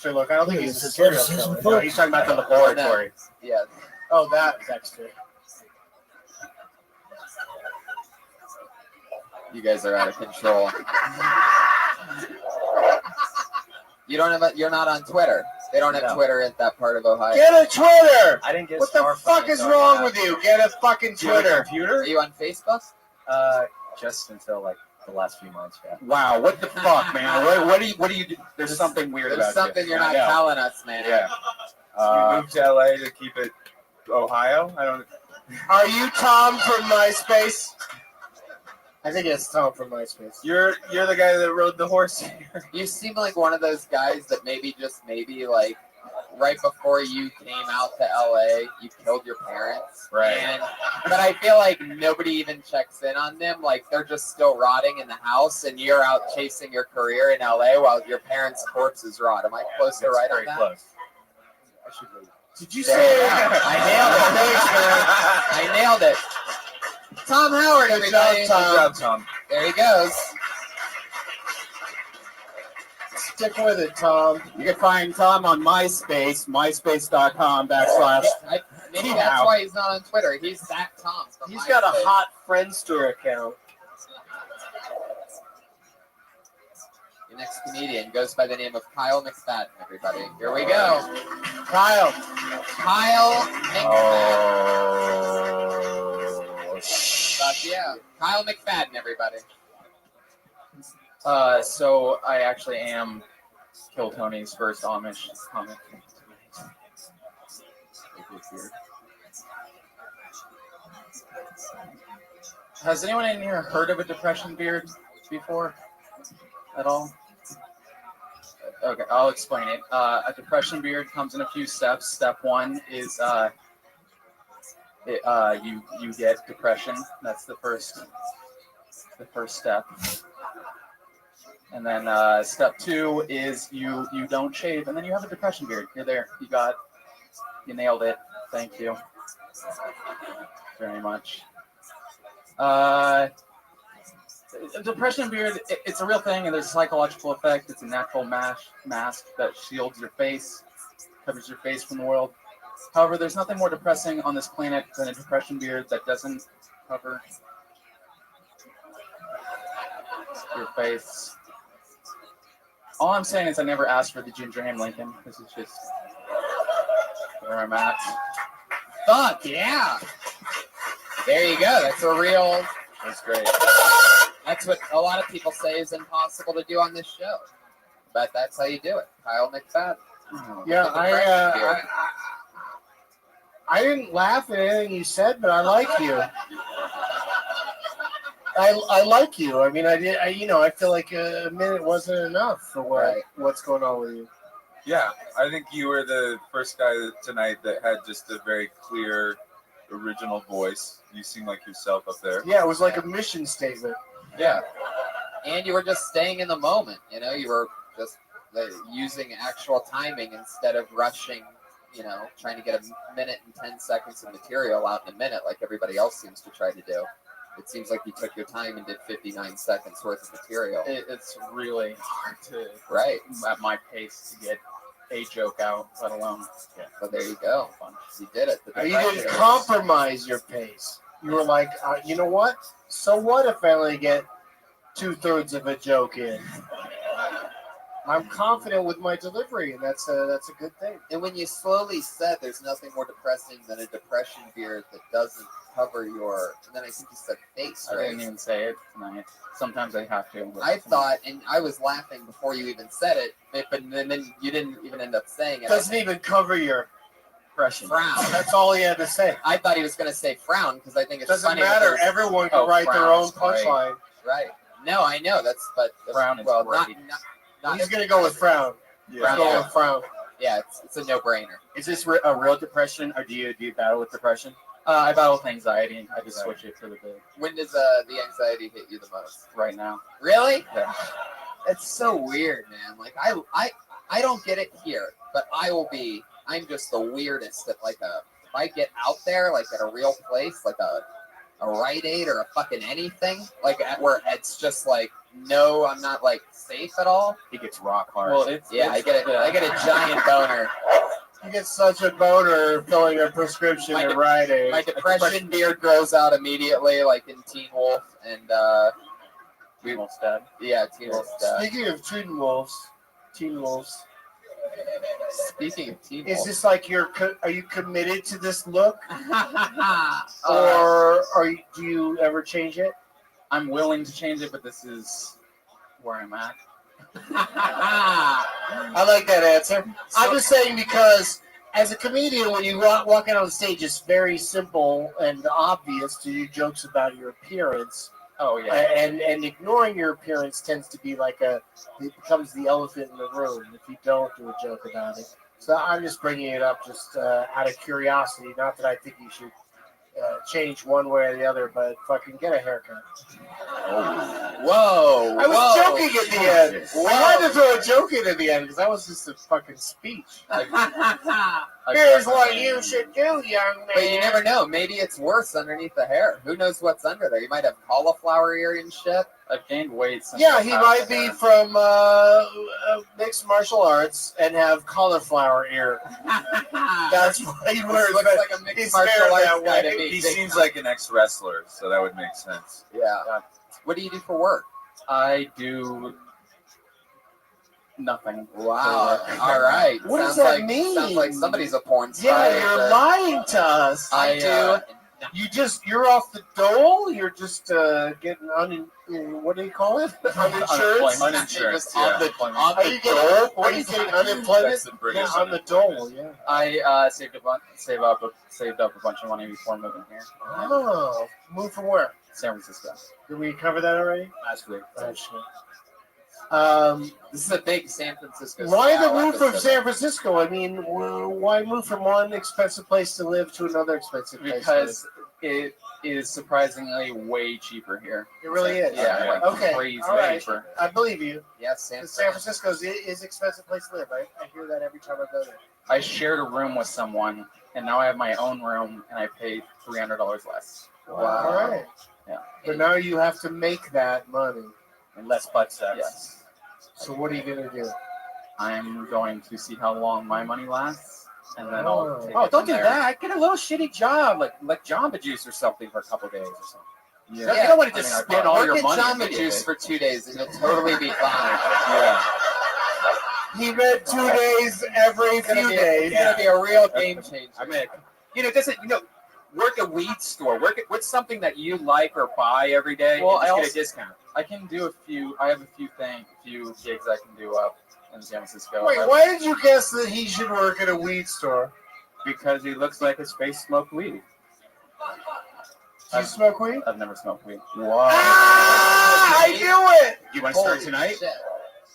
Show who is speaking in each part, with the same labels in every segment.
Speaker 1: Dexter look. I don't think he's a serial killer. No, he's talking about the laboratory.
Speaker 2: Yeah.
Speaker 1: Oh, that Dexter.
Speaker 2: You guys are out of control. You're not on Twitter. They don't have Twitter in that part of Ohio.
Speaker 1: Get a Twitter!
Speaker 3: I didn't get
Speaker 1: what the fuck is wrong with you? Get a fucking Twitter.
Speaker 2: Computer? Are you on Facebook?
Speaker 3: Just until like the last few months, yeah.
Speaker 4: Wow, what the fuck, man? What do you do? There's something weird about
Speaker 2: There's something you're not telling us, man.
Speaker 4: Yeah.
Speaker 5: You moved to LA to keep it Ohio? I don't.
Speaker 1: Are you Tom from MySpace? I think it's Tom from MySpace.
Speaker 5: You're the guy that rode the horse.
Speaker 2: You seem like one of those guys that maybe like right before you came out to LA, you killed your parents.
Speaker 4: Right.
Speaker 2: But I feel like nobody even checks in on them. Like they're just still rotting in the house, and you're out chasing your career in LA while your parents' corpses rot. Am I close to right on that?
Speaker 4: Close.
Speaker 1: I should leave. Did you say?
Speaker 2: I nailed it. Tom Howard, everybody.
Speaker 5: Good job, Tom.
Speaker 2: There he goes.
Speaker 1: Stick with it, Tom.
Speaker 4: You can find Tom on MySpace, myspace.com/.
Speaker 2: Maybe that's why he's not on Twitter. He's that Tom.
Speaker 1: He's got a hot Friendster account.
Speaker 2: The next comedian goes by the name of Kyle McFadden, everybody. Here we go.
Speaker 1: Kyle
Speaker 2: McFadden. Yeah. Kyle McFadden, everybody.
Speaker 3: So I actually am Kill Tony's first Amish comic. Has anyone in here heard of a depression beard before at all? Okay, I'll explain it. A depression beard comes in a few steps. Step one is you get depression. That's the first step. And then step two is you don't shave, and then you have a depression beard. You're there. You nailed it. Thank you very much. Depression beard, it's a real thing, and there's a psychological effect. It's a natural mask that shields your face, covers your face from the world. However, there's nothing more depressing on this planet than a depression beard that doesn't cover your face. All I'm saying is I never asked for the Ginger Ham Lincoln. This is just where I'm at.
Speaker 2: Fuck yeah! There you go. That's great. That's what a lot of people say is impossible to do on this show. But that's how you do it. Kyle McFadden.
Speaker 1: Yeah, I didn't laugh at anything you said, but I like you. I like you. I mean, I feel like a minute wasn't enough for what's going on with you.
Speaker 5: Yeah, I think you were the first guy tonight that had just a very clear, original voice. You seem like yourself up there.
Speaker 1: Yeah, it was like a mission statement.
Speaker 2: Yeah. And you were just staying in the moment. You were just using actual timing instead of rushing, trying to get a minute and 10 seconds of material out in a minute like everybody else seems to try to do. It seems like you took your time and did 59 seconds worth of material.
Speaker 3: It's really hard to, at my pace, to get a joke out, let alone.
Speaker 2: Yeah. But there you go. You did it.
Speaker 1: You didn't compromise your pace. You were like, you know what? So what if I only get 2/3 of a joke in? I'm confident with my delivery, and that's a good thing.
Speaker 2: And when you slowly said there's nothing more depressing than a depression beard that doesn't cover your, and then I think you said face, right?
Speaker 3: I didn't even say it tonight. Sometimes I have to.
Speaker 2: I thought, and I was laughing before you even said it, but then you didn't even end up saying it.
Speaker 1: Doesn't even cover your
Speaker 2: depression. Frown.
Speaker 1: That's all he had to say.
Speaker 2: I thought he was going to say frown because I think it's
Speaker 1: doesn't
Speaker 2: funny.
Speaker 1: Matter. Everyone can write their own punchline.
Speaker 2: Right. No, I know. But
Speaker 3: frown is
Speaker 2: great. Not
Speaker 1: He's going to go with frown.
Speaker 5: Yeah.
Speaker 1: Go with frown.
Speaker 2: Yeah, it's a no-brainer.
Speaker 4: Is this a real depression, or do you battle with depression?
Speaker 3: I battle with anxiety, and I just switch it for the day.
Speaker 2: When does the anxiety hit you the most?
Speaker 3: Right now.
Speaker 2: Really?
Speaker 3: Yeah.
Speaker 2: It's so weird, man. Like I don't get it here, but I'm just the weirdest at if I get out there like at a real place, like a Rite Aid or a fucking anything, where it's just like know I'm not like safe at all.
Speaker 4: He gets rock hard.
Speaker 3: Well, it's
Speaker 2: Yeah, I get a giant boner.
Speaker 1: You get such a boner filling a prescription
Speaker 2: My
Speaker 1: at
Speaker 2: de-
Speaker 1: Rite Aid.
Speaker 2: My depression beard grows out immediately, like in Teen Wolf, and
Speaker 3: Teen Wolf's dead.
Speaker 2: yeah, Teen Wolf's dead.
Speaker 1: Speaking of Teen Wolves,
Speaker 2: Speaking of Teen
Speaker 1: is
Speaker 2: Wolf,
Speaker 1: this like are you committed to this look,
Speaker 2: Uh,
Speaker 1: or do you ever change it?
Speaker 3: I'm willing to change it, but this is where I'm at.
Speaker 1: I like that answer. I'm just saying because as a comedian, when you walk out on stage, it's very simple and obvious to do jokes about your appearance.
Speaker 3: Oh yeah.
Speaker 1: And ignoring your appearance tends to be like it becomes the elephant in the room if you don't do a joke about it. So I'm just bringing it up just out of curiosity. Not that I think you should change one way or the other, but fucking get a haircut.
Speaker 2: whoa!
Speaker 1: I was joking at the end.
Speaker 2: Whoa.
Speaker 1: I had to throw a joke in at the end because that was just a fucking speech. Here's what you should do, young man.
Speaker 2: But you never know. Maybe it's worse underneath the hair. Who knows what's under there? You might have cauliflower ear and shit.
Speaker 3: I've gained weight since.
Speaker 1: Yeah,
Speaker 3: I
Speaker 1: he
Speaker 3: passed
Speaker 1: might
Speaker 3: the
Speaker 1: be
Speaker 3: hair.
Speaker 1: from mixed martial arts and have cauliflower ear. That's why he wears
Speaker 2: Looks
Speaker 1: that.
Speaker 2: like a mixed
Speaker 1: he's
Speaker 2: martial
Speaker 1: fair
Speaker 2: arts
Speaker 1: that
Speaker 2: guy
Speaker 1: way.
Speaker 2: to me.
Speaker 5: He seems like an ex-wrestler, so that would make sense.
Speaker 2: Yeah. What do you do for work?
Speaker 3: I do nothing.
Speaker 2: Wow. All right.
Speaker 1: What does
Speaker 2: Sounds
Speaker 1: that
Speaker 2: like,
Speaker 1: mean?
Speaker 2: Sounds like somebody's a porn star.
Speaker 1: Yeah, you're lying to us.
Speaker 2: I do.
Speaker 1: You're off the dole. You're just getting what do you call it? Uninsurance.
Speaker 5: Uninsurance,
Speaker 2: On
Speaker 5: yeah.
Speaker 2: the
Speaker 1: Are you getting? Are you getting unemployment?
Speaker 5: That's the British
Speaker 1: Yeah, on the dole. Yeah.
Speaker 3: I saved up a bunch of money before moving here.
Speaker 1: Oh, move from where?
Speaker 3: San Francisco.
Speaker 1: Did we cover that already?
Speaker 3: Last week.
Speaker 1: Oh, shit.
Speaker 2: This is a big San Francisco.
Speaker 1: Why the
Speaker 2: style
Speaker 1: move from
Speaker 2: episode.
Speaker 1: San Francisco? I mean, why move from one expensive place to live to another expensive place?
Speaker 3: Because it is surprisingly way cheaper here.
Speaker 1: it really is.
Speaker 3: Yeah, like
Speaker 1: Okay.
Speaker 3: crazy
Speaker 1: All right.
Speaker 3: cheaper.
Speaker 1: I believe you.
Speaker 2: Yes, San
Speaker 1: 'Cause San
Speaker 2: Francisco.
Speaker 1: Francisco is an expensive place to live. I hear that every time I go there.
Speaker 3: I shared a room with someone, and now I have my own room, and I pay $300 less.
Speaker 1: All right.
Speaker 3: Yeah.
Speaker 1: But now you have to make that money.
Speaker 4: And less butt sex.
Speaker 3: Yes.
Speaker 1: So what are you gonna do?
Speaker 3: I'm going to see how long my money lasts, and then I'll take
Speaker 4: Oh,
Speaker 3: it
Speaker 4: don't
Speaker 3: from
Speaker 4: do
Speaker 3: there.
Speaker 4: that. Get a little shitty job, like Jamba Juice or something for a couple days or something.
Speaker 3: Yeah.
Speaker 4: You don't want to
Speaker 3: I
Speaker 4: just
Speaker 3: mean, I
Speaker 4: spend all
Speaker 2: Work
Speaker 4: your
Speaker 2: at
Speaker 4: money.
Speaker 2: Jamba
Speaker 4: immediately.
Speaker 2: Juice for 2 days and you'll totally be fine.
Speaker 5: Yeah.
Speaker 1: He meant 2 days every
Speaker 2: It's gonna
Speaker 1: few
Speaker 2: be
Speaker 1: days.
Speaker 2: It's gonna be a real game changer.
Speaker 4: I mean, work a weed store. What's something that you like or buy every day.
Speaker 3: Well,
Speaker 4: and
Speaker 3: I
Speaker 4: just get
Speaker 3: also-
Speaker 4: a discount.
Speaker 3: I can do I have a few gigs I can do up in San Francisco.
Speaker 1: Wait, why did you guess that he should work at a weed store?
Speaker 4: Because he looks like his face smoked weed.
Speaker 1: Do you smoke weed?
Speaker 3: I've never smoked weed.
Speaker 1: Ah, I knew it!
Speaker 4: You want to start
Speaker 2: Holy
Speaker 4: tonight?
Speaker 2: shit.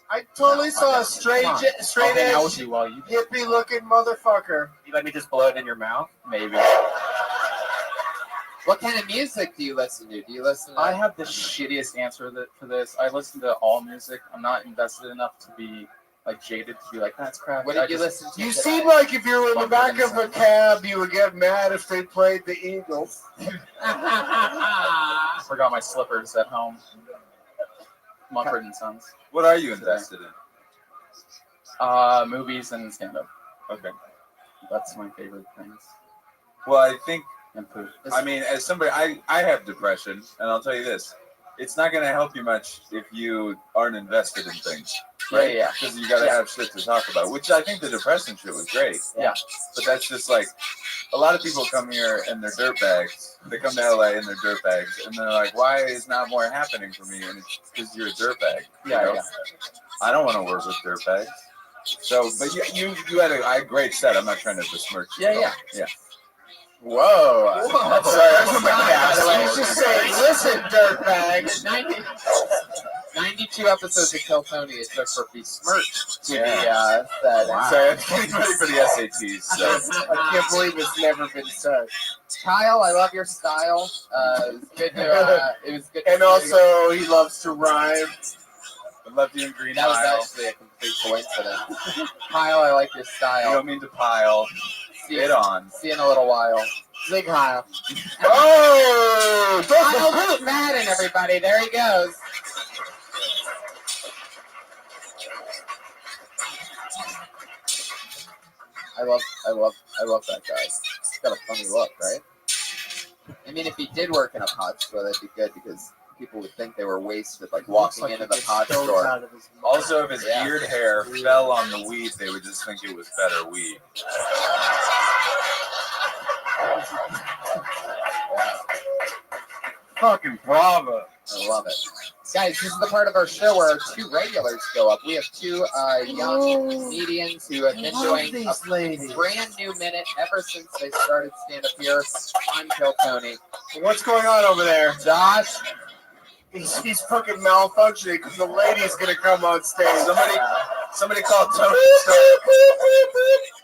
Speaker 1: I totally saw a straight
Speaker 4: Come on.
Speaker 1: straight
Speaker 4: I'll hang out with
Speaker 1: edge
Speaker 4: you while you
Speaker 1: hippie looking motherfucker.
Speaker 4: You let me just blow it in your mouth?
Speaker 3: Maybe.
Speaker 2: What kind of music do you listen to? Do you listen to
Speaker 3: I have the shittiest answer for this. I listen to all music. I'm not invested enough to be like jaded to be like that's crap.
Speaker 2: what
Speaker 3: I
Speaker 2: did you
Speaker 3: just-
Speaker 2: listen to?
Speaker 1: You
Speaker 2: today?
Speaker 1: seem like if you were in the back of a cab, you would get mad if they played the Eagles.
Speaker 3: I forgot my slippers at home. Mumford and Sons.
Speaker 5: What are you invested in?
Speaker 3: Movies and stand up.
Speaker 5: Okay.
Speaker 3: That's my favorite things.
Speaker 5: Well, I think,
Speaker 3: And food.
Speaker 5: I mean, as somebody, I have depression, and I'll tell you this. It's not going to help you much if you aren't invested in things. Right?
Speaker 3: Yeah.
Speaker 5: Because you got to have shit to talk about, which I think the depression shit was great.
Speaker 3: Yeah.
Speaker 5: But that's just like, a lot of people come here and they're dirtbags. They come to LA and they're dirtbags. And they're like, why is not more happening for me? And it's because you're a dirtbag. you
Speaker 3: Yeah,
Speaker 5: know?
Speaker 3: yeah.
Speaker 5: I don't want to work with dirtbags. So, but you had a great set. I'm not trying to besmirch you.
Speaker 3: Yeah,
Speaker 5: at all.
Speaker 3: yeah.
Speaker 5: Yeah.
Speaker 2: Whoa.
Speaker 5: Sorry, that's what my
Speaker 2: By the way,
Speaker 1: You just say, listen, dirtbags.
Speaker 2: 92 episodes of Kill Tony it took for besmirched to be
Speaker 5: Yeah.
Speaker 2: said.
Speaker 5: Sorry, I'm getting ready for the SATs. So.
Speaker 1: I can't believe it's never been said.
Speaker 2: Kyle, I love your style. It was good to. It was good. To
Speaker 1: And
Speaker 2: see you.
Speaker 1: also, he loves to rhyme.
Speaker 5: I love you in Green
Speaker 2: that was
Speaker 5: Mile.
Speaker 2: actually a complete coincidence. Kyle, I like your
Speaker 5: You
Speaker 2: style.
Speaker 5: don't mean to pile.
Speaker 2: See
Speaker 5: Get
Speaker 2: you,
Speaker 5: on.
Speaker 2: see you in a little while.
Speaker 1: Zig Heil.
Speaker 2: Oh, Kyle Madden, everybody. There he goes. I love that guy. He's got a funny look, right? I mean, if he did work in a pot store, that'd be good because people would think they were wasted, like walking into the pot store.
Speaker 5: Also, if his beard hair fell on the weed, they would just think it was better weed. Fucking bravo.
Speaker 2: I love it. Guys, this is the part of our show where our two regulars go up. We have two young comedians who have been doing a brand new minute ever since they started stand-up here on Kill Tony.
Speaker 1: What's going on over there?
Speaker 2: Josh,
Speaker 1: He's fucking malfunctioning because the lady's gonna come on stage.
Speaker 5: Somebody called Tony.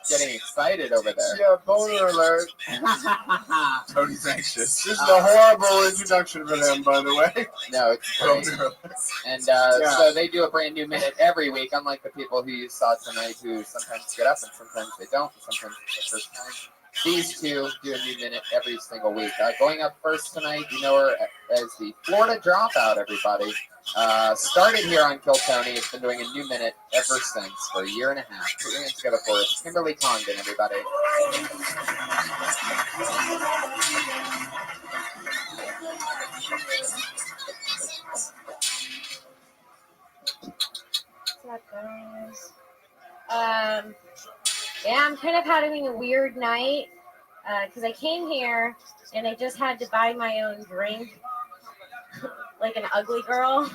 Speaker 2: getting excited over there.
Speaker 1: Yeah, boner alert.
Speaker 5: Tony's anxious.
Speaker 1: This is a horrible introduction for them, by the way.
Speaker 2: No, it's great. And so they do a brand new minute every week, unlike the people who you saw tonight who sometimes get up and sometimes they don't, and sometimes it's the first time. These two do a new minute every single week. Going up first tonight, you know her as the Florida Dropout, everybody. Started here on Kill Tony. Has been doing a new minute ever since for a year and a half. Put your hands together for us. Kimberly Condon, everybody.
Speaker 6: What's up, guys? Yeah, I'm kind of having a weird night because I came here and I just had to buy my own drink like an ugly girl.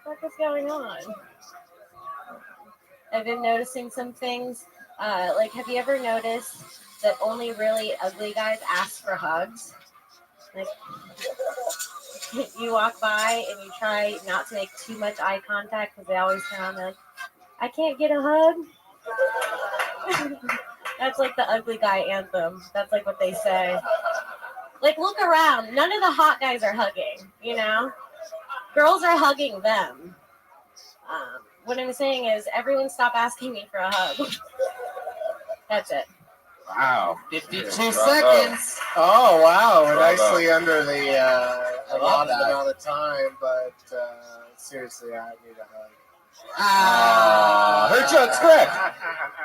Speaker 6: What is going on? I've been noticing some things. Like, have you ever noticed that only really ugly guys ask for hugs? Like, you walk by and you try not to make too much eye contact because they always turn on, they're like, I can't get a hug. That's like the ugly guy anthem. That's like what they say. Like, look around. None of the hot guys are hugging, you know? Girls are hugging them. What I'm saying is, everyone stop asking me for a hug. That's it.
Speaker 5: Wow.
Speaker 2: 52 seconds.
Speaker 1: Oh, wow. We're
Speaker 5: Bravo.
Speaker 1: nicely under the allotted
Speaker 2: that.
Speaker 1: amount of time, but seriously, I need a hug.
Speaker 4: Her joke's correct.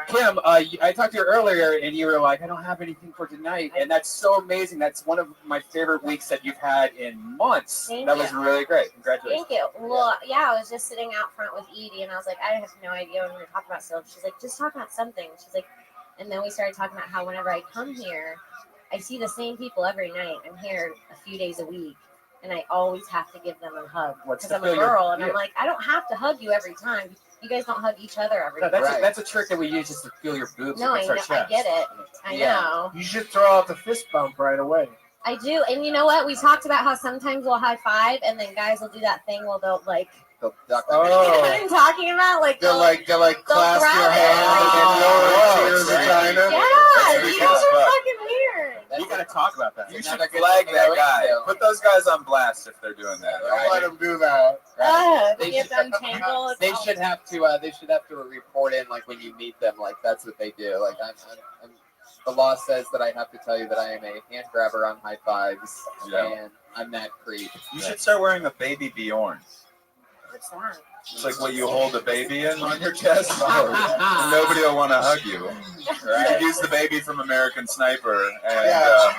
Speaker 4: Kim, I talked to you earlier, and you were like, I don't have anything for tonight. And that's so amazing. That's one of my favorite weeks that you've had in months.
Speaker 6: Thank
Speaker 4: That
Speaker 6: you.
Speaker 4: was really great. Congratulations.
Speaker 6: Thank you. Well, yeah, I was just sitting out front with Edie, and I was like, I have no idea when we were talking about stuff. She's like, just talk about something. She's like, and then we started talking about how whenever I come here, I see the same people every night. I'm here a few days a week, and I always have to give them a hug
Speaker 4: What's
Speaker 6: because
Speaker 4: the
Speaker 6: I'm a
Speaker 4: feel you're-
Speaker 6: girl, and
Speaker 4: yeah.
Speaker 6: I'm like, I don't have to hug you every time. You guys don't hug each other every
Speaker 4: No,
Speaker 6: time.
Speaker 4: that's a trick that we use just to feel your boobs
Speaker 6: No, I
Speaker 4: against
Speaker 6: know,
Speaker 4: our
Speaker 6: I
Speaker 4: chest.
Speaker 6: get it. I
Speaker 2: Yeah.
Speaker 6: know.
Speaker 1: You should throw out the fist bump right away.
Speaker 6: I do. And you know what? We talked about how sometimes we'll high five, and then guys will do that thing where they'll like,
Speaker 2: The duck.
Speaker 6: you know what I'm talking about? Like,
Speaker 1: They'll like clasp
Speaker 6: grab
Speaker 1: your
Speaker 6: it.
Speaker 1: hand and then lower it to your vagina.
Speaker 6: yeah,
Speaker 5: That's
Speaker 6: you
Speaker 5: freaky
Speaker 6: guys
Speaker 5: as
Speaker 6: are
Speaker 5: fuck.
Speaker 6: fucking weird.
Speaker 4: You got to talk about that.
Speaker 5: You should
Speaker 2: Another good
Speaker 5: flag
Speaker 2: thing to
Speaker 5: that
Speaker 2: go
Speaker 5: guy.
Speaker 2: into.
Speaker 5: Put those guys on blast if they're doing that.
Speaker 1: Don't let them do that.
Speaker 2: They
Speaker 6: Get
Speaker 2: should-
Speaker 6: them tangled.
Speaker 2: They should have to. They should have to report in like when you meet them. Like that's what they do. Like I'm the law says that I have to tell you that I am a hand grabber on high fives,
Speaker 5: Yeah.
Speaker 2: and I'm that creep.
Speaker 5: You should start wearing a baby Bjorn.
Speaker 6: What's that?
Speaker 5: It's like what you hold a baby in on your chest. And nobody will want to hug you. You could use the baby from American Sniper. And,
Speaker 1: Yeah.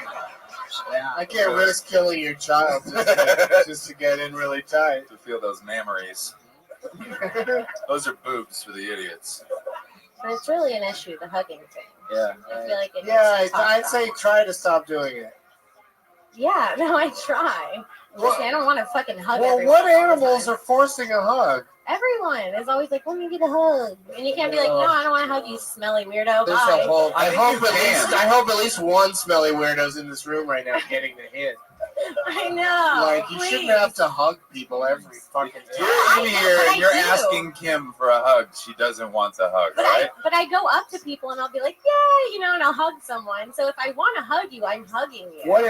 Speaker 2: Yeah.
Speaker 1: I can't risk killing your child just to get in really tight.
Speaker 5: to feel those memories. Those are boobs for the idiots.
Speaker 6: But it's really an issue, the hugging thing.
Speaker 5: Yeah.
Speaker 6: I feel like it
Speaker 1: Yeah,
Speaker 6: needs to be
Speaker 1: I'd
Speaker 6: talked
Speaker 1: say
Speaker 6: about.
Speaker 1: try to stop doing it.
Speaker 6: Yeah, no, I try.
Speaker 1: What-
Speaker 6: I don't want to fucking hug
Speaker 1: Well,
Speaker 6: everyone
Speaker 1: what
Speaker 6: all the
Speaker 1: animals
Speaker 6: time.
Speaker 1: are forcing a hug?
Speaker 6: Everyone is always like, let me get a hug. And you can't be like, no, I don't want to hug you, smelly weirdo.
Speaker 2: There's
Speaker 6: Bye.
Speaker 2: a whole.
Speaker 5: I think
Speaker 1: hope at least one smelly weirdo's in this room right now getting the hint.
Speaker 6: I know.
Speaker 1: Like you
Speaker 6: please.
Speaker 1: shouldn't have to hug people every fucking time.
Speaker 5: You're in here
Speaker 6: but I
Speaker 5: and you're
Speaker 6: do.
Speaker 5: asking Kim for a hug. She doesn't want the hug,
Speaker 6: But
Speaker 5: right?
Speaker 6: I go up to people and I'll be like, yeah, you know, and I'll hug someone. So if I want to hug you, I'm hugging you.
Speaker 4: What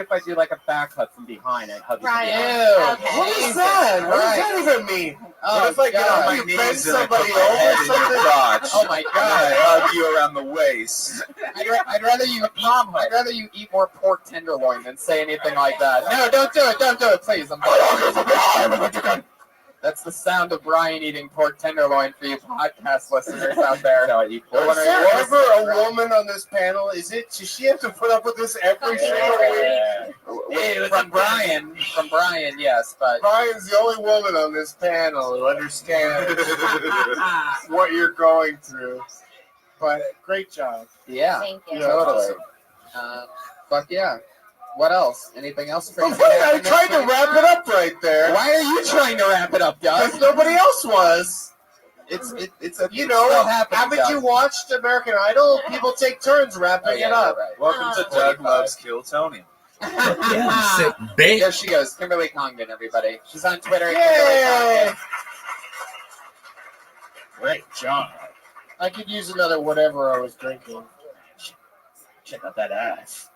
Speaker 4: if I do like a back hug from behind and hug you?
Speaker 6: Right.
Speaker 2: Ew.
Speaker 6: Okay.
Speaker 1: What is that? What does that even mean?
Speaker 5: What if I get on my
Speaker 1: You
Speaker 5: knees
Speaker 1: bend
Speaker 5: and I put
Speaker 1: somebody
Speaker 5: my
Speaker 1: over
Speaker 5: head in your
Speaker 1: something?
Speaker 5: crotch?
Speaker 2: Oh my
Speaker 5: And I
Speaker 2: god!
Speaker 5: hug you around the waist.
Speaker 2: I'd rather you eat more pork tenderloin than say anything like that. No, don't do it, please. I'm That's the sound of Brian eating pork tenderloin for you podcast listeners out there.
Speaker 3: No, I eat pork.
Speaker 1: Is there ever a woman on this panel? Does she have to put up with this every single week?
Speaker 3: Yeah.
Speaker 2: From Brian, yes, but
Speaker 1: Brian's the only woman on this panel who understands what you're going through. But great job.
Speaker 2: yeah,
Speaker 6: Thank you.
Speaker 1: Yeah.
Speaker 2: totally. Fuck yeah. What else? Anything else for you?
Speaker 1: I tried to wrap it up right there.
Speaker 2: Why are you trying to wrap it up, Doug?
Speaker 1: Because nobody else was.
Speaker 2: It's
Speaker 1: You
Speaker 2: still
Speaker 1: know,
Speaker 2: happening,
Speaker 1: haven't
Speaker 2: Doug.
Speaker 1: you watched American Idol? People take turns wrapping
Speaker 2: Oh, yeah,
Speaker 1: it up.
Speaker 2: you're right.
Speaker 5: Welcome to Doug Loves Kill Tony.
Speaker 7: Sit bait.
Speaker 2: There she goes, Kimberly Congdon, everybody. She's on Twitter.
Speaker 1: Yay!
Speaker 2: Kimberly Congdon.
Speaker 1: Great job. I could use another whatever I was drinking.
Speaker 3: Check out that ass.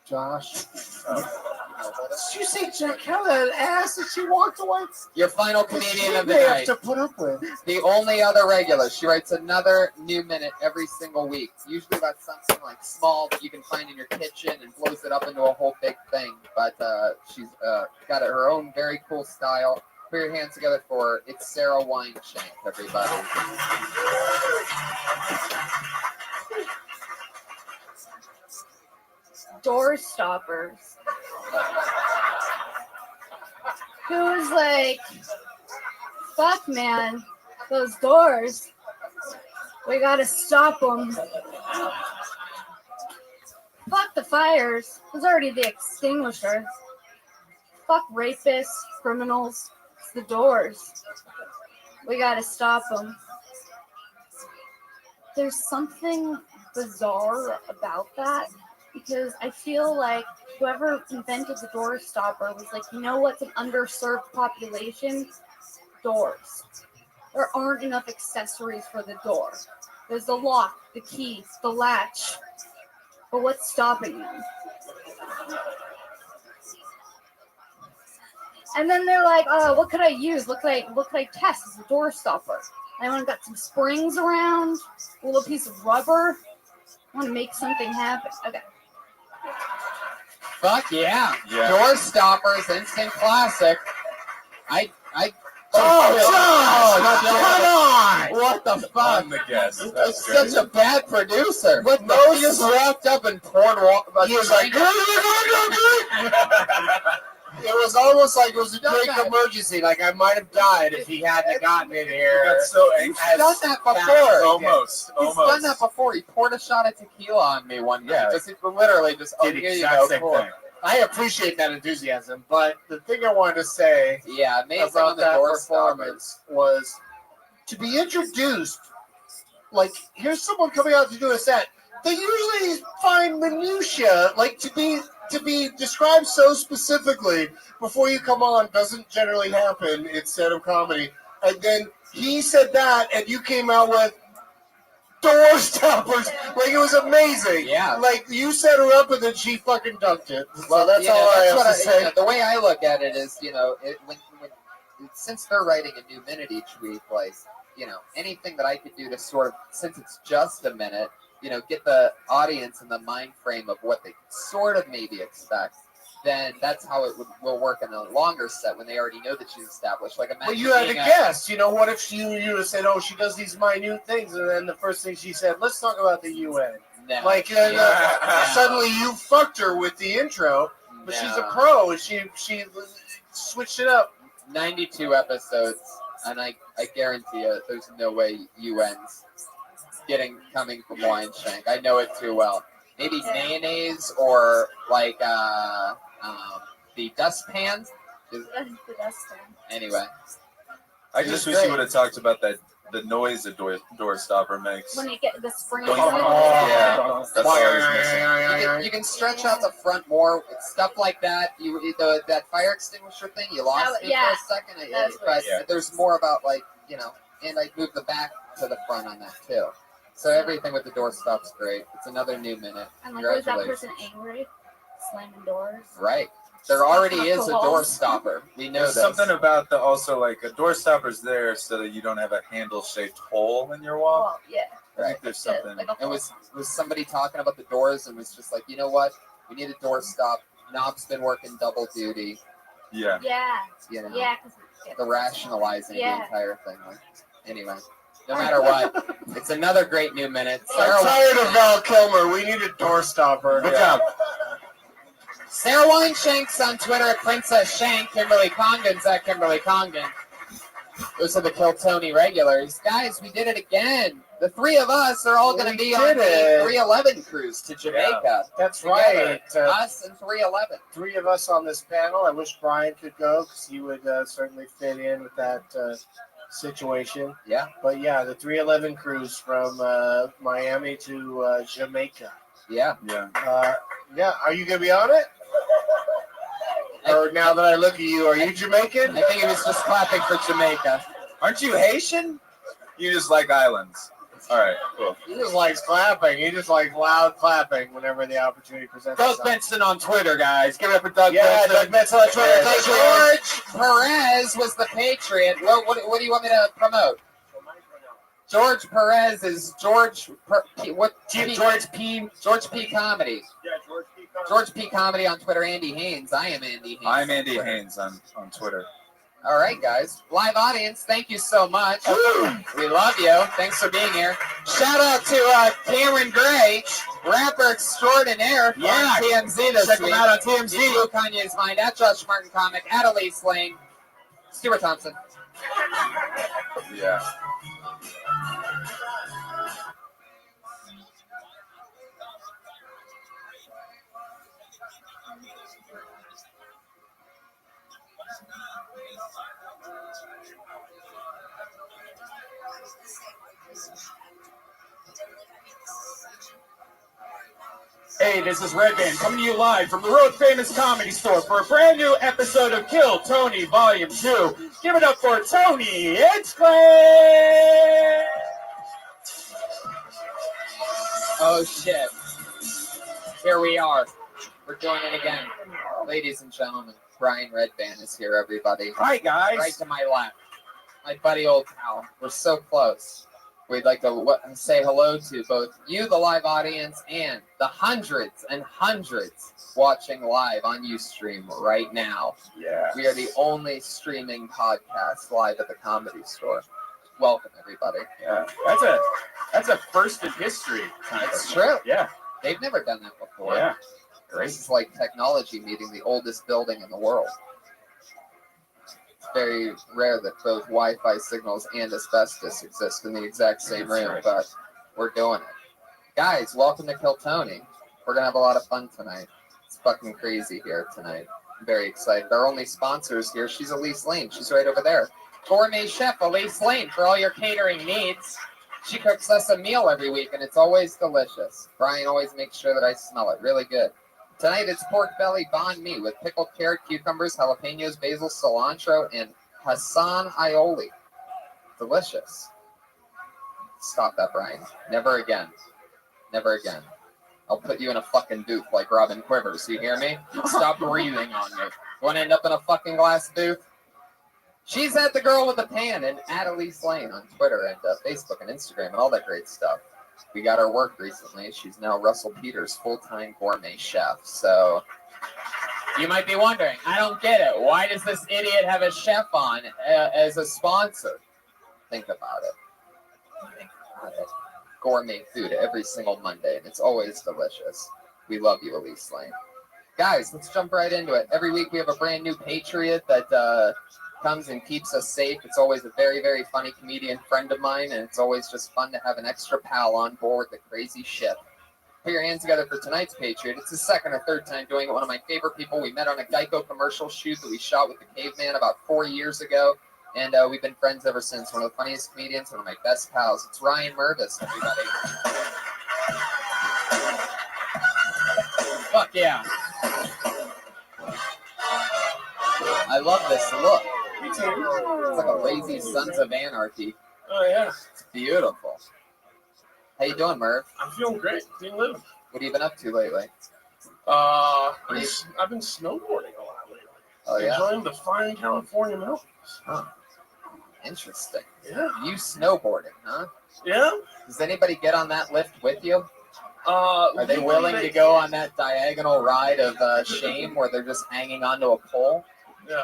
Speaker 1: Josh. Did you say check out that ass that she walked away?
Speaker 2: Your final comedian of the
Speaker 1: They have
Speaker 2: night.
Speaker 1: to put up with.
Speaker 2: The only other regular. She writes another new minute every single week. Usually about something like small that you can find in your kitchen and blows it up into a whole big thing. But she's got her own very cool style. Put your hands together for It's Sarah Wineshank, everybody.
Speaker 8: Door stoppers. Who's like, fuck, man, those doors, we gotta stop them. Fuck the fires, there's already the extinguisher. Fuck rapists, criminals, it's the doors. We gotta stop them. There's something bizarre about that. Because I feel like whoever invented the door stopper was like, you know what's an underserved population? Doors. There aren't enough accessories for the door. There's the lock, the key, the latch. But what's stopping them? And then they're like, oh, what could I use? What could I test as a door stopper? I want to got some springs around, a little piece of rubber. I want to make something happen. Okay.
Speaker 2: Fuck yeah.
Speaker 5: Yeah.
Speaker 2: Door stoppers, instant classic.
Speaker 1: Come on!
Speaker 2: What the fuck?
Speaker 5: I'm the guest.
Speaker 2: It's
Speaker 5: That's
Speaker 2: such
Speaker 5: great.
Speaker 2: a bad producer.
Speaker 1: But
Speaker 2: No, he just walked up and poured water.
Speaker 1: He was like, it was almost like it was a drink emergency. Like I might have died if he hadn't gotten in
Speaker 5: I
Speaker 1: here.
Speaker 5: got so anxious.
Speaker 2: He's done that before.
Speaker 5: Almost.
Speaker 2: He's done that before. He poured a shot of tequila on me one night.
Speaker 5: Yeah.
Speaker 2: Just literally just
Speaker 1: Did
Speaker 2: here you
Speaker 1: exact
Speaker 2: go.
Speaker 1: same
Speaker 2: Cool.
Speaker 1: thing. I appreciate that enthusiasm, but the thing I wanted to say
Speaker 2: Yeah, amazing on
Speaker 1: about
Speaker 2: the
Speaker 1: that
Speaker 2: door stoppers.
Speaker 1: performance was to be introduced. Like, here's someone coming out to do a set. They usually find minutia, like to be described so specifically before you come on doesn't generally happen in stand-up comedy. And then he said that, and you came out with door stoppers. Like, it was amazing.
Speaker 2: Yeah.
Speaker 1: Like, you set her up, and then she fucking dunked it. So
Speaker 2: Well,
Speaker 1: that's
Speaker 2: you know,
Speaker 1: all I
Speaker 2: that's
Speaker 1: have
Speaker 2: what
Speaker 1: to say.
Speaker 2: you know, the way I look at it is, since they're writing a new minute each week, like, anything that I could do to sort of, since it's just a minute, get the audience in the mind frame of what they sort of maybe expect, then that's how it will work in a longer set when they already know that she's established. Like, imagine
Speaker 1: But you had to
Speaker 2: being
Speaker 1: guess. What if you would have said, oh, she does these minute things, and then the first thing she said, let's talk about the UN.
Speaker 2: No.
Speaker 1: Like, suddenly you fucked her with the intro, but she's a
Speaker 2: No.
Speaker 1: pro, and she switched it up.
Speaker 2: 92 episodes, and I guarantee you, there's no way UN's coming from Wineshank. I know it too well. Maybe mayonnaise or like the dustpan.
Speaker 8: The dust fan.
Speaker 2: Anyway,
Speaker 5: I just wish you would have talked about the noise a door stopper makes.
Speaker 8: When you get the spring.
Speaker 5: Yeah. That's all I was missing.
Speaker 2: you can stretch out the front more. Stuff like that. That fire extinguisher thing. You lost me
Speaker 8: yeah.
Speaker 2: for a second.
Speaker 8: That's
Speaker 2: But
Speaker 5: Yeah.
Speaker 2: there's more about and I moved the back to the front on that too. So everything with the door stop's great. It's another new minute.
Speaker 8: And like, was that
Speaker 2: Congratulations.
Speaker 8: person angry? Slamming doors.
Speaker 2: Right. There already is a door stopper. We know
Speaker 5: There's
Speaker 2: this.
Speaker 5: something about a door stopper's there so that you don't have a handle-shaped hole in your wall.
Speaker 8: Well, yeah.
Speaker 5: I think there's something.
Speaker 8: Like a
Speaker 2: It was somebody talking about the doors and was just like, you know what? We need a door stop. Knob's been working double duty.
Speaker 5: Yeah.
Speaker 8: Yeah.
Speaker 2: You know.
Speaker 8: Yeah, because
Speaker 2: the rationalizing the
Speaker 8: Yeah.
Speaker 2: entire thing. Anyway, no matter what, it's another great new minute.
Speaker 1: I'm tired of Val Kilmer. We need a door stopper.
Speaker 4: Good job.
Speaker 2: Sarah Wineshanks on Twitter at Princess Shank. Kimberly Congdon's at Kimberly Congdon. Those are the Kill Tony regulars. Guys, we did it again. The three of us are all going to be on the 311 cruise to Jamaica.
Speaker 1: That's
Speaker 2: Together.
Speaker 1: right.
Speaker 2: Us and 311.
Speaker 1: Three of us on this panel. I wish Brian could go because he would certainly fit in with that situation.
Speaker 2: Yeah.
Speaker 1: But yeah, the 311 cruise from Miami to Jamaica.
Speaker 2: Yeah.
Speaker 1: Yeah. Are you going to be on it? Or now that I look at you, are you Jamaican?
Speaker 2: I think he was just clapping for Jamaica.
Speaker 5: Aren't you Haitian? You just like islands. All right, cool.
Speaker 1: He just likes clapping. He just likes loud clapping whenever the opportunity presents
Speaker 4: Doug
Speaker 1: itself.
Speaker 4: Benson on Twitter, guys. Give it up for Doug
Speaker 1: Yeah,
Speaker 4: Benson.
Speaker 1: Doug Benson on Twitter. Thank you.
Speaker 2: George Perez was the Patriot. What do you want me to promote? George Perez is George P Comedy.
Speaker 1: Yeah, George P.
Speaker 2: George P Comedy on Twitter. Andy Haynes. I am Andy Haynes.
Speaker 5: I'm Andy Haynes on Twitter.
Speaker 2: All right, guys. Live audience, thank you so much. We love you. Thanks for being here. Shout out to Cameron Gray, rapper extraordinaire on TMZ this
Speaker 4: Check
Speaker 2: week.
Speaker 4: him out on TMZ.
Speaker 2: Blue Kanye's Mind, at Josh Martin Comic, at Elise Lane, Stuart Thompson.
Speaker 5: Yeah.
Speaker 4: Hey, this is Red Band coming to you live from the World Famous Comedy Store for a brand new episode of Kill Tony Volume 2. Give it up for Tony Hinchcliffe!
Speaker 2: Oh, shit. Here we are. We're doing it again. Ladies and gentlemen, Brian Redband is here, everybody.
Speaker 4: Hi, guys.
Speaker 2: Right to my left. My buddy, old pal. We're so close. We'd like to say hello to both you, the live audience, and the hundreds and hundreds watching live on Ustream right now.
Speaker 4: Yeah.
Speaker 2: We are the only streaming podcast live at the Comedy Store. Welcome, everybody.
Speaker 4: Yeah. That's a first in history.
Speaker 2: It's true.
Speaker 4: Yeah.
Speaker 2: They've never done that before.
Speaker 4: Yeah.
Speaker 2: This is like technology meeting the oldest building in the world. It's very rare that both Wi-Fi signals and asbestos exist in the exact same room, but we're doing it. Guys, welcome to Kill Tony. We're going to have a lot of fun tonight. It's fucking crazy here tonight. I'm very excited. Our only sponsors here, she's Elise Lane. She's right over there. Gourmet chef Elise Lane for all your catering needs. She cooks us a meal every week, and it's always delicious. Brian always makes sure that I smell it. Really good. Tonight it's pork belly banh mi with pickled carrot, cucumbers, jalapenos, basil, cilantro, and Hassan aioli. Delicious. Stop that, Brian. Never again. Never again. I'll put you in a fucking booth like Robin Quivers. You hear me? Stop breathing on me. You want to end up in a fucking glass booth? She's at the girl with the pan and at Elise Lane on Twitter and Facebook and Instagram and all that great stuff. We got her work recently. She's now Russell Peters' full-time gourmet chef. So you might be wondering, I don't get it. Why does this idiot have a chef on as a sponsor? Think about it. Think about it. Gourmet food every single Monday, and it's always delicious. We love you, Elise Lane. Guys, let's jump right into it. Every week we have a brand new Patriot that comes and keeps us safe. It's always a very, very funny comedian friend of mine, and it's always just fun to have an extra pal on board the crazy ship. Put your hands together for tonight's Patriot. It's his second or third time doing it. One of my favorite people. We met on a Geico commercial shoot that we shot with the Caveman about 4 years ago, and we've been friends ever since. One of the funniest comedians, one of my best pals. It's Ryan Mervis, everybody. Fuck yeah. I love this look.
Speaker 1: Me too.
Speaker 2: It's like a lazy Sons of Anarchy.
Speaker 1: Oh, yeah.
Speaker 2: It's beautiful. How you doing, Merv?
Speaker 1: I'm feeling great. Feeling living.
Speaker 2: What have you been up to lately?
Speaker 1: I've been snowboarding a lot lately.
Speaker 2: Oh, yeah?
Speaker 1: Enjoying the fine California mountains.
Speaker 2: Huh. Interesting.
Speaker 1: Yeah.
Speaker 2: You snowboarding, huh?
Speaker 1: Yeah.
Speaker 2: Does anybody get on that lift with you?
Speaker 1: Are
Speaker 2: Are they willing to go on that diagonal ride of shame where they're just hanging onto a pole?
Speaker 1: Yeah.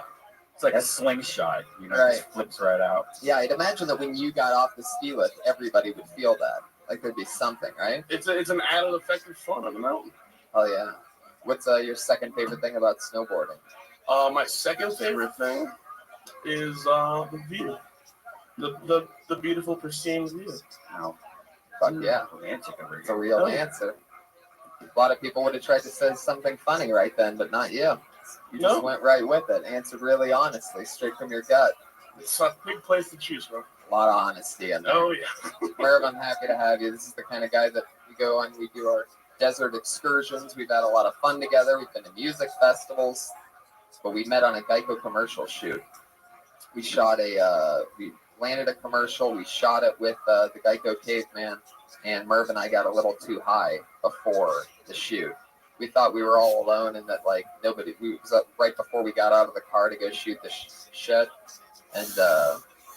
Speaker 3: It's like a slingshot, you know, it
Speaker 2: Right.
Speaker 3: just flips right out.
Speaker 2: Yeah, I'd imagine that when you got off the ski lift, everybody would feel that. Like there'd be something, right?
Speaker 9: It's an added effect of fun on the mountain.
Speaker 2: Oh yeah. What's your second favorite thing about snowboarding?
Speaker 9: My second favorite thing is the view, the beautiful pristine view.
Speaker 3: Wow.
Speaker 2: Fuck yeah,
Speaker 3: Romantic over
Speaker 2: it's a
Speaker 3: here.
Speaker 2: real
Speaker 9: Oh, yeah.
Speaker 2: answer. A lot of people would have tried to say something funny right then, but not you. You just
Speaker 9: No.
Speaker 2: went right with it. Answered really honestly, straight from your gut.
Speaker 9: It's a big place to choose from.
Speaker 2: A lot of honesty in there.
Speaker 9: Oh yeah.
Speaker 2: Merv, I'm happy to have you. This is the kind of guy that we go on. We do our desert excursions. We've had a lot of fun together. We've been to music festivals, but we met on a Geico commercial shoot. We shot we landed a commercial. We shot it with the Geico caveman, and Merv and I got a little too high before the shoot. We thought we were all alone and that like nobody. We was up right before we got out of the car to go shoot the shit, and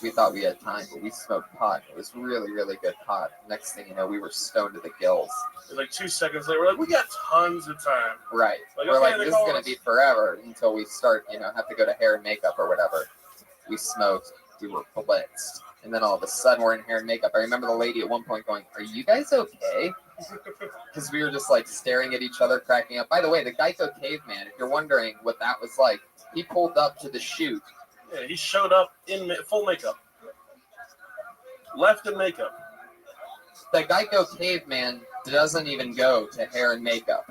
Speaker 2: we thought we had time, but we smoked pot. It was really, really good pot. Next thing you know, we were stoned to the gills.
Speaker 9: It's like 2 seconds later, we're like, we got tons of time.
Speaker 2: Right.
Speaker 9: Like,
Speaker 2: We're
Speaker 9: okay,
Speaker 2: like,
Speaker 9: they
Speaker 2: this is
Speaker 9: call
Speaker 2: going
Speaker 9: us.
Speaker 2: to be forever until we start, have to go to hair and makeup or whatever. We smoked. We were blitzed. And then all of a sudden, we're in hair and makeup. I remember the lady at one point going, "Are you guys okay?" Because we were just like staring at each other, cracking up. By the way, the Geico caveman, if you're wondering what that was like, he pulled up to the shoot.
Speaker 9: Yeah, he showed up in full makeup. Left in makeup.
Speaker 2: The Geico caveman doesn't even go to hair and makeup.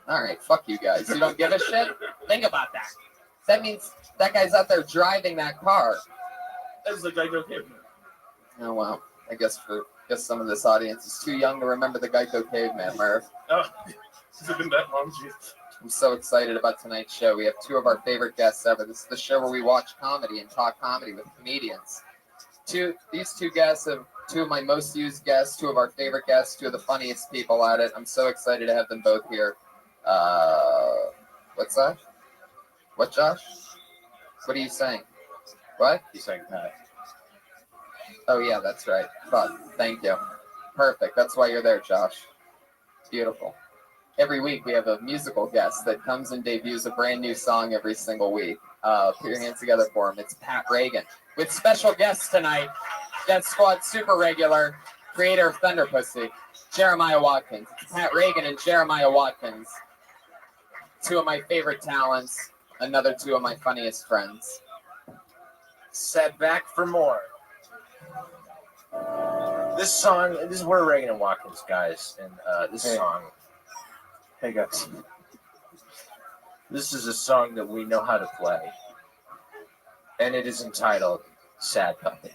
Speaker 2: All right, fuck you guys. You don't give a shit? Think about that. That means that guy's out there driving that car.
Speaker 9: That's the Geico caveman.
Speaker 2: Oh, well. I guess some of this audience is too young to remember the Geico caveman, Merv.
Speaker 9: Oh, has it been that long? Jeez.
Speaker 2: I'm so excited about tonight's show. We have two of our favorite guests ever. This is the show where we watch comedy and talk comedy with comedians. These two guests have two of my most used guests, two of our favorite guests, two of the funniest people at it. I'm so excited to have them both here. What's that? What, Josh? What are you saying? What?
Speaker 3: He's saying that.
Speaker 2: Oh, yeah, that's right. Fuck. Thank you. Perfect. That's why you're there, Josh. Beautiful. Every week we have a musical guest that comes and debuts a brand new song every single week. Put your hands together for him. It's Pat Reagan. With special guests tonight, Death Squad super regular, creator of Thunder Pussy, Jeremiah Watkins. It's Pat Reagan and Jeremiah Watkins. Two of my favorite talents, another two of my funniest friends.
Speaker 1: Set back for more. This song, this is where Reagan and Watkins, guys, and this song. Hey guys, this is a song that we know how to play, and it is entitled "Sad Puppy."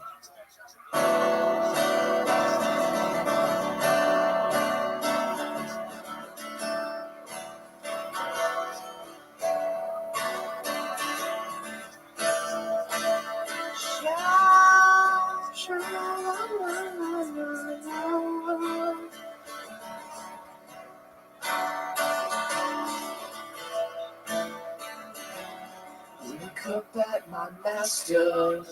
Speaker 1: Look up at my master,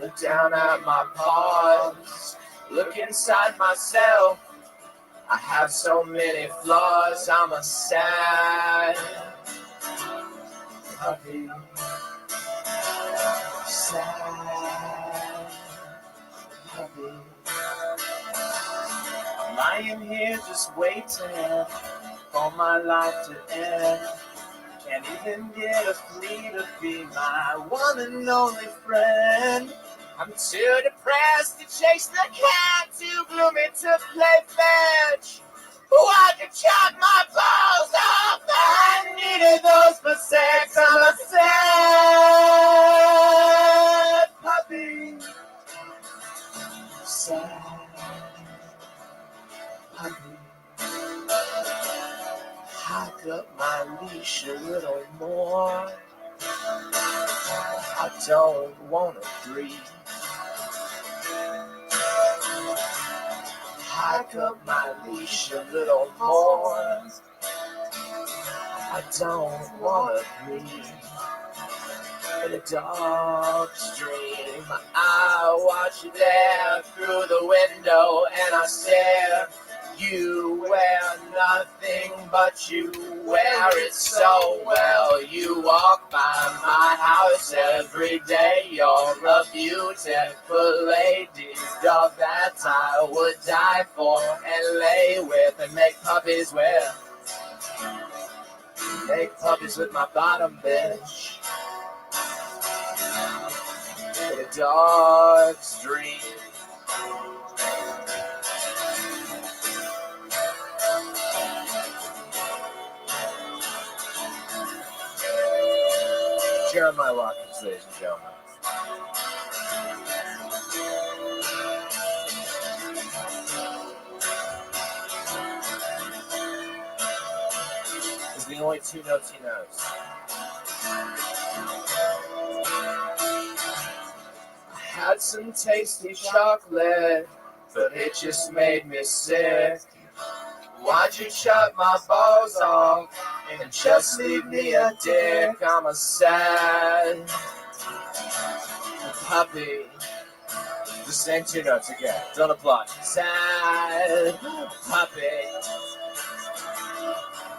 Speaker 1: look down at my paws, look inside myself. I have so many flaws, I'm a sad puppy. Sad puppy. I'm lying here just waiting for my life to end. Can't even get a flea to be my one and only friend. I'm too depressed to chase the cat, too gloomy to play fetch. Why to chop my balls off? I needed those for sex. I'm a sad puppy. Sad puppy. Hike up my leash a little more. I don't wanna breathe. Hike up my leash a little more. I don't wanna breathe. In a dark stream, I watch you there through the window and I stare. You wear nothing, but you wear it so well. You walk by my house every day. You're a beautiful lady, dog that I would die for and lay with and make puppies with. Make puppies with my bottom bitch. In a dark street. Jeremiah Watkins, ladies and gentlemen. It's the only two notes he knows. I had some tasty chocolate, but it just made me sick. Why'd you chop my balls off and just leave me a dick? I'm a sad puppy. The same two notes again. Don't apply. Sad puppy.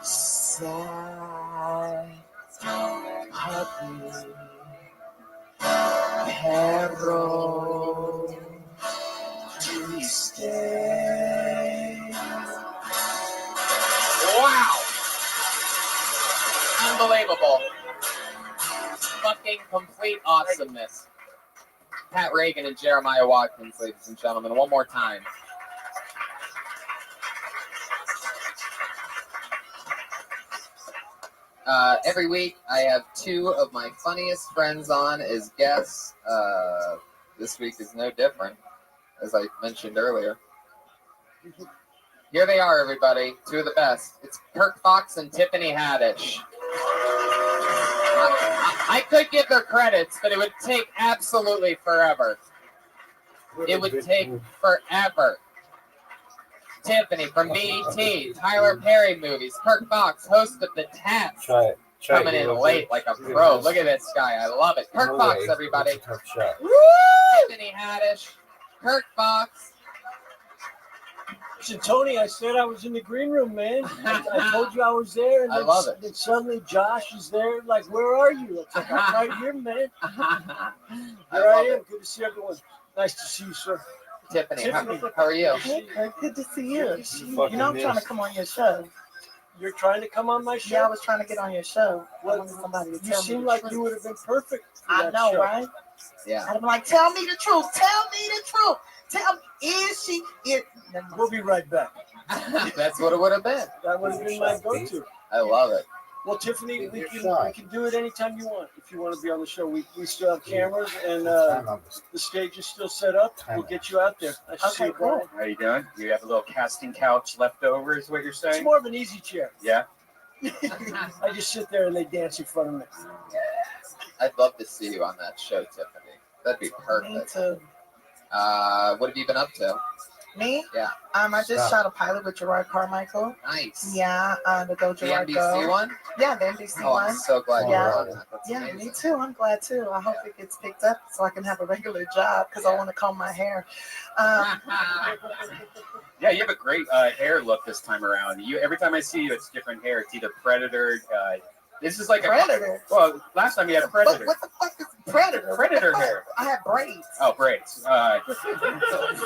Speaker 1: Sad puppy. Perro. Do you stay?
Speaker 2: Wow. Unbelievable. Fucking complete awesomeness. Pat Reagan and Jeremiah Watkins, ladies and gentlemen, one more time. Every week, I have two of my funniest friends on as guests. This week is no different, as I mentioned earlier. Here they are, everybody. Two of the best. It's Kirk Fox and Tiffany Haddish. I could give their credits, but it would take absolutely forever. It would take forever. Tiffany from BET, Tyler Perry movies, Kirk Fox, host of The Taps, coming in late like a pro. Look at this guy. I love it. Kirk Fox, everybody. Woo! Tiffany Haddish, Kirk Fox.
Speaker 10: So Tony, I said I was in the green room, man. I told you I was there, and
Speaker 2: I love it.
Speaker 10: Then suddenly Josh is there. Like, where are you? It's like, I'm right here, man. Here I am. Good to see everyone. Nice to see you, sir.
Speaker 2: Tiffany, how are you?
Speaker 11: Hey, Kirk, good to see you. You know I'm trying to come on your show.
Speaker 10: You're trying to come on my show?
Speaker 11: Yeah, I was trying to get on your show. I
Speaker 10: Well,
Speaker 11: wanted somebody to
Speaker 10: you
Speaker 11: tell me
Speaker 10: seem
Speaker 11: the
Speaker 10: like
Speaker 11: truth.
Speaker 10: you would have been perfect for
Speaker 11: I
Speaker 10: that
Speaker 11: know,
Speaker 10: show.
Speaker 11: right?
Speaker 2: Yeah.
Speaker 11: I'd be like, tell me the truth. Tell me the truth. Tell me, is she?
Speaker 10: We'll be right back.
Speaker 2: That's what it would have been.
Speaker 10: That would have been my go-to.
Speaker 2: I love it.
Speaker 10: Well, Tiffany, we can do it anytime you want. If you want to be on the show, we still have cameras, and the stage is still set up. We'll get you out there. Nice to see you,
Speaker 11: cool.
Speaker 10: Brian.
Speaker 4: How you doing? You have a little casting couch left over, is what you're
Speaker 10: It's
Speaker 4: saying?
Speaker 10: more of an easy chair.
Speaker 4: Yeah.
Speaker 10: I just sit there and they dance in front of me.
Speaker 2: I'd love to see you on that show, Tiffany. That'd be
Speaker 11: Me
Speaker 2: perfect.
Speaker 11: too.
Speaker 2: What have you been up to?
Speaker 11: Me?
Speaker 2: Yeah.
Speaker 11: I just shot a pilot with Gerard Carmichael.
Speaker 2: Nice.
Speaker 11: Yeah, the Go
Speaker 2: The
Speaker 11: Gerard
Speaker 2: NBC
Speaker 11: Go.
Speaker 2: one?
Speaker 11: Yeah, the NBC
Speaker 2: Oh, I'm
Speaker 11: one.
Speaker 2: so glad
Speaker 11: Yeah.
Speaker 2: you're on that. That's
Speaker 11: Yeah,
Speaker 2: amazing.
Speaker 11: me too. I'm glad too. I hope it gets picked up so I can have a regular job because I want to comb my hair.
Speaker 4: Yeah, you have a great hair look this time around. Every time I see you, it's different hair. It's either Predator. This is like
Speaker 11: Predator.
Speaker 4: Well, last time you had a Predator.
Speaker 11: What the fuck is Predator?
Speaker 4: Predator hair.
Speaker 11: I have braids.
Speaker 4: Oh, braids.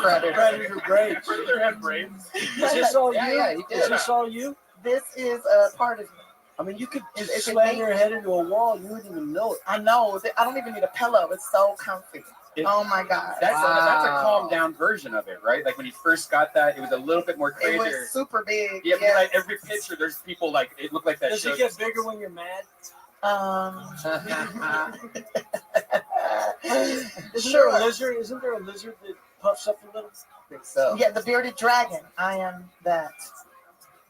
Speaker 10: Predator braids.
Speaker 9: Predator had braids.
Speaker 10: Is this all you?
Speaker 2: Yeah, he did.
Speaker 10: Is this all you?
Speaker 11: This is part of me.
Speaker 10: I mean, you could
Speaker 11: Is it
Speaker 10: slam
Speaker 11: me?
Speaker 10: your head into a wall. You wouldn't even know it.
Speaker 11: I know. I don't even need a pillow. It's so comfy. Oh my God.
Speaker 4: That's a
Speaker 2: Wow.
Speaker 4: calmed down version of it, right? Like when you first got that, it was a little bit more
Speaker 11: It
Speaker 4: crazier.
Speaker 11: was super big.
Speaker 4: Yeah, but like every picture, there's people like it looked like that.
Speaker 10: Does
Speaker 4: show.
Speaker 10: it get bigger when you're mad? Isn't there a lizard? Isn't there a lizard that puffs up a little?
Speaker 2: I think so.
Speaker 11: Yeah, the bearded dragon. I am that.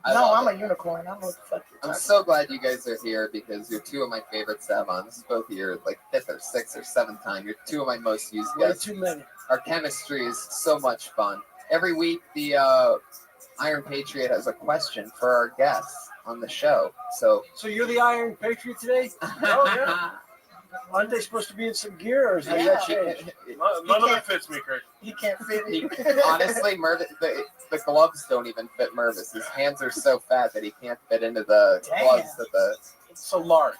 Speaker 2: I
Speaker 11: No,
Speaker 2: love
Speaker 11: I'm
Speaker 2: it.
Speaker 11: a unicorn. I don't know what the fuck you're
Speaker 2: I'm
Speaker 11: talking
Speaker 2: so glad you guys are here because you're two of my favorites to have on. This is both your like fifth or sixth or seventh time. You're two of my most used
Speaker 10: Way
Speaker 2: guests.
Speaker 10: too many.
Speaker 2: Our chemistry is so much fun. Every week, the Iron Patriot has a question for our guests on the show. So,
Speaker 10: So you're the Iron Patriot today?
Speaker 2: oh,
Speaker 10: Aren't they supposed to be in some gear, or is that
Speaker 6: Yeah.
Speaker 10: changed?
Speaker 9: None of it fits me, Kurt.
Speaker 11: He can't fit
Speaker 2: He,
Speaker 11: it.
Speaker 2: honestly, Mervis, the gloves don't even fit Mervis. His hands are so fat that he can't fit into the
Speaker 11: Damn.
Speaker 2: gloves that the.
Speaker 9: So large.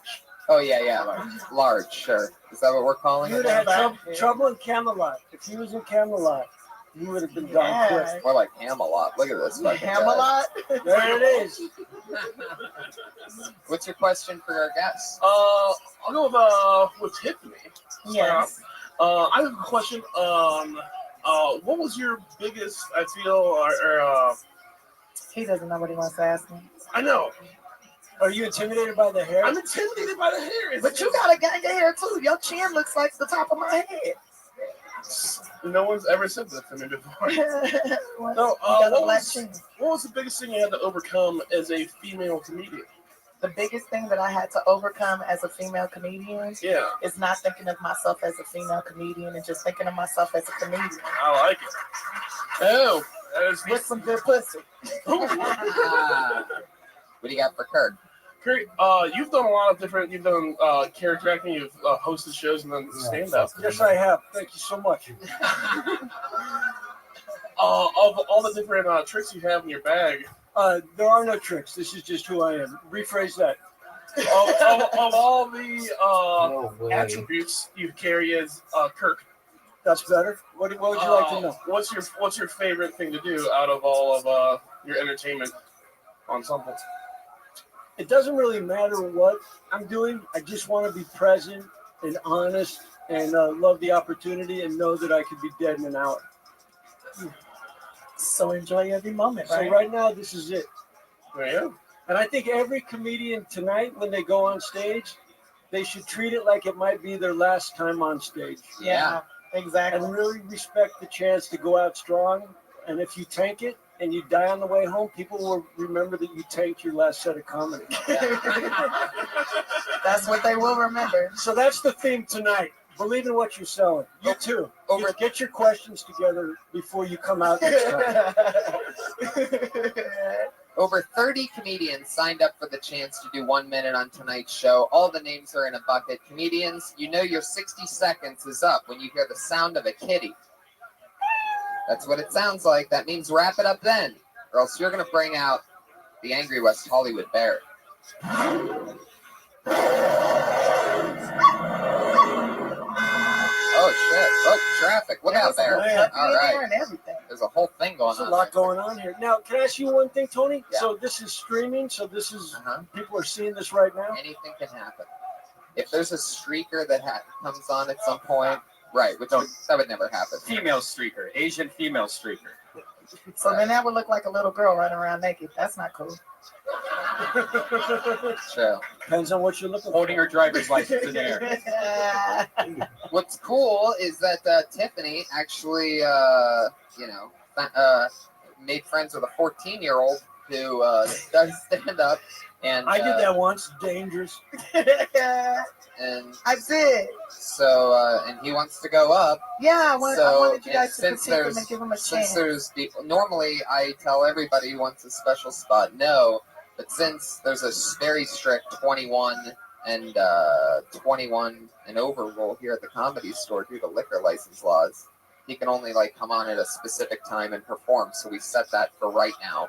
Speaker 2: Oh yeah, large. Sure. Is that what we're calling
Speaker 10: You
Speaker 2: it?
Speaker 10: would have
Speaker 2: now?
Speaker 10: had trouble in Camelot. If he was in Camelot, he would have been gone quick.
Speaker 2: More like Camelot. Look at this fucking guy.
Speaker 11: Camelot.
Speaker 10: There it is.
Speaker 2: What's your question for our guests?
Speaker 9: I'll go with Tiffany.
Speaker 11: Yes.
Speaker 9: I have a question on what was your biggest? I feel or
Speaker 11: He doesn't know what he wants to ask me.
Speaker 9: I know.
Speaker 10: Are you intimidated by the hair?
Speaker 9: I'm intimidated by the hair.
Speaker 11: But you got a gang of hair too. Your chin looks like the top of my head.
Speaker 9: No one's ever said that to me before.
Speaker 11: Well,
Speaker 9: No,
Speaker 11: you got a
Speaker 9: what
Speaker 11: black
Speaker 9: was-
Speaker 11: chin.
Speaker 9: What was the biggest thing you had to overcome as a female comedian?
Speaker 11: The biggest thing that I had to overcome as a female comedian
Speaker 9: Yeah,
Speaker 11: is not thinking of myself as a female comedian and just thinking of myself as a comedian
Speaker 9: I like it. Oh, that is
Speaker 11: with some good pussy.
Speaker 2: What do you got for Kurt?
Speaker 9: Kurt, you've done a lot of different. You've done character acting. You've hosted shows and then stand up.
Speaker 10: Yes, I have. Thank you so much.
Speaker 9: Of all the different tricks you have in your bag,
Speaker 10: There are no tricks. This is just who I am. Rephrase that.
Speaker 9: of all the attributes you carry as Kirk,
Speaker 10: That's better. What would you like to know?
Speaker 9: what's your favorite thing to do out of all of your entertainment ensemble?
Speaker 10: It doesn't really matter what I'm doing. I just want to be present and honest and love the opportunity and know that I could be dead in an hour.
Speaker 11: So enjoy every moment,
Speaker 10: So
Speaker 11: right?
Speaker 10: right now, this is it.
Speaker 9: Yeah.
Speaker 10: And I think every comedian tonight, when they go on stage, they should treat it like it might be their last time on stage.
Speaker 11: Yeah, exactly.
Speaker 10: And really respect the chance to go out strong. And if you tank it and you die on the way home, people will remember that you tanked your last set of comedy.
Speaker 11: That's what they will remember.
Speaker 10: So that's the theme tonight. Believe in what you're selling. You too. Get your questions together before you come out next time.
Speaker 2: Over 30 comedians signed up for the chance to do 1 minute on tonight's show. All the names are in a bucket. Comedians, you know your 60 seconds is up when you hear the sound of a kitty. That's what it sounds like. That means wrap it up then, or else you're going to bring out the angry West Hollywood Bear. Oh, shit. Oh, traffic. Look out there. All right.
Speaker 11: And everything.
Speaker 2: There's a whole thing going
Speaker 10: There's
Speaker 2: on.
Speaker 10: a lot going on here. Now, can I ask you one thing, Tony?
Speaker 2: Yeah.
Speaker 10: So this is streaming. So this is
Speaker 2: Uh-huh.
Speaker 10: people are seeing this right now.
Speaker 2: Anything can happen. If there's a streaker that comes on at some point, right, which that would never happen.
Speaker 3: Female streaker, Asian female streaker.
Speaker 11: So then that would look like a little girl running around naked. That's not cool.
Speaker 2: True.
Speaker 10: Depends on what you're looking
Speaker 3: Holding
Speaker 10: for.
Speaker 3: her driver's license in the air.
Speaker 2: What's cool is that Tiffany actually, made friends with a 14-year-old who does stand up, and
Speaker 10: I did that once. Dangerous.
Speaker 2: and
Speaker 11: I did.
Speaker 2: so and he wants to go up.
Speaker 11: Yeah, I wanted you
Speaker 2: and
Speaker 11: guys to critique him and give him a
Speaker 2: since
Speaker 11: chance.
Speaker 2: there's normally I tell everybody who wants a special spot no, but since there's a very strict 21 and 21 and over rule here at the Comedy Store due to liquor license laws, he can only come on at a specific time and perform. So we set that for right now.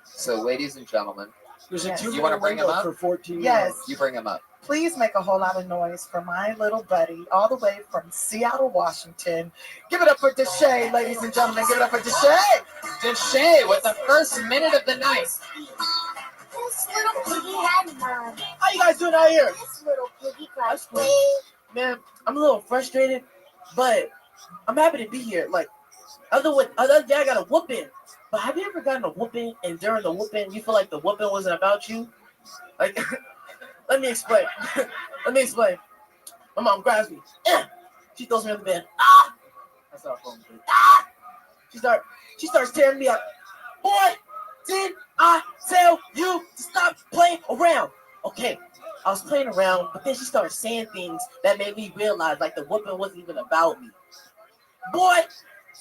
Speaker 2: So ladies and gentlemen,
Speaker 10: There's a
Speaker 11: Yes.
Speaker 10: 2
Speaker 2: You wanna bring him up?
Speaker 10: for 14
Speaker 11: Yes.
Speaker 2: you bring him up.
Speaker 11: Please make a whole lot of noise for my little buddy, all the way from Seattle, Washington. Give it up for Deshay, ladies and gentlemen. Give it up for Deshay.
Speaker 2: Deshay with the first minute of the night.
Speaker 12: This little piggy had none.
Speaker 11: How you guys doing out here?
Speaker 12: This little piggy cried.
Speaker 13: Man, I'm a little frustrated, but I'm happy to be here. Other day I got a whooping. But have you ever gotten a whooping and during the whooping you feel like the whooping wasn't about you? Let me explain. My mom grabs me. She throws me on the bed. Ah! That's how phone. Ah! She starts tearing me up. Boy, did I tell you to stop playing around? Okay, I was playing around, but then she started saying things that made me realize the whooping wasn't even about me. Boy,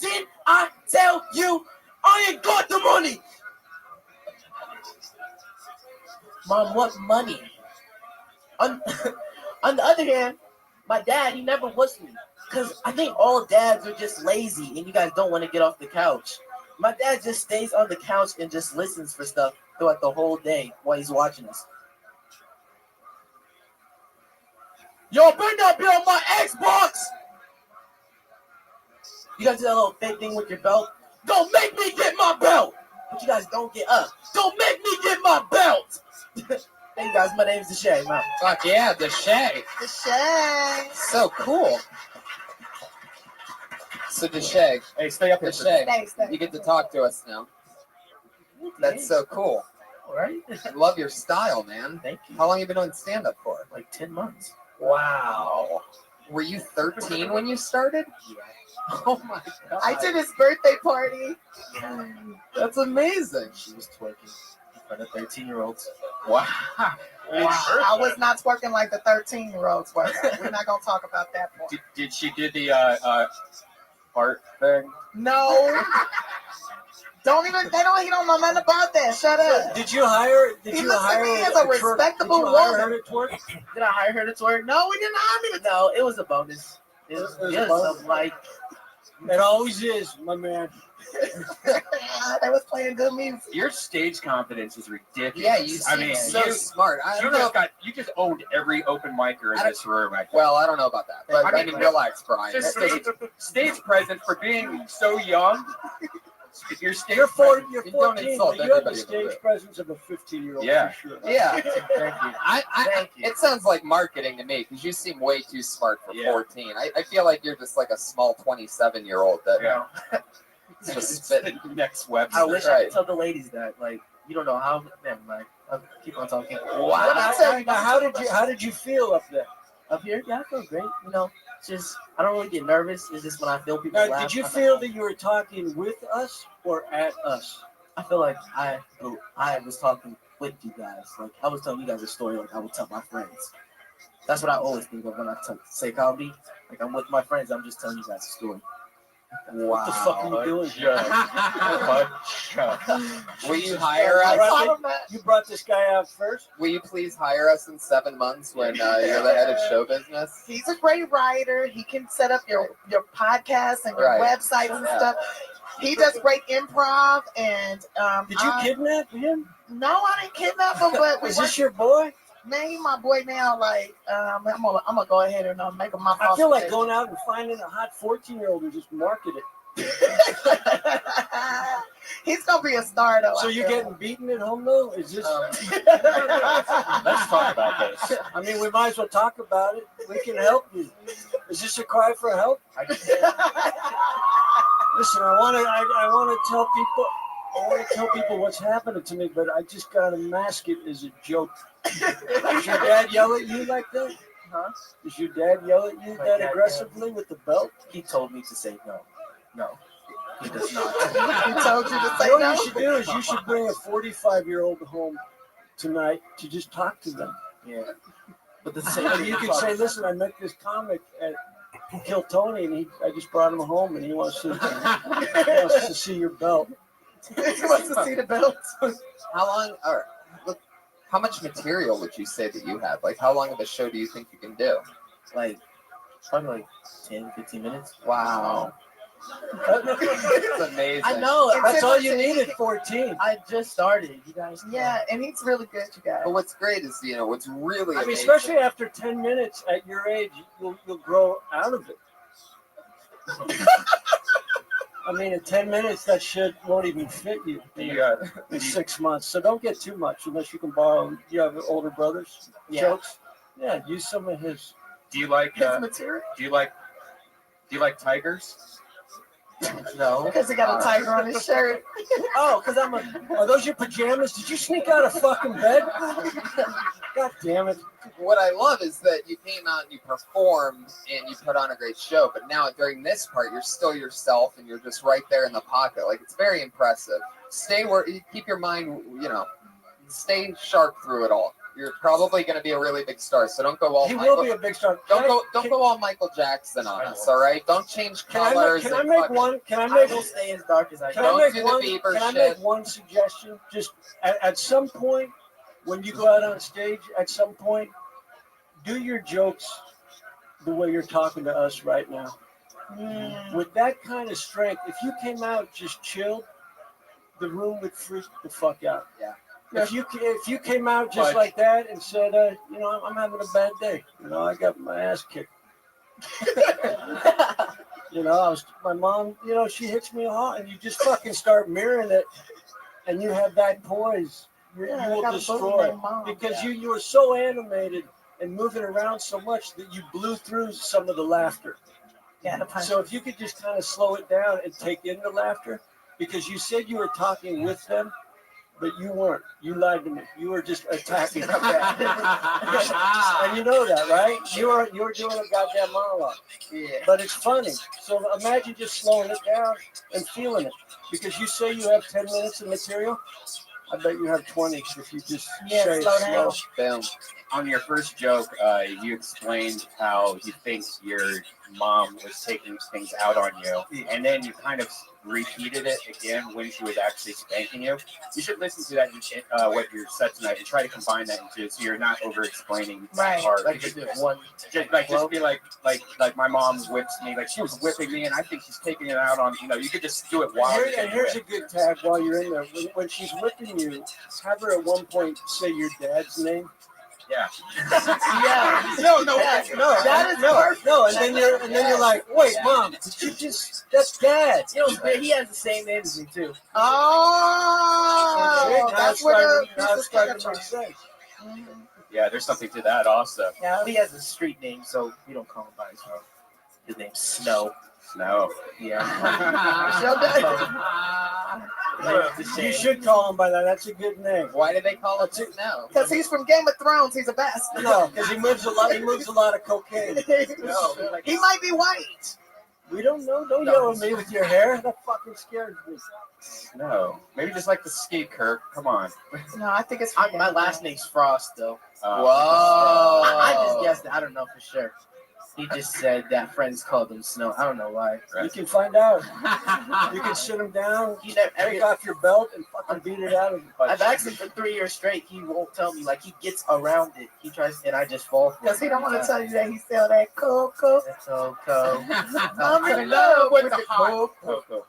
Speaker 13: did I tell you I ain't got the money? Mom, what money? On the other hand, My dad, he never was me. Because I think all dads are just lazy and you guys don't want to get off the couch. My dad just stays on the couch and just listens for stuff throughout the whole day while he's watching us. Yo, better not be on my Xbox! You guys do that little fake thing with your belt? Don't make me get my belt! But you guys don't get up. Don't make me get my belt! Thank you guys, my name's Deshay.
Speaker 2: Fuck yeah, Deshay.
Speaker 11: Deshay.
Speaker 2: So cool. So Deshay.
Speaker 3: Hey, stay up here.
Speaker 2: Deshay, you get to talk to us now. That's so cool.
Speaker 13: All right.
Speaker 2: I love your style, man.
Speaker 13: Thank you.
Speaker 2: How long you been doing stand-up for?
Speaker 13: Like 10 months.
Speaker 2: Wow. Were you 13 when you started?
Speaker 13: Yeah.
Speaker 2: Oh my god.
Speaker 11: I did his birthday party.
Speaker 2: That's amazing.
Speaker 13: She was twerking in front of 13-year-olds.
Speaker 2: Wow.
Speaker 11: I was not twerking like the 13-year-olds were. We're not gonna talk about that more.
Speaker 3: Did she do the art thing?
Speaker 11: No. They don't know nothing about that. Shut up.
Speaker 10: Did you hire? Did
Speaker 11: He
Speaker 10: you
Speaker 11: looks
Speaker 10: hire
Speaker 11: at me as a respectable
Speaker 10: did you hire her
Speaker 11: woman.
Speaker 10: to twerk?
Speaker 13: Did I hire her to twerk?
Speaker 11: No, we didn't hire me to
Speaker 13: No, it was a bonus. It was
Speaker 10: a
Speaker 13: just
Speaker 10: bonus?
Speaker 13: like
Speaker 10: It always is, my man.
Speaker 11: They was playing good music.
Speaker 3: Your stage confidence is ridiculous.
Speaker 2: Yeah, you seem so smart. I don't know.
Speaker 3: You just owned every open micer in this room.
Speaker 2: Well, I don't know about that. But I mean, relax, Brian.
Speaker 3: Just stage presence for being so young. If you're stage
Speaker 10: You're 14,
Speaker 2: You don't insult
Speaker 10: but you have the
Speaker 2: everybody a little
Speaker 10: stage
Speaker 2: bit.
Speaker 10: presence of a 15-year-old.
Speaker 3: Yeah.
Speaker 10: For sure.
Speaker 2: Yeah.
Speaker 13: Thank you.
Speaker 2: I it sounds like marketing to me because you seem way too smart for 14. I feel like you're just like a small 27-year-old that is just spitting.
Speaker 3: Next website.
Speaker 13: I wish I could tell the ladies that. Like, you don't know how. Never mind. I'll keep on talking.
Speaker 10: Wow. Now, how did you feel up there?
Speaker 13: Up here, yeah, I feel great. You know, it's just I don't really get nervous. It's just when I feel people
Speaker 10: Now,
Speaker 13: laugh.
Speaker 10: did you
Speaker 13: I'm
Speaker 10: feel
Speaker 13: like,
Speaker 10: that you were talking with us or at us?
Speaker 13: I feel like I was talking with you guys. Like I was telling you guys a story. Like I would tell my friends. That's what I always think of when I say comedy. Like I'm with my friends. I'm just telling you guys a story.
Speaker 2: Wow.
Speaker 10: What the fuck are you doing?
Speaker 2: Will you hire us?
Speaker 10: You brought this guy out first?
Speaker 2: Will you please hire us in 7 months when you're the head of show business?
Speaker 11: He's a great writer. He can set up your podcasts and your websites and stuff. He does great improv and
Speaker 10: Did you kidnap him?
Speaker 11: No, I didn't kidnap him, but
Speaker 10: Is this your boy?
Speaker 11: Man, he my boy now. Like, I'm gonna go ahead and make him my boss.
Speaker 10: I feel like going out and finding a hot 14-year-old and just market it.
Speaker 11: He's gonna be a star though.
Speaker 10: So you're getting beaten at home though? Is this?
Speaker 3: Let's talk about this.
Speaker 10: I mean, we might as well talk about it. We can help you. Is this a cry for help? Listen, I want to tell people what's happening to me, but I just gotta mask it as a joke. Does your dad yell at you like that?
Speaker 13: Huh?
Speaker 10: Does your dad yell at you that aggressively with the belt?
Speaker 13: He told me to say no. No, he does not.
Speaker 11: He told you to say
Speaker 10: What
Speaker 11: no.
Speaker 10: you should do is you should bring a 45-year-old home tonight to just talk to them.
Speaker 13: Yeah. But the same
Speaker 10: And you can say, listen, I met this comic at Kill Tony, and I just brought him home, and he wants to see your belt.
Speaker 11: He wants to see the belt.
Speaker 2: How long? Or how much material would you say that you have? Like, how long of a show do you think you can do?
Speaker 13: Like, probably like 10, 15 minutes.
Speaker 2: Wow. It's amazing.
Speaker 13: I know.
Speaker 10: That's all you need at 14.
Speaker 13: I just started. You guys.
Speaker 11: Yeah, and he's really good, you guys.
Speaker 2: But what's great is, what's really
Speaker 10: I mean,
Speaker 2: amazing.
Speaker 10: especially after 10 minutes at your age, you'll grow out of it. I mean, in 10 minutes, that shit won't even fit you in 6 months. So don't get too much unless you can borrow. You have older brothers?
Speaker 13: Yeah.
Speaker 10: Jokes? Yeah, use some of his.
Speaker 3: Do you like
Speaker 11: His material?
Speaker 3: Do you like tigers?
Speaker 13: No.
Speaker 11: Because he got a tiger on his shirt.
Speaker 10: Oh, because are those your pajamas? Did you sneak out of fucking bed? God damn it.
Speaker 2: What I love is that you came out and you performed and you put on a great show, but now during this part, you're still yourself and you're just right there in the pocket. Like, it's very impressive. Keep your mind, stay sharp through it all. You're probably going to be a really big star, so don't go all.
Speaker 10: He will be a big star.
Speaker 2: Don't go all Michael Jackson on us, all right? Don't change colors.
Speaker 10: Can I make
Speaker 13: I will stay as dark as I can.
Speaker 10: Can I make one suggestion? Just at some point, when you go out on stage, at some point, do your jokes the way you're talking to us right now.
Speaker 11: Mm.
Speaker 10: With that kind of strength, if you came out just chilled, the room would freak the fuck out.
Speaker 2: Yeah.
Speaker 10: If you came out just like that and said, I'm having a bad day. I got my ass kicked. My mom, she hits me hard, and you just fucking start mirroring it, and you have that poise. You will destroy it because you were so animated and moving around so much that you blew through some of the laughter.
Speaker 11: Yeah.
Speaker 10: So if you could just kind of slow it down and take in the laughter, because you said you were talking with them, but you weren't. You lied to me. You were just attacking. And you know that, right? You were doing a goddamn monologue.
Speaker 2: Yeah.
Speaker 10: But it's funny. So imagine just slowing it down and feeling it. Because you say you have 10 minutes of material. I bet you have 20 if you just say it slow.
Speaker 2: Boom.
Speaker 4: On your first joke, you explained how you think your mom was taking things out on you, and then you kind of repeated it again when she was actually spanking you. You should listen to that, what you said tonight, and try to combine that into so you're not over-explaining that part.
Speaker 1: Like just one,
Speaker 4: just be like my mom whips me, like she was whipping me, and I think she's taking it out on. You could just do it while.
Speaker 10: And here's a good tag while you're in there. When she's whipping you, have her at one point say your dad's name.
Speaker 4: Yeah.
Speaker 11: Yeah.
Speaker 10: No. That is perfect. No, and then you're like, wait, mom, that's dad.
Speaker 13: He has the same name as me too.
Speaker 11: Oh, that's where
Speaker 10: it's starting to make sense.
Speaker 4: Yeah, there's something to that also.
Speaker 13: Yeah, he has a street name, so we don't call him by his name. His name's Snow.
Speaker 4: Snow.
Speaker 13: Yeah.
Speaker 10: You should call him by that. That's a good name.
Speaker 2: Why do they call it Snow?
Speaker 11: Because he's from Game of Thrones. He's a bastard.
Speaker 10: No, because he moves a lot. He moves a lot of cocaine.
Speaker 11: He might be white.
Speaker 10: We don't know. Don't yell at me with your hair. That fucking scares me.
Speaker 4: No, maybe just like the skate, Kirk. Come on.
Speaker 11: No, I think it's.
Speaker 13: My last name's Frost, though.
Speaker 2: Whoa.
Speaker 13: I just guessed it. I don't know for sure. He just said that friends called him Snow. I don't know why.
Speaker 10: You can find out. You can sit him down, take off your belt, and fucking beat it out of him.
Speaker 13: I've asked him for 3 years straight. He won't tell me. Like, he gets around it. He tries, and I just fall for it.
Speaker 11: Because he don't want to tell you that he sell that cocoa.
Speaker 13: Cocoa.
Speaker 11: I'm in love with the
Speaker 4: Coco.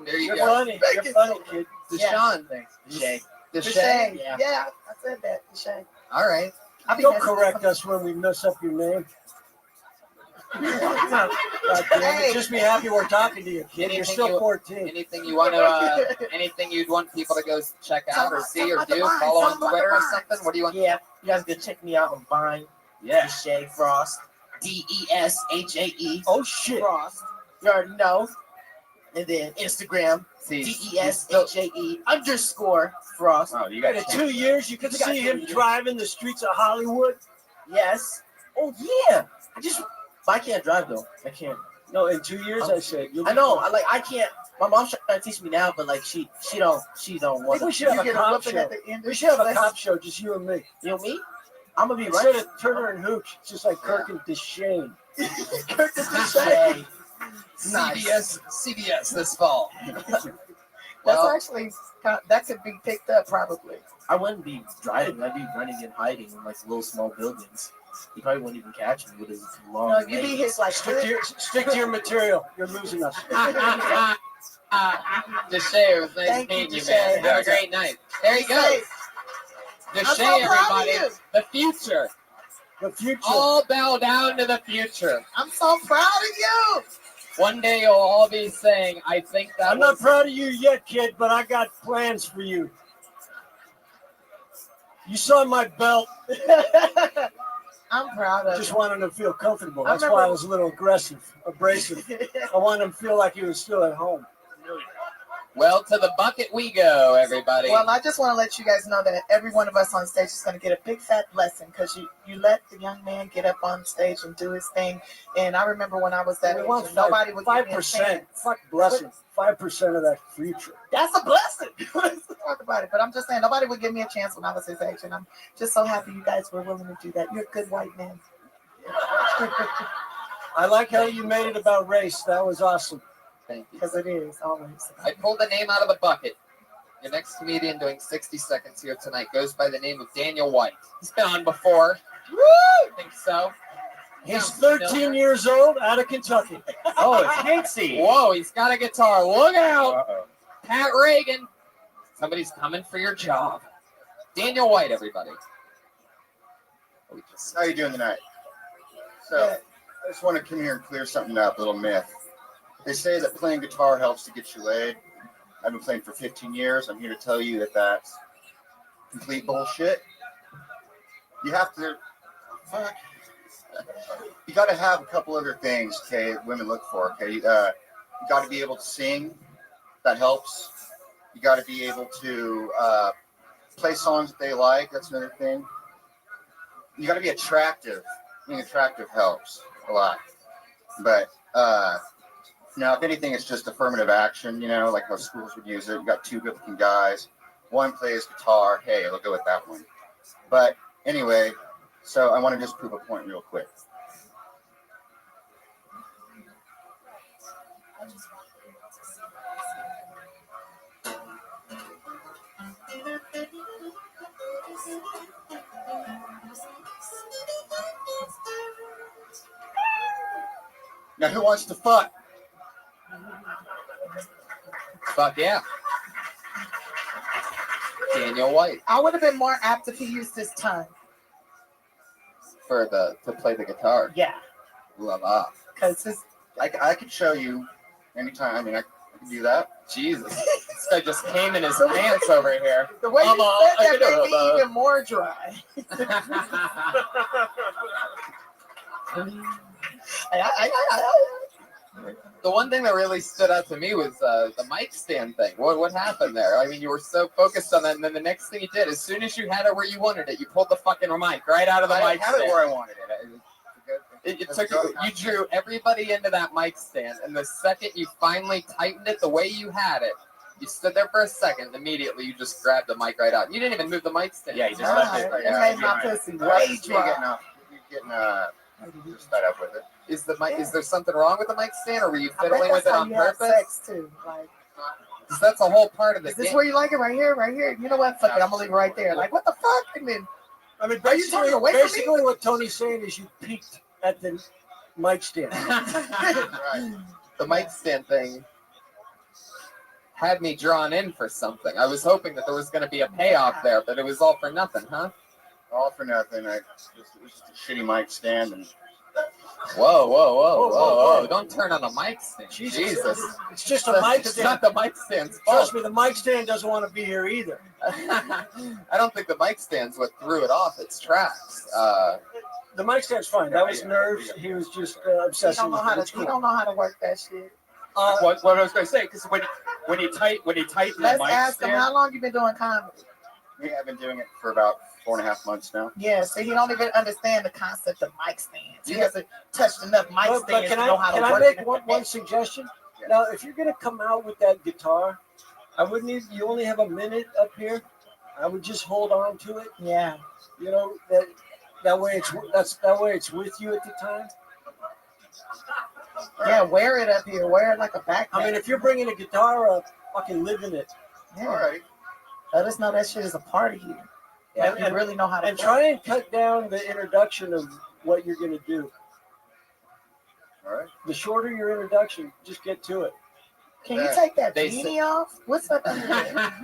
Speaker 2: There you
Speaker 10: You're
Speaker 2: go.
Speaker 10: funny. You're funny, kid.
Speaker 2: Deshaun.
Speaker 13: Deshaun.
Speaker 11: Deshaun.
Speaker 13: Yeah.
Speaker 11: Yeah, I said that. Deshaun.
Speaker 2: All right.
Speaker 10: Don't correct us when we mess up your name. God damn it. Just be happy we're talking to you, kid. You're still 14.
Speaker 2: Anything you want to? Anything you'd want people to go check out or see or do? Follow on Twitter or something? What do you want?
Speaker 13: Yeah, you guys can check me out on Vine.
Speaker 4: Yeah.
Speaker 13: Deshae Frost. DESHAE.
Speaker 10: Oh shit.
Speaker 13: Frost. You already know. And then Instagram. DESHAE_Frost.
Speaker 4: Oh, you got
Speaker 10: In 2 years, you could see him driving the streets of Hollywood.
Speaker 13: Yes. Oh yeah. I can't drive though. I can't.
Speaker 10: No, in 2 years, I said.
Speaker 13: I know. I can't. My mom's trying to teach me now, but like she don't
Speaker 10: I
Speaker 13: want.
Speaker 10: think we should have a cop show. We should have a cop show, just you and me.
Speaker 13: You know me? I'm gonna be
Speaker 10: Instead
Speaker 13: right.
Speaker 10: of Turner and Hooch, it's just like Kirk and Deshaun.
Speaker 13: Kirk is Deshae.
Speaker 2: CBS this fall.
Speaker 11: That's actually, that could be picked up probably.
Speaker 13: I wouldn't be driving. I'd be running and hiding in like little small buildings. He probably wouldn't even catch me with his long.
Speaker 11: No, you be his like.
Speaker 10: Stick to your material. You're losing us.
Speaker 2: Deshae, it was nice meeting you, man. Have a great night. There you go. Deshae, everybody. The future.
Speaker 10: The future.
Speaker 2: All bow down to the future.
Speaker 11: I'm so proud of you.
Speaker 2: One day you'll all be saying, I think that
Speaker 10: I'm not proud of you yet, kid, but I got plans for you. You saw my belt.
Speaker 11: I'm proud of
Speaker 10: Just
Speaker 11: you.
Speaker 10: wanted him to feel comfortable. That's why I was a little abrasive. I wanted him to feel like he was still at home.
Speaker 2: Well, to the bucket we go, everybody.
Speaker 11: Well, I just want to let you guys know that every one of us on stage is going to get a big fat blessing because you let the young man get up on stage and do his thing. And I remember when I was that age, and nobody would give me a
Speaker 10: 5%.
Speaker 11: chance.
Speaker 10: Fuck blessing. 5% of that future.
Speaker 11: That's a blessing. Let's talk about it. But I'm just saying, nobody would give me a chance when I was his age. And I'm just so happy you guys were willing to do that. You're a good white man.
Speaker 10: I like how you made it about race. That was awesome.
Speaker 2: Thank you.
Speaker 11: Because it is always.
Speaker 2: I pulled the name out of the bucket. Your next comedian doing 60 seconds here tonight goes by the name of Daniel White. He's been on before. Woo! I think so.
Speaker 10: He's 13 years old, out of Kentucky.
Speaker 4: Oh, it's Casey.
Speaker 2: Whoa, he's got a guitar. Look out.
Speaker 4: Uh-oh.
Speaker 2: Pat Reagan. Somebody's coming for your job. Daniel White, everybody.
Speaker 14: How you doing tonight? So, I just want to come here and clear something up, a little myth. They say that playing guitar helps to get you laid. I've been playing for 15 years. I'm here to tell you that that's complete bullshit. You have to, fuck. You got to have a couple other things, okay, women look for, okay? You got to be able to sing. That helps. You got to be able to play songs that they like. That's another thing. You got to be attractive. Being attractive helps a lot. But now, if anything, it's just affirmative action, you know, like how schools would use it. You got two good-looking guys. One plays guitar. Hey, I'll go with that one. But anyway, so I want to just prove a point real quick. Now, who wants to fuck?
Speaker 2: Fuck yeah. Daniel White.
Speaker 11: I would have been more apt if he used his tongue.
Speaker 2: To play the guitar.
Speaker 11: Yeah.
Speaker 2: Voila.
Speaker 11: Because
Speaker 14: I could show you anytime. I mean, I can do that.
Speaker 2: Jesus. This guy just came in his pants over here.
Speaker 11: the way you said that made me even more dry.
Speaker 2: The one thing that really stood out to me was the mic stand thing. What happened there? I mean, you were so focused on that, and then the next thing you did, as soon as you had it where you wanted it, you pulled the fucking mic right out of the mic
Speaker 14: had
Speaker 2: stand.
Speaker 14: it where I wanted it.
Speaker 2: It took you drew everybody into that mic stand, and the second you finally tightened it the way you had it, you stood there for a second. Immediately, you just grabbed the mic right out. You didn't even move the mic stand.
Speaker 14: Yeah, you just left it.
Speaker 11: It made my pussy way dry.
Speaker 14: Getting just fed up with it.
Speaker 2: Is the mic? Is there something wrong with the mic stand, or were you
Speaker 11: I bet
Speaker 2: fiddling with
Speaker 11: that's
Speaker 2: it
Speaker 11: how
Speaker 2: on
Speaker 11: you have
Speaker 2: purpose?
Speaker 11: sex too. Like,
Speaker 2: 'Cause that's a whole part of the
Speaker 11: is this
Speaker 2: game.
Speaker 11: where you like it? Right here, right here. You know what? Fuck it. I'm gonna leave it right there. Like, what the fuck? And then,
Speaker 10: I mean,
Speaker 11: are you turning away from me?
Speaker 10: basically what Tony's saying is you peeked at the mic stand.
Speaker 14: Right.
Speaker 2: The mic stand thing had me drawn in for something. I was hoping that there was going to be a payoff there, but it was all for nothing, huh?
Speaker 14: All for nothing. It was just a shitty mic stand. And
Speaker 2: Whoa. Don't turn on the mic stand. Jesus.
Speaker 10: It's just a mic
Speaker 2: It's
Speaker 10: stand.
Speaker 2: not the mic stand's
Speaker 10: Trust
Speaker 2: fault.
Speaker 10: me, the mic stand doesn't want to be here either.
Speaker 2: I don't think the mic stand's what threw it off its tracks.
Speaker 10: The mic stand's fine. That was nerves. He was just
Speaker 11: he
Speaker 10: obsessed
Speaker 11: don't know how
Speaker 10: with
Speaker 11: to. He don't know how to work that shit.
Speaker 4: What I was going to say, because when you tighten the
Speaker 11: Let's
Speaker 4: mic
Speaker 11: ask him
Speaker 4: stand,
Speaker 11: how long you been doing comedy.
Speaker 14: I've been doing it for about 4.5 months now.
Speaker 11: Yeah, so he don't even understand the concept of mic stands. He hasn't touched enough mic
Speaker 10: But
Speaker 11: stands
Speaker 10: can
Speaker 11: to know how to
Speaker 10: I
Speaker 11: work
Speaker 10: make
Speaker 11: it.
Speaker 10: one suggestion?
Speaker 14: Yeah.
Speaker 10: Now, if you're going to come out with that guitar, I wouldn't even, you only have a minute up here. I would just hold on to it.
Speaker 11: Yeah.
Speaker 10: You know, that way it's with you at the time.
Speaker 11: Yeah, wear it up here. Wear it like a backpack.
Speaker 10: I mean, if you're bringing a guitar up, fucking live in it.
Speaker 11: Yeah.
Speaker 14: All right.
Speaker 11: Let us know that shit is a part of you. Like you really know how to
Speaker 10: And
Speaker 11: play.
Speaker 10: try and cut down the introduction of what you're going to do.
Speaker 14: All right.
Speaker 10: The shorter your introduction, just get to it.
Speaker 11: Can you take that
Speaker 2: They
Speaker 11: beanie off? What's up in there?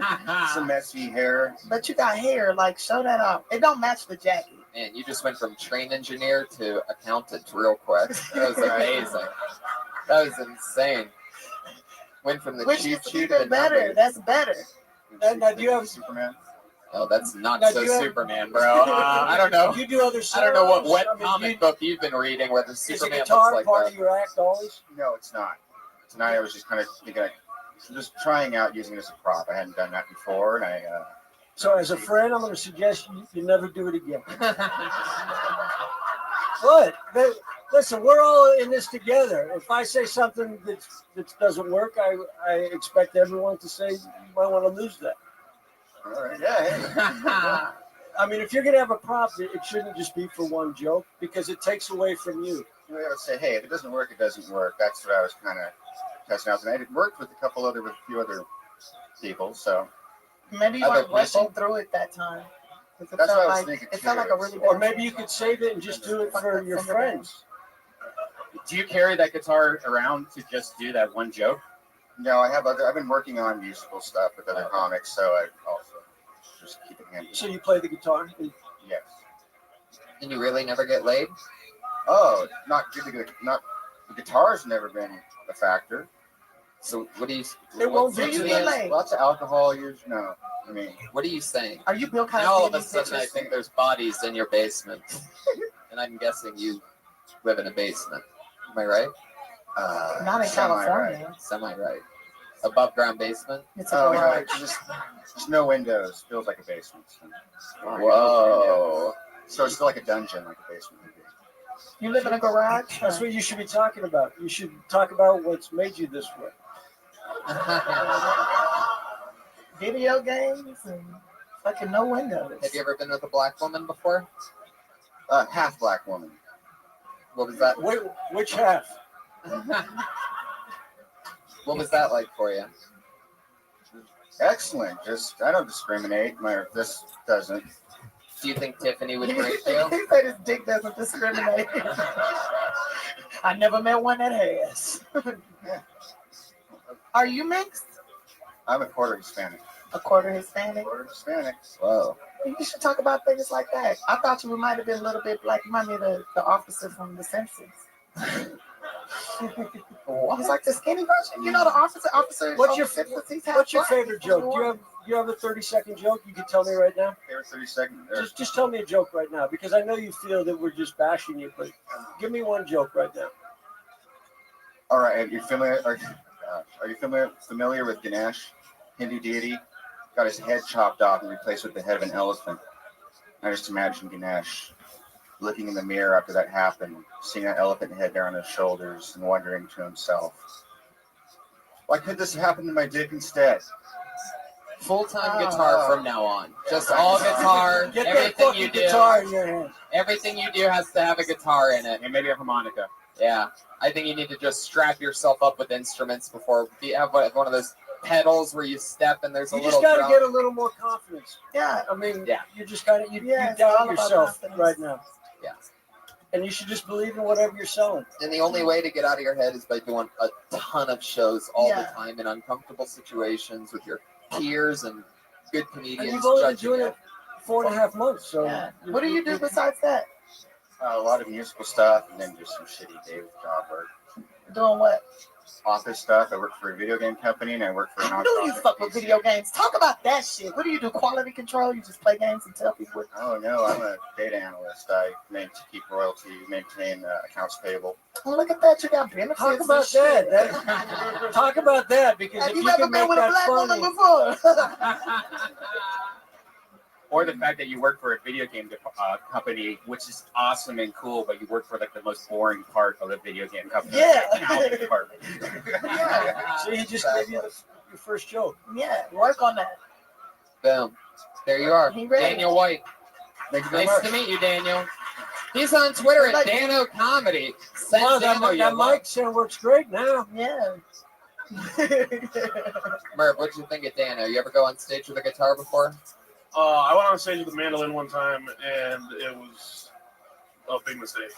Speaker 14: Some messy hair.
Speaker 11: But you got hair. Like, show that off. It don't match the jacket.
Speaker 2: Man, you just went from train engineer to accountant real quick. That was amazing. That was insane. Went from the
Speaker 11: Which
Speaker 2: cheap
Speaker 11: is
Speaker 2: cheat to
Speaker 11: even
Speaker 2: the
Speaker 11: better.
Speaker 2: numbers.
Speaker 11: That's better.
Speaker 10: Now, do you have
Speaker 14: Superman?
Speaker 2: Oh, that's not
Speaker 10: Now,
Speaker 2: so
Speaker 10: do you have-
Speaker 2: Superman, bro. I don't know.
Speaker 10: You do other
Speaker 2: I don't know what
Speaker 10: solos?
Speaker 2: wet
Speaker 10: I mean,
Speaker 2: comic book you've been reading where the
Speaker 10: Is the
Speaker 2: Superman looks
Speaker 10: guitar
Speaker 2: like
Speaker 10: part
Speaker 2: that.
Speaker 10: of your act always?
Speaker 14: No, it's not. Tonight I was just kind of thinking, I'm just trying out using it as a prop. I hadn't done that before, and
Speaker 10: So as a friend, I'm going to suggest you never do it again. What? Listen, we're all in this together. If I say something that doesn't work, I expect everyone to say you might want to lose that.
Speaker 14: all right, yeah,
Speaker 10: I mean, if you're going to have a prop, it shouldn't just be for one joke because it takes away from you.
Speaker 14: hey. I would say, hey, if it doesn't work, it doesn't work. That's what I was kind of testing out. And I worked with a few other people, so.
Speaker 11: Maybe you
Speaker 14: Other
Speaker 11: weren't rushing
Speaker 14: people?
Speaker 11: through it that time. 'Cause it
Speaker 14: That's
Speaker 11: felt
Speaker 14: what I was
Speaker 11: like-
Speaker 14: thinking,
Speaker 11: It felt
Speaker 14: too.
Speaker 11: like a really
Speaker 10: Or
Speaker 11: good
Speaker 10: maybe you could save it and just do it for your friends.
Speaker 4: Do you carry that guitar around to just do that one joke?
Speaker 14: No, I've been working on musical stuff with other comics, so I also just keep it handy.
Speaker 10: So you play the guitar?
Speaker 14: Yes.
Speaker 2: And you really never get laid?
Speaker 14: Oh, the guitar's never been a factor.
Speaker 2: So what do you?
Speaker 10: It won't
Speaker 11: Do
Speaker 10: be
Speaker 11: you
Speaker 10: to
Speaker 11: get
Speaker 10: them.
Speaker 11: laid?
Speaker 14: Lots of alcohol use. No, I mean,
Speaker 2: What are you saying?
Speaker 11: Are you Bill Cosby?
Speaker 2: Now all of
Speaker 11: in
Speaker 2: a
Speaker 11: these
Speaker 2: sudden I
Speaker 11: pictures?
Speaker 2: think there's bodies in your basement, and I'm guessing you live in a basement. Am I right?
Speaker 11: Not in
Speaker 14: semi-right.
Speaker 11: California.
Speaker 2: Semi right. Above ground basement.
Speaker 11: It's a
Speaker 14: Oh,
Speaker 11: garage.
Speaker 14: just no windows. Feels like a basement.
Speaker 2: Whoa.
Speaker 14: So it's still like a dungeon, like a basement would be.
Speaker 11: You live in a garage?
Speaker 10: That's what you should be talking about. You should talk about what's made you this way.
Speaker 11: Video games and fucking no windows.
Speaker 2: Have you ever been with a black woman before?
Speaker 14: Half black woman.
Speaker 2: What was that?
Speaker 10: Which half?
Speaker 2: What was that like for you?
Speaker 14: Excellent. Just I don't discriminate. This doesn't.
Speaker 2: Do you think Tiffany would
Speaker 11: He
Speaker 2: break you?
Speaker 11: said his dick doesn't discriminate. I never met one that has. Are you mixed?
Speaker 14: I'm a quarter Hispanic.
Speaker 11: A quarter Hispanic?
Speaker 14: Quarter Hispanic.
Speaker 2: Whoa.
Speaker 11: You should talk about things like that. I thought you might have been a little bit like you might be the officer from The Simpsons. He's like the skinny version. You know the officer.
Speaker 10: What's
Speaker 11: from
Speaker 10: your
Speaker 11: The Simpsons, he's half
Speaker 10: What's your
Speaker 11: black.
Speaker 10: favorite joke? Do you have a 30-second joke you can tell me right now?
Speaker 14: Favorite 30-second.
Speaker 10: Just tell me a joke right now, because I know you feel that we're just bashing you, but give me one joke right now.
Speaker 14: All right. Are you familiar? Are you familiar with Ganesh, Hindu deity? Got his head chopped off and replaced with the head of an elephant. I just imagine Ganesh looking in the mirror after that happened, seeing that elephant head there on his shoulders, and wondering to himself, "Why could this happen to my dick instead?"
Speaker 2: Full-time guitar from now on. Just all guitar.
Speaker 10: Get that
Speaker 2: Everything
Speaker 10: fucking
Speaker 2: you do.
Speaker 10: guitar in your hand.
Speaker 2: Everything you do has to have a guitar in it.
Speaker 4: And maybe a harmonica.
Speaker 2: Yeah. I think you need to just strap yourself up with instruments before you have one of those pedals where you step and there's a
Speaker 10: You
Speaker 2: little
Speaker 10: just got to
Speaker 2: drum.
Speaker 10: get a little more confidence.
Speaker 11: Yeah.
Speaker 10: I mean,
Speaker 2: Yeah.
Speaker 10: you just got to, you
Speaker 11: Yeah, it's
Speaker 10: doubt
Speaker 11: all about
Speaker 10: yourself
Speaker 11: confidence.
Speaker 10: right now.
Speaker 2: Yeah.
Speaker 10: And you should just believe in whatever you're selling.
Speaker 2: And the only way to get out of your head is by doing a ton of shows all the
Speaker 11: Yeah.
Speaker 2: time in uncomfortable situations with your peers and good
Speaker 10: And
Speaker 2: comedians
Speaker 10: you've only been
Speaker 2: judging
Speaker 10: doing
Speaker 2: you.
Speaker 10: it 4.5 months. So
Speaker 11: Yeah. What do you do besides that?
Speaker 14: A lot of musical stuff, and then just some shitty day job work.
Speaker 11: Doing what?
Speaker 14: Office stuff. I work for a video game company, and I work for a
Speaker 11: I knew you
Speaker 14: nonprofit.
Speaker 11: fuck with video games. Talk about that shit. What do you do? Quality control? You just play games and tell people?
Speaker 14: Oh no, I'm a data analyst. I keep royalty, maintain accounts payable.
Speaker 11: Oh, look at that. You got benefits.
Speaker 10: talk
Speaker 11: and
Speaker 10: about
Speaker 11: shit.
Speaker 10: that. Talk about that, because
Speaker 11: Have
Speaker 10: if
Speaker 11: you
Speaker 10: you
Speaker 11: ever
Speaker 10: can
Speaker 11: been
Speaker 10: make
Speaker 11: with a
Speaker 10: that
Speaker 11: black
Speaker 10: funny,
Speaker 11: woman before?
Speaker 4: Or the fact that you work for a video game company, which is awesome and cool, but you work for like the most boring part of the video game company.
Speaker 11: Yeah.
Speaker 4: the accounting department.
Speaker 11: Yeah.
Speaker 10: so he just gave you your first joke.
Speaker 11: Yeah. Work on that.
Speaker 2: Boom. There you are.
Speaker 11: He ready.
Speaker 2: Daniel White.
Speaker 14: Thank you very
Speaker 2: Nice
Speaker 14: much.
Speaker 2: to meet you, Daniel. He's on Twitter at
Speaker 11: Like-
Speaker 2: Dano Comedy. Send
Speaker 10: Wow,
Speaker 2: Dano your
Speaker 10: that mic sound works great now.
Speaker 11: Yeah.
Speaker 2: Merv, what'd you think of Dano? You ever go on stage with a guitar before?
Speaker 9: I went on stage with the mandolin one time, and it was a big mistake.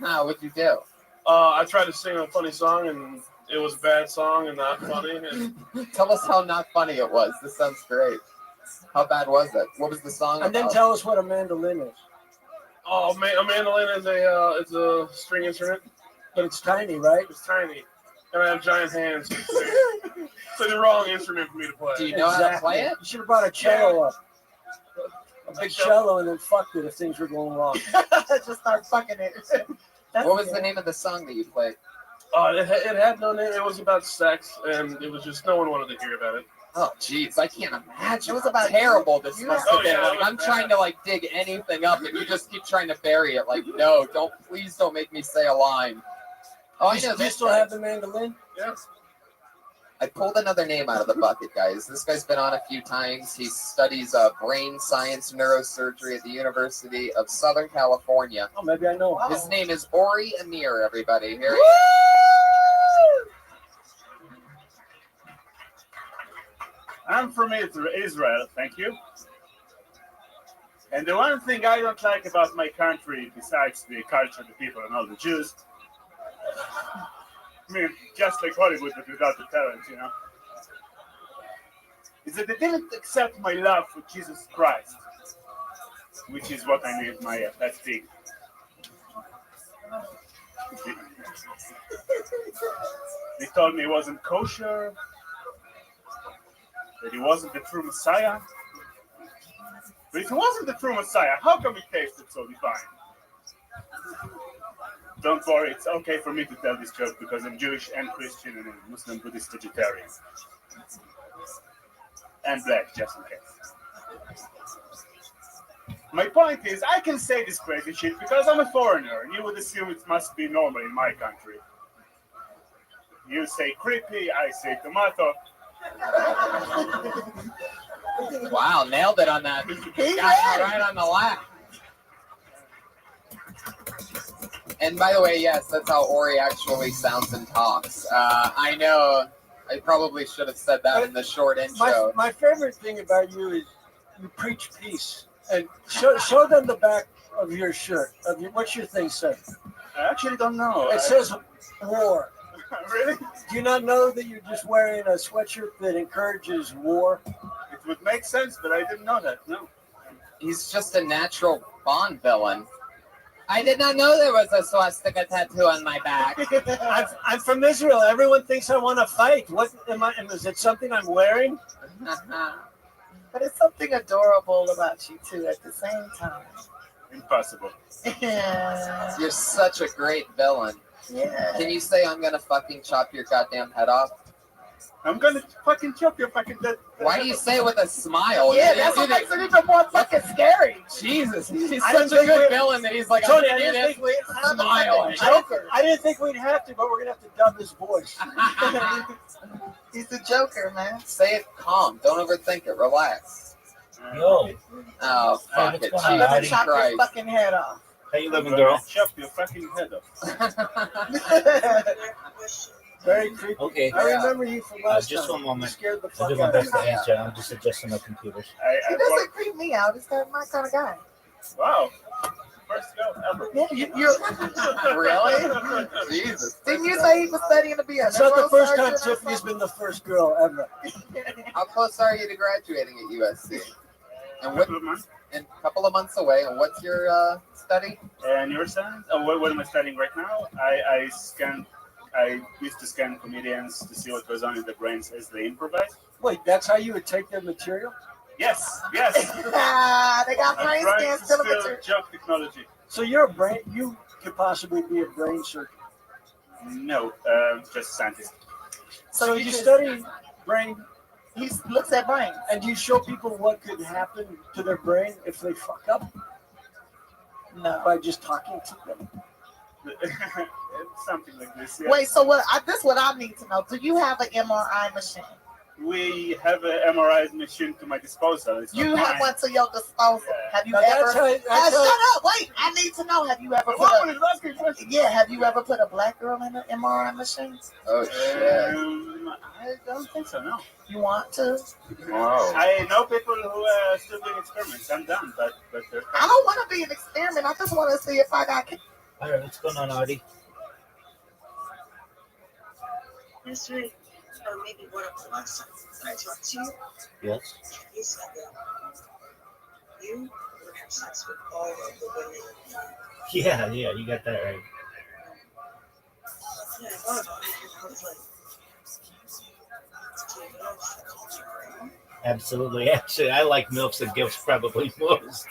Speaker 2: What'd you do?
Speaker 9: I tried to sing a funny song, and it was a bad song and not funny. And
Speaker 2: Tell us how not funny it was. This sounds great. How bad was it? What was the song
Speaker 10: And then
Speaker 2: about?
Speaker 10: tell us what a mandolin is.
Speaker 9: a mandolin is it's a string instrument.
Speaker 10: But it's tiny, right?
Speaker 9: It's tiny, and I have giant hands. So the wrong instrument for me to play.
Speaker 2: Do you know how to play it?
Speaker 10: You should have brought a cello up. A big cello and then fucked it if things were going wrong.
Speaker 11: Just start fucking it. That's
Speaker 2: What was
Speaker 11: good.
Speaker 2: the name of the song that you played?
Speaker 9: It had no name. It was about sex, and it was just no one wanted to hear about it.
Speaker 2: Oh, jeez, I can't imagine
Speaker 11: It was
Speaker 2: how
Speaker 11: about
Speaker 2: terrible this
Speaker 11: you.
Speaker 2: must have
Speaker 9: Oh,
Speaker 2: been.
Speaker 9: yeah,
Speaker 2: Like, I'm trying to like dig anything up, and you just keep trying to bury it. Like, no, please don't make me say a line. Oh, I know
Speaker 10: Do you
Speaker 2: this
Speaker 10: still
Speaker 2: guy.
Speaker 10: have the mandolin?
Speaker 9: Yeah.
Speaker 2: I pulled another name out of the bucket, guys. This guy's been on a few times. He studies brain science neurosurgery at the University of Southern California.
Speaker 10: Oh, maybe I know.
Speaker 2: His name is Ori Amir, everybody. Here he
Speaker 11: Woo!
Speaker 15: I'm from Israel, thank you. And the one thing I don't like about my country, besides the culture, the people, and all the Jews, mean, just like Hollywood, but without the talent, you know, is that they didn't accept my love for Jesus Christ, which is what I named my FD. They told me he wasn't kosher, that he wasn't the true Messiah. But if he wasn't the true Messiah, how come he tasted so divine? Don't worry, it's okay for me to tell this joke because I'm Jewish and Christian and a Muslim Buddhist vegetarian. And black, just in case. My point is, I can say this crazy shit because I'm a foreigner, and you would assume it must be normal in my country. You say creepy, I say tomato.
Speaker 2: Wow, nailed it on that. Got it right on the laugh. And by the way, yes, that's how Ori actually sounds and talks. I know I probably should have said that in the short intro.
Speaker 10: My favorite thing about you is you preach peace. And show them the back of your shirt. What's your thing say?
Speaker 15: I actually don't know.
Speaker 10: It says war.
Speaker 15: Really?
Speaker 10: Do you not know that you're just wearing a sweatshirt that encourages war?
Speaker 15: It would make sense, but I didn't know that, no.
Speaker 2: He's just a natural Bond villain. I did not know there was a swastika tattoo on my back.
Speaker 10: I'm from Israel. Everyone thinks I want to fight. What am I? Is it something I'm wearing?
Speaker 11: But it's something adorable about you too at the same time.
Speaker 15: Impossible.
Speaker 11: Yeah.
Speaker 2: You're such a great villain.
Speaker 11: Yeah.
Speaker 2: Can you say I'm gonna fucking chop your goddamn head off?
Speaker 15: I'm gonna fucking chop your fucking head.
Speaker 2: Why do you say it with a smile?
Speaker 11: Yeah, that's what makes it even more fucking scary.
Speaker 2: Jesus, he's such a good villain that he's like,
Speaker 10: Tony,
Speaker 2: I'm
Speaker 10: I
Speaker 2: gonna
Speaker 10: didn't
Speaker 2: do
Speaker 10: think we
Speaker 2: this. Smile.
Speaker 11: Joker.
Speaker 10: I didn't think we'd have to, but we're gonna have to dub his voice.
Speaker 11: He's the Joker, man.
Speaker 2: Say it calm. Don't overthink it. Relax.
Speaker 7: Yo,
Speaker 2: Oh, fuck it.
Speaker 11: I'm gonna
Speaker 2: Jesus
Speaker 11: chop your
Speaker 2: Christ.
Speaker 11: fucking head off.
Speaker 7: how you living, girl?
Speaker 15: Chop your fucking head off.
Speaker 10: Very creepy.
Speaker 7: Okay.
Speaker 10: I remember you from last
Speaker 7: just
Speaker 10: time.
Speaker 7: one moment.
Speaker 10: You scared the
Speaker 7: I'll
Speaker 10: fuck
Speaker 7: do my
Speaker 10: out of
Speaker 7: best to
Speaker 10: me.
Speaker 7: answer. I'm just adjusting my computers.
Speaker 11: He doesn't creep me out. He's not my kind of guy.
Speaker 15: Wow. First go ever.
Speaker 11: Yeah, you're
Speaker 2: Really? Jesus.
Speaker 11: Didn't you say he was studying to be a
Speaker 10: It's not the first time
Speaker 11: neurosurgeon or
Speaker 10: Tiffany's
Speaker 11: something?
Speaker 10: been the first girl ever.
Speaker 2: How close are you to graduating at USC? And what?
Speaker 15: Couple of months.
Speaker 2: In a couple of months away. And what's your study?
Speaker 15: Neuroscience. Oh, what am I studying right now? I used to scan comedians to see what goes on in their brains as they improvise.
Speaker 10: Wait, that's how you would take their material?
Speaker 15: Yes.
Speaker 11: They got brain
Speaker 15: Trying
Speaker 11: scans
Speaker 15: to
Speaker 11: still in
Speaker 15: steal
Speaker 11: the
Speaker 15: joke technology.
Speaker 10: So you're a brain. You could possibly be a brain surgeon.
Speaker 15: No, just scientist.
Speaker 10: So you study brain,
Speaker 11: He looks at brains.
Speaker 10: and you show people what could happen to their brain if they fuck up
Speaker 11: No.
Speaker 10: by just talking to them.
Speaker 15: Something like this. Yeah.
Speaker 11: Wait, so this is what I need to know. Do you have an MRI machine?
Speaker 15: We have an MRI machine to my disposal. It's
Speaker 11: You
Speaker 15: not
Speaker 11: have
Speaker 15: mine.
Speaker 11: one to your disposal. Have you
Speaker 10: Now,
Speaker 11: ever?
Speaker 10: that's how-
Speaker 11: Shut up! Wait, I need to know. Have you ever put
Speaker 15: Someone
Speaker 11: a?
Speaker 15: is asking questions.
Speaker 11: Yeah, have you ever put a black girl in an MRI machine?
Speaker 2: Oh shit.
Speaker 15: I don't think so. No.
Speaker 11: You want to?
Speaker 14: Wow.
Speaker 15: I know people who are still doing experiments. I'm done, but they're.
Speaker 11: I don't want to be an experiment. I just want to see if I got.
Speaker 7: All right, what's going on, Audie?
Speaker 12: This week, or maybe one of the last times that I talked to you,
Speaker 7: Yes.
Speaker 12: you said that you would have sex with all of the women.
Speaker 7: Yeah, you got that right.
Speaker 12: Yeah, I thought about it, and I was like, do you know if I called you grandma?
Speaker 7: Absolutely. Actually, I like MILFs and GIFs probably most.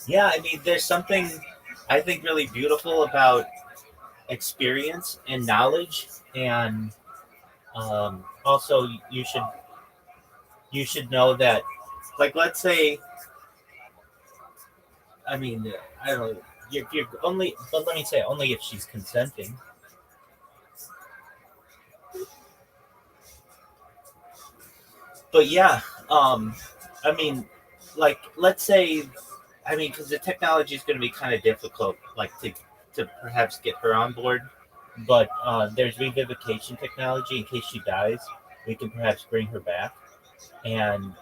Speaker 7: Yeah, I mean, there's something I think really beautiful about experience and knowledge, and also you should know that, like, let's say, I mean, I don't know, you're only, but let me say, only if she's consenting. But yeah, I mean, like, let's say, I mean, because the technology is going to be kind of difficult, like, to perhaps get her on board. But there's revivification technology. In case she dies, we can perhaps bring her back. And,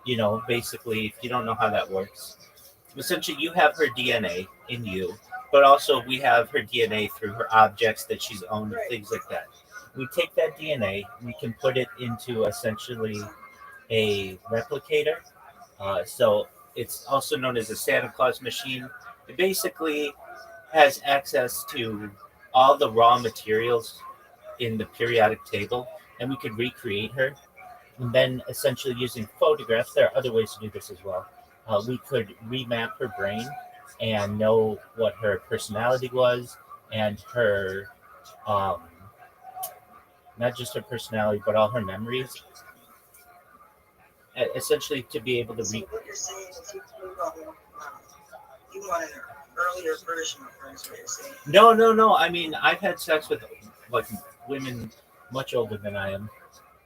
Speaker 7: you know, basically, if you don't know how that works, essentially you have her DNA in you, but also we have her DNA through her objects that she's owned, things like that. We take that DNA, we can put it into essentially a replicator. So it's also known as a Santa Claus machine. It basically has access to all the raw materials in the periodic table, and we could recreate her. And then, essentially, using photographs, there are other ways to do this as well. We could remap her brain and know what her personality was and her, um, not just her personality, but all her memories. Essentially, to be able to
Speaker 12: So what you're saying is you want an earlier version of her, is what you're saying.
Speaker 7: No. I mean, I've had sex with like women much older than I am,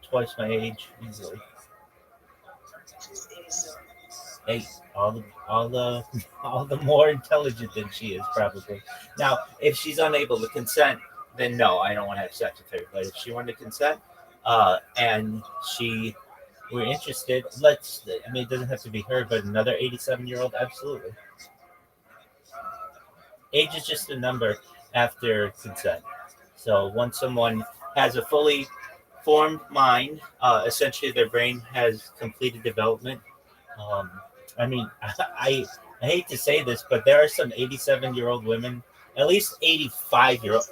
Speaker 7: twice my age easily.
Speaker 12: She's 87.
Speaker 7: Hey, all the all the more intelligent than she is probably. Now, if she's unable to consent, then no, I don't want to have sex with her. But if she wanted to consent, and she were interested, let's. I mean, it doesn't have to be her, but another 87-year-old, absolutely. Age is just a number after consent. So once someone has a fully formed mind, essentially their brain has completed development. Um, I mean, I hate to say this, but there are some 87-year-old women, at least 85-year-old.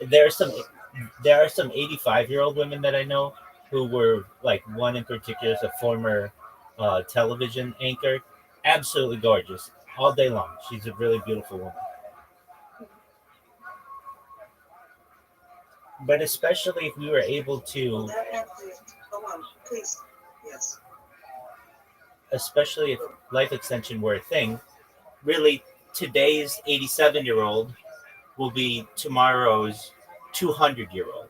Speaker 7: There are some there are some 85-year-old women that I know who were like one in particular is a former television anchor, absolutely gorgeous all day long. She's a really beautiful woman. But especially if we were able to,
Speaker 12: That actually, go on, please. Yes.
Speaker 7: especially if life extension were a thing, really today's 87-year-old will be tomorrow's 200-year-old.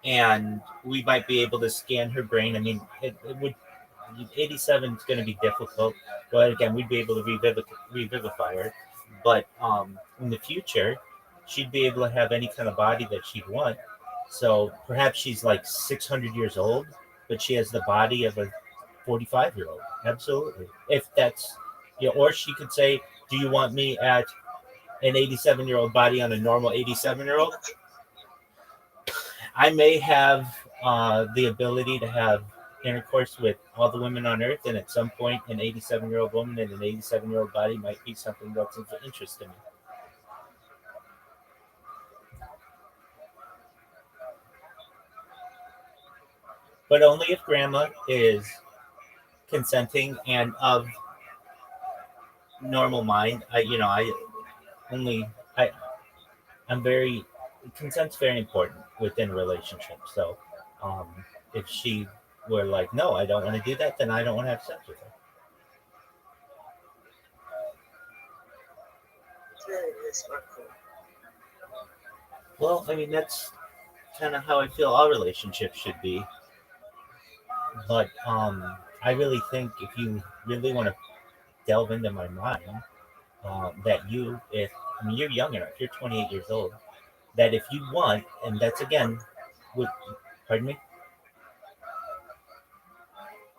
Speaker 7: And we might be able to scan her brain. I mean, it would 87 is going to be difficult, but again, we'd be able to revivify her. But in the future, she'd be able to have any kind of body that she'd want. So perhaps she's like 600 years old, but she has the body of a 45-year-old. Absolutely. If that's, or she could say, do you want me at an 87-year-old body on a normal 87-year-old? I may have the ability to have intercourse with all the women on earth, and at some point, an 87-year-old woman in an 87-year-old body might be something that's of interest to me. But only if grandma is consenting and of normal mind. I only, I, I'm very, consent's very important within a relationship. So, um, if she were like, no, I don't want to do that, then I don't want to have sex with her.
Speaker 12: Very respectful.
Speaker 7: Well, I mean, that's kind of how I feel all relationships should be. But I really think if you really want to delve into my mind, that if I mean you're young enough, you're 28 years old, that if you want, and that's again, with pardon me,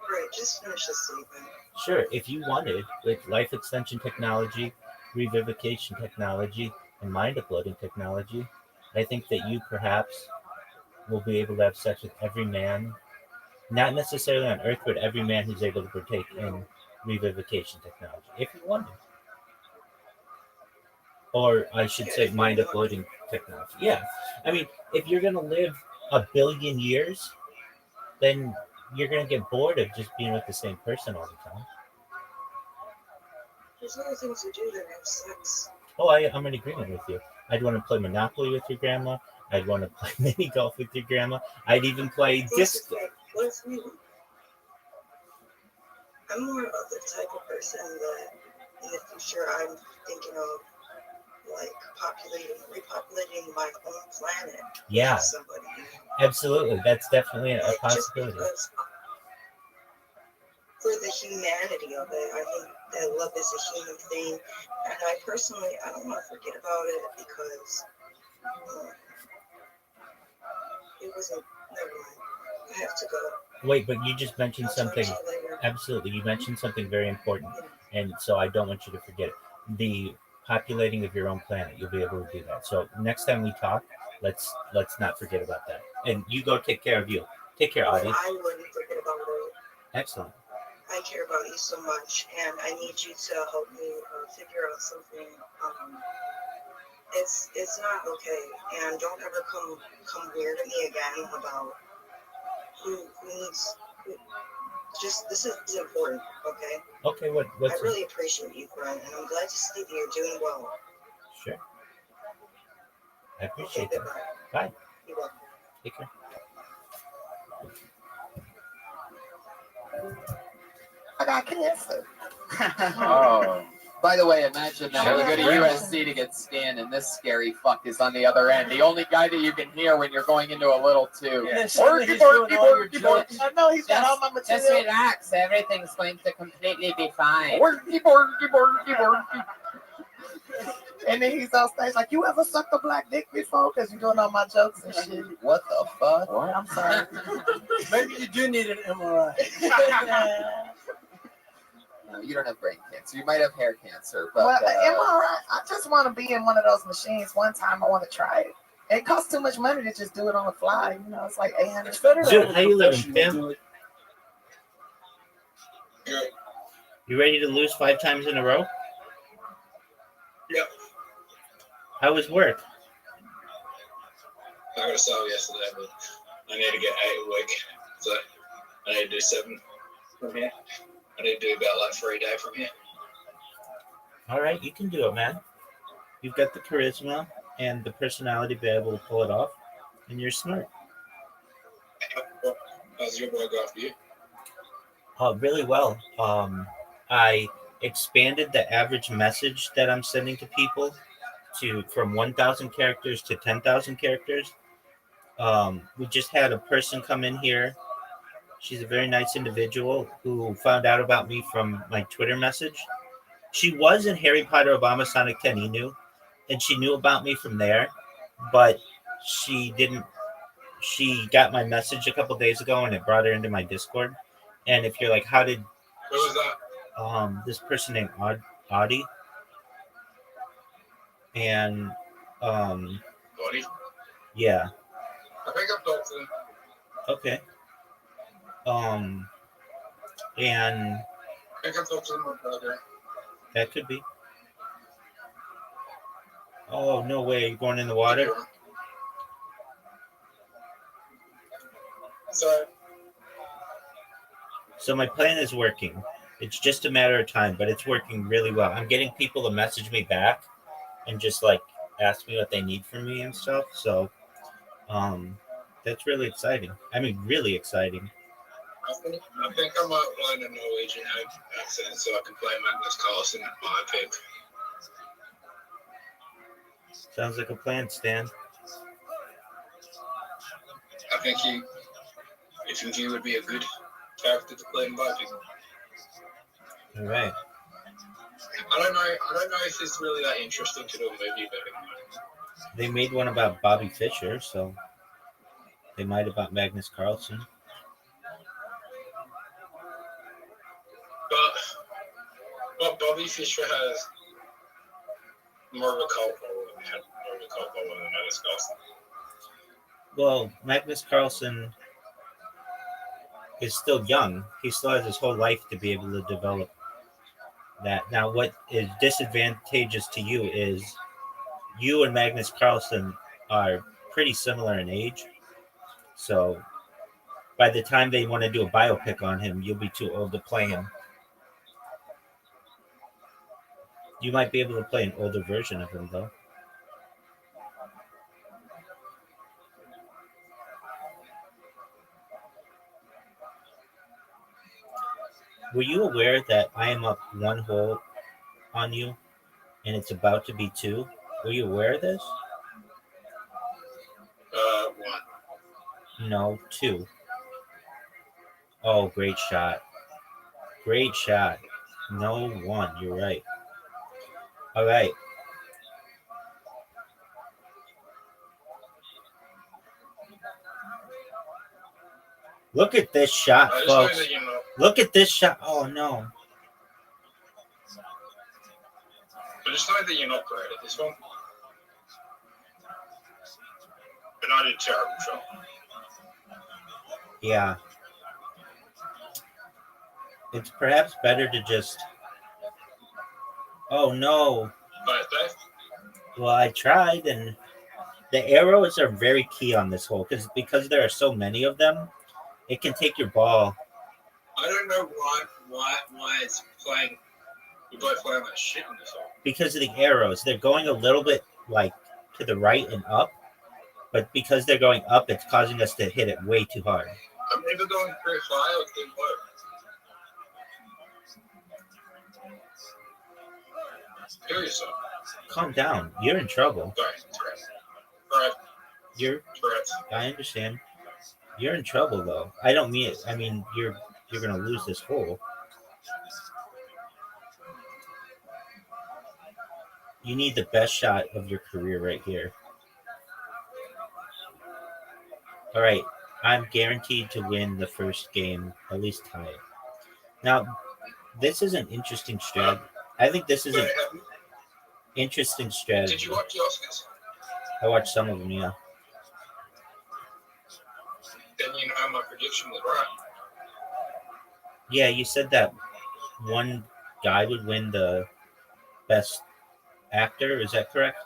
Speaker 12: Right, just finish the statement.
Speaker 7: sure, if you wanted with life extension technology, revivification technology, and mind uploading technology, I think that you perhaps will be able to have sex with every man, not necessarily on Earth, but every man who's able to partake in revivification technology, if you wanted. Or I should say mind uploading technology. Yeah. I mean, if you're going to live a billion years, then you're going to get bored of just being with the same person all the time.
Speaker 12: There's other things to do than have sex.
Speaker 7: Oh, I'm in agreement with you. I'd want to play Monopoly with your grandma. I'd want to play mini golf with your grandma. I'd even play disc.
Speaker 12: What if we? I'm more of the type of person that in the future I'm thinking of like repopulating my own planet.
Speaker 7: Yeah.
Speaker 12: With somebody.
Speaker 7: Absolutely. That's definitely a
Speaker 12: Like,
Speaker 7: possibility.
Speaker 12: Just because for the humanity of it, I think that love is a human thing, and I personally don't want to forget about it because it wasn't. Never mind. I have to go.
Speaker 7: Wait, but you just mentioned
Speaker 12: I'll talk
Speaker 7: something.
Speaker 12: to you later.
Speaker 7: Absolutely, you mentioned something very important, and so I don't want you to forget it. The populating of your own planet. You'll be able to do that. So next time we talk, let's not forget about that. And you go take care of you. Take care,
Speaker 12: Oh,
Speaker 7: Audie.
Speaker 12: I wouldn't forget about it.
Speaker 7: Excellent.
Speaker 12: I care about you so much, and I need you to help me figure out something. It's not okay, and don't ever come weird at me again about who needs. Who, just this is important, okay?
Speaker 7: Okay,
Speaker 12: I
Speaker 7: what's
Speaker 12: really appreciate you, Brent, and I'm glad to see that you're doing well.
Speaker 7: Sure. I
Speaker 12: Okay,
Speaker 7: appreciate that.
Speaker 12: goodbye.
Speaker 7: Bye.
Speaker 12: You're welcome.
Speaker 7: Take care.
Speaker 11: I got cancer.
Speaker 2: Oh. By the way, imagine that
Speaker 11: Sure.
Speaker 2: you go to USC to get scanned, and this scary fuck is on the other end. The only guy that you can hear when you're going into a little tube.
Speaker 10: And then suddenly he's doing all your jokes.
Speaker 11: I know he's got all my material.
Speaker 2: Just relax. Everything's going to completely be fine.
Speaker 11: And then he's on stage like, you ever sucked a black dick before? Because you're doing all my jokes and shit.
Speaker 2: What the fuck?
Speaker 11: What? I'm sorry.
Speaker 10: Maybe you do need an MRI.
Speaker 2: No, you don't have brain cancer. You might have hair cancer, but
Speaker 11: Well, MRI, I just want to be in one of those machines one time. I want to try it. It costs too much money to just do it on the fly. You know, it's like 800.
Speaker 10: It's better to
Speaker 7: Dude,
Speaker 10: have a
Speaker 7: how you living,
Speaker 10: professional
Speaker 7: Tim?
Speaker 10: do it.
Speaker 5: Good.
Speaker 7: You ready to lose 5 times in a row?
Speaker 5: Yep.
Speaker 7: How was work?
Speaker 5: I got a sale yesterday, but I need to get 8 a week. So I need to do 7 from here. I need to do about like 3 a day from here.
Speaker 7: All right, you can do it, man. You've got the charisma and the personality to be able to pull it off, and you're smart.
Speaker 5: How's your boy go for you?
Speaker 7: Really well. I expanded the average message that I'm sending to people from 1,000 characters to 10,000 characters. We just had a person come in here. She's a very nice individual who found out about me from my Twitter message. She was in Harry Potter Obama Sonic 10 Inu, and she knew about me from there, but she didn't. She got my message a couple days ago, and it brought her into my Discord. And if you're like, how did
Speaker 5: Who was that?
Speaker 7: this person named Audie, and
Speaker 5: Buddy?
Speaker 7: yeah,
Speaker 5: I think I've talked to him.
Speaker 7: okay, and
Speaker 5: I think I've talked to him about
Speaker 7: that could be. Oh no way! You're going in the water.
Speaker 5: So
Speaker 7: So my plan is working. It's just a matter of time, but it's working really well. I'm getting people to message me back and just like ask me what they need from me and stuff. So that's really exciting. I mean, really exciting.
Speaker 5: I think I might learn a Norwegian accent so I can play Magnus Carlsen at my pick.
Speaker 7: Sounds like a plan, Stan.
Speaker 5: I think he would be a good character to play in Viking.
Speaker 7: All right.
Speaker 5: I don't know if it's really that interesting to do a movie about him.
Speaker 7: They made one about Bobby Fischer, so they might about Magnus Carlsen.
Speaker 5: But Bobby Fischer has more of a cult following than Magnus Carlsen.
Speaker 7: Well, Magnus Carlsen is still young. He still has his whole life to be able to develop that. Now, what is disadvantageous to you is you and Magnus Carlsen are pretty similar in age. So by the time they want to do a biopic on him, you'll be too old to play him. You might be able to play an older version of him, though. Were you aware that I am up 1 hole on you, and it's about to be 2? Were you aware of this?
Speaker 5: 1.
Speaker 7: No, 2. Oh, great shot. Great shot. No, 1. You're right. All right. Look at this shot,
Speaker 16: I just know
Speaker 7: folks.
Speaker 16: that you know.
Speaker 7: Look at this shot. Oh no.
Speaker 16: I just know that you're not great at this one. But I did a terrible job.
Speaker 7: Yeah. It's perhaps better to just. Oh no.
Speaker 16: But Dave,
Speaker 7: Well, I tried, and the arrows are very key on this hole because there are so many of them. It can take your ball.
Speaker 16: I don't know why it's playing. We're both playing like shit in this hole.
Speaker 7: Because of the arrows. They're going a little bit like to the right and up, but because they're going up, it's causing us to hit it way too hard.
Speaker 16: I'm neither going very high or too low. Kill yourself.
Speaker 7: Calm down. You're in trouble.
Speaker 16: Right.
Speaker 7: You're.
Speaker 16: Correct.
Speaker 7: I understand. You're in trouble though. I don't mean it. I mean you're gonna lose this hole. You need the best shot of your career right here. All right. I'm guaranteed to win the first game, at least tie it. Now, this is an interesting strategy. I think this is an interesting strategy.
Speaker 16: Did you watch the Oscars?
Speaker 7: I watched some of them, yeah.
Speaker 16: Then you know my prediction was right.
Speaker 7: Yeah, you said that one guy would win the best actor. Is that correct?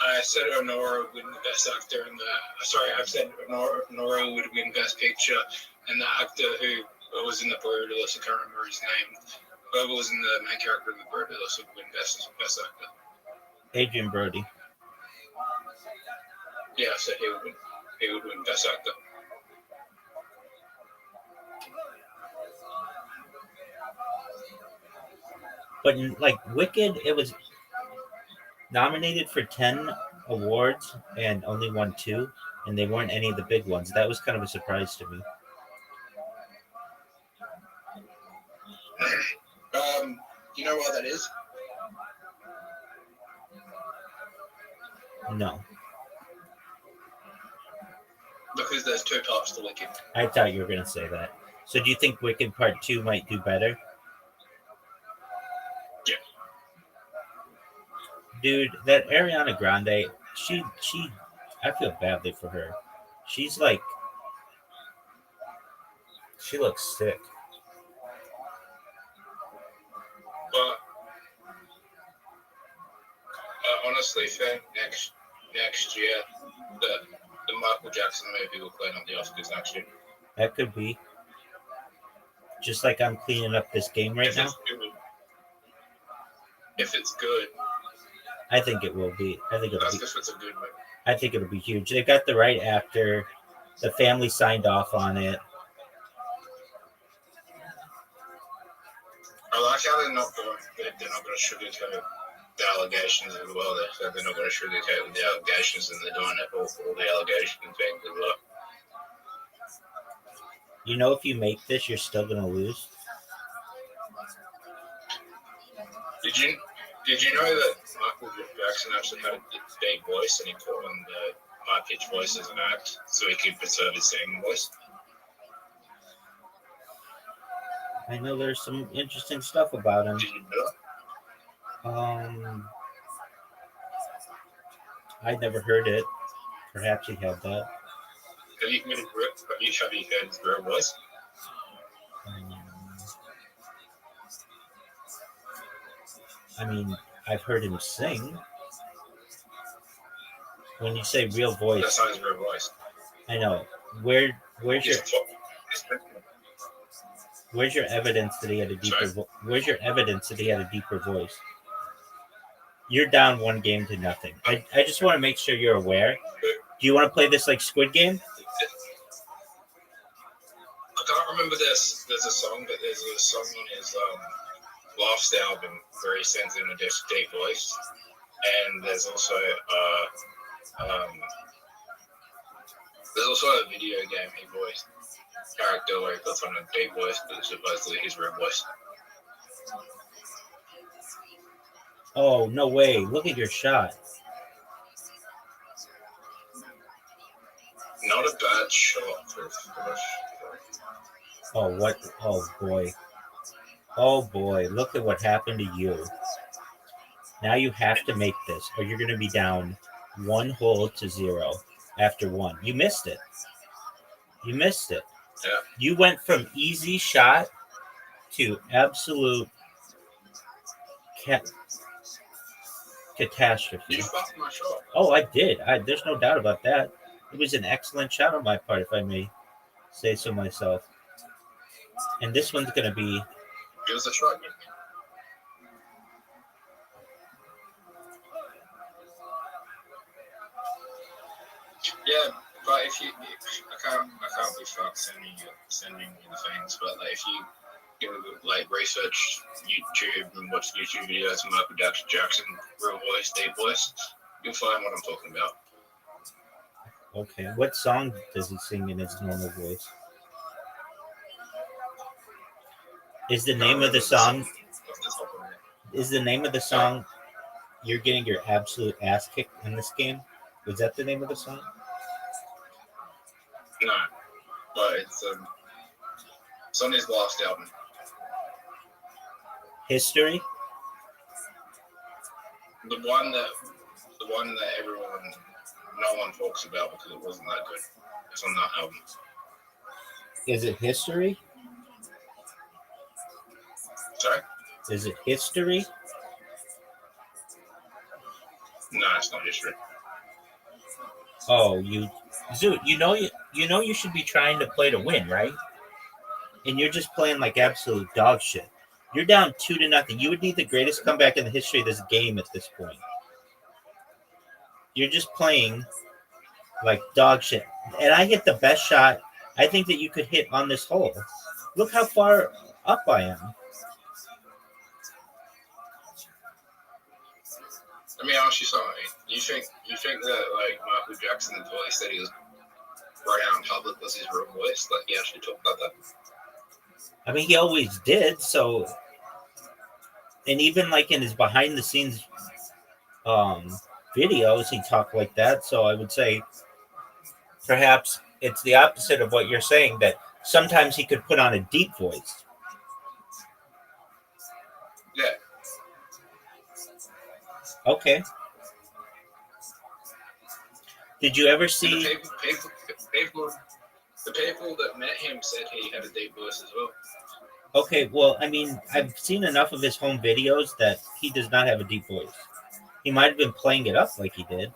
Speaker 16: I said Honora would win the best actor in the. Sorry, I've said Honora would win best picture, and the actor who was in the Brutalist, I can't remember his name. Whoever was in the main character of the Brutalist would win best actor.
Speaker 7: Adrian Brody.
Speaker 16: Yeah, I said he would win best actor.
Speaker 7: But in, like Wicked, it was nominated for 10 awards and only won 2, and they weren't any of the big ones. That was kind of a surprise to me.
Speaker 16: You know why that is?
Speaker 7: No.
Speaker 16: Because there's 2 parts to Wicked.
Speaker 7: I thought you were going to say that. So do you think Wicked Part 2 might do better?
Speaker 16: Yeah.
Speaker 7: Dude, that Ariana Grande, she I feel badly for her. She's like, she looks sick.
Speaker 16: But I honestly think next year the Michael Jackson movie will clean up the Oscars next year.
Speaker 7: That could be. Just like I'm cleaning up this game right now.
Speaker 16: If it's good.
Speaker 7: I think it will be. I think it'll
Speaker 16: That's
Speaker 7: be.
Speaker 16: just what's a good movie.
Speaker 7: I think it'll be huge. They got the right actor. The family signed off on it.
Speaker 16: I like how they're not going to sugarcoat the allegations as well. They're not going to sugarcoat the allegations, and they're doing it all the allegations things as well.
Speaker 7: You know, if you make this, you're still gonna lose.
Speaker 16: Did you know that Michael Jackson actually had a deep voice, and he put on the high pitched voice as an act so he could preserve his singing voice?
Speaker 7: I know there's some interesting stuff about him.
Speaker 16: Did you know that?
Speaker 7: I never heard it. Perhaps he had that.
Speaker 16: Have you heard his real voice?
Speaker 7: I mean, I've heard him sing. When you say real voice,
Speaker 16: That's not his real voice.
Speaker 7: I know. Where's your evidence that he had a deeper Where's your evidence that he had a deeper voice? You're down 1 game to nothing. I just want to make sure you're aware. Do you want to play this like Squid Game?
Speaker 16: I can't remember this. There's a song, but there's a song on his last album where he sings in a deep voice, and there's also a video game he voiced character where he puts on a deep voice, but it's supposedly his real voice.
Speaker 7: Oh, no way. Look at your shot.
Speaker 16: Not a bad shot.
Speaker 7: Oh, what? Oh, boy. Oh, boy. Look at what happened to you. Now you have to make this, or you're going to be down 1-0 after one. You missed it. You missed it.
Speaker 16: Yeah.
Speaker 7: You went from easy shot to absolute catastrophe.
Speaker 16: You fucked my shot.
Speaker 7: Oh, I did. There's no doubt about that. It was an excellent shot on my part, if I may say so myself. And this one's going to be...
Speaker 16: Give us a shot. Yeah, but if you, I can't be fucked sending you the things. But like, if you go like research YouTube and watch YouTube videos of Michael Jackson, real voice, deep voice, you'll find what I'm talking about.
Speaker 7: Okay, what song does he sing in his normal voice? Is the name of the song? Is the name of the song? You're getting your absolute ass kicked in this game. Was that the name of the song?
Speaker 16: No, but it's on his last album.
Speaker 7: History?
Speaker 16: The one that no one talks about because it wasn't that good. It's on that album.
Speaker 7: Is it History?
Speaker 16: Sorry?
Speaker 7: Is it History?
Speaker 16: No, it's not History.
Speaker 7: Oh, Zoot, you know you should be trying to play to win, right? And you're just playing like absolute dog shit. You're down 2-0. You would need the greatest comeback in the history of this game at this point. You're just playing like dog shit. And I hit the best shot I think that you could hit on this hole. Look how far up I am.
Speaker 16: Let me ask you something. You think that like Michael Jackson, the voice that he was right out in public was his real voice? Like he actually talked about that?
Speaker 7: I mean, he always did. So, and even like in his behind the scenes videos, he talked like that. So I would say perhaps it's the opposite of what you're saying, that sometimes he could put on a deep voice.
Speaker 16: Yeah.
Speaker 7: Okay. Did you ever see...
Speaker 16: The people that met him said he had a deep voice as well.
Speaker 7: Okay, well, I mean, I've seen enough of his home videos that he does not have a deep voice. He might have been playing it up like he did.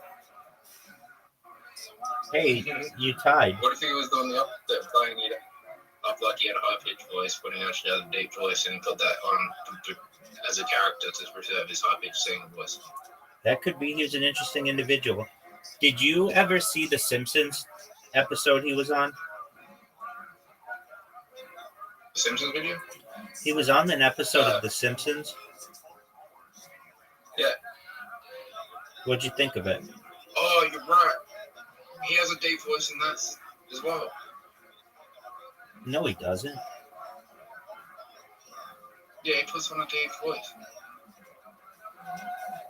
Speaker 7: Hey, you tied.
Speaker 16: What if he was doing the opposite, playing it up like he had a high-pitched voice, when he actually had a deep voice, and he put that on as a character to preserve his high-pitched singing voice?
Speaker 7: That could be. He's an interesting individual. Did you ever see the Simpsons episode he was on?
Speaker 16: The Simpsons video?
Speaker 7: He was on an episode of The Simpsons.
Speaker 16: Yeah.
Speaker 7: What'd you think of it?
Speaker 16: Oh, you're right. He has a deep voice in that as well.
Speaker 7: No, he doesn't.
Speaker 16: Yeah, he puts on a deep voice.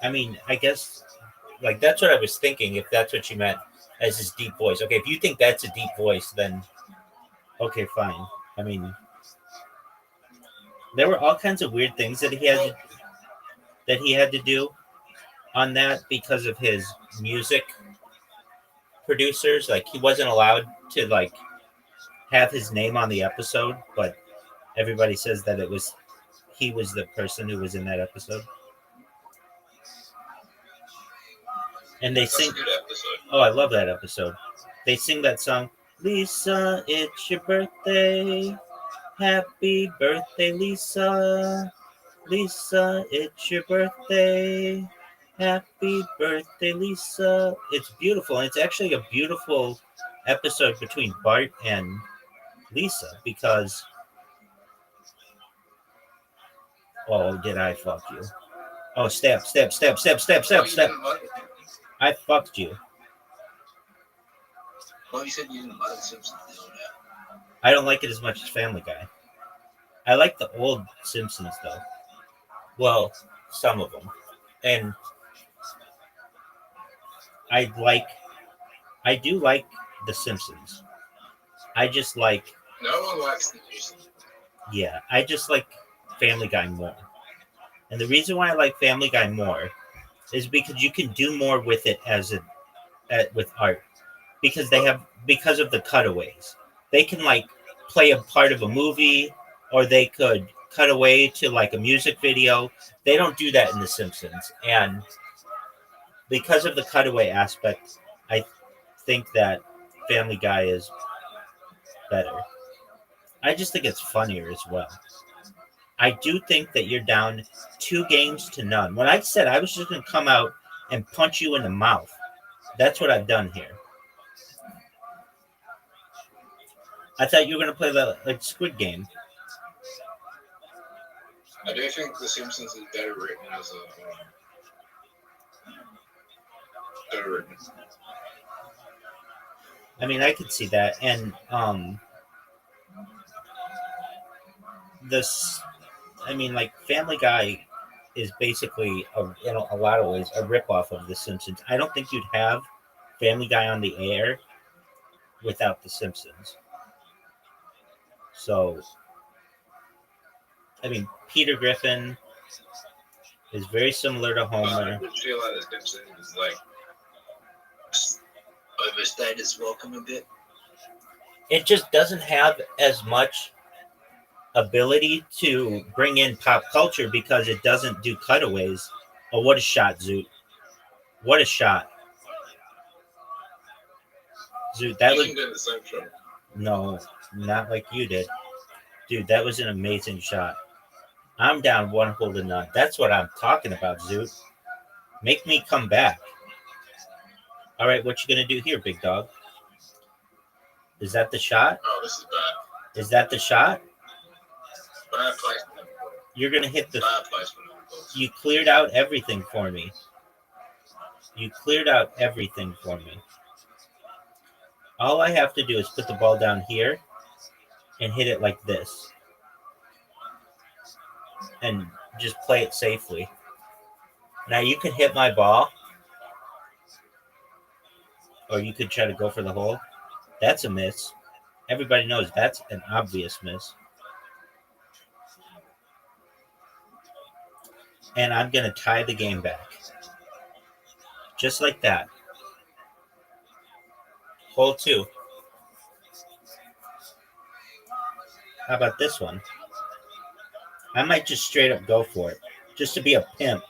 Speaker 7: I mean, I guess, like, that's what I was thinking, if that's what you meant as his deep voice. Okay, if you think that's a deep voice, then okay, fine. I mean, there were all kinds of weird things that he had to do on that because of his music producers. Like, he wasn't allowed to like have his name on the episode, but everybody says that he was the person who was in that episode. And they sing.
Speaker 16: That's a good episode.
Speaker 7: Oh, I love that episode. They sing that song, Lisa, it's your birthday. Happy birthday, Lisa. Lisa, it's your birthday. Happy birthday, Lisa. It's beautiful. And it's actually a beautiful episode between Bart and Lisa because... Oh, did I fuck you? Oh, step. I fucked you.
Speaker 16: Well, you said you didn't like Simpsons.
Speaker 7: I don't like it as much as Family Guy. I like the old Simpsons, though. Well, some of them. And I do like The Simpsons. I just like,
Speaker 16: No one likes the news.
Speaker 7: yeah, I just like Family Guy more. And the reason why I like Family Guy more is because you can do more with it with art, because because of the cutaways. They can like play a part of a movie, or they could cut away to like a music video. They don't do that in The Simpsons, and because of the cutaway aspect, I think that Family Guy is better. I just think it's funnier as well. I do think that you're down 2-0. When I said I was just going to come out and punch you in the mouth, that's what I've done here. I thought you were going to play the Squid Game.
Speaker 16: I do think The Simpsons is better written as a better written.
Speaker 7: I mean, I could see that, and Family Guy is basically, in a lot of ways, a ripoff of The Simpsons. I don't think you'd have Family Guy on the air without The Simpsons. So, I mean, Peter Griffin is very similar to Homer.
Speaker 16: I feel like The Simpsons is like overstayed its welcome a bit.
Speaker 7: It just doesn't have as much ability to bring in pop culture because it doesn't do cutaways. Oh, what a shot, Zoot. What a shot. Zoot, that was...
Speaker 16: the same shot.
Speaker 7: No, not like you did. Dude, that was an amazing shot. I'm down 1-0. That's what I'm talking about, Zoot. Make me come back. All right, what you going to do here, big dog? Is that the shot?
Speaker 16: Oh, this is bad.
Speaker 7: Is that the shot?
Speaker 16: Bad placement.
Speaker 7: You're going to hit the...
Speaker 16: Bad placement.
Speaker 7: You cleared out everything for me. You cleared out everything for me. All I have to do is put the ball down here and hit it like this. And just play it safely. Now you can hit my ball. Or you could try to go for the hole. That's a miss. Everybody knows that's an obvious miss. And I'm going to tie the game back. Just like that. Hole 2. How about this one? I might just straight up go for it. Just to be a pimp.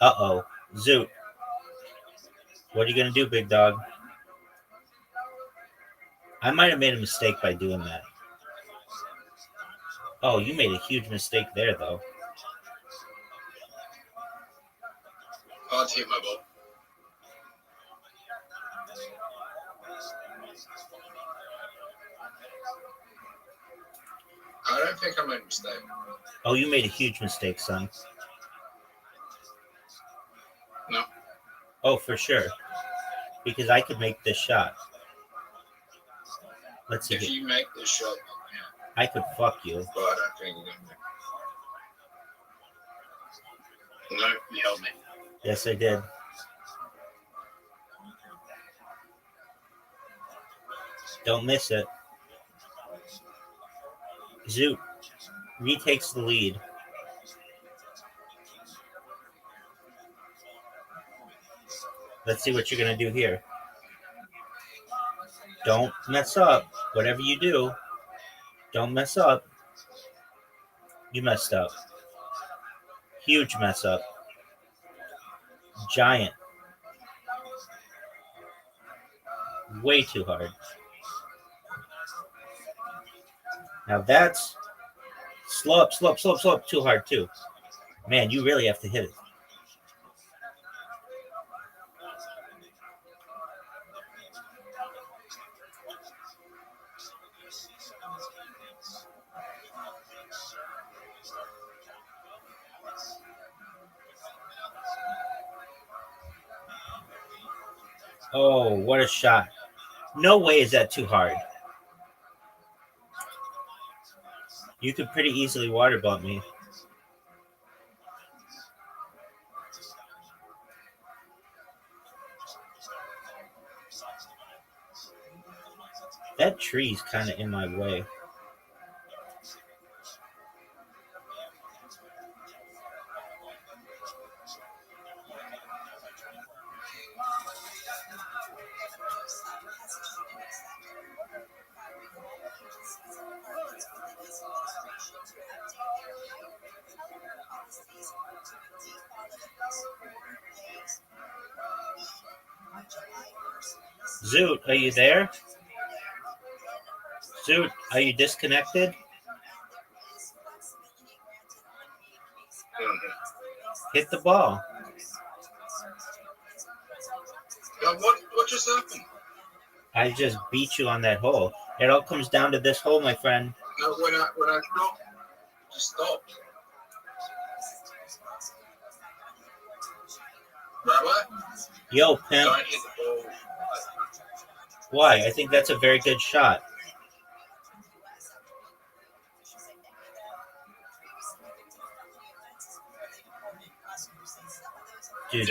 Speaker 7: Uh-oh. Zoot. What are you going to do, big dog? I might have made a mistake by doing that. Oh, you made a huge mistake there, though.
Speaker 16: I'll take my ball. I don't think I made a mistake.
Speaker 7: Oh, you made a huge mistake, son.
Speaker 16: No.
Speaker 7: Oh, for sure. Because I could make this shot. Let's see.
Speaker 16: If you make this shot, yeah.
Speaker 7: I could fuck you.
Speaker 16: But I don't think you're going to. No, you held me.
Speaker 7: Yes, I did. Don't miss it. Zoot retakes the lead. Let's see what you're going to do here. Don't mess up. Whatever you do, don't mess up. You messed up. Huge mess up. Giant. Way too hard. Now that's slow up. Too hard, too. Man, you really have to hit it. Oh, what a shot. No way is that too hard. You could pretty easily water bump me. That tree's kind of in my way. Zoot, are you there? Zoot, are you disconnected? Hit the ball.
Speaker 16: What just happened?
Speaker 7: I just beat you on that hole. It all comes down to this hole, my friend.
Speaker 16: No, when I stopped, just stopped. Rabbi?
Speaker 7: Yo, pimp.
Speaker 16: Don't hit the ball.
Speaker 7: Why? I think that's a very good shot. Dude,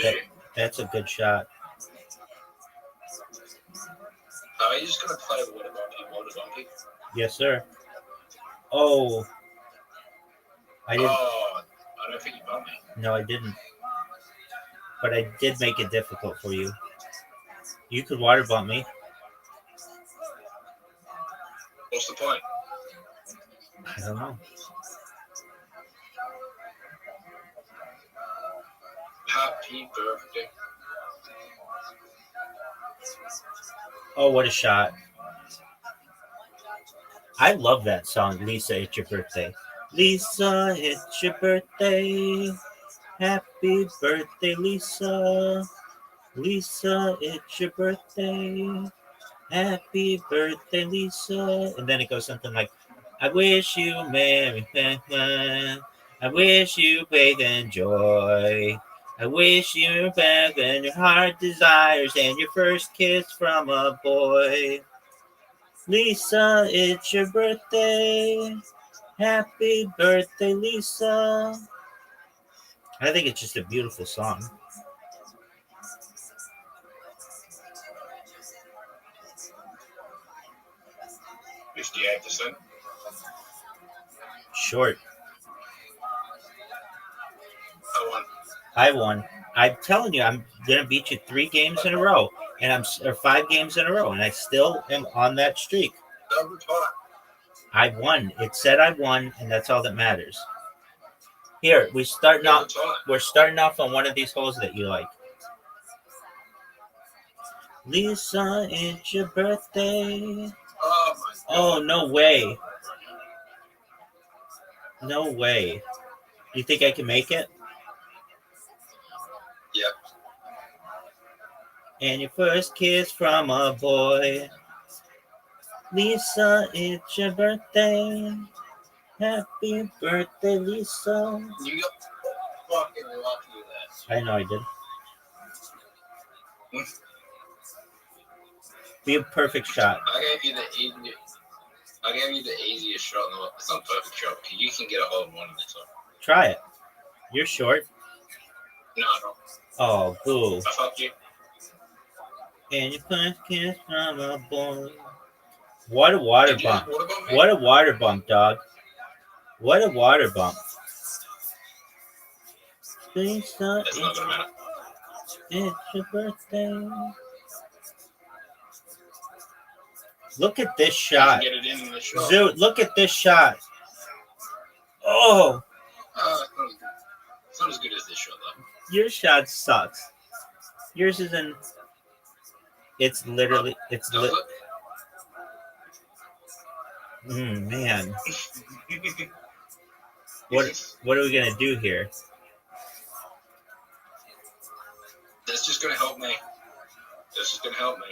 Speaker 7: that's a good shot.
Speaker 16: Are you just gonna play water donkey?
Speaker 7: Yes, sir. Oh. I didn't.
Speaker 16: Oh, I don't think you got me.
Speaker 7: No, I didn't. But I did make it difficult for you. You could water bump me.
Speaker 16: What's the point?
Speaker 7: I don't know.
Speaker 16: Happy birthday.
Speaker 7: Oh, what a shot. I love that song, Lisa, It's Your Birthday. Lisa, it's your birthday. Happy birthday, Lisa. Lisa, it's your birthday. Happy birthday, Lisa. And then it goes something like, I wish you Merry Christmas. I wish you faith and joy. I wish you better than your heart desires and your first kiss from a boy. Lisa, it's your birthday. Happy birthday, Lisa. I think it's just a beautiful song.
Speaker 16: $58%.
Speaker 7: Short.
Speaker 16: I
Speaker 7: I won. I'm telling you, I'm gonna beat you 3 games in a row, and or 5 games in a row, and I still am on that streak. I won. It said I won, and that's all that matters. Here, we're starting off on one of these holes that you like. Lisa, it's your birthday. Oh, no way. No way. You think I can make it?
Speaker 16: Yep.
Speaker 7: And your first kiss from a boy. Lisa, it's your birthday. Happy birthday, Lisa.
Speaker 16: You got fucking lucky with that.
Speaker 7: I know I did. Be a perfect shot.
Speaker 16: I gave you the easiest shot in the world. It's not a perfect shot because you can get a hole in one of this one.
Speaker 7: Try it. You're short.
Speaker 16: No, I don't.
Speaker 7: Oh, boo.
Speaker 16: I fucked you.
Speaker 7: And your first kiss from a boy. What a water bump.
Speaker 16: Water bump me?
Speaker 7: What a water bump, dog. What a water bump. Lisa,
Speaker 16: That's not gonna matter.
Speaker 7: it's your birthday. Look at this shot.
Speaker 16: Get it in the shot.
Speaker 7: Zoot, look at this shot. Oh,
Speaker 16: it's not as good as this shot, though.
Speaker 7: your shot sucks. Yours is in. It's literally. Man. What are we gonna do here?
Speaker 16: That's just gonna help me. That's just gonna help me.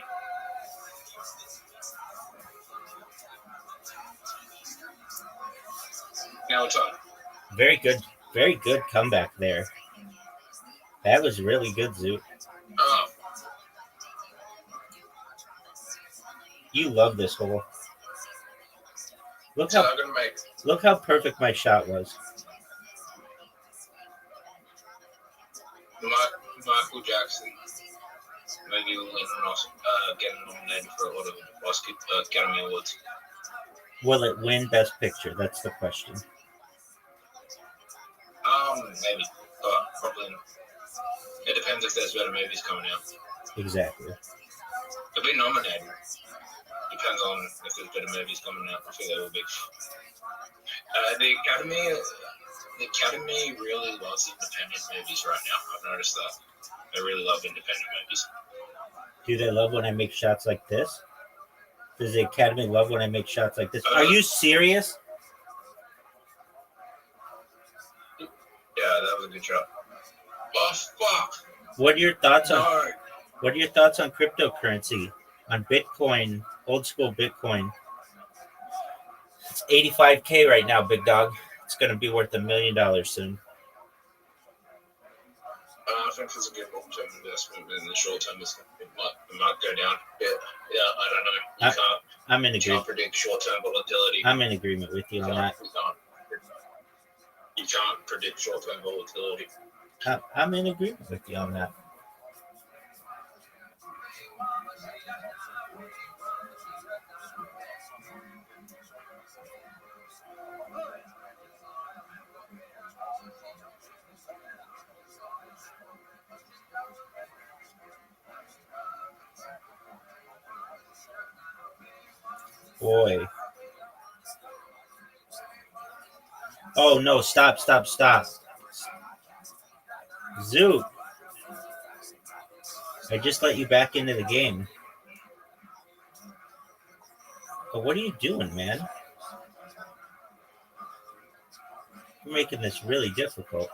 Speaker 16: Now it's on.
Speaker 7: Very good comeback there. That was really good, Zoot.
Speaker 16: Oh.
Speaker 7: You love this hole. Look how perfect my shot was.
Speaker 16: Michael Jackson. maybe win and also get nominated for a lot of Oscar Academy Awards.
Speaker 7: Will it win Best Picture? That's the question.
Speaker 16: Maybe, but probably not. It depends if there's better movies coming out.
Speaker 7: Exactly.
Speaker 16: It'll be nominated. Depends on if there's better movies coming out. I think there will be. The Academy really loves independent movies right now. I've noticed that. They really love independent movies.
Speaker 7: Do they love when I make shots like this? Does the Academy love when I make shots like this? Are you serious?
Speaker 16: Yeah, that was a good shot. Oh fuck!
Speaker 7: What are your thoughts on cryptocurrency? On Bitcoin, old school Bitcoin. It's 85K right now, big dog. It's gonna be worth $1 million soon.
Speaker 16: I think it's a good long-term investment. In the short term, it might go down. Yeah, I don't know.
Speaker 7: I'm in
Speaker 16: You
Speaker 7: agreement.
Speaker 16: can't predict short-term volatility.
Speaker 7: I'm in agreement with you on that.
Speaker 16: You can't predict short-term volatility.
Speaker 7: I'm in agreement with you on that. Boy. Oh no, stop. Zoot. I just let you back into the game. But what are you doing, man? You're making this really difficult.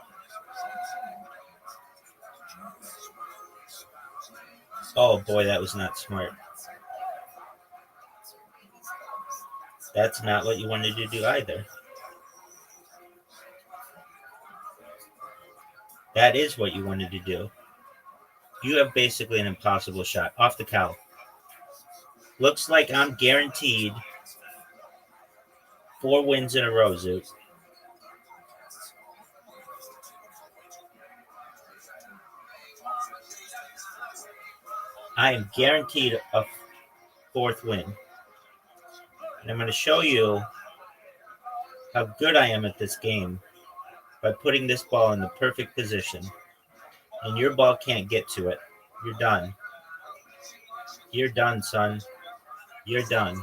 Speaker 7: Oh boy, that was not smart. That's not what you wanted to do either. That is what you wanted to do. You have basically an impossible shot. Off the cow. Looks like I'm guaranteed 4 wins in a row, Zoot. I am guaranteed a 4th win. And I'm going to show you how good I am at this game by putting this ball in the perfect position. And your ball can't get to it. You're done. You're done, son. You're done.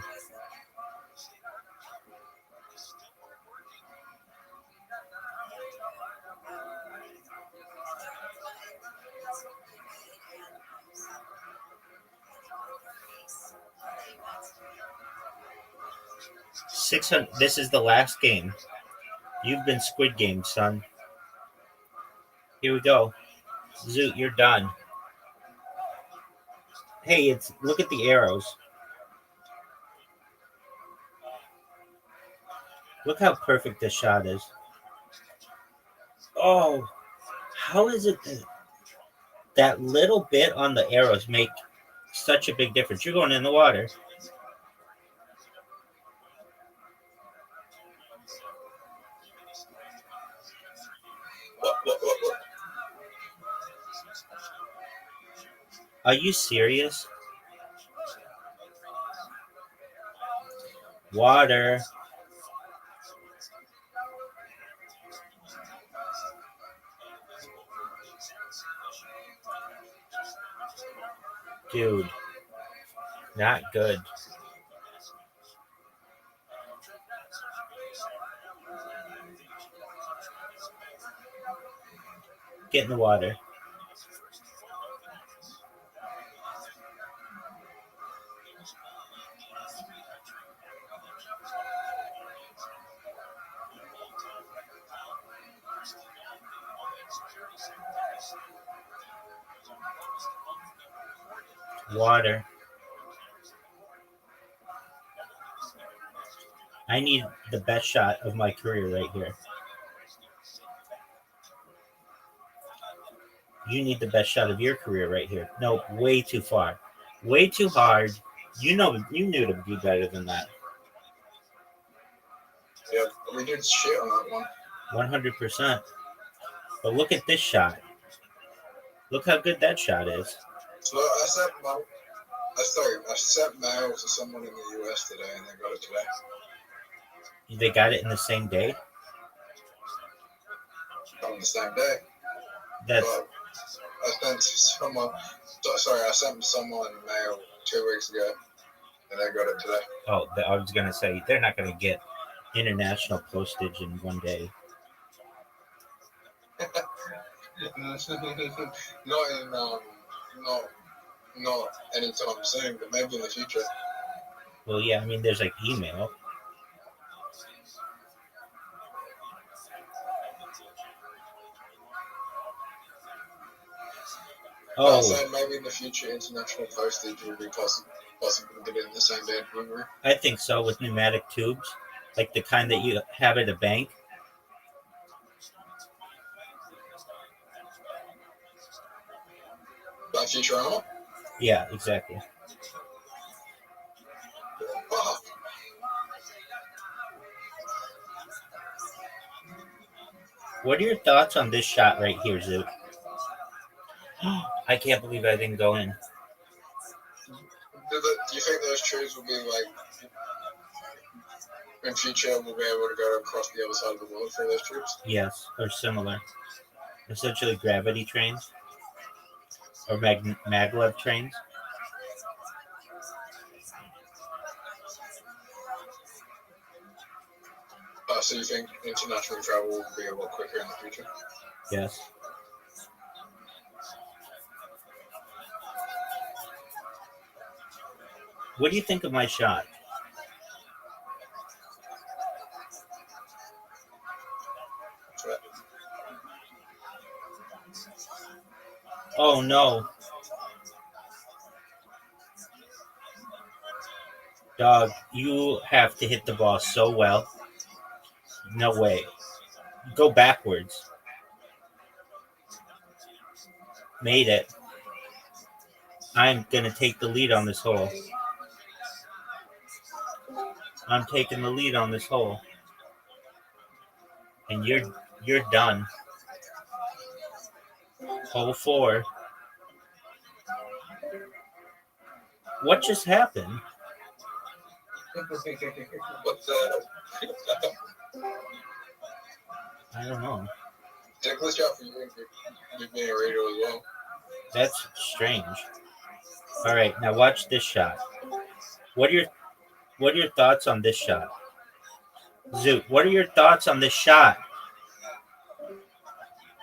Speaker 7: This is the last game. You've been Squid Game, son. Here we go. Zoot, you're done. Hey, look at the arrows. Look how perfect this shot is. Oh, how is it that little bit on the arrows make such a big difference? You're going in the water. Are you serious? Water. Dude, not good. Get in the water. Water. I need the best shot of my career right here. You need the best shot of your career right here. No, way too far. Way too hard. You knew to be better than that.
Speaker 16: Yeah, we did shit on that one.
Speaker 7: 100%. But look at this shot. Look how good that shot is.
Speaker 16: So I sent mail to someone in the U.S. today, and they got it today.
Speaker 7: They got it in the same day.
Speaker 16: On the same day.
Speaker 7: That's.
Speaker 16: But I sent someone. Sorry, I sent someone mail 2 weeks ago, and they got it today.
Speaker 7: Oh, I was gonna say they're not gonna get international postage in one day.
Speaker 16: Not anytime soon, but maybe in the future.
Speaker 7: Well, yeah, I mean, there's like email.
Speaker 16: Oh, so maybe in the future, international postage will be possible to get it in the same day delivery.
Speaker 7: I think so, with pneumatic tubes, like the kind that you have at a bank.
Speaker 16: Like Futurama?
Speaker 7: Yeah, exactly.
Speaker 16: Wow.
Speaker 7: What are your thoughts on this shot right here, Zoo? I can't believe I didn't go in.
Speaker 16: Do you think those trees will be like, in future, we'll be able to go across the other side of the world for those troops?
Speaker 7: Yes, or similar. Essentially gravity trains. Or maglev trains.
Speaker 16: So you think international travel will be a lot quicker in the future?
Speaker 7: Yes. What do you think of my shot? Oh no. Dog, you have to hit the ball so well. No way. Go backwards. Made it. I'm going to take the lead on this hole. I'm taking the lead on this hole. And you're done. Hole 4. What just happened?
Speaker 16: What's that?
Speaker 7: I don't know.
Speaker 16: Technically, shot for you being a radio as well.
Speaker 7: That's strange. All right, now watch this shot. What are your thoughts on this shot? Zoot, what are your thoughts on this shot?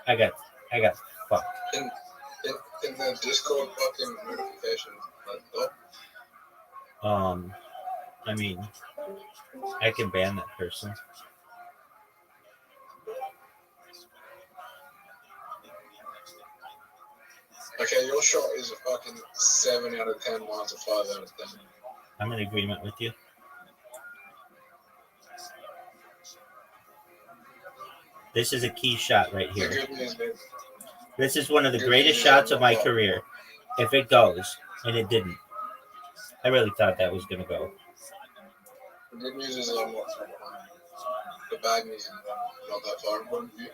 Speaker 7: I got fucked.
Speaker 16: In the Discord fucking notifications,
Speaker 7: I mean, I can ban that person.
Speaker 16: Okay, your shot is a fucking 7 out of 10, mine's a 5 out of 10.
Speaker 7: I'm in agreement with you. This is a key shot right here. This is one of the greatest shots of my career. If it goes, and it didn't. I really thought that was going to go.
Speaker 16: The good news is I'm not far behind. The bad news is I'm not that far in front of you.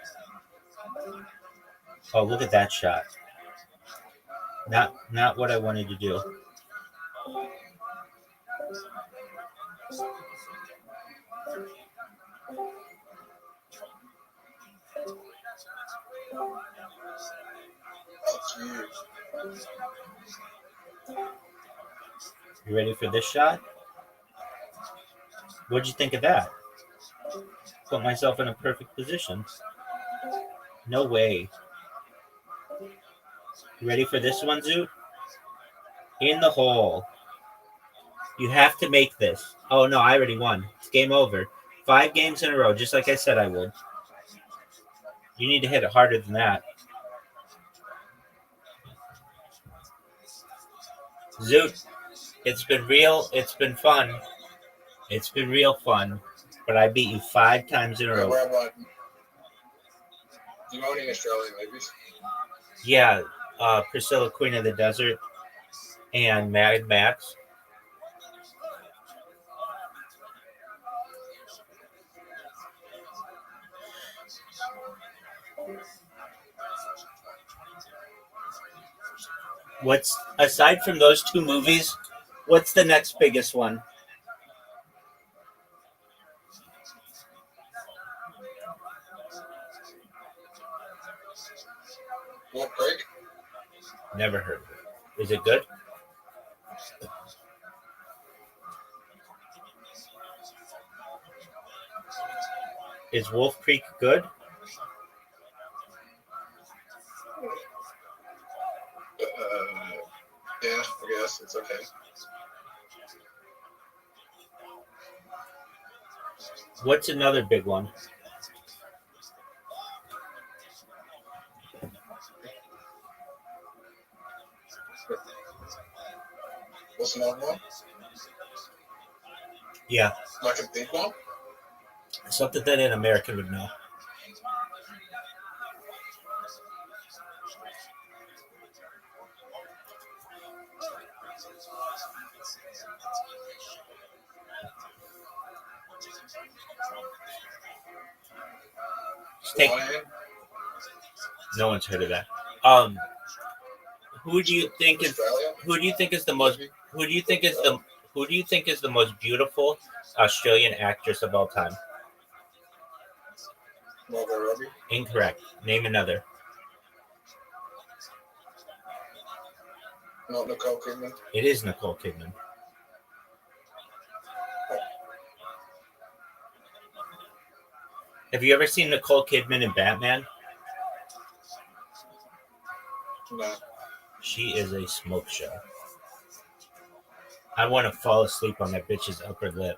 Speaker 7: Oh, look at that shot. Not what I wanted to do. You ready for this shot? What'd you think of that? Put myself in a perfect position. No way. You ready for this one, Zoot? In the hole. You have to make this. Oh, no, I already won. It's game over. 5 games in a row, just like I said I would. You need to hit it harder than that. Zoot, it's been real. It's been fun. It's been real fun. But I beat you 5 times in a row.
Speaker 16: Rabbi, do you know any Australian movies?
Speaker 7: Yeah, Priscilla, Queen of the Desert, and Mad Max. What's aside from those two movies? What's the next biggest one?
Speaker 16: Wolf Creek?
Speaker 7: Never heard of it. Is it good? Is Wolf Creek good?
Speaker 16: Yeah, I guess it's okay.
Speaker 7: What's another big one?
Speaker 16: What's another one?
Speaker 7: Yeah,
Speaker 16: I can think one.
Speaker 7: something that an American would know. Take, no one's heard of that. Who do you think is the most who do you think is the who do you think is the most beautiful Australian actress of all time?
Speaker 16: Margot Robbie.
Speaker 7: Incorrect. Name another.
Speaker 16: Not Nicole Kidman.
Speaker 7: It is Nicole Kidman. Have you ever seen Nicole Kidman in Batman?
Speaker 16: No.
Speaker 7: She is a smoke show. I want to fall asleep on that bitch's upper lip.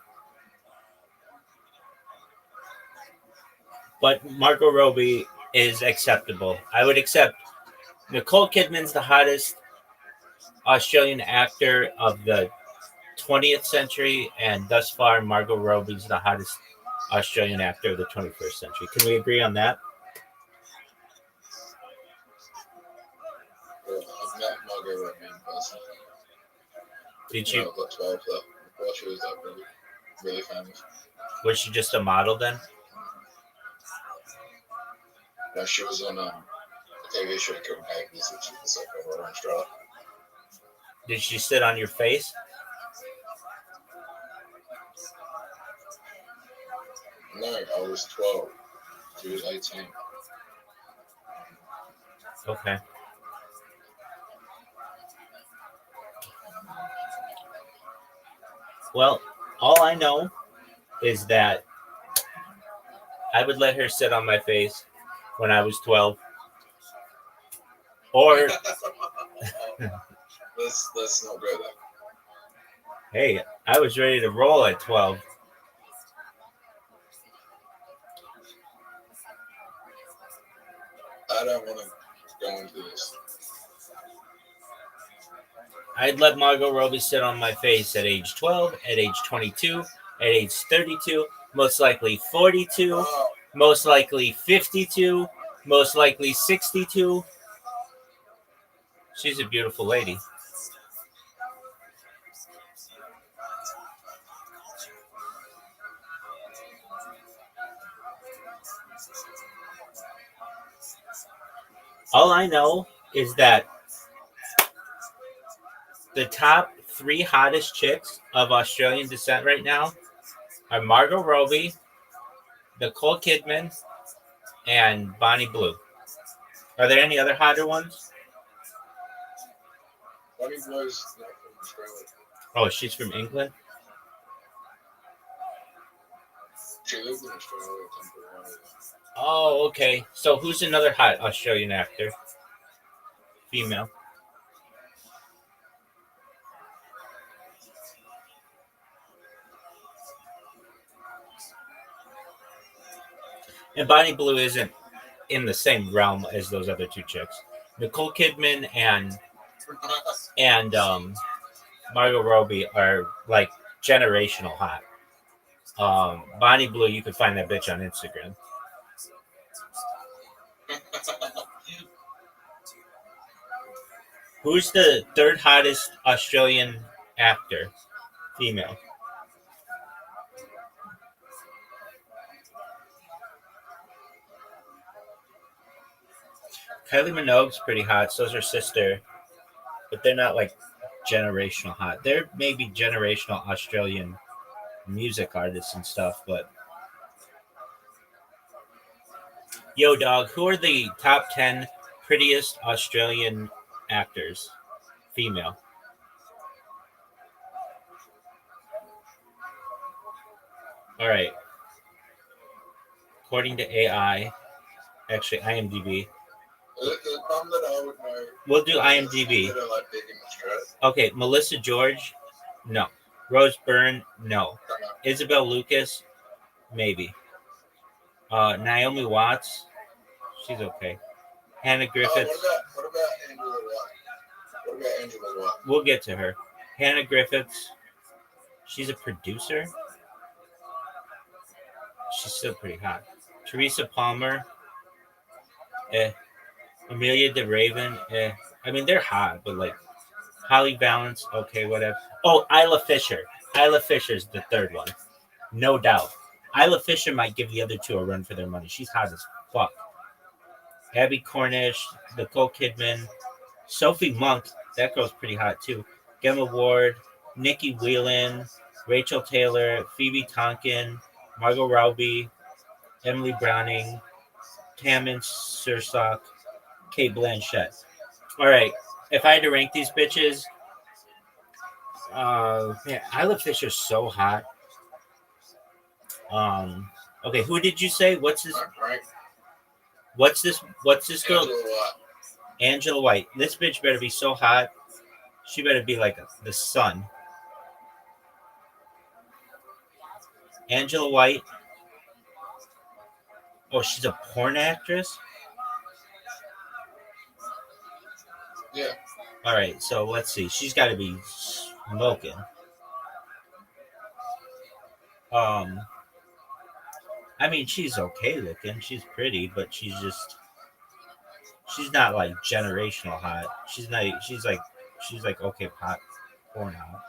Speaker 7: But Margot Robbie is acceptable. I would accept. Nicole Kidman's the hottest Australian actor of the 20th century, and thus far, Margot Robbie's the hottest Australian actor of the 21st century. Can we agree on that?
Speaker 16: I've met Margot Robbie in person.
Speaker 7: Did you?
Speaker 16: I was 12 though. Before she was really, really famous.
Speaker 7: Was she just a model then?
Speaker 16: No, she was on a TV show called Magnus, which is like over in Australia.
Speaker 7: Did she sit on your face?
Speaker 16: No, I was 12. She was 18.
Speaker 7: Okay. Well, all I know is that I would let her sit on my face when I was 12. Or
Speaker 16: Let's not go there.
Speaker 7: hey, I was ready to roll at 12.
Speaker 16: I don't want to go into this.
Speaker 7: I'd let Margot Robbie sit on my face at age 12, at age 22, at age 32, most likely 42, most likely 52, most likely 62. She's a beautiful lady. All I know is that the top 3 hottest chicks of Australian descent right now are Margot Robbie, Nicole Kidman, and Bonnie Blue. Are there any other hotter ones?
Speaker 16: Bonnie Blue's not from Australia.
Speaker 7: Oh, she's from England?
Speaker 16: She lived in Australia temporarily.
Speaker 7: Oh, okay. So who's another hot Australian actor? Female. And Bonnie Blue isn't in the same realm as those other 2 chicks. Nicole Kidman and Margot Robbie are like generational hot. Bonnie Blue, you can find that bitch on Instagram. Who's the 3rd hottest Australian actor? Female. Kylie Minogue's pretty hot. So's her sister. but they're not like generational hot. They're maybe generational Australian music artists and stuff, but yo, dog, who are the top 10 prettiest Australian actors? Female. All right. According to AI, actually IMDb.
Speaker 5: The problem that I would know.
Speaker 7: We'll do IMDb.
Speaker 5: That are like big in Australia.
Speaker 7: Okay, Melissa George, no. Rose Byrne, no. Isabel Lucas, maybe. Naomi Watts, she's okay. Hannah Griffiths.
Speaker 5: What about Angela White? What about Angela White?
Speaker 7: We'll get to her. Hannah Griffiths, she's a producer. She's still pretty hot. Teresa Palmer, Amelia DeRaven, I mean, they're hot, but like Holly Valance, okay, whatever. Oh, Isla Fisher. Isla Fisher's the third one. No doubt. Isla Fisher might give the other two a run for their money. She's hot as fuck. Abby Cornish, Nicole Kidman, Sophie Monk, that girl's pretty hot too. Gemma Ward, Nikki Whelan, Rachel Taylor, Phoebe Tonkin, Margot Robbie, Emily Browning, Tammin Sursock, Kate Blanchett. All right, if I had to rank these bitches, man, Isla Fisher's so hot. Okay, who did you say? What's this? What's this girl?
Speaker 5: Angela White.
Speaker 7: Angela White. This bitch better be so hot. She better be like the sun. Angela White. Oh, she's a porn actress?
Speaker 5: Yeah.
Speaker 7: All right, so let's see. She's got to be smoking. I mean, she's okay looking. She's pretty, but she's not like generational hot. She's like okay, hot porn hot.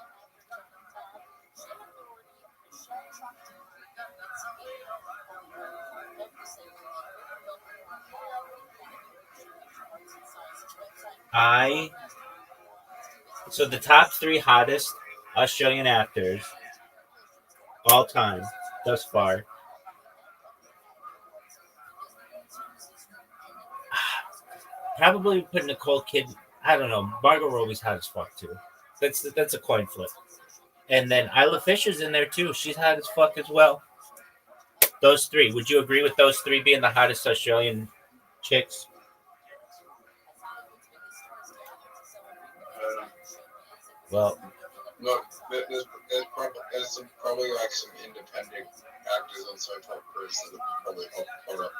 Speaker 7: So the top 3 hottest Australian actors all time thus far. Probably put Nicole Kidman. I don't know. Margot Robbie's hot as fuck too. That's a coin flip. And then Isla Fisher's in there too. She's hot as fuck as well. Those 3. Would you agree with those 3 being the hottest Australian chicks? Well,
Speaker 5: look, there's probably like some independent actors on Soap Cruise that would probably hold up.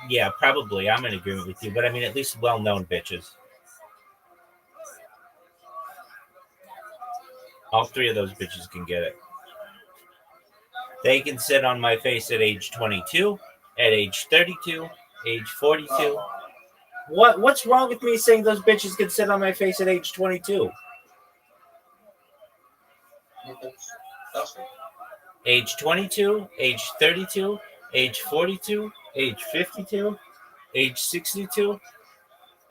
Speaker 7: Yeah, probably. I'm in agreement with you. But I mean, at least well-known bitches. All 3 of those bitches can get it. They can sit on my face at age 22, at age 32, age 42. What's wrong with me saying those bitches can sit on my face at age 22? Age 22, age 32, age 42, age 52, age 62,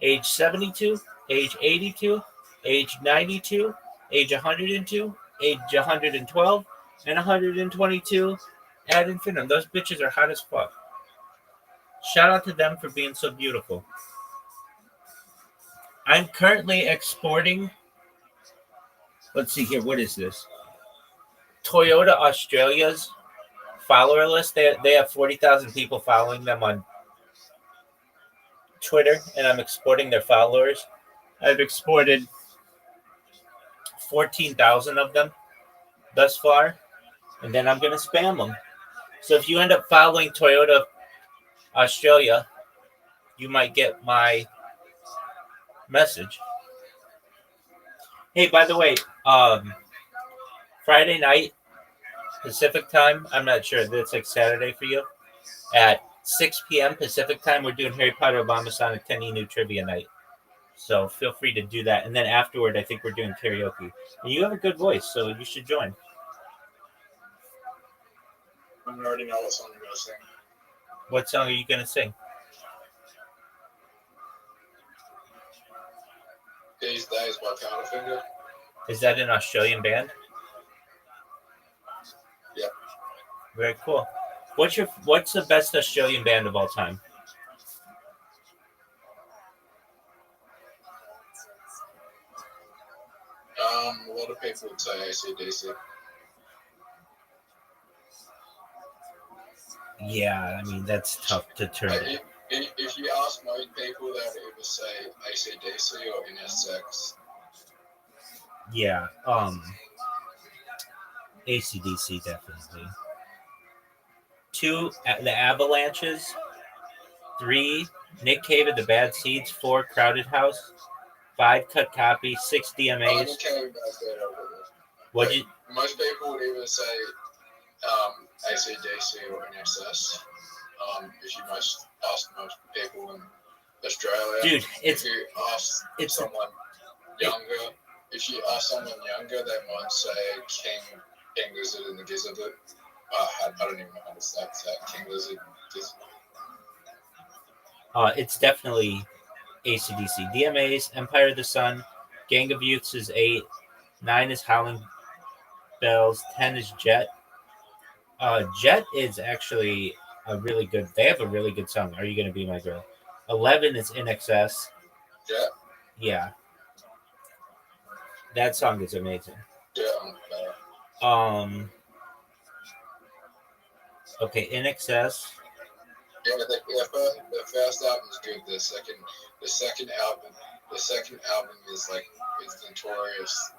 Speaker 7: age 72, age 82, age 92, age 102, age 112, and 122 ad infinitum. Those bitches are hot as fuck. Shout out to them for being so beautiful. I'm currently exporting. Let's see here. What is this? Toyota Australia's follower list. They have 40,000 people following them on Twitter, and I'm exporting their followers. I've exported 14,000 of them thus far, and then I'm going to spam them. So if you end up following Toyota Australia, you might get my message. Hey, by the way, Friday night, Pacific time, I'm not sure, that's like Saturday for you, at 6 p.m. Pacific time, we're doing Harry Potter Obama Sonic 10 New Trivia Night. So feel free to do that. And then afterward, I think we're doing karaoke. And you have a good voice, so you should join.
Speaker 16: I already know what song you're going to sing.
Speaker 7: What song are you going to sing?
Speaker 16: These Days by Powderfinger.
Speaker 7: Is that an Australian band?
Speaker 16: Yeah.
Speaker 7: Very cool. What's the best Australian band of all time?
Speaker 16: A lot of people would say AC/DC.
Speaker 7: Yeah, I mean that's tough to turn.
Speaker 16: If you ask most people, they would either say AC/DC or NSX.
Speaker 7: Yeah, AC/DC definitely. 2, the Avalanches. 3, Nick Cave and the Bad Seeds. 4, Crowded House. 5, Cut Copy. 6, DMAs. What you?
Speaker 16: Most people would either say AC/DC or NSS. If you ask most people in Australia,
Speaker 7: Dude,
Speaker 16: if you ask someone younger, they might say King Lizard and the Gizzard. I don't even know how to say King Lizard.
Speaker 7: It's definitely AC/DC. DMAs, Empire of the Sun. Gang of Youths is 8. 9 is Howling Bells. 10 is Jet. Jet is actually they have a really good song. Are You Gonna Be My Girl? 11 is In Excess.
Speaker 16: Jet?
Speaker 7: Yeah. That song is amazing.
Speaker 16: Yeah.
Speaker 7: Okay, In Excess.
Speaker 16: Yeah, the first album is good. The second album is notorious.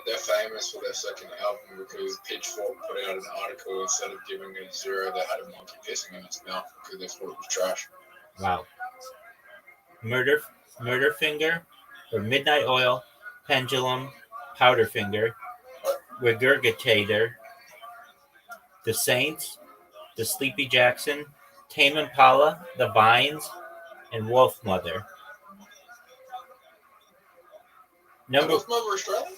Speaker 16: They're famous for their second album because Pitchfork put out an article, instead of giving it a 0, they had a monkey pissing in its mouth because they thought it was trash.
Speaker 7: Wow. Murderfinger, or Midnight Oil, Pendulum, Powderfinger, Regurgitator, The Saints, The Sleepy Jackson, Tame Impala, The Vines, and Wolf Mother.
Speaker 16: Wolf Mother Australia?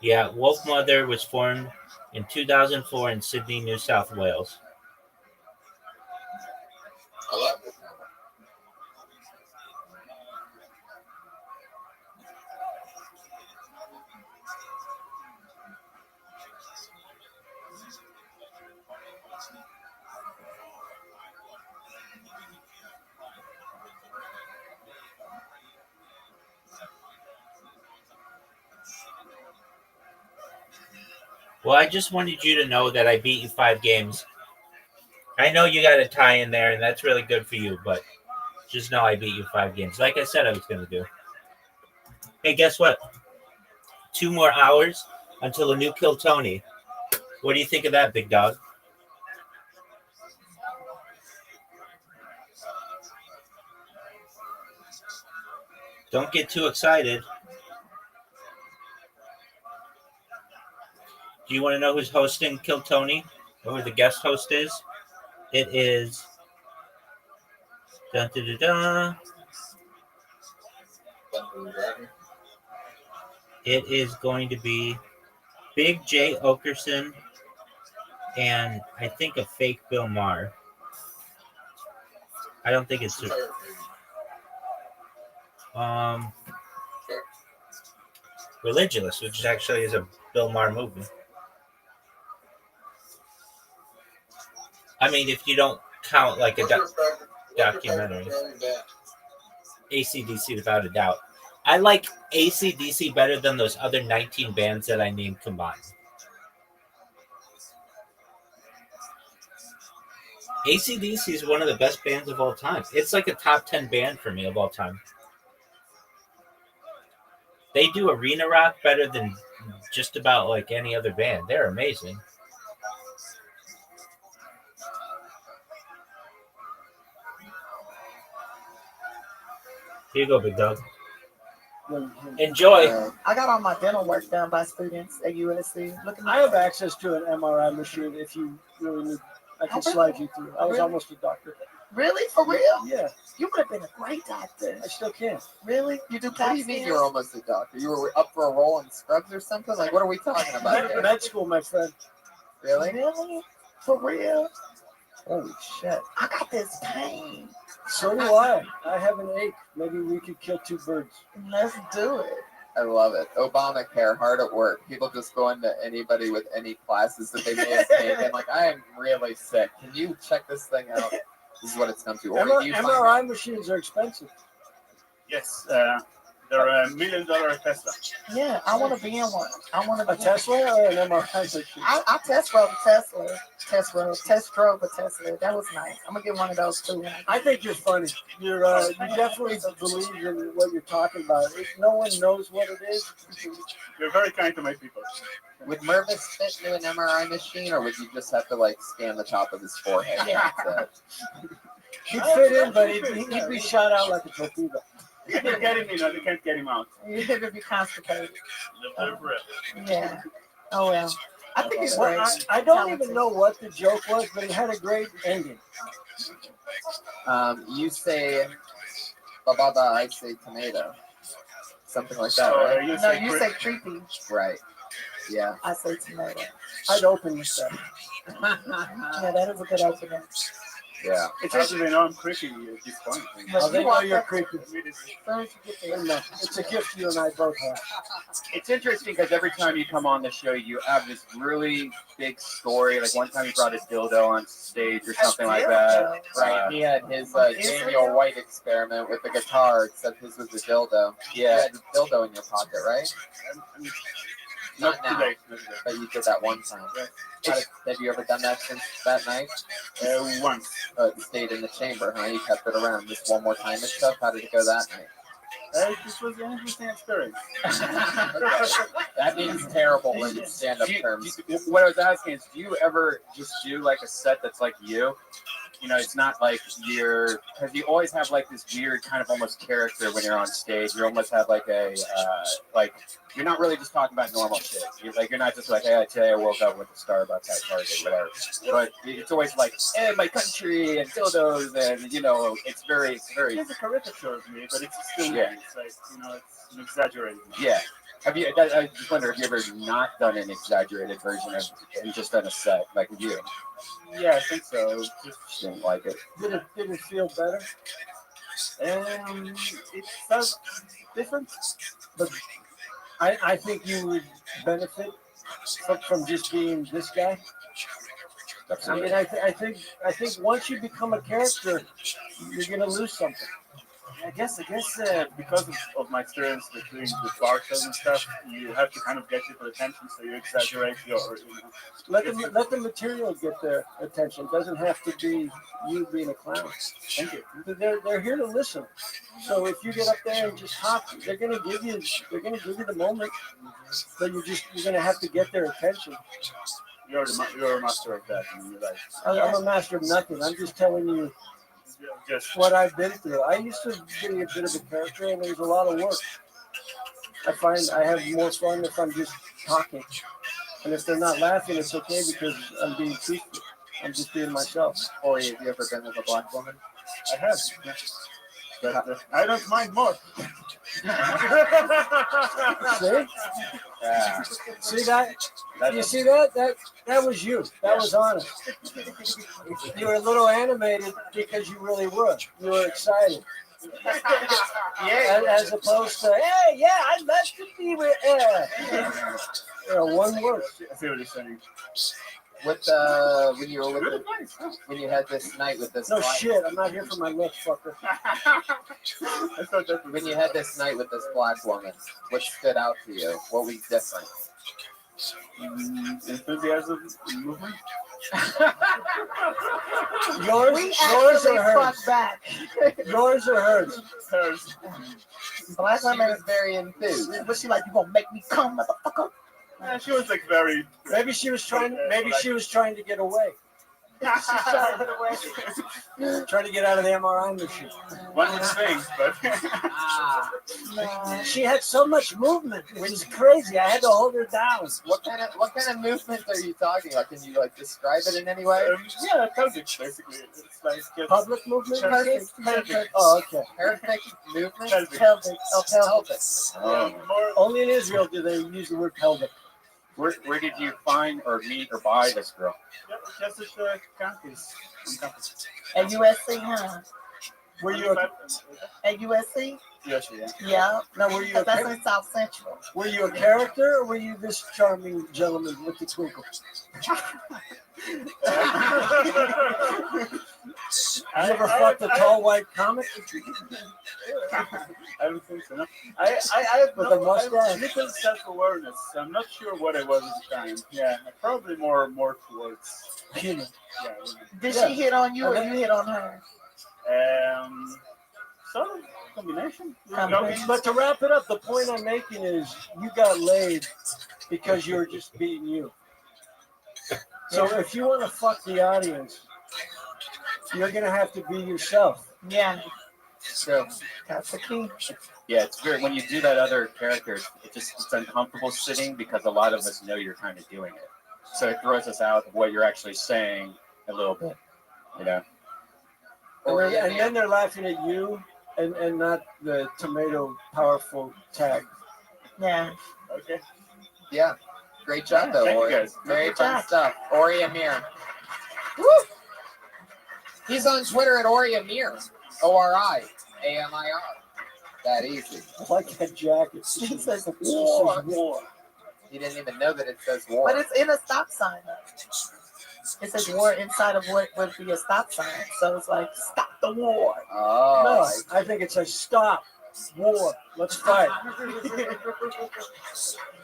Speaker 7: Yeah, Wolf Mother was formed in 2004 in Sydney, New South Wales.
Speaker 16: I like Wolf Mother.
Speaker 7: Well, I just wanted you to know that I beat you 5 games. I know you got a tie in there, and that's really good for you, but just know I beat you 5 games. Like I said I was going to do. Hey, guess what? 2 more hours until a new Kill Tony. What do you think of that, big dog? Don't get too excited. Do you want to know who's hosting Kill Tony? Or who the guest host is? It is... Dun, dun, dun, dun. It is going to be Big J Okerson and I think a fake Bill Maher. I don't think it's... Religulous, which actually is a Bill Maher movie. I mean, if you don't count like a documentary. AC/DC without a doubt. I like AC/DC better than those other 19 bands that I named combined. AC/DC is one of the best bands of all time. It's like a top 10 band for me of all time. They do arena rock better than just about like any other band. They're amazing. Here you go, big dog. Enjoy.
Speaker 11: I got all my dental work done by students at USC.
Speaker 10: I have access to an MRI machine if you really need. I can slide you through. I was almost a doctor.
Speaker 11: Really? For real?
Speaker 10: Yeah.
Speaker 11: You would have been a great doctor.
Speaker 10: I still can.
Speaker 11: Really? You do
Speaker 2: What do you mean you're almost a doctor? You were up for a role in Scrubs or something? Like, what are we talking about here?
Speaker 10: Med school, my friend.
Speaker 2: Really?
Speaker 11: Really? For real? Holy shit. I got this pain.
Speaker 10: So do I. I have an ache. Maybe we could kill two birds.
Speaker 11: Let's do it.
Speaker 2: I love it. Obamacare, hard at work. People just go into anybody with any classes that they may have taken. Like, I am really sick. Can you check this thing out? This is what it's come to. Or do you find
Speaker 10: MRI machines are expensive.
Speaker 15: Yes, they're $1 million Tesla.
Speaker 11: Yeah, I want to be in one. I want to
Speaker 10: A Tesla or an MRI machine?
Speaker 11: I test drove a Tesla. Test drove a Tesla. That was nice. I'm gonna get one of those too.
Speaker 10: I think you're funny. You definitely believe in what you're talking about. No one knows what it is.
Speaker 15: You're very kind to my people.
Speaker 2: Would Mervis fit into an MRI machine, or would you just have to like scan the top of his forehead?
Speaker 11: Yeah.
Speaker 10: He'd fit in, but he'd be shot out like a torpedo.
Speaker 15: You can get him in, or they can't get him out.
Speaker 11: You'd be constipated.
Speaker 15: Live there forever.
Speaker 11: Yeah. Oh well. I think it's
Speaker 10: Well,
Speaker 11: great.
Speaker 10: I don't even know what the joke was, but it had a great ending.
Speaker 2: You say bababa, I say tomato. Something like that, right?
Speaker 11: You say creepy.
Speaker 2: Right. Yeah.
Speaker 11: I say tomato.
Speaker 10: I'd open this stuff.
Speaker 11: Yeah, that is a good opening.
Speaker 2: Yeah.
Speaker 15: It's actually no, I'm creepy at this point.
Speaker 10: Oh, they know you're creepy.
Speaker 11: As
Speaker 10: It's a gift you and I both have.
Speaker 4: It's interesting because every time you come on the show, you have this really big story. Like one time you brought a dildo on stage or something like that.
Speaker 2: Right. He had his Daniel White experiment with the guitar, except his was a dildo.
Speaker 4: Yeah.
Speaker 2: You had the dildo in your pocket, right? Not now,
Speaker 15: today.
Speaker 2: but you did that one time. Have you ever done that since that night?
Speaker 15: Once.
Speaker 2: It stayed in the chamber, huh? You kept it around just one more time and stuff? How did it go that night?
Speaker 15: This was an interesting experience.
Speaker 2: That means terrible in stand-up terms.
Speaker 4: What I was asking is, do you ever just do like a set that's like you? You know, it's not like because you always have like this weird kind of almost character when you're on stage. You almost have like you're not really just talking about normal shit. You're not just like, hey, today I woke up with a Starbucks at Target, whatever. But it's always like, hey, my country and dildos, and it's very.
Speaker 15: It's a caricature of me, but it's still
Speaker 4: Yeah.
Speaker 15: It's like, it's an exaggerated.
Speaker 4: Yeah. I just wonder, have you ever not done an exaggerated version of and just done a set like you?
Speaker 15: Yeah, I think so.
Speaker 4: Just didn't like it.
Speaker 10: Did it feel better?
Speaker 15: It felt different.
Speaker 10: But I think you would benefit from just being this guy. I mean, I think once you become a character, you're gonna lose something.
Speaker 15: I guess because of my experience doing the bar shows and stuff, you have to kind of get people's attention, so you exaggerate
Speaker 10: Let the material get their attention. It doesn't have to be you being a clown.
Speaker 15: Thank you.
Speaker 10: They're here to listen. So if you get up there and just talk, they're gonna give you the moment. But you're gonna have to get their attention.
Speaker 15: You're a master of that in your life.
Speaker 10: I'm a master of nothing. I'm just telling you what I've been through. I used to be a bit of a character, and there's a lot of work. I find I have more fun if I'm just talking. And if they're not laughing, it's okay because I'm being truthful. I'm just being myself.
Speaker 2: Or have you ever been with a black woman?
Speaker 15: I have. Yeah. But I don't mind more.
Speaker 10: See?
Speaker 4: Yeah.
Speaker 10: See that? You see that? That was you. That was honest. You were a little animated because you really were. You were excited. As opposed to, hey, yeah, I'd love to be with. One word.
Speaker 15: I see what you're saying.
Speaker 2: When you were with when you had this night with this.
Speaker 10: No shit, I'm not here for my looks, fucker.
Speaker 2: When you had this night with this black woman, what stood out to you? What was different?
Speaker 15: Enthusiasm, movement.
Speaker 10: Yours or hers?
Speaker 11: Back.
Speaker 10: Yours or hers?
Speaker 15: Hers.
Speaker 11: Black woman
Speaker 2: is very enthused.
Speaker 11: Was she like, you gonna make me come, motherfucker?
Speaker 15: Yeah, she was like very.
Speaker 10: Maybe she was trying to get away. Trying to get out of the MRI machine.
Speaker 15: One would think, but
Speaker 10: she had so much movement. It was crazy. I had to hold her down.
Speaker 2: What kind of movement are you talking about? Can you describe it in any way?
Speaker 15: Yeah, pelvic basically. It's like
Speaker 10: public movement.
Speaker 11: Perfect.
Speaker 10: Oh, okay.
Speaker 2: Perfect movement.
Speaker 11: Pelvic. Oh, pelvic.
Speaker 10: Only in Israel do they use the word pelvic.
Speaker 4: Where did you find or meet or buy this girl?
Speaker 15: Just at the campus.
Speaker 11: At USC, huh?
Speaker 10: Were you
Speaker 11: At USC?
Speaker 3: Yes, yeah.
Speaker 11: Yeah.
Speaker 10: now? Were you
Speaker 11: 'Cause
Speaker 10: a
Speaker 11: that's in South Central.
Speaker 10: were you a character, or were you this charming gentleman with the twinkle? You ever fucked a tall white comic?
Speaker 15: I haven't seen so. No. I have
Speaker 10: With
Speaker 15: no,
Speaker 10: a mustache?
Speaker 15: I have little self-awareness. I'm not sure what I was at the time. Yeah, probably more towards.
Speaker 10: Human.
Speaker 15: Yeah.
Speaker 11: Did she hit on you or you hit on her?
Speaker 15: Sort of combination.
Speaker 10: But to wrap it up, the point I'm making is you got laid because you were just being you. So if you want to fuck the audience, you're gonna have to be yourself.
Speaker 11: Yeah.
Speaker 2: So
Speaker 11: that's the key.
Speaker 4: Yeah, it's very when you do that other character, it's uncomfortable sitting because a lot of us know you're kind of doing it. So it throws us out of what you're actually saying a little bit, you know.
Speaker 10: And then they're laughing at you and not the tomato powerful tag.
Speaker 11: Yeah.
Speaker 15: Okay.
Speaker 2: Yeah. Great job, though,
Speaker 15: Thank you,
Speaker 2: Ori.
Speaker 15: guys.
Speaker 2: Very
Speaker 15: Good
Speaker 2: fun
Speaker 15: job.
Speaker 2: stuff. Ori Amir. Woo! He's on Twitter at Ori Amir. ORIAMIR. That easy.
Speaker 10: I like that jacket.
Speaker 11: He says
Speaker 10: war.
Speaker 11: war.
Speaker 2: He didn't even know that it says war.
Speaker 11: But it's in a stop sign. It says war inside of what would be a stop sign. So it's like, stop the war.
Speaker 2: Oh.
Speaker 10: No, I think it says stop war. Let's fight.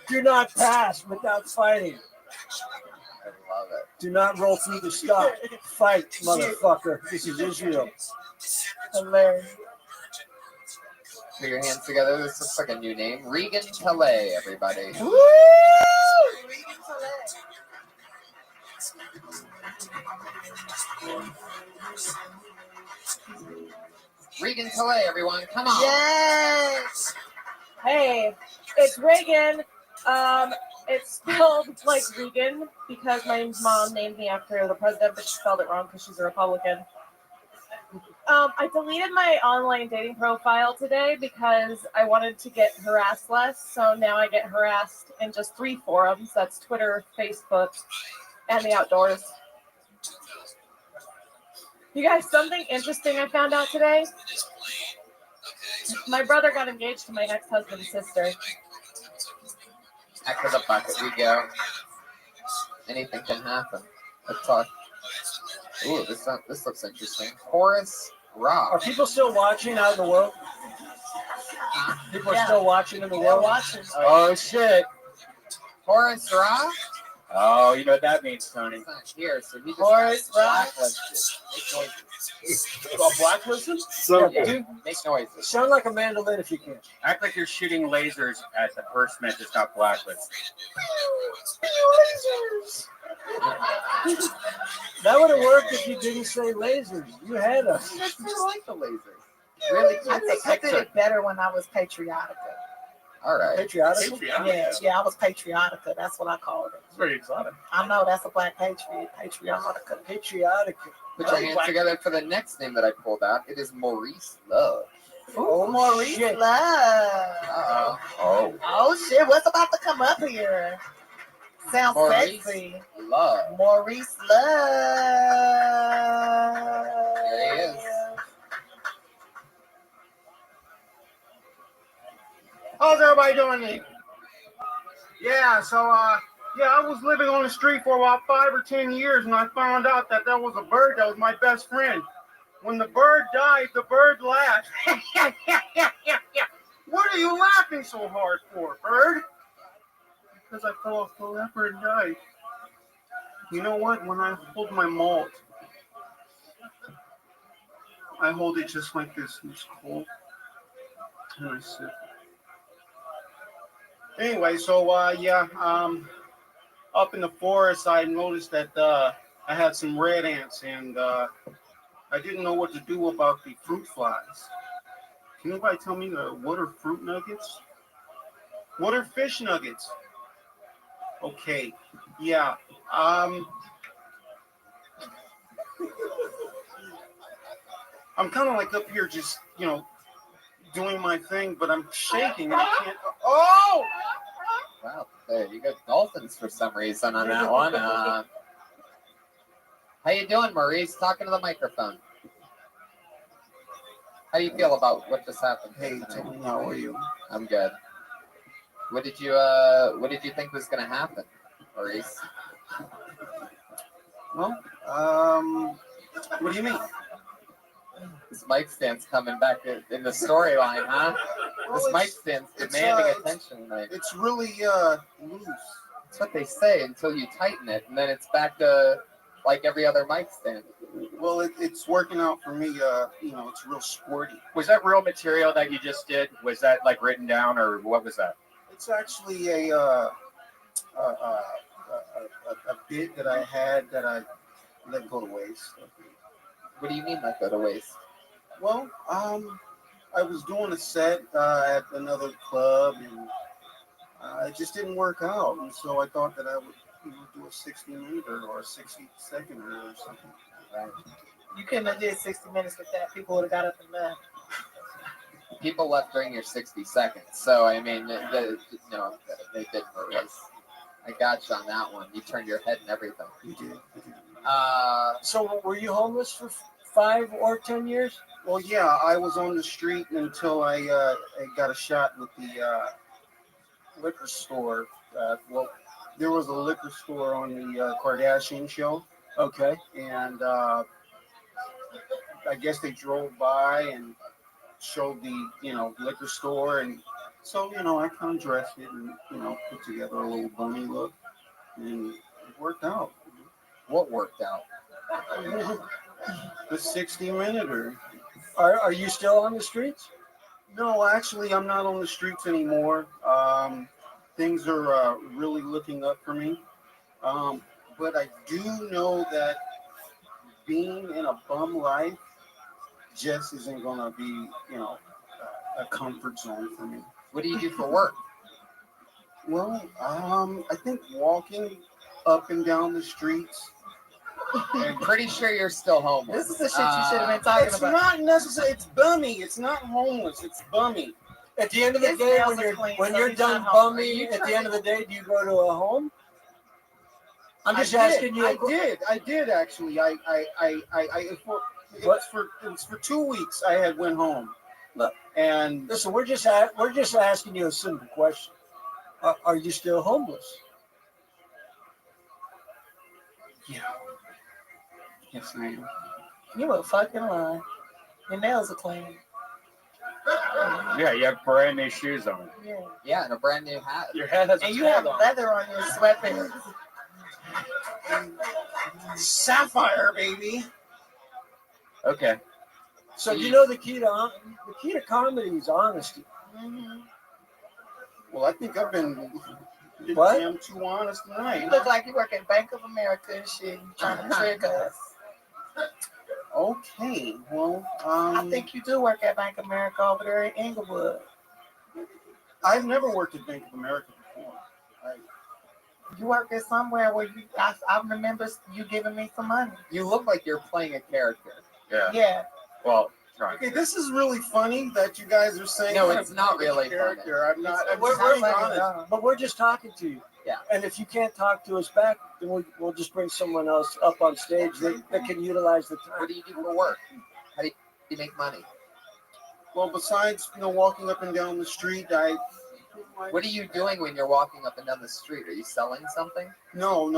Speaker 10: Do not pass without fighting.
Speaker 2: I love it.
Speaker 10: Do not roll through the stop. Fight, motherfucker. This is Israel.
Speaker 11: Hilarious.
Speaker 2: Put your hands together. This looks like a new name. Regan Calais, everybody.
Speaker 11: Woo! Regan Calais.
Speaker 2: Regan Calais, everyone. Come on.
Speaker 11: Yes.
Speaker 17: Hey, it's Reagan. It's spelled like Regan because my mom named me after the president, but she spelled it wrong because she's a Republican. I deleted my online dating profile today because I wanted to get harassed less. So now I get harassed in just 3 forums. That's Twitter, Facebook, and the outdoors. You guys, something interesting I found out today. My brother got engaged to my ex-husband's sister.
Speaker 2: Back to the bucket we go. Anything can happen. Let's talk. Ooh, this looks interesting. Horace Rock.
Speaker 10: Are people still watching out in the world? People are still watching in the world?
Speaker 11: Watching.
Speaker 4: Oh shit!
Speaker 2: Horace Rock?
Speaker 4: Oh, you know what that means, Tony.
Speaker 2: It's not here, so he just
Speaker 11: Horace
Speaker 2: got
Speaker 11: Rock.
Speaker 2: blacklisted. Make noises.
Speaker 10: Blacklisted?
Speaker 4: So
Speaker 2: Yeah,
Speaker 4: dude,
Speaker 2: make noises.
Speaker 10: Sound like a mandolin if you can.
Speaker 4: act like you're shooting lasers at the person that just got blacklisted.
Speaker 10: That would have worked if you didn't say lasers. You had us.
Speaker 2: I like the lasers. Really
Speaker 11: I
Speaker 2: keep
Speaker 11: think
Speaker 2: the
Speaker 11: I did
Speaker 2: picture.
Speaker 11: it better when I was patriotica.
Speaker 2: All right.
Speaker 10: Patriotic?
Speaker 11: Yeah, I was patriotica. That's what I called it.
Speaker 15: It's very exotic.
Speaker 11: I know that's a black patriot. Patriotica.
Speaker 10: Patriotic.
Speaker 2: Put your hands together for the next name that I pulled out. It is Maurice Love.
Speaker 11: Ooh, Maurice
Speaker 10: shit.
Speaker 11: Love.
Speaker 2: Uh-oh. Oh.
Speaker 11: Oh shit, what's about to come up here? Sounds
Speaker 2: Maurice
Speaker 11: sexy.
Speaker 2: Love.
Speaker 11: Maurice Love.
Speaker 2: There he is.
Speaker 18: How's everybody doing today? Yeah, so I was living on the street for about 5 or 10 years, and I found out that there was a bird that was my best friend. When the bird died, the bird laughed. What are you laughing so hard for, bird? Because I fell off the leopard and died. You know what? When I hold my malt, I hold it just like this. It's cold. And I sip. Anyway, so up in the forest, I noticed that I had some red ants, and I didn't know what to do about the fruit flies. Can anybody tell me what are fruit nuggets? What are fish nuggets? Okay, yeah. I'm kind of like up here, just doing my thing, but I'm shaking. And I can't. Oh!
Speaker 2: Wow, there you go. Dolphins for some reason on that one. How you doing, Maurice? Talking to the microphone. How do you feel about what just happened?
Speaker 18: Hey, Tony, how are you?
Speaker 2: I'm good. What did you think was gonna happen, Maurice?
Speaker 18: Well, what do you mean?
Speaker 2: This mic stand's coming back in the storyline, huh?
Speaker 18: Well,
Speaker 2: This mic stand's demanding attention tonight.
Speaker 18: It's really loose.
Speaker 2: That's what they say until you tighten it, and then it's back to like every other mic stand.
Speaker 18: Well, it's working out for me. It's real sporty.
Speaker 4: Was that real material that you just did? Was that like written down, or what was that?
Speaker 18: It's actually a bit that I had that I let go to waste.
Speaker 2: What do you mean let go to waste?
Speaker 18: Well, I was doing a set at another club, and it just didn't work out. And so I thought that I would do a 60-minute or a 60-second or something.
Speaker 11: Right. You couldn't have did 60 minutes with that. People would have got up and left.
Speaker 2: People left during your 60 seconds. So, I mean, no, they didn't Maurice. I got you on that one. You turned your head and everything.
Speaker 18: You did.
Speaker 10: So were you homeless for 5 or 10 years?
Speaker 18: Well, yeah, I was on the street until I got a shot with the liquor store. Well, there was a liquor store on the Kardashian show.
Speaker 10: Okay.
Speaker 18: And I guess they drove by and showed the liquor store, and so I kind of dressed it and put together a little bunny look, and it worked out.
Speaker 2: What worked out?
Speaker 18: The 60-minute.
Speaker 10: Are you still on the streets?
Speaker 18: No, actually, I'm not on the streets anymore. Things are really looking up for me. But I do know that being in a bum life just isn't going to be, a comfort zone for me.
Speaker 2: What do you do for work?
Speaker 18: Well, I think walking up and down the streets.
Speaker 2: I'm pretty sure you're still homeless.
Speaker 11: This is the shit you should have been talking
Speaker 18: It's
Speaker 11: about.
Speaker 18: not necessary. It's bummy. It's not homeless. It's bummy.
Speaker 10: At the end of the
Speaker 11: His
Speaker 10: day,
Speaker 11: nails
Speaker 10: when
Speaker 11: are
Speaker 10: you're
Speaker 11: clean,
Speaker 10: when
Speaker 11: so
Speaker 10: you're
Speaker 11: he's
Speaker 10: done
Speaker 11: not homeless.
Speaker 10: bumming,
Speaker 11: You
Speaker 10: at the
Speaker 11: try
Speaker 10: end of
Speaker 11: to-
Speaker 10: the day, do you go to a home? I'm just
Speaker 18: I
Speaker 10: asking
Speaker 18: did.
Speaker 10: you.
Speaker 18: I did actually. It was for 2 weeks. I had went home.
Speaker 10: Look,
Speaker 18: and
Speaker 10: listen, we're just asking you a simple question. Are you still homeless?
Speaker 18: Yeah. Yes, I am.
Speaker 11: You a fucking lie. Your nails are clean.
Speaker 4: Yeah, you have brand new shoes on.
Speaker 11: Yeah.
Speaker 2: Yeah, and a brand new hat.
Speaker 18: Your hat has
Speaker 11: And you have leather on your sweatpants.
Speaker 18: Sapphire, baby.
Speaker 4: Okay.
Speaker 10: So you know the key to comedy is honesty.
Speaker 11: Mm-hmm.
Speaker 18: Well, I think I've been
Speaker 10: What?
Speaker 18: damn too honest tonight.
Speaker 11: You look like you work at Bank of America and shit. You trying to trick us.
Speaker 18: Okay, well,
Speaker 11: I think you do work at Bank of America over there in Inglewood.
Speaker 18: I've never worked at Bank of America before.
Speaker 11: You work at somewhere where I remember you giving me some money.
Speaker 2: You look like you're playing a character.
Speaker 4: Yeah.
Speaker 11: Yeah.
Speaker 4: Well, try.
Speaker 18: Okay, this is really funny that you guys are saying.
Speaker 2: No,
Speaker 18: I'm
Speaker 2: it's not really
Speaker 18: character. I'm not. I'm
Speaker 10: We're
Speaker 18: just being honest.
Speaker 10: but we're just talking to you.
Speaker 2: Yeah.
Speaker 10: And if you can't talk to us back, then we'll just bring someone else up on stage that can utilize the time.
Speaker 2: What do you do for work? How do you make money?
Speaker 18: Well, besides walking up and down the street,
Speaker 2: What are you doing when you're walking up and down the street? Are you selling something?
Speaker 18: No,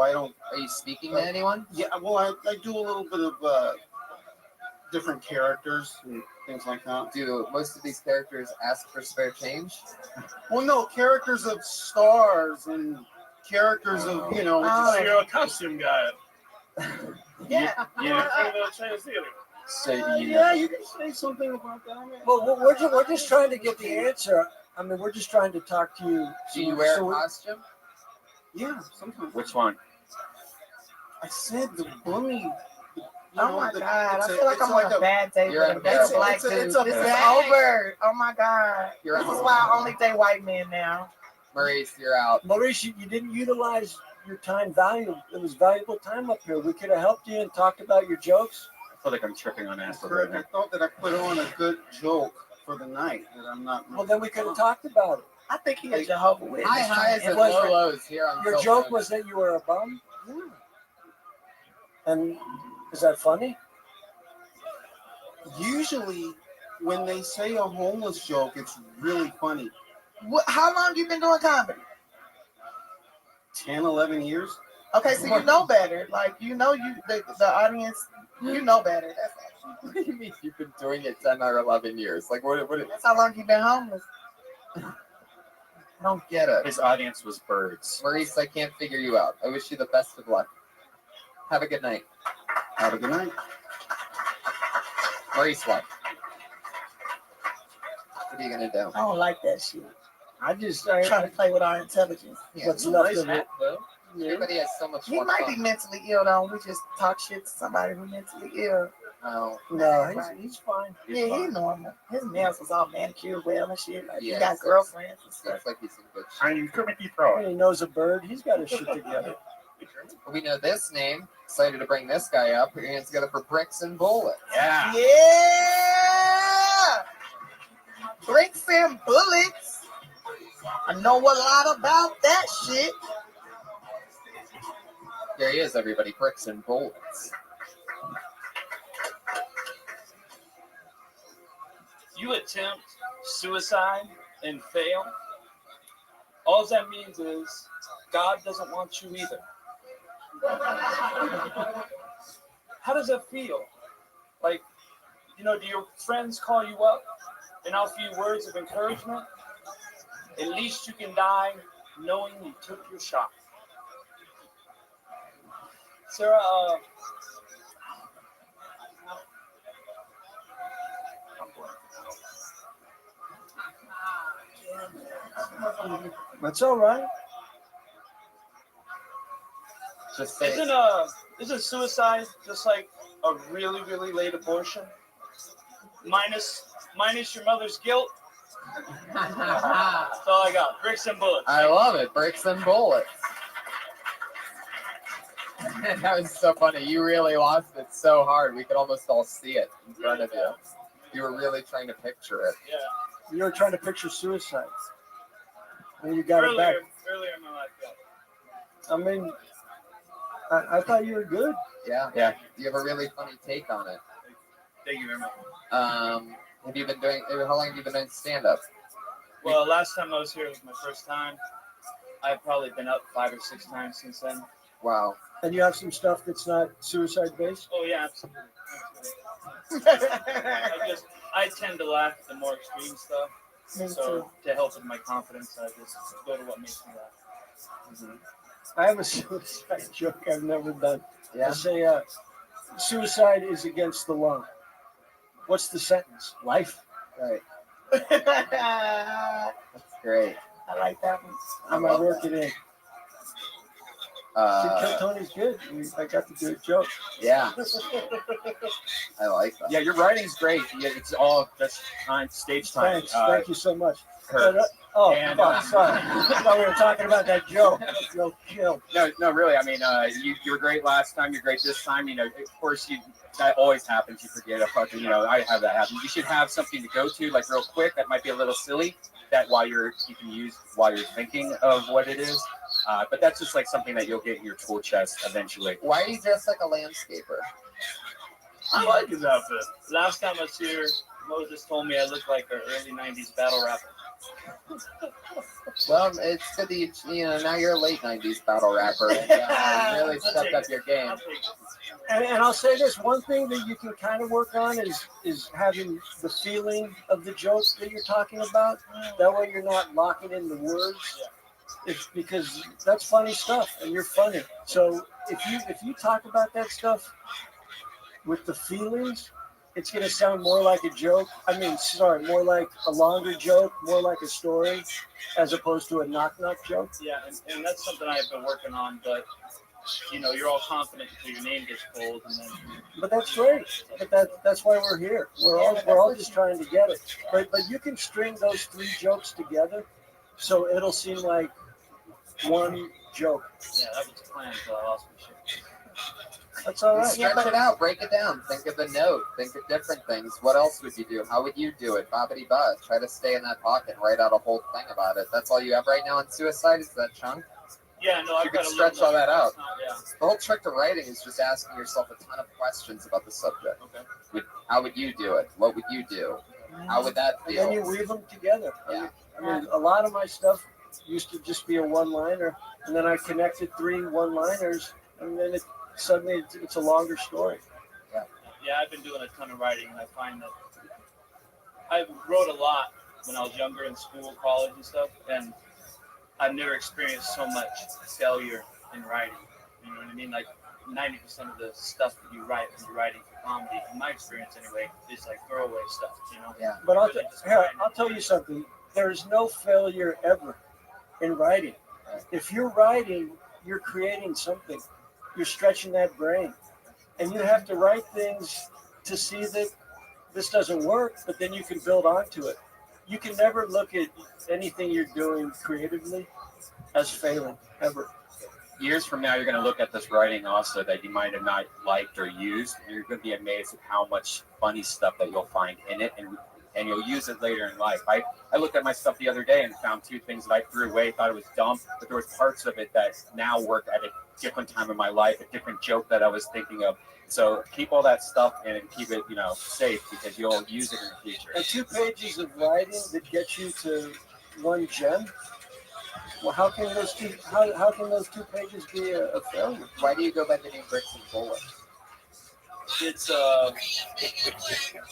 Speaker 18: I don't.
Speaker 2: Are you speaking to anyone?
Speaker 18: Yeah, well, I do a little bit of different characters and things like that.
Speaker 2: Do most of these characters ask for spare change?
Speaker 18: Well, no, characters of stars and characters of
Speaker 9: So you're a costume guy.
Speaker 11: Yeah.
Speaker 2: So
Speaker 18: yeah, you can say something about that.
Speaker 10: Well, we're just trying to get the answer. I mean, we're just trying to talk to you.
Speaker 2: Do you wear a
Speaker 10: So-
Speaker 2: costume?
Speaker 18: Yeah, sometimes.
Speaker 4: Which one?
Speaker 18: I said the bunny.
Speaker 11: Oh my God! I feel like I'm on a bad day
Speaker 2: You're
Speaker 11: with a
Speaker 2: embarrassed.
Speaker 11: bad black
Speaker 18: It's a
Speaker 11: dude. This is
Speaker 18: bag.
Speaker 11: over. Oh my God!
Speaker 2: You're
Speaker 11: This is
Speaker 2: out.
Speaker 11: why I only date white men now.
Speaker 2: Maurice, you're out.
Speaker 10: Maurice, you didn't utilize your time valuable. It was valuable time up here. We could have helped you and talked about your jokes.
Speaker 4: I feel like I'm tripping on acid right
Speaker 18: Correct. I
Speaker 4: now.
Speaker 18: thought that I put on a good joke for the night that I'm not.
Speaker 10: Well, then we could have talked about it.
Speaker 11: I think he a Jehovah's Witness.
Speaker 2: High highs
Speaker 10: It
Speaker 2: and
Speaker 10: was-
Speaker 2: low lows here on
Speaker 10: Your
Speaker 2: Soul
Speaker 10: joke
Speaker 2: Food.
Speaker 10: was that you were a bum? Yeah. And is that funny?
Speaker 18: Usually, when they say a homeless joke, it's really funny.
Speaker 11: How long you been doing comedy?
Speaker 18: 10, 11 years.
Speaker 11: Okay, so you know better. Like you know, the audience, you know better. That's
Speaker 2: What do you mean you've been doing it 10 or 11 years? Like, what
Speaker 11: that's how long you been homeless.
Speaker 2: I don't get it.
Speaker 4: His audience was birds.
Speaker 2: Maurice, I can't figure you out. I wish you the best of luck. Have a good night.
Speaker 18: Have a good night.
Speaker 2: Maurice, what? What are you going to do?
Speaker 11: I don't like that shit.
Speaker 10: I just
Speaker 11: Trying to play with our intelligence.
Speaker 2: Yeah,
Speaker 10: what's
Speaker 2: it's a
Speaker 10: left
Speaker 2: nice
Speaker 10: of it.
Speaker 2: hat, though. Everybody has so much
Speaker 11: He
Speaker 2: more
Speaker 11: might
Speaker 2: fun.
Speaker 11: be mentally ill though. We just talk shit to somebody who's mentally ill.
Speaker 2: Oh,
Speaker 10: No, he's fine.
Speaker 11: Yeah, he's normal. His nails was all manicured well and shit. Like, he
Speaker 2: Yeah,
Speaker 11: got
Speaker 2: so-
Speaker 11: girlfriends and stuff.
Speaker 2: seems like he's in good shape.
Speaker 4: I'm Kermit Frog.
Speaker 10: When he knows a bird, he's got his shit together.
Speaker 2: We know this name. Excited to bring this guy up. Put your hands together for Bricks and Bullets.
Speaker 4: Yeah.
Speaker 11: Yeah! Bricks and bullets. I know a lot about that shit.
Speaker 2: Here he is, everybody. Bricks and Bullets.
Speaker 19: You attempt suicide and fail, all that means is God doesn't want you either. How does that feel? Like, do your friends call you up and offer you words of encouragement? At least you can die knowing you took your shot. Sarah,
Speaker 10: That's all right.
Speaker 2: Just say
Speaker 19: isn't suicide just like a really, really late abortion? Minus your mother's guilt? That's all I got. Bricks and bullets.
Speaker 2: I love it. Bricks and Bullets. That was so funny. You really lost it so hard. We could almost all see it in front of you. You were really trying to picture it.
Speaker 19: Yeah.
Speaker 10: You were trying to picture suicide. And you got it back.
Speaker 19: Earlier in my life, yeah.
Speaker 10: I mean, I thought you were good.
Speaker 2: Yeah.
Speaker 4: Yeah.
Speaker 2: You have a really funny take on it.
Speaker 19: Thank you very much.
Speaker 2: Have you been doing? How long have you been doing stand-up?
Speaker 19: Well, last time I was here was my first time. I've probably been up 5 or 6 times since then.
Speaker 2: Wow.
Speaker 10: And you have some stuff that's not suicide based?
Speaker 19: Oh yeah, absolutely. I tend to laugh at the more extreme stuff.
Speaker 11: Me
Speaker 19: So
Speaker 11: too.
Speaker 19: to help with my confidence, I just go to what makes me laugh.
Speaker 2: Mm-hmm.
Speaker 10: I have a suicide joke I've never done.
Speaker 2: Yeah.
Speaker 10: I say, suicide is against the law. What's the sentence? Life.
Speaker 2: Right.
Speaker 11: That's
Speaker 2: That's great.
Speaker 11: I like that one.
Speaker 10: I might work it in. Tony's good. I got to do a joke.
Speaker 2: Yeah. I like that.
Speaker 4: Yeah, your writing's great. Yeah, it's all just time, stage time.
Speaker 10: Thanks. Thank you so much.
Speaker 4: Kurt.
Speaker 10: Sorry. I thought we were talking about that joke. No chill.
Speaker 4: No, really. I mean, you were great last time. You're great this time. Of course, that always happens. You forget a fucking. I have that happen. You should have something to go to, like real quick. That might be a little silly. That you can use while you're thinking of what it is. But that's just like something that you'll get in your tool chest eventually.
Speaker 2: Why are you dressed like a landscaper?
Speaker 19: I like his outfit. Last time I was here, Moses told me I looked like an early 90s battle rapper.
Speaker 2: Well, it's good that now you're a late 90s battle rapper. And, you really stepped up your game.
Speaker 10: And I'll say this, one thing that you can kind of work on is having the feeling of the joke that you're talking about. That way you're not locking in the words. It's because that's funny stuff and you're funny. So if you talk about that stuff with the feelings, it's going to sound more like a joke. More like a longer joke, more like a story, as opposed to a knock-knock joke.
Speaker 19: Yeah, and that's something I've been working on, but you're all confident until your name gets called, and then.
Speaker 10: But that's great. But that's why we're here. We're all just trying to get it. But you can string those 3 jokes together, so it'll seem like one joke.
Speaker 19: Yeah, that was the plan until I lost my shit.
Speaker 10: That's all right.
Speaker 2: Stretch it out, break it down. Think of the note. Think of different things. What else would you do? How would you do it? Bobbity bud. Try to stay in that pocket and write out a whole thing about it. That's all you have right now on suicide is that chunk?
Speaker 19: Yeah, no,
Speaker 2: You
Speaker 19: I've
Speaker 2: can
Speaker 19: got
Speaker 2: stretch all that out.
Speaker 19: Yeah.
Speaker 2: The whole trick to writing is just asking yourself a ton of questions about the subject.
Speaker 19: Okay.
Speaker 2: How would you do it? What would you do? How would that
Speaker 10: And
Speaker 2: feel?
Speaker 10: then you weave them together.
Speaker 2: Yeah.
Speaker 10: I mean, a lot of my stuff used to just be a one-liner, and then I connected 3 one-liners, and then suddenly it's a longer story.
Speaker 19: Yeah, I've been doing a ton of writing, and I find that I wrote a lot when I was younger in school, college, and stuff, and I've never experienced so much failure in writing. You know what I mean? Like 90% of the stuff that you write when you're writing for comedy, in my experience anyway, is like throwaway stuff. You know?
Speaker 2: Yeah.
Speaker 10: But I'll tell you something. There's no failure ever in writing. If you're writing, you're creating something. You're stretching that brain. And you have to write things to see that this doesn't work, but then you can build onto it. You can never look at anything you're doing creatively as failing, ever.
Speaker 4: Years from now, you're going to look at this writing also that you might have not liked or used, and you're going to be amazed at how much funny stuff that you'll find in it, and you'll use it later in life. I looked at my stuff the other day and found 2 things that I threw away, thought it was dumb, but there was parts of it that now work at a different time in my life, a different joke that I was thinking of. So keep all that stuff in and keep it, safe, because you'll use it in the future.
Speaker 10: And 2 pages of writing that get you to 1 gem. Well, how can those two pages be a failure?
Speaker 2: Why do you go by the name Bricks and Bullets?
Speaker 19: It's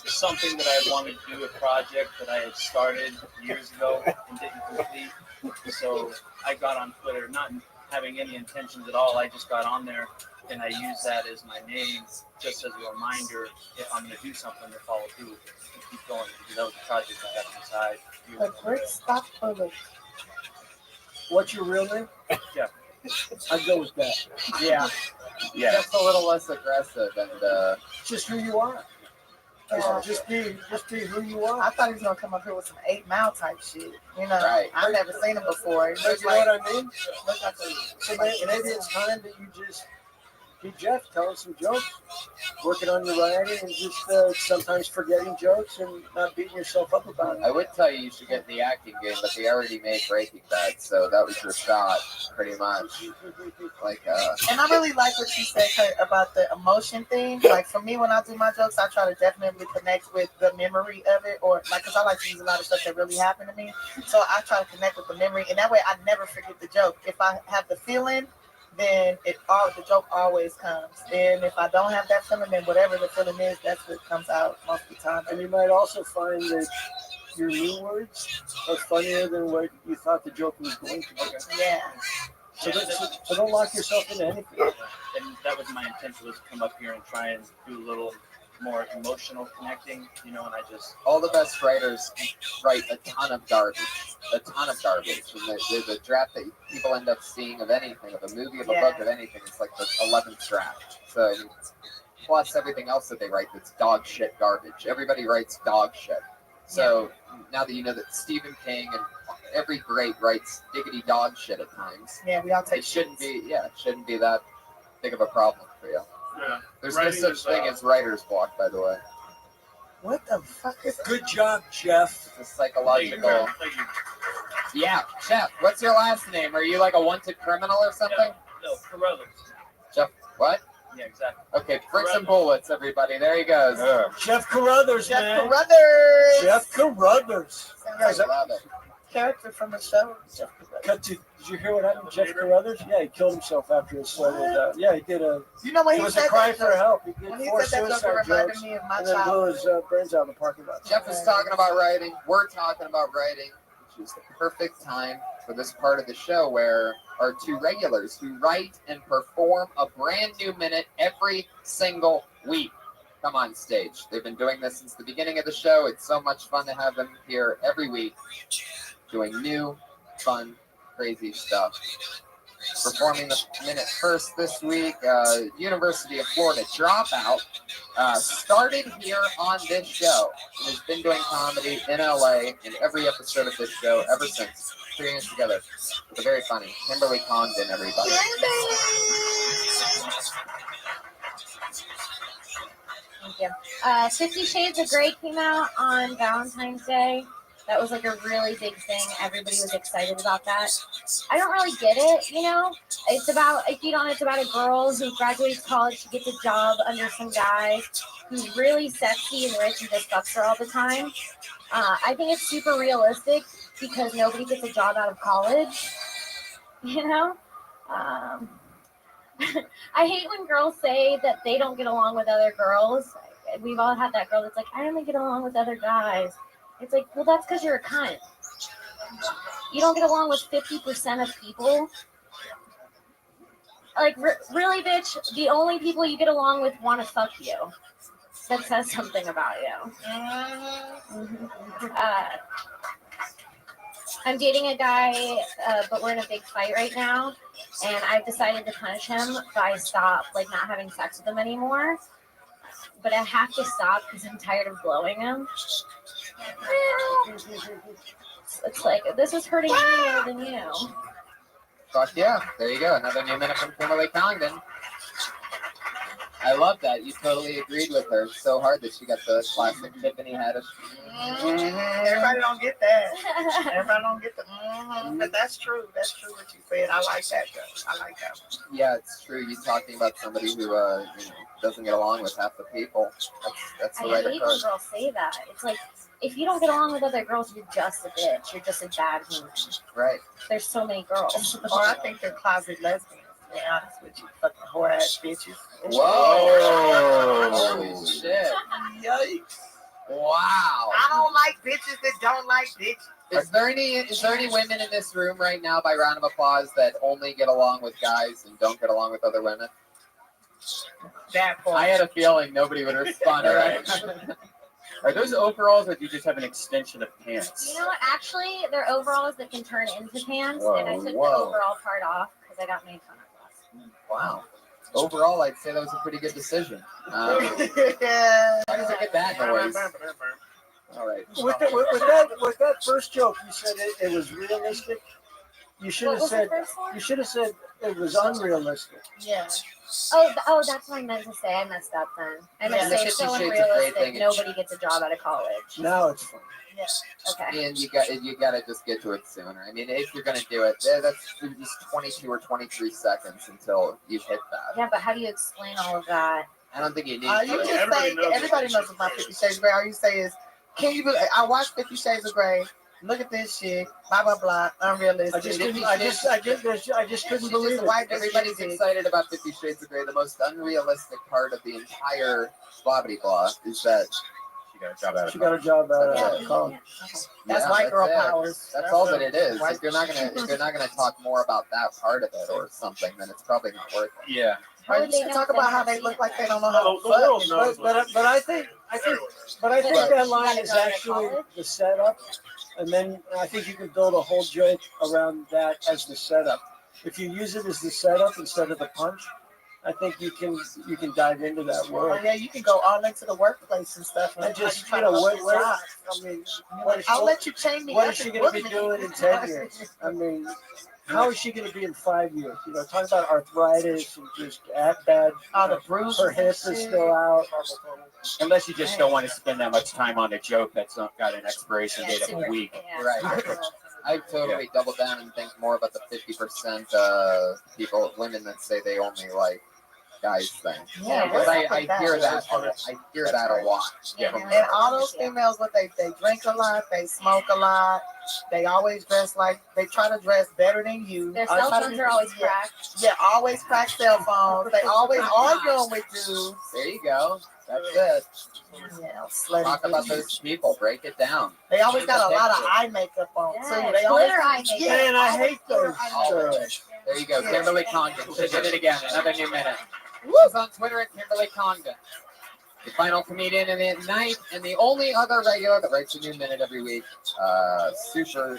Speaker 19: something that I wanted to do, a project that I had started years ago and didn't complete. So I got on Twitter, not having any intentions at all. I just got on there and I use that as my name, just as a reminder if I'm going to do something to follow through with it and keep going. Because that was a project I had on the side.
Speaker 11: The Bricks stop bullets.
Speaker 10: What's your real name?
Speaker 19: Yeah.
Speaker 10: I'd go with that.
Speaker 2: Yeah.
Speaker 4: Yeah.
Speaker 2: Just a little less aggressive and
Speaker 10: just who you are. Just be who you are.
Speaker 11: I thought he was gonna come up here with some 8 Mile type shit. You know,
Speaker 2: Right.
Speaker 11: I've never seen him before. It
Speaker 10: You
Speaker 11: looks
Speaker 10: know
Speaker 11: like,
Speaker 10: what I mean?
Speaker 11: look like
Speaker 10: So maybe it's time that you just be Jeff, telling some jokes, working on your writing, and just sometimes forgetting jokes and not beating yourself up about it.
Speaker 2: I would tell you should get in the acting game, but they already made Breaking Bad, so that was your shot, pretty much.
Speaker 11: And I really like what you said, Kurt, about the emotion thing. Like for me, when I do my jokes, I try to definitely connect with the memory of it, or like, cause I like to use a lot of stuff that really happened to me. So I try to connect with the memory, and that way I never forget the joke. If I have the feeling, then the joke always comes. And if I don't have that feeling, then whatever the feeling is, that's what comes out most of the time.
Speaker 10: And you might also find that your new words are funnier than what you thought the joke was going to be.
Speaker 11: Yeah.
Speaker 10: So don't lock yourself into anything.
Speaker 19: And that was my intention, was to come up here and try and do a little more emotional connecting, and I just...
Speaker 2: All the best writers write a ton of garbage. And the draft that people end up seeing of anything, of a movie, of a book, of anything, it's like the 11th draft. So, plus everything else that they write that's dog shit garbage. Everybody writes dog shit. So now that you know that Stephen King and every great writes diggity dog shit at times.
Speaker 11: Yeah, we all take
Speaker 2: it shouldn't be that big of a problem for you.
Speaker 9: Yeah.
Speaker 2: There's no such thing as writer's block, by the way.
Speaker 11: What the fuck is
Speaker 10: Good job, Jeff.
Speaker 2: It's a psychological.
Speaker 19: Thank you.
Speaker 2: Yeah, Jeff, what's your last name? Are you like a wanted criminal or something?
Speaker 19: No, Carruthers.
Speaker 2: Jeff, what?
Speaker 19: Yeah, exactly.
Speaker 2: Okay, Bricks and Bullets, everybody. There he goes.
Speaker 10: Jeff Carruthers,
Speaker 11: Jeff
Speaker 10: man.
Speaker 11: Carruthers.
Speaker 10: Jeff Carruthers.
Speaker 11: Guys,
Speaker 2: I love it.
Speaker 11: Character from the show. Jeff Carruthers.
Speaker 10: Did you hear what happened to Jeff Carruthers? Yeah, he killed himself after his son. Yeah, he did a.
Speaker 11: You know when
Speaker 10: it
Speaker 11: he
Speaker 10: was
Speaker 11: said
Speaker 10: a cry
Speaker 11: that
Speaker 10: for
Speaker 11: joke-
Speaker 10: help. He did
Speaker 11: when he
Speaker 10: 4
Speaker 11: said that joke, it
Speaker 10: suicide
Speaker 11: reminded
Speaker 10: jokes
Speaker 11: me of my
Speaker 10: and then blew
Speaker 11: childhood.
Speaker 10: his brains out in the parking lot.
Speaker 2: Jeff is talking about writing. We're talking about writing, which is the perfect time for this part of the show where our 2 regulars who write and perform a brand new minute every single week come on stage. They've been doing this since the beginning of the show. It's so much fun to have them here every week doing new, fun, crazy stuff. Performing the minute first this week, University of Florida dropout, started here on this show and has been doing comedy in LA in every episode of this show ever since. 3 years together. They're very funny. Kimberly Condon, everybody.
Speaker 6: Thank you. 50 Shades of Grey came out on Valentine's Day. That was like a really big thing. Everybody was excited about that. I don't really get it, It's about a girl who graduates college, she gets a job under some guy who's really sexy and rich and just fucks her all the time. I think it's super realistic because nobody gets a job out of college. You know, I hate when girls say that they don't get along with other girls. We've all had that girl that's like, I only get along with other guys. It's like, well, that's because you're a cunt. You don't get along with 50% of people. Like, really, bitch, the only people you get along with want to fuck you. That says something about you. I'm dating a guy, but we're in a big fight right now, and I've decided to punish him by not having sex with him anymore. But I have to stop because I'm tired of blowing him. It's like, this is hurting me more than you.
Speaker 2: Fuck yeah. There you go. Another new minute from Kimberly Collington. I love that. You totally agreed with her so hard that she got the classic Tiffany head.
Speaker 11: Everybody don't get that. Everybody don't get the but that's true. That's true what you said. I like that though. I like that one.
Speaker 2: Yeah, it's true. You're talking about somebody who doesn't get along with half the people. That's the
Speaker 6: I
Speaker 2: right
Speaker 6: hate when
Speaker 2: approach.
Speaker 6: girls say that. It's like, if you don't get along with other girls, you're just a bitch. You're just a bad human.
Speaker 2: Right.
Speaker 6: There's so many girls.
Speaker 11: Or I think they're closet lesbians. To be honest with you, fucking whore ass bitches.
Speaker 2: Whoa! Holy shit!
Speaker 11: Yikes!
Speaker 2: Wow!
Speaker 11: I don't like bitches that don't like bitches.
Speaker 2: Is there any women in this room right now, by round of applause, that only get along with guys and don't get along with other women?
Speaker 11: That point.
Speaker 2: I had a feeling nobody would respond. Right?
Speaker 4: Are those overalls, or do you just have an extension of pants?
Speaker 6: You know what? Actually, they're overalls that can turn into pants, and I took the
Speaker 2: Whoa.
Speaker 6: overall part off because I got made fun of last.
Speaker 2: Wow. Overall, I'd say that was a pretty good decision. Why does it get that noise? All right.
Speaker 10: With that first joke, you said it was realistic. You should have said it was unrealistic.
Speaker 11: Yeah.
Speaker 6: Oh, that's what I meant to say. I messed up then. I meant to say it's so unrealistic. Nobody gets a job out of college.
Speaker 10: Now it's fun.
Speaker 11: Yeah.
Speaker 6: Okay.
Speaker 2: And you got to just get to it sooner. I mean, if you're gonna do it, that's just 22 or 23 seconds until you hit that.
Speaker 6: Yeah, but how do you explain all of that?
Speaker 2: I don't think you need
Speaker 11: You
Speaker 2: to.
Speaker 11: just say, everybody knows about 50 Shades of Grey. All you say is, can you believe, I watched 50 Shades of Grey. Look at this shit. Blah blah blah. Unrealistic.
Speaker 10: I just couldn't believe it.
Speaker 2: Everybody's excited about 50 Shades of Grey. The most unrealistic part of the entire blah blah blah is that
Speaker 4: she got a job out of
Speaker 10: She got a job out of college.
Speaker 11: That's white girl powers.
Speaker 2: That's all that it is. If you're not gonna talk more about that part of it or something, then it's probably not worth it.
Speaker 4: Yeah.
Speaker 11: Or you should talk about how they look like they don't know how to fuck.
Speaker 10: But I think that line is actually the setup, and then I think you can build a whole joke around that as the setup. If you use it as the setup instead of the punch, I think you can dive into that world.
Speaker 11: Oh, yeah, you can go all into the workplace and stuff.
Speaker 10: And just
Speaker 11: I'll let you chain me.
Speaker 10: What is she going to be doing in 10 years? I mean, how is she going to be in 5 years? Talk about arthritis and just bad.
Speaker 11: The bruise.
Speaker 10: Her hip is still out.
Speaker 4: Unless you just don't want to spend that much time on a joke that's not got an expiration date of a week.
Speaker 2: Right. I totally double down and think more about the 50% women that say they only like guys thing.
Speaker 11: Yeah,
Speaker 2: because I hear that. I hear that a lot.
Speaker 11: Yeah. And all those females, they drink a lot, they smoke a lot, they always dress they try to dress better than you.
Speaker 6: Their cell phones are always cracked.
Speaker 11: Yeah, always cracked cell phones. They always arguing with dudes.
Speaker 2: There you go. That's it.
Speaker 11: Yeah,
Speaker 2: talk about those people. Break it down.
Speaker 11: They always got a lot of eye makeup on too. They always
Speaker 6: eye makeup.
Speaker 10: Man, I hate those.
Speaker 2: There you go, Kimberly Congdon. She did it again. Another new minute. She's on Twitter at Kimberly Congdon. The final comedian in the night, and the only other regular that writes a new minute every week. Super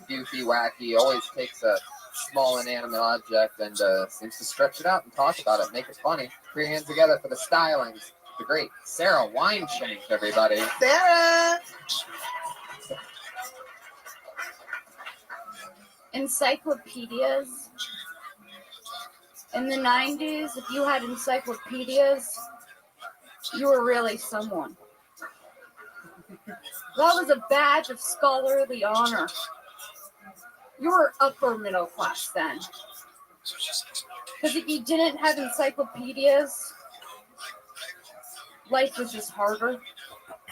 Speaker 2: goofy, wacky. Always takes a small inanimate object and seems to stretch it out and talk about it, make it funny. Put your hands together for the stylings. The great Sarah Weinshank, everybody.
Speaker 11: Sarah!
Speaker 8: Encyclopedias. In the 90s, if you had encyclopedias, you were really someone. That was a badge of scholarly honor. You were upper middle class then. Because if you didn't have encyclopedias, life was just harder.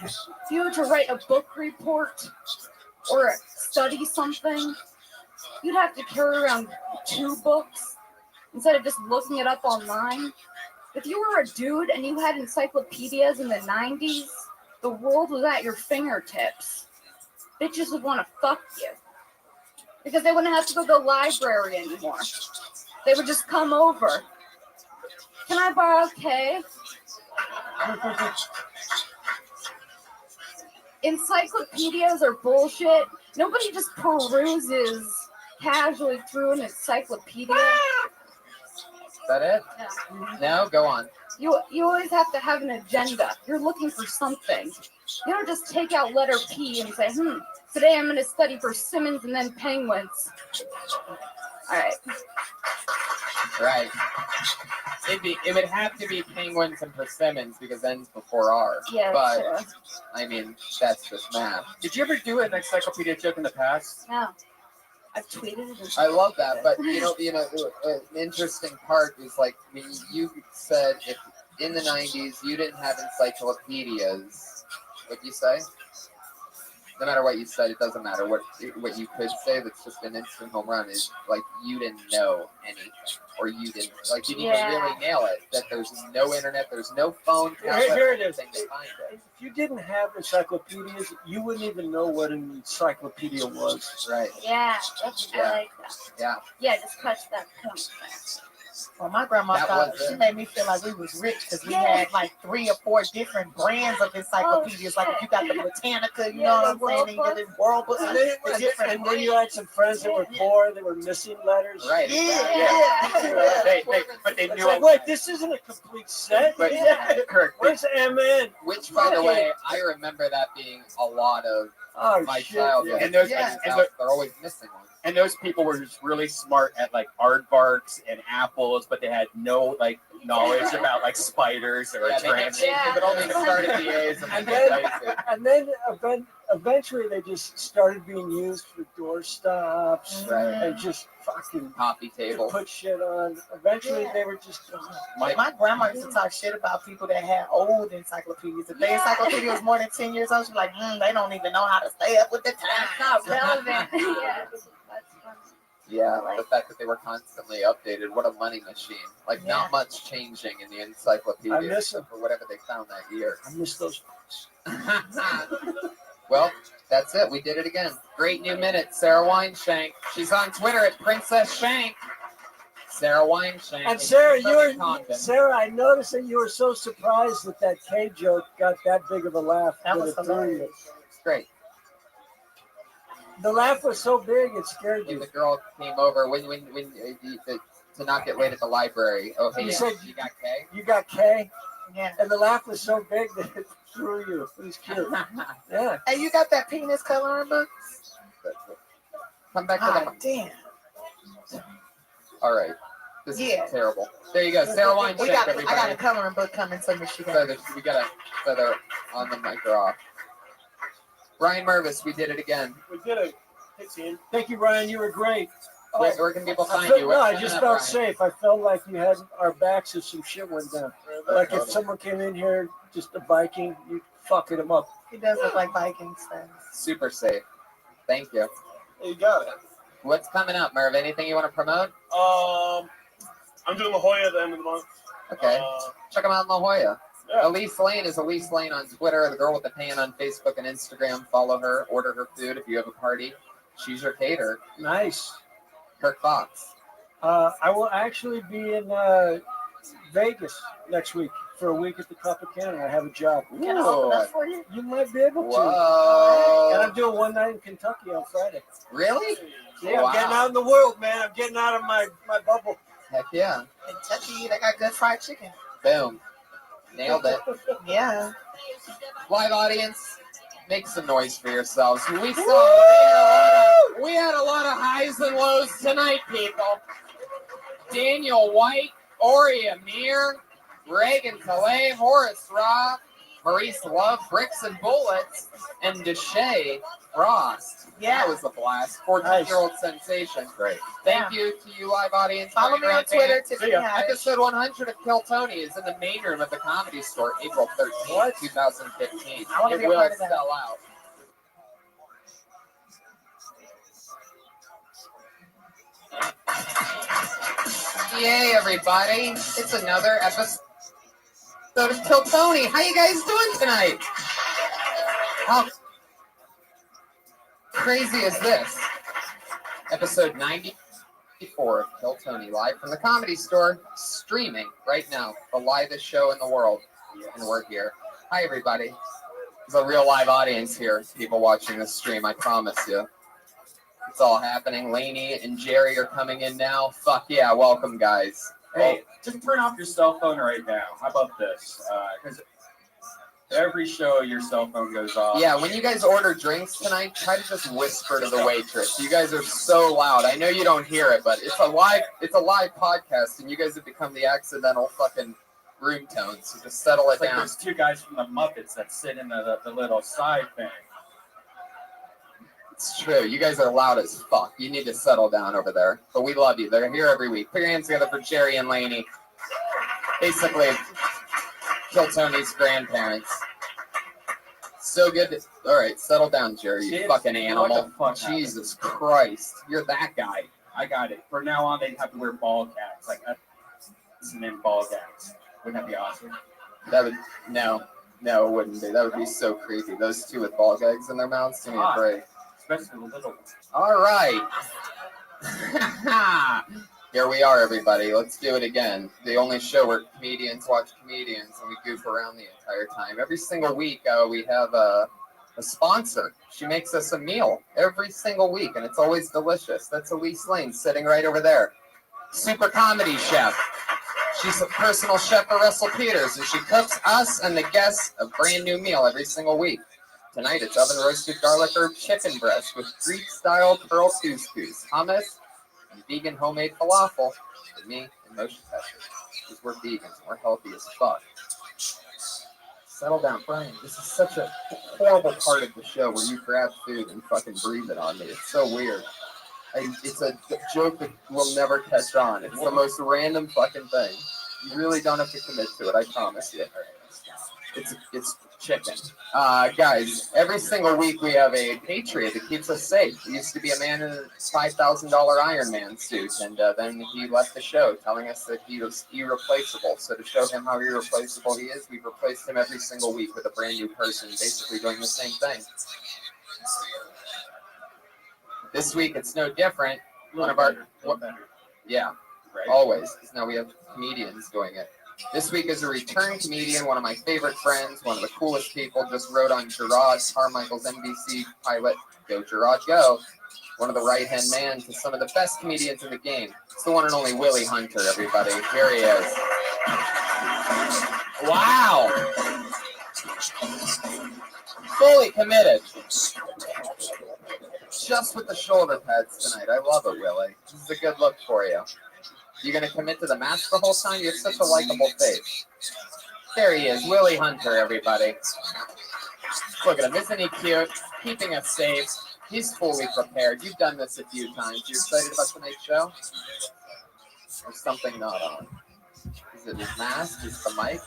Speaker 8: if you were to write a book report or study something, you'd have to carry around 2 books instead of just looking it up online. If you were a dude and you had encyclopedias in the 90s, the world was at your fingertips. Bitches would want to fuck you because they wouldn't have to go to the library anymore. They would just come over. Can I borrow K? Encyclopedias are bullshit. Nobody just peruses casually through an encyclopedia.
Speaker 2: Is that it? No, go on.
Speaker 8: You always have to have an agenda. You're looking for something. You don't just take out letter P and say, today I'm going to study persimmons and then penguins. All right.
Speaker 2: Right. It would have to be penguins and persimmons because N's before R.
Speaker 8: Yeah,
Speaker 2: but
Speaker 8: sure.
Speaker 2: I mean that's just math.
Speaker 3: Did you ever do an encyclopedia joke in the past?
Speaker 8: No. I've tweeted it.
Speaker 2: I love that, but an interesting part is like when you said if in the 90s you didn't have encyclopedias, what'd you say? No matter what you said, it doesn't matter what you could say. That's just an instant home run. Is like you didn't know anything, or you didn't even really nail it. That there's no internet, there's no phone.
Speaker 10: Here it is.
Speaker 2: To find it.
Speaker 10: If you didn't have encyclopedias, you wouldn't even know what an encyclopedia was.
Speaker 2: Right.
Speaker 8: Yeah, I like that.
Speaker 2: Yeah.
Speaker 8: Yeah, just touch that point.
Speaker 11: Well, my grandma thought she made me feel like we was rich because we had like 3 or 4 different brands of encyclopedias. Like if you got the Britannica, you know what I'm saying? And you got the World Books.
Speaker 10: And then you had some friends that were poor, they were missing letters.
Speaker 2: Right.
Speaker 3: But they
Speaker 10: It's
Speaker 3: knew
Speaker 10: like,
Speaker 3: it.
Speaker 10: wait, this isn't a complete set.
Speaker 3: But Kirk,
Speaker 10: Where's MN?
Speaker 2: Which, by the way, I remember that being a lot of my childhood.
Speaker 3: And those
Speaker 2: they're always missing one.
Speaker 3: And those people were just really smart at like aardvarks and apples, but they had no like knowledge about like spiders or trans.
Speaker 2: They could only start at the A's
Speaker 10: And then eventually they just started being used for doorstops and just fucking
Speaker 2: coffee tables.
Speaker 10: Put shit on. Eventually they were just gone.
Speaker 11: My grandma used to talk shit about people that had old encyclopedias. If their encyclopedia was more than 10 years old, she's like, they don't even know how to stay up with the times.
Speaker 8: Not relevant.
Speaker 2: Yeah, the fact that they were constantly updated. What a money machine. Like, not much changing in the encyclopedia.
Speaker 10: I miss them.
Speaker 2: For whatever they found that year.
Speaker 10: I miss those books.
Speaker 2: Well, that's it. We did it again. Great new minute. Sarah Weinshank. She's on Twitter at Princess Shank. Sarah Weinshank.
Speaker 10: And Sarah, I noticed that you were so surprised that K joke got that big of a laugh.
Speaker 11: That was hilarious.
Speaker 2: It's great.
Speaker 10: The laugh was so big it scared you.
Speaker 2: When the girl came over, when to not get late at the library. Oh, hey,
Speaker 10: You said
Speaker 2: you got K?
Speaker 10: You got K?
Speaker 11: Yeah.
Speaker 10: And the laugh was so big that it threw you. It was cute. Yeah.
Speaker 11: Hey, you got that penis coloring book?
Speaker 2: Come back to
Speaker 11: damn.
Speaker 2: All right. This is terrible. There you go. Sarah Weinshank, everybody.
Speaker 11: I got a coloring book coming to Michigan.
Speaker 2: We got a feather on the mic or off. Ryan Mervis, we did it again.
Speaker 18: We did it. Hey, team.
Speaker 10: Thank you, Ryan. You were great.
Speaker 2: Where can people find you?
Speaker 10: No, I just felt safe. I felt like you had our backs if some shit went down. Like if someone came in here, just a Viking, you fucking them up.
Speaker 11: He does look like Vikings fans.
Speaker 2: Super safe. Thank you.
Speaker 18: You got it.
Speaker 2: What's coming up, Merv? Anything you want to promote?
Speaker 18: I'm doing La Jolla at the end of the month.
Speaker 2: Okay. Check them out in La Jolla. Yeah. Elise Lane is Elise Lane on Twitter. The girl with the pan on Facebook and Instagram. Follow her. Order her food if you have a party. She's your caterer.
Speaker 10: Nice.
Speaker 2: Kirk Fox.
Speaker 10: I will actually be in Vegas next week for a week at the Tropicana. I have a job.
Speaker 8: Can I open up for you?
Speaker 10: You might be able to.
Speaker 2: Whoa.
Speaker 10: And I'm doing one night in Kentucky on Friday.
Speaker 2: Really?
Speaker 10: Yeah,
Speaker 2: Wow.
Speaker 10: I'm getting out in the world, man. I'm getting out of my bubble.
Speaker 2: Heck yeah.
Speaker 11: Kentucky, they got good fried chicken.
Speaker 2: Boom. Nailed it.
Speaker 11: Yeah.
Speaker 2: Live audience, make some noise for yourselves. We had a lot of highs and lows tonight, people. Daniel White, Ori Amir, Reagan Calais, Horace Robb, Maurice Love, Bricks and Bullets, and Deshae Frost.
Speaker 11: Yeah.
Speaker 2: That was a blast. 14-year-old sensation.
Speaker 14: Great.
Speaker 2: Thank you to you, live audience.
Speaker 11: Follow me on Twitter, Tiffany Haddish.
Speaker 2: Episode 100 of Kill Tony is in the main room of the Comedy Store, April 13th, 2015.
Speaker 11: I wanna
Speaker 2: It
Speaker 11: be a
Speaker 2: will
Speaker 11: part of that.
Speaker 2: sell out. Yay, everybody. It's another episode of Kill Tony. How you guys doing tonight? How crazy is this? Episode 94 of Kill Tony, live from the Comedy Store, streaming right now, the livest show in the world, and we're here. Hi, everybody. There's a real live audience here, people watching this stream, I promise you. It's all happening. Lainey and Jerry are coming in now. Fuck yeah, welcome, guys.
Speaker 4: Hey, just turn off your cell phone right now. How about this? Because every show your cell phone goes off.
Speaker 2: Yeah, when you guys order drinks tonight, try to just whisper to the waitress. You guys are so loud. I know you don't hear it, but it's a live podcast, and you guys have become the accidental fucking room tone. So just settle it
Speaker 4: It's like
Speaker 2: down.
Speaker 4: there's two guys from the Muppets that sit in the little side thing.
Speaker 2: It's true. You guys are loud as fuck. You need to settle down over there. But we love you. They're here every week. Put your hands together for Jerry and Lainey. Basically, Kill Tony's grandparents. So good. All right, settle down, Jerry, you fucking animal.
Speaker 4: What the fuck
Speaker 2: Jesus Christ. You're that guy.
Speaker 4: I got it. From now on, they'd have to wear ball caps. Like, and then ball caps. Wouldn't that be awesome?
Speaker 2: That would, no, it wouldn't be. That would be so creepy. Those two with ball gags in their mouths. Give me a break.
Speaker 4: Especially the little ones.
Speaker 2: All right. Here we are, everybody. Let's do it again. The only show where comedians watch comedians and we goof around the entire time. Every single week, we have a sponsor. She makes us a meal every single week, and it's always delicious. That's Elise Lane sitting right over there. Super comedy chef. She's a personal chef for Russell Peters, and she cooks us and the guests a brand new meal every single week. Tonight, it's oven-roasted garlic herb chicken breast with Greek-style pearl couscous, hummus, and vegan homemade falafel for me and Moshe Kasher. Because we're vegans and we're healthy as fuck. Settle down, Brian. This is such a horrible part of the show where you grab food and fucking breathe it on me. It's so weird. It's a joke that will never catch on. It's the most random fucking thing. You really don't have to commit to it, I promise you. It's chicken. Guys, every single week we have a patriot that keeps us safe. He used to be a man in a $5,000 Iron Man suit, and then he left the show telling us that he was irreplaceable. So to show him how irreplaceable he is, we've replaced him every single week with a brand new person, basically doing the same thing. This week it's no different. Yeah, always, because now we have comedians doing it. This week is a return comedian, one of my favorite friends, one of the coolest people, just wrote on Gerard Carmichael's NBC pilot, Go Gerard Go, one of the right-hand man to some of the best comedians in the game. It's the one and only Willie Hunter, everybody. Here he is. Wow! Fully committed. Just with the shoulder pads tonight. I love it, Willie. This is a good look for you. You gonna commit to the mask the whole time? You have such a likable face. There he is, Willie Hunter, everybody. Look at him, isn't he cute? Keeping us safe. He's fully prepared. You've done this a few times. You excited about tonight's show? Or something not on? Is it his mask? Is it the mic?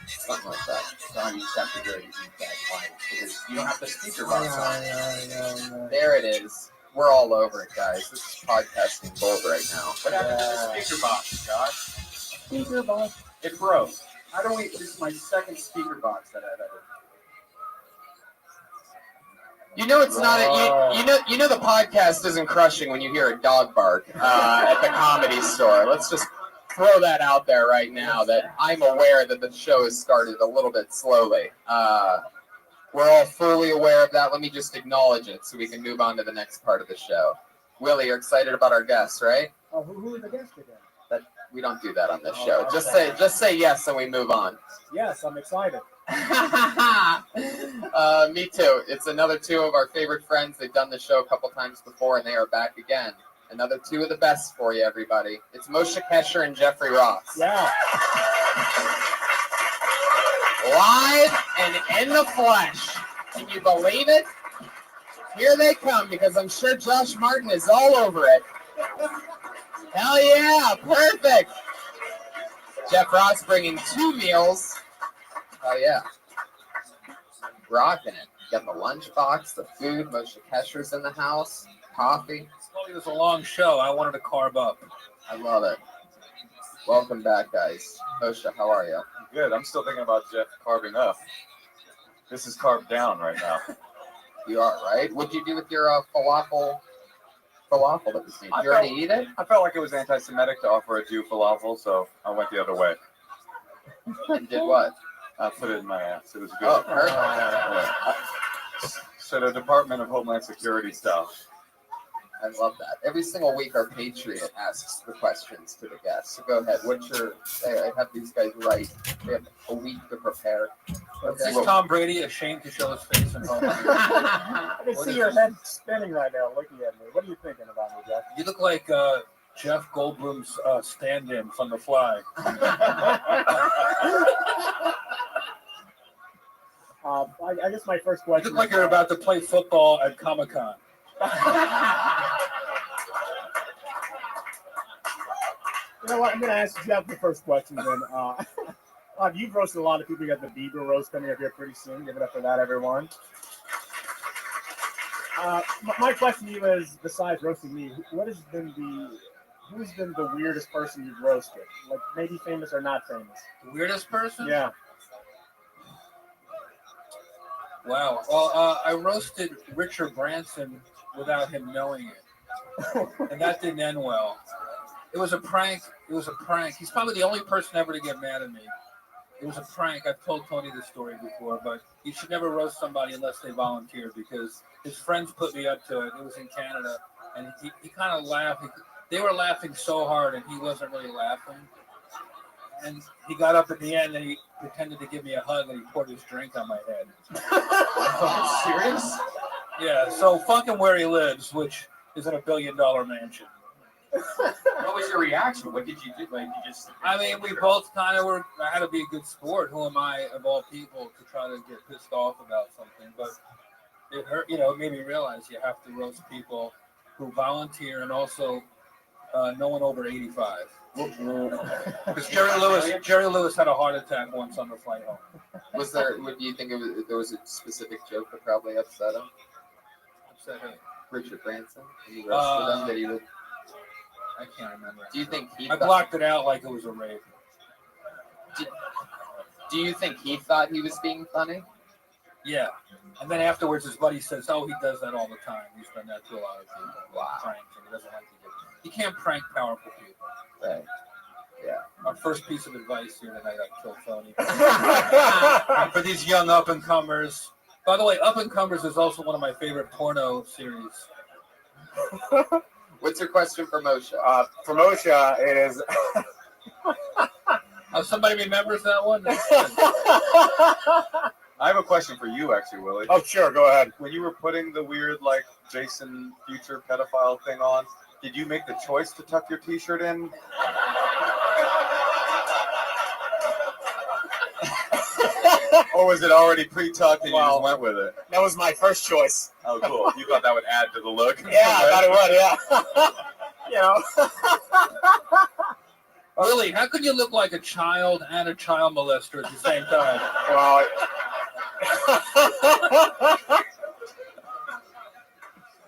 Speaker 2: Something like that.
Speaker 4: John, you just have to go to that mic because you don't have the speaker box on.
Speaker 2: There it is. We're all over it, guys. This is podcasting gold right now.
Speaker 4: What happened to the speaker box, Josh?
Speaker 17: Speaker box.
Speaker 4: It broke. How do we? This is my second speaker box that I've ever.
Speaker 2: You know it's not you know the podcast isn't crushing when you hear a dog bark at the Comedy Store. Let's just throw that out there right now that I'm aware that the show has started a little bit slowly. We're all fully aware of that. Let me just acknowledge it so we can move on to the next part of the show. Willie, you're excited about our guests, right?
Speaker 10: Oh, who are the guests again?
Speaker 2: We don't do that on this show. Just say yes and we move on.
Speaker 10: Yes, I'm excited.
Speaker 2: Me too. It's another two of our favorite friends. They've done the show a couple times before and they are back again. Another two of the best for you, everybody. It's Moshe Kasher and Jeffrey Ross.
Speaker 10: Yeah.
Speaker 2: Live and in the flesh. Can you believe it? Here they come, because I'm sure Josh Martin is all over it. Hell yeah, perfect. Jeff Ross bringing 2 meals. Oh yeah. Rocking it. Got the lunchbox, the food, Moshe Kesher's in the house, coffee.
Speaker 19: Well, it was a long show. I wanted to carb up.
Speaker 2: I love it. Welcome back, guys. Moshe, how are you?
Speaker 5: Good. I'm still thinking about Jeff carving up. This is carved down right now.
Speaker 2: You are, right? What'd you do with your falafel that was made? Did you already eat it?
Speaker 5: I felt like it was anti-Semitic to offer a Jew falafel, so I went the other way.
Speaker 2: And did what?
Speaker 5: I put it in my ass. It was good.
Speaker 2: Oh, perfect.
Speaker 5: Yeah. So the Department of Homeland Security stuff.
Speaker 2: I love that. Every single week, our Patriot asks the questions to the guests. So go ahead. I have these guys write. They have a week to prepare. Okay.
Speaker 19: Is Tom Brady ashamed to show his face in home?
Speaker 20: I can see your head spinning right now looking at me. What are you thinking about me, Jeff?
Speaker 19: You look like Jeff Goldblum's stand-in from The Fly.
Speaker 20: I guess my first question.
Speaker 19: You look like you're about to play football at Comic-Con.
Speaker 20: You know what? I'm going to ask Jeff the first question then. You've roasted a lot of people. You got the Bieber roast coming up here pretty soon. Give it up for that, everyone. My question to you is, besides roasting me, who's been the weirdest person you've roasted? Like maybe famous or not famous?
Speaker 19: The weirdest person?
Speaker 20: Yeah.
Speaker 19: Wow. Well, I roasted Richard Branson without him knowing it, and that didn't end well. It was a prank. He's probably the only person ever to get mad at me. It was a prank. I've told Tony this story before, but you should never roast somebody unless they volunteer, because his friends put me up to it. It was in Canada, and he kind of laughed. They were laughing so hard, and he wasn't really laughing. And he got up at the end, and he pretended to give me a hug, and he poured his drink on my head.
Speaker 2: Serious?
Speaker 19: Yeah, so fucking where he lives, which is in a $1 billion mansion.
Speaker 4: What was your reaction? What did you do? Like, you just...
Speaker 19: I mean, we both kind of were. I had to be a good sport. Who am I, of all people, to try to get pissed off about something? But it hurt. It made me realize you have to roast people who volunteer, and also no one over 85. Because Jerry Lewis had a heart attack once on the flight home.
Speaker 2: Was there? What do you think there was a specific joke that probably upset him?
Speaker 19: Upset him.
Speaker 2: Richard Branson. And you roasted him that he would.
Speaker 19: I can't remember.
Speaker 2: Do you think
Speaker 19: I blocked it out like it was a rape.
Speaker 2: Do you think he thought he was being funny?
Speaker 19: Yeah. And then afterwards, his buddy says, "Oh, he does that all the time. He's done that to a lot of people.
Speaker 2: Wow.
Speaker 19: Pranks, and he doesn't like to do it. You can't prank powerful people."
Speaker 2: Right. Yeah.
Speaker 19: Our first piece of advice here tonight on Kill Tony. For these young up-and-comers. By the way, Up-and-Comers is also one of my favorite porno series.
Speaker 2: What's your question for Moshe?
Speaker 20: For Moshe, it is.
Speaker 19: Somebody remembers that one?
Speaker 5: I have a question for you, actually, Willie.
Speaker 20: Oh, sure. Go ahead.
Speaker 5: When you were putting the weird, like, Jason future pedophile thing on, did you make the choice to tuck your T-shirt in? Or was it already pre-tucked and you just went with it?
Speaker 20: That was my first choice.
Speaker 5: Oh, cool. You thought that would add to the look?
Speaker 20: Yeah, I thought it would, yeah.
Speaker 19: Really, how could you look like a child and a child molester at the same time?
Speaker 20: Well,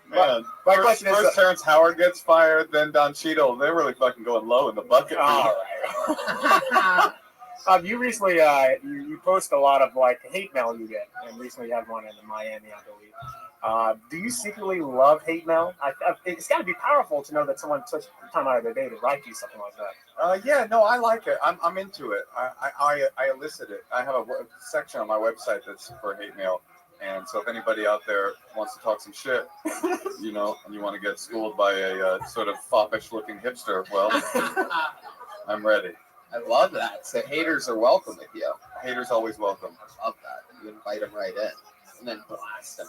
Speaker 5: man,
Speaker 20: my question is,
Speaker 5: first Terrence Howard gets fired, then Don Cheadle. They're really fucking going low in the bucket.
Speaker 20: All right. You recently you post a lot of like hate mail you get, and recently you had one in Miami, I believe. Do you secretly love hate mail? It's got to be powerful to know that someone took the time out of their day to write you something like that.
Speaker 5: Yeah, no, I like it. I'm into it. I elicit it. I have a section on my website that's for hate mail. And so if anybody out there wants to talk some shit, and you want to get schooled by a sort of foppish-looking hipster, well, I'm ready.
Speaker 2: I love that. So haters are welcome with you.
Speaker 5: Haters always welcome.
Speaker 2: I love that. You invite them right in, and then blast them.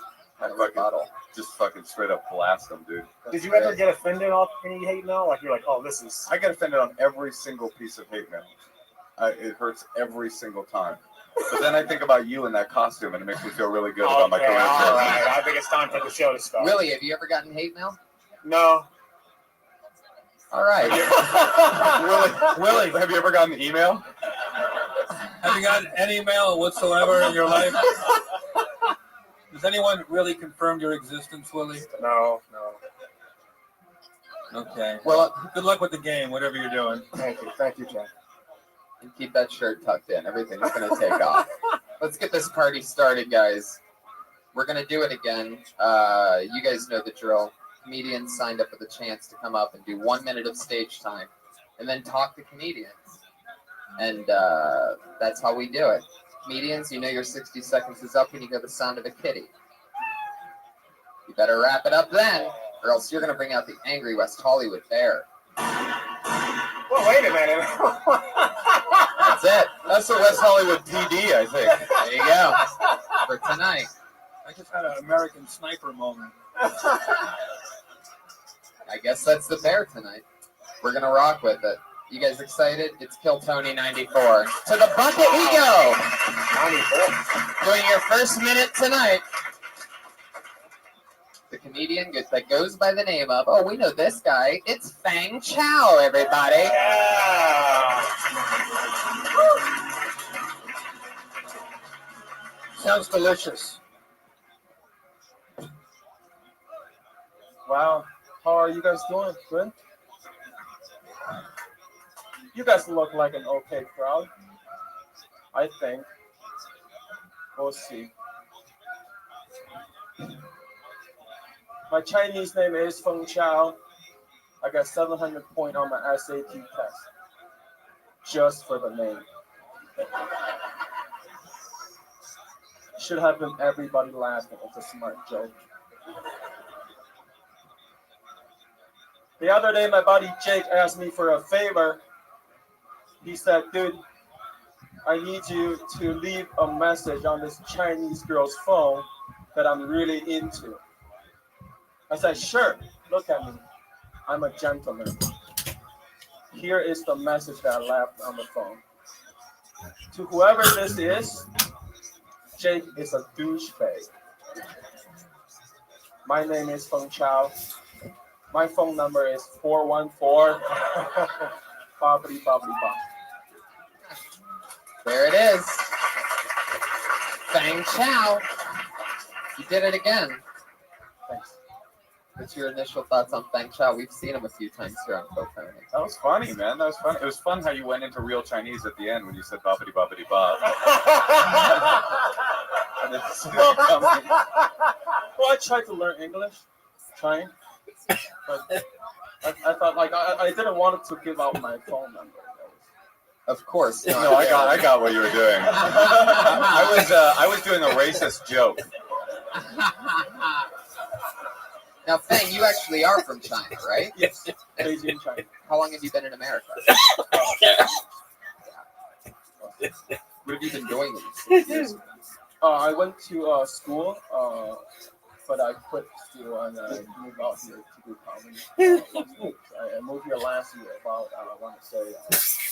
Speaker 5: Just fucking straight up blast them, dude.
Speaker 20: Did you ever get offended off any hate mail? Like you're like, oh, this is.
Speaker 5: I get offended on every single piece of hate mail. It hurts every single time. But then I think about you in that costume, and it makes me feel really good about my
Speaker 20: Okay,
Speaker 5: career.
Speaker 20: all right. I think it's time for the show to start.
Speaker 2: Willie, have you ever gotten hate mail?
Speaker 20: No.
Speaker 2: All right.
Speaker 5: Willie, have you ever gotten an email?
Speaker 21: Have you gotten any mail whatsoever in your life? Has anyone really confirmed your existence, Willie?
Speaker 20: No.
Speaker 21: Okay.
Speaker 2: Well,
Speaker 21: good luck with the game, whatever you're doing.
Speaker 20: Thank you, Jack.
Speaker 2: And keep that shirt tucked in. Everything's going to take off. Let's get this party started, guys. We're going to do it again. You guys know the drill. Comedians signed up with a chance to come up and do 1 minute of stage time and then talk to comedians. And that's how we do it. Comedians, you know your 60 seconds is up when you hear the sound of a kitty. You better wrap it up then, or else you're going to bring out the angry West Hollywood bear.
Speaker 20: Well, wait a minute.
Speaker 2: That's it.
Speaker 5: That's the West Hollywood PD, I think.
Speaker 2: There you go. For tonight.
Speaker 21: I just had an American Sniper moment.
Speaker 2: I guess that's the bear tonight. We're going to rock with it. You guys excited? It's Kill Tony 94. To the bucket we go.
Speaker 20: 94.
Speaker 2: Doing your first minute tonight. The comedian that goes by the name of, oh, we know this guy. It's Fang Chow, everybody.
Speaker 20: Yeah.
Speaker 10: Sounds delicious.
Speaker 19: Wow. How are you guys doing? Good? You guys look like an okay crowd. I think. We'll see. My Chinese name is Feng Chao. I got 700 points on my SAT test. Just for the name. Should have been everybody laughing. It's a smart joke. The other day, my buddy Jake asked me for a favor. He said, dude, I need you to leave a message on this Chinese girl's phone that I'm really into. I said, sure, look at me. I'm a gentleman. Here is the message that I left on the phone. To whoever this is, Jake is a douchebag. My name is Feng Chao. My phone number is 414 bobbity bobbity bob.
Speaker 2: There it is. Fang Chow. You did it again.
Speaker 19: Thanks.
Speaker 2: What's your initial thoughts on Fang Chow? We've seen him a few times here on Co-Parenting.
Speaker 5: That was funny, man. That was fun. It was fun how you went into real Chinese at the end when you said bobbity bobbity bob. And it's
Speaker 19: Well, I tried to learn English, trying, but I thought like I didn't want to give out my phone number.
Speaker 2: Of course.
Speaker 5: No, I got what you were doing. I was doing a racist joke.
Speaker 2: Now, Fang, you actually are from China, right?
Speaker 19: Yes, Beijing, China.
Speaker 2: How long have you been in America? What have you been doing in these years?
Speaker 19: I went to school, but I quit school and I moved out here to do comedy. I moved here last year about, I want to say,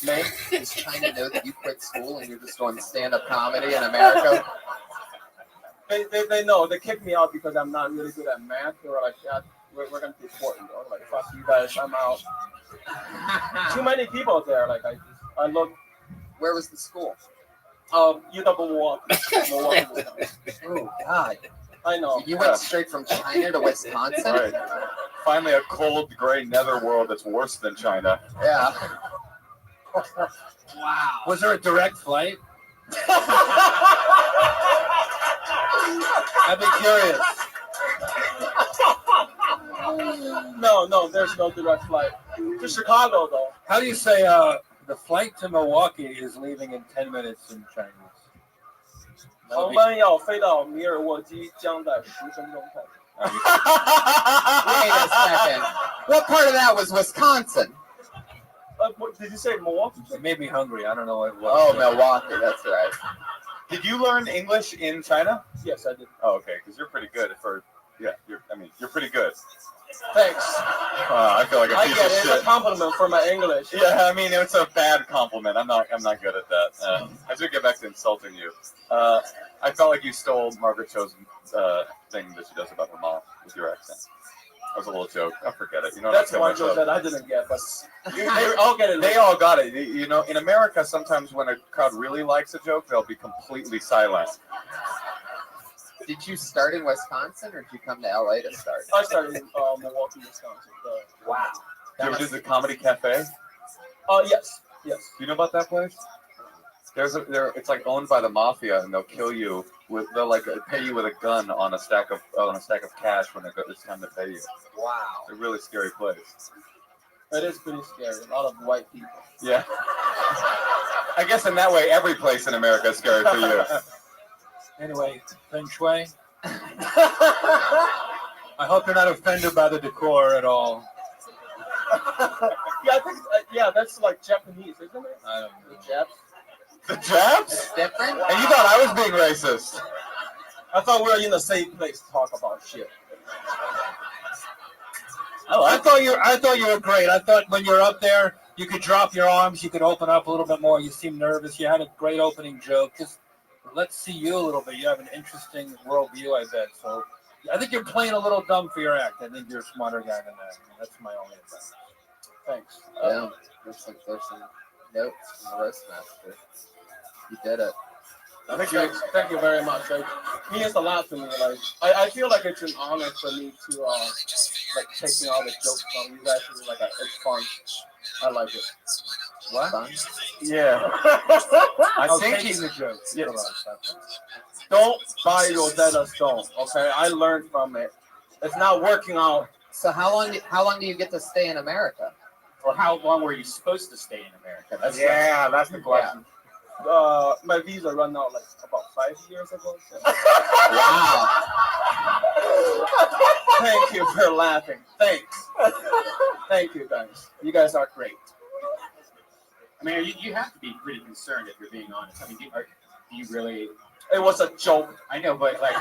Speaker 19: May.
Speaker 2: Does China know that you quit school and you're just doing stand-up comedy in America?
Speaker 19: They know. They kicked me out because I'm not really good at math. They were like, yeah, we're going to deport you. I was like, fuck you guys, I'm out. Too many people there. Like, I look.
Speaker 2: Where was the school?
Speaker 19: UW Milwaukee.
Speaker 2: Oh, God.
Speaker 19: I know.
Speaker 2: You went straight from China to Wisconsin?
Speaker 5: Right. Finally, a cold, gray netherworld that's worse than China.
Speaker 2: Yeah.
Speaker 21: Wow. Was there a direct flight?
Speaker 19: I'd be curious. No, there's no direct flight. To Chicago, though.
Speaker 21: How do you say the flight to Milwaukee is leaving in 10 minutes in Chinese?
Speaker 19: 航班要飞到米尔沃基，将在10分钟开始。
Speaker 2: Wait a second. What part of that was Wisconsin?
Speaker 19: Did you say Milwaukee?
Speaker 21: It made me hungry. I don't know what it was.
Speaker 2: Oh, Milwaukee. That's right.
Speaker 5: Did you learn English in China?
Speaker 19: Yes, I did.
Speaker 5: Oh, okay, because you're pretty good you're pretty good.
Speaker 10: Thanks.
Speaker 5: I feel like a
Speaker 10: I
Speaker 5: piece
Speaker 10: get
Speaker 5: of
Speaker 10: it. It's
Speaker 5: shit.
Speaker 10: a compliment for my English.
Speaker 5: Yeah, I mean it's a bad compliment. I'm not good at that. I should get back to insulting you. I felt like you stole Margaret Cho's thing that she does about her mom with your accent. That was a little joke. I forget it. You know,
Speaker 10: That's
Speaker 5: I
Speaker 10: one joke that I didn't get, but they all get it.
Speaker 5: They all got it. You know, in America, sometimes when a crowd really likes a joke, they'll be completely silent.
Speaker 2: Did you start in Wisconsin or did you come to LA to start?
Speaker 10: I started in Milwaukee, Wisconsin.
Speaker 2: Wow.
Speaker 5: You ever visit Comedy Cafe?
Speaker 10: Yes. Yes.
Speaker 5: Do you know about that place? It's like owned by the mafia, and they'll kill you with they'll like pay you with a gun on a stack of cash when it's time to pay you.
Speaker 2: Wow.
Speaker 5: It's a really scary place.
Speaker 10: It is pretty scary. A lot of white people.
Speaker 5: Yeah. I guess in that way, every place in America is scary for you.
Speaker 21: Anyway, Feng Shui. I hope you're not offended by the decor at all.
Speaker 10: Yeah, I think that's like Japanese, isn't it?
Speaker 21: I don't know.
Speaker 10: The Japs.
Speaker 5: The Japs?
Speaker 2: It's different.
Speaker 5: And you thought I was being racist?
Speaker 10: I thought we were in the same place to talk about shit.
Speaker 21: Oh, I thought you were great. I thought when you're up there, you could drop your arms, you could open up a little bit more. You seemed nervous. You had a great opening joke. Just let's see you a little bit. You have an interesting worldview, I bet. So I think you're playing a little dumb for your act. I think you're a smarter guy than that. That's my only advice.
Speaker 10: Thanks.
Speaker 2: Yeah, there's some notes from the roast master. You did it.
Speaker 10: Thank you very much. Like, it means a lot to me. Like, I feel like it's an honor for me to like taking all the jokes from you guys. Like, it's fun. I like it.
Speaker 2: What? Fun?
Speaker 5: Yeah.
Speaker 21: I
Speaker 10: I'll
Speaker 21: think
Speaker 10: take
Speaker 21: he's a joke.
Speaker 10: Yeah. Don't buy Rosetta Stone. Okay, I learned from it. It's not working out.
Speaker 2: So how long do you get to stay in America?
Speaker 20: Or how long were you supposed to stay in America?
Speaker 5: That's the question.
Speaker 10: My visa ran out like about 5 years ago. So.
Speaker 2: Wow.
Speaker 10: Thank you for laughing. Thanks. Thank you guys. You guys are great.
Speaker 20: I mean, you have to be pretty concerned if you're being honest. I mean, do you really?
Speaker 10: It was a joke.
Speaker 20: I know, but like,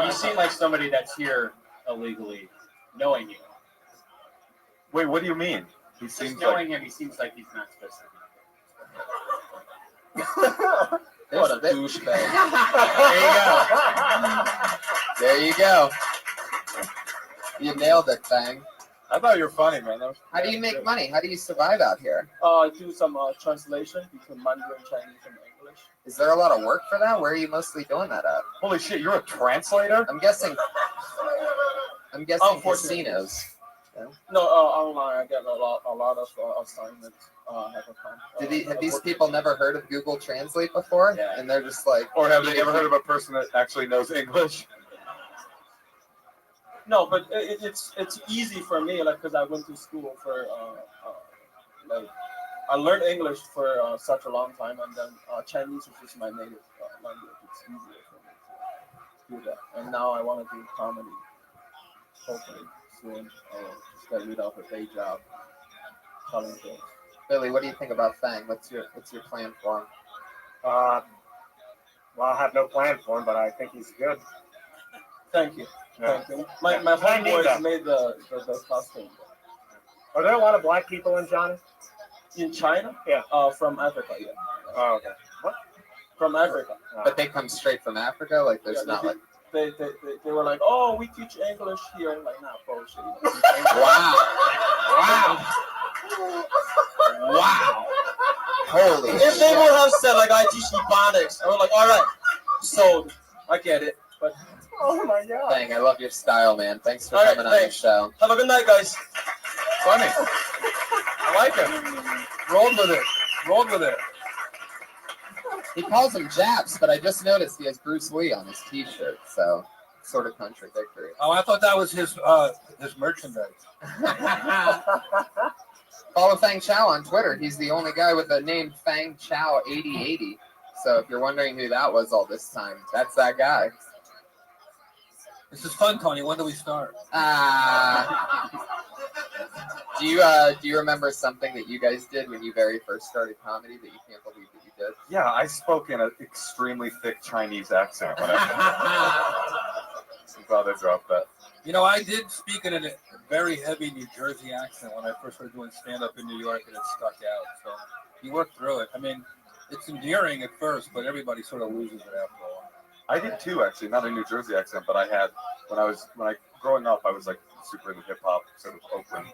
Speaker 20: you seem like somebody that's here illegally, knowing you.
Speaker 5: Wait, what do you mean? He
Speaker 20: Just
Speaker 5: seems
Speaker 20: knowing
Speaker 5: like
Speaker 20: him, he seems like he's not supposed to be.
Speaker 10: What a douchebag.
Speaker 2: There you go. You nailed it, Fang.
Speaker 5: I thought you were funny, man.
Speaker 2: How do you make money? How do you survive out here?
Speaker 10: I do some translation between Mandarin, Chinese, and English.
Speaker 2: Is there a lot of work for that? Where are you mostly doing that at?
Speaker 5: Holy shit, you're a translator?
Speaker 2: I'm guessing casinos. Yeah.
Speaker 10: No, online. I get a lot of assignments.
Speaker 2: Have these people never heard of Google Translate before?
Speaker 20: Yeah.
Speaker 2: And they're just like,
Speaker 5: Or have they ever heard of a person that actually knows English?
Speaker 10: No, but it's easy for me, like, because I went to school for like I learned English for such a long time, and then Chinese is just my native language. It's easier for me to do that. And now I want to do comedy. Hopefully soon, I'll just get rid of a day job telling jokes.
Speaker 2: Billy, what do you think about Fang? What's your plan for him?
Speaker 18: Well, I have no plan for him, but I think he's good.
Speaker 10: Thank you.
Speaker 18: Yeah.
Speaker 10: Thank you. My homeboys made the costume.
Speaker 18: Are there a lot of black people in China?
Speaker 10: In China?
Speaker 18: Yeah.
Speaker 10: From Africa, yeah.
Speaker 18: Oh, okay. What?
Speaker 10: From Africa.
Speaker 2: But they come straight from Africa? Like, there's not like...
Speaker 10: They were like, oh, we teach English here. Like, nah, bullshit.
Speaker 2: Wow. Holy
Speaker 10: If they would have said, like, I teach Ebonics, I was like, all right, sold. I get it. But
Speaker 18: oh my god.
Speaker 2: Fang, I love your style, man. Thanks for
Speaker 10: All right,
Speaker 2: coming on the
Speaker 10: thanks.
Speaker 2: show.
Speaker 10: Have a good night, guys.
Speaker 5: Funny. I like it.
Speaker 21: Rolled with it.
Speaker 2: He calls them Japs, but I just noticed he has Bruce Lee on his T-shirt, so sort of contradictory.
Speaker 21: Oh, I thought that was his merchandise.
Speaker 2: Follow Fang Chow on Twitter. He's the only guy with the name Fang Chow 8080. So if you're wondering who that was all this time, that's that guy.
Speaker 21: This is fun, Tony. When do we start?
Speaker 2: Do you remember something that you guys did when you very first started comedy that you can't believe that you did?
Speaker 5: Yeah, I spoke in an extremely thick Chinese accent when I thought I dropped that.
Speaker 21: You know, I did speak in an very heavy New Jersey accent when I first started doing stand-up in New York, and it stuck out. So you work through it. I mean, it's endearing at first, but everybody sort of loses it after a while.
Speaker 5: I did too, actually. Not a New Jersey accent, but I had growing up, I was like super into hip hop, sort of Oakland,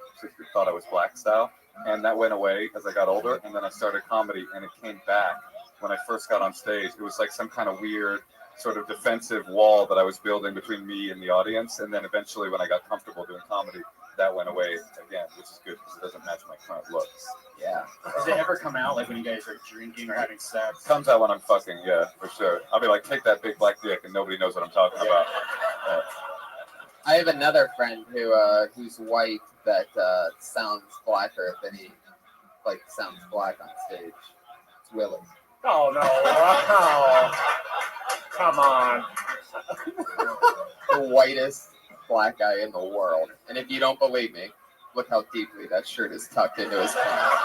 Speaker 5: thought I was black style, and that went away as I got older. And then I started comedy, and it came back when I first got on stage. It was like some kind of weird, sort of defensive wall that I was building between me and the audience. And then eventually, when I got comfortable doing comedy, that went away again, which is good because it doesn't match my current looks.
Speaker 2: Yeah.
Speaker 20: Does it ever come out like when you guys are drinking or having sex?
Speaker 5: Comes out when I'm fucking, yeah, for sure. I'll be like, take that big black dick, and nobody knows what I'm talking about.
Speaker 2: I have another friend who's white that sounds blacker than he sounds black on stage. It's Willie.
Speaker 20: Oh no! Wow. Come on.
Speaker 2: The whitest black guy in the world. And if you don't believe me, look how deeply that shirt is tucked into his pants.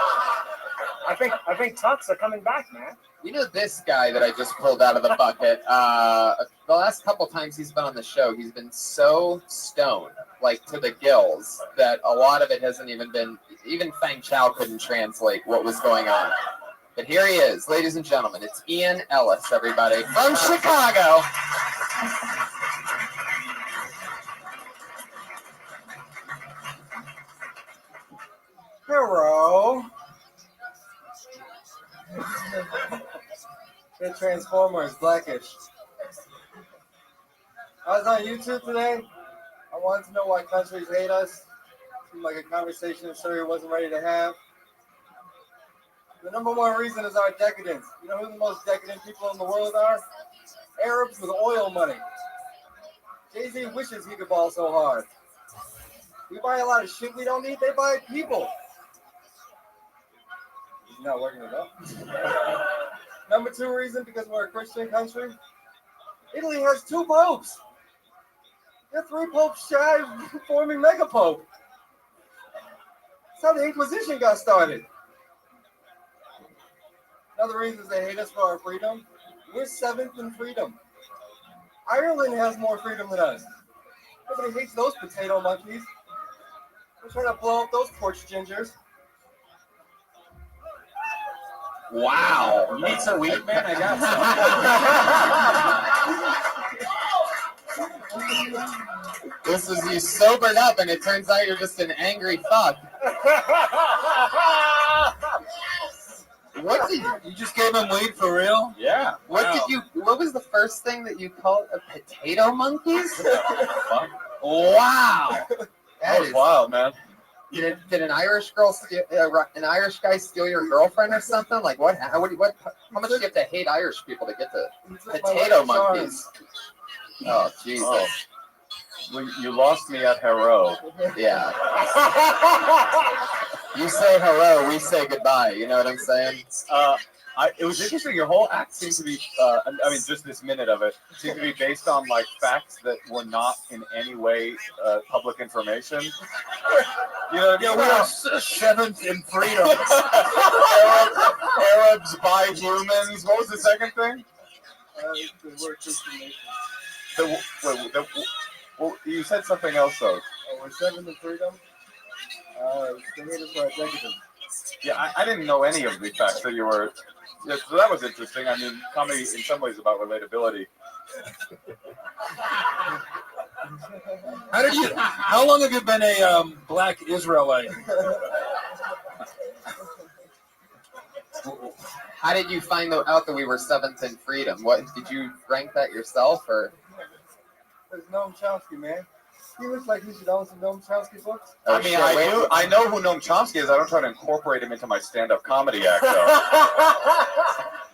Speaker 20: I think tucks are coming back, man.
Speaker 2: You know this guy that I just pulled out of the bucket? The last couple times he's been on the show, he's been so stoned, like to the gills, that a lot of it hasn't even been, even Fang Chow couldn't translate what was going on. But here he is, ladies and gentlemen. It's Ian Ellis, everybody, from Chicago.
Speaker 1: Hello. The Transformer is blackish. I was on YouTube today. I wanted to know why countries hate us. Seemed like a conversation Surrey wasn't ready to have. The number one reason is our decadence. You know who the most decadent people in the world are? Arabs with oil money. Jay-Z wishes he could ball so hard. We buy a lot of shit we don't need. They buy people. He's not working it up. Number two reason, because we're a Christian country. Italy has 2 popes. They're 3 popes shy of forming megapope. That's how the Inquisition got started. Another reason is they hate us for our freedom. We're 7th in freedom. Ireland has more freedom than us. Nobody hates those potato monkeys. We're trying to blow up those porch gingers.
Speaker 2: Wow.
Speaker 20: You need some weed, man? I got
Speaker 2: some. This is you sobered up, and it turns out you're just an angry fuck. What did
Speaker 21: you just gave him weed for real?
Speaker 5: Yeah.
Speaker 2: What was the first thing that you called a potato monkeys? Wow.
Speaker 5: That was wild, man.
Speaker 2: Did an Irish girl an Irish guy steal your girlfriend or something? Like what? How much do you have to hate Irish people to get to potato monkeys? Oh Jesus! Oh.
Speaker 5: Well, you lost me at hello.
Speaker 2: Yeah. You say hello, we say goodbye. You know what I'm saying?
Speaker 5: It was interesting. Your whole act seemed to be, I mean, just this minute of it seemed to be based on like facts that were not in any way public information. You know,
Speaker 21: yeah, we are 7th in freedom.
Speaker 5: Arabs buy humans. What was the second thing?
Speaker 1: The word discrimination.
Speaker 5: Well, you said something else though.
Speaker 1: Oh, we're 7th in freedom. They hate us for our decadence.
Speaker 5: Yeah, I didn't know any of the facts that you were. Yeah, so that was interesting. I mean, comedy in some ways about relatability.
Speaker 21: How long have you been a black Israelite?
Speaker 2: How did you find out that we were 7th in freedom? What did you rank that yourself, or?
Speaker 1: There's Noam Chomsky, man. He looks like he should own some Noam Chomsky books.
Speaker 5: I mean, I know who Noam Chomsky is. I don't try to incorporate him into my stand-up comedy act, though.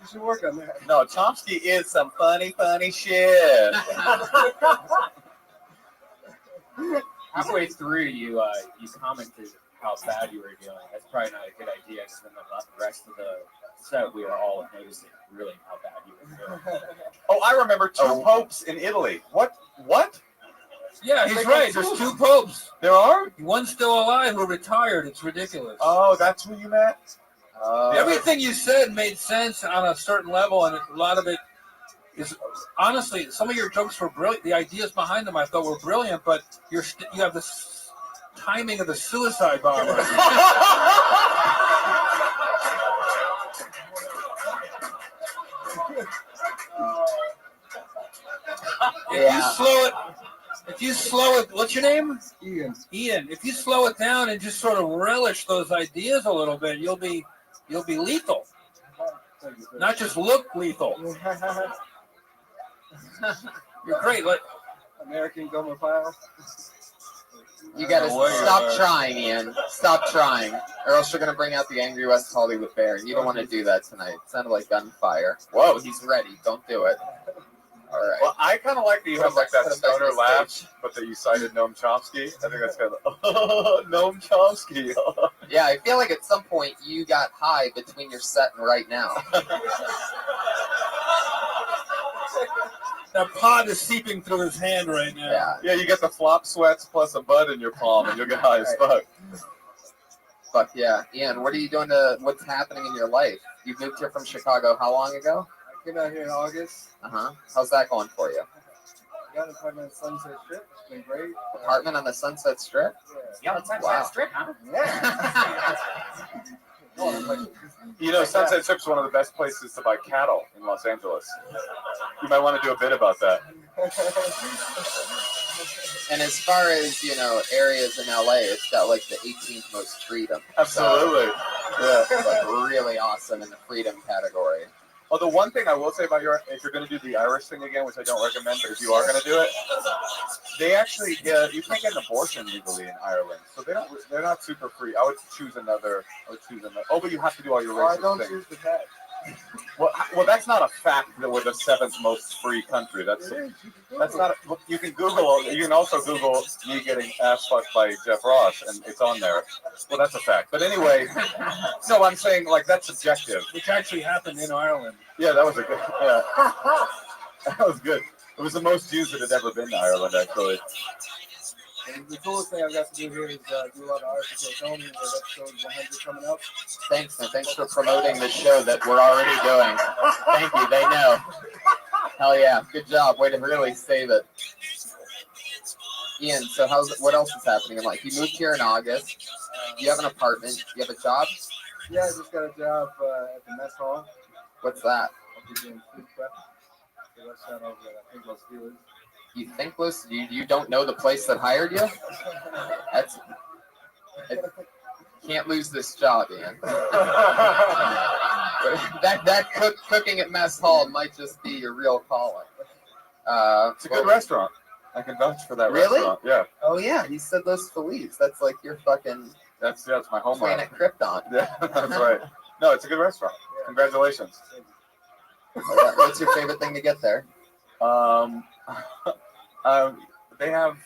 Speaker 1: You should work on that.
Speaker 5: No, Chomsky is some funny shit.
Speaker 20: Halfway through, you commented how bad you were doing. That's probably not a good idea, because then the rest of the set, we were all noticing really how bad you were doing.
Speaker 5: Oh, I remember 2 popes in Italy. What?
Speaker 21: Yeah, he's right. There's 2 popes.
Speaker 5: There are?
Speaker 21: One's still alive who retired. It's ridiculous.
Speaker 5: Oh, that's who you met?
Speaker 21: Everything you said made sense on a certain level, and a lot of it is, honestly, some of your jokes were brilliant. The ideas behind them I thought were brilliant, but you have this timing of the suicide bomber. If you slow it, what's your name?
Speaker 1: Ian.
Speaker 21: Ian. If you slow it down and just sort of relish those ideas a little bit, you'll be lethal. Not just look lethal. You're great.
Speaker 1: American Gomer Pyle.
Speaker 2: You gotta stop trying, Ian. Stop trying, or else you're gonna bring out the angry West Hollywood bear. You don't want to do that tonight. It sounded like gunfire. Whoa, he's ready. Don't do it. All right.
Speaker 5: Well, I kind of like that you have like that stoner laugh, but that you cited Noam Chomsky. I think that's kind of Noam Chomsky.
Speaker 2: Yeah, I feel like at some point you got high between your set and right now.
Speaker 21: That pod is seeping through his hand right now.
Speaker 5: Yeah, you get the flop sweats plus a bud in your palm, and you'll get high as fuck.
Speaker 2: Fuck yeah, Ian. What are you doing what's happening in your life? You moved here from Chicago how long ago?
Speaker 1: I came out here in August.
Speaker 2: How's that going for you?
Speaker 1: Got an apartment on Sunset Strip. It's been great.
Speaker 2: Apartment on the Sunset Strip?
Speaker 11: Yeah, the Sunset
Speaker 2: Wow.
Speaker 11: Strip, huh?
Speaker 5: You know, Sunset Strip's one of the best places to buy cattle in Los Angeles. You might want to do a bit about that.
Speaker 2: And as far as, areas in LA, it's got like the 18th most freedom.
Speaker 5: Absolutely.
Speaker 2: Yeah. It's like really awesome in the freedom category.
Speaker 5: Although one thing I will say about if you're going to do the Irish thing again, which I don't recommend, but if you are going to do it, they actually you can't get an abortion legally in Ireland, so they're not super free. I would choose another. Oh, but you have to do all your racist
Speaker 1: I don't
Speaker 5: things.
Speaker 1: choose the cat.
Speaker 5: Well, that's not a fact that we're the 7th most free country. That's not. You can Google. You can also Google me getting ass fucked by Jeff Ross, and it's on there. Well, that's a fact. But anyway, no, I'm saying like that's subjective.
Speaker 21: Which actually happened in Ireland.
Speaker 5: Yeah, that was a good. Yeah, that was good. It was the most views that had ever been to Ireland, actually.
Speaker 1: And the coolest thing I've got to do here is do a lot of article filming. There's episode 100 coming up.
Speaker 2: Thanks, and thanks for promoting the show that we're already doing. Thank you. They know. Hell yeah. Good job. Way to really save it. Ian, so what else is happening in life? You moved here in August. You have an apartment. You have a job?
Speaker 1: Yeah, I just got a job at the mess hall.
Speaker 2: What's that?
Speaker 1: I'll be doing food prep. The restaurant over at I think Los Feliz.
Speaker 2: You think you don't know the place that hired you? Can't lose this job, Ian. that cooking at mess hall might just be your real calling.
Speaker 5: It's a good restaurant. I can vouch for that
Speaker 2: really?
Speaker 5: restaurant. Yeah.
Speaker 2: Oh yeah, he said Los Feliz. That's like your fucking.
Speaker 5: That's my home.
Speaker 2: Planet Krypton.
Speaker 5: Yeah, that's right. No, it's a good restaurant. Congratulations.
Speaker 2: What's your favorite thing to get there?
Speaker 5: They have.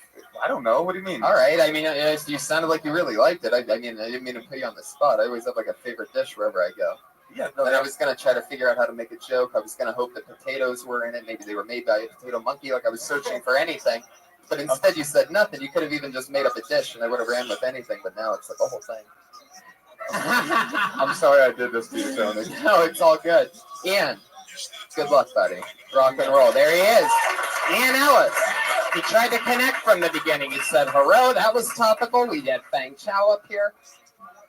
Speaker 5: I don't know. What do you mean?
Speaker 2: All right. I mean, you sounded like you really liked it. I mean, I didn't mean to put you on the spot. I always have like a favorite dish wherever I go.
Speaker 5: Yeah.
Speaker 2: And I was gonna try to figure out how to make a joke. I was gonna hope that potatoes were in it. Maybe they were made by a potato monkey. Like I was searching for anything. But instead, you said nothing. You could have even just made up a dish, and I would have ran with anything. But now it's like a whole thing.
Speaker 5: I'm sorry I did this to you, Tony.
Speaker 2: No, it's all good. Ian, good luck, buddy. Rock and roll. There he is. Ian Ellis. He tried to connect from the beginning. He said, hello, that was topical. We had Fang Chow up here.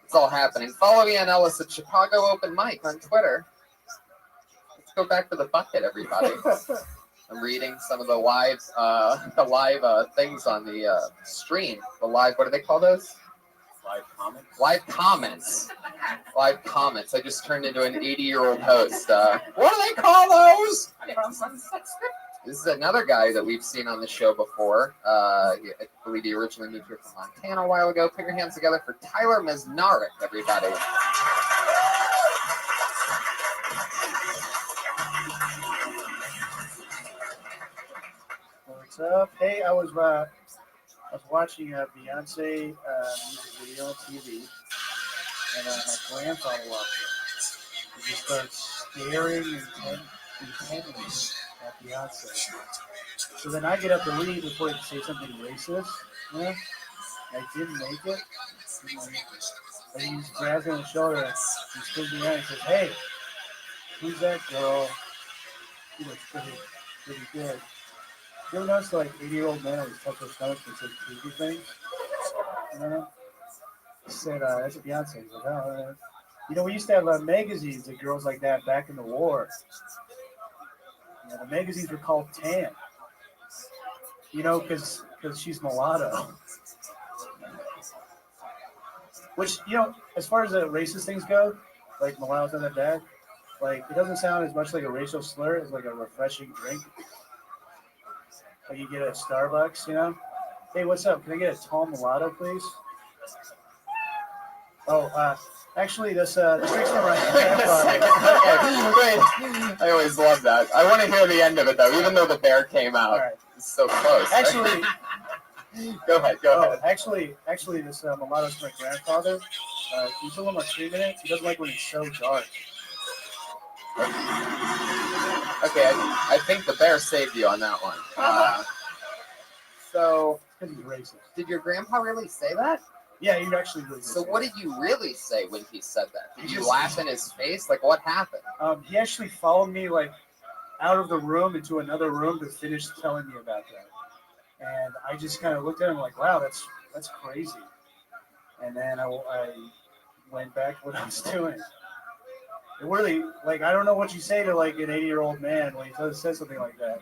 Speaker 2: It's all happening. Follow Ian Ellis at Chicago Open Mic on Twitter. Let's go back to the bucket, everybody. I'm reading some of the live things on the stream. The live, what do they call those?
Speaker 5: Live comments.
Speaker 2: Live comments. Live comments. I just turned into an 80-year-old host. What do they call those? This is another guy that we've seen on the show before. I believe he originally moved here from Montana a while ago. Put your hands together for Tyler Mesnarek, everybody.
Speaker 13: What's up? Hey, I was watching a Beyonce music video on TV, and my grandfather walked in. He just starts staring intently at Beyonce. So then I get up to leave before he say something racist. Yeah, I didn't make it. And he just grabs me on the shoulder. He spins me around and says, "Hey, who's that girl? She looks pretty good." You ever notice like 80-year-old men always touch their stomachs and say creepy things? You know? He said, that's what Beyonce. He's like, oh, we used to have magazines of girls like that back in the war. The magazines were called Tan. Because she's mulatto. Which, as far as the racist things go, like mulatto's not that bad. Like, it doesn't sound as much like a racial slur as like a refreshing drink. Like you get at Starbucks, Hey, what's up? Can I get a tall mulatto, please? Oh, actually, this drink's from my grandfather.
Speaker 2: Wait, I always love that. I want to hear the end of it, though, even though the bear came out.
Speaker 13: Right.
Speaker 2: It's so close.
Speaker 13: Actually,
Speaker 2: go ahead.
Speaker 13: Actually, this mulatto's from my grandfather. Can you tell him like 3 minutes? He doesn't like when it's so dark.
Speaker 2: Okay, I think the bear saved you on that one. So, did your grandpa really say that?
Speaker 13: Yeah, he actually really did.
Speaker 2: So what did you really say when he said that? Did you laugh in his face? Like, what happened?
Speaker 13: He actually followed me like out of the room into another room to finish telling me about that. And I just kind of looked at him like, wow, that's crazy. And then I went back to what I was doing. It really, like, I don't know what you say to like an 80-year-old man when he says something like that.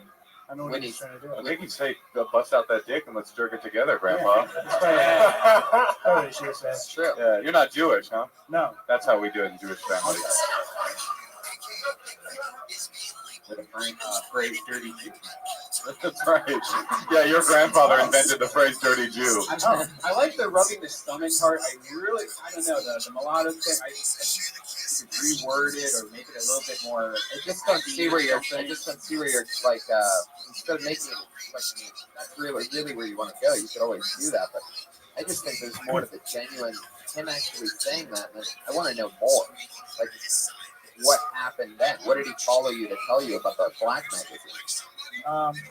Speaker 13: I don't know what he's trying to do.
Speaker 5: I think he'd say, bust out that dick and let's jerk it together, Grandpa.
Speaker 13: That's probably what she said.
Speaker 2: That's true.
Speaker 5: Yeah, you're not Jewish, huh?
Speaker 13: No.
Speaker 5: That's how we do it in Jewish families.
Speaker 4: With a phrase dirty Jew.
Speaker 5: That's right. Yeah, your grandfather invented the phrase dirty Jew.
Speaker 3: I like the rubbing the stomach part. I don't know, the mulatto thing. I could reword it or make it a little bit more.
Speaker 2: I just don't see where you're like, instead of making it like that's really where you want to go. You could always do that, but I just think there's more to the genuine him actually saying that. And I want to know more. Like, what happened then? What did he follow you to tell you about the Black magazine?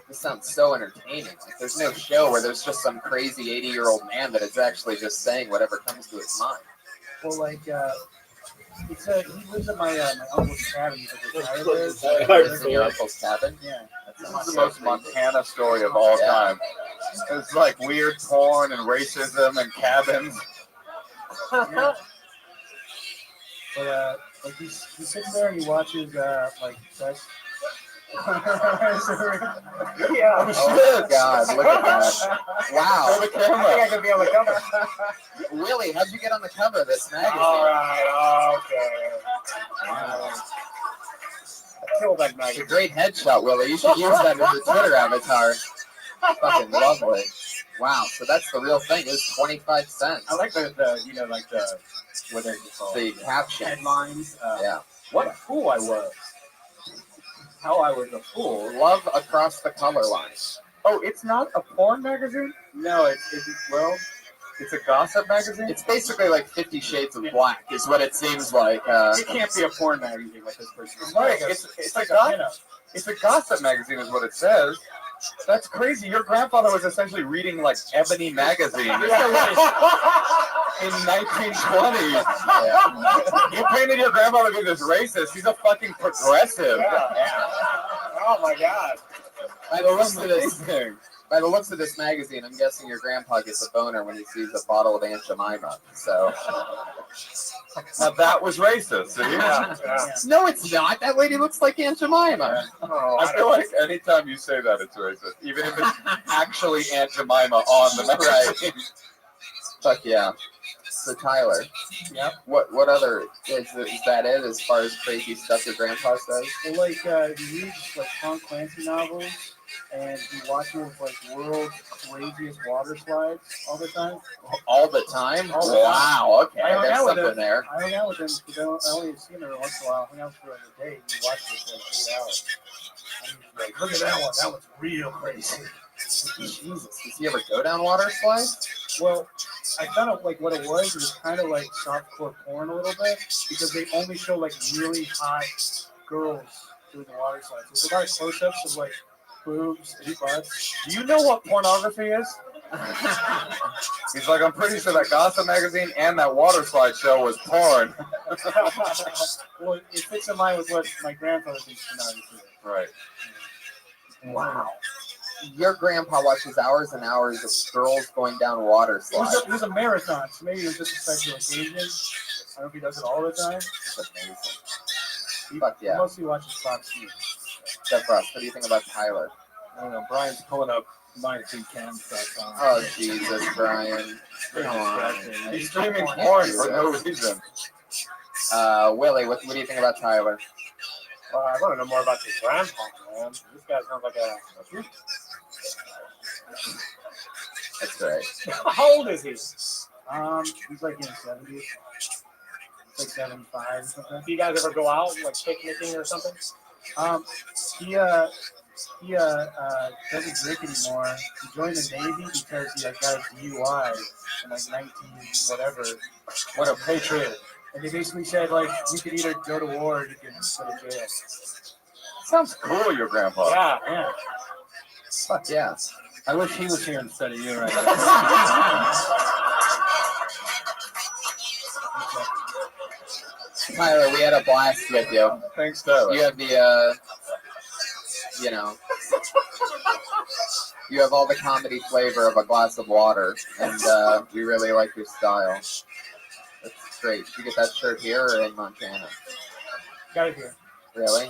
Speaker 2: This sounds so entertaining. Like, there's no show where there's just some crazy 80-year-old man that is actually just saying whatever comes to his mind.
Speaker 13: Well, like, he lives at my uncle's cabin. He's
Speaker 2: in your uncle's cabin?
Speaker 13: Yeah.
Speaker 5: This is the most Montana story of all time. It's like weird porn and racism and cabins.
Speaker 13: Yeah. But like he sits there and he watches like sex.
Speaker 2: Yeah. Oh God! Look at that! Wow.
Speaker 5: Show the camera.
Speaker 20: I think I could be on the cover.
Speaker 2: Willie, how'd you get on the cover of this magazine?
Speaker 20: All right. Okay. Kill that magazine.
Speaker 2: It's a great headshot, Willie. You should use that as a Twitter avatar. Fucking lovely. Wow. So that's the real thing. It's 25 cents.
Speaker 3: I like the what are you called?
Speaker 2: The caption.
Speaker 3: Headlines.
Speaker 2: Yeah.
Speaker 3: What a fool I was. How I was a fool.
Speaker 2: Love across the color lines.
Speaker 5: Oh, it's not a porn magazine?
Speaker 3: No, it's
Speaker 5: a gossip magazine?
Speaker 2: It's basically like 50 Shades of Black is what it seems like.
Speaker 3: It can't be a porn magazine like this person.
Speaker 5: Right. It's a gossip magazine is what it says. That's crazy. Your grandfather was essentially reading like Ebony magazine in 1920.
Speaker 2: Yeah.
Speaker 5: You painted your grandfather being this racist. He's a fucking progressive.
Speaker 20: Yeah. Oh my God.
Speaker 2: By the looks of this magazine, I'm guessing your grandpa gets a boner when he sees a bottle of Aunt Jemima. So
Speaker 5: now that was racist. See?
Speaker 20: Yeah.
Speaker 2: No, it's not. That lady looks like Aunt Jemima.
Speaker 20: Oh,
Speaker 5: I feel like anytime you say that, it's racist, even if it's actually Aunt Jemima on the magazine.
Speaker 2: Fuck yeah. So Tyler,
Speaker 13: Yep.
Speaker 2: What other is that it as far as crazy stuff your grandpa says?
Speaker 13: Well, like he reads like Tom Clancy novels, and he watches like world's craziest water slides all the time.
Speaker 2: All the time?
Speaker 13: All the time.
Speaker 2: Wow. Okay,
Speaker 13: I hung
Speaker 2: there's
Speaker 13: out with
Speaker 2: something
Speaker 13: him.
Speaker 2: there.
Speaker 13: I hung out with him because I only see him every once in a while. I hung out for like a day. And he watched it for like 8 hours. And he was like, look at that one. That one's real crazy.
Speaker 2: Jesus, does he ever go down water slides?
Speaker 13: Well, I found out like what it was kind of like softcore porn a little bit because they only show like really hot girls doing the water slides. There's a lot of close-ups of like boobs and butts.
Speaker 5: Do you know what pornography is? He's like, I'm pretty sure that gossip magazine and that water slide show was porn.
Speaker 13: Well, it fits in line with what my grandfather thinks pornography is.
Speaker 5: Right.
Speaker 2: Wow. your grandpa watches hours and hours of girls going down water slides.
Speaker 13: It was a marathon, so maybe it was just a special occasion. I don't know if he does it all the time.
Speaker 2: It's amazing.
Speaker 13: He,
Speaker 2: Fuck yeah.
Speaker 13: He mostly watches Fox News.
Speaker 2: Except for us. What do you think about Tyler?
Speaker 21: I don't know. Brian's pulling up mytweetcams.com.
Speaker 2: Oh, Jesus, Brian. Come on.
Speaker 5: He's streaming porn for no reason.
Speaker 2: Willie, what do you think about Tyler?
Speaker 20: I want to know more about your grandpa, man. This guy sounds like a freak.
Speaker 2: That's right.
Speaker 20: How old is he?
Speaker 13: He's like in his 70s. He's like 75 or something.
Speaker 20: Do you guys ever go out, like picnicking or something?
Speaker 13: He doesn't drink anymore. He joined the Navy because he got a DUI in like 19 whatever.
Speaker 21: What a patriot.
Speaker 13: And they basically said, like, you could either go to war or you can go to jail.
Speaker 5: Sounds cool, your grandpa.
Speaker 13: Yeah.
Speaker 2: Fuck yeah.
Speaker 21: I wish he was here instead of you right now.
Speaker 2: Tyler, we had a blast with you.
Speaker 5: Thanks, Tyler.
Speaker 2: You have the, you have all the comedy flavor of a glass of water, and we really like your style. That's great. Did you get that shirt here or in Montana?
Speaker 13: Got it here.
Speaker 2: Really?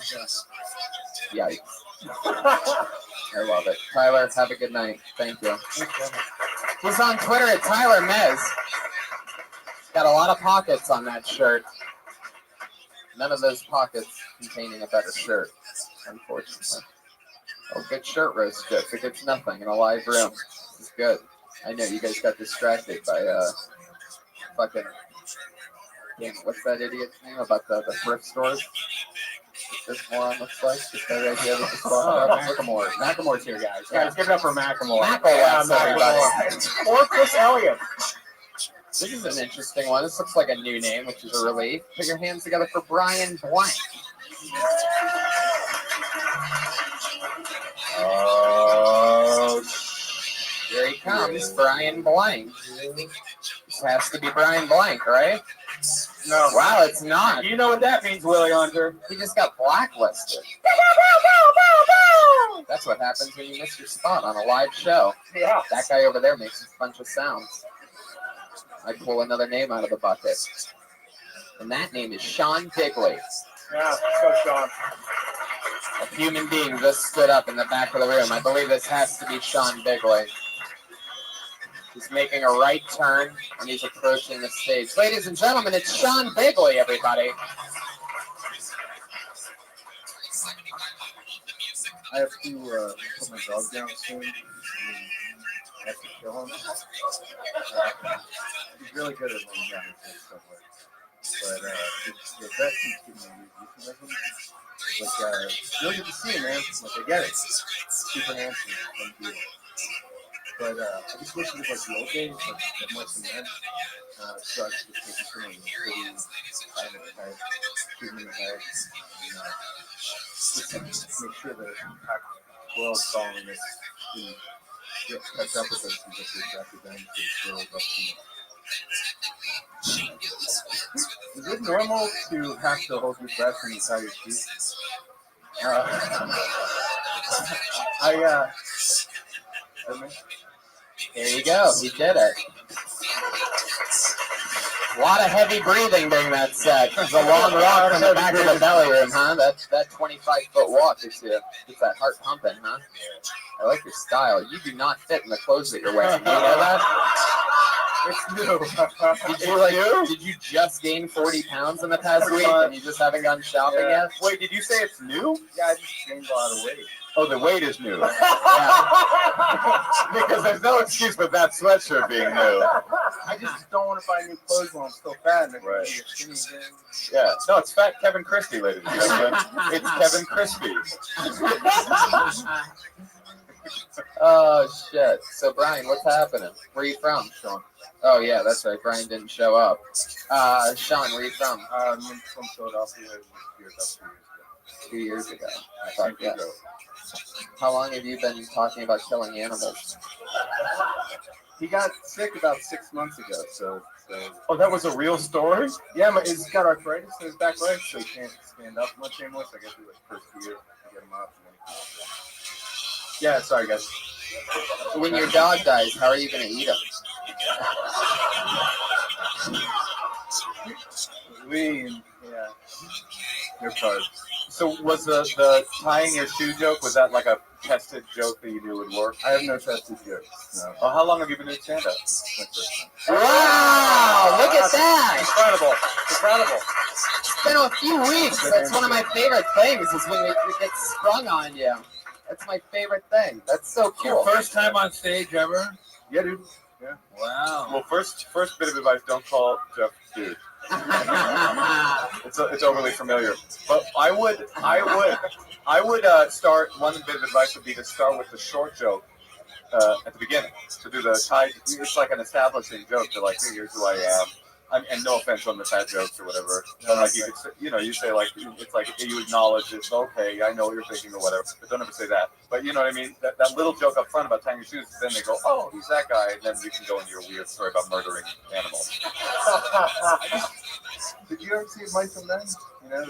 Speaker 2: Yeah. Yikes. I love it. Tyler, have a good night. Thank you. He's on Twitter at Tyler Mez. Got a lot of pockets on that shirt. None of those pockets containing a better shirt, unfortunately. Oh, good shirt roast joke. It gets nothing in a live room. This is good. I know you guys got distracted by fucking. Damn, what's that idiot's name about the thrift stores? This moron looks like this guy right here.
Speaker 20: Macklemore. Macklemore's here, guys. Guys, give it up for Macklemore.
Speaker 2: Macklemore, everybody.
Speaker 20: Or Chris Elliott.
Speaker 2: This is an interesting one. This looks like a new name, which is a relief. Put your hands together for Brian Blank.
Speaker 5: Oh,
Speaker 2: here he comes, Brian Blank. This has to be Brian Blank, right?
Speaker 20: No.
Speaker 2: Wow, it's not.
Speaker 20: You know what that means, Willie Hunter.
Speaker 2: He just got blacklisted. That's what happens when you miss your spot on a live show.
Speaker 20: Yeah.
Speaker 2: That guy over there makes a bunch of sounds. I pull another name out of the bucket. And that name is Sean Bigley.
Speaker 20: Yeah, so Sean.
Speaker 2: A human being just stood up in the back of the room. I believe this has to be Sean Bigley. He's making a right turn, and he's approaching the stage. Ladies and gentlemen, it's Sean Bigley, everybody.
Speaker 21: I have to put my dog down soon. I have to kill him. He's really good at laying down and stuff like that. But the vet keeps giving me euphemisms. Like, you'll get to see him, man. Like, I get it. Super handsome. Thank you. But I just wish it was like low days, like more cement. So I could just take some of the pretty treatment in the head. Just to make sure that we're all following this. Get catch up with us and get this academic to build up to. Is it normal to have to hold your breath when you tie your teeth?
Speaker 2: There you go. He did it. A lot of heavy breathing during that set. It's a long walk from the back of the belly room, huh? That 25-foot walk gets that heart pumping, huh? I like your style. You do not fit in the clothes that you're wearing. Do you know that?
Speaker 20: It's new.
Speaker 2: Did you just gain 40 pounds in the past week and you just haven't gone shopping yet?
Speaker 5: Wait, did you say it's new?
Speaker 21: Yeah, I just gained a lot of weight.
Speaker 5: Oh, the weight is new. Because there's no excuse with that sweatshirt being new.
Speaker 21: I just don't want to buy new clothes when I'm still fat. And
Speaker 5: Right.
Speaker 21: skinny again.
Speaker 5: Yeah. No, it's Fat Kevin Crispy, ladies and gentlemen. It's Kevin Crispy.
Speaker 2: Oh, shit. So, Brian, what's happening? Where are you from, Sean? Oh, yeah, that's right. Brian didn't show up. Sean, where are you from?
Speaker 21: I'm from Philadelphia.
Speaker 2: 2 years ago. Fuck yes. How long have you been talking about killing animals?
Speaker 21: He got sick about 6 months ago, so.
Speaker 5: Oh, that was a real story?
Speaker 21: Yeah, he's got arthritis in his back leg, so he can't stand up much anymore. So I guess we like first year to get him up.
Speaker 3: Yeah, sorry guys.
Speaker 2: When your dog dies, how are you going to eat him?
Speaker 3: Lean. Yeah. Your part. So was the tying your shoe joke, was that like a tested joke that you knew would work?
Speaker 5: I have no tested jokes. No.
Speaker 3: Well, how long have you been doing stand-up?
Speaker 2: Wow! Look at that!
Speaker 3: Incredible. Incredible.
Speaker 2: It's been a few weeks. That's one of my favorite things is when it gets sprung on you. That's my favorite thing. That's so cool.
Speaker 21: Your first time on stage ever?
Speaker 3: Yeah, dude. Yeah.
Speaker 21: Wow.
Speaker 3: Well, first bit of advice: don't call Jeff dude. It's overly familiar. But I would start. One bit of advice would be to start with the short joke at the beginning. To do the tie. It's like an establishing joke. To like, hey, here's who I am. And no offense on the fat jokes or whatever, but like you could say, you say like it's like you acknowledge it's okay, I know what you're thinking or whatever, but don't ever say that. But you know what I mean? That little joke up front about tying your shoes, then they go, oh, he's that guy, and then you can go into your weird story about murdering animals.
Speaker 5: Did you ever see Mice and Men? You know,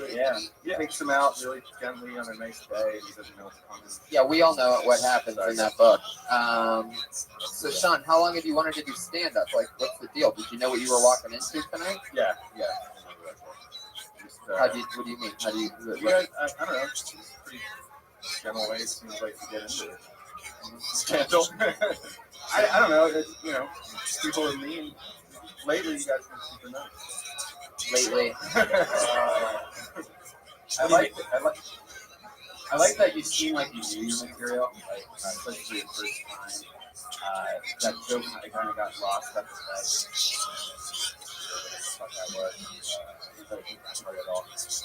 Speaker 5: he takes them out really gently on a nice day, and he doesn't know what's coming.
Speaker 2: Yeah, we all know what happens in that book. So, Sean, how long have you wanted to do stand-up? Like, what's the deal? Did you know what you were walking into tonight?
Speaker 5: Yeah. Just,
Speaker 2: What do you mean? How do you?
Speaker 5: I don't know. It's pretty general way. It seems like to get into it.
Speaker 3: Gentle.
Speaker 5: I don't know. People are mean. Lately, you guys have been super nice.
Speaker 2: Lately.
Speaker 3: I like that you seem like you knew your material, like especially the first time. That joke kind of got lost at the side. What that was. I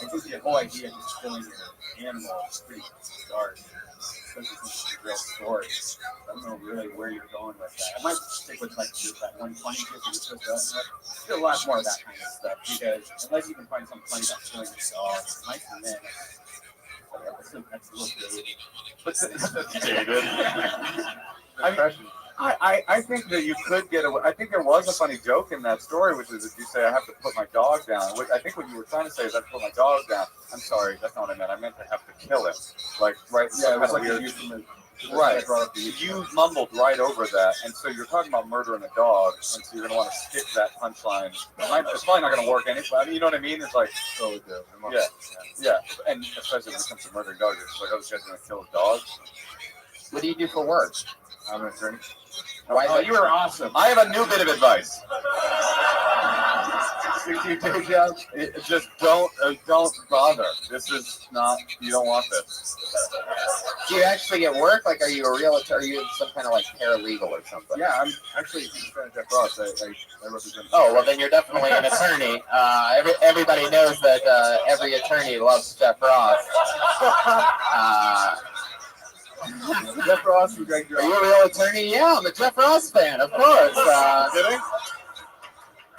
Speaker 3: think the whole idea of just killing your animal is pretty dark, especially since it's a real story. I don't know really where you're going with that. I might stick with like just that one funny joke that you're supposed to do a lot more of that kind of stuff because unless you can find something funny about killing your dog, Mice and Men. That's a little dated. But I think that you could get away. I think there was a funny joke in that story, which is if you say, I have to put my dog down. I think what you were trying to say is I have to put my dog down. I'm sorry, that's not what I meant. I meant to have to kill him. Like, right?
Speaker 5: Yeah, it was like
Speaker 3: weird.
Speaker 5: a euphemism.
Speaker 3: Right. You mumbled right over that, and so you're talking about murdering a dog, and so you're going to want to stick that punchline. It's probably not going to work anyway. I mean, you know what I mean? It's like,
Speaker 5: totally good.
Speaker 3: Yeah. And especially when it comes to murdering dogs, it's like, oh, this guy's going to kill a dog.
Speaker 2: What do you do for work?
Speaker 5: I'm an attorney.
Speaker 3: Oh, you were awesome. I have a new bit of advice. Just don't bother. This is not. You don't want this.
Speaker 2: Do you actually get work? Like, are you a realtor? Are you some kind of like paralegal or something?
Speaker 5: Yeah, I'm actually Jeff Ross. I represent.
Speaker 2: Oh, well, then you're definitely an attorney. Everybody knows that every attorney loves Jeff Ross.
Speaker 5: Jeff Ross and Greg.
Speaker 2: Are you a real attorney? Yeah, I'm a Jeff Ross fan, of course.
Speaker 5: Kidding?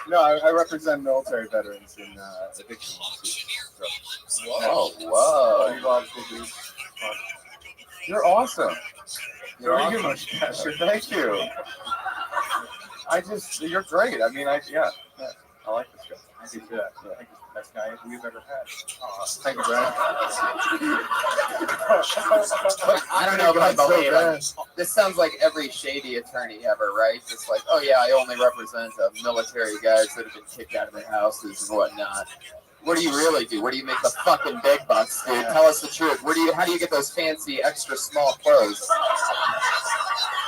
Speaker 5: No, I represent military veterans in addiction lawsuits. So.
Speaker 2: Whoa.
Speaker 3: You're awesome.
Speaker 5: You're awesome.
Speaker 3: Thank you. You're great. I mean, I like this guy.
Speaker 5: I do too. Yeah. I think he's the best guy we've ever had.
Speaker 3: Thank you, Brad.
Speaker 2: I don't know if I believe it. This sounds like every shady attorney ever, right? Just like, oh yeah, I only represent military guys that have been kicked out of their houses and whatnot. What do you really do? Where do you make the fucking big bucks, dude? Tell us the truth. How do you get those fancy extra small clothes?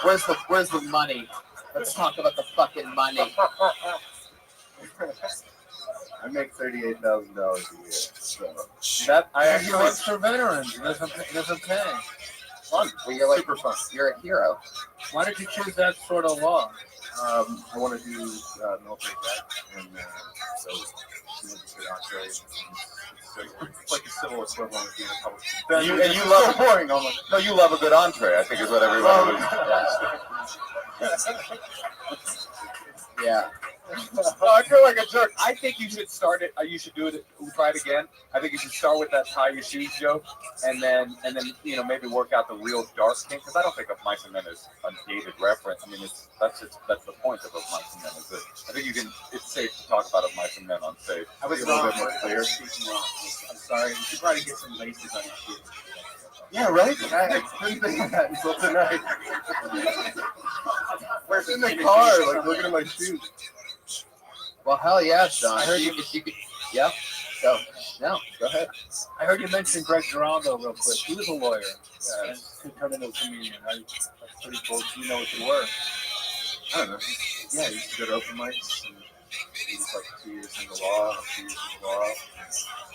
Speaker 2: Where's the money? Let's talk about the fucking money.
Speaker 5: I make $38,000 a year. So
Speaker 3: that
Speaker 21: He works for veterans. He doesn't pay.
Speaker 3: Fun.
Speaker 2: Well, you're like
Speaker 3: super fun.
Speaker 2: You're a hero.
Speaker 21: Why did you choose that sort of law?
Speaker 5: I want to do military tech, and so Australia. It's like a civil equivalent of being a public.
Speaker 3: You love boring. No, you love a good entree. I think is what everyone would.
Speaker 2: Yeah.
Speaker 3: I feel like a jerk. I think you should start it. You should do it. Try it again. I think you should start with that tie your shoes joke, and then maybe work out the real dark thing. Because I don't think of Mice and Men as a dated reference. I mean, that's the point of Mice and Men. Is that I think it's safe to talk about Mice and Men on stage.
Speaker 5: I was a little bit more clear. Speaking wrong. I'm sorry. You should probably get some laces on your shoes. Yeah, right? I couldn't think of that until tonight. We're in the car, like looking at my shoes.
Speaker 2: Well, hell yeah, Sean.
Speaker 21: I heard
Speaker 2: If you could, yeah. So, no, go ahead.
Speaker 21: I heard you mention Greg Giraldo real quick. He was a lawyer. And he turned into a comedian. That's pretty cool. You know what you were.
Speaker 5: I don't know. Yeah, he used to go to open mics. And he was like 2 years in the law, 2 years in the law. A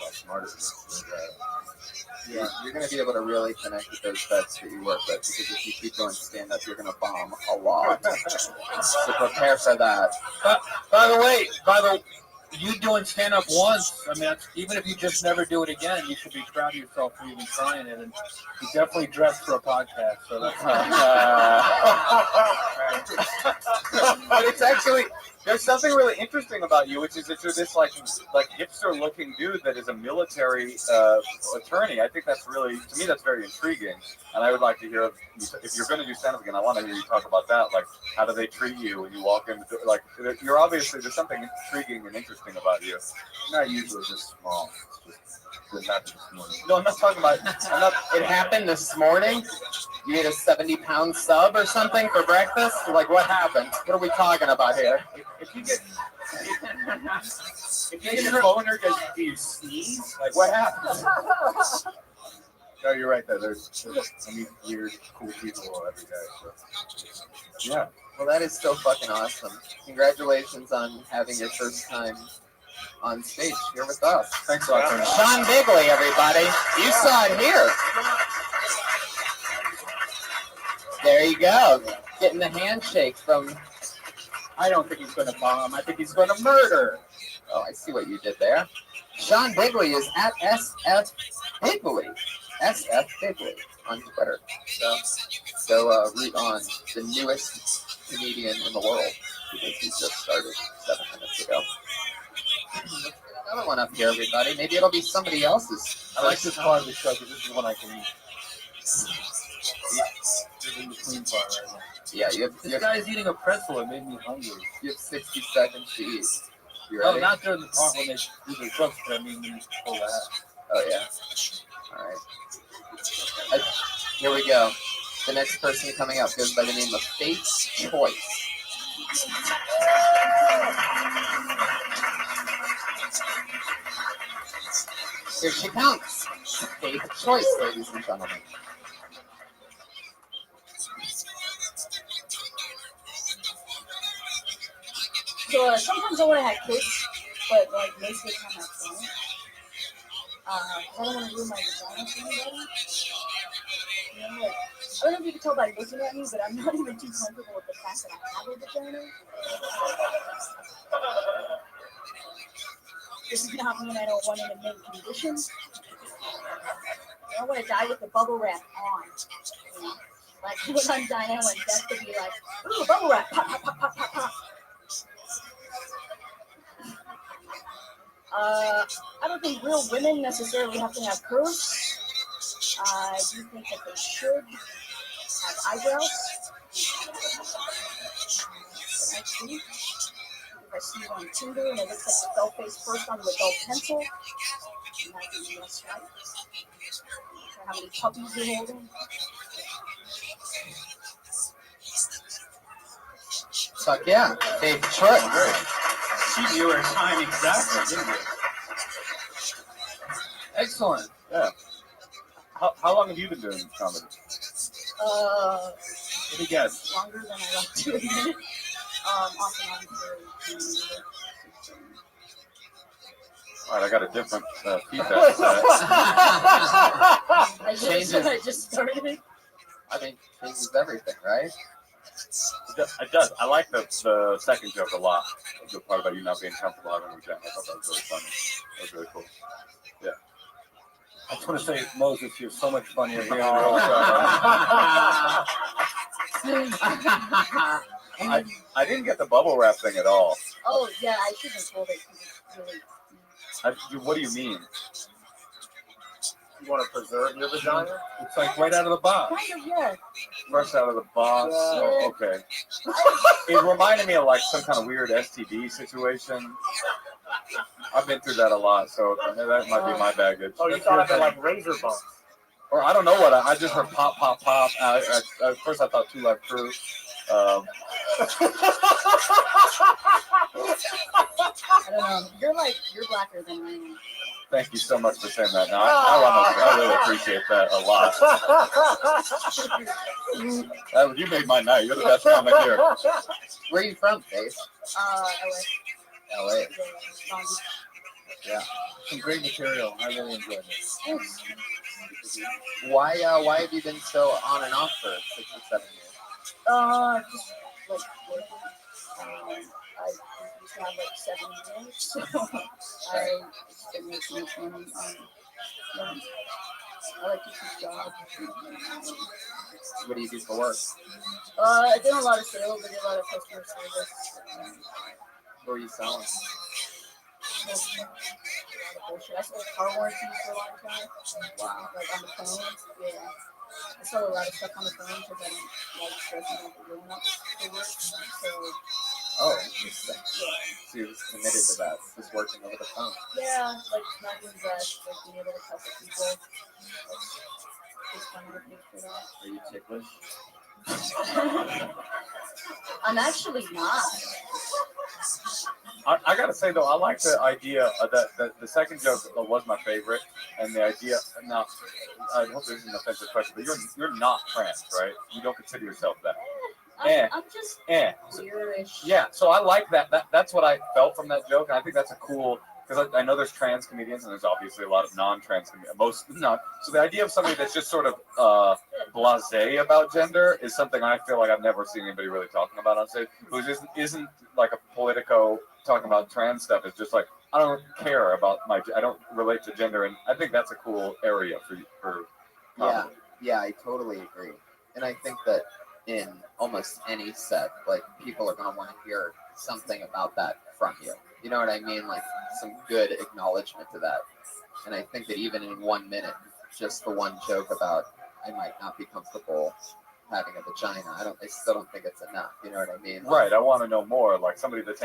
Speaker 5: lot smarter than me.
Speaker 2: Yeah, you're going to be able to really connect with those vets that you work with, because if you keep going stand-up, you're going to bomb a lot. So prepare for that.
Speaker 21: By the way, you doing stand-up once, I mean, even if you just never do it again, you should be proud of yourself for even trying it. And you definitely dressed for a podcast, so that's
Speaker 3: But it's actually, there's something really interesting about you, which is that you're this like hipster-looking dude that is a military attorney. I think that's really, to me, that's very intriguing. And I would like to hear, if you're going to do stand-up again, I want to hear you talk about that. Like, how do they treat you when you walk in? Like, you're obviously, there's something intriguing and interesting about you.
Speaker 5: Not usually just small. It happened this morning.
Speaker 2: No, I'm not talking about, it happened this morning? You ate a 70-pound sub or something for breakfast? Like, what happened? What are we talking about here?
Speaker 20: If you get a boner, do you sneeze?
Speaker 2: Like, what happened?
Speaker 5: No, you're right. There's I meet weird, cool people every day. So. Yeah.
Speaker 2: Well, that is so fucking awesome. Congratulations on having your first time on stage here with us.
Speaker 5: Thanks a lot, Tony.
Speaker 2: Sean Bigley, everybody. You saw it here. There you go. Getting the handshake from...
Speaker 20: I don't think he's going to bomb. I think he's going to murder.
Speaker 2: Oh, I see what you did there. Sean Bigley is at SF Bigley. SF Bigley on Twitter. So root on the newest comedian in the world, because he just started 7 minutes ago. Another one up here, everybody. Maybe it'll be somebody else's.
Speaker 21: I like this part of the show because this is when I can eat. This is the clean part right now.
Speaker 2: Yeah,
Speaker 21: This guy's eating a pretzel. It made me hungry.
Speaker 2: You have 60 seconds to eat. You
Speaker 21: No,
Speaker 2: ready?
Speaker 21: not during the part when they do their jokes, but I mean when you pull that.
Speaker 2: Oh, yeah. All right. Here we go. The next person coming up goes by the name of Faith's Choice. Here she comes. Faith's Choice, ladies and gentlemen.
Speaker 8: So sometimes I want to have kids, but like most of the time I don't. I don't want to ruin my vagina for anybody. You know, like, I don't know if you can tell by looking at me, but I'm not even too comfortable with the fact that I have a vagina. This is not mean I don't want it in mint condition. I don't want to die with the bubble wrap on. You know? Like when I'm dying, I want death to be like, ooh, bubble wrap, pop, pop, pop, pop, pop, pop. I don't think real women necessarily have to have curves. I do think that they should have eyebrows. But I think if I see you on Tinder and it looks like the fell face first on the adult pencil, you might be less right. For how many puppies you're holding.
Speaker 2: Fuck yeah. Faith's Choice.
Speaker 20: She knew her time exactly, didn't you?
Speaker 21: Excellent.
Speaker 5: Yeah. How long have you been doing comedy?
Speaker 21: What do you guess?
Speaker 8: Longer than I like to admit. Off and on for 2 years.
Speaker 5: All right, I got a different feedback.
Speaker 8: I just started.
Speaker 2: I think changes everything, right?
Speaker 5: It does. I like the second joke a lot. The part about you not being comfortable having a vagina. I thought that was really funny. That was really cool. Yeah.
Speaker 21: I just want to say, Moses, you're so much funnier here.
Speaker 5: I didn't get the bubble wrap thing at all.
Speaker 8: Oh, yeah, I should have told it. Really.
Speaker 5: What do you mean?
Speaker 20: You want to preserve your vagina?
Speaker 21: It's like right out of the box.
Speaker 8: Kind of, yeah.
Speaker 5: Fresh out of the box.
Speaker 8: Yeah.
Speaker 5: Oh, okay. It reminded me of like some kind of weird STD situation. I've been through that a lot, so that might be my baggage.
Speaker 20: Oh, you thought of it like razor bumps.
Speaker 5: Or I don't know what I just heard pop, pop, pop. At first I thought Two Live Crew.
Speaker 6: I don't know. You're blacker than I am.
Speaker 5: Thank you so much for saying that. Now I really appreciate that a lot. You made my night. You're the best comic here.
Speaker 2: Where are you from, Dave?
Speaker 6: LA.
Speaker 2: LA.
Speaker 6: Yeah.
Speaker 21: Some great material. I really enjoyed it.
Speaker 2: Why have you been so on and off for 6 or 7 years?
Speaker 6: Just like working. I used to have like 7 years, so I just didn't make too much money. I like to keep jobs.
Speaker 2: What do you do for work?
Speaker 6: I did a lot of sales. I did a lot of customer service.
Speaker 2: What were you selling?
Speaker 6: Bullshit. I sold car warranties for a long time. Wow. Like on the phone. Yeah. I sell a lot of stuff on the phone because I don't like stressing over doing up for work. So.
Speaker 2: Oh, interesting. Yeah. So you're just committed to that, just working over the phone.
Speaker 6: Yeah, like not doing best, like being able to cuss at people. Just kind of looking for that.
Speaker 2: Are you ticklish?
Speaker 6: I'm actually not.
Speaker 5: I gotta say though, I like the idea that the second joke was my favorite, and the idea. Now, I hope this is an offensive question, but you're not trans, right? You don't consider yourself that.
Speaker 6: I'm just queerish.
Speaker 5: Yeah, so I like that. That's what I felt from that joke, and I think that's a cool. Because I know there's trans comedians, and there's obviously a lot of non-trans comedians. Most not. So the idea of somebody that's just sort of blasé about gender is something I feel like I've never seen anybody really talking about on stage. Who just isn't like a politico talking about trans stuff. It's just like I don't care about I don't relate to gender, and I think that's a cool area for comedy.
Speaker 2: Yeah, I totally agree, and I think that in almost any set, like people are gonna want to hear something about that from you. You know what I mean? Like some good acknowledgement to that. And I think that even in 1 minute, just the one joke about I might not be comfortable having a vagina, I still don't think it's enough. You know what I mean?
Speaker 5: Right. I want to know more. Like somebody that's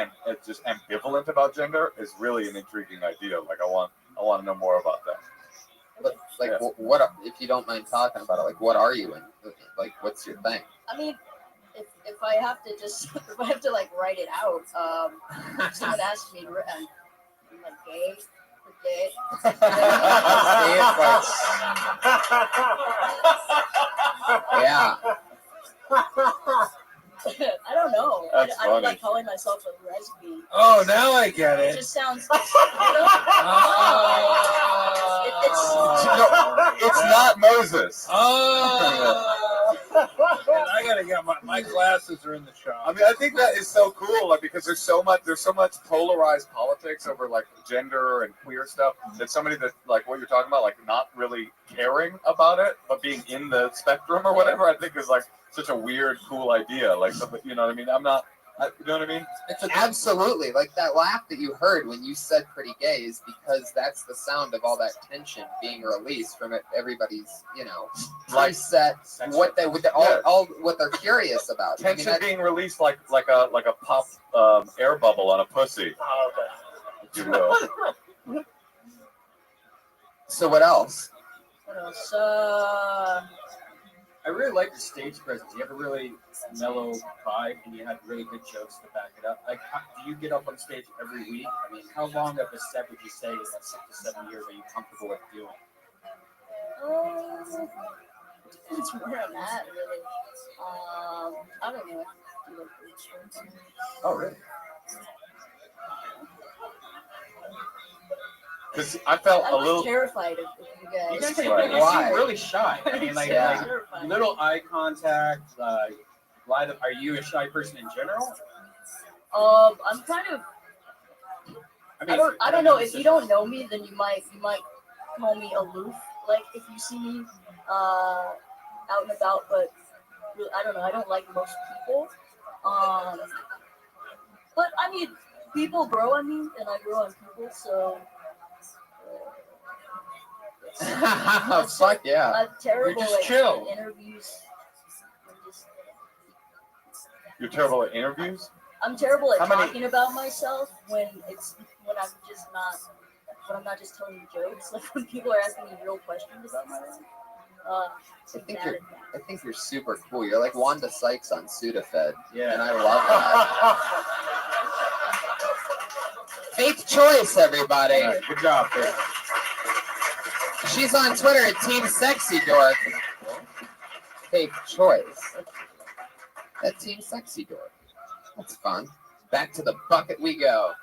Speaker 5: just ambivalent about gender is really an intriguing idea. Like I want to know more about that.
Speaker 2: But like, what if you don't mind talking about it? Like, what are you in? Like, what's your thing?
Speaker 6: I mean, if I have to if I have to like write it out, someone asked me, I'm like gay, gay.
Speaker 2: Yeah.
Speaker 6: I don't know. I don't
Speaker 5: funny.
Speaker 6: like calling myself a lesbian.
Speaker 21: Oh, now I get
Speaker 6: It
Speaker 21: it.
Speaker 6: just sounds.
Speaker 5: It's not Moses.
Speaker 21: Oh. I gotta get my glasses are in the shop.
Speaker 5: I mean, I think that is so cool, like because there's so much polarized politics over like gender and queer stuff that somebody that like what you're talking about, like not really caring about it, but being in the spectrum or whatever, I think is like such a weird, cool idea. Like, you know what I mean? You know what I mean?
Speaker 2: Absolutely. Like that laugh that you heard when you said pretty gay is because that's the sound of all that tension being released from everybody's, preset, all what they're curious about.
Speaker 5: Tension being released like a pop air bubble on a pussy.
Speaker 20: Oh, okay.
Speaker 5: If you will.
Speaker 2: So what else?
Speaker 6: What else?
Speaker 12: I really like your stage presence. You have a really mellow vibe, and you have really good jokes to back it up. Like, do you get up on stage every week? I mean, how long of a set would you say in that 6 to 7 years are you comfortable with doing?
Speaker 6: It's where I'm at, really. I don't know.
Speaker 2: Oh, really?
Speaker 5: Because I felt a little
Speaker 6: terrified of you guys.
Speaker 12: You guys seem really shy. I mean, like little eye contact. Are you a shy person in general?
Speaker 6: I'm kind of. I don't know. If you don't know me, then you might call me aloof. Like if you see me out and about, but I don't know. I don't like most people. But I mean, people grow on me, and I grow on people, so.
Speaker 2: Fuck yeah!
Speaker 6: I'm terrible
Speaker 21: You're just
Speaker 6: at
Speaker 21: chill.
Speaker 6: interviews.
Speaker 5: You're terrible at interviews?
Speaker 6: I'm terrible at
Speaker 5: How many-
Speaker 6: talking about myself when I'm not just telling jokes. Like when people are asking me real questions about my life.
Speaker 2: I think you're super cool. You're like Wanda Sykes on Sudafed. Yeah. And I love that. Faith Choice, everybody.
Speaker 20: Right, good job, Faith.
Speaker 2: She's on Twitter at Team Sexy Dork. Faith Choice. At Team Sexy Dork. That's fun. Back to the bucket we go.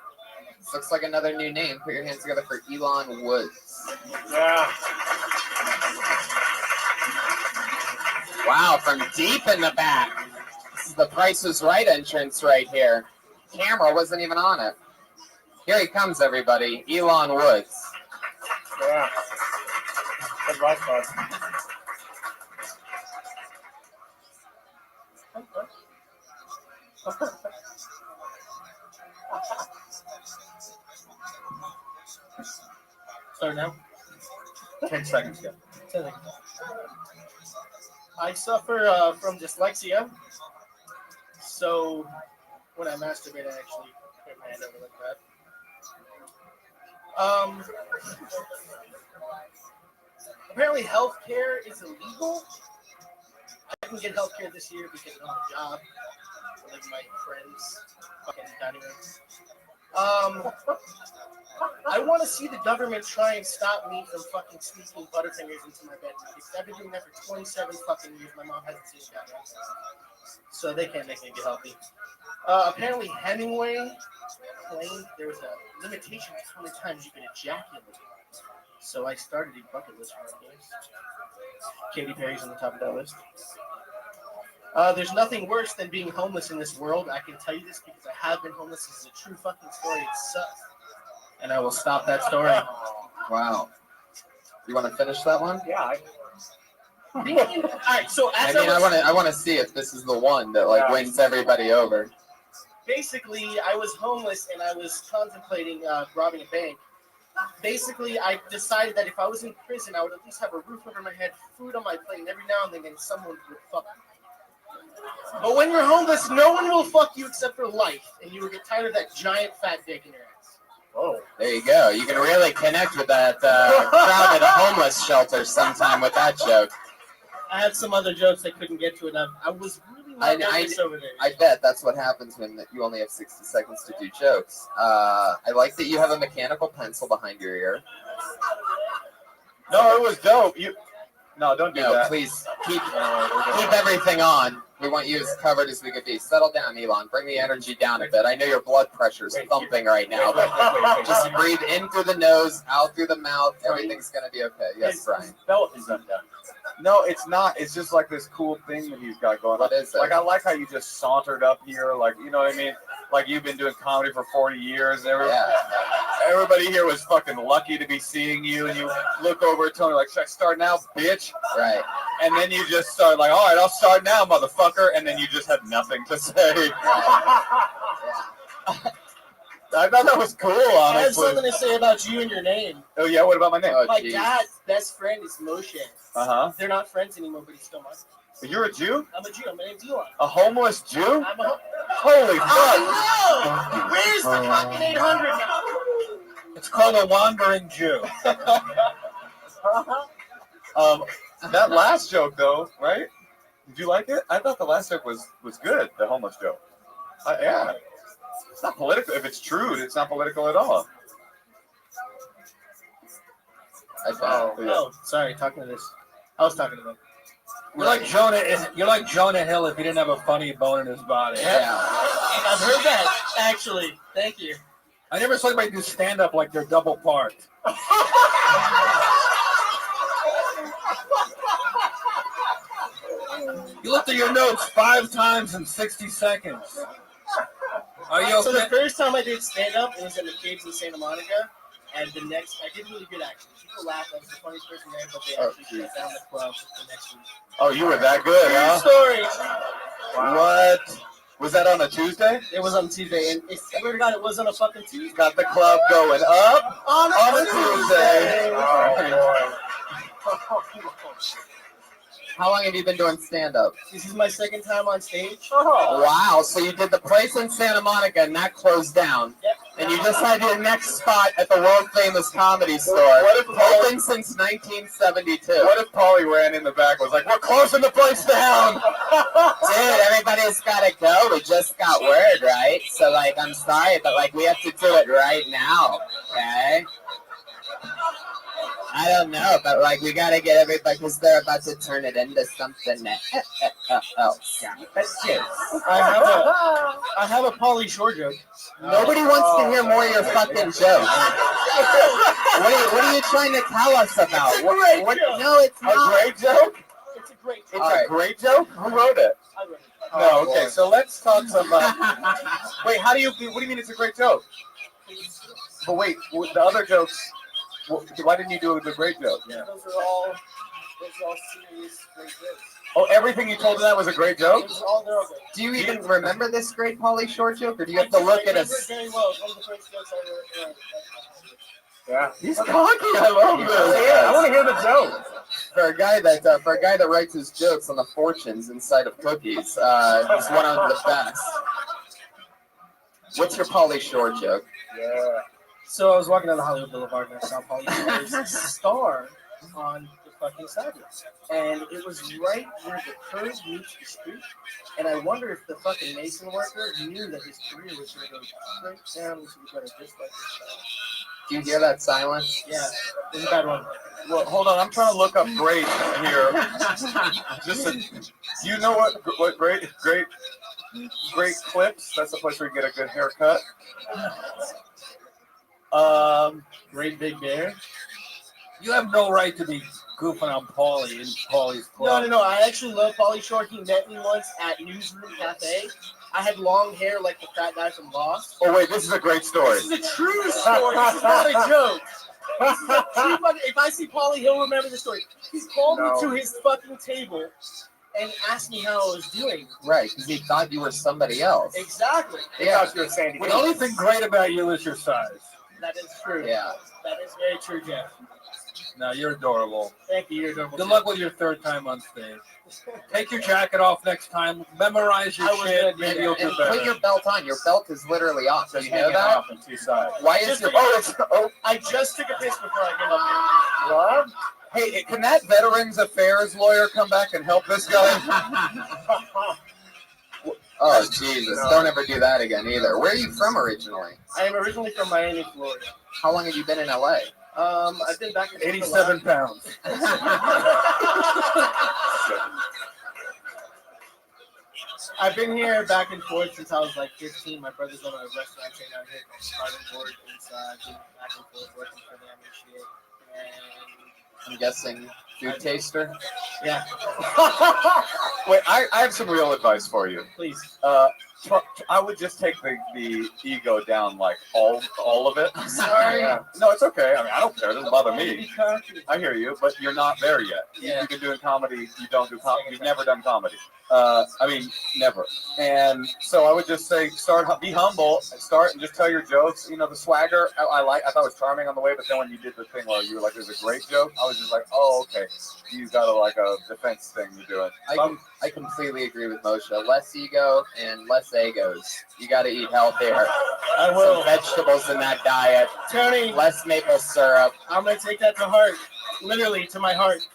Speaker 2: This looks like another new name. Put your hands together for Elon Woods.
Speaker 20: Yeah.
Speaker 2: Wow, from deep in the back. This is the Price is Right entrance right here. Camera wasn't even on it. Here he comes, everybody. Elon Woods.
Speaker 20: Yeah. Good luck, bud.
Speaker 13: Start now.
Speaker 3: 10 seconds, yeah.
Speaker 13: I suffer from dyslexia, so when I masturbate, I actually put my hand over like that. Apparently, healthcare is illegal. I can get healthcare this year because I'm on a job. Like my friends, fucking dining room. I want to see the government try and stop me from fucking sneaking Butterfingers into my bedroom. Because I've been doing that for 27 fucking years. My mom hasn't seen it yet. So they can't make me get healthy. Apparently Hemingway claimed there was a limitation to how many times you can ejaculate. So I started a bucket list for my games. Katy Perry's on the top of that list. There's nothing worse than being homeless in this world. I can tell you this because I have been homeless. This is a true fucking story. It sucks. And I will stop that story.
Speaker 2: Wow. You want to finish that one?
Speaker 20: Yeah.
Speaker 13: All right. So as
Speaker 2: I want to see if this is the one that like wins everybody over.
Speaker 13: Basically, I was homeless and I was contemplating robbing a bank. Basically, I decided that if I was in prison, I would at least have a roof over my head, food on my plate, and every now and then someone would fuck me. But when you're homeless, no one will fuck you except for life, and you will get tired of that giant fat dick in your ass.
Speaker 2: Oh, there you go. You can really connect with that crowd at a homeless shelter sometime with that joke.
Speaker 13: I had some other jokes I couldn't get to, and I was really not nervous over there.
Speaker 2: I bet that's what happens when you only have 60 seconds to do jokes. I like that you have a mechanical pencil behind your ear.
Speaker 5: No, it was dope. No, don't do
Speaker 2: No,
Speaker 5: that.
Speaker 2: please keep everything on. We want you as covered as we could be. Settle down, Elon. Bring the energy down a bit. I know your blood pressure is thumping right now, but just breathe in through the nose, out through the mouth. Everything's going to be okay. Yes, Brian.
Speaker 5: Belt is undone. No, it's not. It's just like this cool thing that he's got going on.
Speaker 2: What is it?
Speaker 5: Like, I like how you just sauntered up here. Like, you know what I mean? Like, you've been doing comedy for 40 years. And everybody here was fucking lucky to be seeing you. And you look over at Tony like, should I start now, bitch?
Speaker 2: Right.
Speaker 5: And then you just start like, all right, I'll start now, motherfucker. And then you just have nothing to say. I thought that was cool, honestly.
Speaker 13: I have something to say about you and your name.
Speaker 5: Oh, yeah? What about my name?
Speaker 13: My dad's best friend is Moshe.
Speaker 5: Uh-huh.
Speaker 13: They're not friends anymore, but he's still my friend.
Speaker 5: But you're a Jew?
Speaker 13: I'm a Jew. My name's Elon.
Speaker 5: A homeless Jew?
Speaker 13: I'm a
Speaker 5: Holy fuck.
Speaker 13: Oh, no! Where's the fucking 800 now?
Speaker 21: It's called a wandering Jew.
Speaker 5: That last joke, though, right? Did you like it? I thought the last joke was good, the homeless joke. Yeah. It's not political. If it's true, it's not political at all.
Speaker 13: Oh, sorry, talking to this. I was talking to them.
Speaker 21: You're like Jonah Hill if he didn't have a funny bone in his body.
Speaker 13: Yeah. I've heard that, actually. Thank you.
Speaker 21: I never saw anybody do stand-up like they're double parked. You looked at your notes 5 times in 60 seconds. Are you okay?
Speaker 13: So the first time I did stand-up, it was at the Caves in Santa Monica. And the next, I did really good actually. People laughed. I was the funniest person there, but they actually shut down the club the next week.
Speaker 5: Oh, you were that good, huh?
Speaker 13: True story.
Speaker 5: Wow. What? Was that on a Tuesday?
Speaker 13: It was on Tuesday, and I swear to God, it was on a fucking Tuesday.
Speaker 5: Got the club going up
Speaker 13: on a
Speaker 5: Tuesday.
Speaker 13: Oh, boy.
Speaker 2: How long have you been doing stand-up?
Speaker 10: This is my second time on stage.
Speaker 2: Wow, so you did the place in Santa Monica and that closed down.
Speaker 10: Yep.
Speaker 2: And you just had your next spot at the world-famous Comedy Store.
Speaker 5: What if
Speaker 2: open since 1972.
Speaker 5: What if Polly ran in the back and was like, we're closing the place down?
Speaker 2: Dude, everybody's gotta go. We just got word, right? So, like, I'm sorry, but, like, we have to do it right now, okay? I don't know, but, like, we gotta get everybody, because they're about to turn it into something else. That's it.
Speaker 10: I have a Pauly Shore joke.
Speaker 2: Nobody wants to hear more of your fucking jokes. What are you trying to tell us about? No, it's not.
Speaker 5: A great joke?
Speaker 10: It's a great
Speaker 5: It's a great joke? Who wrote it?
Speaker 10: I wrote it.
Speaker 5: No, okay, so let's talk some. Wait, what do you mean it's a great joke? But wait, the other jokes, why didn't you do the great joke?
Speaker 10: Yeah. Those are all serious great jokes.
Speaker 5: Oh, everything you told in that was a great joke?
Speaker 10: They're all great.
Speaker 2: Do you even remember this great Pauly Shore joke, or do you have to look at us?
Speaker 10: Very well. It's one of the first jokes I ever.
Speaker 5: Yeah, he's cocky. I love this.
Speaker 2: Yeah,
Speaker 5: I want to hear the joke.
Speaker 2: For a guy that writes his jokes on the fortunes inside of cookies, he's one of the best. What's your Pauly Shore joke?
Speaker 10: Yeah. So I was walking down the Hollywood Boulevard and I saw Pauly Shore's star on the fucking sidewalk. And it was right where the curb meets the street. And I wonder if the fucking mason worker knew that his career was going to go straight down into the gutter just like this guy.
Speaker 2: Do you hear that silence?
Speaker 10: Yeah, it's a bad one.
Speaker 5: Well, hold on. I'm trying to look up great here. Do you know what great clips? That's the place where you get a good haircut.
Speaker 10: Great Big Bear.
Speaker 21: You have no right to be goofing on Pauly in Pauly's club.
Speaker 10: No. I actually love Pauly Shore. He met me once at Newsroom Cafe. I had long hair like the fat guy from Lost.
Speaker 5: Oh wait, this is a great story.
Speaker 10: This is a true story. This is not a joke. This is a true fucking, if I see Pauly, he'll remember the story. He called me to his fucking table and asked me how I was doing.
Speaker 2: Right, because he thought you were somebody else.
Speaker 10: Exactly.
Speaker 21: He thought you were Sandy. The only thing great about you is your size.
Speaker 10: That is true.
Speaker 2: Yeah.
Speaker 10: That is very true, Jeff.
Speaker 21: No, you're adorable.
Speaker 10: Thank you. You're adorable.
Speaker 21: Good luck with your third time on stage. Take your jacket off next time. Memorize your shit. Maybe you'll do
Speaker 2: And
Speaker 21: better.
Speaker 2: put your belt on. Your belt is literally off. Do you know
Speaker 5: hanging
Speaker 2: that?
Speaker 5: off on two sides.
Speaker 2: Why is your
Speaker 10: I just took a piss before I came up here.
Speaker 5: What? Hey, can that Veterans Affairs lawyer come back and help this guy?
Speaker 2: Oh, Jesus. Don't ever do that again either. Where are you from originally?
Speaker 10: I am originally from Miami, Florida.
Speaker 2: How long have you been in LA?
Speaker 10: I've been back in
Speaker 21: 87 pounds.
Speaker 10: I've been here back and forth since I was like 15. My brother's on a restaurant chain out here called Carbon Board, and so I've been back and forth working for them and shit. And
Speaker 2: I'm guessing food taster?
Speaker 10: yeah.
Speaker 5: Wait, I have some real advice for you.
Speaker 10: Please.
Speaker 5: I would just take the ego down, like all of it.
Speaker 10: Sorry.
Speaker 5: Yeah. No, it's okay. I mean, I don't care. It doesn't bother me. I hear you, but you're not there yet.
Speaker 10: Yeah.
Speaker 5: You've been doing comedy. You don't do comedy. You've never done comedy. I mean, never. And so I would just say, be humble, start and just tell your jokes. You know, the swagger, I thought it was charming on the way, but then when you did the thing where you were like, "It was a great joke," I was just like, "Oh, okay, you got a defense thing you're doing."
Speaker 2: I completely agree with Moshe. Less ego and less egos. You got to eat healthier.
Speaker 10: I will.
Speaker 2: Some vegetables in that diet.
Speaker 10: Tony,
Speaker 2: Less maple syrup.
Speaker 10: I'm going to take that to heart. Literally, to my heart.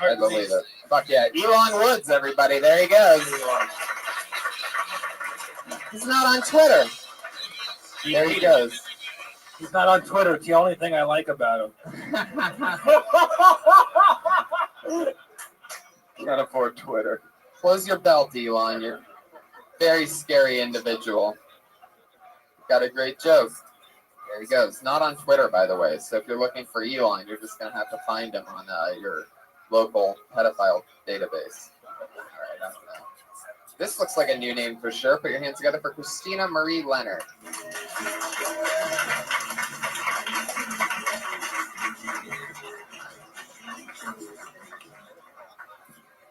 Speaker 2: I believe it. Fuck yeah. Elon Woods, everybody. There he goes. He's not on Twitter. There he goes.
Speaker 21: He's not on Twitter. It's the only thing I like about him.
Speaker 5: Can't afford Twitter.
Speaker 2: Close your belt, Elon. You're a very scary individual. Got a great joke. There he goes. Not on Twitter, by the way. So if you're looking for Elon, you're just going to have to find him on your local pedophile database. All right, I don't know. This looks like a new name for sure. Put your hands together for Christina Marie Leonard.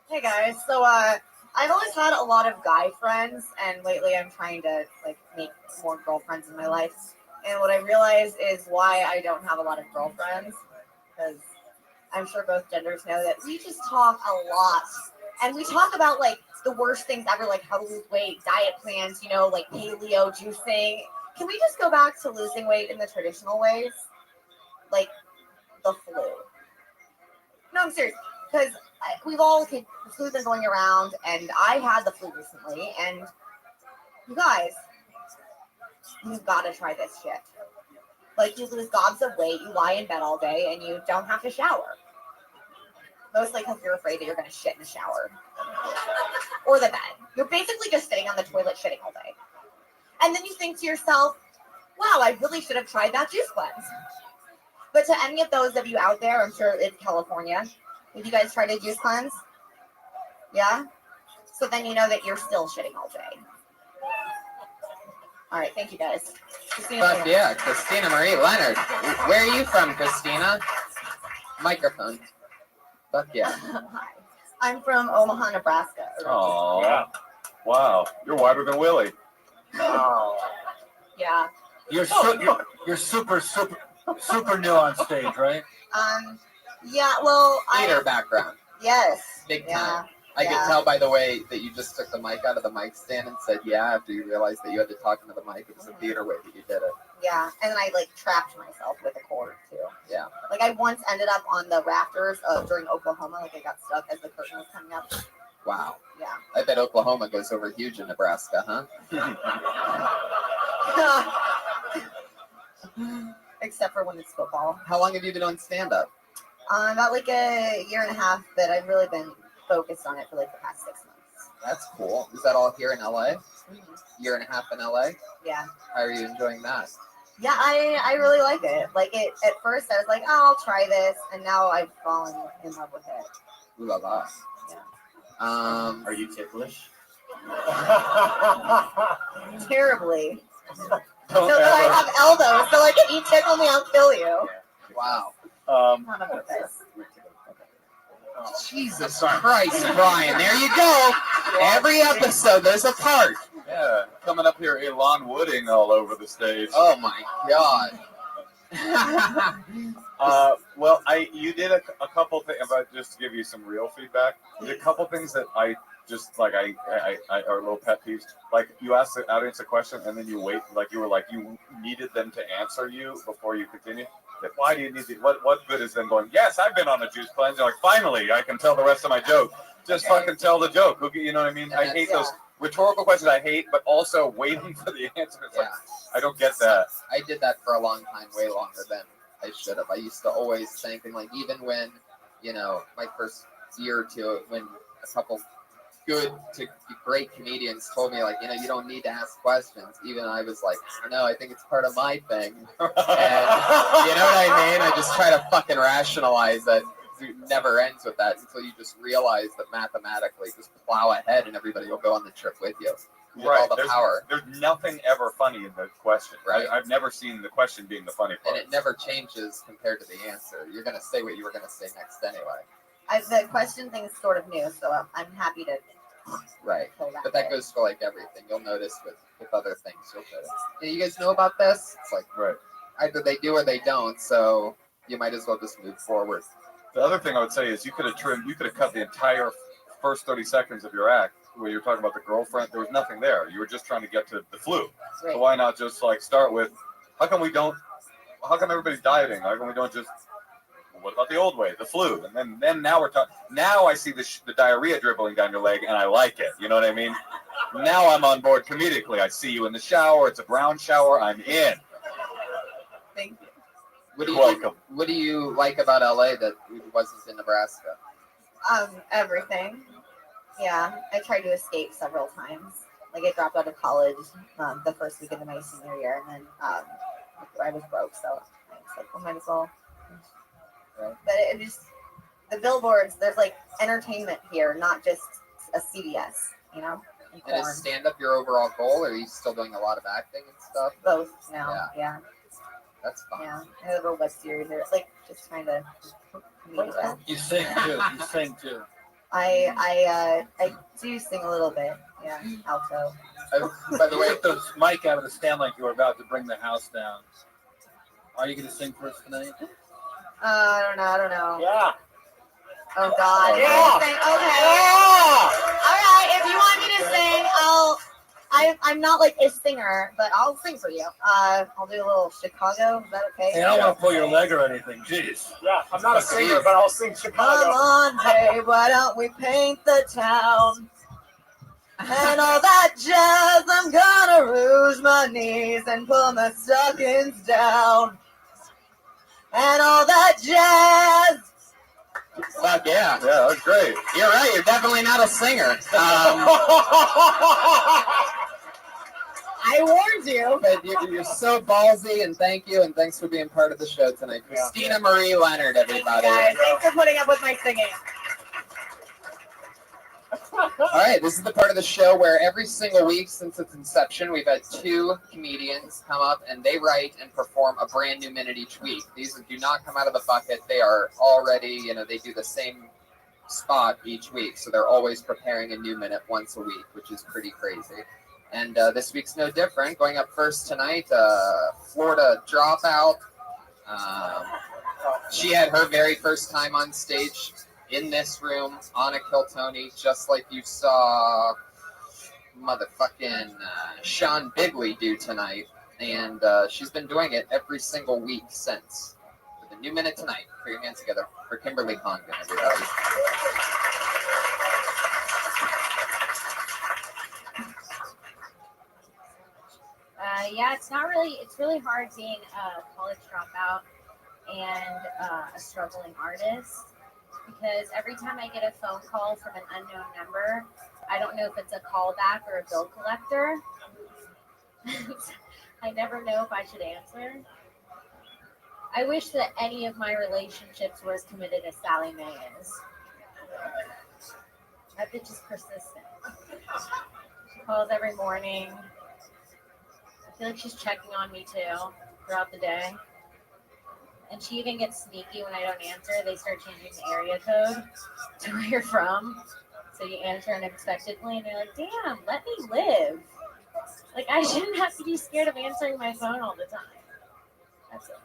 Speaker 16: Hey guys, so I've always had a lot of guy friends, and lately I'm trying to like make more girlfriends in my life. And what I realize is why I don't have a lot of girlfriends, because I'm sure both genders know that we just talk a lot. And we talk about like the worst things ever, like how to lose weight, diet plans, you know, like paleo, juicing. Can we just go back to losing weight in the traditional ways? Like the flu. No, I'm serious. Because we've all, the flu's been going around, and I had the flu recently, and you guys, you've got to try this shit. Like, you lose gobs of weight, you lie in bed all day, and you don't have to shower. Mostly because you're afraid that you're going to shit in the shower. Or the bed. You're basically just sitting on the toilet shitting all day. And then you think to yourself, wow, I really should have tried that juice cleanse. But to any of those of you out there, I'm sure it's California, did you guys try to juice cleanse? Yeah? So then you know that you're still shitting all day. All right, thank you guys.
Speaker 2: Fuck yeah, Christina Marie Leonard. Where are you from, Christina? Microphone. Fuck yeah.
Speaker 16: Hi. I'm from Omaha, Nebraska.
Speaker 5: Oh, wow. You're wider than Willie.
Speaker 10: Wow.
Speaker 16: Yeah.
Speaker 21: You're super new on stage, right?
Speaker 16: Yeah, well,
Speaker 2: Theater background.
Speaker 16: Yes.
Speaker 2: Big
Speaker 16: yeah,
Speaker 2: time. I could tell by the way that you just took the mic out of the mic stand and said, yeah, after you realized that you had to talk into the mic. It was a theater way that you did it.
Speaker 16: Yeah, and then I like trapped myself with a cord too.
Speaker 2: Yeah.
Speaker 16: Like I once ended up on the rafters during Oklahoma. Like I got stuck as the curtain was coming up.
Speaker 2: Wow.
Speaker 16: Yeah.
Speaker 2: I bet Oklahoma goes over huge in Nebraska, huh?
Speaker 16: Except for when it's football.
Speaker 2: How long have you been on stand-up?
Speaker 16: About like a year and a half, but I've really been focused on it for like the past 6 months.
Speaker 2: That's cool. Is that all here in LA? Year and a half in LA?
Speaker 16: Yeah.
Speaker 2: How are you enjoying that?
Speaker 16: Yeah, I really like it. Like it at first I was like, oh, I'll try this, and now I've fallen in love with it.
Speaker 2: Ooh la la.
Speaker 16: Yeah.
Speaker 12: Are you ticklish?
Speaker 16: Terribly. So that I have elbows, so like if you tickle me, I'll kill you.
Speaker 2: Wow.
Speaker 16: Not on purpose.
Speaker 2: Jesus Christ, Brian. There you go. Every episode, there's a part.
Speaker 5: Yeah, coming up here, Elon Wooding all over the stage.
Speaker 2: Oh my God.
Speaker 5: Well, you did a couple things, but just to give you some real feedback, you did a couple things that I just like, I are little pet peeves. Like you asked the audience a question and then you wait, like you were like, you needed them to answer you before you continue. Like, why do you need to, what good is them going, yes, I've been on a juice cleanse. You're like, finally, I can tell the rest of my joke. Just fucking tell the joke. You know what I mean? I hate those rhetorical questions. I hate, but also waiting for the answer. It's like, I don't get that.
Speaker 2: I did that for a long time, way longer than I should have. I used to always think, and like even when, you know, my first year or two, when a couple good to great comedians told me like, you know, you don't need to ask questions. Even I was like, I don't know, I think it's part of my thing. And you know what I mean? I just try to fucking rationalize that. It never ends with that until you just realize that mathematically just plow ahead and everybody will go on the trip with you.
Speaker 5: Right.
Speaker 2: All the power.
Speaker 5: There's nothing ever funny in the question.
Speaker 2: Right.
Speaker 5: I've never seen the question being the funny part.
Speaker 2: And it never changes compared to the answer. You're going to say what you were going to say next anyway.
Speaker 16: The question thing is sort of new, so I'm happy to.
Speaker 2: Right. But that goes for like everything. You'll notice with other things. You'll notice. Yeah, you guys know about this? It's like either they do or they don't. So you might as well just move forward.
Speaker 5: The other thing I would say is you could have cut the entire first 30 seconds of your act where you're talking about the girlfriend. There was nothing there. You were just trying to get to the flu.
Speaker 16: Right.
Speaker 5: So why not just like start with, how come everybody's dieting? How come we don't just, what about the old way, the flu? And then now we're talking, now I see the diarrhea dribbling down your leg and I like it. You know what I mean? Now I'm on board comedically. I see you in the shower. It's a brown shower. I'm in.
Speaker 16: Thank you.
Speaker 2: What do you like about LA that wasn't in Nebraska?
Speaker 16: Everything. Yeah, I tried to escape several times. Like I dropped out of college the first week of my senior year, and then I was broke, so I was like, well, might as well. But it just, the billboards, there's like entertainment here, not just a CVS, you know?
Speaker 2: And is stand-up your overall goal, or are you still doing a lot of acting and stuff?
Speaker 16: Both now, yeah.
Speaker 2: That's fun.
Speaker 16: Yeah, I have a web series, or like just trying to.
Speaker 21: You sing too.
Speaker 16: I do sing a little bit, yeah, alto.
Speaker 21: By the way, took the mic out of the stand like you were about to bring the house down. Are you going to sing for us tonight?
Speaker 16: I don't know.
Speaker 20: Yeah.
Speaker 16: Oh God.
Speaker 20: Yeah.
Speaker 16: Okay.
Speaker 20: Yeah.
Speaker 16: All right. If you want me to sing, I'm not like a singer, but I'll sing for you. I'll do a little Chicago. Is that okay?
Speaker 21: Hey, I don't want to pull your leg or anything. Jeez.
Speaker 20: Yeah, I'm not a singer, but I'll sing Chicago.
Speaker 16: Come on, babe, why don't we paint the town? And all that jazz, I'm gonna rouge my knees and pull my stockings down. And all that jazz.
Speaker 2: Fuck yeah.
Speaker 5: Yeah, that's great.
Speaker 2: You're right. You're definitely not a singer.
Speaker 16: I warned you.
Speaker 2: But you're so ballsy, and thank you, and thanks for being part of the show tonight. Christina Marie Leonard, everybody.
Speaker 16: Guys, thanks for putting up with my singing.
Speaker 2: All right, this is the part of the show where every single week since its inception, we've had 2 comedians come up and they write and perform a brand new minute each week. These do not come out of the bucket. They are already, they do the same spot each week. So they're always preparing a new minute once a week, which is pretty crazy. And this week's no different. Going up first tonight, Florida Dropout. She had her very first time on stage in this room on a Kiltony, just like you saw motherfucking Sean Bigley do tonight. And she's been doing it every single week since. With a new minute tonight. Put your hands together for Kimberly Condon, everybody.
Speaker 6: Yeah, it's really hard being a college dropout and a struggling artist, because every time I get a phone call from an unknown number, I don't know if it's a callback or a bill collector. I never know if I should answer. I wish that any of my relationships were as committed as Sally Mae is. That bitch is persistent. She calls every morning. I feel like she's checking on me too throughout the day. And she even gets sneaky when I don't answer. They start changing the area code to where you're from. So you answer unexpectedly and you're like, damn, let me live. Like, I shouldn't have to be scared of answering my phone all the time. That's it.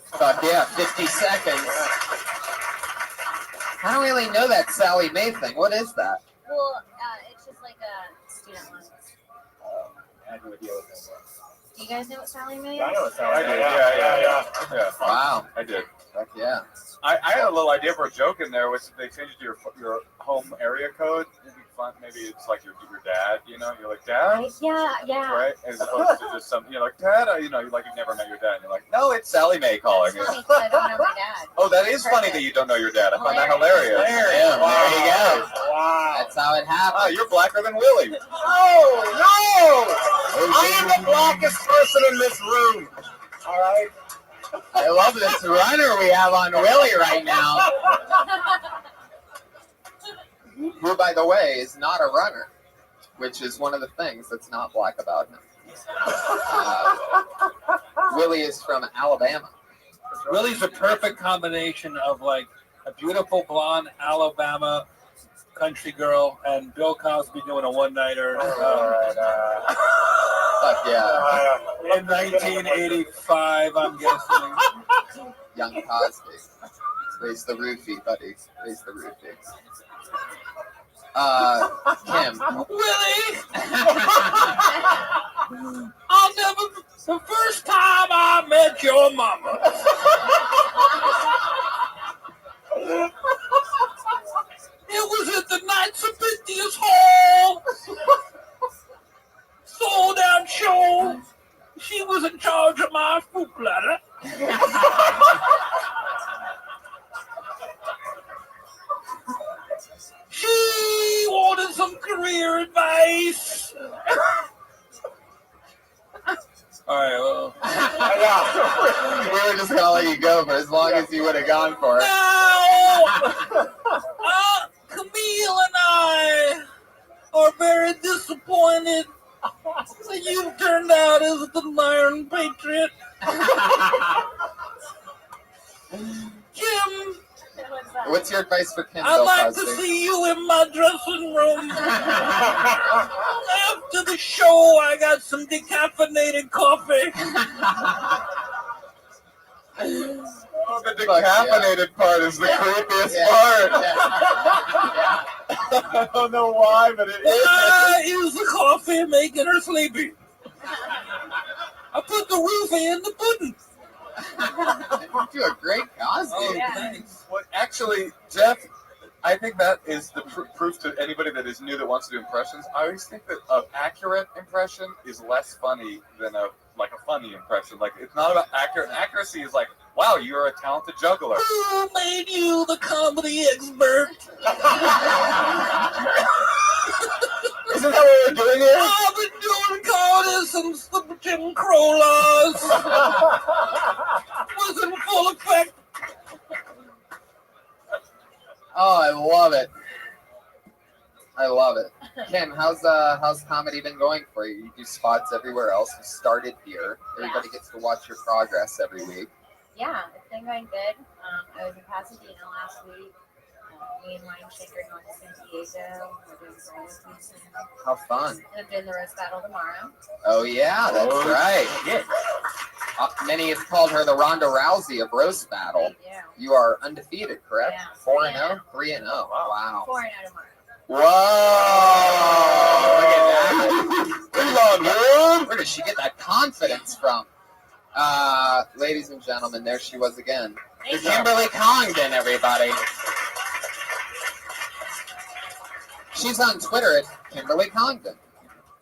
Speaker 2: Fuck yeah, 50 seconds. I don't really know that Sally Mae thing. What is that?
Speaker 6: Well, it's just like a student loan.
Speaker 12: I have no idea what that was.
Speaker 6: Do you guys know what Sally Mae is?
Speaker 20: I know what Sally
Speaker 5: I
Speaker 20: Mae
Speaker 5: did,
Speaker 20: is.
Speaker 5: yeah.
Speaker 2: Wow.
Speaker 5: I did.
Speaker 2: Fuck yeah.
Speaker 5: I had a little idea for a joke in there, which they changed it to your home area code. It'd be fun. Maybe it's like your dad, you're like, Dad?
Speaker 6: Yeah.
Speaker 5: Right? As opposed to just something, you're like, Dad, you've never met your dad. And you're like, no, it's Sally Mae calling.
Speaker 6: That's funny, 'cause I don't know my dad.
Speaker 5: Oh, that is funny that you don't know your dad. I find that hilarious.
Speaker 2: Yeah, there you go.
Speaker 20: Wow.
Speaker 2: That's how it happens.
Speaker 5: Oh, you're blacker than Willie.
Speaker 20: No! I am the blackest person in this room. All right?
Speaker 2: I love this runner we have on Willie right now. Who, by the way, is not a runner, which is one of the things that's not black about him. Willie is from Alabama.
Speaker 21: Willie's a perfect combination of like a beautiful blonde Alabama country girl and Bill Cosby doing a one-nighter.
Speaker 2: Fuck yeah.
Speaker 21: In 1985, I'm guessing.
Speaker 2: Young Cosby. Raise the roofie, buddy. Raise the roofie. Kim.
Speaker 21: Willie! I'll never. The first time I met your mama. It was at the Knights of Pythias Hall. Sold out show. She was in charge of my fruit platter. She wanted some career advice. All right, well.
Speaker 2: We were just going to let you go for as long as you would have gone for it.
Speaker 21: Now, Camille and I are very disappointed that you turned out as the Iron Patriot. Kim,
Speaker 2: What's your advice for Kim?
Speaker 21: I'd
Speaker 2: Bill
Speaker 21: like
Speaker 2: Cosby?
Speaker 21: to see you in my dressing room. After the show, I got some decaffeinated coffee.
Speaker 5: Oh, the decaffeinated part is the creepiest part. I don't know why, but it
Speaker 21: Use the coffee making her sleepy. I put the roof in the pudding.
Speaker 2: You do a great Cosby.
Speaker 21: Oh, thanks.
Speaker 5: Well, actually, Jeff, I think that is the proof to anybody that is new that wants to do impressions. I always think that an accurate impression is less funny than a funny impression. Like, it's not about accuracy. Is like, wow, you're a talented juggler.
Speaker 21: Who made you the comedy expert?
Speaker 5: Isn't that what we're doing here?
Speaker 21: I've been doing comedy since the Jim Crow laws was in full effect.
Speaker 2: Oh, I love it. I love it. Kim, how's comedy been going for you? You do spots everywhere else. You started here. Everybody gets to watch your progress every week.
Speaker 6: Yeah, it's been going good. I was in Pasadena last week. Me and Ryan Shaker are going to San Diego. We're doing the roast season.
Speaker 2: How fun.
Speaker 6: And I'm doing the roast battle tomorrow.
Speaker 2: Oh, yeah, that's right.
Speaker 6: Yeah.
Speaker 2: Many have called her the Ronda Rousey of roast battle.
Speaker 6: Yeah.
Speaker 2: You are undefeated, correct?
Speaker 6: Yeah.
Speaker 2: 4-0? 3-0. Wow.
Speaker 6: 4-0 tomorrow.
Speaker 2: Whoa! Look at that. Where does she get that confidence from? Ladies and gentlemen, there she was again. Kimberly Congdon, everybody. She's on Twitter at Kimberly Congdon.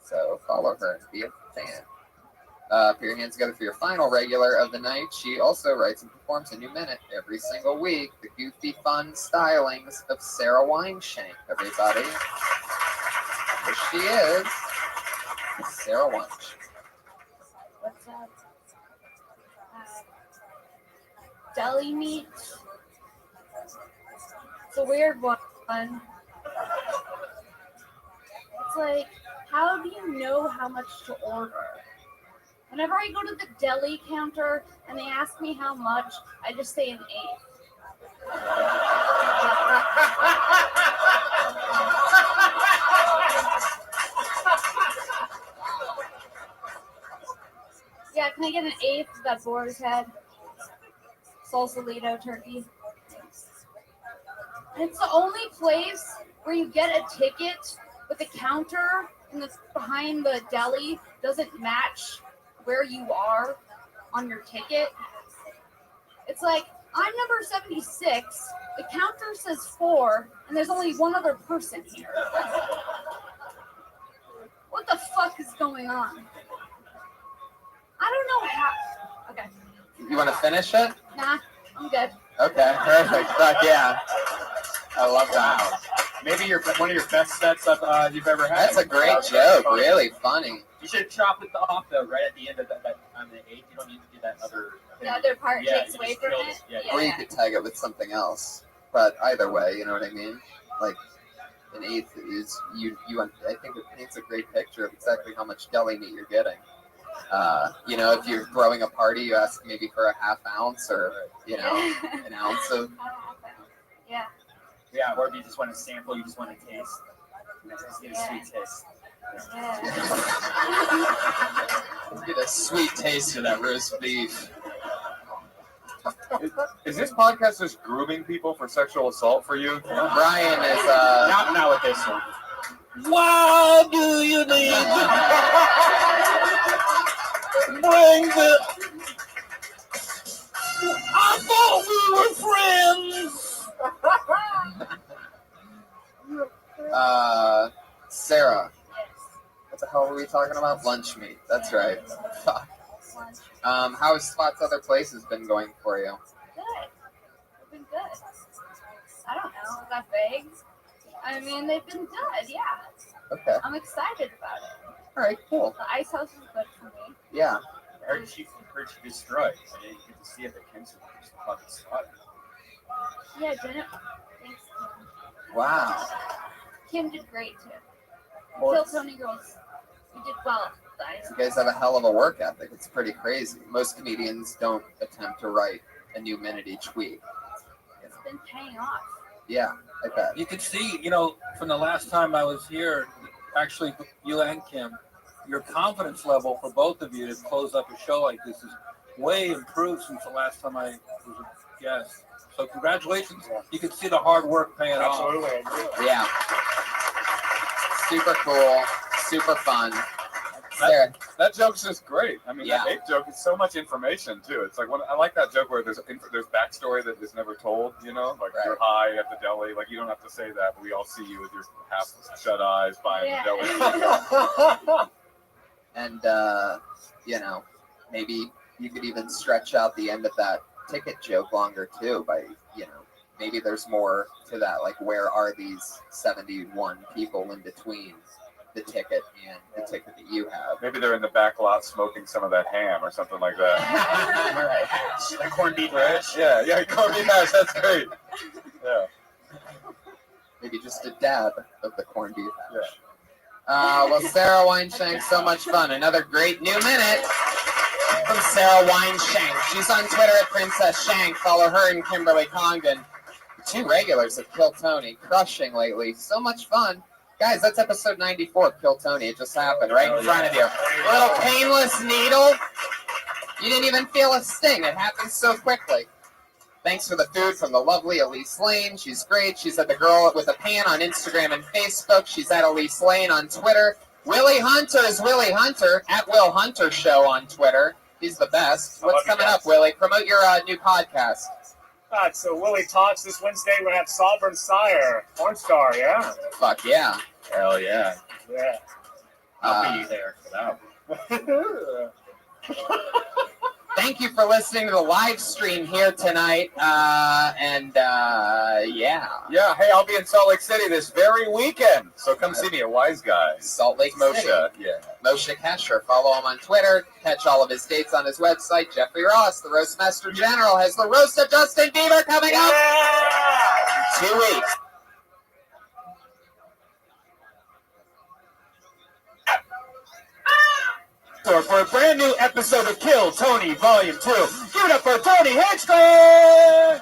Speaker 2: So follow her and be a fan. Put your hands together for your final regular of the night. She also writes and performs a new minute every single week. The goofy, fun stylings of Sarah Wineshank, everybody. There she is. Sarah Wineshank.
Speaker 8: What's up? Deli meat. It's a weird one. It's like, how do you know how much to order? Whenever I go to the deli counter and they ask me how much, I just say an eighth. Yeah, can I get an eighth of that boar's head? Sausalito turkey. And it's the only place where you get a ticket with the counter and the behind the deli doesn't match where you are on your ticket. It's like, I'm number 76, the counter says 4, and there's only one other person here. What the fuck is going on? I don't know how. Okay.
Speaker 2: You want to finish it?
Speaker 8: Nah, I'm good.
Speaker 2: Okay, perfect. Fuck yeah. I love that.
Speaker 12: Maybe one of your best sets you've ever had.
Speaker 2: That's a great joke. Really funny.
Speaker 12: You should chop it off though, right at the end of that on the 8th. You don't need to do that other.
Speaker 8: The other part takes
Speaker 12: you
Speaker 8: away
Speaker 12: just
Speaker 8: from
Speaker 12: killed
Speaker 8: it.
Speaker 12: Yeah,
Speaker 2: Or you could tag it with something else. But either way, you know what I mean? Like, an eighth is, I think it paints a great picture of exactly how much deli meat you're getting. You know, if you're throwing a party, you ask maybe for a half ounce or, you know, an ounce of.
Speaker 8: Yeah.
Speaker 12: Yeah, or if you just want to sample, you just want to taste. Just get a sweet taste.
Speaker 2: Get a sweet taste of that roast beef.
Speaker 5: Is this podcast just grooming people for sexual assault for you?
Speaker 2: Brian is
Speaker 12: not with this one.
Speaker 21: Why do you need to bring the? I thought we were friends.
Speaker 2: Sarah. What the hell were we talking about? Lunch meat. That's right. Fuck. How has Spots Other Places been going for you?
Speaker 8: Good. They've been good. I don't know. Is that vague? I mean, they've been good, yeah.
Speaker 2: Okay.
Speaker 8: I'm excited about it.
Speaker 2: All right, cool.
Speaker 8: The ice house is good for me.
Speaker 2: Yeah.
Speaker 12: I heard she destroyed. I didn't get to see it, but Kim's just fucking spot.
Speaker 8: Yeah, didn't. Thanks, Kim.
Speaker 2: Wow.
Speaker 8: Kim did great too.
Speaker 2: Well,
Speaker 8: Kill Tony girls. You did well. The ice
Speaker 2: You guys have a hell of a work ethic. It's pretty crazy. Most comedians don't attempt to write a new minute each week.
Speaker 8: It's been paying off.
Speaker 2: Yeah, I bet.
Speaker 21: You could see, you know, from the last time I was here, actually, you and Kim, your confidence level for both of you to close up a show like this is way improved since the last time I was Yes. So congratulations. You can see the hard work paying off.
Speaker 3: Absolutely.
Speaker 2: Yeah. Super cool. Super fun. Sarah.
Speaker 5: That joke's just great. I mean,
Speaker 2: Yeah.
Speaker 5: that ape joke is so much information too. It's like I like that joke where there's backstory that is never told. You know, like you're high at the deli. Like you don't have to say that, but we all see you with your half shut eyes buying the deli.
Speaker 2: And you know, maybe you could even stretch out the end of that ticket joke longer too by, you know, maybe there's more to that. Like, where are these 71 people in between the ticket and the ticket that you have?
Speaker 5: Maybe they're in the back lot smoking some of that ham or something like that.
Speaker 3: Right. Corned beef
Speaker 5: hash. Yeah, corned beef hash. That's great. Yeah.
Speaker 2: Maybe just a dab of the corned beef hash. Well, Sarah Weinshank, so much fun. Another great new minute from Sarah Weinshank. She's on Twitter at Princess Shank. Follow her and Kimberly Congdon. 2 regulars of Kill Tony, crushing lately. So much fun. Guys, that's episode 94 of Kill Tony. It just happened right in front of you. A little painless needle. You didn't even feel a sting. It happened so quickly. Thanks for the food from the lovely Elise Lane. She's great. She's at The Girl with a Pan on Instagram and Facebook. She's at Elise Lane on Twitter. Willie Hunter is Willie Hunter at Will Hunter Show on Twitter. He's the best. What's coming up, Willie? Promote your new podcast.
Speaker 20: All right, so Willie Talks this Wednesday. We're going to have Sovereign Sire, Porn Star, yeah?
Speaker 2: Fuck yeah.
Speaker 5: Hell yeah.
Speaker 20: Yeah.
Speaker 3: I'll be there for that.
Speaker 2: Thank you for listening to the live stream here tonight. Yeah.
Speaker 5: Yeah, hey, I'll be in Salt Lake City this very weekend. So come see me at Wise Guys.
Speaker 2: Salt Lake
Speaker 5: Moshe,
Speaker 2: City.
Speaker 5: yeah.
Speaker 2: Moshe Kesher. Follow him on Twitter. Catch all of his dates on his website. Jeffrey Ross, the Roastmaster General, has the Roast of Justin Bieber coming up in 2 weeks.
Speaker 20: For a brand new episode of Kill Tony Volume 2. Give it up for Tony Hinchcliffe!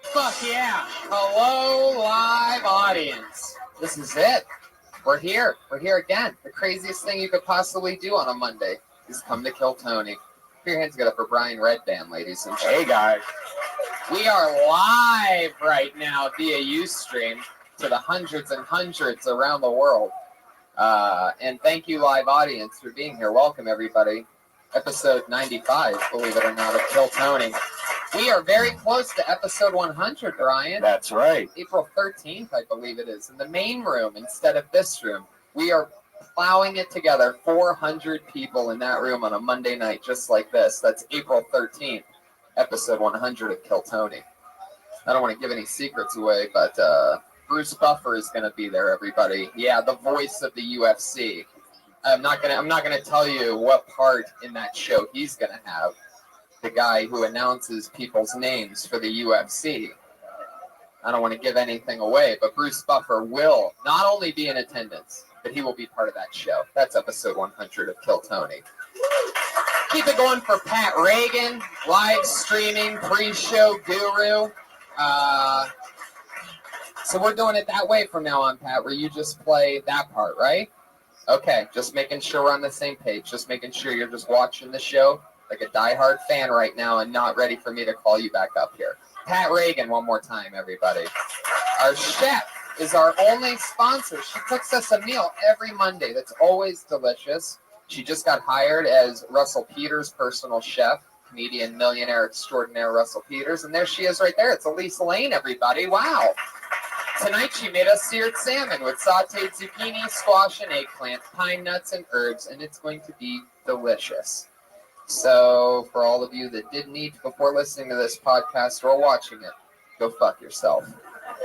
Speaker 2: Fuck yeah. Hello, live audience. This is it. We're here. We're here again. The craziest thing you could possibly do on a Monday is come to Kill Tony. Put your hands together for Brian Redband, ladies and gentlemen.
Speaker 5: Hey, guys.
Speaker 2: We are live right now via Ustream to the hundreds and hundreds around the world. And thank you, live audience, for being here. Welcome, everybody. Episode 95, believe it or not, of Kill Tony. We are very close to episode 100, Brian.
Speaker 5: That's right.
Speaker 2: April 13th, I believe it is, in the main room instead of this room. We are plowing it together, 400 people in that room on a Monday night just like this. That's April 13th, episode 100 of Kill Tony. I don't want to give any secrets away, but Bruce Buffer is going to be there, everybody. Yeah, the voice of the UFC. I'm not gonna tell you what part in that show he's gonna have. The guy who announces people's names for the UFC. I don't want to give anything away, but Bruce Buffer will not only be in attendance, but he will be part of that show. That's episode 100 of Kill Tony. Keep it going for Pat Reagan, live streaming, pre-show guru. So we're doing it that way from now on, Pat, where you just play that part, right? Okay, just making sure we're on the same page. Just making sure you're just watching the show like a diehard fan right now and not ready for me to call you back up here. Pat Reagan, one more time, everybody. Our chef is our only sponsor. She cooks us a meal every Monday that's always delicious. She just got hired as Russell Peters' personal chef, comedian, millionaire extraordinaire Russell Peters. And there she is right there. It's Elise Lane, everybody. Wow. Tonight she made us seared salmon with sauteed zucchini, squash, and eggplant, pine nuts, and herbs, and it's going to be delicious. So for all of you that didn't eat before listening to this podcast or watching it, go fuck yourself.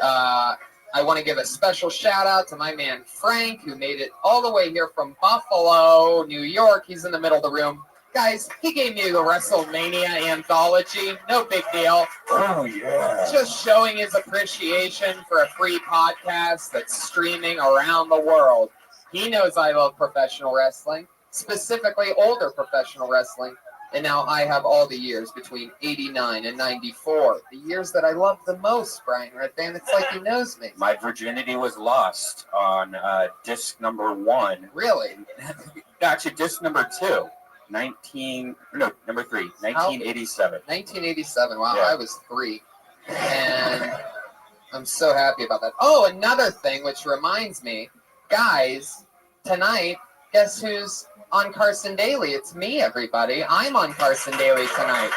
Speaker 2: I want to give a special shout out to my man Frank, who made it all the way here from Buffalo, New York. He's in the middle of the room. Guys, he gave me the WrestleMania anthology. No big deal.
Speaker 5: Oh, yeah.
Speaker 2: Just showing his appreciation for a free podcast that's streaming around the world. He knows I love professional wrestling, specifically older professional wrestling. And now I have all the years between 89 and 94. The years that I love the most, Brian Redband. It's like he knows me.
Speaker 4: My virginity was lost on disc number 1.
Speaker 2: Really?
Speaker 4: Actually, disc number 2. Number 3, 1987.
Speaker 2: 1987. Wow,
Speaker 4: Yeah.
Speaker 2: I was 3. And I'm so happy about that. Oh, another thing, which reminds me, guys, tonight, guess who's on Carson Daly? It's me, everybody. I'm on Carson Daly tonight.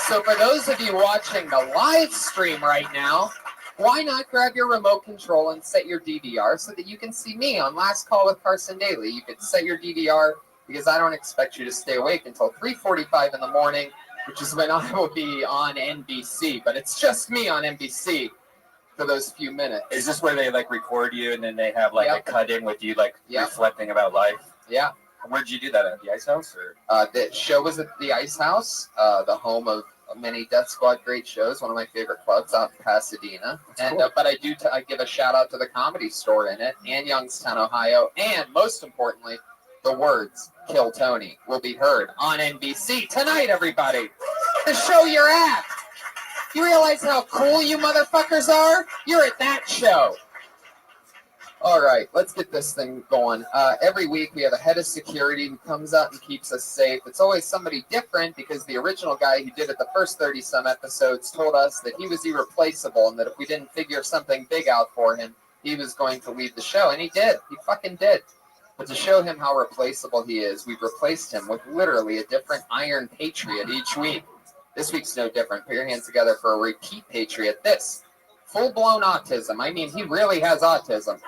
Speaker 2: So for those of you watching the live stream right now, why not grab your remote control and set your DVR so that you can see me on Last Call with Carson Daly. You could set your DVR because I don't expect you to stay awake until 3:45 in the morning, which is when I will be on NBC. But it's just me on NBC for those few minutes.
Speaker 4: Is this where they like record you and then they have like a cut in with you like reflecting about life?
Speaker 2: Yeah.
Speaker 4: Where'd you do that at the Ice House? Or
Speaker 2: the show was at the Ice House, the home of many Death Squad great shows. One of my favorite clubs out in Pasadena. And
Speaker 4: cool.
Speaker 2: but I do I give a shout out to the Comedy Store in it, and Youngstown, Ohio, and most importantly, the words "Kill Tony" will be heard on NBC tonight. Everybody, the show you're at. You realize how cool you motherfuckers are? You're at that show. All right, let's get this thing going. Every week we have a head of security who comes out and keeps us safe. It's always somebody different because the original guy who did it the first 30-some episodes told us that he was irreplaceable and that if we didn't figure something big out for him, he was going to leave the show. And he did. He fucking did. But to show him how replaceable he is, we've replaced him with literally a different Iron Patriot each week. This week's no different. Put your hands together for a repeat Patriot. This, full-blown autism. I mean, he really has autism.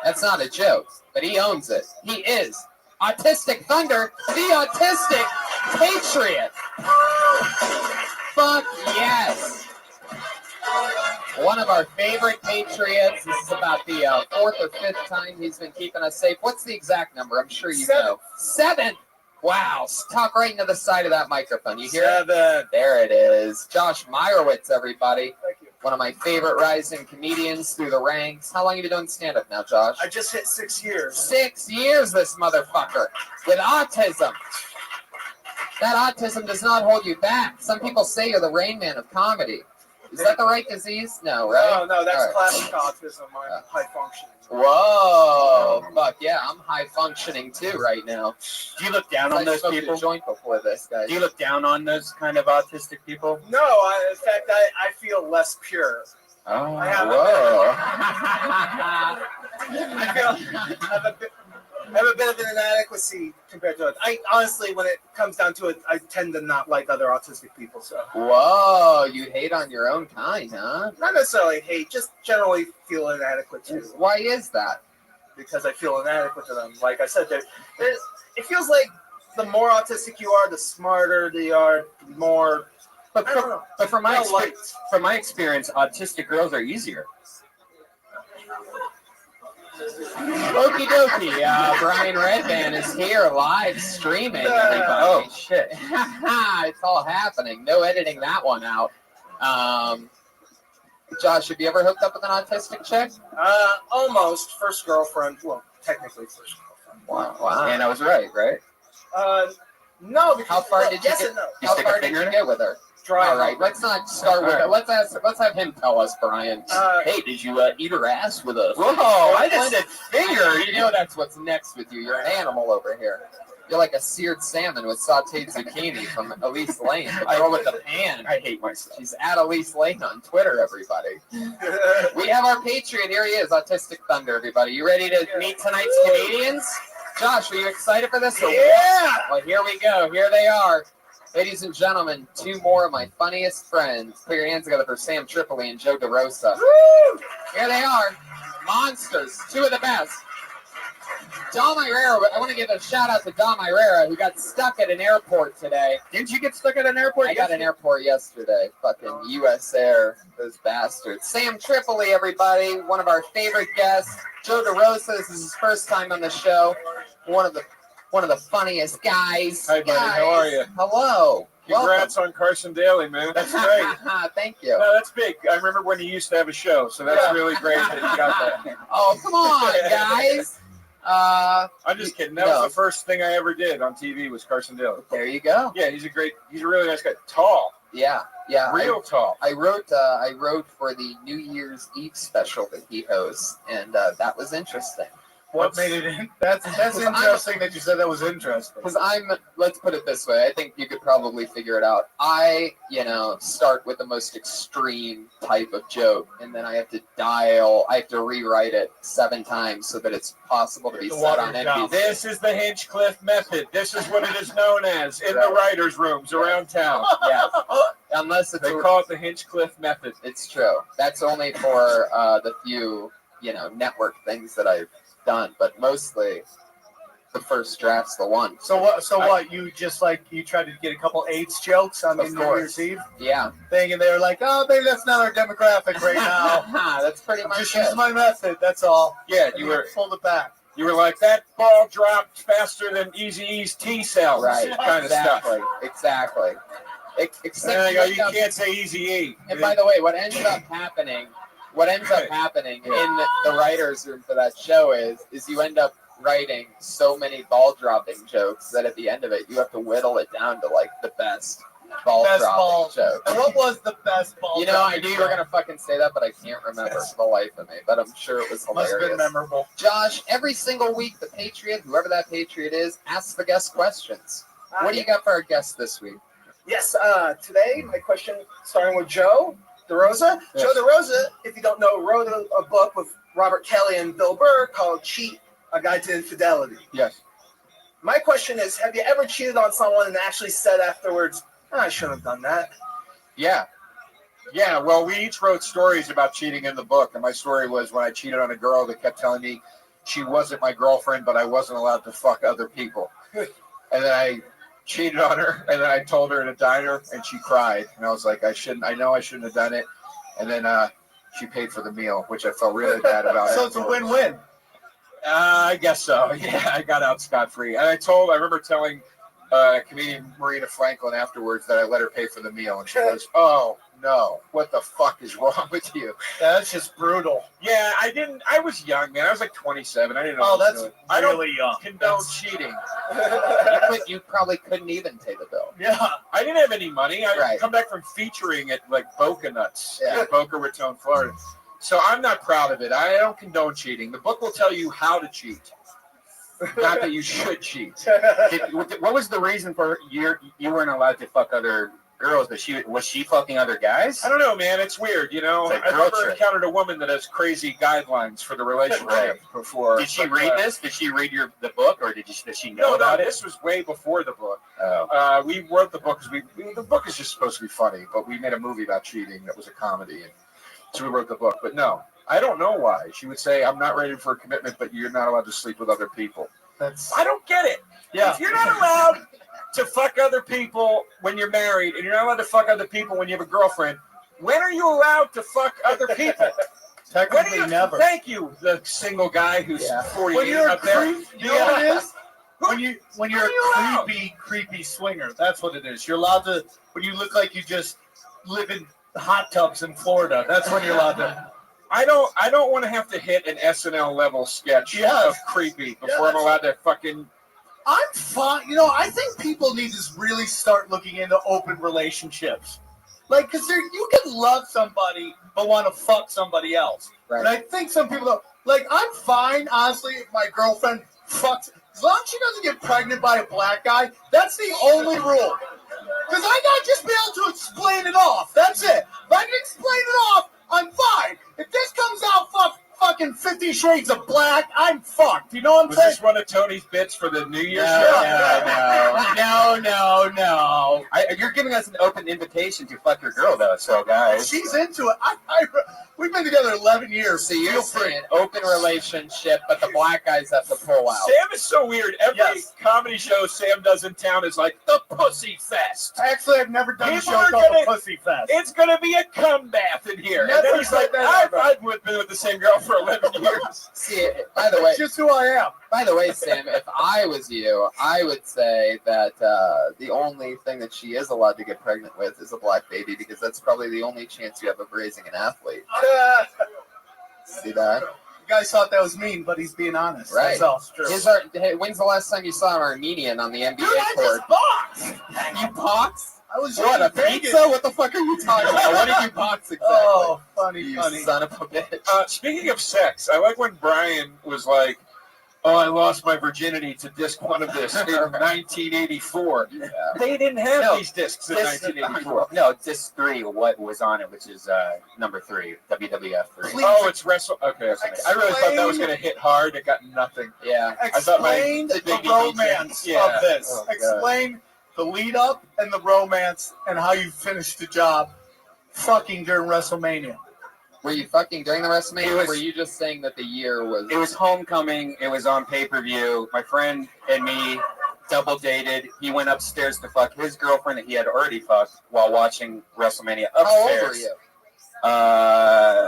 Speaker 2: That's not a joke, but he owns it. He is Autistic Thunder, the Autistic Patriot. Fuck yes. One of our favorite Patriots. This is about the 4th or 5th time he's been keeping us safe. What's the exact number? I'm sure you know. 7. Wow. Talk right into the side of that microphone. You hear it? 7. There it is. Josh Meyerowitz, everybody.
Speaker 7: Thank you.
Speaker 2: One of my favorite rising comedians through the ranks. How long have you been doing stand-up now, Josh?
Speaker 7: I just hit 6 years.
Speaker 2: 6 years, this motherfucker. With autism. That autism does not hold you back. Some people say you're the Rain Man of comedy. Is that the right disease? No, right?
Speaker 7: No, that's
Speaker 2: All right.
Speaker 7: classic autism. I'm high functioning.
Speaker 2: Whoa, fuck yeah, I'm high functioning too right now.
Speaker 4: Do you look down on those people?
Speaker 2: I smoked a joint before this, guys.
Speaker 4: Do you look down on those kind of autistic people?
Speaker 7: No, in fact, I feel less pure.
Speaker 4: Oh,
Speaker 7: I have I have a bit of an inadequacy compared to it. I honestly, when it comes down to it, I tend to not like other autistic people. So.
Speaker 2: Whoa, you hate on your own kind, huh?
Speaker 7: Not necessarily hate, just generally feel inadequate too.
Speaker 2: Why is that?
Speaker 7: Because I feel inadequate to them. Like I said, it feels like the more autistic you are, the smarter they are, the more.
Speaker 4: But from my experience, autistic girls are easier.
Speaker 2: Okie dokie, Brian Redband is here live streaming, everybody.
Speaker 4: Oh, shit.
Speaker 2: It's all happening. No editing that one out. Josh, have you ever hooked up with an autistic chick?
Speaker 7: Almost. First girlfriend. Well, technically first girlfriend.
Speaker 2: Wow. And I was right?
Speaker 7: No.
Speaker 2: How far did you get?
Speaker 7: No.
Speaker 2: How far did you get with her? All right, let's not start with it. Let's have him tell us, Brian.
Speaker 4: Hey, did you eat her ass with a?
Speaker 2: Whoa! I just said finger. You know that's what's next with you. You're an animal over here. You're like a seared salmon with sautéed zucchini from Elise Lane. The girl with the pan.
Speaker 4: I hate myself.
Speaker 2: She's at Elise Lane on Twitter, everybody. We have our Patriot. Here he is, Autistic Thunder, everybody. You ready to meet tonight's comedians? Josh, are you excited for this?
Speaker 7: Yeah!
Speaker 2: Well, here we go. Here they are. Ladies and gentlemen, 2 more of my funniest friends. Put your hands together for Sam Tripoli and Joe DeRosa.
Speaker 7: Woo!
Speaker 2: Here they are. Monsters. 2 of the best. Dom Irera, I want to give a shout out to Dom Irera, who got stuck at an airport today.
Speaker 4: Didn't you get stuck at an airport?
Speaker 2: I got an airport yesterday. Fucking U.S. Air, those bastards. Sam Tripoli, everybody, one of our favorite guests. Joe DeRosa, this is his first time on the show. One of the funniest guys.
Speaker 5: Hi, buddy. How are you?
Speaker 2: Hello.
Speaker 5: Congrats on Carson Daly, man. That's great.
Speaker 2: Thank you.
Speaker 5: No, that's big. I remember when he used to have a show, so that's really great that you got that.
Speaker 2: Oh, come on, guys.
Speaker 15: I'm just kidding. That
Speaker 2: no.
Speaker 15: was the first thing I ever did on TV was Carson Daly.
Speaker 2: There you go.
Speaker 15: Yeah, he's a really nice guy. Tall.
Speaker 2: Yeah, yeah.
Speaker 15: Real tall.
Speaker 2: I wrote for the New Year's Eve special that he hosts, and that was interesting.
Speaker 5: What made it in? That's interesting that you said that was interesting.
Speaker 2: Because let's put it this way, I think you could probably figure it out. I start with the most extreme type of joke, and then I have to rewrite it 7 times so that it's possible to be said on NBC.
Speaker 15: This is the Hinchcliffe method. This is what it is known as in the writers' rooms around town.
Speaker 2: Yes. Unless
Speaker 15: they call it the Hinchcliffe method.
Speaker 2: It's true. That's only for the few, network things that I've done, but mostly the first draft's the one.
Speaker 13: So what? You just you tried to get a couple AIDS jokes on the New Year's Eve?
Speaker 2: Yeah.
Speaker 13: Thing, and they're like, oh, maybe that's not our demographic right now.
Speaker 2: That's pretty much
Speaker 13: just use my method. That's all.
Speaker 15: Yeah,
Speaker 13: and you pulled it back.
Speaker 15: You were like, that ball dropped faster than Eazy-E's T cells.
Speaker 2: Right.
Speaker 15: Kind of stuff.
Speaker 2: Exactly. Except
Speaker 15: you can't say Eazy-E.
Speaker 2: And by the way, what ends up happening in the writer's room for that show is you end up writing so many ball dropping jokes that at the end of it you have to whittle it down to the best ball dropping joke.
Speaker 13: And what was the best ball?
Speaker 2: I knew you were gonna fucking say that, but I can't remember for the life of me. But I'm sure it was hilarious.
Speaker 13: Must have been memorable.
Speaker 2: Josh, every single week the Patriot, whoever that Patriot is, asks the guest questions. What do you got for our guest this week?
Speaker 7: Yes, today my question starting with Joe DeRosa.
Speaker 2: Yes.
Speaker 7: Joe DeRosa, if you don't know, wrote a book with Robert Kelly and Bill Burr called Cheat, A Guide to Infidelity.
Speaker 15: Yes.
Speaker 7: My question is, have you ever cheated on someone and actually said afterwards, I shouldn't have done that?
Speaker 15: Yeah. Yeah, well, we each wrote stories about cheating in the book, and my story was when I cheated on a girl that kept telling me she wasn't my girlfriend, but I wasn't allowed to fuck other people. And then I cheated on her, and then I told her in a diner, and she cried. And I was like, I know I shouldn't have done it. And then she paid for the meal, which I felt really bad about.
Speaker 13: So it's a win-win.
Speaker 15: I guess so. Yeah, I got out scot-free. And I remember telling comedian Marina Franklin afterwards that I let her pay for the meal, and she goes, "Oh no, what the fuck is wrong with you?"
Speaker 13: That's just brutal.
Speaker 15: Yeah, I was young, man. I was like 27. I didn't know.
Speaker 13: Oh, that's
Speaker 15: I don't
Speaker 13: really young.
Speaker 15: condone cheating.
Speaker 2: You probably couldn't even pay the bill.
Speaker 15: Yeah, I didn't have any money. I come back from featuring at Boca Nuts in Boca Raton, Florida. So I'm not proud of it. I don't condone cheating. The book will tell you how to cheat, not that you should cheat.
Speaker 14: What was the reason for you weren't allowed to fuck other girls? Was she fucking other guys?
Speaker 15: I don't know, man. It's weird,
Speaker 14: It's like
Speaker 15: I've never
Speaker 14: culture.
Speaker 15: encountered a woman that has crazy guidelines for the relationship before.
Speaker 14: Did she read this? Did she read the book, or did she know
Speaker 15: No,
Speaker 14: about it?
Speaker 15: this was way before the book.
Speaker 14: Oh.
Speaker 15: We wrote the book because the book is just supposed to be funny, but we made a movie about cheating that was a comedy, and so we wrote the book. But no, I don't know why. She would say, "I'm not ready for a commitment, but you're not allowed to sleep with other people." I don't get it.
Speaker 13: Yeah.
Speaker 15: If you're not allowed to fuck other people when you're married, and you're not allowed to fuck other people when you have a girlfriend, when are you allowed to fuck other people?
Speaker 13: Technically, never.
Speaker 15: Thank you, the single guy who's 48
Speaker 13: When you're
Speaker 15: up there.
Speaker 13: you know what it is? When you're
Speaker 15: you
Speaker 13: a creepy swinger, that's what it is. You're allowed to, when you look like you just live in hot tubs in Florida, that's when you're allowed to.
Speaker 15: I don't want to have to hit an SNL level sketch of creepy before I'm allowed to fucking.
Speaker 13: I'm fine. I think people need to really start looking into open relationships. Because you can love somebody but want to fuck somebody else.
Speaker 2: Right.
Speaker 13: And I think some people don't. I'm fine, honestly, if my girlfriend fucks. As long as she doesn't get pregnant by a black guy, that's the only rule. Because I got to just be able to explain it off. That's it. If I can explain it off, I'm fine. If this comes out fucking 50 Shades of Black, I'm fucked. You know what I'm
Speaker 15: Was
Speaker 13: saying?
Speaker 15: this one of Tony's bits for the New Year's
Speaker 14: No.
Speaker 15: show?
Speaker 14: You're giving us an open invitation to fuck your girl, though. So, guys,
Speaker 13: She's into it. We've been together 11 years.
Speaker 2: So you're saying open relationship, but the black guys have to pull out.
Speaker 15: Sam is so weird. Every comedy show Sam does in town is like the Pussy Fest.
Speaker 13: Actually, I've never done a
Speaker 15: People
Speaker 13: show
Speaker 15: are
Speaker 13: called
Speaker 15: gonna-
Speaker 13: the Pussy Fest.
Speaker 15: It's going to be a cum bath in here.
Speaker 13: Never
Speaker 15: And then he's
Speaker 13: said
Speaker 15: like,
Speaker 13: that
Speaker 15: I've been with the same girl for 11 years.
Speaker 2: See, by the way,
Speaker 13: It's just who I am.
Speaker 2: By the way, Sam, if I was you, I would say that the only thing that she is allowed to get pregnant with is a black baby, because that's probably the only chance you have of raising an athlete. See that?
Speaker 7: guys thought that was mean, but he's being honest.
Speaker 2: Right.
Speaker 7: That's all.
Speaker 2: Hey, when's the last time you saw an Armenian on the NBA
Speaker 7: Dude, I
Speaker 2: court?
Speaker 7: just boxed.
Speaker 2: You boxed?
Speaker 7: I was
Speaker 2: What, a
Speaker 7: vegan.
Speaker 2: pizza? What the fuck are you talking about? What did you box exactly?
Speaker 7: Oh, funny,
Speaker 2: You
Speaker 7: funny.
Speaker 2: son of a bitch.
Speaker 15: Speaking of sex, I like when Brian was like, "Oh, I lost my virginity to disc one of this in 1984."
Speaker 2: Yeah.
Speaker 15: They didn't have
Speaker 4: No,
Speaker 15: these discs in
Speaker 4: Disc-
Speaker 15: 1984.
Speaker 4: No, disc 3, what was on it, which is number 3, WWF 3.
Speaker 15: Oh, it's wrestle. Okay, I really thought that was going to hit hard. It got nothing.
Speaker 2: Yeah.
Speaker 15: I thought
Speaker 7: Explain the
Speaker 15: Biggie
Speaker 7: romance
Speaker 15: DJ.
Speaker 7: of this.
Speaker 15: Oh, God.
Speaker 7: Explain the lead up and the romance and how you finished the job fucking during WrestleMania.
Speaker 2: Were you fucking during the WrestleMania,
Speaker 4: It
Speaker 2: or
Speaker 4: was-
Speaker 2: were you just saying that the year was...
Speaker 4: It was homecoming. It was on pay-per-view. My friend and me double dated. He went upstairs to fuck his girlfriend that he had already fucked while watching WrestleMania upstairs.
Speaker 2: How old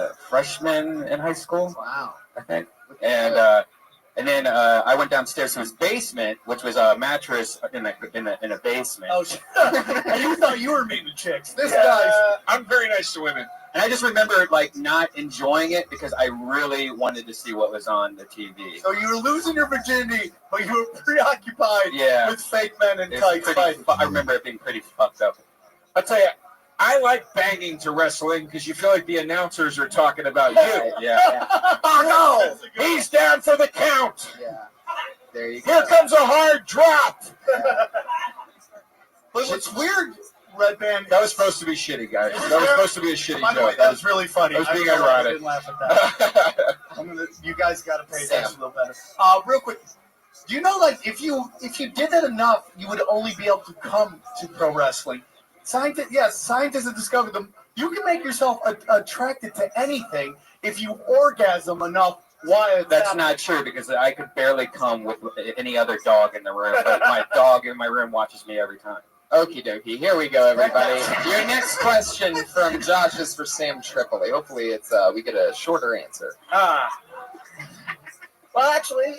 Speaker 2: were you?
Speaker 4: Freshman in high school,
Speaker 2: Wow.
Speaker 4: I think. And then I went downstairs to his basement, which was a mattress in a basement.
Speaker 7: Oh, shit. And you thought you were mean to chicks. This
Speaker 4: Yeah.
Speaker 7: guy's.
Speaker 15: I'm very nice to women.
Speaker 4: And I just remember like not enjoying it because I really wanted to see what was on the TV.
Speaker 7: So you were losing your virginity, but you were preoccupied
Speaker 4: Yeah.
Speaker 7: with fake men in
Speaker 4: It's
Speaker 7: tights
Speaker 4: pretty
Speaker 7: fighting.
Speaker 4: I remember it being pretty fucked up.
Speaker 15: I'll tell you, I like banging to wrestling because you feel like the announcers are talking about you.
Speaker 4: Yeah.
Speaker 15: Oh no, he's down for the count.
Speaker 2: Yeah. There you
Speaker 15: Here
Speaker 2: go.
Speaker 15: comes a hard drop.
Speaker 7: But what's weird, Red Band.
Speaker 15: That was supposed to be shitty, guys. That was supposed to be a shitty
Speaker 7: By the way,
Speaker 15: joke.
Speaker 7: that was really funny.
Speaker 15: I was being
Speaker 7: realized I
Speaker 15: ironic.
Speaker 7: didn't laugh at that. You guys got to pay
Speaker 2: Sam.
Speaker 7: attention a little better. Real quick, do you know, like, if you did that enough, you would only be able to come to pro wrestling? Scientists have discovered them. You can make yourself attracted to anything if you orgasm enough while it's
Speaker 4: That's
Speaker 7: happening.
Speaker 4: not true because I could barely come with any other dog in the room, but my dog in my room watches me every time.
Speaker 2: Okie dokie. Here we go, everybody. Your next question from Josh is for Sam Tripoli. Hopefully, it's we get a shorter answer.
Speaker 7: Well, actually,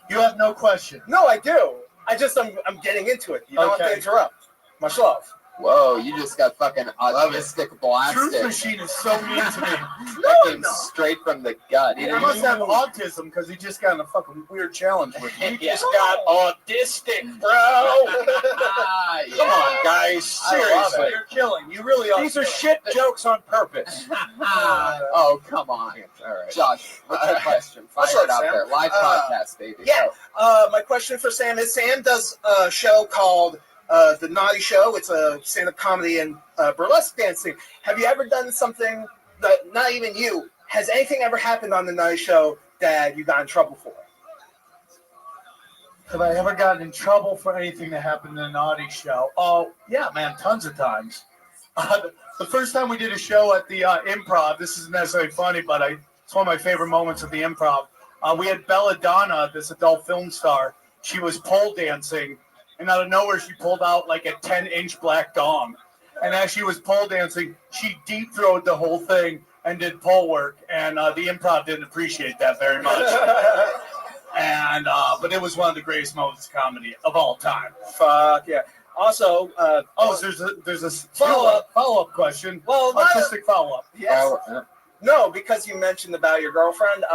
Speaker 7: you have no question. No, I do. I'm getting into it. You don't have to interrupt. Much love.
Speaker 2: Whoa, you just got fucking autistic blasted.
Speaker 7: Truth Machine is so mean to me.
Speaker 2: Fucking straight from the gut.
Speaker 7: He must have autism because he just got in a fucking weird challenge with me.
Speaker 15: You just got autistic, bro.
Speaker 2: Yeah.
Speaker 15: Come on, guys.
Speaker 7: I love it.
Speaker 15: Seriously.
Speaker 7: You're killing. You really are.
Speaker 15: These are shit jokes on purpose.
Speaker 2: Oh, come on. All right. Josh, what's your question? Fire
Speaker 7: What's up,
Speaker 2: it out
Speaker 7: Sam?
Speaker 2: there. Live podcast, baby.
Speaker 7: Yeah. My question for Sam is: Sam does a show called The Naughty Show. It's a stand-up comedy and burlesque dancing. Have you ever done something that not even you? Has anything ever happened on The Naughty Show that you got in trouble for? Have I ever gotten in trouble for anything that happened in The Naughty Show? Oh, yeah, man, tons of times. The first time we did a show at the Improv, this isn't necessarily funny, but it's one of my favorite moments of the Improv. We had Belladonna, this adult film star. She was pole dancing, and out of nowhere, she pulled out like a 10-inch black dong. And as she was pole dancing, she deep-throated the whole thing and did pole work. And the Improv didn't appreciate that very much. And but it was one of the greatest moments of comedy of all time. Fuck yeah! Also, there's a follow-up question. Well, autistic follow-up. Yes. No, because you mentioned about your girlfriend.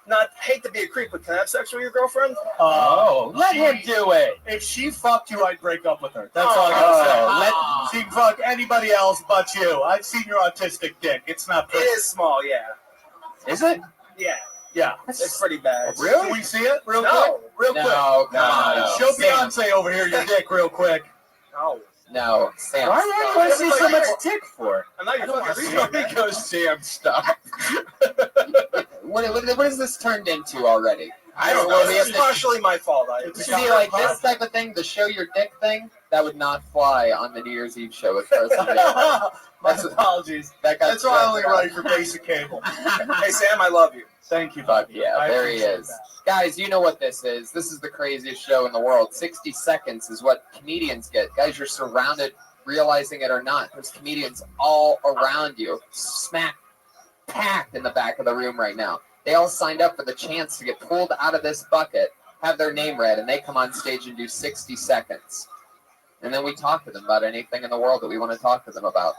Speaker 7: Not hate to be a creep, but can I have sex with your girlfriend?
Speaker 15: Let him do it.
Speaker 7: If she fucked you, I'd break up with her. That's all I gotta say. She can fuck anybody else but you. I've seen your autistic dick. It's not pretty. It is small, yeah.
Speaker 4: Is it?
Speaker 7: Yeah. Yeah. It's pretty bad.
Speaker 15: Really?
Speaker 7: Can we see it real
Speaker 2: No.
Speaker 7: quick? Real quick.
Speaker 2: No, come on.
Speaker 7: No. Show Beyonce over here your dick real quick. No.
Speaker 2: No, Sam.
Speaker 4: Why do you want to see so much dick for?
Speaker 7: I'm not your fucking
Speaker 15: Somebody goes, Sam, stop.
Speaker 2: What is this turned into already?
Speaker 15: I don't know.
Speaker 7: This is partially my fault.
Speaker 2: See, like this type of thing, the show your dick thing, that would not fly on the New Year's Eve show with Person.
Speaker 7: My apologies. That's why I only write for basic cable. Hey, Sam, I love you. Thank you, bud.
Speaker 2: Yeah,
Speaker 7: I
Speaker 2: there he
Speaker 7: appreciate
Speaker 2: is.
Speaker 7: that.
Speaker 2: Guys, you know what this is. This is the craziest show in the world. 60 seconds is what comedians get. Guys, you're surrounded, realizing it or not. There's comedians all around you, smack packed in the back of the room right now. They all signed up for the chance to get pulled out of this bucket, have their name read, and they come on stage and do 60 seconds. And then we talk to them about anything in the world that we want to talk to them about.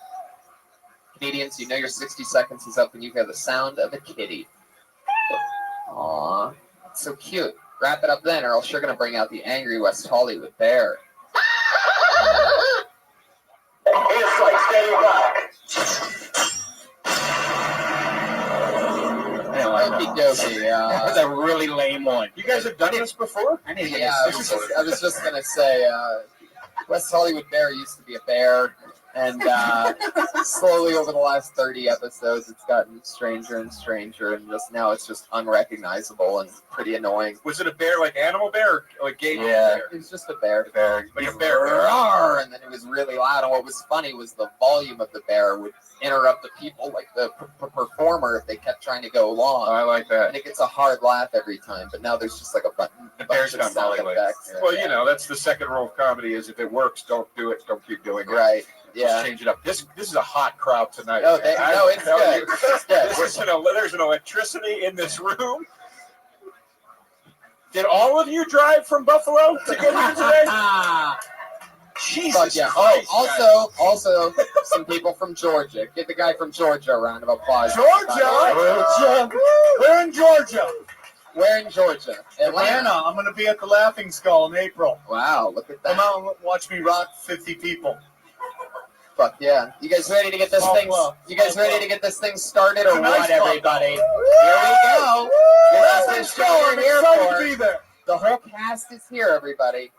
Speaker 2: Comedians, you know your 60 seconds is up when you hear the sound of a kitty. Aw, so cute. Wrap it up then, or else you're gonna bring out the angry West Hollywood bear.
Speaker 9: It's like stay back.
Speaker 2: Okie dokie.
Speaker 4: That was a really lame one.
Speaker 15: You guys have done this before?
Speaker 4: I need to get
Speaker 2: Yeah,
Speaker 4: this.
Speaker 2: I was just gonna say, West Hollywood Bear used to be a bear, and slowly over the last 30 episodes, it's gotten stranger and stranger, and just now it's just unrecognizable and pretty annoying.
Speaker 15: Was it a bear, like animal bear, or like gay
Speaker 2: Yeah,
Speaker 15: bear?
Speaker 2: it was just a bear.
Speaker 15: Like a bear.
Speaker 2: Roar, and then it was really loud. And what was funny was the volume of the bear would interrupt the people, like the performer, if they kept trying to go along.
Speaker 15: I like that.
Speaker 2: And it gets a hard laugh every time. But now there's just like a button.
Speaker 15: The bear's
Speaker 2: bunch
Speaker 15: gone
Speaker 2: of sound
Speaker 15: Bollywood.
Speaker 2: effects.
Speaker 15: Well, you know, that's the second rule of comedy: is if it works, don't do it. Don't keep doing it.
Speaker 2: Right. Yeah.
Speaker 15: Just change it up. This is a hot crowd tonight.
Speaker 2: No,
Speaker 15: man.
Speaker 2: no, it's
Speaker 15: tell
Speaker 2: good.
Speaker 15: you,
Speaker 2: It's good.
Speaker 15: there's an electricity in this room. Did all of you drive from Buffalo to get here today? Jesus
Speaker 2: Fuck yeah.
Speaker 15: Christ,
Speaker 2: Oh, also, some people from Georgia. Give the guy from Georgia a round of applause.
Speaker 7: Georgia! We're in Georgia.
Speaker 2: Where in Georgia?
Speaker 7: Atlanta. I'm going to be at the Laughing Skull in April.
Speaker 2: Wow, look at that.
Speaker 7: Come out and watch me rock 50 people.
Speaker 2: Fuck yeah. You guys ready to get this thing started or what, everybody? Here we go. This is what you're here for. The whole cast is here, everybody.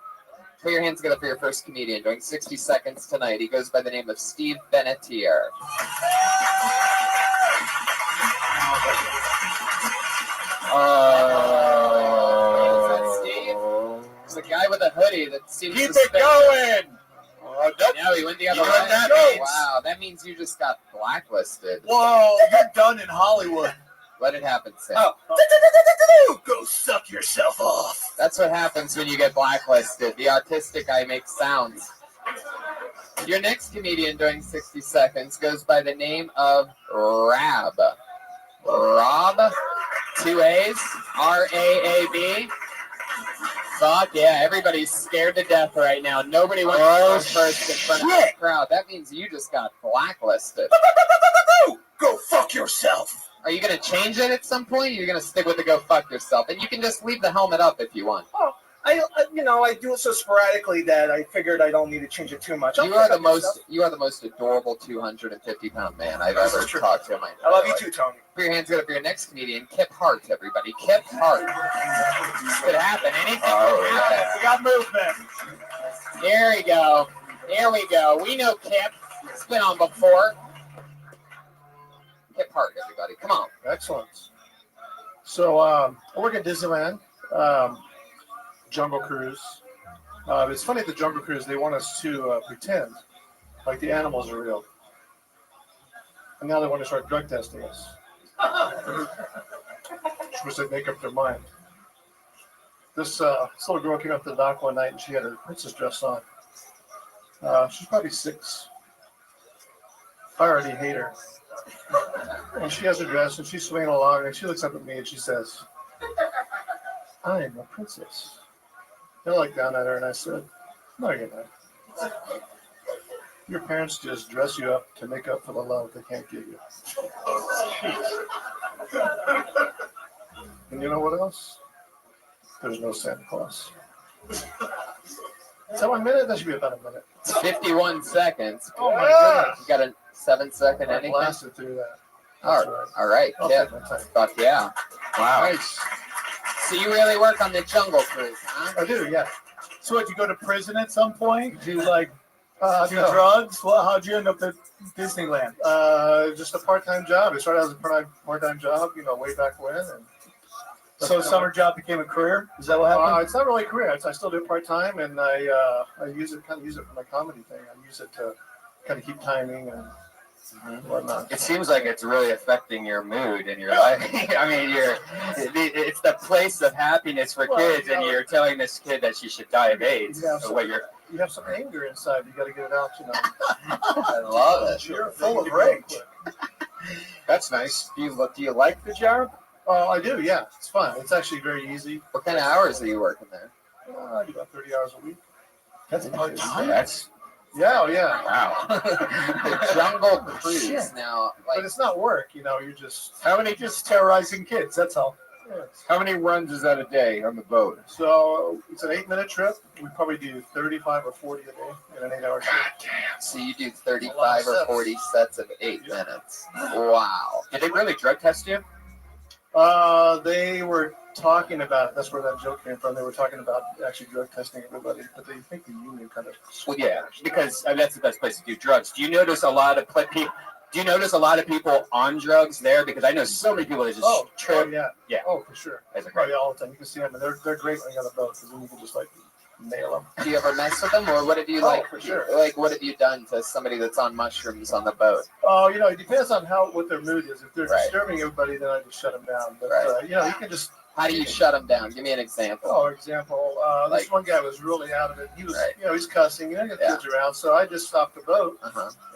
Speaker 2: Put your hands together for your first comedian doing 60 seconds tonight. He goes by the name of Steve Benetier. Is that Steve? The guy with a hoodie that seems
Speaker 15: Keep
Speaker 2: suspicious.
Speaker 15: it going.
Speaker 2: No, he went the other
Speaker 15: You know what
Speaker 2: way.
Speaker 15: that means?
Speaker 2: Wow, that means you just got blacklisted.
Speaker 7: Whoa, you're done in Hollywood.
Speaker 2: Let it happen, Sam.
Speaker 7: Go suck yourself off.
Speaker 2: That's what happens when you get blacklisted. The autistic guy makes sounds. Your next comedian doing 60 seconds goes by the name of Rab. Rob, 2 A's, R-A-A-B. Fuck yeah, everybody's scared to death right now. Nobody wants to go first in front of the crowd. That means you just got blacklisted.
Speaker 7: Go fuck yourself.
Speaker 2: Are you going to change it at some point? Or you're going to stick with the go fuck yourself? And you can just leave the helmet up if you want.
Speaker 13: Oh, I do it so sporadically that I figured I don't need to change it too much.
Speaker 2: You are the most adorable 250-pound man I've ever talked to in my entire
Speaker 13: I love you
Speaker 2: life.
Speaker 13: too, Tony.
Speaker 2: Put your hands together for your next comedian, Kip Hart, everybody. Kip Hart. This could happen. Anything could happen.
Speaker 7: We got movement.
Speaker 2: Here we go. Here we go. We know Kip. It's been on before. Kip Hart, everybody. Come on.
Speaker 13: Excellent. So I work at Disneyland, Jungle Cruise. It's funny at the Jungle Cruise, they want us to pretend like the animals are real. And now they want to start drug testing us. Which they make up their mind. This little girl came up to the dock one night and she had her princess dress on. She's probably 6. I already hate her. And she has her dress and she's swinging along and she looks up at me and she says, I am a princess. I looked down at her and I said, no, you're not. Your parents just dress you up to make up for the love they can't give you. And you know what else? There's no Santa Claus. Is that 1 minute? That should be about a minute.
Speaker 2: It's 51 seconds.
Speaker 13: Oh my goodness.
Speaker 2: You got a 7-second
Speaker 13: I
Speaker 2: anything?
Speaker 13: blasted through that.
Speaker 2: All right.
Speaker 13: I'll
Speaker 2: Yeah.
Speaker 13: take my time.
Speaker 2: Fuck yeah.
Speaker 15: Wow.
Speaker 13: Nice.
Speaker 2: So you really work on the Jungle Cruise, huh?
Speaker 13: I do, yeah.
Speaker 7: So what, you go to prison at some point? Do like do
Speaker 13: No.
Speaker 7: drugs? Well, how'd you end up at Disneyland?
Speaker 13: Just a part-time job. It started out as a part-time job, way back when. And
Speaker 7: So summer job became a career? Is that what happened?
Speaker 13: It's not really a career. I still do it part-time, and I use it for my comedy thing. I use it to kind of keep timing and whatnot.
Speaker 4: It seems like it's really affecting your mood and your life. I mean, it's the place of happiness for kids, and you're telling this kid that she should die of AIDS.
Speaker 13: You have some anger inside. You got to get it out,
Speaker 2: I love it.
Speaker 13: You're full of rage.
Speaker 15: That's nice. Do you like the job?
Speaker 13: Oh, I do. Yeah, it's fun. It's actually very easy.
Speaker 2: What kind of hours are you working there?
Speaker 13: I do about 30 hours a week.
Speaker 7: That's part-time?
Speaker 13: Yeah.
Speaker 2: Wow. The Jungle Cruise.
Speaker 13: Shit.
Speaker 2: Now,
Speaker 13: But it's not work. You're just
Speaker 7: How many just terrorizing kids? That's all.
Speaker 15: How many runs is that a day on the boat?
Speaker 13: So it's an 8-minute trip. We probably do 35 or 40 a day in an 8-hour trip.
Speaker 2: So you do 35 or 40 sets of 8 minutes. Wow.
Speaker 4: Did they really drug test you?
Speaker 13: They were talking about it. That's where that joke came from. They were talking about actually drug testing everybody, but they think the union kind of.
Speaker 4: Well, yeah, because that's the best place to do drugs. Do you notice a lot of people? Do you notice a lot of people on drugs there? Because I know so many people that just trip.
Speaker 13: Yeah. Oh, for sure.
Speaker 4: That's
Speaker 13: Probably all the time. You can see them, and they're great when you got a boat because then you can just like nail them.
Speaker 2: Do you ever mess with them, or what have you
Speaker 13: for sure.
Speaker 2: Like, what have you done to somebody that's on mushrooms on the boat?
Speaker 13: Oh, it depends on what their mood is. If they're disturbing everybody, then I just shut them down. But you can just.
Speaker 2: How do you shut them down? Give me an example.
Speaker 13: Oh, this one guy was really out of it. He was, he's cussing. You got kids around, so I just stopped the boat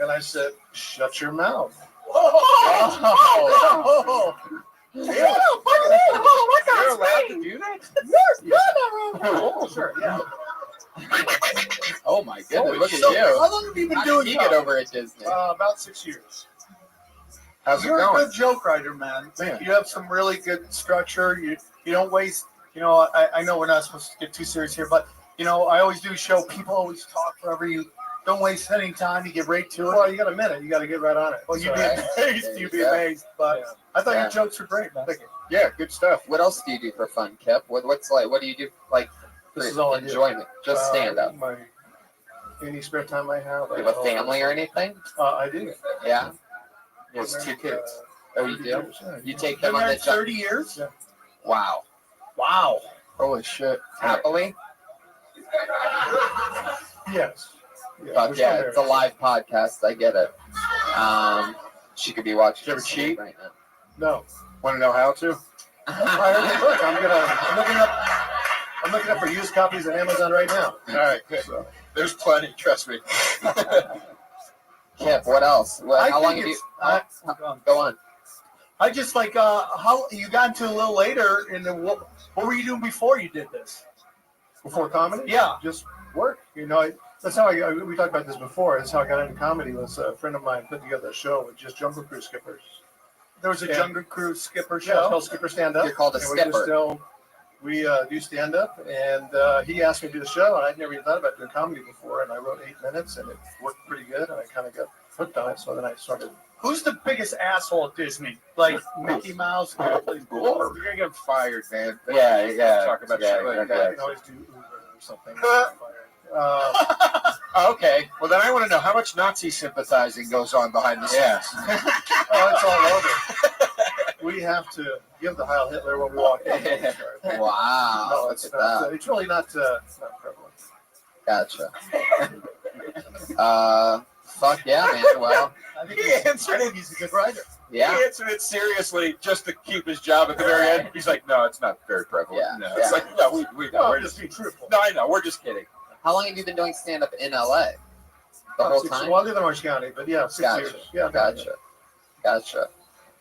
Speaker 13: and I said, "Shut your mouth." Oh.
Speaker 15: You're allowed to do that?
Speaker 13: Oh, sure, yeah.
Speaker 2: Oh my goodness! Look at
Speaker 13: So,
Speaker 2: you.
Speaker 13: how long have you been
Speaker 2: How
Speaker 13: doing
Speaker 2: did you get over at Disney?
Speaker 13: About 6 years.
Speaker 15: How's
Speaker 13: You're
Speaker 15: it going?
Speaker 13: a good joke writer, man. You have some really good structure. You don't waste. I know we're not supposed to get too serious here, but I always do show. People always talk forever. You don't waste any time. You get right to it. Well, you got a minute. You got to get right on it. Well, you'd be amazed. You'd be amazed. But I thought your jokes were great, man. Thank you.
Speaker 15: Yeah, good stuff.
Speaker 2: What else do you do for fun, Kip? What's like? What do you do like for
Speaker 13: This is all I do.
Speaker 2: enjoyment? Just stand up.
Speaker 13: Any spare time I have.
Speaker 2: Do you have a family or anything?
Speaker 13: I do.
Speaker 2: Yeah.
Speaker 13: He has 2 kids.
Speaker 2: Oh, you do? You take them
Speaker 13: Been
Speaker 2: on the
Speaker 13: married 30 years. Yeah.
Speaker 2: Wow.
Speaker 13: Wow.
Speaker 15: Holy shit.
Speaker 2: Happily?
Speaker 13: Yes.
Speaker 2: Fuck yeah, it's a live podcast. I get it. She could be watching.
Speaker 15: Did you ever cheat?
Speaker 2: Right now.
Speaker 13: No.
Speaker 15: Want to know how to?
Speaker 13: Look, I'm looking up for used copies on Amazon right now.
Speaker 15: All right, good. So, there's plenty. Trust me.
Speaker 2: Kip, what else? How long have you? Go on.
Speaker 13: I just like how you got into a little later. What were you doing before you did this? Before comedy? Yeah, just work. That's how we talked about this before. That's how I got into comedy. Was a friend of mine put together a show with just Jungle Cruise skippers. There was a Jungle Cruise skipper show. Yeah, it's called Skipper Stand Up.
Speaker 2: You're called a skipper.
Speaker 13: We do stand up, and he asked me to do the show, and I'd never even thought about doing comedy before. And I wrote 8 minutes, and it worked pretty good, and I kind of got hooked on it. So then I started.
Speaker 7: Who's the biggest asshole at Disney? Like Mickey Mouse?
Speaker 15: You're gonna get fired, man.
Speaker 2: Yeah.
Speaker 15: Talk about shit like
Speaker 13: I
Speaker 15: that.
Speaker 13: can always do Uber or something.
Speaker 15: Okay. Well, then I want to know how much Nazi sympathizing goes on behind the scenes.
Speaker 13: It's all over. We have to give the Heil Hitler when we walk in.
Speaker 2: Wow.
Speaker 13: No, it's not. It's really not prevalent.
Speaker 2: Gotcha. Fuck yeah, man. Well,
Speaker 13: I think he's a good writer.
Speaker 2: Yeah.
Speaker 15: He answered it seriously just to keep his job at the very end. He's like, no, it's not very prevalent.
Speaker 2: Yeah.
Speaker 15: No. It's like, no, we're
Speaker 13: just being truthful.
Speaker 15: No, I know. We're just kidding.
Speaker 2: How long have you been doing stand up in LA? The whole time?
Speaker 13: Well, I live in Orange County, but 6 years. Yeah,
Speaker 2: Gotcha.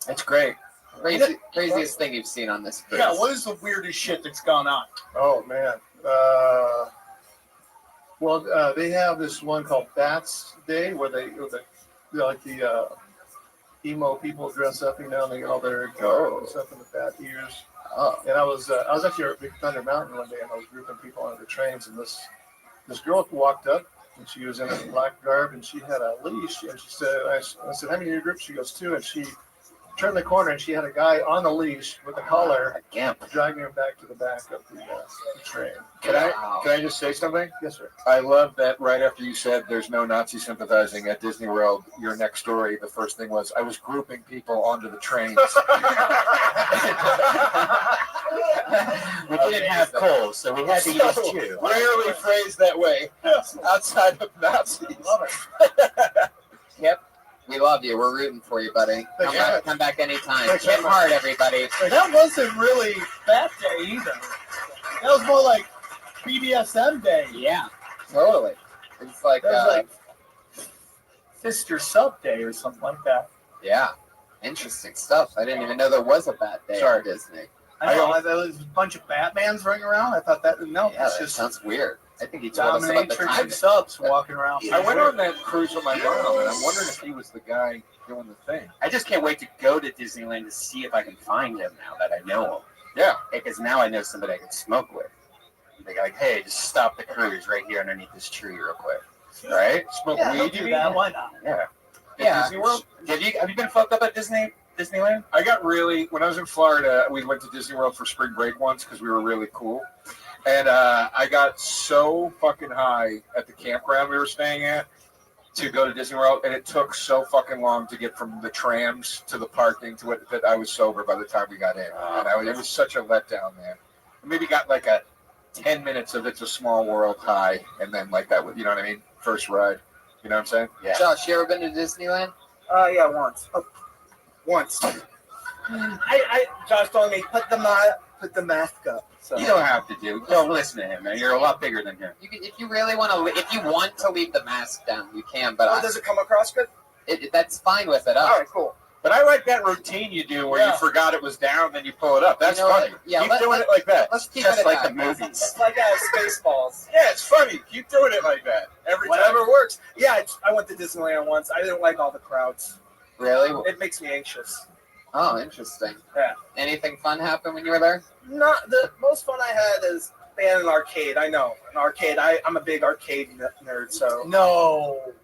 Speaker 15: It's great.
Speaker 2: Craziest thing you've seen on this cruise.
Speaker 7: Yeah, what is the weirdest shit that's gone on?
Speaker 13: Oh, man. They have this one called Bats Day where the emo people dress up, and they get all their stuff in the bat ears.
Speaker 2: Oh.
Speaker 13: And I was actually at Big Thunder Mountain one day, and I was grouping people onto the trains, and this girl walked up, and she was in a black garb, and she had a leash, and she said, I said, how many in your group? She goes, 2, and she turned the corner, and she had a guy on the leash with a collar, dragging him back to the back of the train.
Speaker 15: Can I just say something?
Speaker 13: Yes, sir.
Speaker 15: I love that right after you said there's no Nazi sympathizing at Disney World, your next story, the first thing was, I was grouping people onto the trains.
Speaker 4: We didn't have coals, so we had to use 2.
Speaker 15: Rarely phrased that way outside of Nazis.
Speaker 2: Yep. We love you. We're rooting for you, buddy. Come back anytime.
Speaker 13: Thanks,
Speaker 2: Hit hard, everybody.
Speaker 13: That wasn't really Bat Day either. That was more like BDSM Day.
Speaker 2: Yeah, totally. It's like,
Speaker 7: That was like Fist or Sub Day or something like that.
Speaker 2: yeah, interesting stuff. I didn't even know there was a Bat Day at Disney.
Speaker 7: I know there was a bunch of Batmans running around. I thought that
Speaker 2: Yeah,
Speaker 7: it's
Speaker 2: that
Speaker 7: just
Speaker 2: sounds weird. I think he told us about the
Speaker 7: dominatrix
Speaker 2: time.
Speaker 7: and subs walking around.
Speaker 15: I went on that cruise with my mom, and I'm wondering if he was the guy doing the thing.
Speaker 4: I just can't wait to go to Disneyland to see if I can find him now that I know him.
Speaker 15: Yeah.
Speaker 4: Because now I know somebody I can smoke with. They go like, hey, just stop the cruise right here underneath this tree real quick. Right?
Speaker 15: Smoke
Speaker 7: Yeah,
Speaker 15: weed,
Speaker 7: he'll
Speaker 15: you
Speaker 7: do
Speaker 15: mean?
Speaker 7: that. Why not?
Speaker 4: Yeah.
Speaker 15: Yeah. Disney World?
Speaker 4: Have you been fucked up at Disneyland?
Speaker 15: I got really, when I was in Florida, we went to Disney World for spring break once because we were really cool. And I got so fucking high at the campground we were staying at to go to Disney World, and it took so fucking long to get from the trams to the parking to it that I was sober by the time we got in. And it was such a letdown, man. I maybe got like a 10 minutes of It's a Small World high, and then like that, you know what I mean? First ride. You know what I'm saying?
Speaker 2: Yeah. Josh, you ever been to Disneyland?
Speaker 13: Yeah, once. Oh, once. Josh told me put the mask up. So.
Speaker 4: You don't have to do. Don't listen to him, man. You're a lot bigger than him.
Speaker 2: If you really want to, if you want to leave the mask down, you can. But
Speaker 13: does it come across good?
Speaker 2: That's fine with it up.
Speaker 13: All right, cool.
Speaker 15: But I like that routine you do where you forgot it was down, then you pull it up. That's funny.
Speaker 2: Yeah,
Speaker 15: keep doing it like that.
Speaker 2: Let's keep
Speaker 15: just
Speaker 2: it
Speaker 15: like
Speaker 2: at
Speaker 15: the
Speaker 2: that.
Speaker 15: movies.
Speaker 13: It's like Spaceballs.
Speaker 15: Yeah, it's funny. Keep doing it like that every
Speaker 13: Whatever
Speaker 15: time.
Speaker 13: works. Yeah, I went to Disneyland once. I didn't like all the crowds.
Speaker 2: Really?
Speaker 13: It makes me anxious.
Speaker 2: Oh, interesting.
Speaker 13: Yeah.
Speaker 2: Anything fun happen when you were there?
Speaker 13: Not the most fun I had is being in an arcade. I know an arcade. I'm a big arcade nerd. So
Speaker 7: no.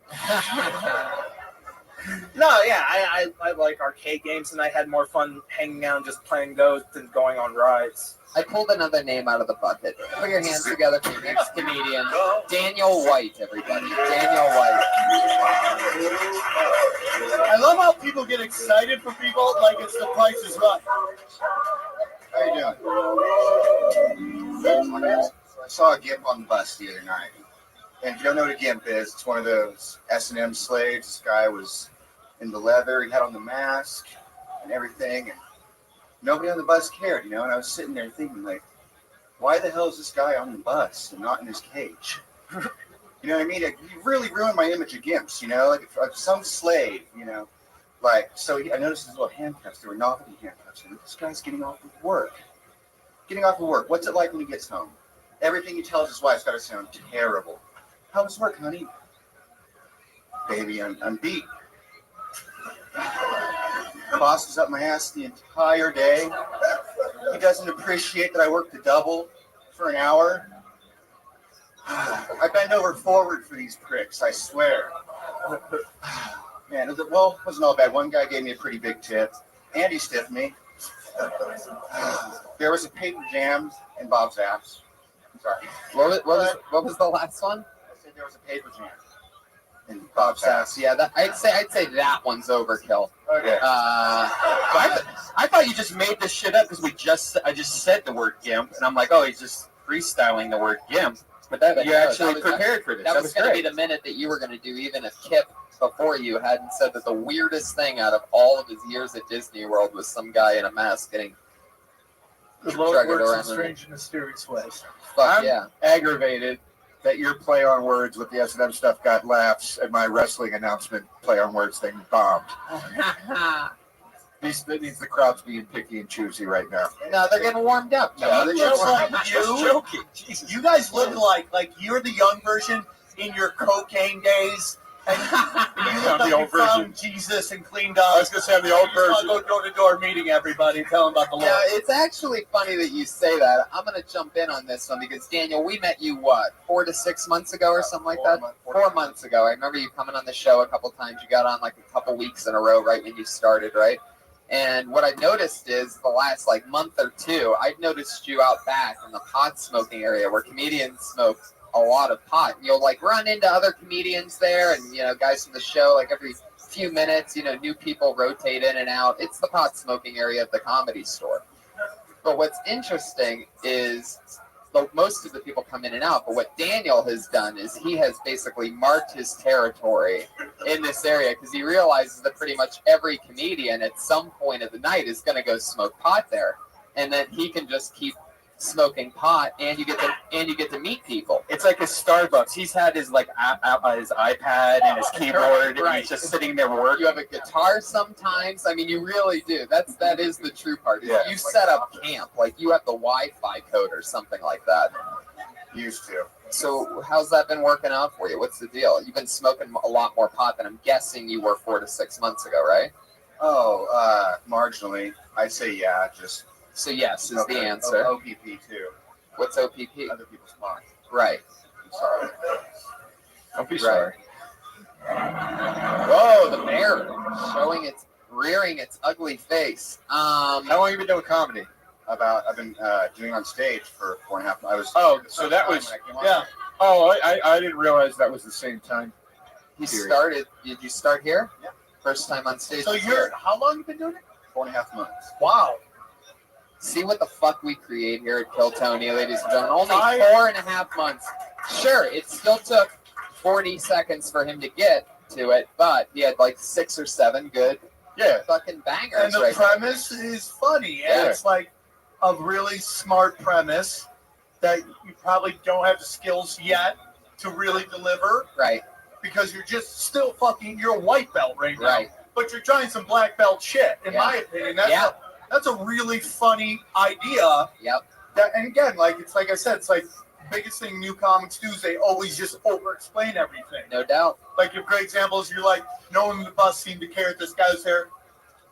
Speaker 13: No, yeah, I like arcade games, and I had more fun hanging out and just playing those than going on rides.
Speaker 2: I pulled another name out of the bucket. Put your hands together for your next comedian. Daniel White, everybody. Daniel White.
Speaker 7: I love how people get excited for people like it's The Price is Right.
Speaker 14: How you doing? I saw a GIMP on the bus the other night. And if you don't know what a GIMP is, it's one of those S&M slaves. This guy was in the leather, he had on the mask and everything. And nobody on the bus cared, and I was sitting there thinking, like, why the hell is this guy on the bus and not in his cage? You know what I mean? You really ruined my image of GIMPs, like if some slave, like, so I noticed his little handcuffs, they were novelty handcuffs, and this guy's getting off of work. What's it like when he gets home? Everything he tells his wife's got to sound terrible. How was work, honey? Baby, I'm beat. Boss was up my ass the entire day. He doesn't appreciate that I worked a double for an hour. I bend over forward for these pricks, I swear. Man, it wasn't all bad. One guy gave me a pretty big tip. Andy stiffed me. There was a paper jam in Bob's ass. Sorry.
Speaker 2: What was the last one?
Speaker 14: I said there was a paper jam in Bob's ass.
Speaker 2: Yeah, I'd say that one's overkill.
Speaker 14: Okay.
Speaker 4: I thought you just made this shit up because I just said the word GIMP, and I'm like, oh, he's just freestyling the word GIMP. But you actually prepared for this.
Speaker 2: That was going to be the minute that you were going to do, even if Kip before you hadn't said that the weirdest thing out of all of his years at Disney World was some guy in a mask getting
Speaker 7: The Lord
Speaker 2: druggled
Speaker 7: works in
Speaker 2: around.
Speaker 7: strange and mysterious ways.
Speaker 2: Fuck yeah.
Speaker 15: Aggravated that your play on words with the S&M stuff got laughs and my wrestling announcement play on words thing bombed. That means the crowd's being picky and choosy right now.
Speaker 2: No, they're getting warmed up.
Speaker 15: No, they're just
Speaker 7: joking. Jesus. You guys look like you're the young version in your cocaine days. And you look like you found Jesus and cleaned up.
Speaker 15: I was going to say I'm the old version.
Speaker 7: Go door to door meeting everybody, tell them about the Lord.
Speaker 2: Yeah, it's actually funny that you say that. I'm going to jump in on this one because, Daniel, we met you, 4 to 6 months ago or something like that? 4 months ago. I remember you coming on the show a couple times. You got on like a couple weeks in a row right when you started, right? And what I noticed is the last month or two, I've noticed you out back in the pot smoking area where comedians smoke a lot of pot. And you'll run into other comedians there and, guys from the show, every few minutes, new people rotate in and out. It's the pot smoking area of the Comedy Store. But what's interesting is most of the people come in and out. But what Daniel has done is he has basically marked his territory in this area because he realizes that pretty much every comedian at some point of the night is going to go smoke pot there. And then he can just keep smoking pot, and you get to meet people.
Speaker 4: It's like a Starbucks. He's had his his iPad and his keyboard, and he's just sitting there working.
Speaker 2: You have a guitar sometimes. I mean, you really do. That is the true part.
Speaker 14: Yeah.
Speaker 2: You set up camp, you have the Wi-Fi code or something like that.
Speaker 14: Used to.
Speaker 2: So how's that been working out for you? What's the deal? You've been smoking a lot more pot than I'm guessing you were 4 to 6 months ago, right?
Speaker 14: Oh, marginally. I say yeah, just
Speaker 2: So yes is the
Speaker 14: Okay.
Speaker 2: answer.
Speaker 14: OPP too.
Speaker 2: What's OPP?
Speaker 14: Other people's minds.
Speaker 2: Right.
Speaker 14: I'm sorry.
Speaker 15: Don't be sorry.
Speaker 2: Whoa, the bear rearing its ugly face.
Speaker 15: How long have you been doing comedy?
Speaker 14: I've been doing on stage for 4.5. I was.
Speaker 15: So that was
Speaker 14: yeah.
Speaker 15: Oh, I didn't realize that was the same time.
Speaker 2: He started. Did you start here?
Speaker 14: Yeah.
Speaker 2: First time on stage.
Speaker 7: So how long you been doing it?
Speaker 14: 4.5 months.
Speaker 7: Wow.
Speaker 2: See what the fuck we create here at Kill Tony, ladies and gentlemen. Only 4.5 months. Sure, it still took 40 seconds for him to get to it, but he had like 6 or 7 good fucking bangers.
Speaker 7: And the premise is funny. And
Speaker 2: Yeah.
Speaker 7: it's like a really smart premise that you probably don't have the skills yet to really deliver.
Speaker 2: Right.
Speaker 7: Because you're just still you're a white belt right now.
Speaker 2: Right.
Speaker 7: But you're trying some black belt shit, in my opinion. That's a really funny idea.
Speaker 2: Yep.
Speaker 7: And again, like it's like I said, it's like biggest thing new comics do is they always just over-explain everything.
Speaker 2: No doubt.
Speaker 7: Like your great example is you're like, no one in the bus seemed to care if this guy was there.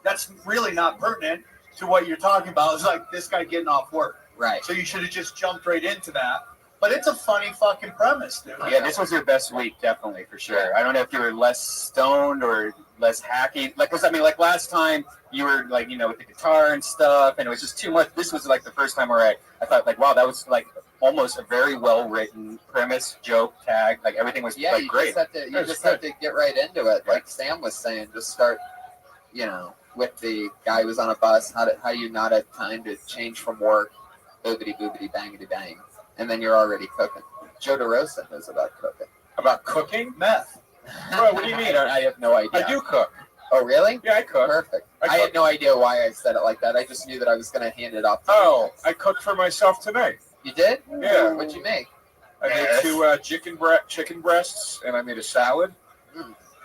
Speaker 7: That's really not pertinent to what you're talking about. It's like this guy getting off work.
Speaker 2: Right.
Speaker 7: So you should have just jumped right into that. But it's a funny fucking premise, dude.
Speaker 4: Yeah, this was your best week, definitely, for sure. I don't know if you were less stoned or less hacky. Like, cause I mean, like last time you were like, you know, with the guitar and stuff, and it was just too much. This was like the first time where I thought like, wow, that was like almost a very well written premise, joke, tag, like everything was like great.
Speaker 2: You just have to get right into it. Like Sam was saying, just start, you know, with the guy who was on a bus. How you not have time to change from work, boobity boobity bangity bang, and then you're already cooking. Joe DeRosa knows about cooking.
Speaker 15: About cooking?
Speaker 7: Meth.
Speaker 15: Bro, what do you mean?
Speaker 2: I have no idea.
Speaker 15: I do cook.
Speaker 2: Oh, really?
Speaker 15: Yeah, I cook.
Speaker 2: Perfect. I had no idea why I said it like that. I just knew that I was going to hand it off.
Speaker 15: I cooked for myself tonight.
Speaker 2: You did?
Speaker 15: Yeah.
Speaker 2: What'd you make?
Speaker 15: I made 2 chicken breasts, and I made a salad,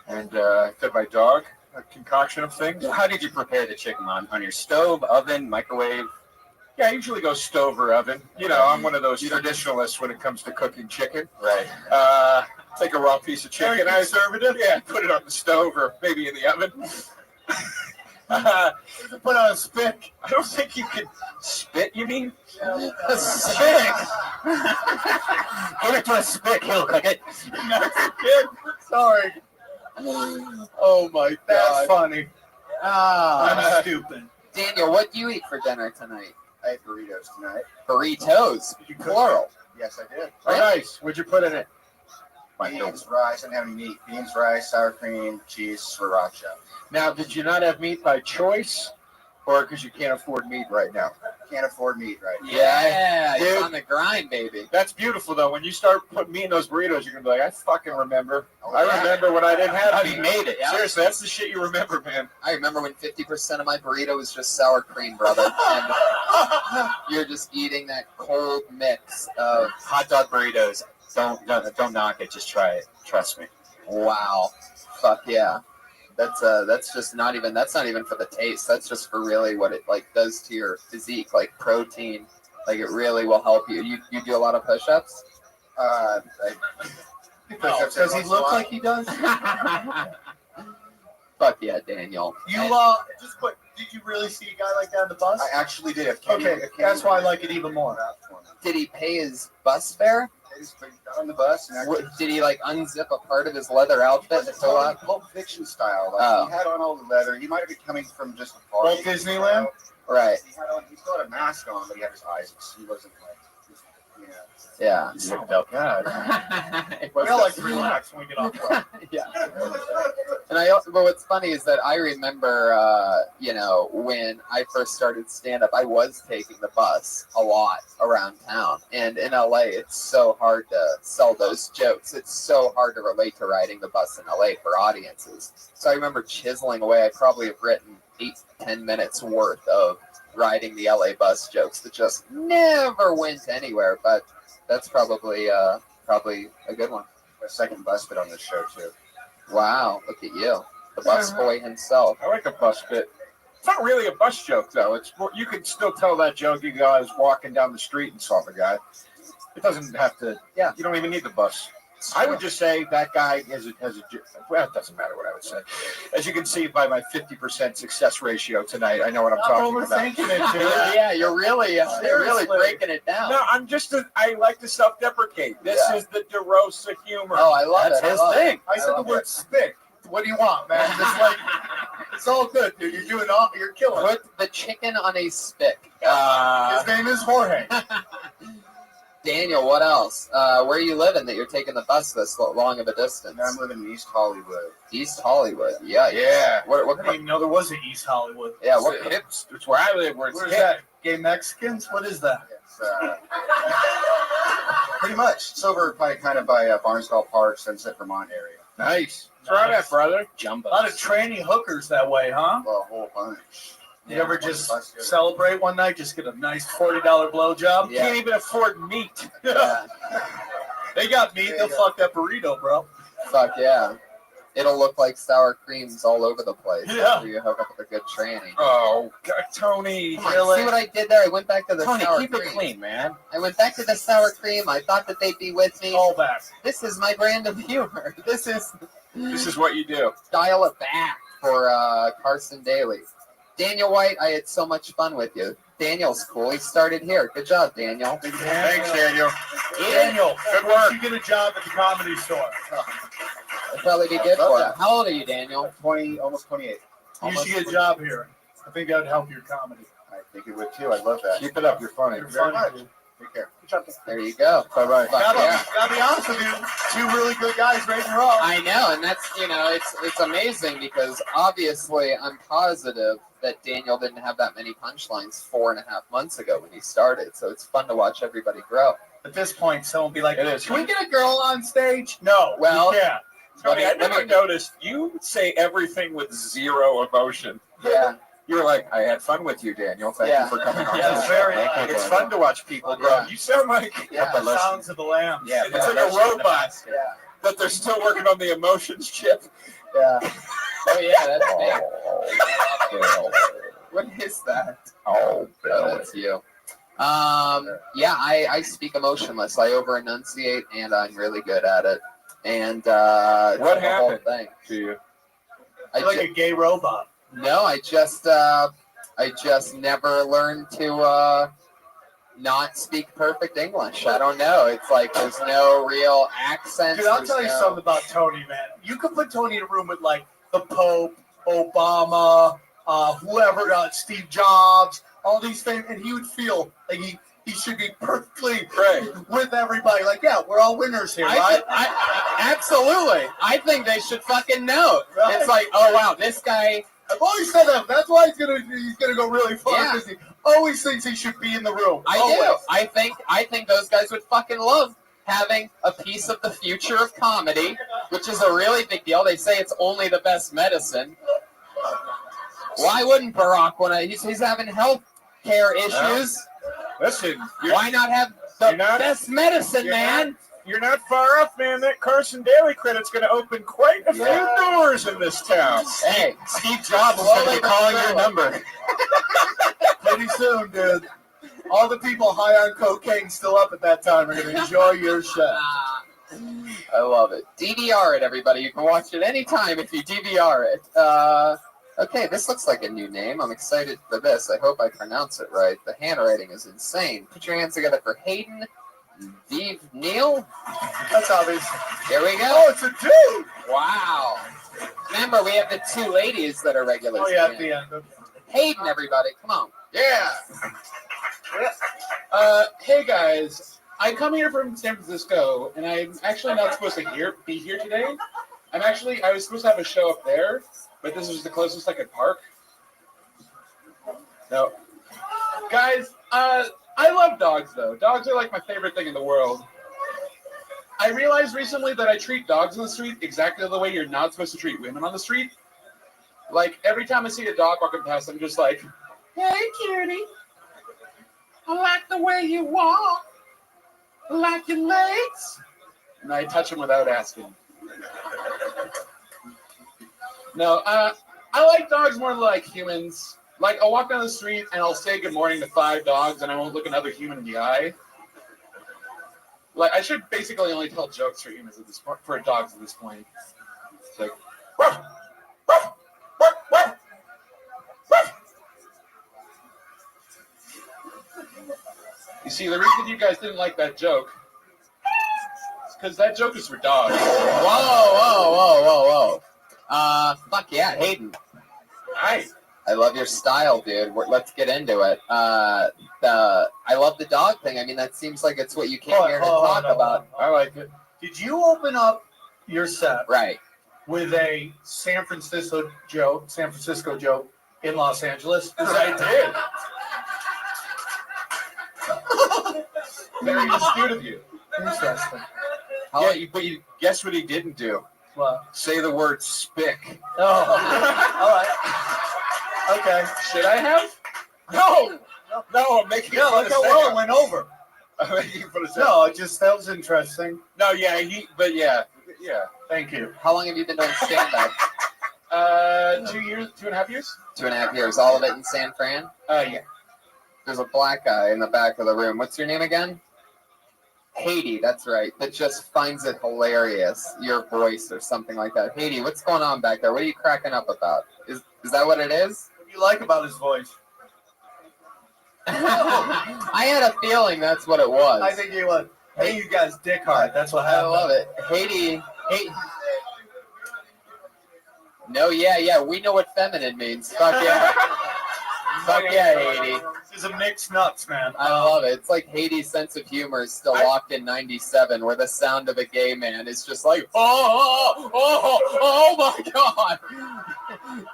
Speaker 15: and I fed my dog a concoction of things.
Speaker 4: How did you prepare the chicken? On your stove, oven, microwave?
Speaker 15: Yeah, I usually go stove or oven. You know, I'm one of those traditionalists when it comes to cooking chicken.
Speaker 4: Right.
Speaker 15: Take a raw piece of chicken.
Speaker 7: Very conservative?
Speaker 15: Yeah, put it on the stove or maybe in the oven.
Speaker 7: Put on a spit.
Speaker 15: I don't think you can spit, you mean?
Speaker 7: A spit?
Speaker 4: Put it to a spit, he'll cook it.
Speaker 7: Sorry.
Speaker 2: Oh my God.
Speaker 7: That's funny.
Speaker 2: I'm
Speaker 7: stupid.
Speaker 2: Daniel, what do you eat for dinner tonight?
Speaker 14: I had burritos tonight.
Speaker 2: Burritos? Plural.
Speaker 14: Yes, I did.
Speaker 15: Oh, nice. What'd you put in it?
Speaker 14: Beans, rice. I didn't have any meat. Beans, rice, sour cream, cheese, sriracha.
Speaker 15: Now, did you not have meat by choice, or because you can't afford meat right now?
Speaker 14: Can't afford meat right now.
Speaker 2: Yeah,
Speaker 15: Dude.
Speaker 2: it's on the grind, baby.
Speaker 15: That's beautiful, though. When you start putting meat in those burritos, you're gonna be like, I fucking remember.
Speaker 2: Oh,
Speaker 15: I
Speaker 2: yeah.
Speaker 15: remember when I didn't have meat.
Speaker 2: You made it. Yeah.
Speaker 15: Seriously, that's the shit you remember, man.
Speaker 2: I remember when 50% of my burrito was just sour cream, brother. And you're just eating that cold mix of
Speaker 4: hot dog burritos. Don't knock it. Just try it. Trust me.
Speaker 2: Wow. Fuck yeah. That's just not even for the taste. That's just for really what it like does to your physique, like protein. Like it really will help you. You do a lot of push-ups?
Speaker 7: Does he look like he does?
Speaker 2: Fuck yeah, Daniel.
Speaker 7: You just quick. Did you really see a guy like that on the bus?
Speaker 14: I actually did.
Speaker 7: Okay, that's why I like it even more.
Speaker 2: Did he pay his bus fare?
Speaker 14: He got on the bus and
Speaker 2: Did he like unzip a part of his leather outfit to fill up?
Speaker 14: Pulp Fiction style. Like, He had on all the leather. He might have been coming from just a party.
Speaker 7: Walt Disneyland?
Speaker 2: Right.
Speaker 14: He still had a mask on, but he had his eyes. He wasn't like,
Speaker 2: Yeah.
Speaker 15: God.
Speaker 7: We all like to relax when we get off work.
Speaker 2: Yeah. And but what's funny is that I remember, when I first started stand-up, I was taking the bus a lot around town. And in LA, it's so hard to sell those jokes. It's so hard to relate to riding the bus in LA for audiences. So I remember chiseling away. I probably have written 8 to 10 minutes worth of riding the LA bus jokes that just never went anywhere. But that's probably a good one.
Speaker 14: A second bus bit on this show, too.
Speaker 2: Wow, look at you. The bus boy himself.
Speaker 15: I like a bus bit. It's not really a bus joke, though. It's more, you can still tell that joke. You guys walking down the street and saw the guy. It doesn't have to. Yeah, you don't even need the bus. I would just say that guy well, it doesn't matter what I would say. As you can see by my 50% success ratio tonight, I know what I'm talking about.
Speaker 7: Overthinking it, dude.
Speaker 2: Yeah, you're really breaking it down.
Speaker 15: No, I like to self-deprecate. This is the DeRosa humor.
Speaker 2: Oh, I love
Speaker 15: That's
Speaker 2: it.
Speaker 15: his
Speaker 2: I love it.
Speaker 15: thing.
Speaker 7: I said the word spick. What do you want, man? It's like, it's all good, dude. You're doing all, you're killing it.
Speaker 2: Put the chicken on a stick.
Speaker 7: His name is Jorge.
Speaker 2: Daniel, what else? Where are you living that you're taking the bus this long of a distance?
Speaker 14: I'm living in East Hollywood.
Speaker 2: East Hollywood. Yeah.
Speaker 15: Yeah.
Speaker 2: What
Speaker 7: I didn't even know there was an East Hollywood.
Speaker 2: Yeah.
Speaker 15: It's where I live. Where's
Speaker 7: that? Gay Mexicans? What is that?
Speaker 14: It's, pretty much. It's over kind of by Barnesdall Park, Sunset, Vermont area.
Speaker 15: Nice. That's where I'm at, brother.
Speaker 7: A lot of tranny hookers that way, huh?
Speaker 14: Well, a whole bunch.
Speaker 7: You ever just celebrate one night, just get a nice $40 blowjob?
Speaker 15: Can't even afford meat.
Speaker 7: They got meat. They'll fuck that burrito, bro.
Speaker 2: Fuck yeah. It'll look like sour creams all over the place
Speaker 7: Yeah.
Speaker 2: after you hook up with a good tranny.
Speaker 15: Oh, God, Tony.
Speaker 2: Come on, see what I did there? I went back to the
Speaker 15: Tony,
Speaker 2: sour
Speaker 15: keep
Speaker 2: cream.
Speaker 15: it clean, man.
Speaker 2: I went back to the sour cream. I thought that they'd be with me.
Speaker 7: All back.
Speaker 2: This is my brand of humor. This
Speaker 15: is what you do.
Speaker 2: Dial it back for Carson Daly. Daniel White, I had so much fun with you. Daniel's cool. He started here. Good job, Daniel.
Speaker 15: Thanks, Daniel.
Speaker 7: Daniel,
Speaker 15: good work.
Speaker 7: You get a job at the Comedy Store.
Speaker 2: I'd probably be good for him. How old are you, Daniel?
Speaker 14: 20, almost 28.
Speaker 7: You should get a job here. I think that would help your comedy.
Speaker 14: I think it would too. I love that.
Speaker 15: Keep it up. You're funny.
Speaker 7: You're very much.
Speaker 14: Take care.
Speaker 2: There you go.
Speaker 15: Bye-bye.
Speaker 7: Gotta be honest with you. Two really good guys right in a row.
Speaker 2: I know, and that's, it's amazing because obviously I'm positive that Daniel didn't have that many punchlines 4.5 months ago when he started. So it's fun to watch everybody grow.
Speaker 7: At this point, someone will be like,
Speaker 15: It is.
Speaker 7: can we get a girl on stage? No.
Speaker 2: Well,
Speaker 7: you can't.
Speaker 15: Tony, I never noticed you say everything with zero emotion.
Speaker 2: Yeah.
Speaker 15: You're like, I had fun with you, Daniel. Thank you for coming on.
Speaker 7: Yeah, it's very
Speaker 15: It's fun to watch people grow.
Speaker 2: Yeah.
Speaker 15: You sound like
Speaker 7: the sounds of the lambs.
Speaker 15: it's like a robot that they're still working on the emotions chip.
Speaker 2: Yeah. Oh, yeah, that's me. What is that?
Speaker 15: Oh,
Speaker 2: that's you. I speak emotionless. I over enunciate, and I'm really good at it. And
Speaker 15: what
Speaker 2: the whole
Speaker 15: happened
Speaker 2: thing.
Speaker 15: to you?
Speaker 7: You're like a gay robot.
Speaker 2: No, I just never learned to not speak perfect English. I don't know. It's like there's no real accent.
Speaker 7: Dude, I'll tell you something about Tony, man. You could put Tony in a room with like the Pope, Obama, whoever, Steve Jobs, all these things, and he would feel like he should be perfectly with everybody. Like, yeah, we're all winners here, right?
Speaker 2: Absolutely. I think they should fucking know.
Speaker 7: Right.
Speaker 2: It's like, oh wow, this guy.
Speaker 7: I've always said that. That's why he's gonna go really far because he always thinks he should be in the room.
Speaker 2: I do. I think those guys would fucking love having a piece of the future of comedy, which is a really big deal. They say it's only the best medicine. Why wouldn't Barack want to? He's having health care issues.
Speaker 15: Listen,
Speaker 2: why not have the best medicine, man?
Speaker 15: You're not far off, man. That Carson Daly credit's going to open quite a few doors in this town.
Speaker 2: Hey,
Speaker 15: Steve Jobs is going to be calling your number.
Speaker 7: Pretty soon, dude. All the people high on cocaine still up at that time are going to enjoy your show.
Speaker 2: I love it. DVR it, everybody. You can watch it anytime if you DVR it. Okay, this looks like a new name. I'm excited for this. I hope I pronounce it right. The handwriting is insane. Put your hands together for Hayden Vive Neal.
Speaker 7: That's obvious.
Speaker 2: Here we go.
Speaker 7: Oh, it's a dude.
Speaker 2: Wow. Remember, we have the two ladies that are regulars.
Speaker 7: Oh, yeah, at the end.
Speaker 2: Hayden, everybody. Come on.
Speaker 15: Yeah.
Speaker 17: Hey, guys. I come here from San Francisco, and I'm actually not supposed to be here today. I was supposed to have a show up there, but this is the closest I could park. No. Guys, I love dogs, though. Dogs are like my favorite thing in the world. I realized recently that I treat dogs on the street exactly the way you're not supposed to treat women on the street. Like, every time I see a dog walking past, I'm just like, hey, cutie. I like the way you walk. I like your legs. And I touch them without asking. No, I like dogs more than like humans. Like, I'll walk down the street and I'll say good morning to 5 dogs and I won't look another human in the eye. Like I should basically only tell jokes for humans at this point, for dogs at this point. It's like, you see, the reason you guys didn't like that joke is because that joke is for dogs.
Speaker 2: Whoa. Fuck yeah, Hayden.
Speaker 17: Hi.
Speaker 2: I love your style, dude. Let's get into it. I love the dog thing. I mean, that seems like it's what you came here to talk about.
Speaker 7: I like it. Did you open up your set
Speaker 2: right
Speaker 7: with a San Francisco joke in Los Angeles?
Speaker 17: Yes, I did. Very astute of you.
Speaker 7: Interesting.
Speaker 15: Yeah, but you guess what he didn't do?
Speaker 7: What?
Speaker 15: Say the word spick.
Speaker 7: Oh, all right. Okay.
Speaker 17: Should I have?
Speaker 15: No, I'm making
Speaker 7: Yeah,
Speaker 15: fun
Speaker 7: look
Speaker 15: of
Speaker 7: how
Speaker 15: Sam.
Speaker 7: well it went over.
Speaker 15: I'm making fun of Sam.
Speaker 7: No, that was interesting.
Speaker 15: No, yeah, yeah.
Speaker 7: Thank you.
Speaker 2: How long have you been doing stand-up?
Speaker 17: 2 years, 2.5 years.
Speaker 2: 2.5 years. All of it in San Fran?
Speaker 17: Yeah.
Speaker 2: There's a black guy in the back of the room. What's your name again? Haiti, that's right. That just finds it hilarious. Your voice or something like that. Haiti, what's going on back there? What are you cracking up about? Is that what it is?
Speaker 7: What do you like about his voice?
Speaker 2: I had a feeling that's what it was.
Speaker 7: I think he was. Hey, you guys, dick hard. That's what happened.
Speaker 2: I love it. Haiti. No, yeah. We know what feminine means. Fuck yeah. Fuck yeah, Haiti.
Speaker 7: This is a mixed nuts, man.
Speaker 2: I love it. It's like Haiti's sense of humor is still locked in 97, where the sound of a gay man is just like, oh my God.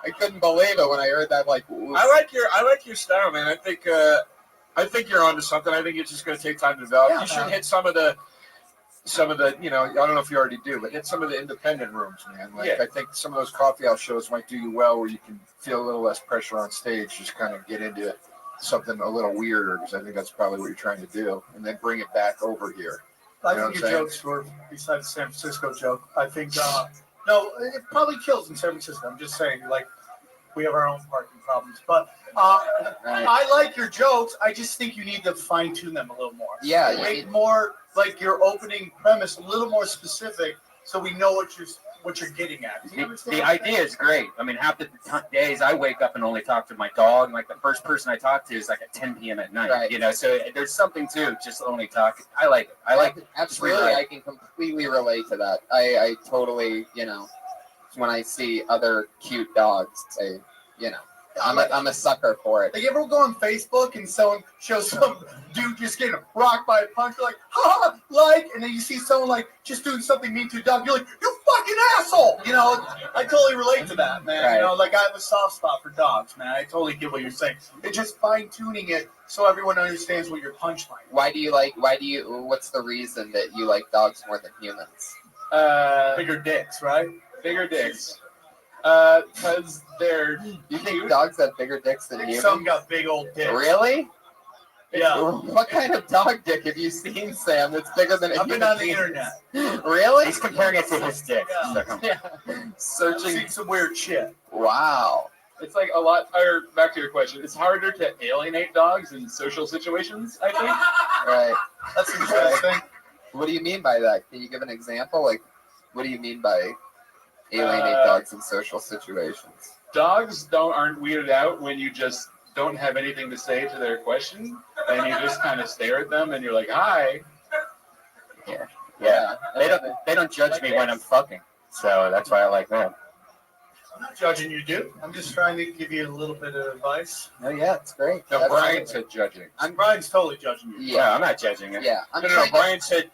Speaker 2: I couldn't believe it when I heard that. Like,
Speaker 15: I like your style, man. I think you're onto something. I think it's just going to take time to develop.
Speaker 7: Yeah,
Speaker 15: you should
Speaker 7: man.
Speaker 15: hit some of the, I don't know if you already do, but hit some of the independent rooms, man. Like, I think some of those coffee house shows might do you well, where you can feel a little less pressure on stage. Just kind of get into something a little weirder, because I think that's probably what you're trying to do, and then bring it back over here.
Speaker 7: I
Speaker 15: You know
Speaker 7: think
Speaker 15: what
Speaker 7: your
Speaker 15: I'm
Speaker 7: jokes were, besides the San Francisco joke, I think, no, it probably kills in San Francisco. I'm just saying, like, we have our own parking problems. But I like your jokes. I just think you need to fine tune them a little more.
Speaker 2: Yeah.
Speaker 7: Make more, like, your opening premise a little more specific, so we know what you're getting at. Do you understand
Speaker 4: The
Speaker 7: what I'm saying?
Speaker 4: idea is great. I mean, half the days I wake up and only talk to my dog. And like the first person I talk to is like at 10 p.m. at night.
Speaker 2: Right.
Speaker 4: You know, so there's something to just only talk. I like it. I like it.
Speaker 2: Absolutely, I can completely relate to that. I totally, when I see other cute dogs, I'm a sucker for it.
Speaker 7: Like, you ever go on Facebook and someone shows some dude just getting rocked by a punch, you're like, ha, like, and then you see someone like just doing something mean to a dog, you're like, you fucking asshole. I totally relate to that, man.
Speaker 2: Right.
Speaker 7: Like, I have a soft spot for dogs, man. I totally get what you're saying. It's just fine tuning it so everyone understands what your punchline is.
Speaker 2: What's the reason that you like dogs more than humans?
Speaker 7: Bigger dicks, right?
Speaker 17: Bigger dicks. Because they're.
Speaker 2: You think dogs have bigger dicks than humans?
Speaker 7: Some got big old dicks.
Speaker 2: Really?
Speaker 7: Yeah.
Speaker 2: What kind of dog dick have you seen, Sam, that's bigger than a
Speaker 7: I've been
Speaker 2: human
Speaker 7: on the
Speaker 2: being?
Speaker 7: internet.
Speaker 2: Really?
Speaker 4: He's comparing it to his dick.
Speaker 2: Yeah.
Speaker 7: I've
Speaker 2: Searching.
Speaker 7: seen some weird shit.
Speaker 2: Wow.
Speaker 17: It's like a lot. Or back to your question, it's harder to alienate dogs in social situations, I think.
Speaker 2: Right.
Speaker 7: That's interesting.
Speaker 2: What do you mean by that? Can you give an example? Like, what do you mean by alienate dogs in social situations?
Speaker 17: Dogs aren't weirded out when you just don't have anything to say to their question, and you just kind of stare at them, and you're like, "Hi."
Speaker 4: Yeah. They don't judge me when I'm fucking. So that's why I like them.
Speaker 7: I'm not judging you, dude. I'm just trying to give you a little bit of advice.
Speaker 2: Oh yeah, it's great.
Speaker 15: No, Brian said judging.
Speaker 7: Brian's totally judging you.
Speaker 2: Yeah.
Speaker 4: Yeah, I'm not judging it.
Speaker 2: Yeah.
Speaker 15: No, Brian said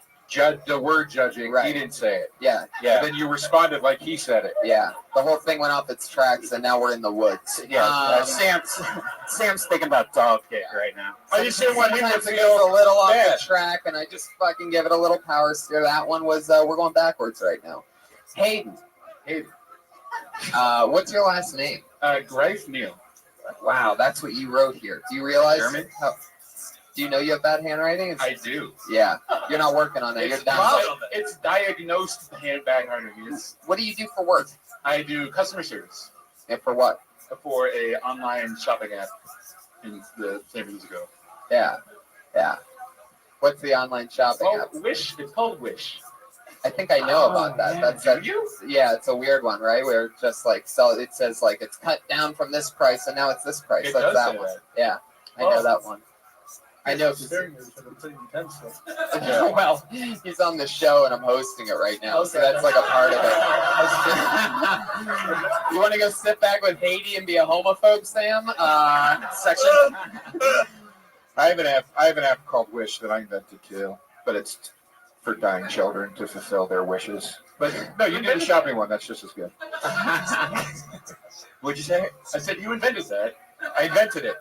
Speaker 15: the word judging.
Speaker 2: Right.
Speaker 15: He didn't say it.
Speaker 2: Yeah.
Speaker 15: And then you responded like he said it.
Speaker 2: Yeah. The whole thing went off its tracks, and now we're in the woods.
Speaker 4: Yeah. Sam's thinking about dog dick right now.
Speaker 15: I just didn't want him to
Speaker 2: Sometimes it
Speaker 15: feel
Speaker 2: goes a little off
Speaker 15: bad.
Speaker 2: the track, and I just fucking give it a little power steer. That one was we're going backwards right now. Hayden. What's your last name?
Speaker 17: Greif Neil.
Speaker 2: Wow, that's what you wrote here. Do you realize?
Speaker 17: German?
Speaker 2: Do you know you have bad handwriting?
Speaker 17: I do.
Speaker 2: Yeah. You're not working on it. You're
Speaker 17: It's,
Speaker 2: done.
Speaker 17: it's diagnosed bad handwriting.
Speaker 2: What do you do for work?
Speaker 17: I do customer service
Speaker 2: And for what?
Speaker 17: for a online shopping app in the San Francisco.
Speaker 2: Yeah. Yeah. What's the online shopping app?
Speaker 17: Wish. It's called Wish.
Speaker 2: I think I know about that.
Speaker 17: Yeah.
Speaker 2: That's
Speaker 17: Do you?
Speaker 2: Yeah, it's a weird one, right? Where it just like it says like it's cut down from this price and now it's this price.
Speaker 17: It
Speaker 2: That's
Speaker 17: does
Speaker 2: that
Speaker 17: say
Speaker 2: one.
Speaker 17: that.
Speaker 2: Yeah, I know that one. I know.
Speaker 7: Staring at each other pretty intensely.
Speaker 2: Well, he's on the show and I'm hosting it right now, so that's like a part of it. You want to go sit back with Haiti and be a homophobe, Sam? Section.
Speaker 15: I have an app called Wish that I invented too, but it's for dying children to fulfill their wishes. But no, you did the shopping one. That's just as good. What'd you say?
Speaker 17: I said you invented that.
Speaker 15: I invented it.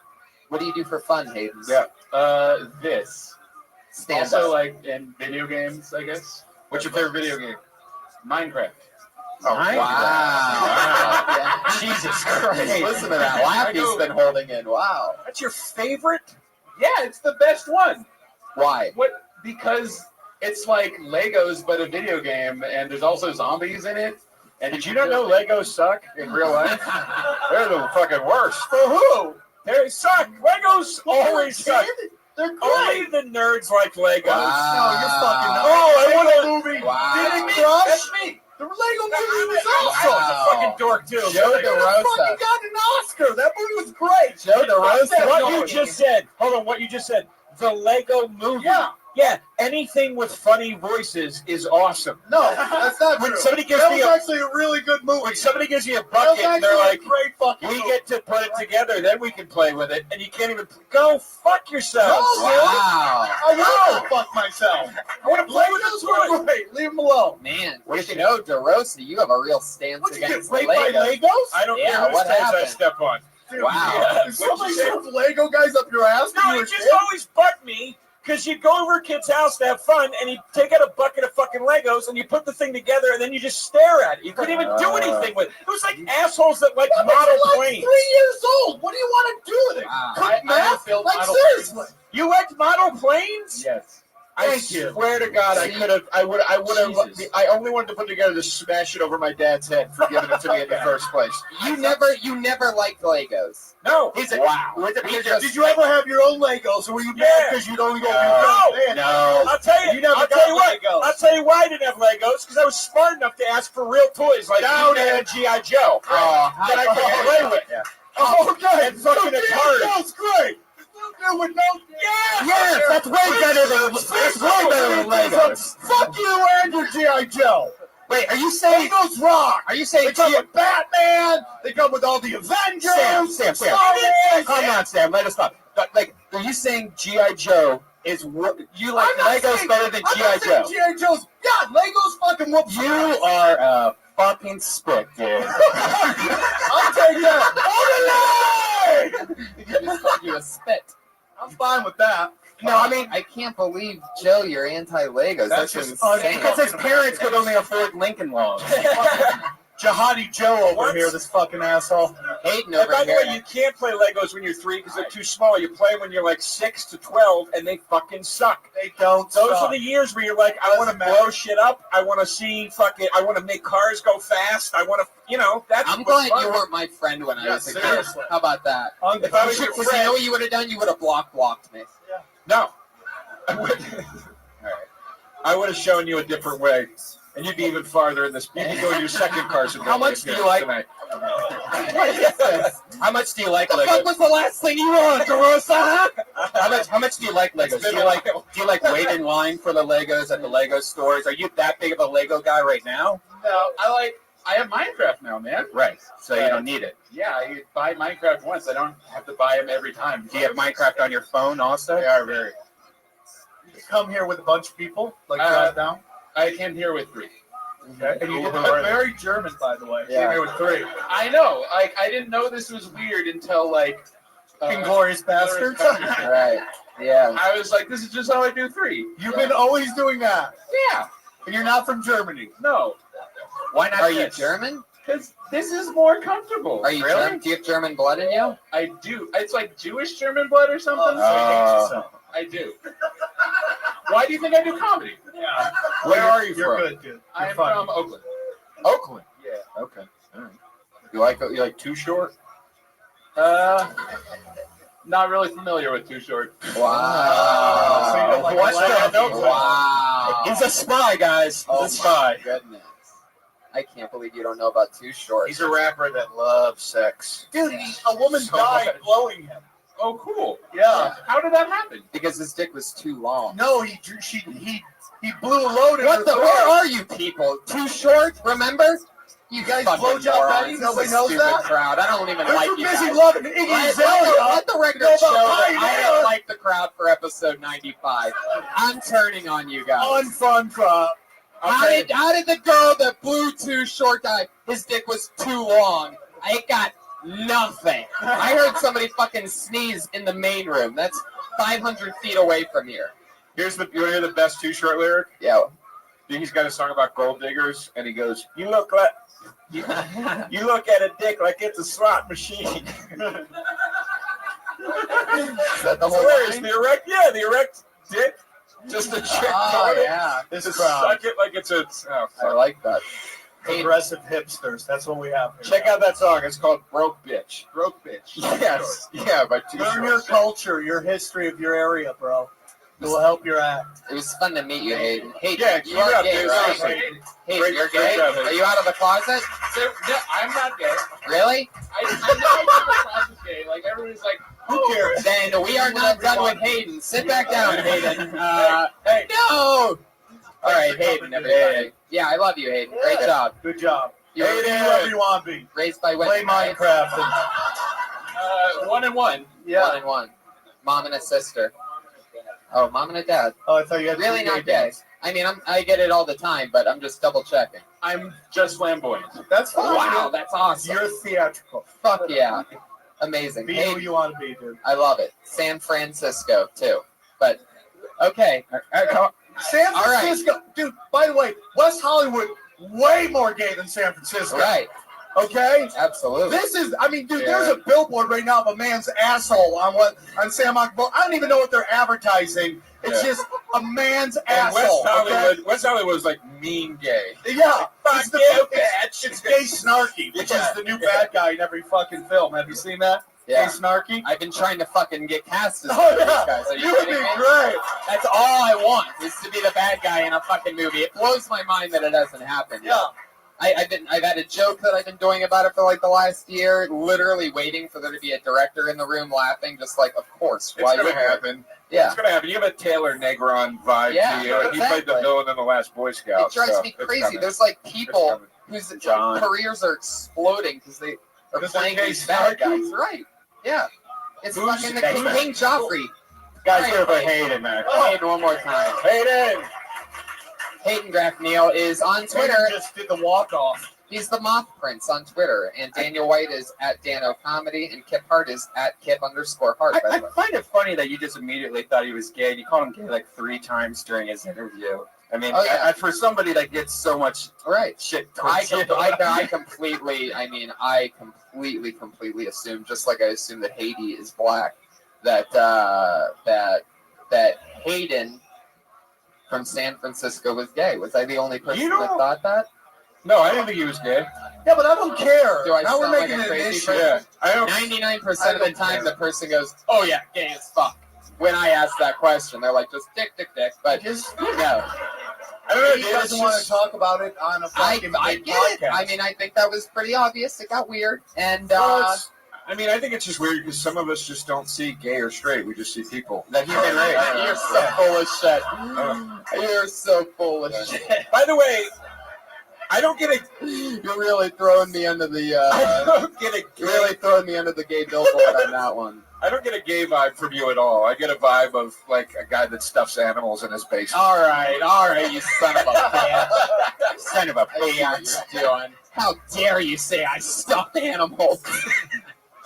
Speaker 2: What do you do for fun, Hayden?
Speaker 15: Yeah.
Speaker 17: This.
Speaker 2: Stand
Speaker 17: also,
Speaker 2: up.
Speaker 17: like in video games, I guess.
Speaker 15: What's your favorite video game?
Speaker 17: Minecraft.
Speaker 15: Oh,
Speaker 2: wow.
Speaker 15: Jesus Christ.
Speaker 2: Hey, listen to that laugh he's been holding in. Wow.
Speaker 15: That's your favorite?
Speaker 17: Yeah, it's the best one.
Speaker 2: Why?
Speaker 17: What? Because it's like Legos, but a video game, and there's also zombies in it. And
Speaker 15: Did you not know Legos suck in real life? They're the fucking worst.
Speaker 7: For who?
Speaker 15: They suck. Legos always suck.
Speaker 7: They're great.
Speaker 15: Only the nerds like Legos.
Speaker 2: Wow.
Speaker 7: No, you're fucking.
Speaker 15: Oh, I want a
Speaker 7: movie.
Speaker 2: Wow.
Speaker 7: Did it crush?
Speaker 17: That's me.
Speaker 7: The Lego movie was
Speaker 15: I
Speaker 7: awesome.
Speaker 15: was a fucking dork too.
Speaker 2: Joe
Speaker 7: They
Speaker 2: DeRosa.
Speaker 7: fucking got an Oscar. That movie was great.
Speaker 2: Joe DeRosa.
Speaker 15: What you just said. Hold on. What you just said. The Lego movie.
Speaker 7: Yeah.
Speaker 15: Yeah. Anything with funny voices is awesome.
Speaker 7: No, that's not
Speaker 15: When
Speaker 7: true.
Speaker 15: somebody gives
Speaker 7: That
Speaker 15: me
Speaker 7: was
Speaker 15: a
Speaker 7: actually a really good movie.
Speaker 15: when somebody gives you a
Speaker 7: That was
Speaker 15: bucket and they're
Speaker 7: actually
Speaker 15: like,
Speaker 7: a great fucking
Speaker 15: we
Speaker 7: movie.
Speaker 15: get to put it together, then we can play with it, and you can't even go fuck yourself.
Speaker 7: No,
Speaker 2: Wow.
Speaker 7: I want to fuck myself.
Speaker 15: I want to play with this
Speaker 7: Legos
Speaker 15: toy.
Speaker 7: were great. Leave them alone.
Speaker 2: Man, Joe DeRosa, you have a real stance
Speaker 7: What, you get
Speaker 2: against
Speaker 7: raped by
Speaker 2: Legos.
Speaker 7: Legos?
Speaker 15: I don't
Speaker 2: Yeah,
Speaker 15: care whose
Speaker 2: what
Speaker 15: toes I
Speaker 2: happened?
Speaker 15: step on.
Speaker 7: Dude,
Speaker 2: Wow.
Speaker 7: If somebody shoved Lego guys up your ass when
Speaker 15: No,
Speaker 7: you
Speaker 15: it
Speaker 7: were
Speaker 15: just
Speaker 7: a kid,
Speaker 15: always bugged me because you'd go over a kid's house to have fun and he'd take out a bucket of fucking Legos and you put the thing together and then you just stare at it. You couldn't even do anything with it. It was like assholes that like
Speaker 7: yeah, but
Speaker 15: model
Speaker 7: you're like
Speaker 15: planes.
Speaker 7: 3 years old. What do you want to do with it?
Speaker 2: Wow.
Speaker 7: Cook
Speaker 17: I have
Speaker 7: math?
Speaker 17: built
Speaker 7: Like
Speaker 17: model
Speaker 7: seriously.
Speaker 17: planes.
Speaker 15: You liked model planes?
Speaker 17: Yes.
Speaker 15: I
Speaker 7: Thank you.
Speaker 15: swear to God, I could have. I would have.
Speaker 17: Jesus.
Speaker 15: I only wanted to put together to smash it over my dad's head for giving it to me in the first place.
Speaker 2: You never liked Legos.
Speaker 15: No,
Speaker 2: Wow.
Speaker 7: Did you ever have your own Legos, or were you mad because you'd only go with
Speaker 15: No. I'll tell you.
Speaker 7: You never
Speaker 15: I'll
Speaker 7: got
Speaker 15: tell you what.
Speaker 7: Legos.
Speaker 15: I'll tell you why I didn't have Legos because I was smart enough to ask for real toys like
Speaker 7: Down
Speaker 15: He-Man and GI Joe that I could play with.
Speaker 7: Yeah. Oh, okay.
Speaker 15: And fucking a card.
Speaker 7: That's great. With no,
Speaker 15: Yes, that's way better than Legos.
Speaker 7: Fuck you and your G.I. Joe.
Speaker 15: Wait, are you saying
Speaker 7: Legos rock?
Speaker 15: Are you saying
Speaker 7: They come with Batman. They come with all the Avengers.
Speaker 15: Sam,
Speaker 7: Star Wars.
Speaker 15: calm down, Sam. Let us stop. Like, are you saying GI Joe is you like Legos better than GI Joe?
Speaker 7: G.I. Joe's. Yeah, Legos fucking whoop.
Speaker 15: You are a fucking spick, dude.
Speaker 7: I'll take that.
Speaker 2: You a spit.
Speaker 7: I'm fine with that.
Speaker 15: No, I mean,
Speaker 2: I can't believe, Joe, you're anti-Legos. That's
Speaker 7: just
Speaker 2: insane.
Speaker 15: because his parents could only afford Lincoln Logs.
Speaker 7: Jihadi Joe over here, this fucking asshole.
Speaker 2: Hayden
Speaker 15: And
Speaker 2: over
Speaker 15: by the
Speaker 2: here.
Speaker 15: way, you can't play Legos when you're 3 because they're too small. You play when you're like 6 to 12, and they fucking suck.
Speaker 7: They don't.
Speaker 15: Those
Speaker 7: suck.
Speaker 15: are the years where you're like, I want to blow shit up. I want to see fucking. I want to make cars go fast. I want to, that's.
Speaker 2: I'm
Speaker 15: what's
Speaker 2: glad
Speaker 15: fun.
Speaker 2: you weren't my friend when I
Speaker 7: Yeah,
Speaker 2: was a kid.
Speaker 7: seriously.
Speaker 2: How about that?
Speaker 15: If I was your
Speaker 2: Because you know
Speaker 15: friend,
Speaker 2: what you would have done? You would have blocked me.
Speaker 15: no. I would. I would have shown you a different way, and you'd be even farther in this. You could go to your second Carson.
Speaker 2: How much do you like?
Speaker 15: tonight?
Speaker 2: How much do you like Legos? What was the last thing you want, DeRosa? How much do you like Legos? Do you like wait in line for the Legos at the Lego stores? Are you that big of a Lego guy right now?
Speaker 17: No, I have Minecraft now, man.
Speaker 2: Right. So you don't need it.
Speaker 17: Yeah, I buy Minecraft once. I don't have to buy them every time.
Speaker 2: Do you have Minecraft on your phone also?
Speaker 17: They are very.
Speaker 7: You come here with a bunch of people, like drive down.
Speaker 17: I came here with 3.
Speaker 7: Okay. And you
Speaker 17: Who
Speaker 7: did
Speaker 17: are they?
Speaker 7: very German, by the way.
Speaker 2: Yeah.
Speaker 7: Came here with 3.
Speaker 17: I know. I didn't know this was weird until
Speaker 7: Inglorious Bastards.
Speaker 2: Right. Yeah.
Speaker 17: I was like, this is just how I do 3.
Speaker 7: You've been always doing that.
Speaker 17: Yeah.
Speaker 7: And you're not from Germany.
Speaker 17: No.
Speaker 2: Why not? Are you
Speaker 17: this?
Speaker 2: German?
Speaker 17: Because this is more comfortable.
Speaker 2: Are you German? Do you have German blood in you?
Speaker 17: I do. It's like Jewish German blood or something. I do. Why do you think I do comedy?
Speaker 7: Yeah.
Speaker 15: Where are you
Speaker 7: You're
Speaker 15: from?
Speaker 7: good, dude.
Speaker 17: I'm from Oakland.
Speaker 15: Oakland.
Speaker 17: Yeah.
Speaker 15: Okay. All right. You like Too Short?
Speaker 17: Not really familiar with Too Short.
Speaker 2: Wow.
Speaker 7: So you don't like
Speaker 3: What's
Speaker 7: black
Speaker 3: that?
Speaker 7: people?
Speaker 2: Wow.
Speaker 3: He's a spy, guys.
Speaker 2: Oh
Speaker 3: He's a spy.
Speaker 2: my goodness. I can't believe you don't know about Too Short.
Speaker 14: He's a rapper that loves sex.
Speaker 7: Dude, a woman died blowing him.
Speaker 17: Oh, cool.
Speaker 7: Yeah.
Speaker 17: How did that happen?
Speaker 2: Because his dick was too long.
Speaker 7: No, he blew a load in her
Speaker 2: What the?
Speaker 7: throat.
Speaker 2: Where are you people? Too Short? Remember? You
Speaker 7: guys
Speaker 2: fucking
Speaker 7: blowjob
Speaker 2: morons.
Speaker 7: Betty?
Speaker 2: This
Speaker 7: Nobody
Speaker 2: is a
Speaker 7: knows
Speaker 2: stupid
Speaker 7: that?
Speaker 2: crowd. I don't even
Speaker 7: They're
Speaker 2: like
Speaker 7: too
Speaker 2: you
Speaker 7: busy
Speaker 2: guys.
Speaker 7: loving Iggy Azalea.
Speaker 2: Let the record
Speaker 7: Know
Speaker 2: show
Speaker 7: about
Speaker 2: that I
Speaker 7: Pioneer.
Speaker 2: didn't like the crowd for episode 95. I'm turning on you guys.
Speaker 7: Unfun crowd.
Speaker 2: How did the girl that blew Too Short die? His dick was too long. I got nothing. I heard somebody fucking sneeze in the main room. That's 500 feet away from here.
Speaker 15: You want to hear the best Too Short lyric?
Speaker 2: Yeah.
Speaker 15: He's got a song about gold diggers, and he goes, "You look like you look at a dick like it's a slot machine."
Speaker 2: Is that the whole
Speaker 15: hilarious.
Speaker 2: line?
Speaker 15: The erect dick, just a chick.
Speaker 2: Oh,
Speaker 15: on it.
Speaker 2: yeah.
Speaker 7: This
Speaker 15: Just
Speaker 7: crowd.
Speaker 15: suck it like it's a. Oh,
Speaker 2: I like that.
Speaker 7: Progressive hipsters. That's what we have here.
Speaker 15: Check out that song. It's called "Broke Bitch."
Speaker 7: Broke bitch.
Speaker 15: Yes, yeah, by Too
Speaker 7: Learn
Speaker 15: Short.
Speaker 7: your culture, your history of your area, bro. It will help your act.
Speaker 2: It was fun to meet you, Hayden. Hayden,
Speaker 15: Yeah,
Speaker 2: you
Speaker 15: keep
Speaker 2: are
Speaker 15: it up,
Speaker 2: gay,
Speaker 15: dude.
Speaker 2: right?
Speaker 15: Seriously.
Speaker 2: Hayden, you're gay?
Speaker 15: job, Hayden.
Speaker 2: Are you out of the closet?
Speaker 17: So, no, I'm not gay.
Speaker 2: Really?
Speaker 17: I know the process gay. Like, everybody's like,
Speaker 7: Who cares?
Speaker 2: Then we are not done with Hayden. Sit back down, Hayden.
Speaker 7: Hey,
Speaker 2: No! All right, Hayden, everybody. Yeah, I love you, Hayden. Great job.
Speaker 7: good job.
Speaker 2: You're
Speaker 7: Be whoever you want to be.
Speaker 2: raised by
Speaker 7: Play
Speaker 2: women, right?
Speaker 7: Minecraft. And,
Speaker 17: 1 and 1.
Speaker 7: yeah.
Speaker 2: 1 and 1. Mom and a sister. Oh, mom and a dad.
Speaker 7: Oh, I thought you had
Speaker 2: Really
Speaker 7: two
Speaker 2: not gay. I mean, I get it all the time, but I'm just double checking.
Speaker 17: I'm just flamboyant.
Speaker 7: That's fine.
Speaker 2: Wow, that's awesome.
Speaker 7: You're theatrical.
Speaker 2: Fuck yeah. Amazing.
Speaker 7: Be
Speaker 2: Hey,
Speaker 7: who you want to be, dude.
Speaker 2: I love it. San Francisco, too. But, okay.
Speaker 7: San
Speaker 2: All right.
Speaker 7: Francisco, dude. By the way, West Hollywood way more gay than San Francisco.
Speaker 2: Right.
Speaker 7: Okay.
Speaker 2: Absolutely.
Speaker 7: This is, I mean, dude. There's a billboard right now of a man's asshole on San Marcos. I don't even know what they're advertising. It's just a man's asshole.
Speaker 15: West Hollywood was like mean gay.
Speaker 7: Yeah.
Speaker 15: Fuck
Speaker 7: It's gay snarky, which is the new bad guy in every fucking film. Have you seen that?
Speaker 2: Yeah.
Speaker 7: Gay snarky.
Speaker 2: I've been trying to fucking get cast as
Speaker 7: Oh,
Speaker 2: one of these
Speaker 7: yeah.
Speaker 2: guys. Are you
Speaker 7: You would
Speaker 2: kidding
Speaker 7: be
Speaker 2: me?
Speaker 7: great.
Speaker 2: That's all I want is to be the bad guy in a fucking movie. It blows my mind that it hasn't happened.
Speaker 7: Yeah.
Speaker 2: I've had a joke that I've been doing about it for like the last year, literally waiting for there to be a director in the room laughing, just like, of course.
Speaker 15: It's
Speaker 2: Why
Speaker 15: gonna
Speaker 2: wouldn't you?
Speaker 15: happen.
Speaker 2: Yeah.
Speaker 15: It's gonna happen. You have a Taylor Negron vibe
Speaker 2: Yeah,
Speaker 15: to you. He played the
Speaker 2: exactly.
Speaker 15: villain in The Last Boy Scout.
Speaker 2: It drives
Speaker 15: so
Speaker 2: me
Speaker 15: it's
Speaker 2: crazy.
Speaker 15: coming.
Speaker 2: There's like
Speaker 15: It's
Speaker 2: people
Speaker 15: coming.
Speaker 2: whose
Speaker 15: John.
Speaker 2: careers are exploding because they are
Speaker 7: Because they're
Speaker 2: playing
Speaker 7: gay
Speaker 2: these bad
Speaker 7: snarky?
Speaker 2: guys. Right. Yeah. It's
Speaker 15: Who's
Speaker 2: fucking the
Speaker 15: gay
Speaker 2: King Joffrey.
Speaker 15: Guys,
Speaker 2: Right.
Speaker 15: here for Hayden, man.
Speaker 2: Hayden one more time.
Speaker 15: Hayden.
Speaker 2: Hayden Graff Neal is on Twitter.
Speaker 7: Just did the walk off.
Speaker 2: He's the Moth Prince on Twitter, and Daniel White is at Dano Comedy, and Kip Hart is at Kip_Hart. By
Speaker 3: I
Speaker 2: the way,
Speaker 3: find it funny that you just immediately thought he was gay. You called him gay like 3 times during his interview. I mean,
Speaker 2: Oh, yeah.
Speaker 3: for somebody that gets so much
Speaker 2: right?
Speaker 3: shit,
Speaker 2: I
Speaker 3: I
Speaker 2: completely assumed, just like I assumed that Haiti is black, that Hayden from San Francisco was gay. Was I the only person that thought that?
Speaker 15: No, I didn't think he was gay.
Speaker 7: Yeah, but I don't care.
Speaker 2: Do I
Speaker 7: Now we're
Speaker 2: sound like
Speaker 7: making
Speaker 2: a
Speaker 7: an
Speaker 2: crazy
Speaker 7: issue.
Speaker 2: person?
Speaker 15: Yeah, I don't.
Speaker 2: 99% of the
Speaker 7: don't
Speaker 2: time,
Speaker 7: care.
Speaker 2: the person goes, "Oh yeah, gay as fuck." When I ask that question, they're like, "Just dick." But
Speaker 7: Just
Speaker 2: no,
Speaker 15: I don't know.
Speaker 7: he
Speaker 15: dude,
Speaker 7: doesn't
Speaker 15: it's
Speaker 7: want to
Speaker 15: just-
Speaker 7: talk about it on a fucking
Speaker 2: I
Speaker 7: big
Speaker 2: get
Speaker 7: podcast.
Speaker 2: it. I mean, I think that was pretty obvious. It got weird, and
Speaker 15: Well, I mean, I think it's just weird because some of us just don't see gay or straight. We just see people. The human race.
Speaker 2: you're so full of shit. You're so full of shit.
Speaker 15: By the way, I don't get a.
Speaker 2: You're really throwing me under the.
Speaker 15: I don't get a.
Speaker 2: You're really throwing me under the gay billboard on that one.
Speaker 15: I don't get a gay vibe from you at all. I get a vibe of like a guy that stuffs animals in his basement.
Speaker 2: All right, you son of a bitch.
Speaker 15: Son of a
Speaker 2: I see what you're doing. How dare you say I stuffed animals?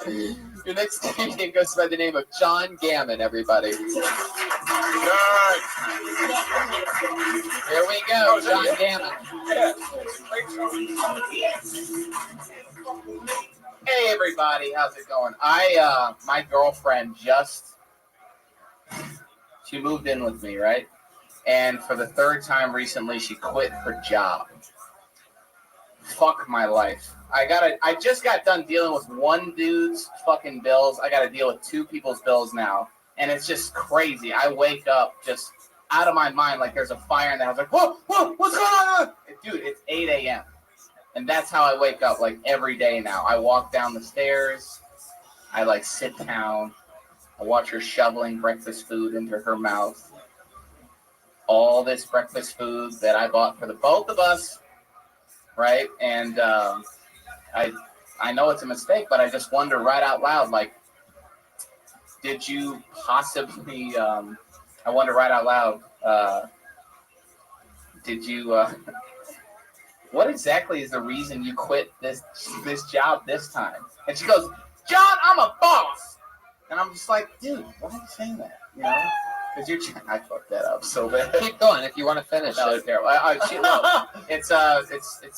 Speaker 2: Your next comedian goes by the name of John Gammon, everybody. Here we go, John Gammon. Hey everybody, how's it going? My girlfriend she moved in with me, right? And for the 3rd time recently, she quit her job. Fuck my life.
Speaker 3: I just got done dealing with one dude's fucking bills. I got to deal with two people's bills now, and it's just crazy. I wake up just out of my mind, like there's a fire in the house. Like, whoa, what's going on? Dude, it's 8 a.m. And that's how I wake up, like every day now. I walk down the stairs. I like sit down. I watch her shoveling breakfast food into her mouth. All this breakfast food that I bought for the both of us, right? And I know it's a mistake, but I just wonder right out loud, like, did you possibly? I wonder right out loud. Did you? What exactly is the reason you quit this job this time? And she goes, John, I'm a boss. And I'm just like, dude, why are you saying that? You know? Because I fucked that up so bad.
Speaker 2: Keep going if you want to finish.
Speaker 3: That was terrible. It's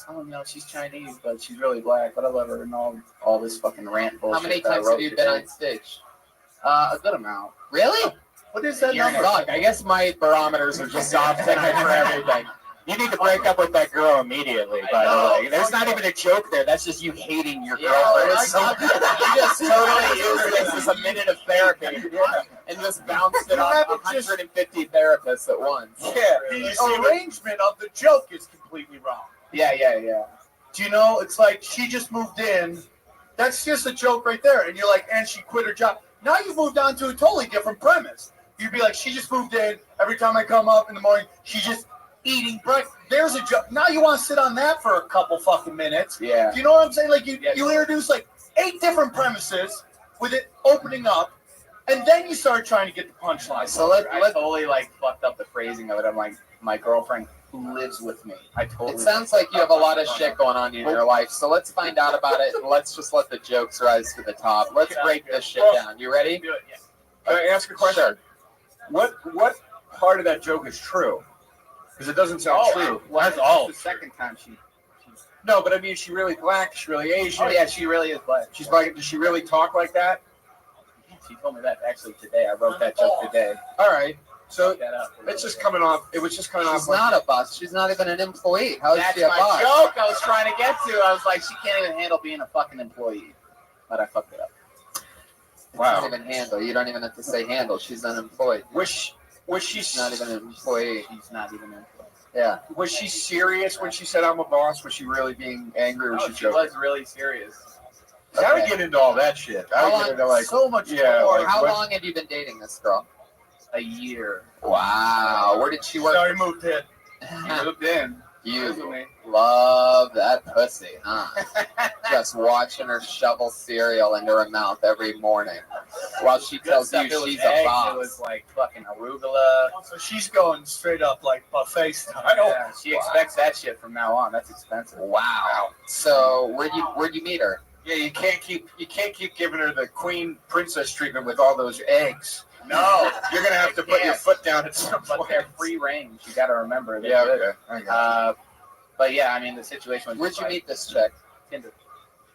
Speaker 3: oh no, she's Chinese, but she's really black. But I love her and all this fucking rant bullshit.
Speaker 2: How many times have you been on stage?
Speaker 3: A good amount.
Speaker 2: Really?
Speaker 3: What is that
Speaker 2: You're
Speaker 3: number?
Speaker 2: fucked. I guess my barometers are just off tonight for everything.
Speaker 20: You need to break up with that girl immediately, by the way. There's not even a joke there. That's just you hating your girlfriend.
Speaker 2: You just totally used this as a minute of therapy and just bounced it off 150 therapists at once.
Speaker 7: Yeah, the arrangement of the joke is completely wrong.
Speaker 3: Yeah.
Speaker 7: Do you know, it's like she just moved in. That's just a joke right there. And you're like, and she quit her job. Now you've moved on to a totally different premise. You'd be like, she just moved in. Every time I come up in the morning, she just eating breakfast. There's a joke. Now you want to sit on that for a couple fucking minutes.
Speaker 3: Yeah.
Speaker 7: Do you know what I'm saying? Like you introduce like 8 different premises with it opening up, and then you start trying to get the punchline.
Speaker 3: So I totally like fucked up the phrasing of it. I'm like, my girlfriend who lives with me.
Speaker 2: It sounds like you have a lot of shit going on in your life, so let's find out about it and let's just let the jokes rise to the top. Let's break this shit down. You ready?
Speaker 15: Can I ask a question? What part of that joke is true? Because it doesn't sound true.
Speaker 3: Well, that's all. The second time she.
Speaker 15: No, but I mean, is she really black? Is she really Asian?
Speaker 3: Oh yeah, she really is black.
Speaker 15: She's black. Does she really talk like that?
Speaker 3: She told me that actually today. I wrote that joke today.
Speaker 15: All right. So it's just coming off. It was just coming off.
Speaker 2: She's not a boss. She's not even an employee. How is
Speaker 3: That's
Speaker 2: she a
Speaker 3: my
Speaker 2: boss?
Speaker 3: joke I was trying to get to. I was like, she can't even handle being a fucking employee. But I fucked it up.
Speaker 2: Wow. Doesn't even handle. You don't even have to say handle. She's unemployed.
Speaker 15: Was she
Speaker 2: not even an employee?
Speaker 3: She's not even employed.
Speaker 2: Yeah.
Speaker 15: Was she serious when she said I'm a boss? Was she really being angry? Or was she
Speaker 3: she
Speaker 15: joking?
Speaker 3: was really serious.
Speaker 15: I would get into all that shit. I would get into like
Speaker 7: so much
Speaker 15: yeah.
Speaker 7: more.
Speaker 15: Like,
Speaker 2: How
Speaker 15: what-
Speaker 2: long have you been dating this girl?
Speaker 3: A year.
Speaker 2: Wow. Where did she work?
Speaker 7: Sorry, moved in.
Speaker 3: You moved in.
Speaker 2: You love that pussy, huh? Just watching her shovel cereal into her mouth every morning while she tells you she's a boss.
Speaker 3: It was like fucking arugula.
Speaker 7: So she's going straight up like buffet style.
Speaker 3: Yeah, she expects that shit from now on. That's expensive.
Speaker 2: Wow. So where'd you meet her?
Speaker 15: Yeah, you can't keep giving her the queen princess treatment with all those eggs.
Speaker 3: No,
Speaker 15: You're gonna have to put your foot down at some
Speaker 3: but
Speaker 15: point.
Speaker 3: they're free range. You got to remember. They're
Speaker 15: Yeah,
Speaker 3: good.
Speaker 15: okay. I got you.
Speaker 3: But yeah, I mean the situation was.
Speaker 2: Where'd
Speaker 3: just
Speaker 2: you
Speaker 3: like,
Speaker 2: meet this chick?
Speaker 3: Tinder.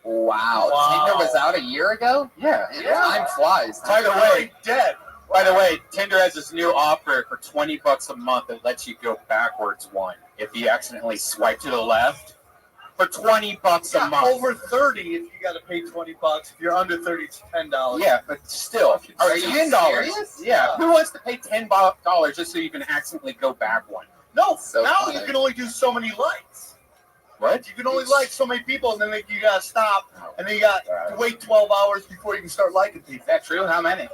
Speaker 2: Wow.
Speaker 7: Wow.
Speaker 2: Tinder was out a year ago?
Speaker 15: Yeah.
Speaker 2: Man, time flies.
Speaker 20: By the way,
Speaker 7: dead.
Speaker 20: By the way, Tinder has this new offer for $20 a month that lets you go backwards one if you accidentally swipe to the left. For $20 a month.
Speaker 7: Over 30, if you got to pay $20. If you're under 30, it's $10.
Speaker 20: Yeah, but still,
Speaker 2: Are you
Speaker 20: $10.
Speaker 2: serious?
Speaker 20: Yeah, who wants to pay $10 just so you can accidentally go back one?
Speaker 7: No,
Speaker 2: So
Speaker 7: now
Speaker 2: funny.
Speaker 7: you can only do so many likes.
Speaker 20: What?
Speaker 7: You can only like so many people, and then you got to stop, and then you got to wait 12 hours before you can start liking people.
Speaker 3: Is that true? How many?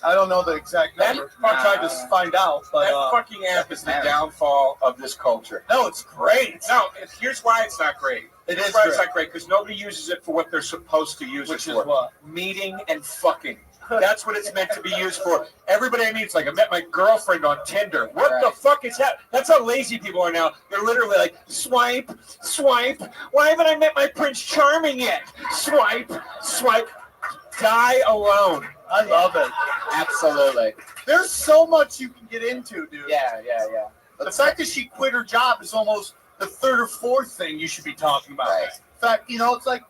Speaker 7: I don't know the exact number. I tried to find out, but
Speaker 15: That fucking app is the downfall of this culture.
Speaker 7: no, it's great.
Speaker 15: No, here's why it's not great.
Speaker 7: It
Speaker 15: Here's
Speaker 7: is
Speaker 15: why it's
Speaker 7: great.
Speaker 15: not great because nobody uses it for what they're supposed to use
Speaker 7: Which
Speaker 15: it
Speaker 7: is
Speaker 15: for.
Speaker 7: what?
Speaker 15: Meeting and fucking. That's what it's meant to be used for. Everybody I meet is like, I met my girlfriend on Tinder. What the fuck is that? That's how lazy people are now. They're literally like, swipe, swipe. Why haven't I met my Prince Charming yet? Swipe, swipe. Die alone.
Speaker 7: I love it.
Speaker 2: Absolutely.
Speaker 7: There's so much you can get into, dude.
Speaker 3: Yeah.
Speaker 7: The fact that she quit her job is almost the third or fourth thing you should be talking about.
Speaker 2: Right.
Speaker 7: In fact, it's like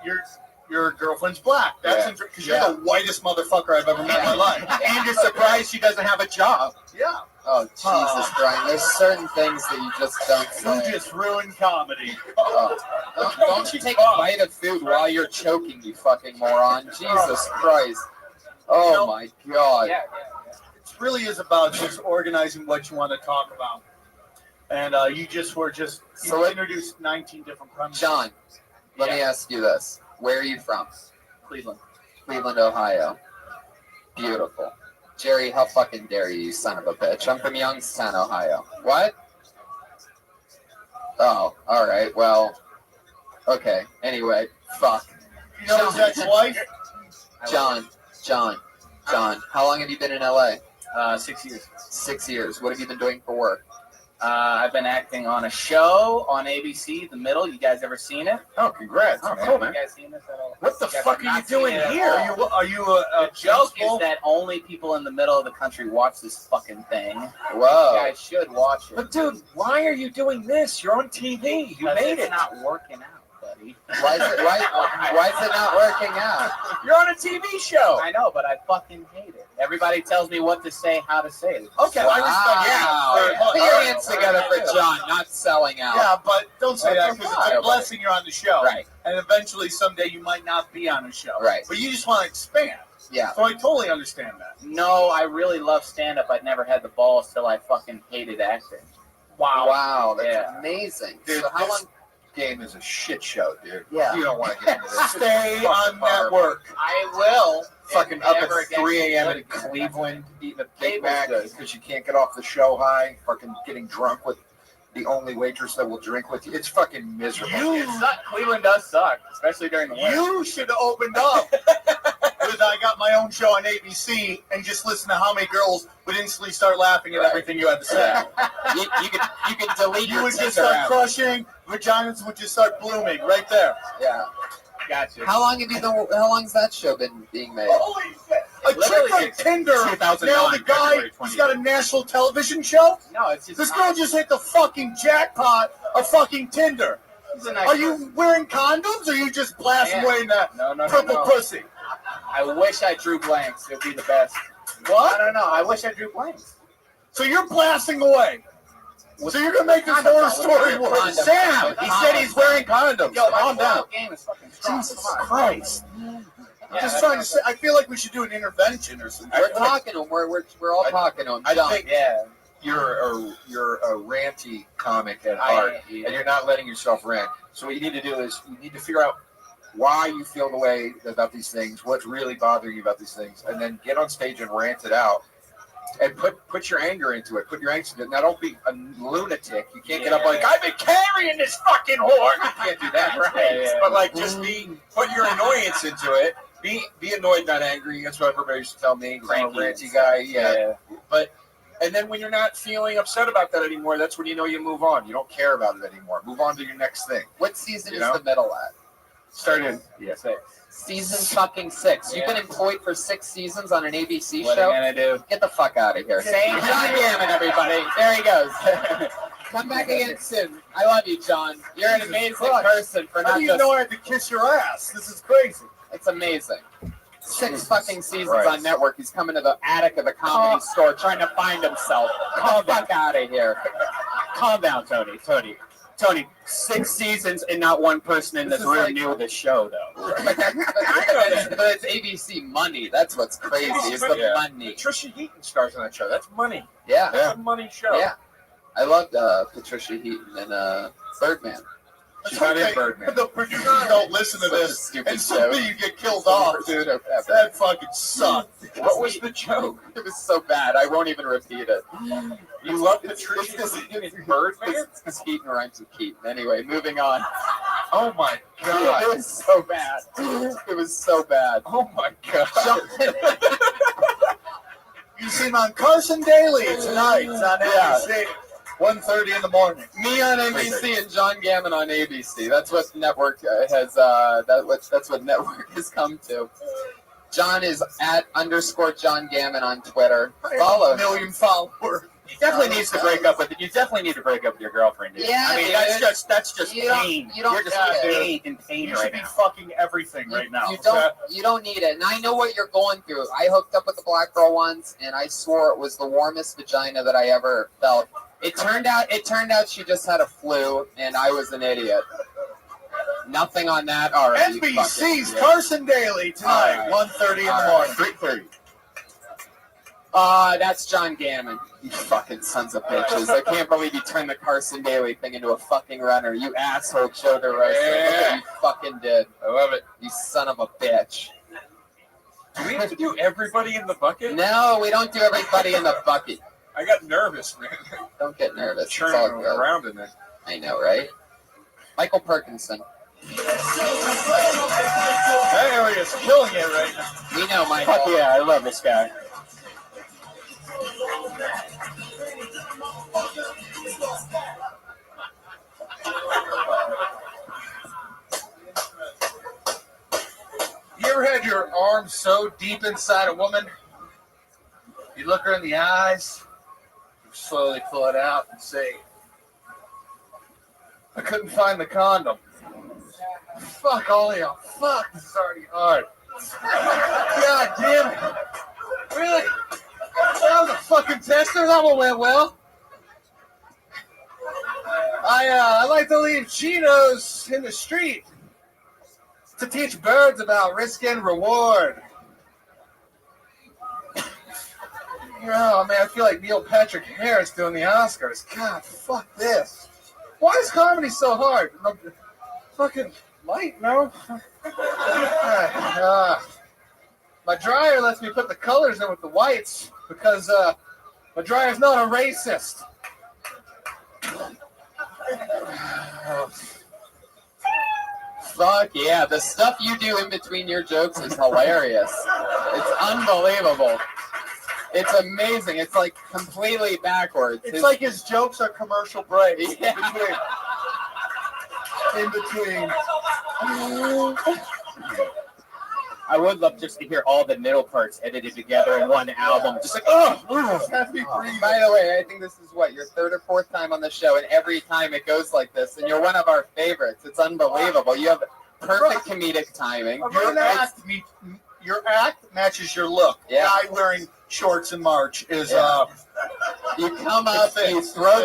Speaker 7: you're your girlfriend's black. That's because you're the whitest motherfucker I've ever met in my life.
Speaker 3: And you're surprised she doesn't have a job.
Speaker 7: Yeah.
Speaker 2: Oh, Jesus, Brian. There's certain things that you just don't say.
Speaker 7: You just ruined comedy.
Speaker 2: Don't you take a bite of food while you're choking, you fucking moron. Jesus Christ. Oh, my God.
Speaker 7: It really is about just organizing what you want to talk about. And you introduced 19 different premises.
Speaker 2: John, let me ask you this. Where are you from?
Speaker 3: Cleveland.
Speaker 2: Cleveland, Ohio. Beautiful. Jerry, how fucking dare you son of a bitch. I'm from Youngstown, Ohio. What? Oh, all right. Well, okay. Anyway, fuck.
Speaker 7: You know his ex-wife?
Speaker 2: John. How long have you been in LA?
Speaker 3: 6 years.
Speaker 2: 6 years. What have you been doing for work?
Speaker 3: I've been acting on a show on ABC, The Middle. You guys ever seen it?
Speaker 15: Oh, congrats.
Speaker 3: Oh,
Speaker 15: Cool, man.
Speaker 3: You guys seen this at all?
Speaker 15: What the
Speaker 3: You guys
Speaker 15: fuck
Speaker 3: have
Speaker 15: are you
Speaker 3: not seen
Speaker 15: doing
Speaker 3: it at
Speaker 15: here?
Speaker 3: all.
Speaker 7: Are you a
Speaker 3: The joke is that only people in the middle of the country watch this fucking thing.
Speaker 2: Whoa.
Speaker 3: You guys should watch it.
Speaker 15: But dude, why are you doing this? You're on TV. You made
Speaker 3: It's
Speaker 15: it.
Speaker 3: not working out, buddy.
Speaker 2: Why is it not working out?
Speaker 15: You're on a TV show.
Speaker 3: I know, but I fucking hate it. Everybody tells me what to say, how to say it.
Speaker 7: Okay, I respect
Speaker 2: Put your hands together for John, not selling out.
Speaker 7: Yeah, but don't say that because it's a
Speaker 2: Right.
Speaker 7: blessing you're on the show.
Speaker 2: Right.
Speaker 7: And eventually someday you might not be on the show.
Speaker 2: Right.
Speaker 7: But you just want to expand.
Speaker 2: Yeah.
Speaker 7: So I totally understand that.
Speaker 3: No, I really love stand-up. I never had the balls till I fucking hated acting.
Speaker 2: Wow, that's
Speaker 3: Yeah.
Speaker 2: amazing.
Speaker 15: Dude,
Speaker 2: So how
Speaker 15: this
Speaker 2: long?
Speaker 15: game is a shit show, dude.
Speaker 2: Yeah.
Speaker 15: You don't want to get into this.
Speaker 7: Stay on network.
Speaker 3: I will.
Speaker 15: Fucking
Speaker 3: if
Speaker 15: up
Speaker 3: it
Speaker 15: at
Speaker 3: ever gets
Speaker 15: 3 a.m.
Speaker 3: good.
Speaker 15: in Cleveland eating a Big
Speaker 3: Cable's
Speaker 15: Mac
Speaker 3: good.
Speaker 15: because you can't get off the show high. Fucking getting drunk with the only waitress that will drink with you. It's fucking miserable.
Speaker 3: It sucks. Cleveland does suck, especially during the winter.
Speaker 7: You should have opened up with I got my own show on ABC and just listen to how many girls would instantly start laughing at everything you had to say.
Speaker 2: You could delete
Speaker 7: You
Speaker 2: your
Speaker 7: would just
Speaker 2: Tinder
Speaker 7: start
Speaker 2: app.
Speaker 7: crushing, vaginas would just start blooming right there.
Speaker 2: Yeah.
Speaker 3: Gotcha.
Speaker 2: How long's that show been being made?
Speaker 7: Holy shit. A chick on Tinder,
Speaker 3: 2009,
Speaker 7: now the guy,
Speaker 3: February
Speaker 7: he's got a national television show?
Speaker 3: No, it's just
Speaker 7: This girl just hit the fucking jackpot of fucking Tinder.
Speaker 3: She's a nice
Speaker 7: Are you wearing condoms or are you just blasting away in that
Speaker 3: No,
Speaker 7: purple
Speaker 3: no.
Speaker 7: pussy?
Speaker 3: I wish I drew blanks. It would be the best.
Speaker 7: What?
Speaker 3: I don't know. I wish I drew blanks.
Speaker 7: So you're blasting away. So you're gonna make this horror story work.
Speaker 15: Sam, he said he's wearing condoms.
Speaker 3: Yo, my
Speaker 15: Calm down.
Speaker 3: flow game is fucking strong.
Speaker 7: Jesus
Speaker 3: Come on.
Speaker 7: Christ.
Speaker 3: Yeah,
Speaker 7: Just
Speaker 3: that's
Speaker 7: trying to say, I feel like we should do an intervention or something.
Speaker 2: We're talking to him. We're all talking to him.
Speaker 15: I
Speaker 2: John.
Speaker 15: think you're a ranty comic at
Speaker 3: I-
Speaker 15: heart,
Speaker 3: yeah.
Speaker 15: and you're not letting yourself rant. So what you need to do is you need to figure out why you feel the way about these things, what's really bothering you about these things, and then get on stage and rant it out. And put your anger into it. Put your angst into it. Now don't be a lunatic. You can't get up like I've been carrying this fucking whore. You can't do that, right?
Speaker 3: Yeah.
Speaker 15: But like just put your annoyance into it. Be annoyed, not angry. That's what everybody used to tell me. 'Cause I'm a ranty guy. Yeah. But and then when you're not feeling upset about that anymore, that's when you know you move on. You don't care about it anymore. Move on to your next thing.
Speaker 2: What season
Speaker 15: You
Speaker 2: is
Speaker 15: know?
Speaker 2: the middle at?
Speaker 15: Started.
Speaker 2: Season fucking 6. You've been employed for 6 seasons on an ABC
Speaker 3: What
Speaker 2: show?
Speaker 3: are you gonna do?
Speaker 2: Get the fuck out of here.
Speaker 3: Same
Speaker 2: John Gammon, everybody. There he goes. Come back again soon. I love you, John. You're an amazing person for
Speaker 7: How
Speaker 2: not
Speaker 7: do you
Speaker 2: just...
Speaker 7: know I have to kiss your ass? This is crazy.
Speaker 2: It's amazing. 6
Speaker 15: Jesus
Speaker 2: fucking seasons
Speaker 15: Christ.
Speaker 2: on network. He's coming to the attic of the comedy store trying to find himself. Get the fuck out of here.
Speaker 3: Calm down, Tony. Tony, 6 seasons and not one person in this
Speaker 2: is
Speaker 3: room
Speaker 2: like-
Speaker 3: knew the show, though.
Speaker 2: But it's ABC money. That's what's crazy. Is the
Speaker 15: Yeah.
Speaker 2: money.
Speaker 15: Patricia Heaton stars on that show. That's money.
Speaker 2: Yeah.
Speaker 15: That's a money show.
Speaker 2: Yeah. I loved Patricia Heaton and Birdman.
Speaker 15: She's not in Birdman.
Speaker 7: The producers don't listen to
Speaker 2: Such a
Speaker 7: this,
Speaker 2: stupid
Speaker 7: and
Speaker 2: show.
Speaker 7: suddenly you get killed off, dude. That fucking sucked.
Speaker 15: What was the joke?
Speaker 2: It was so bad. I won't even repeat it.
Speaker 15: You love Patricia Heaton in Birdman?
Speaker 2: Because Heaton rhymes with Keaton. Anyway, moving on.
Speaker 15: Oh my
Speaker 2: It
Speaker 15: god.
Speaker 2: was so bad. It was so bad.
Speaker 15: Oh my god.
Speaker 7: You see him on Carson Daly tonight on NBC, 1:30 in the morning.
Speaker 2: Me on NBC and John Gammon on ABC. That's what network has. That's what network has come to. John is at _John Gammon on Twitter. Follow
Speaker 7: a million followers.
Speaker 3: He definitely needs to break up with it. You definitely need to break up with your girlfriend, dude.
Speaker 2: Yeah,
Speaker 3: I mean,
Speaker 2: dude.
Speaker 3: that's just
Speaker 2: You don't-
Speaker 3: pain.
Speaker 2: you don't
Speaker 3: You're just
Speaker 2: need it.
Speaker 3: pain in pain
Speaker 7: You
Speaker 3: right
Speaker 7: should be
Speaker 3: now.
Speaker 7: fucking everything right now.
Speaker 2: You don't need it. And I know what you're going through. I hooked up with a black girl once, and I swore it was the warmest vagina that I ever felt. It turned out she just had a flu, and I was an idiot. Nothing on that. All right. you
Speaker 7: NBC's
Speaker 2: fucking-
Speaker 7: Carson Daly tonight,
Speaker 2: All right.
Speaker 7: 1:30 in the
Speaker 2: All
Speaker 7: morning.
Speaker 2: right.
Speaker 14: 3:30.
Speaker 2: That's John Gammon. You fucking sons of bitches. I can't believe you turned the Carson Daly thing into a fucking runner. You asshole, Joe DeRosa. Look what you fucking did.
Speaker 17: I love it.
Speaker 2: You son of a bitch.
Speaker 17: Do we have to do everybody in the bucket?
Speaker 2: No, we don't do everybody in the bucket.
Speaker 17: I got nervous, man.
Speaker 2: Don't get nervous. It's all
Speaker 17: Churning
Speaker 2: good.
Speaker 17: around in there.
Speaker 2: I know, right? Michael Perkinson.
Speaker 7: That area is killing it right now.
Speaker 2: We know, Michael.
Speaker 3: Fuck yeah, I love this guy.
Speaker 7: You ever had your arm so deep inside a woman, you look her in the eyes, you slowly pull it out and say, I couldn't find the condom. Fuck all of y'all. Fuck, this is already hard. God damn it. Really? That was a fucking tester? That one went well. I like to leave Cheetos in the street to teach birds about risk and reward. Oh man, I feel like Neil Patrick Harris doing the Oscars. God, fuck this. Why is comedy so hard? Fucking light, no? My dryer lets me put the colors in with the whites because my dryer's not a racist.
Speaker 2: Fuck yeah. The stuff you do in between your jokes is hilarious. It's unbelievable. It's amazing. It's like completely backwards.
Speaker 7: It's like his jokes are commercial breaks.
Speaker 2: Yeah.
Speaker 7: In between.
Speaker 3: I would love just to hear all the middle parts edited together in one album. Just like, oh,
Speaker 2: By the way, I think this is what, your third or fourth time on the show, and every time it goes like this, and you're one of our favorites. It's unbelievable. You have perfect comedic timing.
Speaker 7: Your act matches your look.
Speaker 2: Yeah.
Speaker 7: Guy wearing shorts in March is
Speaker 2: You come up, you throw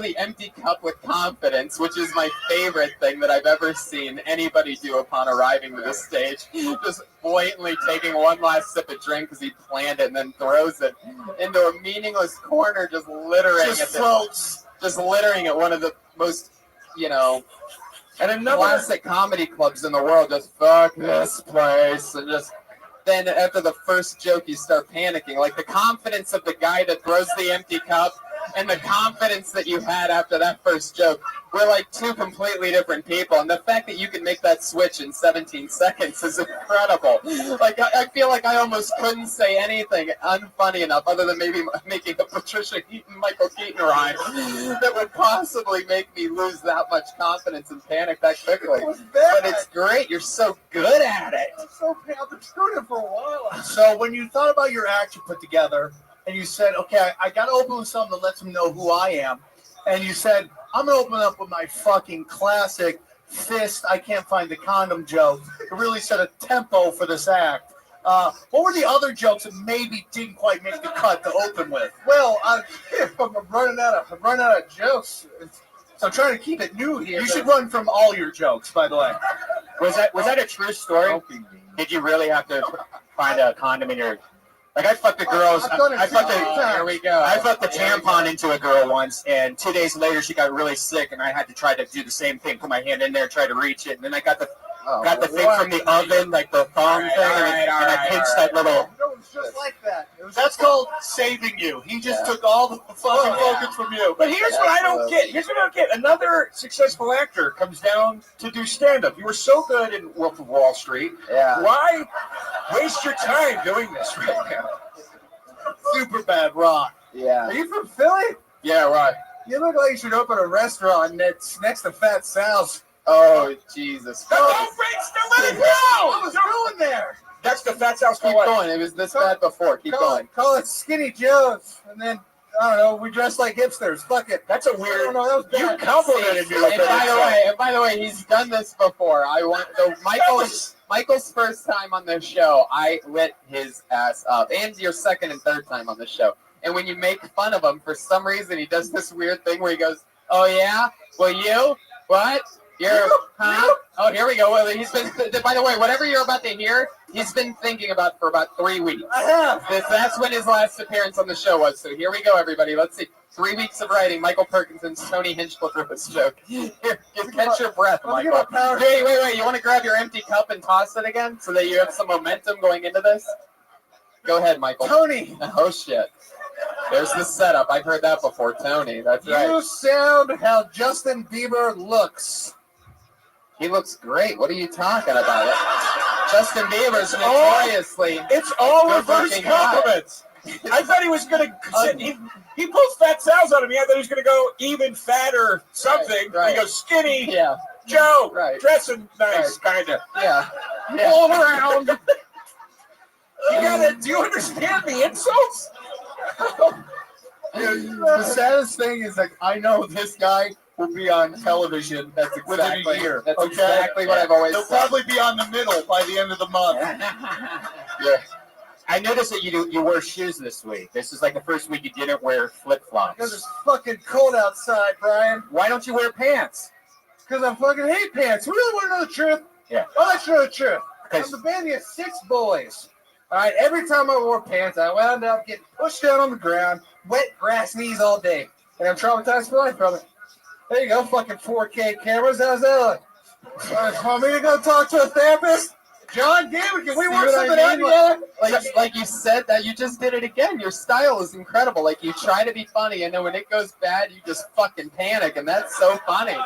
Speaker 2: the empty cup with confidence, which is my favorite thing that I've ever seen anybody do upon arriving to the stage. Just blatantly taking one last sip of drink because he planned it and then throws it into a meaningless corner, just littering just littering at one of the most, and another classic comedy clubs in the world. Just fuck this place, and just. Then after the first joke, you start panicking. Like the confidence of the guy that throws the empty cup and the confidence that you had after that first joke were like two completely different people. And the fact that you can make that switch in 17 seconds is incredible. Like I feel like I almost couldn't say anything unfunny enough other than maybe making a Patricia Keaton, Michael Keaton rhyme that would possibly make me lose that much confidence and panic that quickly. But it's great. You're so good at it.
Speaker 7: I've been screwing it for a while. So when you thought about your act you put together, and you said, okay, I got to open with something that lets them know who I am, and you said, I'm going to open up with my fucking classic fist, I can't find the condom joke. It really set a tempo for this act. What were the other jokes that maybe didn't quite make the cut to open with? Well, I'm running out of jokes. So I'm trying to keep it new here. You should run from all your jokes, by the way.
Speaker 3: Was that a true story? Did you really have to find a condom in your... Like I fucked a girl.
Speaker 2: Here we go.
Speaker 3: I fucked a tampon into a girl once, and 2 days later she got really sick, and I had to try to do the same thing, put my hand in there, try to reach it, and then I got the thing from the oven, like the thong thing, and I pinched that little.
Speaker 7: It was just like that. That's called saving you. He just took all the fucking focus from you.
Speaker 20: But here's what I don't get. Another successful actor comes down to do stand-up. You were so good in Wolf of Wall Street.
Speaker 2: Yeah.
Speaker 20: Why waste your time doing this right now?
Speaker 7: Super bad rock.
Speaker 2: Yeah.
Speaker 7: Are you from Philly?
Speaker 20: Yeah, right.
Speaker 7: You look like you should open a restaurant that's next to Fat Sal's.
Speaker 2: Oh, Jesus.
Speaker 20: Let it go!
Speaker 7: I was going there.
Speaker 20: That's the Fat Sal's
Speaker 2: Keep going. It was this bad before. Keep going.
Speaker 7: Call it Skinny Joe's. And then
Speaker 1: I don't know. We dress like hipsters. Fuck it.
Speaker 20: That's a weird.
Speaker 1: No, that was bad.
Speaker 20: You complimented me with
Speaker 2: And
Speaker 20: that.
Speaker 2: by the way, he's done this before. I want Michael's first time on the show. I lit his ass up, and your second and third time on the show. And when you make fun of him, for some reason, he does this weird thing where he goes, "Oh yeah, well you what? You're huh? Oh, here we go." Well, he's been. By the way, whatever you're about to hear, he's been thinking about for about 3 weeks.
Speaker 1: I have.
Speaker 2: That's when his last appearance on the show was. So here we go, everybody. Let's see. 3 weeks of writing. Michael Perkinson's Tony Hinchcliffe joke. Here, just catch your breath, Michael. Wait. You want to grab your empty cup and toss it again so that you have some momentum going into this? Go ahead, Michael.
Speaker 1: Tony.
Speaker 2: Oh shit. There's the setup. I've heard that before, Tony. That's right.
Speaker 1: You sound how Justin Bieber looks.
Speaker 2: He looks great. What are you talking about? Justin Bieber's notoriously.
Speaker 20: It's all reverse
Speaker 2: good-looking
Speaker 20: compliments. I thought he was going to. He pulls fat Sal's on me. I thought he was going to go even fatter something.
Speaker 2: Right.
Speaker 20: He goes skinny.
Speaker 2: Yeah.
Speaker 20: Joe.
Speaker 2: Right.
Speaker 20: Dressing nice, kind of.
Speaker 2: Yeah.
Speaker 20: All around. Do you understand the insults?
Speaker 1: The saddest thing is that I know this guy will be on television. That's exactly
Speaker 2: Within a year.
Speaker 1: That's
Speaker 2: Okay? Exactly what I've always
Speaker 1: He'll
Speaker 2: said.
Speaker 1: probably be on the middle by the end of the month.
Speaker 4: Yeah. I noticed that you wear shoes this week. This is like the first week you didn't wear flip-flops.
Speaker 1: Because it's fucking cold outside, Brian.
Speaker 4: Why don't you wear pants?
Speaker 1: Because I fucking hate pants. You really want to know the truth?
Speaker 4: Yeah.
Speaker 1: I'll let you know the truth. I'm the band of 6 boys. All right, every time I wore pants, I wound up getting pushed down on the ground, wet grass knees all day. And I'm traumatized for life, brother. There you go, fucking 4K cameras. How's that look? Want me to go talk to a therapist? John, David, can we work something out together?
Speaker 2: Like you said that, you just did it again. Your style is incredible. Like you try to be funny, and then when it goes bad, you just fucking panic, and that's so funny.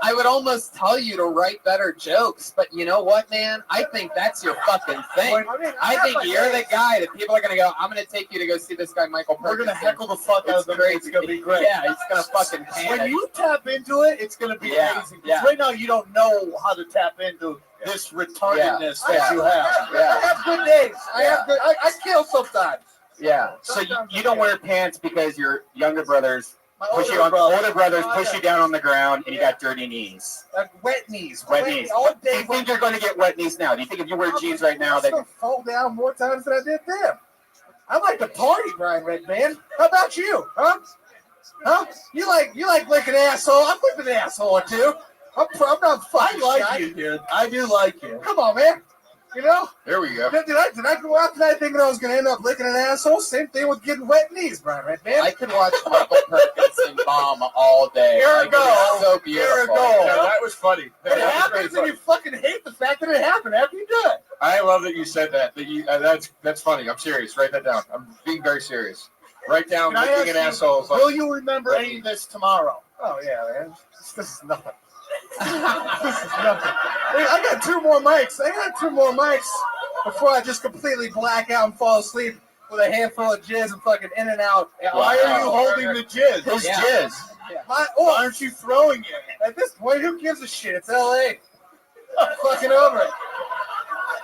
Speaker 2: I would almost tell you to write better jokes, but you know what, man? I think that's your fucking thing. I think you're the guy that people are going to go, I'm going to take you to go see this guy, Michael Perkins.
Speaker 1: We're going to heckle the fuck out of them. It's going to be great.
Speaker 2: Yeah, he's going to fucking panic.
Speaker 1: When you tap into it, it's going to be amazing.
Speaker 2: Yeah.
Speaker 1: Right now, you don't know how to tap into this retardedness that you have.
Speaker 2: Yeah.
Speaker 1: I have good days. I kill sometimes.
Speaker 4: Yeah. So you don't wear pants because your younger brothers push you
Speaker 1: older
Speaker 4: on.
Speaker 1: brother.
Speaker 4: Older brothers
Speaker 1: Oh,
Speaker 4: push
Speaker 1: yeah.
Speaker 4: you down on the ground, and you got dirty knees.
Speaker 1: Wet knees.
Speaker 4: Wet knees.
Speaker 1: All
Speaker 4: Do
Speaker 1: day.
Speaker 4: you think you're going to get wet knees now? Do you think if you wear jeans right now,
Speaker 1: I'm
Speaker 4: that
Speaker 1: going to fall down more times than I did then. I like to party, Brian Redman. How about you? Huh? You like licking asshole? I'm licking an asshole or two. I'm not fucking shy.
Speaker 7: you, dude. I do like you.
Speaker 1: Come on, man. You know?
Speaker 15: There we go.
Speaker 1: Did I go out tonight thinking I was going to end up licking an asshole? Same thing with getting wet knees, Brian Redman.
Speaker 2: I could watch Michael Perkinson bomb all day.
Speaker 1: Here
Speaker 2: Like,
Speaker 1: we go.
Speaker 2: it's so beautiful.
Speaker 1: Here we go.
Speaker 7: Yeah, that was funny.
Speaker 1: It happens, and you fucking hate the fact that it happened after you do it.
Speaker 15: I love that you said that. That's funny. I'm serious. Write that down. I'm being very serious. Write down
Speaker 1: Can I
Speaker 15: licking an
Speaker 1: ask
Speaker 15: asshole.
Speaker 1: you, will you remember any of this tomorrow? Oh, yeah, man. This is nothing. This is nothing. I got 2 more mics. Before I just completely black out and fall asleep with a handful of jizz and fucking in and out.
Speaker 7: Why are you holding the jizz?
Speaker 1: Who's
Speaker 7: jizz?
Speaker 1: Why aren't you throwing it? At this point, who gives a shit? It's L.A. I'm fucking over it.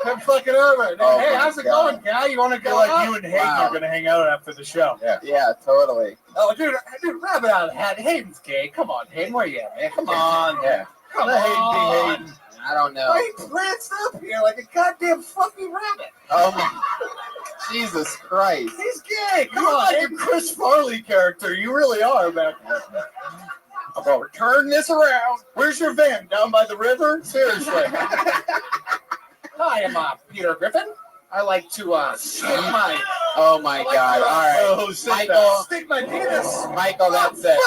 Speaker 15: Oh,
Speaker 1: Hey,
Speaker 15: my
Speaker 1: how's it
Speaker 15: God.
Speaker 1: going, guy? You want to
Speaker 7: I feel
Speaker 1: go
Speaker 7: like
Speaker 1: out?
Speaker 7: you and Hayden are going to hang out after the show.
Speaker 2: Yeah, totally.
Speaker 1: Oh, dude, rabbit out of the hat. Hayden's gay. Come on, Hayden. Where you at, man? Come on.
Speaker 2: Yeah.
Speaker 1: Come
Speaker 7: Let Hayden
Speaker 1: on.
Speaker 7: be Hayden.
Speaker 2: I don't know.
Speaker 1: Why he pranced up here like a goddamn fucking rabbit?
Speaker 2: Oh my, Jesus Christ!
Speaker 1: He's gay. Come
Speaker 7: You're
Speaker 1: on,
Speaker 7: like
Speaker 1: Hayden.
Speaker 7: a Chris Farley character. You really are, man.
Speaker 15: I'm going to turn this around.
Speaker 7: Where's your van? Down by the river? Seriously.
Speaker 1: Hi, I'm Peter Griffin. I like to stick my.
Speaker 2: Oh my God! All right,
Speaker 7: Oh, sit
Speaker 2: Michael.
Speaker 7: back.
Speaker 1: Stick my penis.
Speaker 2: Michael, that's it.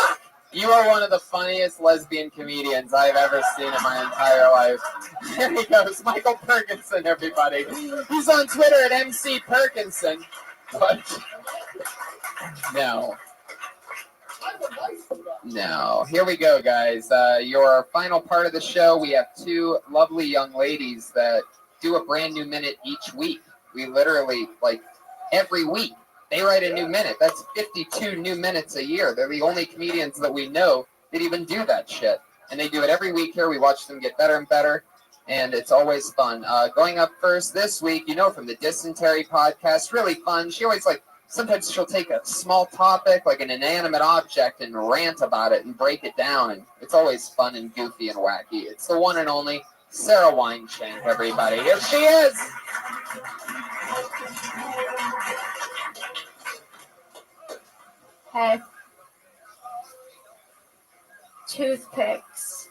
Speaker 2: You are one of the funniest lesbian comedians I've ever seen in my entire life. There he goes, Michael Perkinson, everybody. He's on Twitter at MC Perkinson. But no. Here we go, guys. Your final part of the show. We have 2 lovely young ladies that do a brand new minute each week. We literally, like, every week. They write a new minute. That's 52 new minutes a year. They're the only comedians that we know that even do that shit. And they do it every week here. We watch them get better and better, and it's always fun. Going up first this week, from the Dysentery podcast, really fun. She always, sometimes she'll take a small topic, like an inanimate object, and rant about it and break it down. And it's always fun and goofy and wacky. It's the one and only Sarah Wineshank, everybody. Here she is.
Speaker 8: Hey. Toothpicks.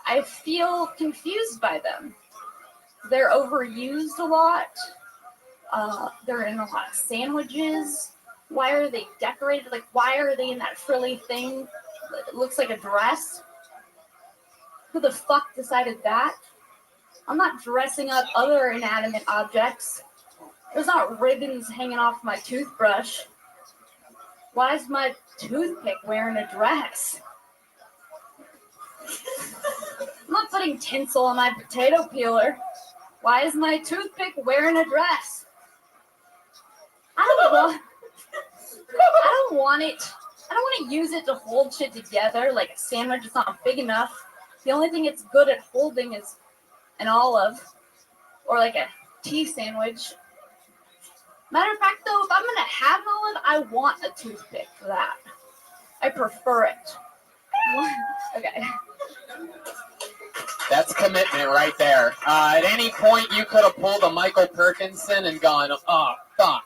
Speaker 8: I feel confused by them. They're overused a lot. They're in a lot of sandwiches. Why are they decorated? Like, why are they in that frilly thing? It looks like a dress. Who the fuck decided that? I'm not dressing up other inanimate objects. There's not ribbons hanging off my toothbrush. Why is my toothpick wearing a dress? I'm not putting tinsel on my potato peeler. Why is my toothpick wearing a dress? I don't want it. I don't want to use it to hold shit together. Like a sandwich is not big enough. The only thing it's good at holding is an olive or like a tea sandwich. Matter of fact, though, if I'm gonna have an olive, I want a toothpick for that. I prefer it. Okay.
Speaker 2: That's commitment right there. At any point, you could have pulled a Michael Perkinson and gone, oh, fuck.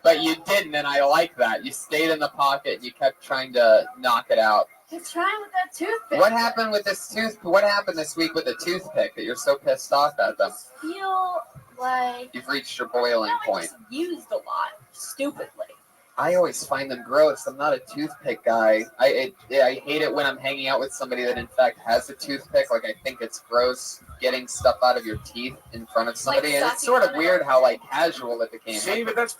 Speaker 2: But you didn't, and I like that. You stayed in the pocket, and you kept trying to knock it out.
Speaker 8: What's wrong with that toothpick?
Speaker 2: What happened with this What happened this week with the toothpick that you're so pissed off at them?
Speaker 8: I feel like
Speaker 2: You've reached your boiling point.
Speaker 8: it's used a lot, stupidly.
Speaker 2: I always find them gross. I'm not a toothpick guy. I hate it when I'm hanging out with somebody that in fact has a toothpick. Like, I think it's gross getting stuff out of your teeth in front of somebody, and it's sort of weird how like casual it became.
Speaker 15: See, but that's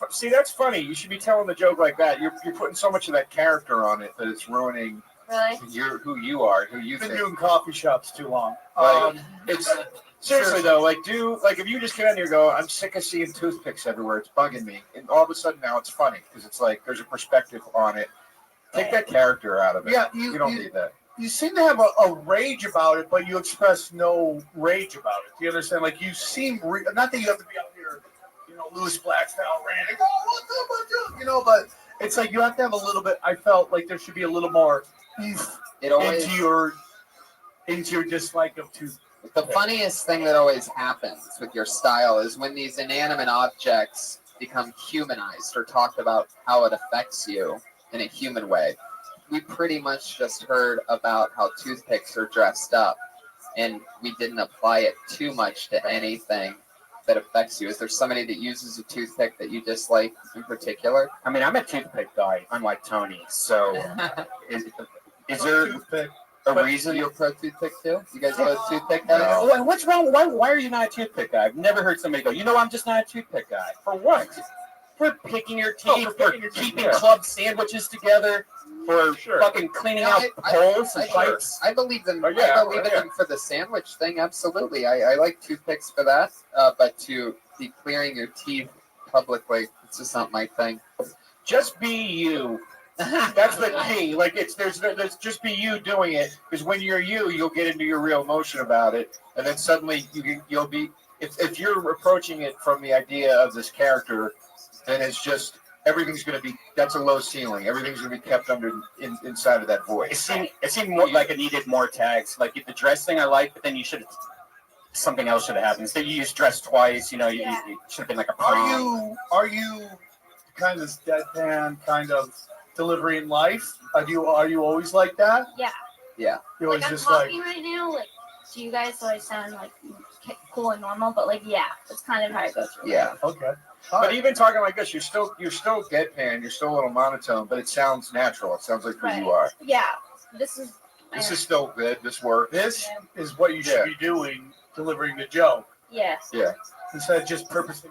Speaker 15: funny. You should be telling the joke like that. You're putting so much of that character on it that it's ruining who you are, who you
Speaker 7: Been
Speaker 15: think.
Speaker 7: doing coffee shops too long.
Speaker 15: It's seriously though, like if you just get out here and go, I'm sick of seeing toothpicks everywhere. It's bugging me, and all of a sudden now it's funny because it's like there's a perspective on it. Take that character out of it.
Speaker 7: Yeah,
Speaker 15: you don't need that.
Speaker 7: You seem to have a rage about it, but you express no rage about it. Do you understand? Like you seem not that you have to be out here, Louis Black style ranting. Oh, what's up, but it's like you have to have a little bit. I felt like there should be a little more into your dislike of toothpicks.
Speaker 2: The funniest thing that always happens with your style is when these inanimate objects become humanized or talked about how it affects you in a human way. We pretty much just heard about how toothpicks are dressed up, and we didn't apply it too much to anything that affects you. Is there somebody that uses a toothpick that you dislike in particular?
Speaker 4: I mean, I'm a toothpick guy, unlike Tony. So, is there a reason
Speaker 2: you're pro toothpick too? You guys both toothpick guys?
Speaker 4: No. What's wrong? Why are you not a toothpick guy? I've never heard somebody go, I'm just not a toothpick guy. For what? For picking your teeth, for keeping club sandwiches together, for fucking cleaning out holes and pipes.
Speaker 2: I believe them. I believe in them for the sandwich thing. Absolutely. I like toothpicks for that. But to be clearing your teeth publicly, it's just not my thing.
Speaker 15: Just be you. That's the key. Like there's just be you doing it, because when you're you'll get into your real emotion about it, and then suddenly you'll be if you're approaching it from the idea of this character, then it's just everything's going to be that's a low ceiling. Everything's going to be kept inside of that voice.
Speaker 4: It seemed more like it needed more tags. Like the dress thing I like, but then something else should have happened. Instead, you used dress twice. You should have been like a prom.
Speaker 7: Are you kind of deadpan kind of delivery in life? Are you always like that?
Speaker 8: Yeah.
Speaker 2: Yeah.
Speaker 7: You're always
Speaker 8: I'm
Speaker 7: just like
Speaker 8: talking right now, like to you guys, so I sound like cool and normal, but like that's kind of how it goes.
Speaker 2: Yeah.
Speaker 7: Okay.
Speaker 15: But even talking like this, you're still deadpan. You're still a little monotone, but it sounds natural. It sounds like who you are.
Speaker 8: Yeah. This is
Speaker 15: still good. This works.
Speaker 7: This is what you should be doing, delivering the joke.
Speaker 8: Yeah.
Speaker 15: Yeah.
Speaker 7: Instead of just purposely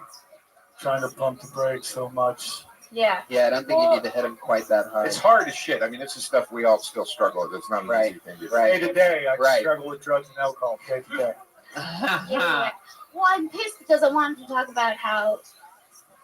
Speaker 7: trying to pump the brakes so much.
Speaker 8: Yeah.
Speaker 2: Yeah, I don't think you need to hit them quite that hard.
Speaker 15: It's hard as shit. I mean, this is stuff we all still struggle with. It's not an easy thing to do.
Speaker 7: Day to day, I struggle with drugs and alcohol. Day to day.
Speaker 8: Well, I'm pissed because I wanted to talk about how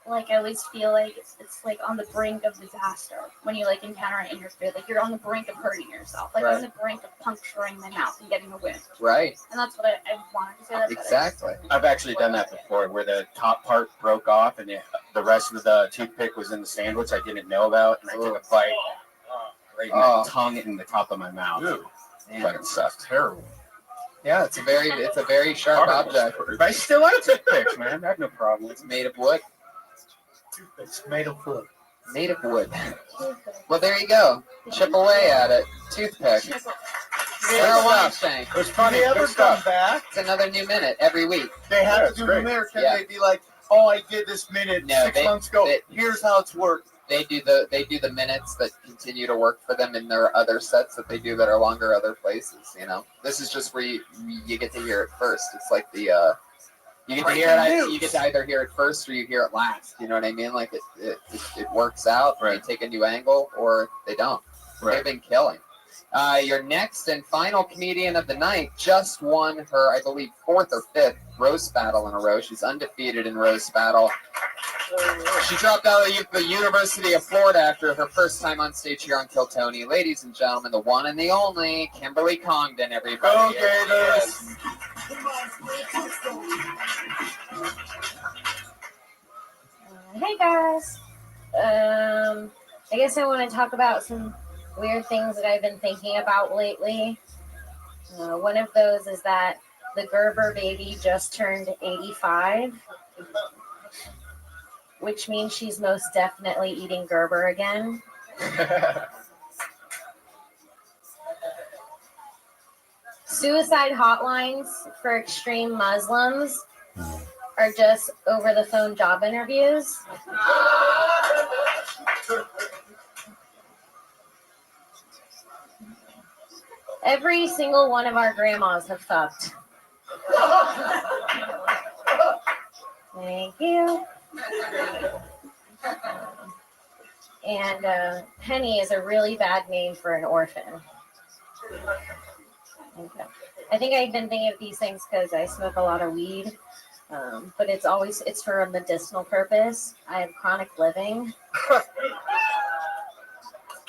Speaker 8: like I always feel like it's like on the brink of disaster when you like encounter it in your food. Like you're on the brink of hurting yourself. Like
Speaker 2: Right.
Speaker 8: on the brink of puncturing my mouth and getting a wound.
Speaker 2: Right.
Speaker 8: And that's what I wanted to say. That,
Speaker 2: Exactly.
Speaker 4: I've actually done that before, where the top part broke off and the rest of the toothpick was in the sandwich I didn't know about, and I took a bite right in my tongue and in the top of my mouth. But it sucked.
Speaker 5: Terrible.
Speaker 2: Yeah, it's a very sharp object.
Speaker 4: But I still like toothpicks, man. I have no problem.
Speaker 2: It's made of wood.
Speaker 7: Toothpicks made of wood.
Speaker 2: Made of wood. Well, there you go. Chip away at it. Toothpick. Sarah Weinstein.
Speaker 7: It's funny. They ever come back?
Speaker 2: It's another new minute every week.
Speaker 7: They have to do the minute. Can they be like, oh, I did this minute 6 months ago. Here's how it's worked.
Speaker 2: They do the minutes that continue to work for them in their other sets that they do that are longer other places. You know, this is just where you get to hear it first. It's like the you get to hear it. You get to either hear it first or you hear it last. You know what I mean? Like it works out. Right. They take a new angle or they don't. Right. They've been killing. Your next and final comedian of the night just won her, I believe, 4th or 5th roast battle in a row. She's undefeated in roast battle. She dropped out of the University of Florida after her first time on stage here on Kill Tony. Ladies and gentlemen, the one and the only Kimberly Congdon, everybody.
Speaker 7: Go Gators!
Speaker 6: Hey guys. I guess I want to talk about some weird things that I've been thinking about lately. One of those is that the Gerber baby just turned 85, which means she's most definitely eating Gerber again. Suicide hotlines for extreme Muslims are just over-the-phone job interviews. Every single one of our grandmas have fucked. Thank you. And Penny is a really bad name for an orphan. Okay. I think I've been thinking of these things because I smoke a lot of weed, but it's for a medicinal purpose. I have chronic living.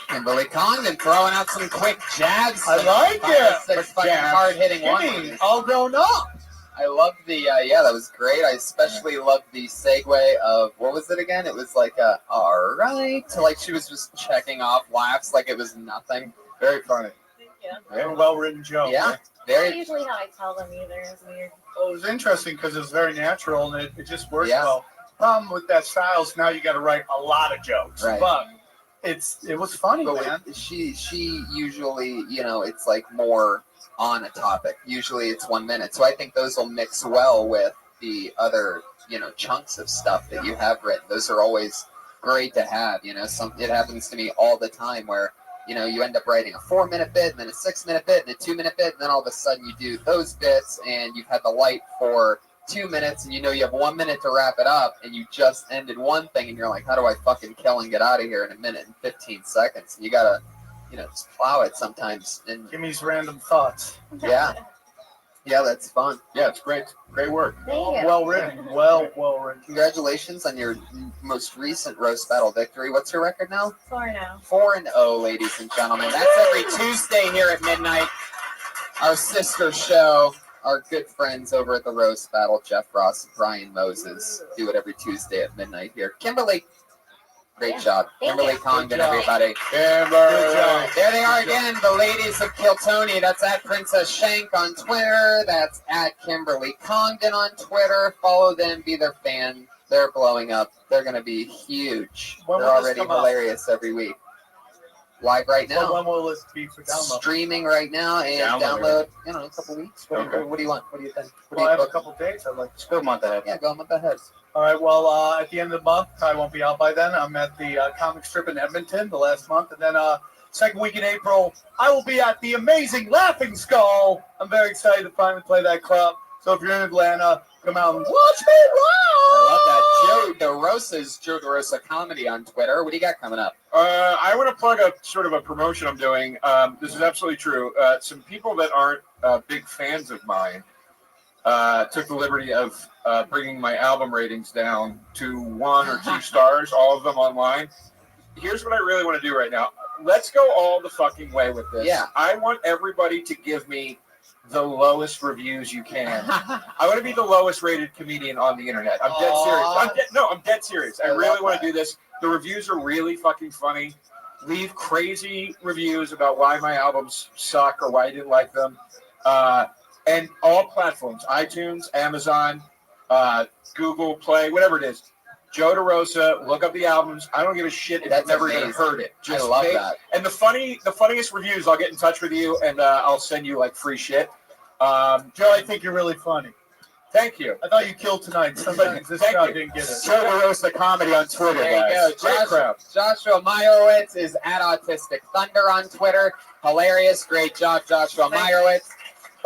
Speaker 2: Kimberly Congdon throwing out some quick jabs.
Speaker 7: I like it.
Speaker 2: Six fucking hard-hitting
Speaker 7: one. All grown up.
Speaker 2: I loved the, that was great. I especially loved the segue of, what was it again? It was like, all right. So like she was just checking off laughs like it was nothing.
Speaker 5: Very funny.
Speaker 6: Thank you.
Speaker 7: Very well-written joke.
Speaker 2: Yeah.
Speaker 6: That's usually how I tell them either. It's weird.
Speaker 7: Well, it was interesting because it was very natural and it just works well. Problem with that style is now you got to write a lot of jokes.
Speaker 2: Right.
Speaker 7: But it was funny,
Speaker 2: but
Speaker 7: man.
Speaker 2: She usually, it's like more on a topic. Usually it's 1 minute. So I think those will mix well with the other, chunks of stuff that you have written. Those are always great to have. It happens to me all the time where, you end up writing a 4-minute bit and then a 6-minute bit and a 2-minute bit. And then all of a sudden you do those bits and you've had the light for 2 minutes and you have 1 minute to wrap it up and you just ended one thing and you're like, how do I fucking kill and get out of here in 1 minute and 15 seconds? And you gotta, just plow it sometimes. And
Speaker 7: give me these random thoughts.
Speaker 2: Yeah. Yeah, that's fun.
Speaker 5: Yeah, it's great. Great work.
Speaker 6: Thank you.
Speaker 7: Well written. Well written.
Speaker 2: Congratulations on your most recent roast battle victory. What's your record now?
Speaker 6: 4-0.
Speaker 2: 4-0, ladies and gentlemen. That's every Tuesday here at midnight. Our sister show. Our good friends over at the Roast Battle, Jeff Ross and Brian Moses, do it every Tuesday at midnight here. Kimberly, great job. Kimberly Congdon, everybody.
Speaker 5: Kimberly.
Speaker 2: There they are again, the ladies of Kill Tony. That's at Princess Shank on Twitter. That's at Kimberly Congdon on Twitter. Follow them, be their fan. They're blowing up. They're going to be huge.
Speaker 7: When
Speaker 2: They're
Speaker 7: will this
Speaker 2: already
Speaker 7: come out?
Speaker 2: hilarious every week. Live right now.
Speaker 7: Well, when will this be for download?
Speaker 2: Streaming right now and download, a couple weeks. What do you want? What do you think?
Speaker 7: Well, I have a couple dates. I'd like to
Speaker 2: go a month ahead. Yeah, go a month ahead.
Speaker 7: All right. Well, at the end of the month, I won't be out by then. I'm at the comic strip in Edmonton the last month, and then second week in April, I will be at the amazing Laughing Skull. I'm very excited to finally play that club. So if you're in Atlanta, come out and watch me
Speaker 2: I love that. Joe DeRosa's Joe DeRosa Comedy on Twitter. What do you got coming up?
Speaker 15: I want to plug a sort of a promotion I'm doing. This is absolutely true. Some people that aren't big fans of mine took the liberty of bringing my album ratings down to 1 or 2 stars, all of them online. Here's what I really want to do right now. Let's go all the fucking way with this.
Speaker 2: Yeah.
Speaker 15: I want everybody to give me the lowest reviews you can. I want to be the lowest rated comedian on the internet. I'm dead serious. I'm dead serious. I really want to do this. The reviews are really fucking funny. Leave crazy reviews about why my albums suck or why I didn't like them. And all platforms, iTunes, Amazon, Google Play, whatever it is. Joe DeRosa, look up the albums. I don't give a shit if you've never even heard it.
Speaker 2: I love that.
Speaker 15: And the funniest reviews, I'll get in touch with you and I'll send you like free shit.
Speaker 7: Joe, I think you're really funny.
Speaker 15: Thank you.
Speaker 7: I thought you killed tonight. Sometimes this crowd didn't get it.
Speaker 15: Joe DeRosa Comedy on Twitter.
Speaker 2: There you go.
Speaker 15: Great crowd.
Speaker 2: Joshua Meyerowitz is at Autistic Thunder on Twitter. Hilarious. Great job, Joshua Meyerowitz.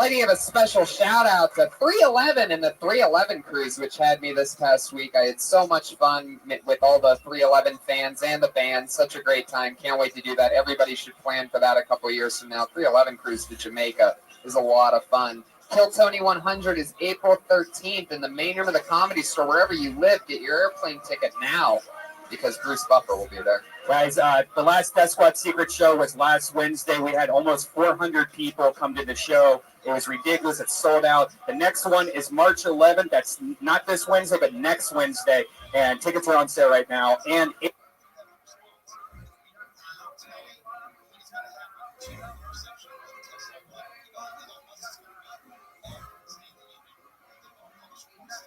Speaker 2: I'd like to give a special shout out to 311 and the 311 cruise, which had me this past week. I had so much fun with all the 311 fans and the band. Such a great time. Can't wait to do that. Everybody should plan for that a couple years from now. 311 cruise to Jamaica is a lot of fun. Kill Tony 100 is April 13th in the main room of the Comedy Store. Wherever you live, get your airplane ticket now because Bruce Buffer will be there.
Speaker 4: Guys, the last Death Squad Secret Show was last Wednesday. We had almost 400 people come to the show. It was ridiculous. It's sold out. The next one is March 11th. That's not this Wednesday, but next Wednesday. And tickets are on sale right now. And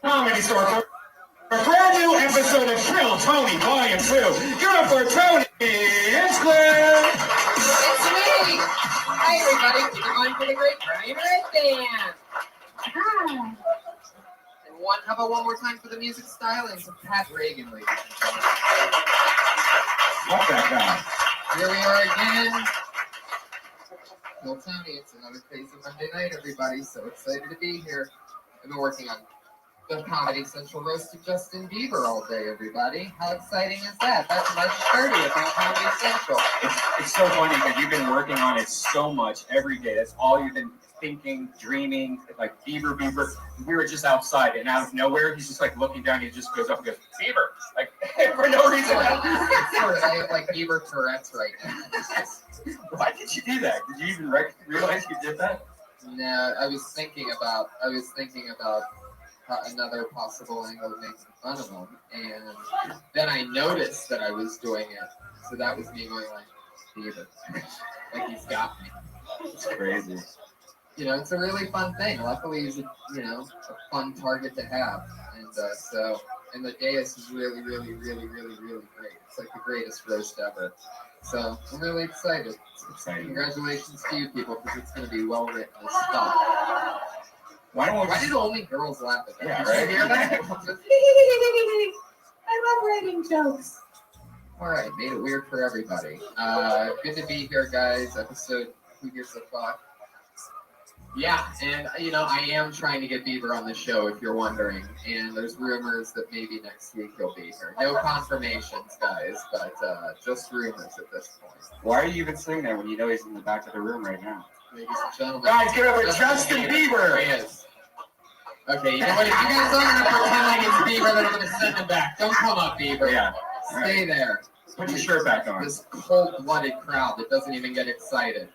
Speaker 9: Comedy Store for a brand new episode of Trill Tony Volume 2. Give it up for Tony and Square.
Speaker 2: It's me. Hi, everybody. Keep it going for the great Brian Red Band. Hi. And how about one more time for the music stylings of Pat Reagan, ladies and gentlemen.
Speaker 9: Love that guy.
Speaker 2: Here we are again. Well, Tony, it's another crazy Monday night, everybody. So excited to be here. I've been working on the Comedy Central roast of Justin Bieber all day, everybody. How exciting is that? That's March 30th on Comedy Central.
Speaker 4: it's so funny because you've been working on it so much every day. That's all you've been thinking, dreaming, like Bieber. We were just outside, and out of nowhere, he's just like looking down. He just goes up and goes, Bieber, like for no reason.
Speaker 2: I have like Bieber Tourette's right now.
Speaker 4: Why did you do that? Did you even realize you did that?
Speaker 2: No, I was thinking about another possible angle of making fun of him, and then I noticed that I was doing it, so that was me going like, Bieber, like he's got me.
Speaker 4: It's crazy.
Speaker 2: You know, it's a really fun thing. Luckily, he's a fun target to have, and the dais is really, really, really, really, really great. It's like the greatest roast ever. So I'm really excited. It's exciting. Congratulations to you people, because it's going to be well written stuff. Why did only girls laugh at that?
Speaker 4: Yeah,
Speaker 2: Did you hear that?
Speaker 16: I love writing jokes.
Speaker 2: All right, made it weird for everybody. Good to be here, guys. Episode Who Gives a Fuck. Yeah, and I am trying to get Bieber on the show, if you're wondering. And there's rumors that maybe next week he'll be here. No confirmations, guys, but just rumors at this point.
Speaker 4: Why are you even saying that when you know he's in the back of the room right now?
Speaker 2: Ladies and gentlemen,
Speaker 9: Guys, give it up for Justin Bieber.
Speaker 2: There he is. Okay, you know what? If you guys aren't going to pretend like it's Bieber, then I'm going to send him back. Don't come up, Bieber.
Speaker 4: Yeah.
Speaker 2: Stay there.
Speaker 4: Put your shirt back on.
Speaker 2: This cold-blooded crowd that doesn't even get excited.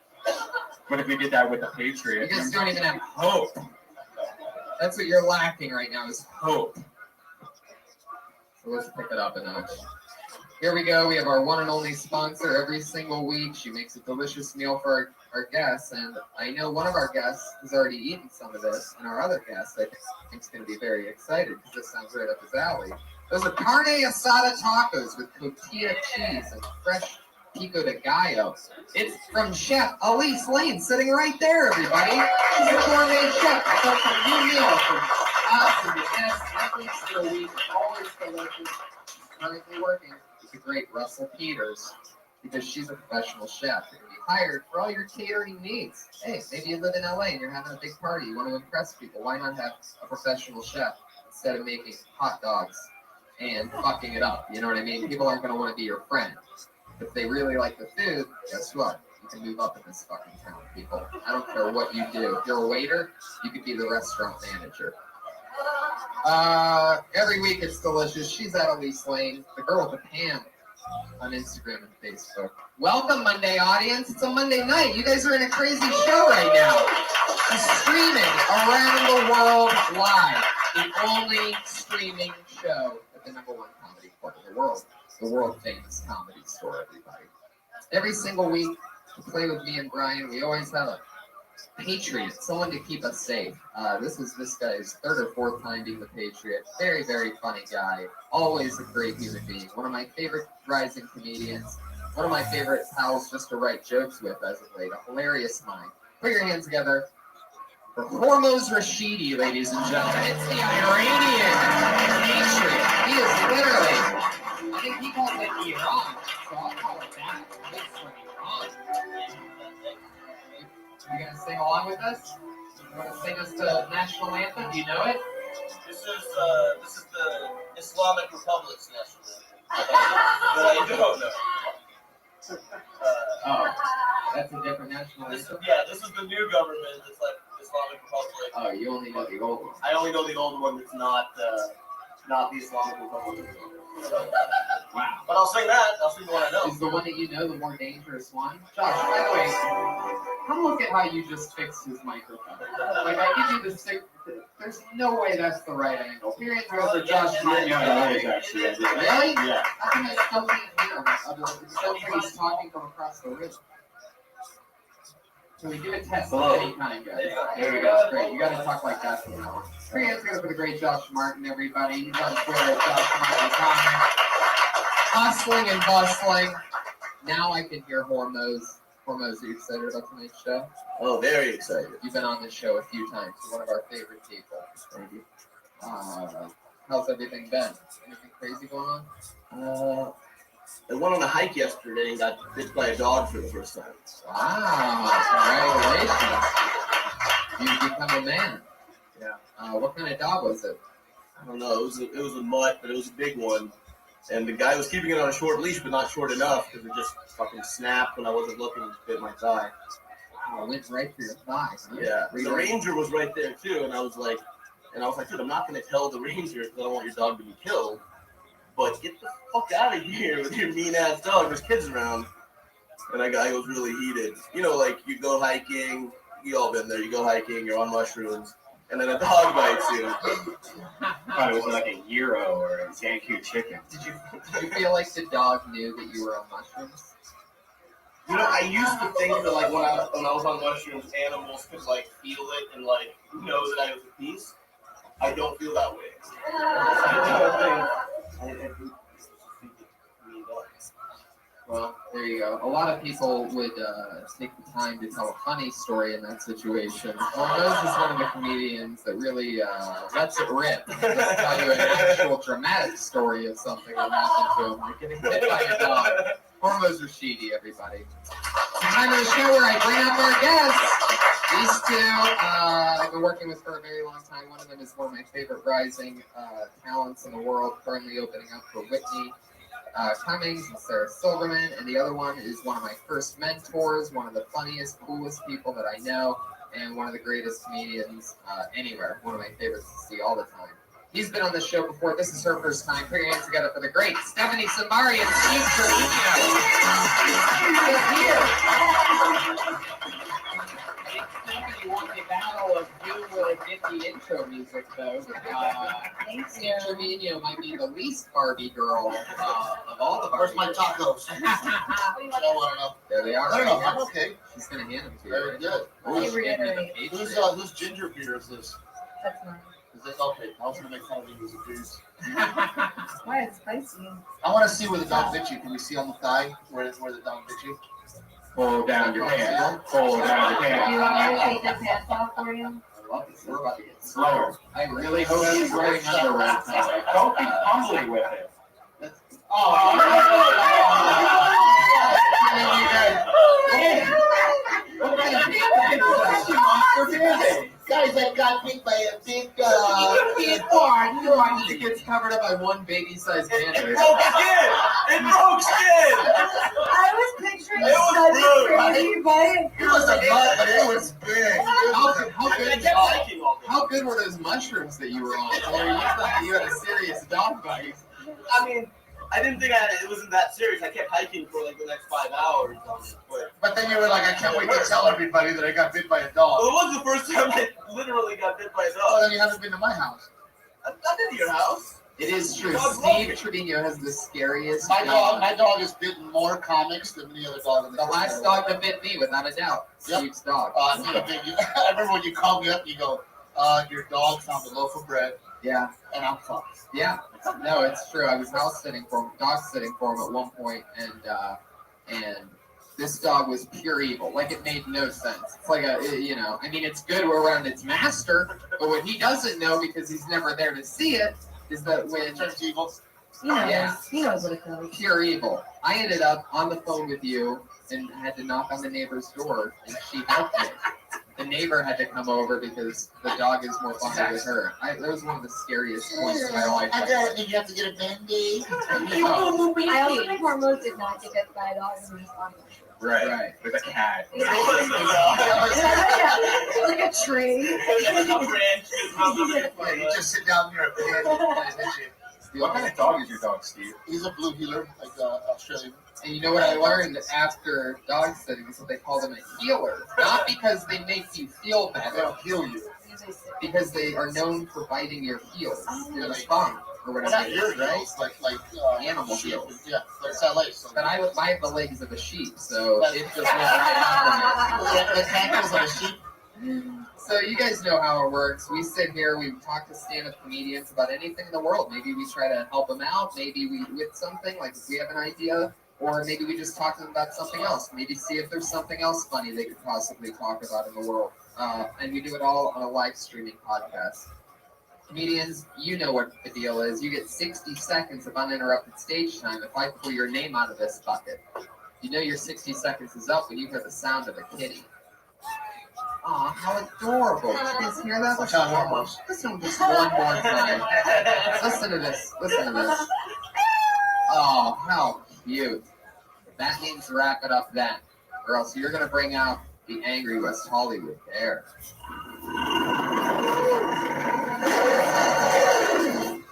Speaker 4: What if we did that with the Patriot?
Speaker 2: You guys don't even have hope. That's what you're lacking right now is hope. So let's pick it up a notch. Here we go. We have our one and only sponsor every single week. She makes a delicious meal for our guests, and I know one of our guests has already eaten some of this, and our other guest, I think, is going to be very excited because this sounds right up his alley. Those are carne asada tacos with cotija cheese and fresh pico de gallo. It's from Chef Elise Lane, sitting right there, everybody. She's a gourmet chef. Cooked a new meal from us and the guests every single week. Always delicious. Currently working with the great Russell Peters because she's a professional chef. You're going to be hired for all your catering needs. Hey, maybe you live in LA and you're having a big party. You want to impress people. Why not have a professional chef instead of making hot dogs and fucking it up? You know what I mean? People aren't going to want to be your friend. If they really like the food, guess what? You can move up in this fucking town, people. I don't care what you do. If you're a waiter, you could be the restaurant manager. Every week it's delicious. She's at Elise Lane, the girl with the Pam on Instagram and Facebook. Welcome, Monday audience. It's a Monday night. You guys are in a crazy show right now. She's streaming around the world live. The only streaming show at the #1 comedy club in the world famous Comedy Store, everybody. Every single week, to play with me and Brian, we always have a Patriot, someone to keep us safe. This is this guy's 3rd or 4th time being the Patriot. Very, very funny guy. Always a great human being. One of my favorite rising comedians. One of my favorite pals just to write jokes with as of late. A hilarious mind. Put your hands together for Hormoz Rashidi, ladies and gentlemen. It's the Iranian Patriot. He is literally, I think he calls it Iran, so I'll call it that. It's from Iran. You gonna sing along with us? You wanna sing us the national anthem? Do you know it?
Speaker 19: This is the Islamic Republic's national anthem. But I don't know.
Speaker 2: Oh, that's a different national anthem?
Speaker 19: Yeah, this is the new government. It's like Islamic Republic.
Speaker 2: Oh, you only know the old one.
Speaker 19: I only know the old one that's not the Islamic Republic.
Speaker 2: Wow.
Speaker 19: But I'll sing that. I'll sing the one I know.
Speaker 2: Is the one that you know the more dangerous one? Josh, by the way, come look at how you just fixed his microphone. Like, I give you the stick. There's no way that's the right angle. Here it goes for Josh Martin.
Speaker 19: Really?
Speaker 2: Yeah. How come I still can't hear him? It sounds like he's talking from across the room. Can we do a test of any kind, guys? There we go. Great. You got to talk like that from now on. Three hands together for the great Josh Martin, everybody. He's on Twitter at Josh Martin Comment. Hustling and bustling. Now I can hear Hormoz. Hormoz, are you excited about tonight's show?
Speaker 19: Oh, very excited.
Speaker 2: You've been on this show a few times. You're one of our favorite people.
Speaker 19: Thank you.
Speaker 2: How's everything been? Anything crazy going on?
Speaker 19: I went on a hike yesterday and got bit by a dog for the first time.
Speaker 2: Wow, congratulations. You've become a man.
Speaker 19: Yeah.
Speaker 2: What kind of dog was it?
Speaker 19: I don't know. It was a mutt, but it was a big one. And the guy was keeping it on a short leash, but not short enough because it just fucking snapped when I wasn't looking and bit my thigh.
Speaker 2: Wow, it went right through your thigh. Huh?
Speaker 19: Yeah. The ranger was right there too, and I was like, dude, I'm not gonna tell the ranger because I don't want your dog to be killed. But get the fuck out of here with your mean ass dog. There's kids around. And that guy was really heated. You know, like you go hiking, you all been there, you go hiking, you're on mushrooms, and then a dog bites you.
Speaker 12: Thought it was like a gyro or a Zankou chicken.
Speaker 2: Did you feel like the dog knew that you were on mushrooms?
Speaker 19: You know, I used to think that like when I was on mushrooms, animals could like feel it and like know that I was a piece. I don't feel that way.
Speaker 2: Well, there you go. A lot of people would take the time to tell a funny story in that situation. Hormoz is one of the comedians that really lets it rip. Just tell you an actual dramatic story of something that happened to him, like getting hit by a dog. Hormoz Rashidi, everybody. It's the time of the show where I bring up our guests. These two, I've been working with for a very long time. One of them is one of my favorite rising talents in the world, currently opening up for Whitney Cummings and Sarah Silverman, and the other one is one of my first mentors, one of the funniest, coolest people that I know, and one of the greatest comedians anywhere. One of my favorites to see all the time. He's been on this show before. This is her first time. Put your hands together for the great Stephanie Sambari and Steve Trevino. She's here. Stephanie won the battle of who will get the intro music, though. Steve Trevino might be the least Barbie girl of all the Barbies.
Speaker 14: Where's my tacos?
Speaker 2: There they are.
Speaker 14: I don't know.
Speaker 2: Right
Speaker 14: I'm
Speaker 2: here.
Speaker 14: okay.
Speaker 2: She's going to hand them to you.
Speaker 14: Very good. Who's ginger beer is this?
Speaker 16: That's mine.
Speaker 14: Is this okay? I was gonna make fun of you as a goose.
Speaker 16: Why it's spicy?
Speaker 14: I want to see where the dog bit you. Can we see on the thigh where the dog bit you?
Speaker 12: Pull down your pants. Pull down your
Speaker 16: Do you
Speaker 12: pants.
Speaker 16: want me to take the pants off for you?
Speaker 2: I love this. We're about to get
Speaker 12: Slower.
Speaker 2: I really hope she's wearing underwear.
Speaker 12: Don't be humbly with it.
Speaker 14: Guys, I got bit by a big
Speaker 2: It gets covered up by one baby-sized bandage.
Speaker 19: It broke skin!
Speaker 16: I was picturing
Speaker 11: crazy, but
Speaker 3: It was a butt, but it was big.
Speaker 2: How good were those mushrooms that you were on? Or you thought you had a serious dog bite?
Speaker 19: I mean, I didn't think it wasn't that serious. I kept hiking for like the next 5 hours on it.
Speaker 7: But then you were like, I can't wait to tell everybody that I got bit by a dog.
Speaker 19: Well, it was the first time I literally got bit by a dog.
Speaker 7: Well, then you haven't been to my house.
Speaker 19: I've been to your house.
Speaker 2: It is true.
Speaker 19: Dogs
Speaker 2: Steve
Speaker 19: love me.
Speaker 2: Trevino has the scariest
Speaker 7: My dog has bitten more comics than any other dog in the
Speaker 2: The last dog that bit me, without a doubt.
Speaker 7: Yep.
Speaker 2: Steve's dog.
Speaker 7: I remember when you called me up and you go, your dog found a loaf of bread.
Speaker 2: Yeah.
Speaker 7: And I'm fucked.
Speaker 2: Yeah. No, it's true. I was house sitting for him, dog sitting for him at one point, and this dog was pure evil. Like, it made no sense. It's like I mean, it's good around its master, but what he doesn't know, because he's never there to see it, is that when it turns evil,
Speaker 6: He knows what it does.
Speaker 2: pure evil. I ended up on the phone with you and had to knock on the neighbor's door, and she helped me. The neighbor had to come over because the dog is more bonded with her. That was one of the scariest points in my life.
Speaker 7: Did you have to get a Band-Aid?
Speaker 16: I also think hormones did not get bit by a dog and was on the
Speaker 3: Right. With a cat.
Speaker 16: like a tree.
Speaker 7: You just sit down near a bed and
Speaker 3: What kind of dog is your dog, Steve?
Speaker 7: He's a blue healer, like Australian.
Speaker 2: And you know what I learned after dog sitting is that they call them a healer. Not because they make you feel better.
Speaker 7: They'll heal you.
Speaker 2: Because they are known for biting your heels, your spine, or whatever it is, right?
Speaker 7: Like
Speaker 2: animal heels.
Speaker 7: Yeah, like Saleh.
Speaker 2: But I have the legs of a sheep, so it just went right after me.
Speaker 7: The ankles of a sheep.
Speaker 2: So you guys know how it works. We sit here, we talk to stand-up comedians about anything in the world. Maybe we try to help them out. Maybe we with something, like if we have an idea. Or maybe we just talk to them about something else. Maybe see if there's something else funny they could possibly talk about in the world. And we do it all on a live streaming podcast. Comedians, you know what the deal is. You get 60 seconds of uninterrupted stage time if I pull your name out of this bucket. You know your 60 seconds is up when you hear the sound of a kitty. Aw, how adorable. Did you guys hear that? Listen just one more time. Listen to this. Listen to this. Oh, how cute. That means wrap it up then, or else you're going to bring out the angry West Hollywood bear.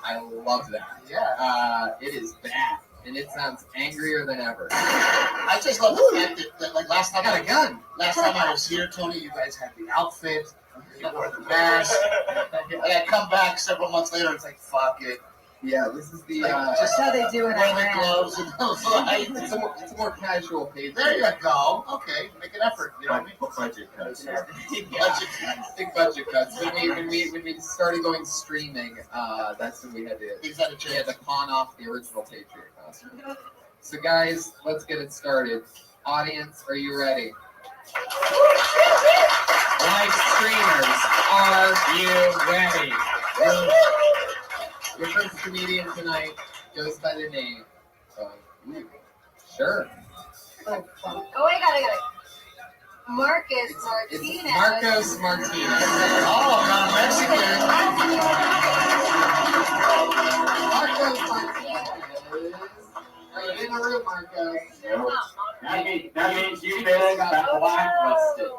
Speaker 2: I love that.
Speaker 7: Yeah.
Speaker 2: It is bad, and it sounds angrier than ever.
Speaker 7: I just love the fact that like last time
Speaker 2: I got a gun.
Speaker 7: Last time I was here, Tony, you guys had the outfit, you wore the mask, and I come back several months later, it's like, fuck it.
Speaker 2: Yeah, this is the
Speaker 6: just how they do it.
Speaker 7: Wear the gloves and those lights.
Speaker 2: It's a more casual page.
Speaker 7: There you go. Okay, make an effort. You know,
Speaker 3: budget cuts.
Speaker 2: Big budget cuts. When we started going streaming, that's when we had to pawn off the original Patriot costume. So guys, let's get it started. Audience, are you ready? Live streamers, are you ready? Your first comedian tonight goes by the name of sure.
Speaker 16: Oh, I got it. Marcus Martinez.
Speaker 2: It's Marcos Martinez.
Speaker 7: Oh, not Mexican.
Speaker 2: Marcos Martinez. Are you in the room, Marcos?
Speaker 12: That means you been got blacklisted.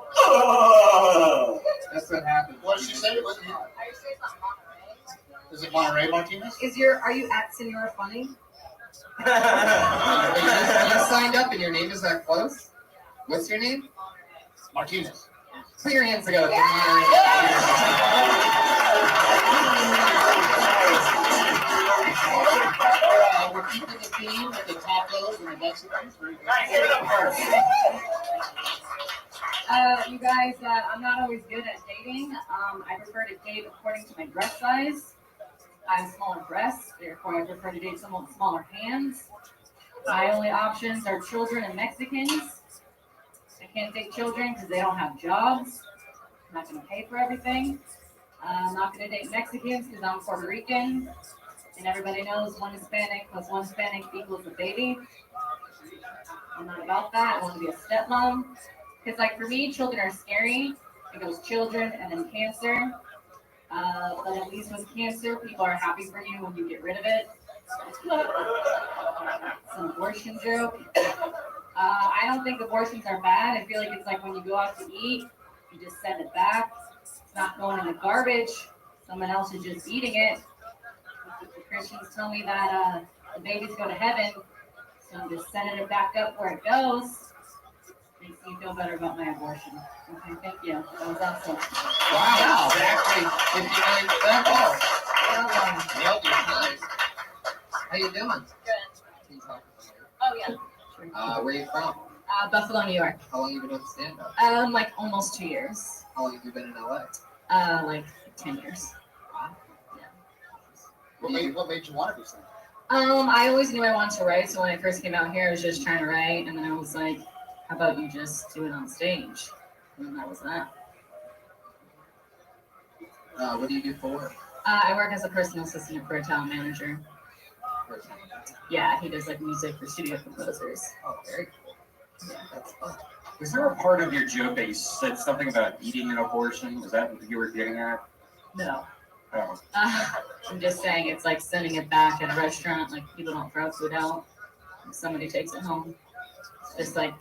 Speaker 2: That's what happened.
Speaker 7: What did she say? Is it Monterey Martinez?
Speaker 6: Are you at Senor Funny?
Speaker 2: You signed up and your name is that close? What's your name?
Speaker 7: Martinez.
Speaker 2: Put your hands together.
Speaker 7: We're keeping the theme with the tacos and the Mexicans.
Speaker 18: You guys, I'm not always good at dating. I prefer to date according to my dress size. I have smaller breasts, therefore I prefer to date someone with smaller hands. My only options are children and Mexicans. I can't date children because they don't have jobs. I'm not going to pay for everything. I'm not going to date Mexicans because I'm Puerto Rican. And everybody knows one Hispanic plus one Hispanic equals a baby. I'm not about that. I want to be a stepmom. Because, like, for me, children are scary. It goes children and then cancer. But at least with cancer, people are happy for you when you get rid of it. It's an abortion joke. I don't think abortions are bad. I feel like it's like when you go out to eat, you just send it back. It's not going in the garbage. Someone else is just eating it. The Christians tell me that the babies go to heaven, so I'm just sending it back up where it goes. Makes me feel better about my abortion. Okay, thank you. That was awesome.
Speaker 2: Wow, exactly 59 seconds. Nailed your time. How you doing?
Speaker 10: Good. Oh yeah.
Speaker 2: Where you from?
Speaker 10: Buffalo, New York.
Speaker 2: How long you been doing stand-up?
Speaker 10: Like almost 2 years.
Speaker 2: How long have you been in LA?
Speaker 10: Like 10 years.
Speaker 2: What made you want to do something?
Speaker 10: I always knew I wanted to write, so when I first came out here, I was just trying to write, and then I was like, how about you just do it on stage? And that was that.
Speaker 2: What do you do for work?
Speaker 10: I work as a personal assistant for a talent manager. Yeah, he does like music for studio composers.
Speaker 2: Oh, very cool.
Speaker 10: Yeah,
Speaker 2: that's fun.
Speaker 12: Was there a part of your joke that you said something about eating an abortion? Was that what you were getting at?
Speaker 10: No.
Speaker 12: Oh.
Speaker 10: I'm just saying it's like sending it back at a restaurant, like people don't throw food out. Somebody takes it home. It's just like,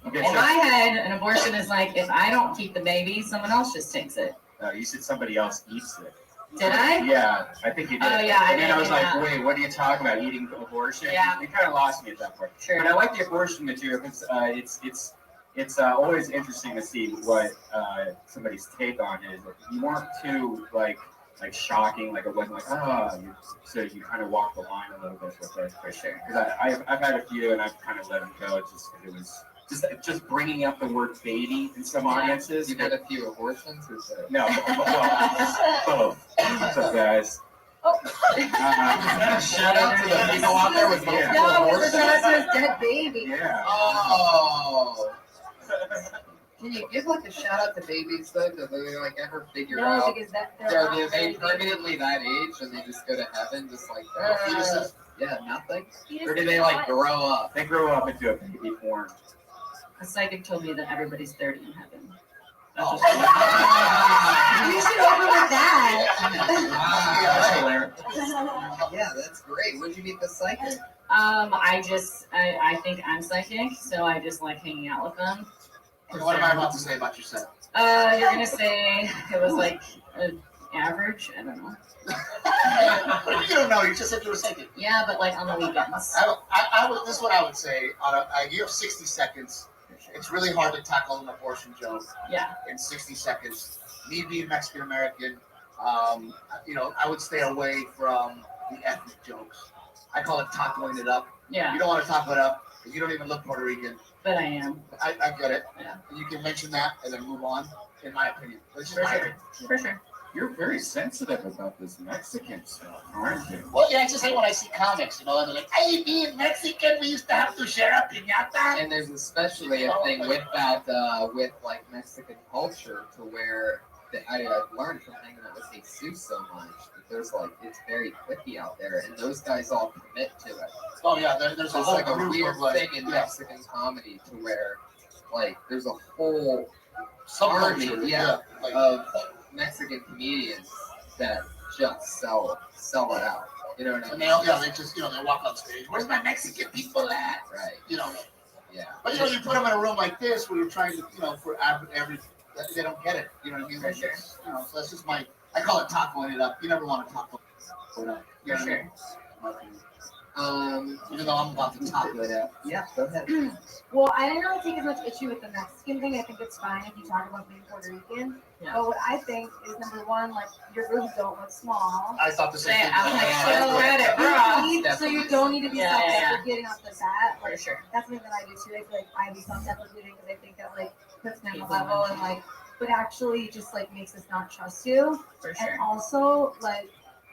Speaker 12: Okay,
Speaker 10: in
Speaker 12: so-
Speaker 10: my head, an abortion is like, if I don't keep the baby, someone else just takes it.
Speaker 12: You said somebody else eats it.
Speaker 10: Did I?
Speaker 12: Yeah, I think you did.
Speaker 10: Oh, yeah, I
Speaker 12: And then
Speaker 10: did,
Speaker 12: I was
Speaker 10: yeah.
Speaker 12: like, wait, what are you talking about? Eating abortion?
Speaker 10: Yeah.
Speaker 12: You kind of lost me at that point.
Speaker 10: Sure.
Speaker 12: But I like the abortion material because it's always interesting to see what somebody's take on it is. You weren't too like shocking, like it wasn't like so you kind of walk the line a little bit with it for sure. Because I've had a few and I've kind of let them go just because it was. Just bringing up the word baby in some audiences.
Speaker 2: You've had a few abortions? Or so?
Speaker 12: No, both. What's up, guys?
Speaker 2: Shout out to the people out there with multiple
Speaker 10: No, it was
Speaker 2: abortions.
Speaker 10: a shout out to his dead baby.
Speaker 12: Yeah.
Speaker 2: Oh. Can you give like a shout out to babies though? Do they like ever figure
Speaker 10: No,
Speaker 2: out?
Speaker 10: because they're
Speaker 2: Are
Speaker 10: not
Speaker 2: they
Speaker 10: babies.
Speaker 2: permanently that age and they just go to heaven just like that?
Speaker 10: Fetuses?
Speaker 2: Yeah, nothing.
Speaker 10: Fetuses
Speaker 2: Or do they like
Speaker 10: what?
Speaker 2: grow up?
Speaker 12: They grow up into a baby form.
Speaker 10: A psychic told me that everybody's 30 in heaven.
Speaker 2: Oh.
Speaker 10: You should open with that.
Speaker 12: That's hilarious.
Speaker 2: Yeah, that's great. Where'd you meet the psychic?
Speaker 10: I think I'm psychic, so I just like hanging out with them.
Speaker 22: What am I about to say about yourself?
Speaker 10: You're gonna say it was like average. I don't know.
Speaker 22: You don't know. You just said you were psychic.
Speaker 10: Yeah, but like on the weekends.
Speaker 22: I would. This is what I would say. You have 60 seconds. It's really hard to tackle an abortion joke.
Speaker 10: Yeah.
Speaker 22: In 60 seconds. Me being Mexican American, I would stay away from the ethnic jokes. I call it tacoing it up.
Speaker 10: Yeah.
Speaker 22: You don't want to taco it up. You don't even look Puerto Rican.
Speaker 10: But I am.
Speaker 22: I get it.
Speaker 10: Yeah.
Speaker 22: You can mention that and then move on, in my opinion. But it's just
Speaker 10: For
Speaker 22: my
Speaker 10: sure.
Speaker 22: opinion.
Speaker 10: For sure.
Speaker 12: You're very sensitive about this Mexican stuff, aren't you?
Speaker 22: Well, yeah, I just hate when I see comics, and they're like, hey, being Mexican, we used to have to share a piñata.
Speaker 2: And there's especially a thing with that, with like Mexican culture, to where I've learned from hanging out with Jesus so much that there's like it's very cliquey out there, and those guys all commit to it.
Speaker 22: Oh yeah, there's a
Speaker 2: It's
Speaker 22: whole
Speaker 2: like a
Speaker 22: group
Speaker 2: weird
Speaker 22: of, like,
Speaker 2: thing in
Speaker 22: yeah.
Speaker 2: Mexican comedy to where like there's a whole
Speaker 22: Subculture,
Speaker 2: army,
Speaker 22: yeah, like-
Speaker 2: of Mexican comedians that just sell it out. You know what I
Speaker 22: And
Speaker 2: mean?
Speaker 22: they just, they walk on stage. Where's my Mexican people at?
Speaker 2: Right. Yeah.
Speaker 22: But you put them in a room like this where you're trying to, for every, they don't get it. You know what I mean?
Speaker 10: For sure.
Speaker 22: So that's just I call it tacoing it up. You never want to taco it up. You know
Speaker 10: For
Speaker 22: what I mean? Even though I'm about to taco it up.
Speaker 2: Yeah, go ahead.
Speaker 8: Well, I didn't really take as much issue with the Mexican thing. I think it's fine if you talk about being Puerto Rican.
Speaker 10: Yeah.
Speaker 8: But what I think is, number one, like, your boobs don't look small.
Speaker 22: I thought the same thing.
Speaker 10: I'm like,
Speaker 8: So,
Speaker 10: let it, bro.
Speaker 8: so you don't need to be
Speaker 10: Yeah, yeah, yeah.
Speaker 8: self-deprecating off the bat.
Speaker 10: For
Speaker 8: Like,
Speaker 10: sure.
Speaker 8: that's something that I do too. I feel like I be self-deprecating because I think that, like, puts me on the level and, like, but actually just, like, makes us not trust you.
Speaker 10: For sure.
Speaker 8: And also, like,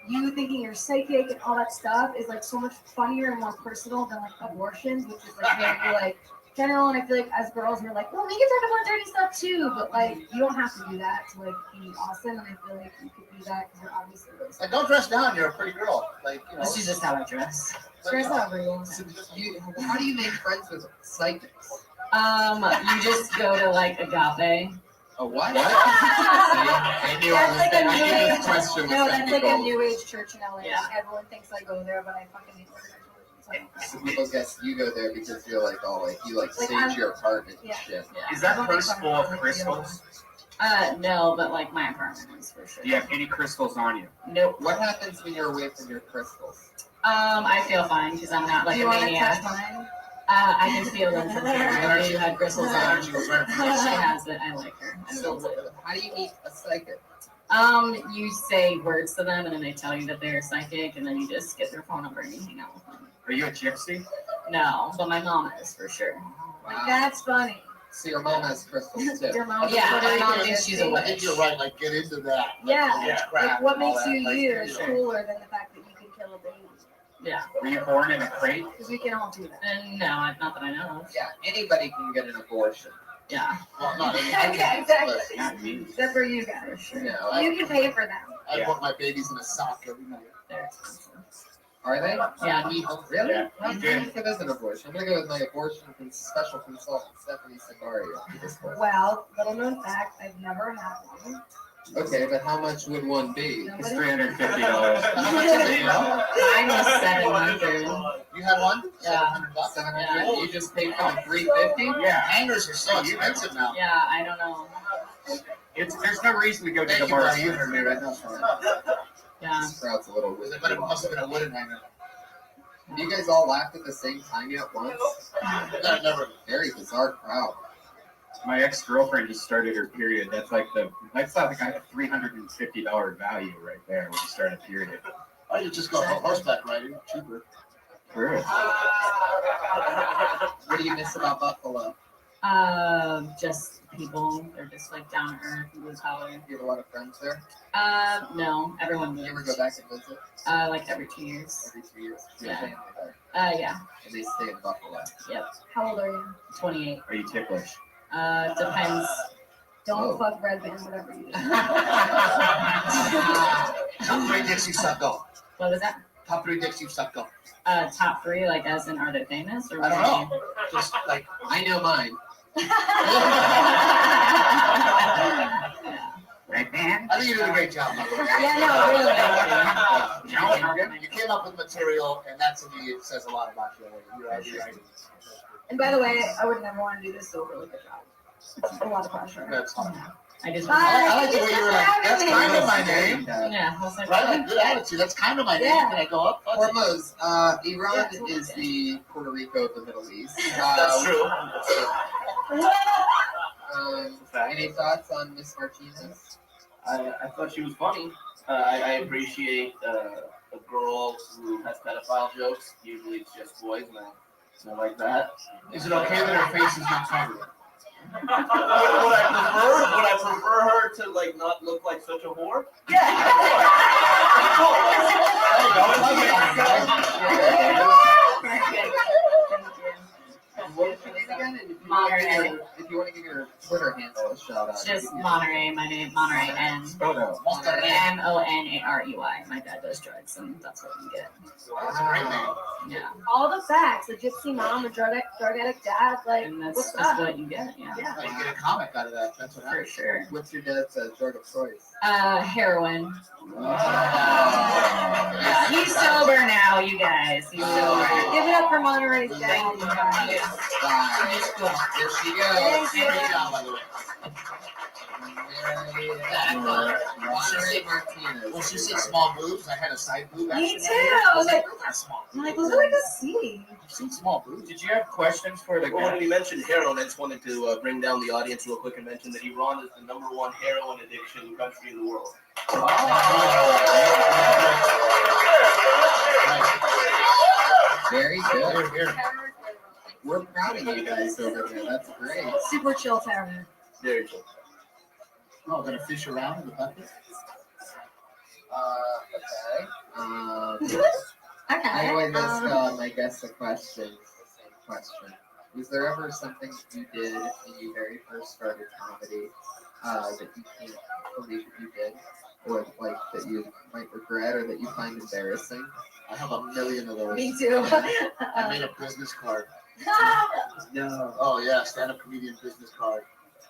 Speaker 8: you thinking you're psychic and all that stuff is, like, so much funnier and more personal than, like, abortions, which is, like, very, like, general. And I feel like as girls, we're like, well, we can talk about dirty stuff too, but, like, you don't have to do that to, like, be awesome. And I feel like you could do that because you're obviously really
Speaker 22: Like, don't dress down. You're a pretty girl. Like,
Speaker 10: This is just how I dress.
Speaker 8: Dress however you want.
Speaker 2: How do you make friends with psychics?
Speaker 10: You just go to like Agape.
Speaker 2: A what?
Speaker 8: That's like a new age.
Speaker 2: question was
Speaker 8: No, that's like a
Speaker 2: technical.
Speaker 8: new age church in LA.
Speaker 10: Yeah.
Speaker 8: Everyone thinks I go there, but I fucking hate organized religions.
Speaker 2: So people guess you go there because you're like all like you like
Speaker 18: Like,
Speaker 2: stage
Speaker 18: I'm-
Speaker 2: your apartment and
Speaker 18: yeah.
Speaker 2: shit.
Speaker 3: Is that purse full of crystals?
Speaker 10: No, but like my apartment is for sure.
Speaker 3: Do you have any crystals on you?
Speaker 10: Nope.
Speaker 2: What happens when you're away from your crystals?
Speaker 10: I feel fine because I'm not like
Speaker 18: Do you
Speaker 10: a
Speaker 18: want to
Speaker 10: maniac.
Speaker 18: touch mine?
Speaker 10: I can feel them from here. I knew you had crystals on.
Speaker 2: She
Speaker 10: She has it. I like her.
Speaker 2: So how do you meet a psychic?
Speaker 10: You say words to them, and then they tell you that they're psychic, and then you just get their phone number and you hang out with them.
Speaker 3: Are you a gypsy?
Speaker 10: No, but my mom is for sure.
Speaker 18: Like, that's funny.
Speaker 2: So your mom has crystals too.
Speaker 18: Your mom
Speaker 10: Yeah,
Speaker 18: literally
Speaker 10: my mom
Speaker 18: did
Speaker 10: thinks
Speaker 18: this
Speaker 10: she's a
Speaker 18: thing.
Speaker 10: witch.
Speaker 22: I think you're right. Like, get into that.
Speaker 18: Yeah.
Speaker 22: witchcraft
Speaker 18: Like, what
Speaker 22: and all
Speaker 18: makes
Speaker 22: that,
Speaker 18: you
Speaker 22: like,
Speaker 18: you is
Speaker 22: know.
Speaker 18: cooler than the fact that you can kill a baby?
Speaker 10: Yeah.
Speaker 3: Were you born in a crate?
Speaker 18: Because we can all do that.
Speaker 10: And no, not that I know of.
Speaker 2: Yeah, anybody can get an abortion.
Speaker 10: Yeah.
Speaker 22: Well, not any-
Speaker 18: Okay, exactly.
Speaker 3: Not me.
Speaker 18: Except for you guys.
Speaker 2: No,
Speaker 18: You can pay for them.
Speaker 22: I put my babies in a sock every night.
Speaker 10: They're expensive.
Speaker 2: Are they?
Speaker 10: Yeah.
Speaker 2: Oh, really?
Speaker 3: Yeah.
Speaker 2: How do you if it is an abortion? I'm gonna go with my abortion special consultant, Stephanie Sigario.
Speaker 18: Well, little known fact, I've never had one.
Speaker 2: Okay, but how much would one be?
Speaker 3: It's $350.
Speaker 22: How much is it, you know?
Speaker 10: Mine was 700.
Speaker 22: You had one?
Speaker 10: Yeah.
Speaker 22: $700.
Speaker 2: 700. You just paid for $350?
Speaker 22: Yeah, hangers are so expensive now.
Speaker 10: Yeah, I don't know.
Speaker 3: There's no reason to go to
Speaker 22: Thank
Speaker 3: the
Speaker 22: you,
Speaker 3: bar.
Speaker 22: buddy. You heard me right now.
Speaker 10: Yeah.
Speaker 2: This crowd's a little weird.
Speaker 22: But it must have been a wooden hanger.
Speaker 2: You guys all laughed at the same time at once?
Speaker 22: No, never.
Speaker 2: Very bizarre crowd.
Speaker 3: My ex-girlfriend just started her period. That's like that's like a $350 value right there when you start a period.
Speaker 22: I could just go horseback riding, cheaper.
Speaker 3: True.
Speaker 2: What do you miss about Buffalo?
Speaker 10: Just people. They're just like down to earth, blue collar.
Speaker 2: You have a lot of friends there?
Speaker 10: No, everyone
Speaker 2: You ever
Speaker 10: moves.
Speaker 2: go back and visit?
Speaker 10: Like every 2 years.
Speaker 2: Every 2 years.
Speaker 10: Yeah.
Speaker 2: Your family there.
Speaker 10: Yeah.
Speaker 2: And they stay in Buffalo.
Speaker 10: Yep.
Speaker 18: How old are you?
Speaker 10: 28.
Speaker 3: Are you ticklish?
Speaker 10: Depends.
Speaker 18: Don't
Speaker 2: Oh.
Speaker 18: fuck red band, whatever you do.
Speaker 22: Top 3 dicks you sucked up.
Speaker 10: What was that?
Speaker 22: Top 3 dicks you sucked up.
Speaker 10: Top 3, like as in are they famous or?
Speaker 22: I don't know. Just like
Speaker 2: I know mine.
Speaker 3: Right, man?
Speaker 22: I think you did a great job. By the way.
Speaker 18: Yeah, no, really.
Speaker 22: You came up with material, and that to me it says a lot about you. You're right.
Speaker 18: And by the way, I would never want to do this, so really good job. It's a lot of pressure.
Speaker 22: That's fine.
Speaker 10: I just.
Speaker 22: I like the way you were like, that's kind of my name.
Speaker 10: Yeah. I was like,
Speaker 22: Right? Like, good attitude. That's kind of my name.
Speaker 18: Yeah.
Speaker 22: Can I go up?
Speaker 2: Hormuz, Iran is the Puerto Rico of the Middle East.
Speaker 22: That's true.
Speaker 2: Any thoughts on Miss Martinez?
Speaker 19: I thought she was funny. I appreciate a girl who has pedophile jokes. Usually it's just boys, and I like that.
Speaker 22: Is it okay that her face is not covered?
Speaker 19: Would I prefer her to like not look like such a whore?
Speaker 10: Monterey.
Speaker 2: If you want to give your Twitter handle a shout out.
Speaker 10: Just Monterey. My name Monterey N.
Speaker 2: Photo.
Speaker 10: Monarey. My dad does drugs, and that's what you get.
Speaker 22: That's a great name.
Speaker 10: Yeah.
Speaker 18: All the facts, a gypsy mom, a drug addict dad, like,
Speaker 10: And that's
Speaker 18: what's
Speaker 10: just
Speaker 18: up?
Speaker 10: what you get. Yeah.
Speaker 18: Yeah.
Speaker 22: You get a comic out of that. That's what
Speaker 10: For
Speaker 22: happens.
Speaker 10: sure.
Speaker 2: What's your dad's drug of choice?
Speaker 10: Heroin. He's sober now, you guys. He's sober.
Speaker 18: Give it up for Monterey's dad. you guys.
Speaker 10: He's cool.
Speaker 2: There she goes.
Speaker 18: Thank you.
Speaker 22: Great job, by the way.
Speaker 2: Monterey Martinez.
Speaker 22: Well, she said small boobs. I had a side boob.
Speaker 18: Me
Speaker 22: actually.
Speaker 18: too. I was like,
Speaker 22: Those are small.
Speaker 18: I'm like, those are like a C.
Speaker 22: I've seen small boobs.
Speaker 3: Did you have questions for the
Speaker 19: Well, when
Speaker 3: guy?
Speaker 19: you mentioned heroin, I just wanted to bring down the audience real quick and mention that Iran is the #1 heroin addiction country in the world.
Speaker 2: Very good.
Speaker 22: Here, here.
Speaker 2: We're proud of you guys over there. That's great.
Speaker 18: Super chill terror.
Speaker 19: Very cool.
Speaker 22: Oh, gonna fish around in the bucket?
Speaker 2: Okay.
Speaker 18: Okay.
Speaker 2: I always ask my guests a question. The same question. Was there ever something you did when you very first started comedy that you can't believe that you did, or like that you might regret, or that you find embarrassing? I have a million of those.
Speaker 18: Me too.
Speaker 22: I made a business card.
Speaker 2: No.
Speaker 22: Oh yeah, stand-up comedian business card.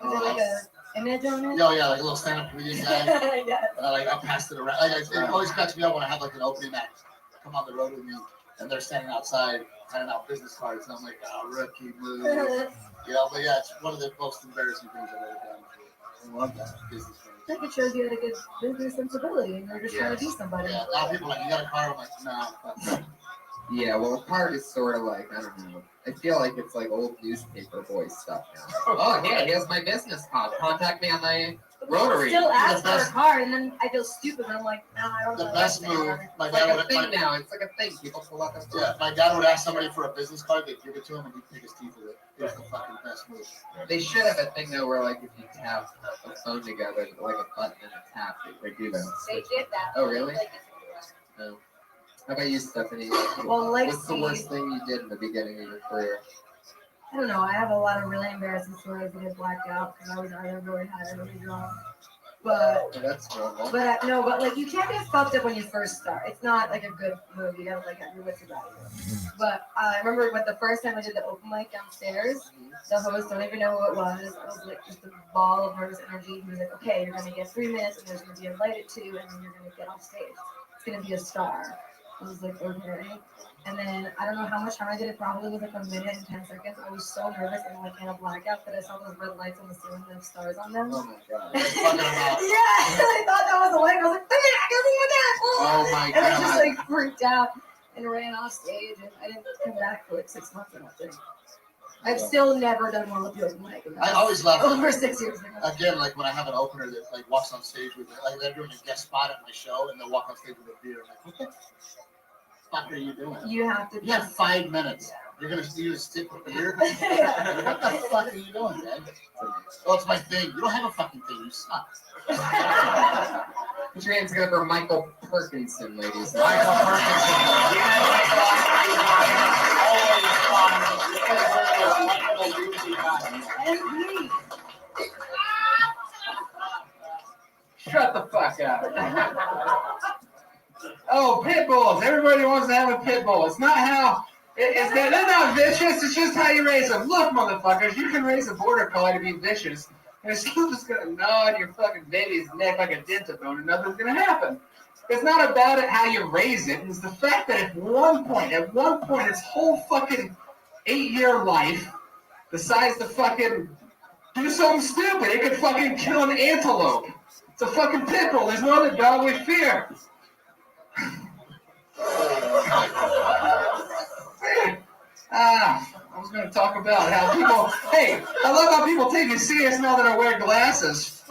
Speaker 18: Is it like a image on it?
Speaker 22: No, yeah, like a little stand-up comedian guy.
Speaker 18: Yeah.
Speaker 22: Like I passed it around. Like, it always cracks me up when I have like an opening act come on the road with me, and they're standing outside handing out business cards, and I'm like, oh, rookie move. You know, but yeah, it's one of the most embarrassing things I've ever done. I love that business cards.
Speaker 10: I think it shows you had a good business sensibility and you're just trying to be somebody.
Speaker 22: Yeah, now people are like, you got a card? I'm like, no.
Speaker 2: Yeah, well, a card is sort of like, I don't know. I feel like it's like old newspaper boy stuff now. Oh, yeah, here's my business card. Contact me on my Rotary.
Speaker 10: Still ask for a card, and then I feel stupid, and I'm like, no, I don't know.
Speaker 22: The best move, my
Speaker 2: It's
Speaker 22: dad
Speaker 2: like
Speaker 22: would
Speaker 2: a thing now. It's like a thing. People pull up and
Speaker 22: yeah, my dad would ask somebody for a business card, they'd give it to him, and he'd pick his teeth with it. It was the fucking best move.
Speaker 2: They should have a thing though where like if you tap a phone together, like a button and a tap, they do that.
Speaker 16: They did that.
Speaker 2: Oh really? No. How about you, Stephanie?
Speaker 10: Well, like,
Speaker 2: what's the worst thing you did in the beginning of your career?
Speaker 10: I don't know. I have a lot of really embarrassing stories that I blacked out because I was either really high or really drunk. But
Speaker 2: that's normal.
Speaker 10: But like you can't get fucked up when you first start. It's not like a good move. You gotta like have your wits about you. But I remember when the first time I did the open mic downstairs, the host don't even know who it was. It was like just a ball of nervous energy. He was like, "Okay, you're gonna get 3 minutes, and there's gonna be a light at 2, and then you're gonna get off stage. It's gonna be a star." I was like, "Okay." And then I don't know how much time I did. It probably was like a minute and 10 seconds. I was so nervous and like in a blackout that I saw those red lights on the ceiling that have stars on them.
Speaker 2: Oh my god.
Speaker 10: Yeah, I thought that was a light. I was like,
Speaker 2: Oh my
Speaker 10: and I
Speaker 2: god.
Speaker 10: just like freaked out and ran off stage, and I didn't come back for like 6 months. I don't think. I've still never done one with the open mic.
Speaker 22: I always love
Speaker 10: over 6 years ago.
Speaker 22: Again, like when I have an opener that like walks on stage with like they're doing a guest spot at my show and they'll walk on stage with a beer. I'm like, what the fuck are you doing?
Speaker 10: You have to.
Speaker 22: You have 5 minutes. You're gonna stick with beer? What the fuck are you doing, man? Oh, it's my thing. You don't have a fucking thing. You suck.
Speaker 2: Put your hands together for Michael Perkinson, ladies.
Speaker 22: Michael
Speaker 17: Shut the fuck up. Oh, pit bulls. Everybody wants to have a pit bull. It's not how. They're not vicious. It's just how you raise them. Look, motherfuckers, you can raise a border collie to be vicious, and it's still just gonna gnaw on your fucking baby's neck like a dentabone, and nothing's gonna happen. It's not about it how you raise it. It's the fact that at one point, its whole fucking 8-year life decides to fucking do something stupid. It could fucking kill an antelope. It's a fucking pit bull. There's no other dog we fear. I was going to talk about how people, hey, I love how people take me serious now that I wear glasses.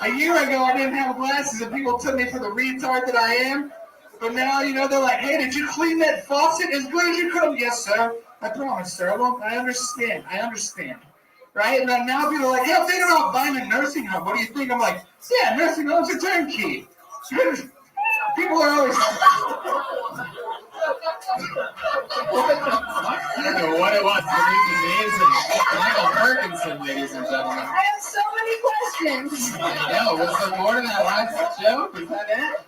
Speaker 17: A year ago, I didn't have glasses, and people took me for the retard that I am. But now, you know, they're like, hey, did you clean that faucet as good as you could? Yes, sir. I promise, sir. I understand. Right? And then now people are like, hey, I'm thinking about buying a nursing home. What do you think? I'm like, yeah, nursing home's a turnkey. People are always...
Speaker 2: I don't know what it was, but he's amazing. Michael Perkinson, ladies and gentlemen.
Speaker 10: I have so many questions.
Speaker 2: I know. Was there more to that last joke? Is that it?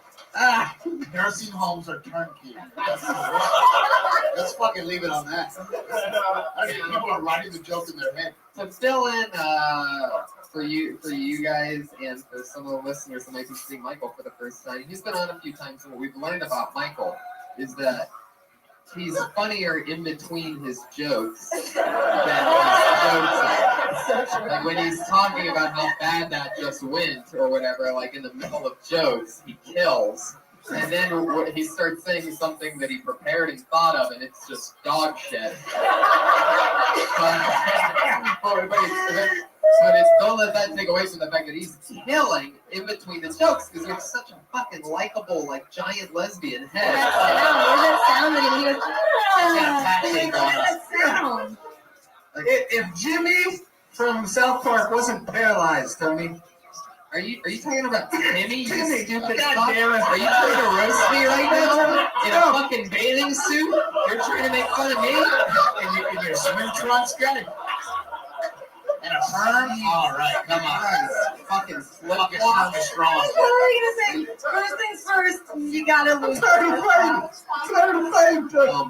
Speaker 22: Nursing homes are turnkey. Let's fucking leave it on that. I think people are writing the joke in their head.
Speaker 2: So fill in for you guys and for some of the listeners that might be seeing Michael for the first time. He's been on a few times, and what we've learned about Michael is that he's funnier in between his jokes than his jokes are. Like when he's talking about how bad that just went or whatever, like in the middle of jokes, he kills. And then he starts saying something that he prepared and thought of, and it's just dog shit. But don't let that take away from the fact that he's killing in between the jokes because you have such a fucking likable, like, giant lesbian head.
Speaker 10: Where's that sound?
Speaker 17: If Jimmy from South Park wasn't paralyzed, Tony.
Speaker 2: Are you talking about Timmy? You
Speaker 17: Timmy,
Speaker 2: stupid
Speaker 17: God
Speaker 2: fuck?
Speaker 17: damn it.
Speaker 2: Are you trying to roast me right now? In a fucking bathing suit? You're trying to make fun of me?
Speaker 22: In your swim trunks, guy? And a firm? All right, come on.
Speaker 2: Fucking
Speaker 22: flip it on the strong.
Speaker 10: What were you gonna say? First things first, you gotta lose.
Speaker 2: Oh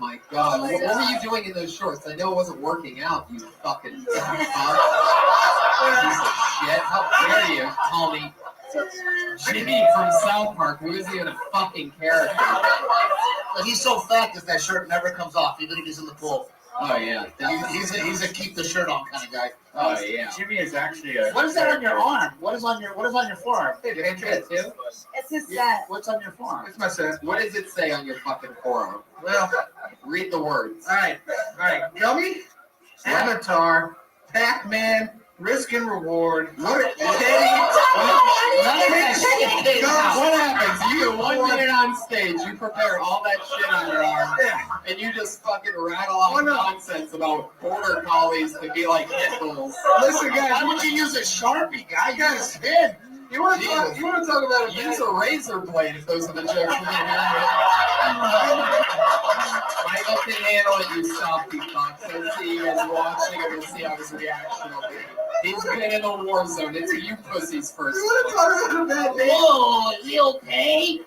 Speaker 2: my god. What were you doing in those shorts? I know it wasn't working out, you fucking fuck. Piece of shit. How dare you call me Jimmy from South Park, who isn't even a fucking character.
Speaker 22: But he's so fat that that shirt never comes off, even if he's in the pool.
Speaker 2: Oh yeah,
Speaker 22: He's a keep the shirt on kind of guy.
Speaker 2: Oh yeah.
Speaker 4: Jimmy is actually a.
Speaker 22: What is that on your arm? What is on your forearm?
Speaker 2: Hey, did I too?
Speaker 10: It's his set.
Speaker 22: What's on your forearm?
Speaker 17: It's my set.
Speaker 2: What does it say on your fucking forearm?
Speaker 22: Well,
Speaker 2: Read the words.
Speaker 22: all right. Gummy, Avatar, Pac-Man, Risk and Reward. What
Speaker 2: happens? You 1 minute on stage, you prepare all that shit on your arm, and you just fucking rattle off nonsense about border collies to be like pit bulls.
Speaker 22: Listen, guys, why would you use a Sharpie, guy? You got a spin.
Speaker 2: You want to talk about use a razor blade if those are the jokes from Michael can handle it, you softy fucks. Let's see you guys watching and we'll see how his reaction will be. He's been in the war zone. It's you pussies first.
Speaker 22: You want to talk about a bad day?
Speaker 16: Whoa, is he okay?
Speaker 22: You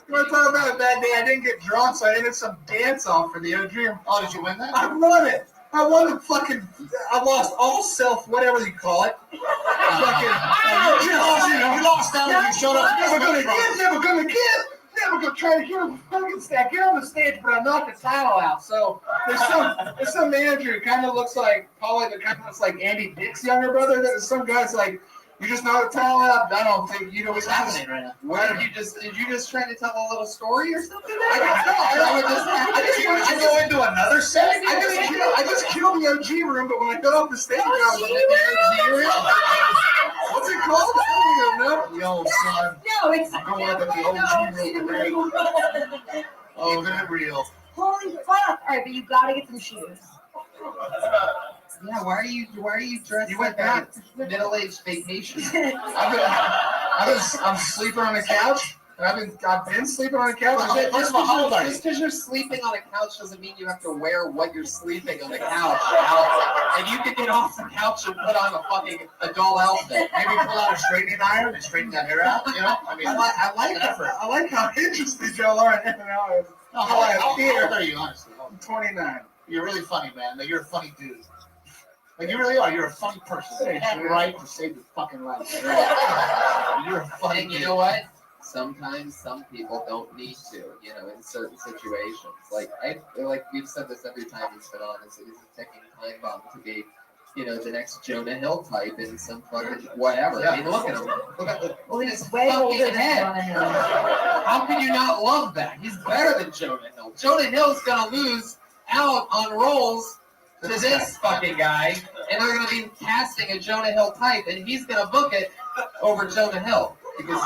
Speaker 22: want to talk about a bad day? I didn't get drunk, so I did some dance off for the O-Dream. Oh, did you win that? I won it. I won the fucking. I lost all self, whatever you call it. You lost out when you showed up. Never gonna try to get on the fucking stack. Get on the stage, but I knocked the title out. So there's some manager who kind of looks like Andy Dick's younger brother. There's some guy's like, you just knocked the title out. I don't think you know what's happening right now.
Speaker 2: What did you just try to tell a little story or something?
Speaker 22: I go into another set. I just killed the OG room, but when I got off the stage, I was like, the OG room. What's it called? I don't even know. Yo, son.
Speaker 10: No, it's
Speaker 22: I want the OG room. Oh, they're real.
Speaker 10: Holy fuck! All right, but you gotta get some shoes.
Speaker 2: Yeah, why are you dressed like a middle-aged vacation?
Speaker 22: I'm sleeping on the couch. I've been sleeping on the couch.
Speaker 2: Just because you're sleeping on a couch doesn't mean you have to wear what you're sleeping on the couch. And you can get off the couch and put on a fucking adult outfit.
Speaker 22: Maybe pull out a straightening iron and straighten that hair out. You know, I mean, I like how interested y'all are in how old are you, honestly? I'm 29. You're really funny, man. Like, you're a funny dude. Like, you really are. You're a funny person. You have the right to save your fucking life. You're a funny
Speaker 2: And you know what? Sometimes some people don't need to, you know, in certain situations. Like we've said this every time he's been on, is he's a ticking time bomb to be, you know, the next Jonah Hill type in some fucking whatever. I mean, look at him. Look at his
Speaker 10: way older
Speaker 2: fucking
Speaker 10: than
Speaker 2: head.
Speaker 10: Jonah Hill.
Speaker 2: How can you not love that? He's better than Jonah Hill. Jonah Hill's gonna lose out on roles to this fucking guy, and they're gonna be casting a Jonah Hill type, and he's gonna book it over Jonah Hill. Because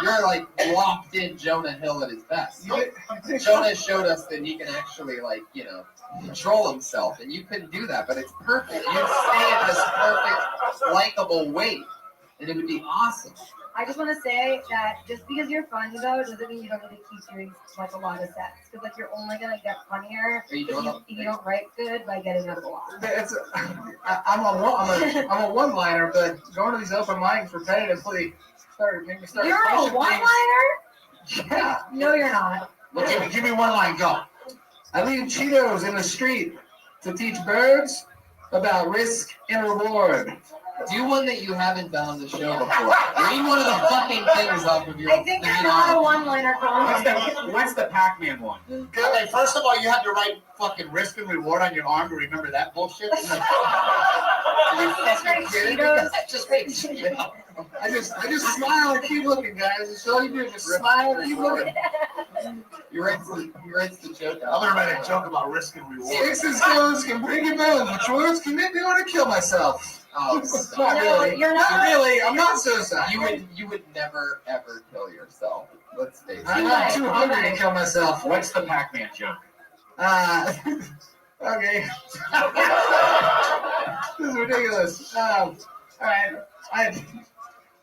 Speaker 2: you're like locked in Jonah Hill at his best. Jonah showed us that he can actually, like, you know, control himself, and you couldn't do that, but it's perfect. You stay at this perfect, likable weight, and it would be awesome.
Speaker 10: I just want to say that just because you're funny though doesn't mean you don't need to keep doing like a lot of sets, because like you're only gonna get funnier if you don't write good by getting out of the lot.
Speaker 22: I'm a one-liner, but going to these open mics repetitively made me start.
Speaker 10: You're a one-liner?
Speaker 22: Yeah.
Speaker 10: No, you're not.
Speaker 22: Well, give me one line. Go. I leave Cheetos in the street to teach birds about risk and reward.
Speaker 2: Do one that you haven't done on the show before. Read one of the fucking things off of your.
Speaker 10: I think you're not a one-liner comic.
Speaker 4: What's the Pac-Man one?
Speaker 22: Okay, first of all, you have to write fucking risk and reward on your arm to remember that bullshit. Just write Cheetos. I just smile and keep looking, guys. That's all you do. Just smile and keep looking.
Speaker 2: You write the joke.
Speaker 22: I'm gonna write a joke about risk and reward. Six stones can bring you bones, which words can make me want to kill myself.
Speaker 2: Oh,
Speaker 22: not really.
Speaker 10: You're not
Speaker 22: really. I'm not suicide.
Speaker 2: You would never ever kill yourself. Let's face it.
Speaker 22: I'm not too hungry to kill myself.
Speaker 4: What's the Pac-Man joke?
Speaker 22: Okay. This is ridiculous. All right.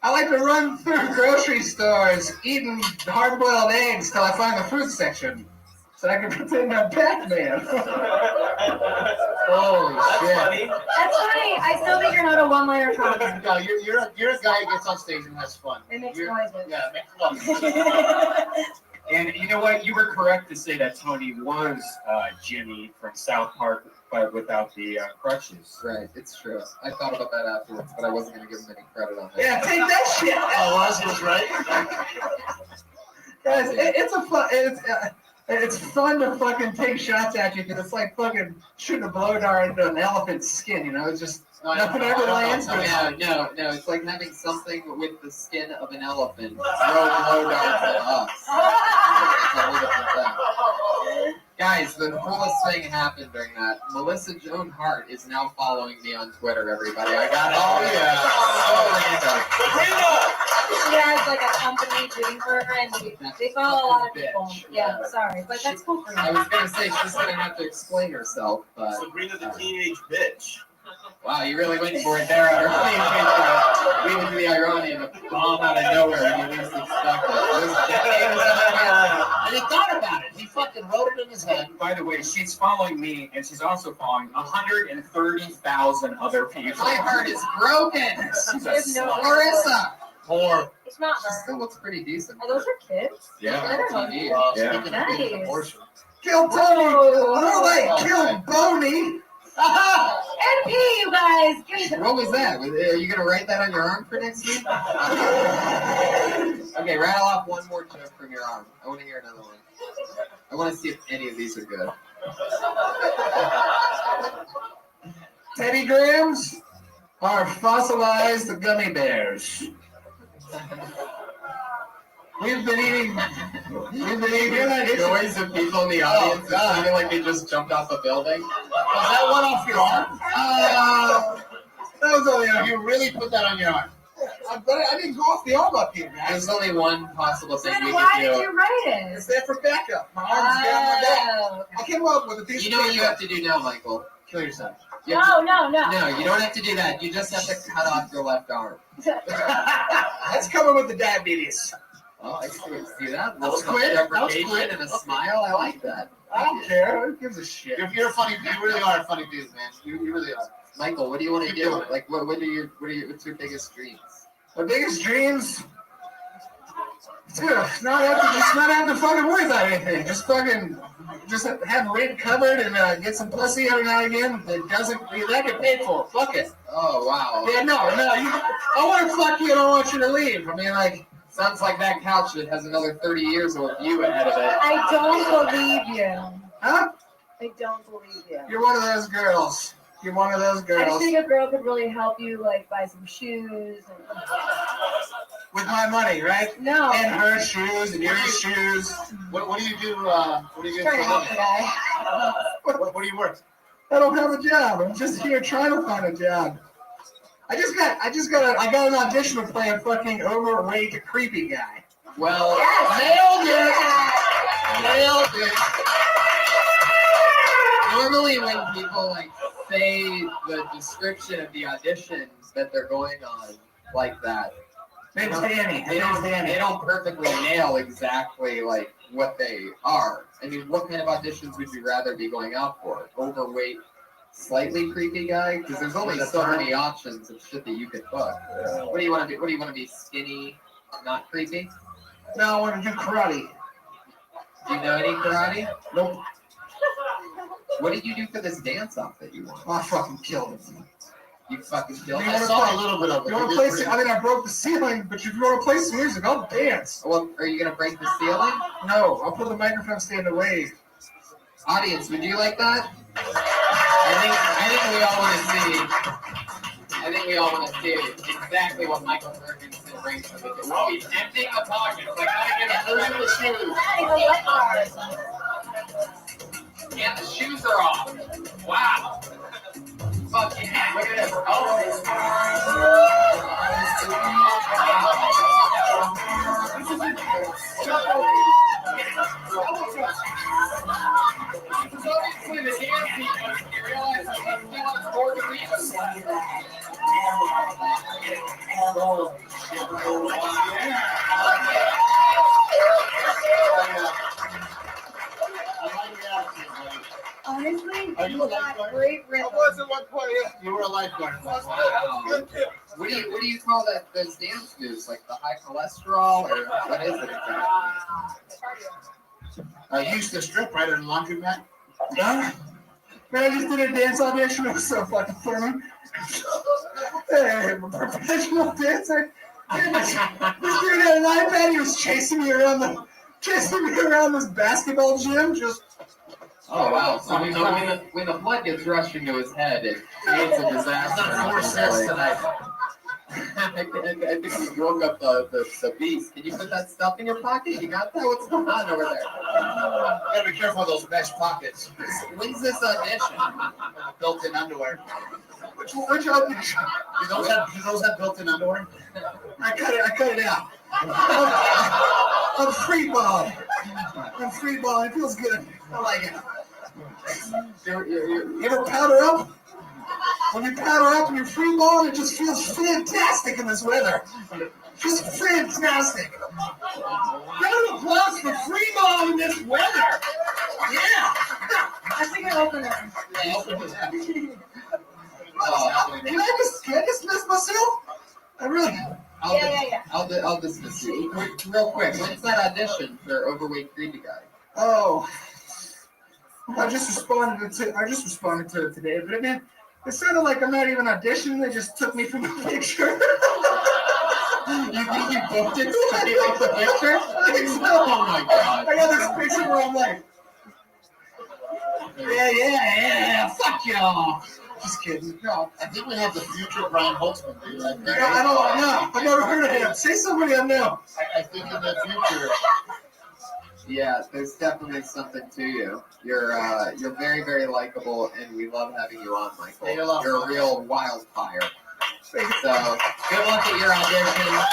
Speaker 22: I like to run through grocery stores eating hard-boiled eggs till I find the fruit section, so I can pretend I'm Pac-Man. Holy shit.
Speaker 10: That's funny. I still think you're not a one-liner comic.
Speaker 22: No, you're a guy who gets on stage and has fun.
Speaker 10: It makes noises.
Speaker 22: Yeah, it makes noises.
Speaker 4: And you know what? You were correct to say that Tony was Jimmy from South Park, but without the crutches.
Speaker 2: Right, it's true. I thought about that afterwards, but I wasn't going to give him any credit on that.
Speaker 22: Yeah, take that shit. Oh, Oz was right. Guys, it's a fun. It's fun to fucking take shots at you because it's like fucking shooting a blow dart into an elephant's skin, you know? It's just nothing ever lands.
Speaker 2: No. It's like having something with the skin of an elephant throw blow darts at us. It's a whole different thing. Guys, the coolest thing happened during that. Melissa Joan Hart is now following me on Twitter, everybody. I got it. Oh, yeah.
Speaker 10: She has like a company doing for her, and they follow a lot of people. Yeah, sorry, but that's cool for
Speaker 2: I
Speaker 10: you.
Speaker 2: was going to say, she's going to have to explain herself, but...
Speaker 19: Sabrina the Teenage Bitch.
Speaker 2: Wow, you really went for it there. Lead into the irony of a bomb out of nowhere when you least expect it.
Speaker 20: And he thought about it. He fucking wrote it in his head. By the way, she's following me, and she's also following 130,000 other people.
Speaker 2: My heart is broken.
Speaker 10: There's no
Speaker 2: Marissa.
Speaker 20: Or
Speaker 10: It's not
Speaker 2: she
Speaker 10: her.
Speaker 2: still looks pretty decent.
Speaker 10: Are those her kids?
Speaker 2: Yeah,
Speaker 10: They're
Speaker 2: TV.
Speaker 20: Yeah.
Speaker 10: Nice.
Speaker 22: Kill Tony! Oh, wait, kill Boney!
Speaker 10: NP, you guys.
Speaker 2: What was that? Are you going to write that on your arm for next week? Okay, rattle off one more joke from your arm. I want to hear another one. I want to see if any of these are good.
Speaker 22: Teddy Grahams are fossilized gummy bears. We've been eating
Speaker 2: The noise of people in the audience is sounding like they just jumped off a building.
Speaker 22: Was that one off your arm? That was only on. You really put that on your arm. I didn't go off the arm up here, man.
Speaker 2: There's only one possible thing
Speaker 10: Then
Speaker 2: we
Speaker 10: why
Speaker 2: can
Speaker 10: did
Speaker 2: do.
Speaker 10: you write it?
Speaker 22: It's there for backup. My arm's down my back. I came up with a piece
Speaker 2: You know what you have to do now, Michael?
Speaker 22: Kill yourself.
Speaker 2: You have
Speaker 10: No.
Speaker 2: No, you don't have to do that. You just have to cut off your left arm.
Speaker 22: That's coming with the diabetes.
Speaker 2: Oh, I see that.
Speaker 22: That was quick. That was
Speaker 2: Deprecation
Speaker 22: quick.
Speaker 2: and a smile. I like that.
Speaker 22: I don't care. Who gives a shit? You're a funny. You really are a funny dude, man. You really are.
Speaker 2: Michael, what do you want to
Speaker 22: Keep
Speaker 2: do?
Speaker 22: doing it.
Speaker 2: Like, what's your biggest dreams?
Speaker 22: My biggest dreams. Dude, not have to fucking worry about anything. Just have rent covered and get some pussy every now and again that get paid for. Fuck it.
Speaker 2: Oh wow.
Speaker 22: Yeah, no. I want to fuck you and I want you to leave. I mean, like.
Speaker 2: Sounds like that couch that has another 30 years of you ahead of it.
Speaker 10: I don't believe you.
Speaker 22: Huh?
Speaker 10: I don't believe you.
Speaker 22: You're one of those girls. You're one of those
Speaker 10: I
Speaker 22: girls.
Speaker 10: think a girl could really help you, like buy some shoes.
Speaker 22: With my money, right?
Speaker 10: No.
Speaker 22: And her shoes and your shoes. What do you do? What do you do for
Speaker 10: Trying to help the
Speaker 22: money?
Speaker 10: guy.
Speaker 22: What do you work? I don't have a job. I'm just here trying to find a job. I got an audition to play a fucking overweight, creepy guy.
Speaker 2: Well,
Speaker 22: nailed it. Nailed it.
Speaker 2: Normally when people like say the description of the auditions that they're going on like that, they don't perfectly nail exactly like what they are. I mean, what kind of auditions would you rather be going out for? Overweight, slightly creepy guy? Because there's only so many options of shit that you could book. What do you want to do? What do you want to be? Skinny, not creepy?
Speaker 22: No, I want to do karate.
Speaker 2: Do you know any karate?
Speaker 22: Nope.
Speaker 2: What did you do for this dance off that you won?
Speaker 22: I fucking killed it.
Speaker 2: You fucking killed it?
Speaker 22: I saw a little bit of it. You want to play? I broke the ceiling, but if you want to play some music, I'll dance.
Speaker 2: Well, are you gonna break the ceiling?
Speaker 22: No, I'll put the microphone stand away.
Speaker 2: Audience, would you like that? I think we all want to see exactly what Michael Ferguson brings to the table. We'll be emptying the pockets, like not even the shoes. Yeah, the shoes are off. Wow. Fuck yeah, look at this. Obviously the dance sequence, you realize that it's still on board the
Speaker 10: Honestly,
Speaker 22: Are you a lifeguard?
Speaker 10: great rhythm.
Speaker 22: I was at one point. You were a lifeguard.
Speaker 2: What do you call those dance moves? Like the high cholesterol, or what is it exactly?
Speaker 22: I used to strip right in the laundromat. Yeah. Man, I just did a dance audition. It was so fucking funny. Hey, I'm a professional dancer. This dude had an iPad. He was chasing me around chasing me around this basketball gym, just.
Speaker 2: Oh wow! So when the blood gets rushed into his head, it creates a disaster.
Speaker 22: Not 4 cents tonight.
Speaker 2: I think you woke up the beast. Can you put that stuff in your pocket? You got that? What's going on over there?
Speaker 22: You gotta be careful of those mesh pockets.
Speaker 2: When's this audition?
Speaker 22: Built-in underwear. Which audition? Do those have built-in underwear? I cut it out. I'm free ball. It feels good. I like it. You ever powder up? When you powder up and you're free ball, it just feels fantastic in this weather. Just fantastic. Round of applause for free ball in this weather. Yeah.
Speaker 10: I think I opened it.
Speaker 22: Can I dismiss myself? I really.
Speaker 2: I'll dismiss you. Real quick. When's that audition for Overweight Creepy Guy?
Speaker 22: Oh. I just responded to it today, but man, it sounded like I'm not even auditioning. They just took me from the picture.
Speaker 2: You think you booked it straight off the picture?
Speaker 22: I think so.
Speaker 2: Oh my god!
Speaker 22: I got this picture where I'm like, yeah, fuck y'all. Just kidding. No,
Speaker 14: I think we have the future Brian Holtzman. Dude.
Speaker 22: I don't know. I've never heard of him. Say somebody I know.
Speaker 14: I think in the future.
Speaker 2: Yeah, there's definitely something to you. You're very, very likable, and we love having you on, Michael. You're a real wildfire. So, good luck at your audition.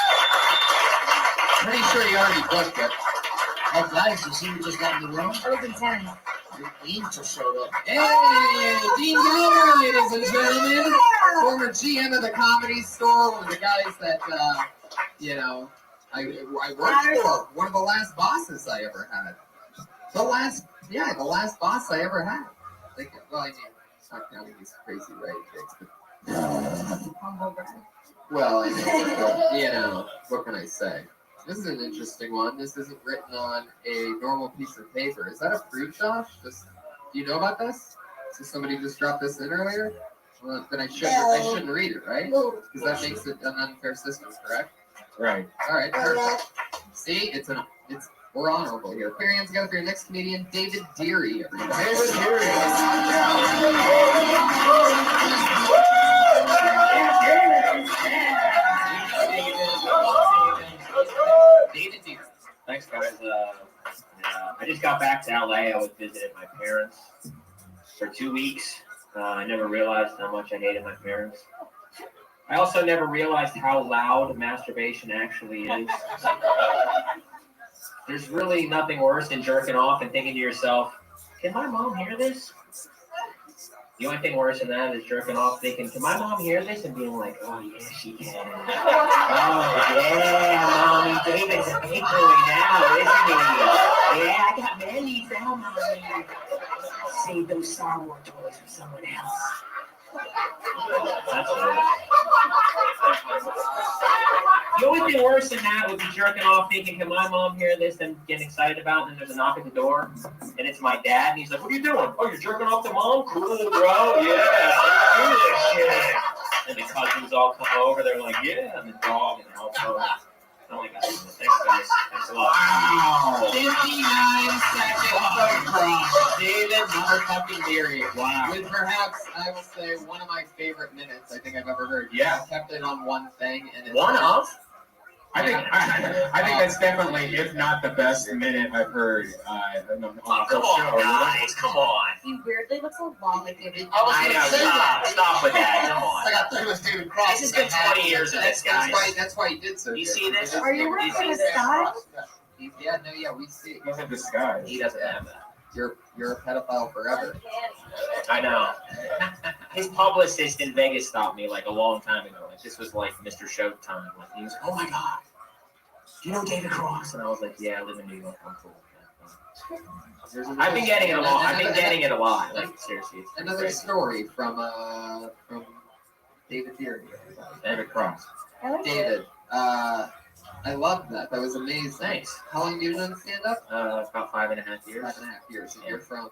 Speaker 2: Pretty sure you already booked it.
Speaker 22: Oh, guys, you see who just got in the room?
Speaker 10: I was in 10.
Speaker 22: Dean just showed up.
Speaker 2: Hey, Dean Gilmer, ladies and gentlemen. Former GM of the Comedy Store, one of the guys that, I worked for. One of the last bosses I ever had. The last boss I ever had. It's not counting these crazy right gigs, but well, what can I say? This is an interesting one. This isn't written on a normal piece of paper. Is that a fruit, Josh? Do you know about this? So somebody just dropped this in earlier? Well, then I shouldn't read it, right? Because that makes it an unfair system, correct?
Speaker 20: Right.
Speaker 2: All right, perfect. See, we're honorable here. Put your hands together for your next comedian, David Deary. Everybody.
Speaker 22: David Deary.
Speaker 2: David Deary.
Speaker 13: Thanks, guys. I just got back to LA. I was visiting my parents for 2 weeks. I never realized how much I hated my parents. I also never realized how loud masturbation actually is. There's really nothing worse than jerking off and thinking to yourself, can my mom hear this? The only thing worse than that is jerking off thinking, can my mom hear this? And being like, oh yeah, she can. Oh yeah, mommy, David's a big boy now, isn't he? Yeah, I got bellies now, mommy. Save those Star Wars toys for someone else. That's weird. The only thing worse than that would be jerking off thinking, can my mom hear this, and getting excited about it, and then there's a knock at the door, and it's my dad, and he's like, what are you doing? Oh, you're jerking off to mom? Cool, bro, yeah, do this shit. And the cousins all come over, they're like, yeah, and the dog and the elbow. I don't like that. Thanks, guys. Thanks a lot.
Speaker 2: Wow. 59 seconds across. David motherfucking Deary. Wow. With perhaps, I will say, one of my favorite minutes I think I've ever heard.
Speaker 20: Yeah.
Speaker 2: I kept it on one thing. And
Speaker 20: One of? I think that's definitely, if not the best minute I've heard on the whole
Speaker 13: Come
Speaker 20: show.
Speaker 13: on, guys. Come on.
Speaker 6: He weirdly looks a lot like David.
Speaker 13: I know. Stop with that. Come on.
Speaker 22: I got 3 with David Cross.
Speaker 13: This has been 20 years of this, guys.
Speaker 2: That's why he did so.
Speaker 13: You see this?
Speaker 6: Are you wearing a sky?
Speaker 2: Yeah, we see it.
Speaker 20: He doesn't have disguise.
Speaker 13: He doesn't have that.
Speaker 2: You're a pedophile forever.
Speaker 13: I know. His publicist in Vegas stopped me like a long time ago. Like this was like Mr. Showtime. Like he was, oh my god, do you know David Cross? And I was like, yeah, I live in New York. I'm cool. I've been getting it a lot. I've been getting it a lot. Like seriously.
Speaker 2: Another story from David Deary.
Speaker 20: David Cross.
Speaker 2: David. I loved that. That was amazing. Thanks. How long have you been doing stand-up?
Speaker 13: About 5.5 years.
Speaker 2: 5.5 years. And you're from?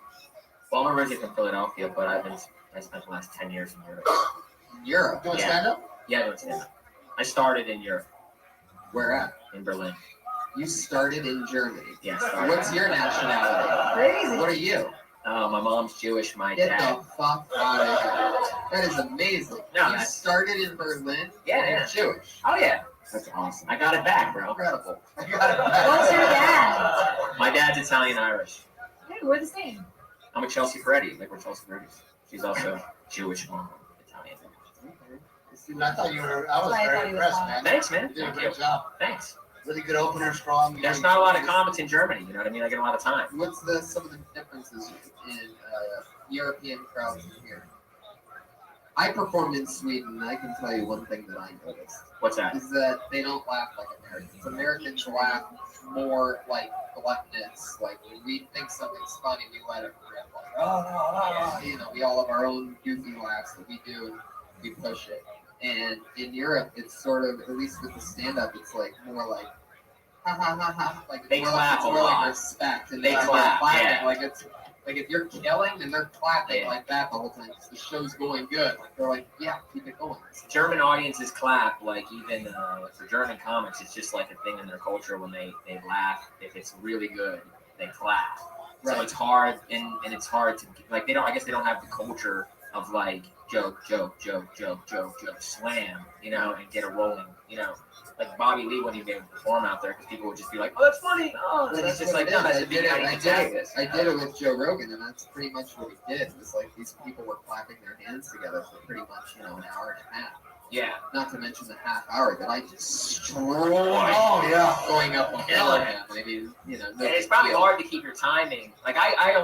Speaker 13: Well, I'm originally from Philadelphia, but I spent the last 10 years in Europe.
Speaker 2: Europe?
Speaker 22: Doing stand-up?
Speaker 13: Yeah, doing stand-up. I started in Europe.
Speaker 2: Where at?
Speaker 13: In Berlin.
Speaker 2: You started in Germany.
Speaker 13: Yes.
Speaker 2: What's your nationality?
Speaker 10: Crazy.
Speaker 2: What are you?
Speaker 13: My mom's Jewish. My
Speaker 2: Get
Speaker 13: dad.
Speaker 2: the fuck out of here. That is amazing.
Speaker 13: No,
Speaker 2: you
Speaker 13: that's-
Speaker 2: started in Berlin?
Speaker 13: Yeah,
Speaker 2: and
Speaker 13: yeah.
Speaker 2: You're Jewish.
Speaker 13: Oh yeah.
Speaker 2: That's awesome.
Speaker 13: I got it back, bro.
Speaker 2: Incredible.
Speaker 10: What's your dad?
Speaker 13: My dad's Italian Irish.
Speaker 8: Hey, we're the same.
Speaker 13: I'm a Chelsea Peretti. Like we're Chelsea Peretti's. She's also Jewish mom, Italian.
Speaker 22: I thought you were. I was
Speaker 10: That's why I
Speaker 22: very
Speaker 10: thought he was
Speaker 22: impressed,
Speaker 10: hot.
Speaker 22: man.
Speaker 13: Thanks, man.
Speaker 22: You did a
Speaker 13: Thank
Speaker 22: great
Speaker 13: you.
Speaker 22: job.
Speaker 13: Thanks.
Speaker 22: Really good opener, strong.
Speaker 13: There's not a lot of comics in Germany. You know what I mean? I get a lot of time.
Speaker 2: What's some of the differences in European crowds and here? I performed in Sweden, and I can tell you one thing that I noticed.
Speaker 13: What's that?
Speaker 2: Is that they don't laugh like Americans. Americans laugh more like gluttonous. Like when we think something's funny, we let it rip. Like, oh, you know, we all have our own goofy laughs that we do, and we push it. And in Europe, it's sort of, at least with the stand-up, it's like more like, ha ha ha ha. Like
Speaker 13: They
Speaker 2: it's
Speaker 13: clap
Speaker 2: more
Speaker 13: a lot.
Speaker 2: like respect, and
Speaker 13: They
Speaker 2: they're
Speaker 13: clap,
Speaker 2: clapping.
Speaker 13: yeah.
Speaker 2: Like it's like if you're killing, then they're clapping
Speaker 13: Yeah.
Speaker 2: like that the whole time. 'Cause the show's going good. Like they're like, yeah, keep it going.
Speaker 13: German audiences clap, like even for German comics, it's just like a thing in their culture when they laugh. If it's really good, they clap. So
Speaker 2: Right.
Speaker 13: it's hard, and it's hard to, like, they don't, I guess they don't have the culture of like joke, slam, you know, and get a rolling, you know. Like Bobby Lee when he made perform out there, because people would just be like, oh, that's funny. Oh, and it's just like, no, that's a big
Speaker 2: I
Speaker 13: idea.
Speaker 2: did it with Joe Rogan, and that's pretty much what we did. It was like these people were clapping their hands together for pretty much, an hour and a half.
Speaker 13: Yeah.
Speaker 2: Not to mention the half hour that I destroyed.
Speaker 22: Oh, yeah.
Speaker 2: Going up on
Speaker 13: Killing it.
Speaker 2: maybe, no
Speaker 13: And it's
Speaker 2: big
Speaker 13: probably
Speaker 2: deal.
Speaker 13: hard to keep your timing. Like I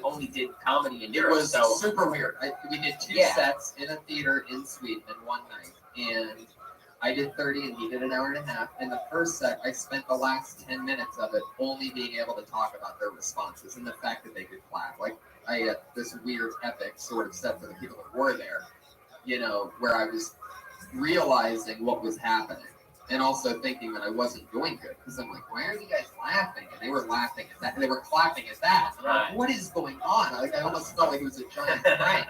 Speaker 13: only did comedy in
Speaker 2: It
Speaker 13: Europe,
Speaker 2: was
Speaker 13: so
Speaker 2: super weird. We did two
Speaker 13: Yeah.
Speaker 2: sets in a theater in Sweden in one night, and I did 30 and he did an hour and a half. In the first set, I spent the last 10 minutes of it only being able to talk about their responses and the fact that they could clap. Like I had this weird epic sort of set for the people that were there, where I was realizing what was happening and also thinking that I wasn't doing good, because I'm like, why are you guys laughing? And they were laughing at that. They were clapping at that. And I'm like, what is going on? Like I almost felt like it was a giant prank.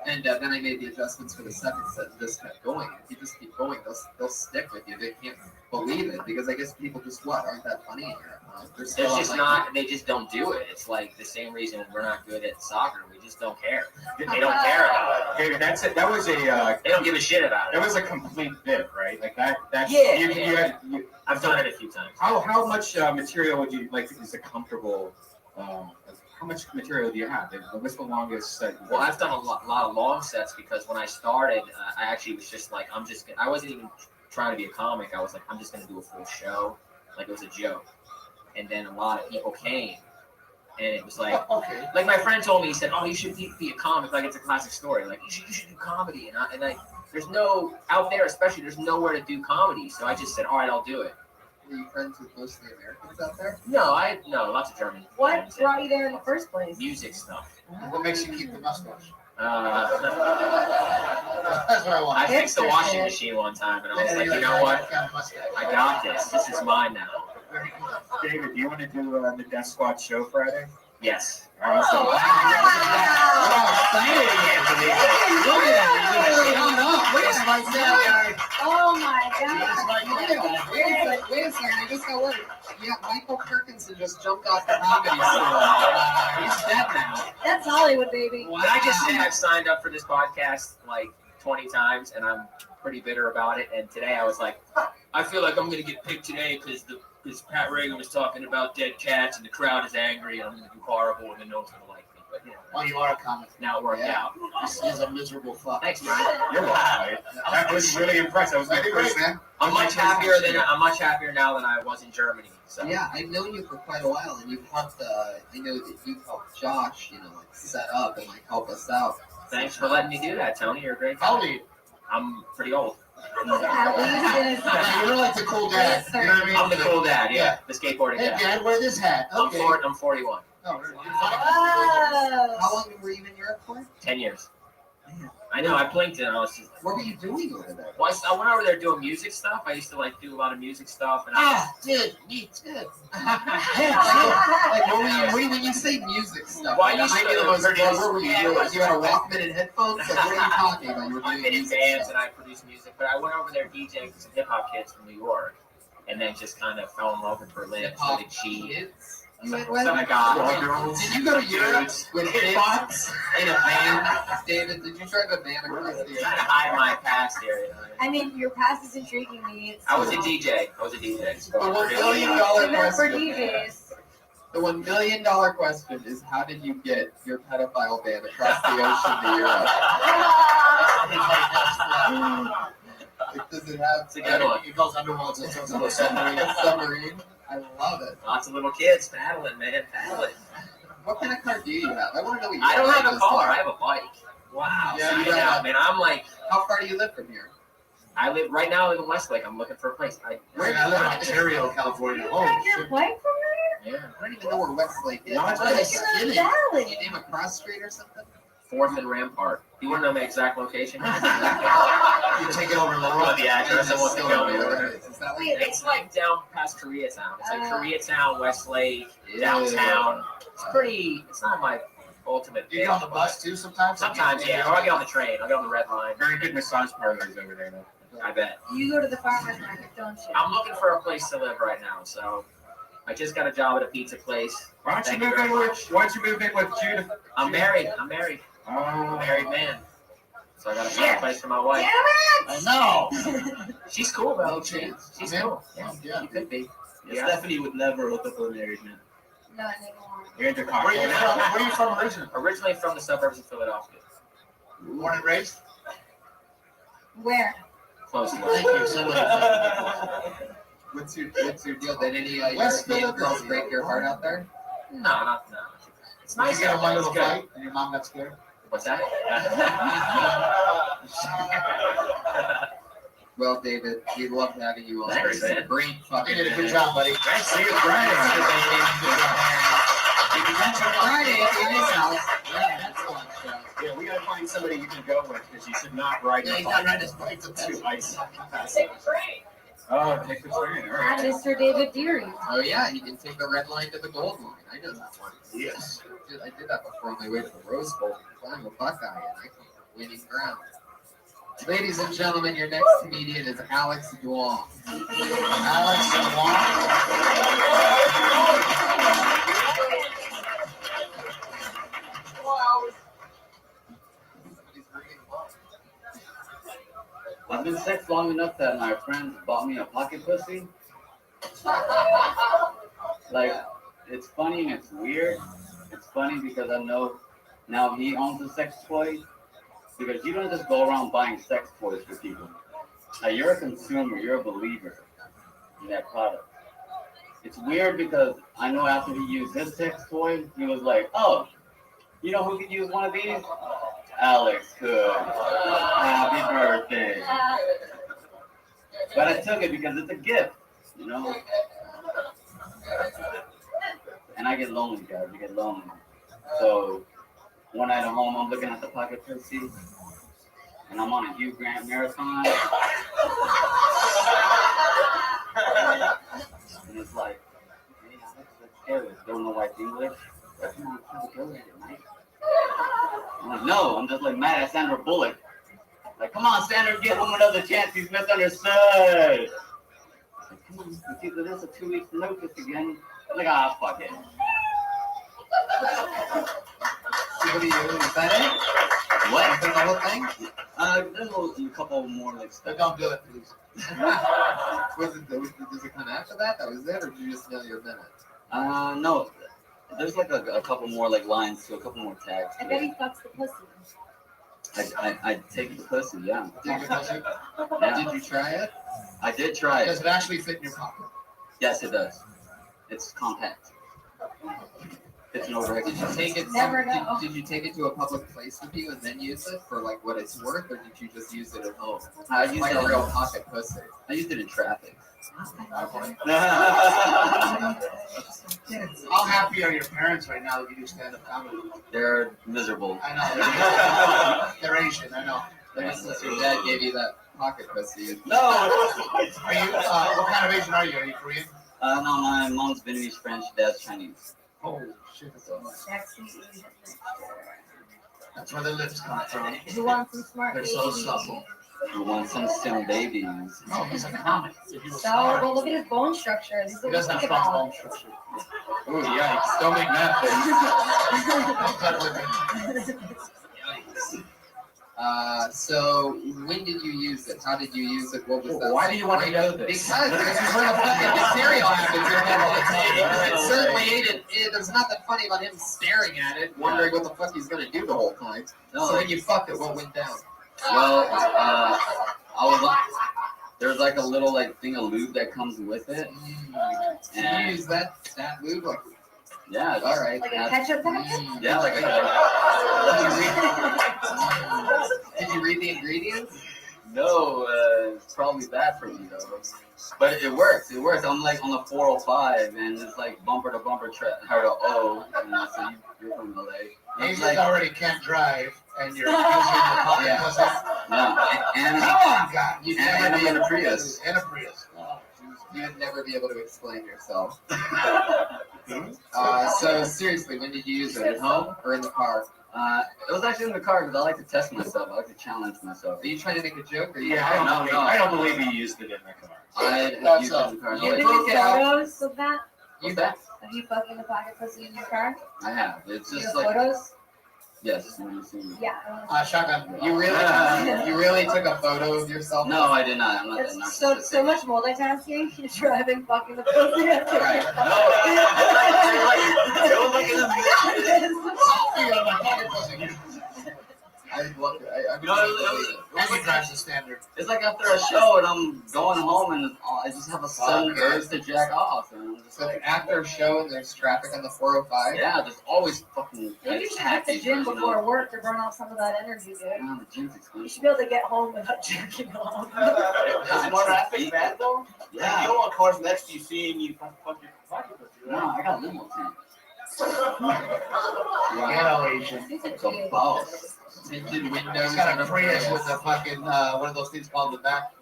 Speaker 2: And then I made the adjustments for the second set and just kept going. If you just keep going, they'll stick with you. They can't believe it, because I guess people just aren't that funny in Europe. They're
Speaker 13: it's
Speaker 2: still
Speaker 13: just
Speaker 2: on,
Speaker 13: not. They just don't do it. It's like the same reason we're not good at soccer. We just don't care. They don't care about it.
Speaker 20: David, that's it. That was a.
Speaker 13: They don't give a shit about it.
Speaker 20: That was a complete bit, right? Like that. That's,
Speaker 13: Yeah,
Speaker 20: you
Speaker 13: I've done it a few times.
Speaker 20: How much material would you like? Is it comfortable? How much material do you have? What's the longest set?
Speaker 13: Well, I've done a lot of long sets, because when I started, I actually was just like, I wasn't even trying to be a comic. I was like, I'm just going to do a full show. Like it was a joke. And then a lot of people came, and it was like, like my friend told me, he said, oh, you should be a comic. Like it's a classic story. Like you should do comedy. And I there's no, out there especially, there's nowhere to do comedy. So I just said, all right, I'll do it.
Speaker 2: Are you friends with most of the Americans out there?
Speaker 13: No, lots of German.
Speaker 10: What
Speaker 13: friends and
Speaker 10: brought you there in the first place?
Speaker 13: music stuff.
Speaker 22: What makes you keep the mustache?
Speaker 13: That's
Speaker 22: what I want.
Speaker 13: I fixed the washing machine one time, and I was like, you know what? I got this. This is mine now.
Speaker 20: David, do you want to do the Death Squad show Friday?
Speaker 13: Yes.
Speaker 22: Oh,
Speaker 10: Oh my god.
Speaker 2: Wait a second, I just got word. Yeah, Michael Perkinson just jumped off the comedy store. He's dead now.
Speaker 10: That's Hollywood, baby.
Speaker 13: Did I just say I've signed up for this podcast like 20 times, and I'm pretty bitter about it? And today I was like, I feel like I'm going to get picked today because Pat Reagan was talking about dead cats, and the crowd is angry, and I'm going to do horrible, and then no one's going to like me. But
Speaker 22: Oh, you are a comic.
Speaker 13: Now it worked out.
Speaker 22: This is a miserable fuck.
Speaker 13: Thanks, Brian.
Speaker 20: You're welcome. That was really impressive. That was my first
Speaker 22: man.
Speaker 13: I'm much happier now than I was in Germany. So
Speaker 2: Yeah, I've known you for quite a while, and you've helped. I know that you've helped Josh, set up and help us out.
Speaker 13: Thanks for letting me do that, Tony. You're a great guy.
Speaker 22: How old are you?
Speaker 13: I'm pretty old.
Speaker 22: You're like the cool dad. You know what I mean?
Speaker 13: I'm the cool dad, yeah. The skateboarding
Speaker 22: Hey,
Speaker 13: dad.
Speaker 22: Dad, wear this hat. Okay.
Speaker 13: I'm 41.
Speaker 2: How long were you in Europe for?
Speaker 13: 10 years. I know, I blinked and I was just like,
Speaker 2: what were you doing over there?
Speaker 13: Well, I went over there doing music stuff. I used to do a lot of music stuff. And
Speaker 22: dude, me too.
Speaker 2: When you say music stuff,
Speaker 13: Why
Speaker 2: that
Speaker 13: you
Speaker 2: might be the most what were you doing? You had a Walkman and headphones? Like, what are you talking about? You were
Speaker 13: I've
Speaker 2: doing
Speaker 13: been in
Speaker 2: music
Speaker 13: bands
Speaker 2: stuff.
Speaker 13: and I produced music, but I went over there DJing for some hip hop kids from New York. and then just kind of fell in love with Berlin. So did she?
Speaker 2: You went with?
Speaker 13: So I got.
Speaker 2: Did you go to Europe with kids
Speaker 13: in a van?
Speaker 2: David, did you drive a van across the
Speaker 13: Trying to hide my past area.
Speaker 10: I mean, your past is intriguing me.
Speaker 13: I was a DJ.
Speaker 2: The $1 million
Speaker 10: Not for
Speaker 2: question.
Speaker 10: DJs.
Speaker 2: The $1 million question is: how did you get your pedophile van across the ocean to Europe? Does it have?
Speaker 13: It's a good one.
Speaker 2: It goes underwater. It's a submarine. I love it.
Speaker 13: Lots of little kids paddling, man, paddling.
Speaker 2: What kind of car do you have? I want to know what you
Speaker 13: I don't have a
Speaker 2: this
Speaker 13: car.
Speaker 2: time.
Speaker 13: I have a bike. Wow.
Speaker 2: Yeah,
Speaker 13: So
Speaker 2: you
Speaker 13: you
Speaker 2: got
Speaker 13: know, man, I'm like.
Speaker 2: How far do you live from here?
Speaker 13: I live right now in Westlake. I'm looking for a place.
Speaker 2: I live in Ontario, California.
Speaker 10: You got your bike from
Speaker 13: Yeah.
Speaker 2: I don't even know where Westlake is.
Speaker 13: No, it's
Speaker 2: What
Speaker 13: like
Speaker 2: is
Speaker 10: there?
Speaker 2: it?
Speaker 10: Valley.
Speaker 2: Can you name a cross street or something?
Speaker 13: 4th and Rampart. You want to know my exact location?
Speaker 2: You take it over the road.
Speaker 13: The address. I want to go
Speaker 2: over.
Speaker 13: It's like down past Koreatown. It's like Koreatown, Westlake, downtown. It's pretty. It's not my ultimate.
Speaker 2: You get on the bus too sometimes?
Speaker 13: Sometimes, yeah. Or I get on the train. I get on the red line.
Speaker 3: Very good massage parlors over there, though.
Speaker 13: I bet.
Speaker 10: You go to the farmer's market, don't you?
Speaker 13: I'm looking for a place to live right now, so I just got a job at a pizza place.
Speaker 3: Why don't you
Speaker 13: Thank
Speaker 3: move
Speaker 13: very
Speaker 3: in
Speaker 13: much.
Speaker 3: with? Why don't you move in with Judith?
Speaker 13: I'm married. I'm married.
Speaker 3: Oh.
Speaker 13: I'm a married man. So I got to find a place for my wife.
Speaker 2: I know.
Speaker 13: She's cool, bro.
Speaker 2: No chance.
Speaker 13: She's
Speaker 2: I'm in.
Speaker 13: cool. Yeah, you could be.
Speaker 19: Yeah. Stephanie would never hook up with a married man.
Speaker 10: Not anymore.
Speaker 3: You're into
Speaker 2: Where are you from? Where are you from originally?
Speaker 13: Originally from the suburbs of Philadelphia.
Speaker 2: Born and raised?
Speaker 10: Where?
Speaker 13: Close to
Speaker 2: Thank you so much. What's your deal? Did any European girls break your heart out there?
Speaker 13: No. It's
Speaker 2: Did
Speaker 13: nice.
Speaker 2: you get
Speaker 13: out there.
Speaker 2: one
Speaker 13: It's
Speaker 2: little
Speaker 13: good.
Speaker 2: fight and your mom got scared?
Speaker 13: What's that?
Speaker 2: Well, David, we love having you on.
Speaker 13: Thanks, man.
Speaker 2: Great fucking.
Speaker 5: You did a good job, buddy.
Speaker 13: Nice
Speaker 3: See you Friday.
Speaker 2: If you mention Friday at the ice house, yeah, that's one show.
Speaker 3: Yeah, we gotta find somebody you can go with because you should not ride
Speaker 2: Yeah,
Speaker 3: your
Speaker 2: he's
Speaker 3: bike.
Speaker 2: not riding his bike to
Speaker 3: Too icy.
Speaker 13: Take the train.
Speaker 3: Oh, take the train. All right.
Speaker 10: And Mr. David Deary.
Speaker 2: Oh yeah, you can take the red line to the gold line. I know that one.
Speaker 3: Yes.
Speaker 2: I did that before on my way to the Rose Bowl. I'm a Buckeye, and I come from winning ground. Ladies and gentlemen, your next comedian is Alex Duong. Alex
Speaker 1: I've been sex long enough that my friends bought me a pocket pussy. Like, it's funny and it's weird. It's funny because I know now he owns a sex toy. Because you don't just go around buying sex toys for people. Like, you're a consumer, you're a believer in that product. It's weird because I know after he used this sex toy, he was like, oh, you know who could use one of these? Alex could. Happy birthday. But I took it because it's a gift, you know? And I get lonely, guys. I get lonely. So one night at home, I'm looking at the pocket pussy, and I'm on a Hugh Grant marathon. And it's like, hey, Alex, let's go. Don't know white English. But come on, let's go at it, mate. I'm like, no, I'm just like mad at Sandra Bullock. Like, come on, Sandra, give him another chance. He's misunderstood. Like, come on, it's either this or 2 weeks notice again. I'm like, ah, fuck it.
Speaker 2: What do you do? Is that it?
Speaker 1: What?
Speaker 2: Is that the whole thing?
Speaker 1: There's a couple more like stuff.
Speaker 2: Don't do it, please. Does it come after that? That was it, or did you just know your minute?
Speaker 1: No. There's like a couple more like lines to a couple more tags.
Speaker 10: I bet he fucks the pussy.
Speaker 1: I take the pussy, yeah.
Speaker 2: Take the pussy?
Speaker 1: Yeah.
Speaker 2: Did you try it?
Speaker 1: I did try it.
Speaker 2: Does it actually fit in your pocket?
Speaker 1: Yes, it does. It's compact. It's an overhead.
Speaker 2: Did you take it?
Speaker 10: Never know.
Speaker 2: Did you take it to a public place with you and then use it for like what it's worth, or did you just use it at home?
Speaker 1: I used
Speaker 2: like
Speaker 1: it
Speaker 2: a real pocket pussy.
Speaker 1: I used it in traffic.
Speaker 2: How happy are your parents right now that you do stand-up comedy?
Speaker 1: They're miserable.
Speaker 2: I know. They're Asian. I know.
Speaker 1: Yeah.
Speaker 2: Your dad gave you that pocket pussy.
Speaker 1: No.
Speaker 2: Are you? What kind of Asian are you? Are you Korean?
Speaker 1: No, my mom's Vietnamese, French, dad's Chinese.
Speaker 2: Oh shit! That's so much.
Speaker 10: Sexy Asian.
Speaker 2: That's where the lips come from.
Speaker 10: You want some smart
Speaker 2: They're so
Speaker 10: Asian
Speaker 2: supple.
Speaker 1: You want some sim babies.
Speaker 22: No, he's a comic. If he was
Speaker 10: So,
Speaker 22: smart,
Speaker 10: well, look at his bone structure. This is
Speaker 22: he
Speaker 10: what we
Speaker 22: doesn't have
Speaker 10: think
Speaker 22: strong
Speaker 10: about.
Speaker 22: bone structure.
Speaker 17: Ooh, yikes. Don't make math
Speaker 2: So when did you use it? How did you use it? What was that?
Speaker 12: Why do you want to know this?
Speaker 2: Because this is where the fucking material happens in head all the time. It certainly ain't. There's nothing funny about him staring at it, wondering what the fuck he's gonna do the whole time. So when you fucked it, what went down?
Speaker 1: Well, I was like, there's like a little like thing of lube that comes with it.
Speaker 2: Did you use that lube? Like,
Speaker 1: yeah.
Speaker 2: all right.
Speaker 10: Like a ketchup packet?
Speaker 1: Yeah, like a.
Speaker 2: Did you read the ingredients?
Speaker 1: No, it's probably bad for me though. But it works. It works. I'm like on the 405, and it's like bumper to bumper track. Her to O. So you're from LA.
Speaker 22: He's
Speaker 1: Like,
Speaker 22: already can't drive, and you're using the pocket pussy.
Speaker 1: yeah, and
Speaker 22: Come on, God.
Speaker 2: You'd
Speaker 1: and
Speaker 2: never
Speaker 1: I'm
Speaker 2: be
Speaker 1: in
Speaker 2: able
Speaker 1: a Prius.
Speaker 22: And a Prius.
Speaker 2: You'd never be able to explain yourself. So seriously, when did you use it? At home or in the car?
Speaker 1: It was actually in the car because I like to test myself. I like to challenge myself.
Speaker 2: Are you trying to make a joke? Or you
Speaker 12: Yeah, I don't believe he used it in the car.
Speaker 1: I
Speaker 2: That's
Speaker 1: used it in the car.
Speaker 2: You
Speaker 10: Have
Speaker 2: broke
Speaker 10: you
Speaker 2: it out.
Speaker 10: photos of that?
Speaker 1: What's that?
Speaker 10: Have you fucking the pocket pussy in your car?
Speaker 1: I have. It's
Speaker 10: You
Speaker 1: just
Speaker 10: have
Speaker 1: like
Speaker 10: photos?
Speaker 1: yes. When you see me.
Speaker 10: Yeah.
Speaker 22: Shotgun.
Speaker 2: You really took a photo of yourself?
Speaker 1: No, I did not. I'm not that
Speaker 10: It's
Speaker 1: narcissistic.
Speaker 10: so much multitasking. You're driving, fucking the pussy.
Speaker 1: Right. It was like in
Speaker 22: He drives the standard.
Speaker 1: It's like after a show and I'm going home and I just have a sudden urge to jack off. And I'm just
Speaker 2: So
Speaker 1: like,
Speaker 2: after a show and there's traffic on the 405?
Speaker 1: yeah, there's always fucking.
Speaker 10: Maybe you should hit the gym before work to burn off some of that energy, dude.
Speaker 1: Yeah, the gym's
Speaker 10: You
Speaker 1: expensive.
Speaker 10: should be able to get home without jerking off.
Speaker 19: Is more traffic bad though?
Speaker 1: Yeah.
Speaker 19: You don't want cars next to you seeing you fuck your pocket pussy,
Speaker 1: No,
Speaker 19: right?
Speaker 1: I got limo tank.
Speaker 22: Ghetto Asian.
Speaker 1: So boss.
Speaker 2: Tinted windows.
Speaker 22: He's got
Speaker 2: and
Speaker 22: a Prius with a fucking, one of those things called the back.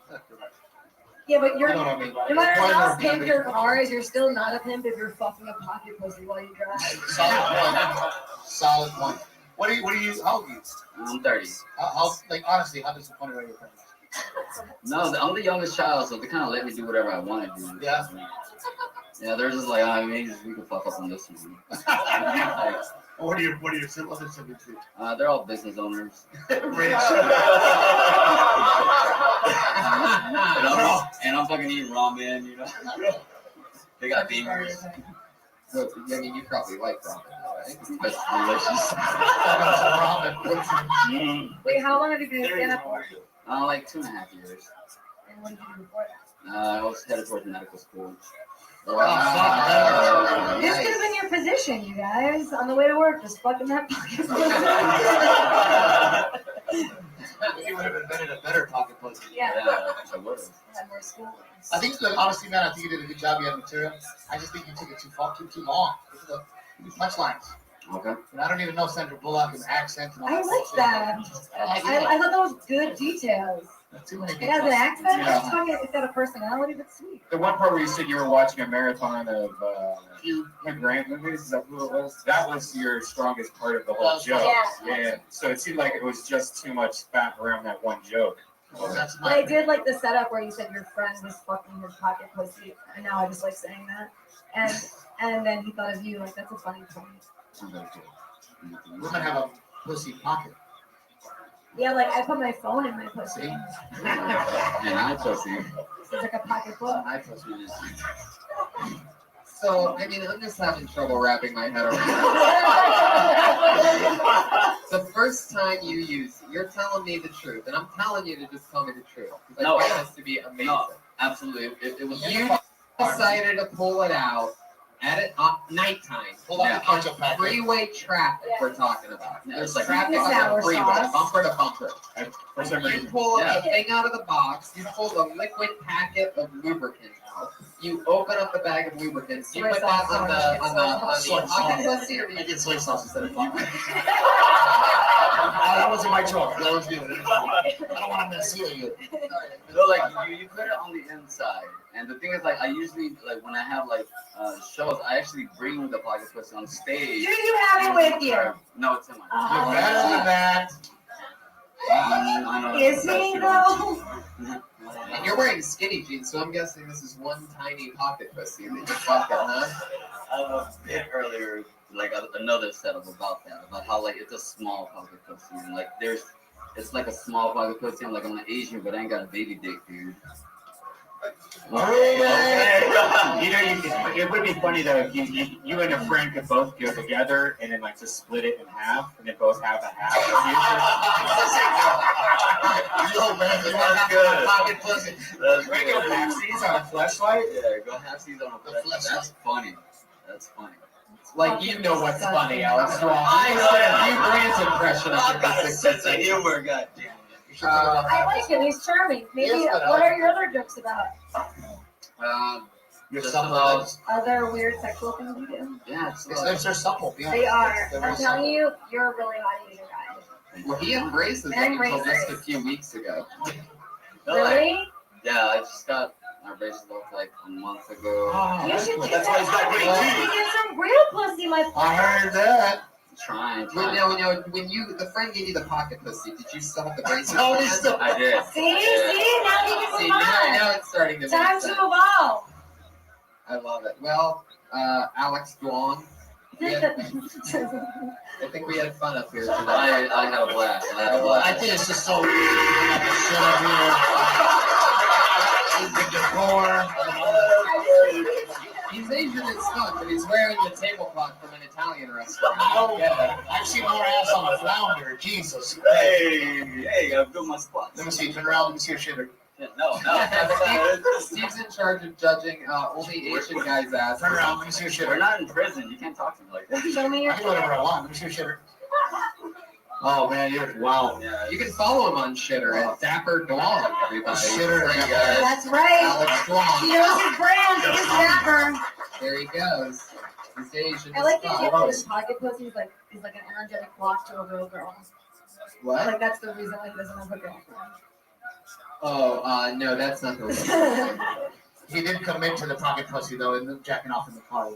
Speaker 10: Yeah, but you're
Speaker 22: You know what I mean.
Speaker 10: no matter how
Speaker 22: Spoiler,
Speaker 10: pimp
Speaker 22: baby.
Speaker 10: your car is, you're still not a pimp if you're fucking a pocket pussy while you drive.
Speaker 22: Solid point. Solid point. What do you, how old are you?
Speaker 1: I'm 30.
Speaker 22: Like, honestly, how disappointed are your parents?
Speaker 1: No, I'm the youngest child, so they kind of let me do whatever I want to do.
Speaker 22: Yeah.
Speaker 1: Yeah, they're just like, oh, maybe we can fuck up on this one. Like,
Speaker 22: What are your siblings?
Speaker 1: they're all business owners.
Speaker 22: Rich.
Speaker 1: and I'm fucking eating ramen, you know. They got beamers.
Speaker 2: So, I mean, you probably like ramen, right?
Speaker 1: That's delicious.
Speaker 10: Wait, how long have you been in stand up for?
Speaker 1: Like 2.5 years.
Speaker 10: And what did you do before that?
Speaker 1: I was headed towards medical school.
Speaker 2: Wow.
Speaker 10: This could have been your position, you guys. On the way to work, just fucking that pocket pussy.
Speaker 22: You would have invented a better pocket pussy.
Speaker 10: Yeah.
Speaker 1: I would have.
Speaker 10: Had more school.
Speaker 22: I think, honestly, man, I think you did a good job. You had material. I just think you took it too long. Much lines.
Speaker 1: Okay.
Speaker 22: And I don't even know Sandra Bullock and accent and all
Speaker 10: I
Speaker 22: that
Speaker 10: like
Speaker 22: shit.
Speaker 10: that. I thought that was good details.
Speaker 22: Too many
Speaker 10: It has an accent.
Speaker 17: Yeah.
Speaker 10: It's fucking, it's got a personality, but sweet.
Speaker 17: The one part where you said you were watching a marathon of Hugh Grant movies, is that who it was? That was your strongest part of the whole joke. Yeah. So it seemed like it was just too much fat around that one joke.
Speaker 22: That's
Speaker 10: But I did like the setup where you said your friend was fucking his pocket pussy, and now I just like saying that. And then he thought of you. Like that's a funny point.
Speaker 22: Women have a pussy pocket.
Speaker 10: Yeah, like I put my phone in my pussy.
Speaker 1: And I pussy.
Speaker 10: It's like a pocket book.
Speaker 1: I pussy is.
Speaker 2: So, I mean, I'm just having trouble wrapping my head around it. The first time you used it, you're telling me the truth, and I'm telling you to just tell me the truth. Because I find this to be amazing.
Speaker 1: No, absolutely. It was.
Speaker 2: You decided to pull it out at nighttime.
Speaker 22: Pull out the ketchup packet.
Speaker 2: Freeway traffic we're talking about.
Speaker 1: Yeah,
Speaker 2: There's
Speaker 1: like
Speaker 2: traffic on
Speaker 10: sour
Speaker 2: the freeway,
Speaker 10: sauce.
Speaker 2: bumper to bumper.
Speaker 17: For some
Speaker 2: You
Speaker 17: reason.
Speaker 2: pull up the thing out of the box, you pull the liquid packet of lubricant out, you open up the bag of lubricants, you
Speaker 10: Soy
Speaker 2: put that
Speaker 10: sauce
Speaker 2: on the pocket pussy, or
Speaker 22: I get soy sauce instead of vodka. That wasn't my choice. That was you. I don't want to see you.
Speaker 1: No, like you put it on the inside, and the thing is, like I usually like when I have like shows, I actually bring the pocket pussy on stage.
Speaker 10: Do you have it with you?
Speaker 1: No, it's in my.
Speaker 22: You're better than that.
Speaker 1: I know.
Speaker 6: Is he though?
Speaker 2: And you're wearing skinny jeans, so I'm guessing this is one tiny pocket pussy that you're fucking, huh?
Speaker 1: I have a bit earlier, like another setup about that, about how like it's a small pocket pussy, and like it's like a small pocket pussy, and like I'm an Asian, but I ain't got a baby dick, dude.
Speaker 20: It would be funny though if you and a friend could both go together and then like just split it in half and then both have a half.
Speaker 22: Yo, man, you want to have a pocket pussy?
Speaker 20: We go halfsies on a fleshlight.
Speaker 1: Yeah, go halfsies on a fleshlight. That's funny. That's funny.
Speaker 2: Like, you know what's funny, Alex. I said a few Grant's impression of the
Speaker 1: sense of humor, goddamn.
Speaker 6: I like him. He's charming. Maybe. What are your other jokes about?
Speaker 1: Just about
Speaker 6: Other weird sexual things you do?
Speaker 1: yeah,
Speaker 22: They're supple. Yeah.
Speaker 6: They are.
Speaker 22: They're
Speaker 6: I'm
Speaker 22: very
Speaker 6: telling you, you're a really hot Asian guy.
Speaker 2: Well, he embraces it
Speaker 6: And
Speaker 2: until just a
Speaker 6: racist.
Speaker 2: few weeks ago.
Speaker 6: Really?
Speaker 1: Yeah, I just got my braces off like a month ago.
Speaker 6: You should do
Speaker 19: That's why he's got great
Speaker 6: that.
Speaker 19: teeth.
Speaker 6: You get some real pussy, my friend.
Speaker 22: I heard that.
Speaker 1: Trying.
Speaker 2: When the friend gave you the pocket pussy, did you still have the braces?
Speaker 1: I did.
Speaker 6: See, now you can move on.
Speaker 2: Now it's starting to make
Speaker 6: Time
Speaker 2: sense.
Speaker 6: to evolve.
Speaker 2: I love it. Well, Alex, go on. I think we had fun up here tonight.
Speaker 1: I had a blast.
Speaker 22: I think it's just so weird. We got the shit up here. The decor.
Speaker 2: He's Asian as fuck, but he's wearing the tablecloth from an Italian restaurant.
Speaker 22: Oh, I've seen more ass on a flounder. Jesus.
Speaker 1: Hey, I've built my spot.
Speaker 22: Let me see. Turn around. Let me see your shitter.
Speaker 1: No.
Speaker 2: Steve's in charge of judging only Asian guys' ass.
Speaker 22: Turn around. Let me see your
Speaker 1: We're
Speaker 22: shitter.
Speaker 1: not in prison. You can't talk to me like that.
Speaker 6: Show me
Speaker 22: I
Speaker 6: your
Speaker 22: can do whatever I want. Let me see your shitter.
Speaker 20: Oh man, you're wow.
Speaker 1: Yeah,
Speaker 2: You can follow him on Shitter at Dapper Dwong, everybody.
Speaker 22: Shitter.
Speaker 6: That's right.
Speaker 2: Alex
Speaker 6: He
Speaker 2: Dwong.
Speaker 6: knows his brand. He's dapper.
Speaker 2: There he goes. He's Asian
Speaker 6: I like
Speaker 2: as
Speaker 6: that
Speaker 2: fuck.
Speaker 6: his pocket pussy is like an energetic block to a real girl.
Speaker 2: What?
Speaker 6: Like that's the reason why he doesn't have a girlfriend.
Speaker 2: Oh, no, that's not the reason.
Speaker 22: He didn't commit to the pocket pussy though, and jacking off in the car.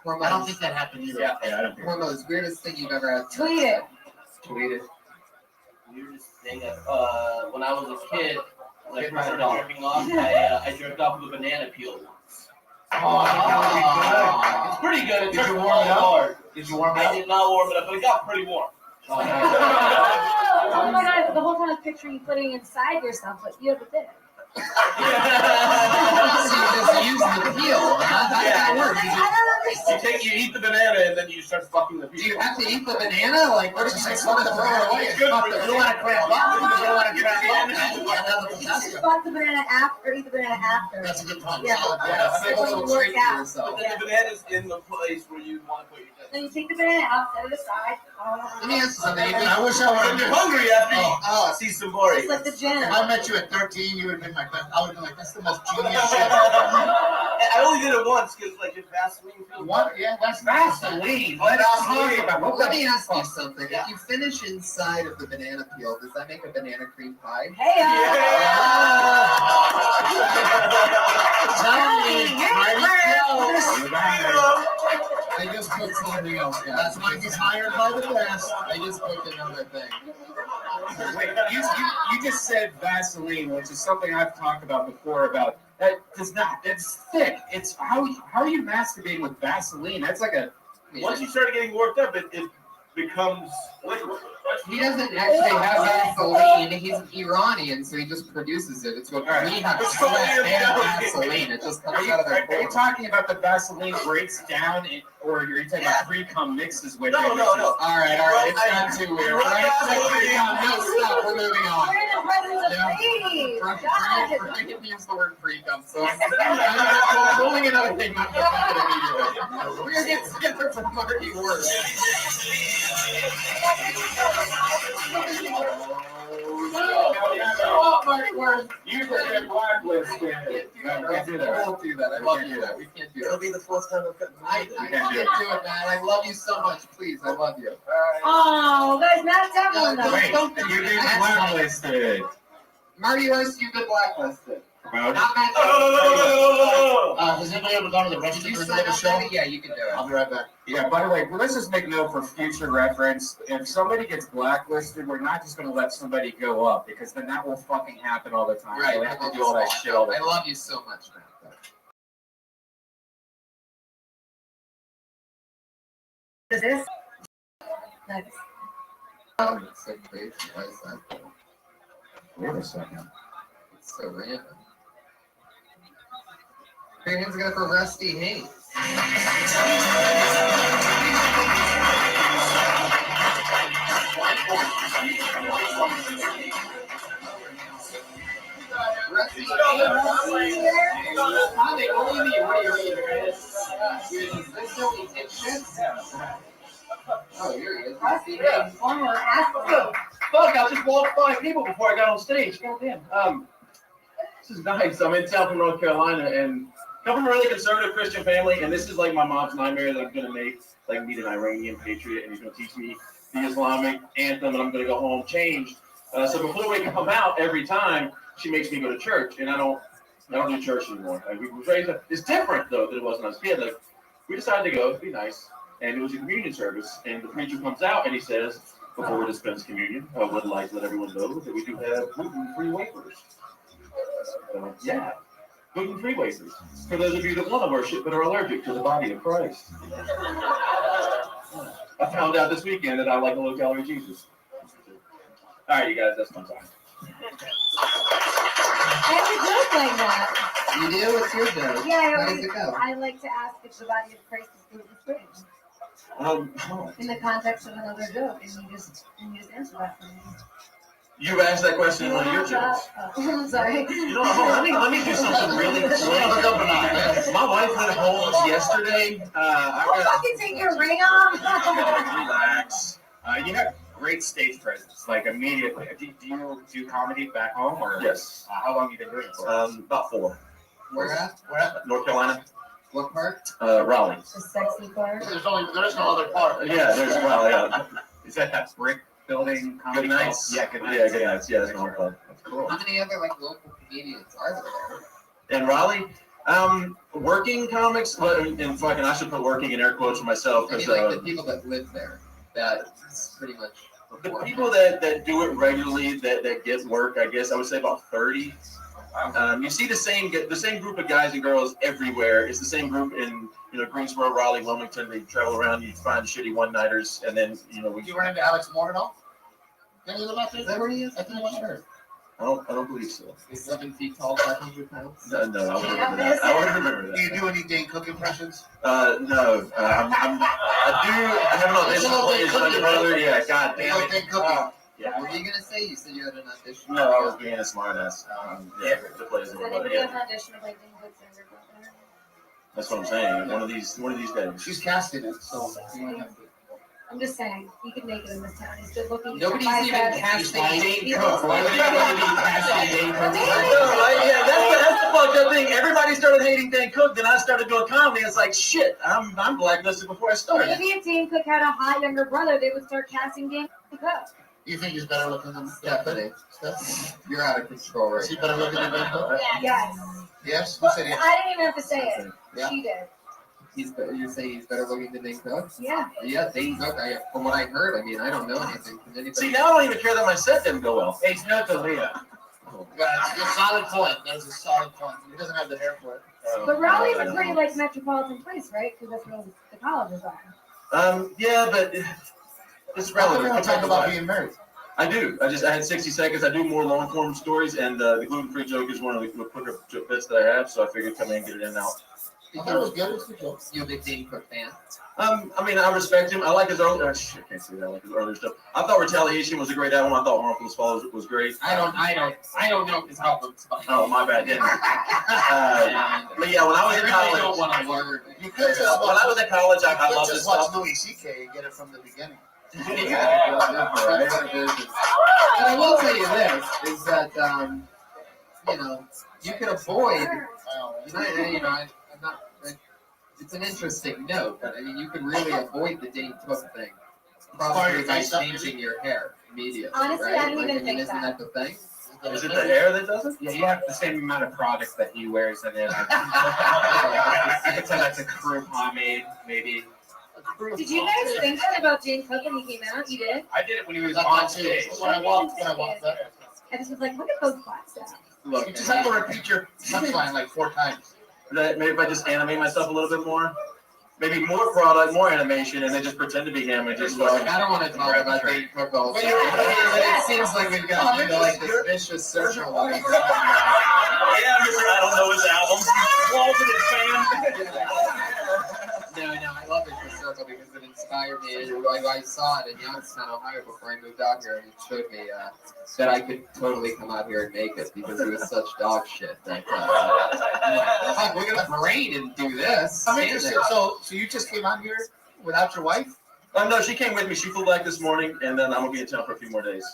Speaker 22: I don't think that happened either.
Speaker 20: Yeah, I don't think.
Speaker 2: Hormones, weirdest thing you've ever had.
Speaker 6: Tweet it.
Speaker 2: Tweet it.
Speaker 19: Weirdest thing. When I was a kid, like when I started jerking off, I jerked off with a banana peel. It's pretty good.
Speaker 22: Did you warm it up?
Speaker 19: Hard.
Speaker 22: Did you warm it
Speaker 19: I
Speaker 22: up?
Speaker 19: did not warm it up, but it got pretty warm.
Speaker 6: Oh my god, the whole time I was picturing you putting it inside yourself, but you have a dick.
Speaker 2: So you just use the peel, huh? How does that work?
Speaker 19: You eat the banana and then you start fucking the peel.
Speaker 2: Do you have to eat the banana? Like, what if you just want to throw it away?
Speaker 19: It's good for you.
Speaker 22: You don't want to cramp up. You don't want to cramp
Speaker 6: You should fuck the banana after, or eat the banana after.
Speaker 22: That's a good point.
Speaker 6: Yeah.
Speaker 2: Yeah, save a little treat for yourself.
Speaker 19: But then the banana's in the place where you want to put your dick.
Speaker 6: Then you take the banana out, set it aside.
Speaker 2: Let me ask you something.
Speaker 22: I wish I would
Speaker 19: When
Speaker 22: have
Speaker 19: you're
Speaker 22: been
Speaker 19: hungry after you see some bori.
Speaker 6: It's like the gin.
Speaker 22: If I met you at 13, you would have been my best. I would have been like, that's the most genius shit.
Speaker 19: I only did it once because like if Vaseline feels
Speaker 22: What? Yeah, that's
Speaker 20: Vaseline. Let's talk about what
Speaker 2: Let me ask you something. If you finish inside of the banana peel, does that make a banana cream pie?
Speaker 6: Hey,
Speaker 2: I just put something else down.
Speaker 22: That's why he's hired by the best.
Speaker 2: I just put another thing.
Speaker 20: Wait, you just said Vaseline, which is something I've talked about before. About that does not. It's thick. It's how are you masturbating with Vaseline? That's like a.
Speaker 19: once you start getting worked up, it becomes liquid.
Speaker 2: He doesn't actually have Vaseline. He's an Iranian, so he just produces it. It's what we have. They have Vaseline. It just comes out of their
Speaker 20: Are you talking about the Vaseline breaks down, or are you talking about pre-cum mixes with it?
Speaker 19: No.
Speaker 2: All right. It's not too weird. Right? No, stop. We're moving on.
Speaker 6: We're in the presence of ladies. God.
Speaker 2: Frank used the word pre-cum, so I'm pulling another thing not to fuck it immediately. We're gonna get together for Marty Ward.
Speaker 20: You could get blacklisted.
Speaker 2: Can't do that. I won't do that. I love you. We can't do
Speaker 19: It'll
Speaker 2: that.
Speaker 19: be the fourth time I've gotten
Speaker 2: I can't do it, man. I love you so much. Please, I love you.
Speaker 6: Oh, guys, Matt Devlin though.
Speaker 20: Wait, you've been blacklisted.
Speaker 2: Marty West, you've been blacklisted. Not meant
Speaker 22: Has anybody ever gone to the restroom
Speaker 2: you
Speaker 22: for
Speaker 2: sign
Speaker 22: the
Speaker 2: up,
Speaker 22: show?
Speaker 2: Rabbi? Yeah, you can do it.
Speaker 22: I'll be right back.
Speaker 20: Yeah, by the way, let's just make note for future reference. If somebody gets blacklisted, we're not just going to let somebody go up because then that will fucking happen all the time.
Speaker 2: Right.
Speaker 20: We have to do all that shit all the
Speaker 2: I
Speaker 20: time.
Speaker 2: love you so much, man.
Speaker 10: Is this? Nice.
Speaker 2: It's so crazy. Why is that?
Speaker 20: Wait a second.
Speaker 2: It's so random. Put your hands together for Rusty Hayes. Rusty Hayes. Hi, they only need what do you mean? Is this still Egyptian? Oh, here he is. Rusty Hayes.
Speaker 10: Former athlete.
Speaker 19: Fuck, I just walked 5 people before I got on stage. Goddamn. This is nice. I'm in town from North Carolina and come from a really conservative Christian family, and this is like my mom's nightmare that I'm gonna make, like meet an Iranian patriot, and he's gonna teach me the Islamic anthem, and I'm gonna go home changed. So before we come out, every time she makes me go to church, and I don't do church anymore. Like, we were raised up. It's different though than it was when I was a kid. Like we decided to go, it'd be nice, and it was a communion service, and the preacher comes out and he says, before we dispense communion, I would like to let everyone know that we do have gluten-free wafers. Yeah, gluten-free wafers. For those of you that want to worship but are allergic to the body of Christ. I found out this weekend that I like a low-calorie Jesus. All right, you guys, that's my time.
Speaker 10: I have a joke like that.
Speaker 2: You do? What's your joke?
Speaker 10: Yeah,
Speaker 2: How does it go?
Speaker 10: I like to ask if the body of Christ is gluten-free. In the context of another joke, and you just answer that for me.
Speaker 19: You've asked that question in one of your jokes.
Speaker 10: I'm sorry.
Speaker 19: You know, let me do something really quick. My wife went home yesterday.
Speaker 10: I'll fucking take your ring off.
Speaker 20: Relax. You have great stage presence, like immediately. Do you do comedy back home or?
Speaker 19: Yes.
Speaker 20: How long have you been doing it for?
Speaker 19: About 4.
Speaker 2: Where at?
Speaker 19: North Carolina.
Speaker 2: What part?
Speaker 19: Raleigh.
Speaker 10: The sexy part.
Speaker 22: There's no other part.
Speaker 19: Yeah, yeah.
Speaker 20: Is that brick building comedy?
Speaker 19: Good nights.
Speaker 20: Yeah, good nights.
Speaker 19: Yeah, good nights. Yeah, that's my club. That's cool.
Speaker 2: How many other like local comedians are there?
Speaker 19: In Raleigh, working comics, and fucking, I should put working in air quotes for myself
Speaker 2: I
Speaker 19: because
Speaker 2: mean, like the people that live there. That's pretty much.
Speaker 19: the people that do it regularly, that get work, I guess I would say about 30. You see the same group of guys and girls everywhere. It's the same group in Greensboro, Raleigh, Wilmington. They travel around. You find shitty one-nighters, and then
Speaker 22: You run into Alex Moore at all? Did you live out there?
Speaker 2: Is that where he is?
Speaker 22: I think I'm sure.
Speaker 19: I don't believe so.
Speaker 2: He's 7 feet tall, 500 pounds.
Speaker 19: No, I wouldn't remember that. I wouldn't remember that.
Speaker 22: Do you do any Dane Cook impressions?
Speaker 19: No. I have an audition for my brother. Yeah, god damn it.
Speaker 22: Dane Cook.
Speaker 19: Yeah.
Speaker 2: What were you gonna say? You said you had an audition.
Speaker 19: No, I was being a smartass. Yeah, to play as
Speaker 10: Does
Speaker 19: a
Speaker 10: anybody
Speaker 19: yeah.
Speaker 10: have an audition of like Dane Cook's younger brother?
Speaker 19: That's what I'm saying. One of these days.
Speaker 22: She's casting it, so.
Speaker 10: I'm just saying, he could make it in this town. He's good looking.
Speaker 2: Nobody's
Speaker 10: he's
Speaker 2: even
Speaker 10: got
Speaker 2: casting
Speaker 10: biceps.
Speaker 2: Dane
Speaker 10: He
Speaker 2: Cook.
Speaker 10: looks
Speaker 2: Why
Speaker 10: like-
Speaker 2: would anybody be casting Dane Cook?
Speaker 19: Yeah, that's the fucked up thing. Everybody started hating Dane Cook, then I started doing comedy. It's like shit. I'm blacklisted before I started.
Speaker 10: Maybe if Dane Cook had a hot younger brother, they would start casting Dane Cook.
Speaker 22: You think he's better looking than
Speaker 2: Definitely. You're out of control right
Speaker 22: Is he better looking than Dane Cook?
Speaker 10: Yes.
Speaker 22: Yes? Who said yes?
Speaker 10: I didn't even have to say it.
Speaker 2: Yeah.
Speaker 10: She did.
Speaker 2: You say he's better looking than Dane Cook?
Speaker 10: Yeah.
Speaker 2: Yeah, Dane Cook. From what I heard, I mean, I don't know anything from anybody.
Speaker 19: See, now I don't even care that my set didn't go well.
Speaker 22: He's not the leader. That's a solid point. That's a solid point. He doesn't have the hair for it.
Speaker 10: But Raleigh's a pretty like metropolitan place, right? Because that's where the colleges are.
Speaker 19: Yeah, but it's relevant.
Speaker 22: I'm talking about being married.
Speaker 19: I do. I had 60 seconds. I do more long form stories, and the gluten-free joke is one of the quicker bits that I have. So I figured come in and get it in and out.
Speaker 22: I thought it was good. It's a good joke.
Speaker 2: You a big Dane Cook fan?
Speaker 19: I mean, I respect him. I like his early. Shit, I can't say that. I like his earlier stuff. I thought Retaliation was a great album. I thought Harmful as Follows was great.
Speaker 2: I don't know his albums.
Speaker 19: Oh, my bad. Didn't. But yeah, when I was in college,
Speaker 2: don't want to learn.
Speaker 22: You could just
Speaker 19: when I was in college, I
Speaker 22: you could
Speaker 19: loved his
Speaker 22: just watch
Speaker 19: stuff.
Speaker 22: Louis C.K. and get it from the beginning.
Speaker 2: And I will tell you this is that you could avoid. I'm not. It's an interesting note, but I mean, you can really avoid the Dane Cook thing. Probably by changing your hair immediately.
Speaker 10: Honestly,
Speaker 2: right?
Speaker 10: I didn't even
Speaker 2: I mean,
Speaker 10: think
Speaker 2: isn't
Speaker 10: that.
Speaker 2: the thing?
Speaker 4: Is it the hair that does it?
Speaker 12: Yeah, you have the same amount of product that he wears in it. I could tell that's a crew pomade, maybe.
Speaker 10: Did you guys think that about Jane Cook when he came out? You did?
Speaker 12: I did it when he was on stage.
Speaker 22: When I walked up.
Speaker 10: I just was like, look at those black stuff.
Speaker 22: Look, you just have to repeat your punchline like 4 times.
Speaker 4: Maybe if I just animate myself a little bit more. Maybe more product, more animation, and then just pretend to be him and just.
Speaker 2: I don't want to talk about Jane Cook all the time. It seems like we've got like this vicious circle.
Speaker 4: Yeah, Mr. I don't know his albums.
Speaker 2: No, I love it for Circle because it inspired me. I saw it in Youngstown, Ohio before I moved out here, and it showed me that I could totally come out here and make it because it was such dog shit. That look at the parade and do this.
Speaker 22: I'm interested. So you just came out here without your wife?
Speaker 4: No, she came with me. She flew back this morning, and then I'm gonna be in town for a few more days.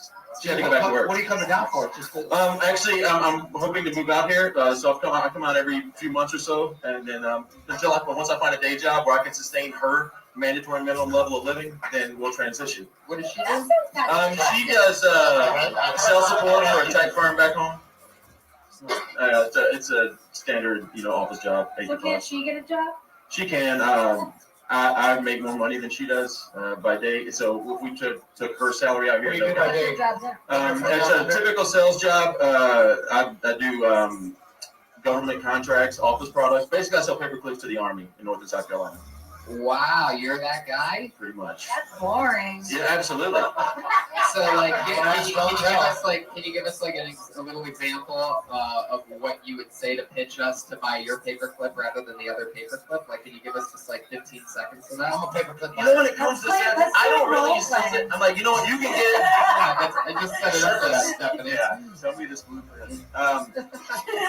Speaker 4: She had to go back to work.
Speaker 22: What are you coming down for? Just
Speaker 4: actually, I'm hoping to move out here. So I come out every few months or so, and then once I find a day job where I can sustain her mandatory minimum level of living, then we'll transition.
Speaker 2: What does she do?
Speaker 4: She does sales support for a tech firm back home. It's a standard, office job.
Speaker 10: So can't she get a job?
Speaker 4: She can. I make more money than she does by day. So if we took her salary out here,
Speaker 10: What's your job there?
Speaker 4: it's a typical sales job. I do government contracts, office products. Basically, I sell paper clips to the Army in North and South Carolina.
Speaker 2: Wow, you're that guy?
Speaker 4: Pretty much.
Speaker 10: That's boring.
Speaker 4: Yeah, absolutely.
Speaker 2: So, can you give us a little example of what you would say to pitch us to buy your paperclip rather than the other paperclip? Can you give us just 15 seconds of that?
Speaker 22: I'm a paperclip.
Speaker 4: When it comes to that, I don't really use something. I'm like, you know what, you can get.
Speaker 2: I just set it up for that stuff.
Speaker 4: Yeah, show me this blueprint.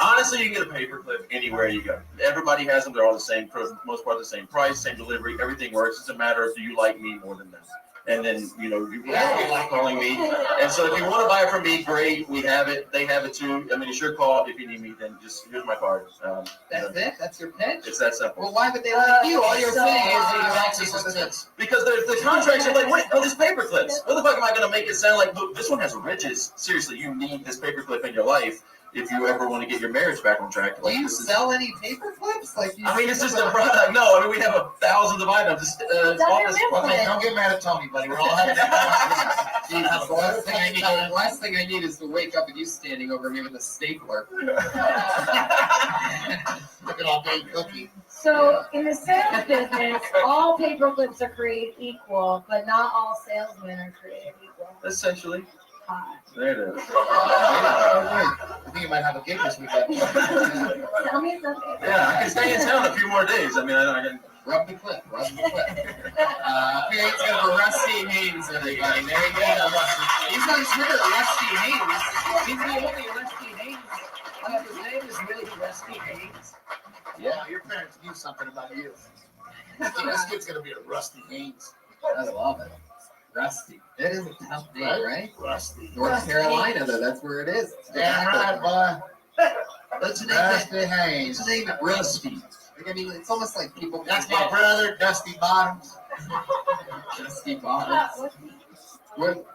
Speaker 4: Honestly, you can get a paperclip anywhere you go. Everybody has them. They're all the same, for the most part, the same price, same delivery. Everything works. It's a matter of do you like me more than them. And then, you like calling me. And so if you want to buy it from me, great. We have it. They have it too. I mean, it's your call. If you need me, then just here's my card.
Speaker 2: That's it? That's your pitch?
Speaker 4: It's that simple.
Speaker 2: Well, why would they like you? All you're saying is that you access to this.
Speaker 4: Because the contracts are like, wait, this paper clips. What the fuck am I going to make it sound like? Look, this one has ridges. Seriously, you need this paper clip in your life if you ever want to get your marriage back on track.
Speaker 2: Do you sell any paper clips?
Speaker 4: It's just a product. No, we have thousands of items.
Speaker 22: Don't get mad at Tony, buddy. We're all having
Speaker 2: Jesus, the last thing I need is to wake up and you standing over me with a stapler.
Speaker 22: Looking all day cookie.
Speaker 10: So in the sales business, all paper clips are created equal, but not all salesmen are created equal.
Speaker 4: Essentially. There it is.
Speaker 22: I think you might have a gig this weekend.
Speaker 10: Tell me something.
Speaker 4: Yeah, I can stay in town a few more days. I can
Speaker 2: rub the clip. Appearance of Rusty Haynes, everybody. There you go. He's on Twitter, Rusty Haynes. He's the only Rusty Haynes. His name is really Rusty Haynes.
Speaker 22: Yeah, your parents knew something about you. This kid's gonna be a Rusty Haynes.
Speaker 2: I love it. Rusty. It is a tough name, right?
Speaker 22: Rusty.
Speaker 2: North Carolina, though. That's where it is.
Speaker 22: Damn right, boy.
Speaker 2: Let's
Speaker 22: Rusty Haynes.
Speaker 2: name it Rusty. It's almost like people.
Speaker 22: That's my brother, Dusty Bottoms.
Speaker 2: Dusty Bottoms.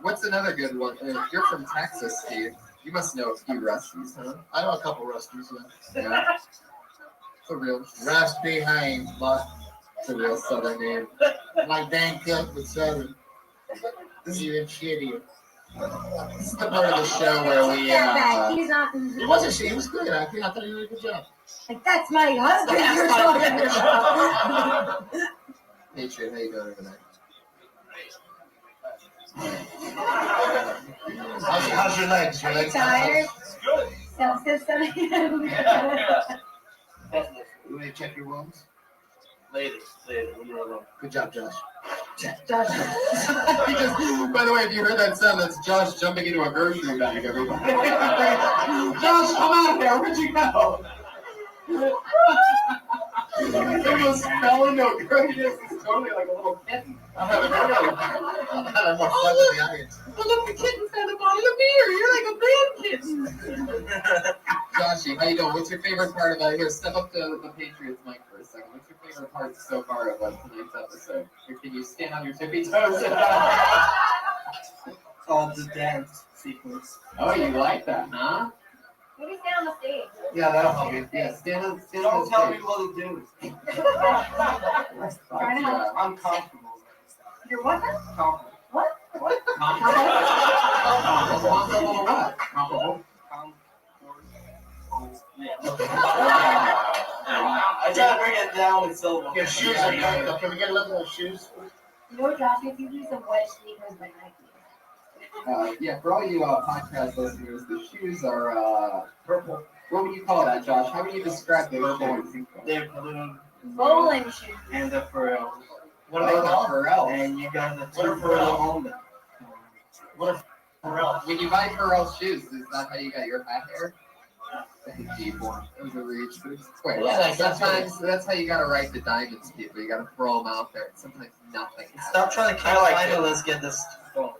Speaker 2: What's another good one? You're from Texas, Steve. You must know a few Rusties, huh?
Speaker 22: I know a couple Rusties.
Speaker 2: Yeah. It's a real
Speaker 22: Rusty Haynes, boy.
Speaker 2: It's a real Southern name.
Speaker 22: Like Dan Cook with Southern. Even shittier.
Speaker 2: This is the part of the show where we.
Speaker 10: He's not.
Speaker 22: He wasn't shit. He was good. I thought he did a good job.
Speaker 10: That's my husband you're talking about.
Speaker 2: Patriot, how you doing over there?
Speaker 22: How's your legs? Your legs
Speaker 10: tired?
Speaker 22: Good.
Speaker 10: Sounds good.
Speaker 22: You want to check your wounds?
Speaker 19: Later. When you're alone.
Speaker 22: Good job, Josh.
Speaker 10: Josh.
Speaker 2: By the way, if you heard that sound, that's Josh jumping into a grocery bag, everybody. Josh, come out here. Where'd you go? He almost fell into a grocery. It's totally like a little kitten.
Speaker 22: I'm having more fun with the audience.
Speaker 2: Look, the kitten's at the bottom of the beer. You're like a bad kitten. Joshy, how you doing? What's your favorite part about here? Step up to the Patriots mic for a second. What's your favorite part so far of tonight's episode? Or can you stand on your tippy toes?
Speaker 12: All
Speaker 19: the dance sequence.
Speaker 2: Oh, you like that, huh?
Speaker 6: Maybe stand on the stage.
Speaker 2: Yeah, that'll help you. Yeah, stand on the
Speaker 19: Don't tell me
Speaker 2: stage.
Speaker 19: what to do.
Speaker 6: Trying to help.
Speaker 19: I'm comfortable.
Speaker 6: You're what?
Speaker 19: Comfortable.
Speaker 6: What? What?
Speaker 2: Comparable what?
Speaker 19: Comfortable. I try to bring it down with silver.
Speaker 22: Your shoes are good. Can we get a look at those shoes?
Speaker 6: You know, Josh, if you use some wet sneakers by Nike.
Speaker 2: Yeah, for all you podcast listeners, the shoes are purple. What would you call that, Josh? How would you describe the purple and pink?
Speaker 19: They're blue.
Speaker 6: Bowling shoes.
Speaker 19: And the Pharrell.
Speaker 2: What are they called? Pharrell.
Speaker 19: And you got the
Speaker 22: What are
Speaker 19: two
Speaker 22: Pharrell?
Speaker 19: on them.
Speaker 22: What are Pharrell?
Speaker 2: When you buy Pharrell shoes, is that how you got your hat hair? It was a reach, but it's quick.
Speaker 19: Yeah,
Speaker 2: Sometimes that's how you gotta write the diamonds, people. You gotta throw them out there. Sometimes nothing happens.
Speaker 19: Stop trying to kill it. Let's get this going.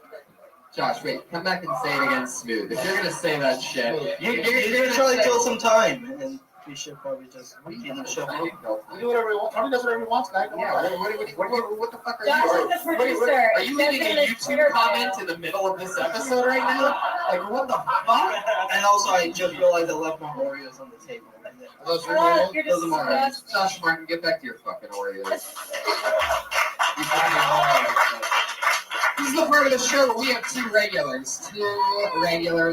Speaker 2: Josh, wait, come back and say it again smooth. If you're gonna say that shit,
Speaker 19: You're
Speaker 2: gonna
Speaker 19: trying to
Speaker 2: say-
Speaker 19: kill some time, and we should probably just
Speaker 2: What are you
Speaker 19: keep
Speaker 2: doing?
Speaker 19: the show
Speaker 2: I
Speaker 19: moving.
Speaker 2: didn't know.
Speaker 22: We do whatever we want. Tony does whatever he wants, guys.
Speaker 2: Yeah, what the fuck are
Speaker 6: Josh
Speaker 2: you?
Speaker 6: is the
Speaker 2: Wait,
Speaker 6: producer.
Speaker 2: are you
Speaker 6: He
Speaker 2: leaving
Speaker 6: does
Speaker 2: a
Speaker 6: it in his Twitter
Speaker 2: YouTube comment
Speaker 6: bio.
Speaker 2: in the middle of this episode right now? Like, what the fuck?
Speaker 19: And also, I just realized I left my Oreos on the table.
Speaker 2: Those are
Speaker 6: Oh, you're
Speaker 2: those are mine.
Speaker 6: disgusting.
Speaker 2: Josh Martin, get back to your fucking Oreos. This is the part of the show where we have two regulars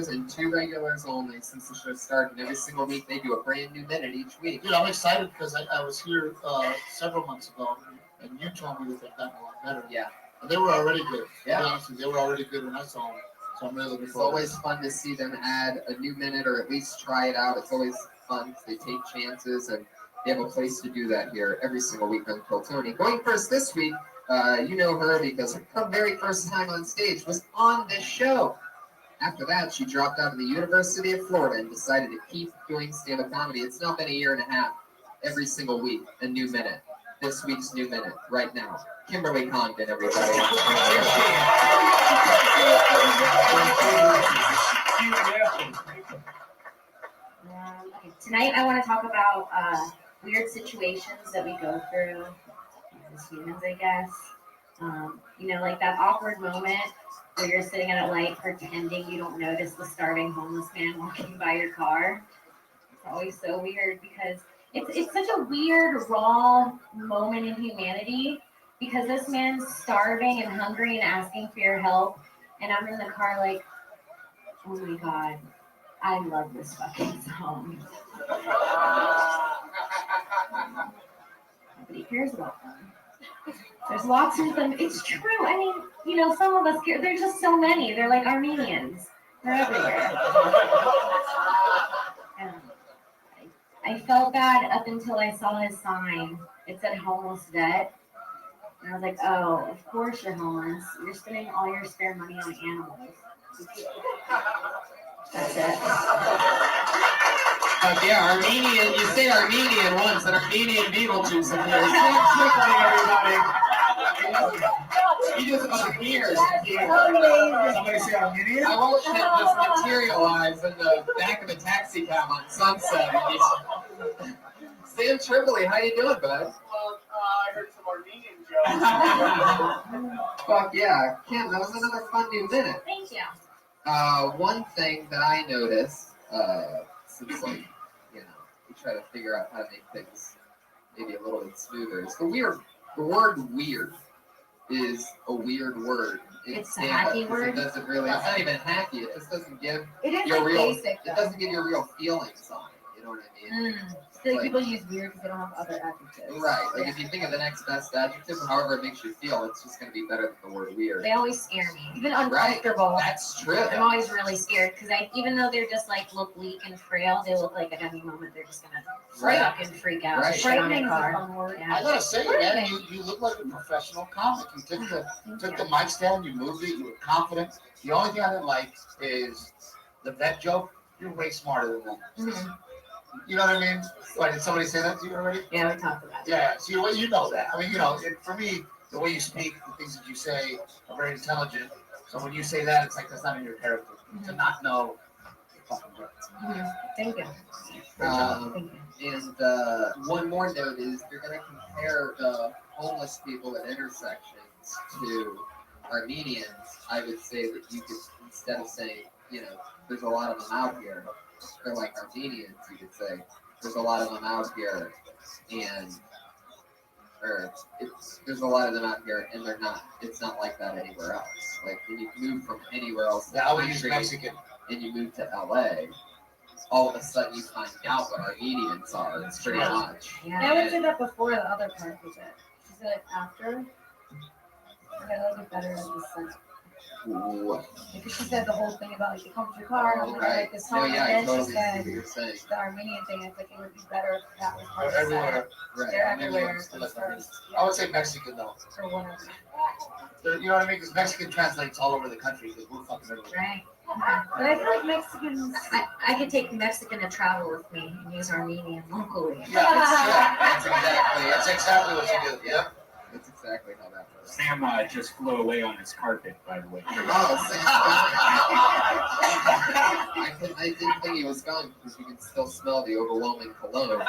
Speaker 2: and two regulars only since the show started. Every single week they do a brand new minute each week.
Speaker 22: Dude, I'm excited because I was here several months ago, and you told me that they've gotten a lot better.
Speaker 2: Yeah.
Speaker 22: And they were already good.
Speaker 2: Yeah.
Speaker 22: To be honest with you, they were already good when I saw them. So I'm really looking
Speaker 2: It's
Speaker 22: forward.
Speaker 2: always fun to see them add a new minute or at least try it out. It's always fun. They take chances and they have a place to do that here every single week on Kill Tony. Going first this week, you know her because her very first time on stage was on this show. After that, she dropped out of the University of Florida and decided to keep doing stand-up comedy. It's now been a year and a half. Every single week, a new minute. This week's new minute, right now. Kimberly Condon, everybody.
Speaker 6: Okay, tonight I want to talk about weird situations that we go through as humans, I guess. You know, like that awkward moment where you're sitting at a light pretending you don't notice the starving homeless man walking by your car. It's always so weird because it's such a weird, raw moment in humanity because this man's starving and hungry and asking for your help. And I'm in the car like, oh my God, I love this fucking song. Nobody cares about them. There's lots of them. It's true. I mean, you know, some of us care. There's just so many. They're like Armenians. They're everywhere. And I felt bad up until I saw his sign. It said homeless vet. And I was like, oh, of course you're homeless. You're spending all your spare money on animals. That's it.
Speaker 2: Yeah, Armenian. You say Armenian once, and Armenian Beetlejuice appears. Everybody. He just appears.
Speaker 22: Somebody say Armenian?
Speaker 2: I watched him just materialize in the back of a taxi cab on Sunset. Sam Tripoli, how you doing, bud?
Speaker 22: I heard some Armenian jokes.
Speaker 2: Fuck yeah, Kim, that was another fun new minute.
Speaker 6: Thank you.
Speaker 2: One thing that I noticed, since like, you know, we try to figure out how to make things maybe a little bit smoother, is the word weird is a weird word.
Speaker 6: It's a hacky word?
Speaker 2: It doesn't really, it's not even hacky, it just doesn't give
Speaker 6: It is
Speaker 2: your
Speaker 6: like
Speaker 2: real,
Speaker 6: basic,
Speaker 2: it doesn't give your real feelings on it, you know what I mean?
Speaker 6: So people use weird because they don't have other adjectives.
Speaker 2: Right, like if you think of the next best adjective, however it makes you feel, it's just going to be better than the word weird.
Speaker 6: They always scare me. Even uncomfortable.
Speaker 2: That's true.
Speaker 6: I'm always really scared because even though they're just like look weak and frail, they look like at any moment they're just gonna fucking freak out.
Speaker 22: Right.
Speaker 6: Shit on
Speaker 22: Frightening
Speaker 6: their
Speaker 22: is a
Speaker 6: car.
Speaker 22: fun word.
Speaker 6: Yeah.
Speaker 22: I gotta say, man, you look like a professional comic. You took the mic stand, you moved it, you were confident. The only thing I didn't like is the vet joke. You're way smarter than that.
Speaker 6: Mm-hmm.
Speaker 22: You know what I mean? Why, did somebody say that to you already?
Speaker 6: Yeah, we talked about it.
Speaker 22: Yeah, so you know that. I mean, you know, for me, the way you speak, the things that you say are very intelligent. So when you say that, it's like that's not in your character. To not know, you're fucking great.
Speaker 6: Thank you.
Speaker 2: And one more note is you're going to compare the homeless people at intersections to Armenians, I would say that you could, instead of saying, there's a lot of them out here, they're like Armenians, you could say, there's a lot of them out here, there's a lot of them out here, and they're not. It's not like that anywhere else. Like when you move from anywhere else in the
Speaker 22: I would use
Speaker 2: country
Speaker 22: Mexican.
Speaker 2: and you move to LA, all of a sudden you find out what Armenians are. It's pretty much.
Speaker 10: Yeah, I would say that before the other part was it. She said it after. Okay, that would be better than the sense. Because she said the whole thing about like you come to your car and like this
Speaker 2: No,
Speaker 10: whole
Speaker 2: yeah, I
Speaker 10: and then
Speaker 2: totally
Speaker 10: she
Speaker 2: see
Speaker 10: said
Speaker 2: what you're saying.
Speaker 10: the Armenian thing. I think it would be better if that was part of
Speaker 22: Everywhere.
Speaker 10: the They're everywhere.
Speaker 22: I would say Mexican though.
Speaker 10: Or whatever.
Speaker 22: You know what I mean? Because Mexican translates all over the country. Because we're fucking everywhere.
Speaker 10: Right. But I feel like Mexicans, I could take Mexican to travel with me and use Armenian locally.
Speaker 22: Yeah, that's exactly what you do. Yep.
Speaker 2: That's exactly how that works.
Speaker 12: Sam just flew away on his carpet, by the way.
Speaker 2: I didn't think he was gone because you can still smell the overwhelming cologne.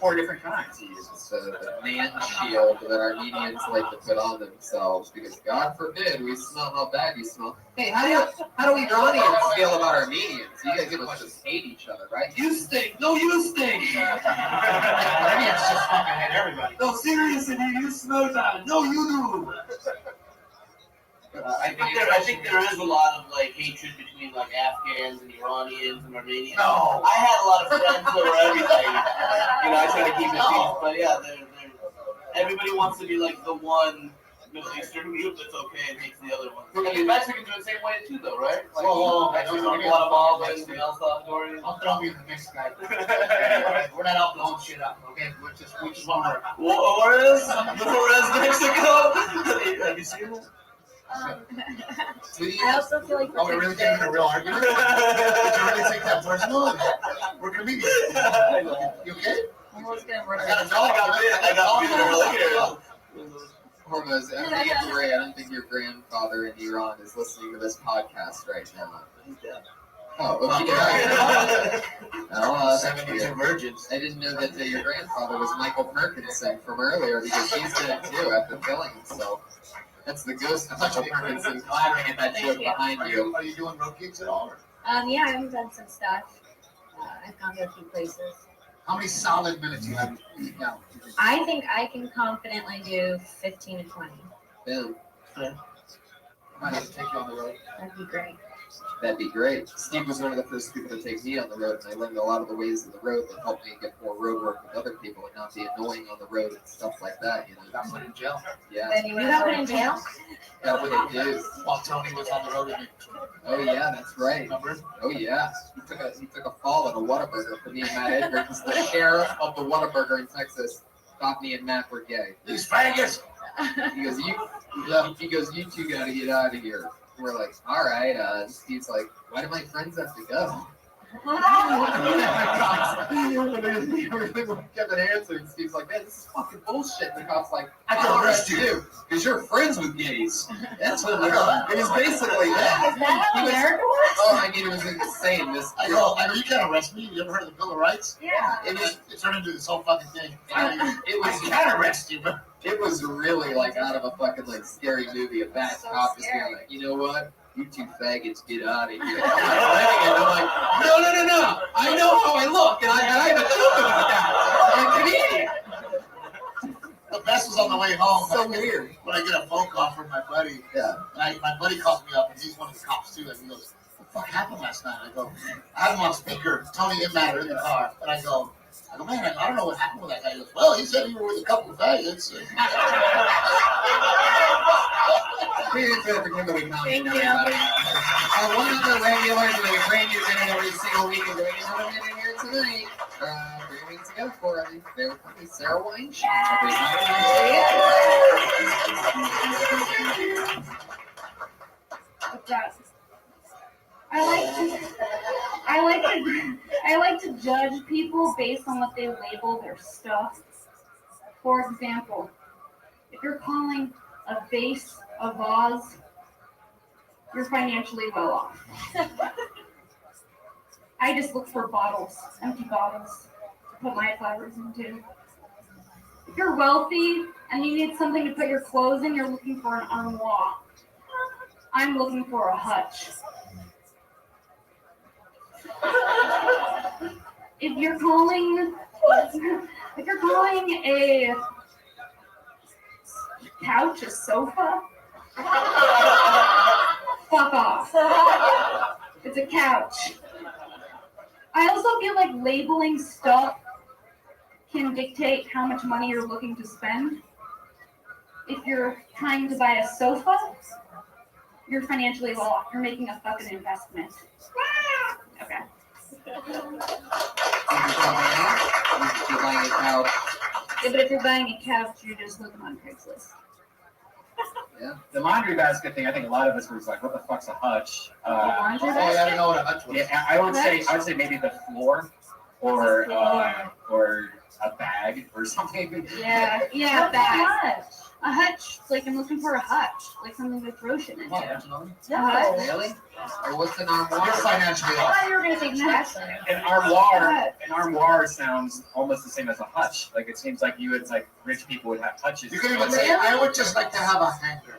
Speaker 22: 4 different kinds.
Speaker 2: He uses the man shield that Armenians like to put on themselves because God forbid we smell how bad you smell. Hey, how do we Iranians feel about Armenians? You guys must just hate each other, right? You stink. No, you stink.
Speaker 22: Armenians just fucking hate everybody.
Speaker 2: No, seriously, you smell bad. No, you do.
Speaker 19: I think there is a lot of like hatred between like Afghans and Iranians and Armenians.
Speaker 22: No.
Speaker 19: I had a lot of friends who were everything. I try to keep it peace, but yeah, everybody wants to be like the one Middle Eastern group that's okay and hates the other one. I mean, Mexicans are the same way too, though, right? Like, Mexicans, Guatemalans, and El Salvadorians.
Speaker 22: I'll throw me in the mix, guys. We're not out blowing shit up, okay? We just want to.
Speaker 19: Juarez? Mexico? Have you seen that?
Speaker 10: I also feel like
Speaker 22: Oh, we're really getting in a real argument? Did you really take that personal? We're comedians. You okay?
Speaker 10: I was gonna work.
Speaker 22: I got
Speaker 2: Hormones, I don't think your grandfather in Iran is listening to this podcast right now.
Speaker 19: He's dead.
Speaker 2: Oh, okay. Oh,
Speaker 22: 72 virgins.
Speaker 2: I didn't know that your grandfather was Michael Perkinson from earlier because he's dead too after killing himself. That's the ghost of Michael Perkinson clapping at that joke behind you.
Speaker 22: Are you doing road gigs at all?
Speaker 10: Yeah, I've done some stuff. I've gone to a few places.
Speaker 22: How many solid minutes you have now?
Speaker 10: I think I can confidently do 15 to 20.
Speaker 2: Boom.
Speaker 22: Might have to take you on the road.
Speaker 10: That'd be great.
Speaker 2: That'd be great. Steve was one of the first people to take me on the road, and I learned a lot of the ways of the road that helped me get more road work with other people and not be annoying on the road and stuff like that.
Speaker 22: Got put in jail.
Speaker 2: Yeah.
Speaker 10: Then you got put in jail?
Speaker 2: That's what they do.
Speaker 22: While Tony was on the road with me.
Speaker 2: Oh yeah, that's right.
Speaker 22: Remember?
Speaker 2: Oh yeah. He took a fall at a Whataburger for me and Matt Edgar because the sheriff of the Whataburger in Texas thought me and Matt were gay.
Speaker 22: These faggots!
Speaker 2: He goes, you two gotta get out of here. We're like, all right. Steve's like, why do my friends have to go? He really kept an answer, and Steve's like, man, this is fucking bullshit. And the cop's like, I can arrest you because you're friends with gays. That's what it was basically that.
Speaker 10: Is that how America works?
Speaker 2: Oh, I mean, it was insane.
Speaker 22: I know, you can't arrest me. You ever heard of the Bill of Rights?
Speaker 10: Yeah.
Speaker 22: It turned into this whole fucking thing. I
Speaker 2: I
Speaker 22: can't arrest you, but
Speaker 2: It was really like out of a fucking like scary movie. A bad cop just being like, you know what? You two faggots, get out of here. I'm like, no. I know how I look, and I have a joke about that. I'm a comedian.
Speaker 22: the best was on the way home.
Speaker 2: So weird.
Speaker 22: When I get a phone call from my buddy.
Speaker 2: Yeah.
Speaker 22: And my buddy calls me up, and he's one of the cops too. And he goes, "What the fuck happened last night?" I go, "I had him on speaker. Tony and Matt are in the car." And I go, man, I don't know what happened with that guy. He goes, well, he said you were with a couple of faggots.
Speaker 2: Thank you. One of the regulars with a brand new minute every single week and doing another minute here tonight. 3 weeks ago, for they were probably Sarah Weinstein.
Speaker 8: I like to judge people based on what they label their stuff. For example, if you're calling a vase a vase, you're financially well off. I just look for bottles, empty bottles, to put my flowers into. If you're wealthy and you need something to put your clothes in, you're looking for an armoire. I'm looking for a hutch. If you're calling a couch a sofa, fuck off. It's a couch. I also feel like labeling stuff can dictate how much money you're looking to spend. If you're trying to buy a sofa, you're financially well off. You're making a fucking investment. Okay.
Speaker 2: If you're buying a couch.
Speaker 8: Yeah, but if you're buying a couch, you're just looking on Craigslist.
Speaker 12: Yeah. The laundry basket thing, I think a lot of us were like, what the fuck's a hutch?
Speaker 8: Laundry
Speaker 22: Oh, yeah, I didn't know what a hutch was.
Speaker 12: Yeah, I would say maybe the floor or a bag or something.
Speaker 8: Yeah, a bag. A hutch. Like I'm looking for a hutch. Like something to throw shit in.
Speaker 2: No. Really? Or what's an armoire?
Speaker 22: You're financially
Speaker 8: I
Speaker 22: off.
Speaker 8: thought you were gonna say hutch.
Speaker 12: An armoire sounds almost the same as a hutch. Like it seems like rich people would have hutches.
Speaker 22: You could even say, I would just like to have a hanger.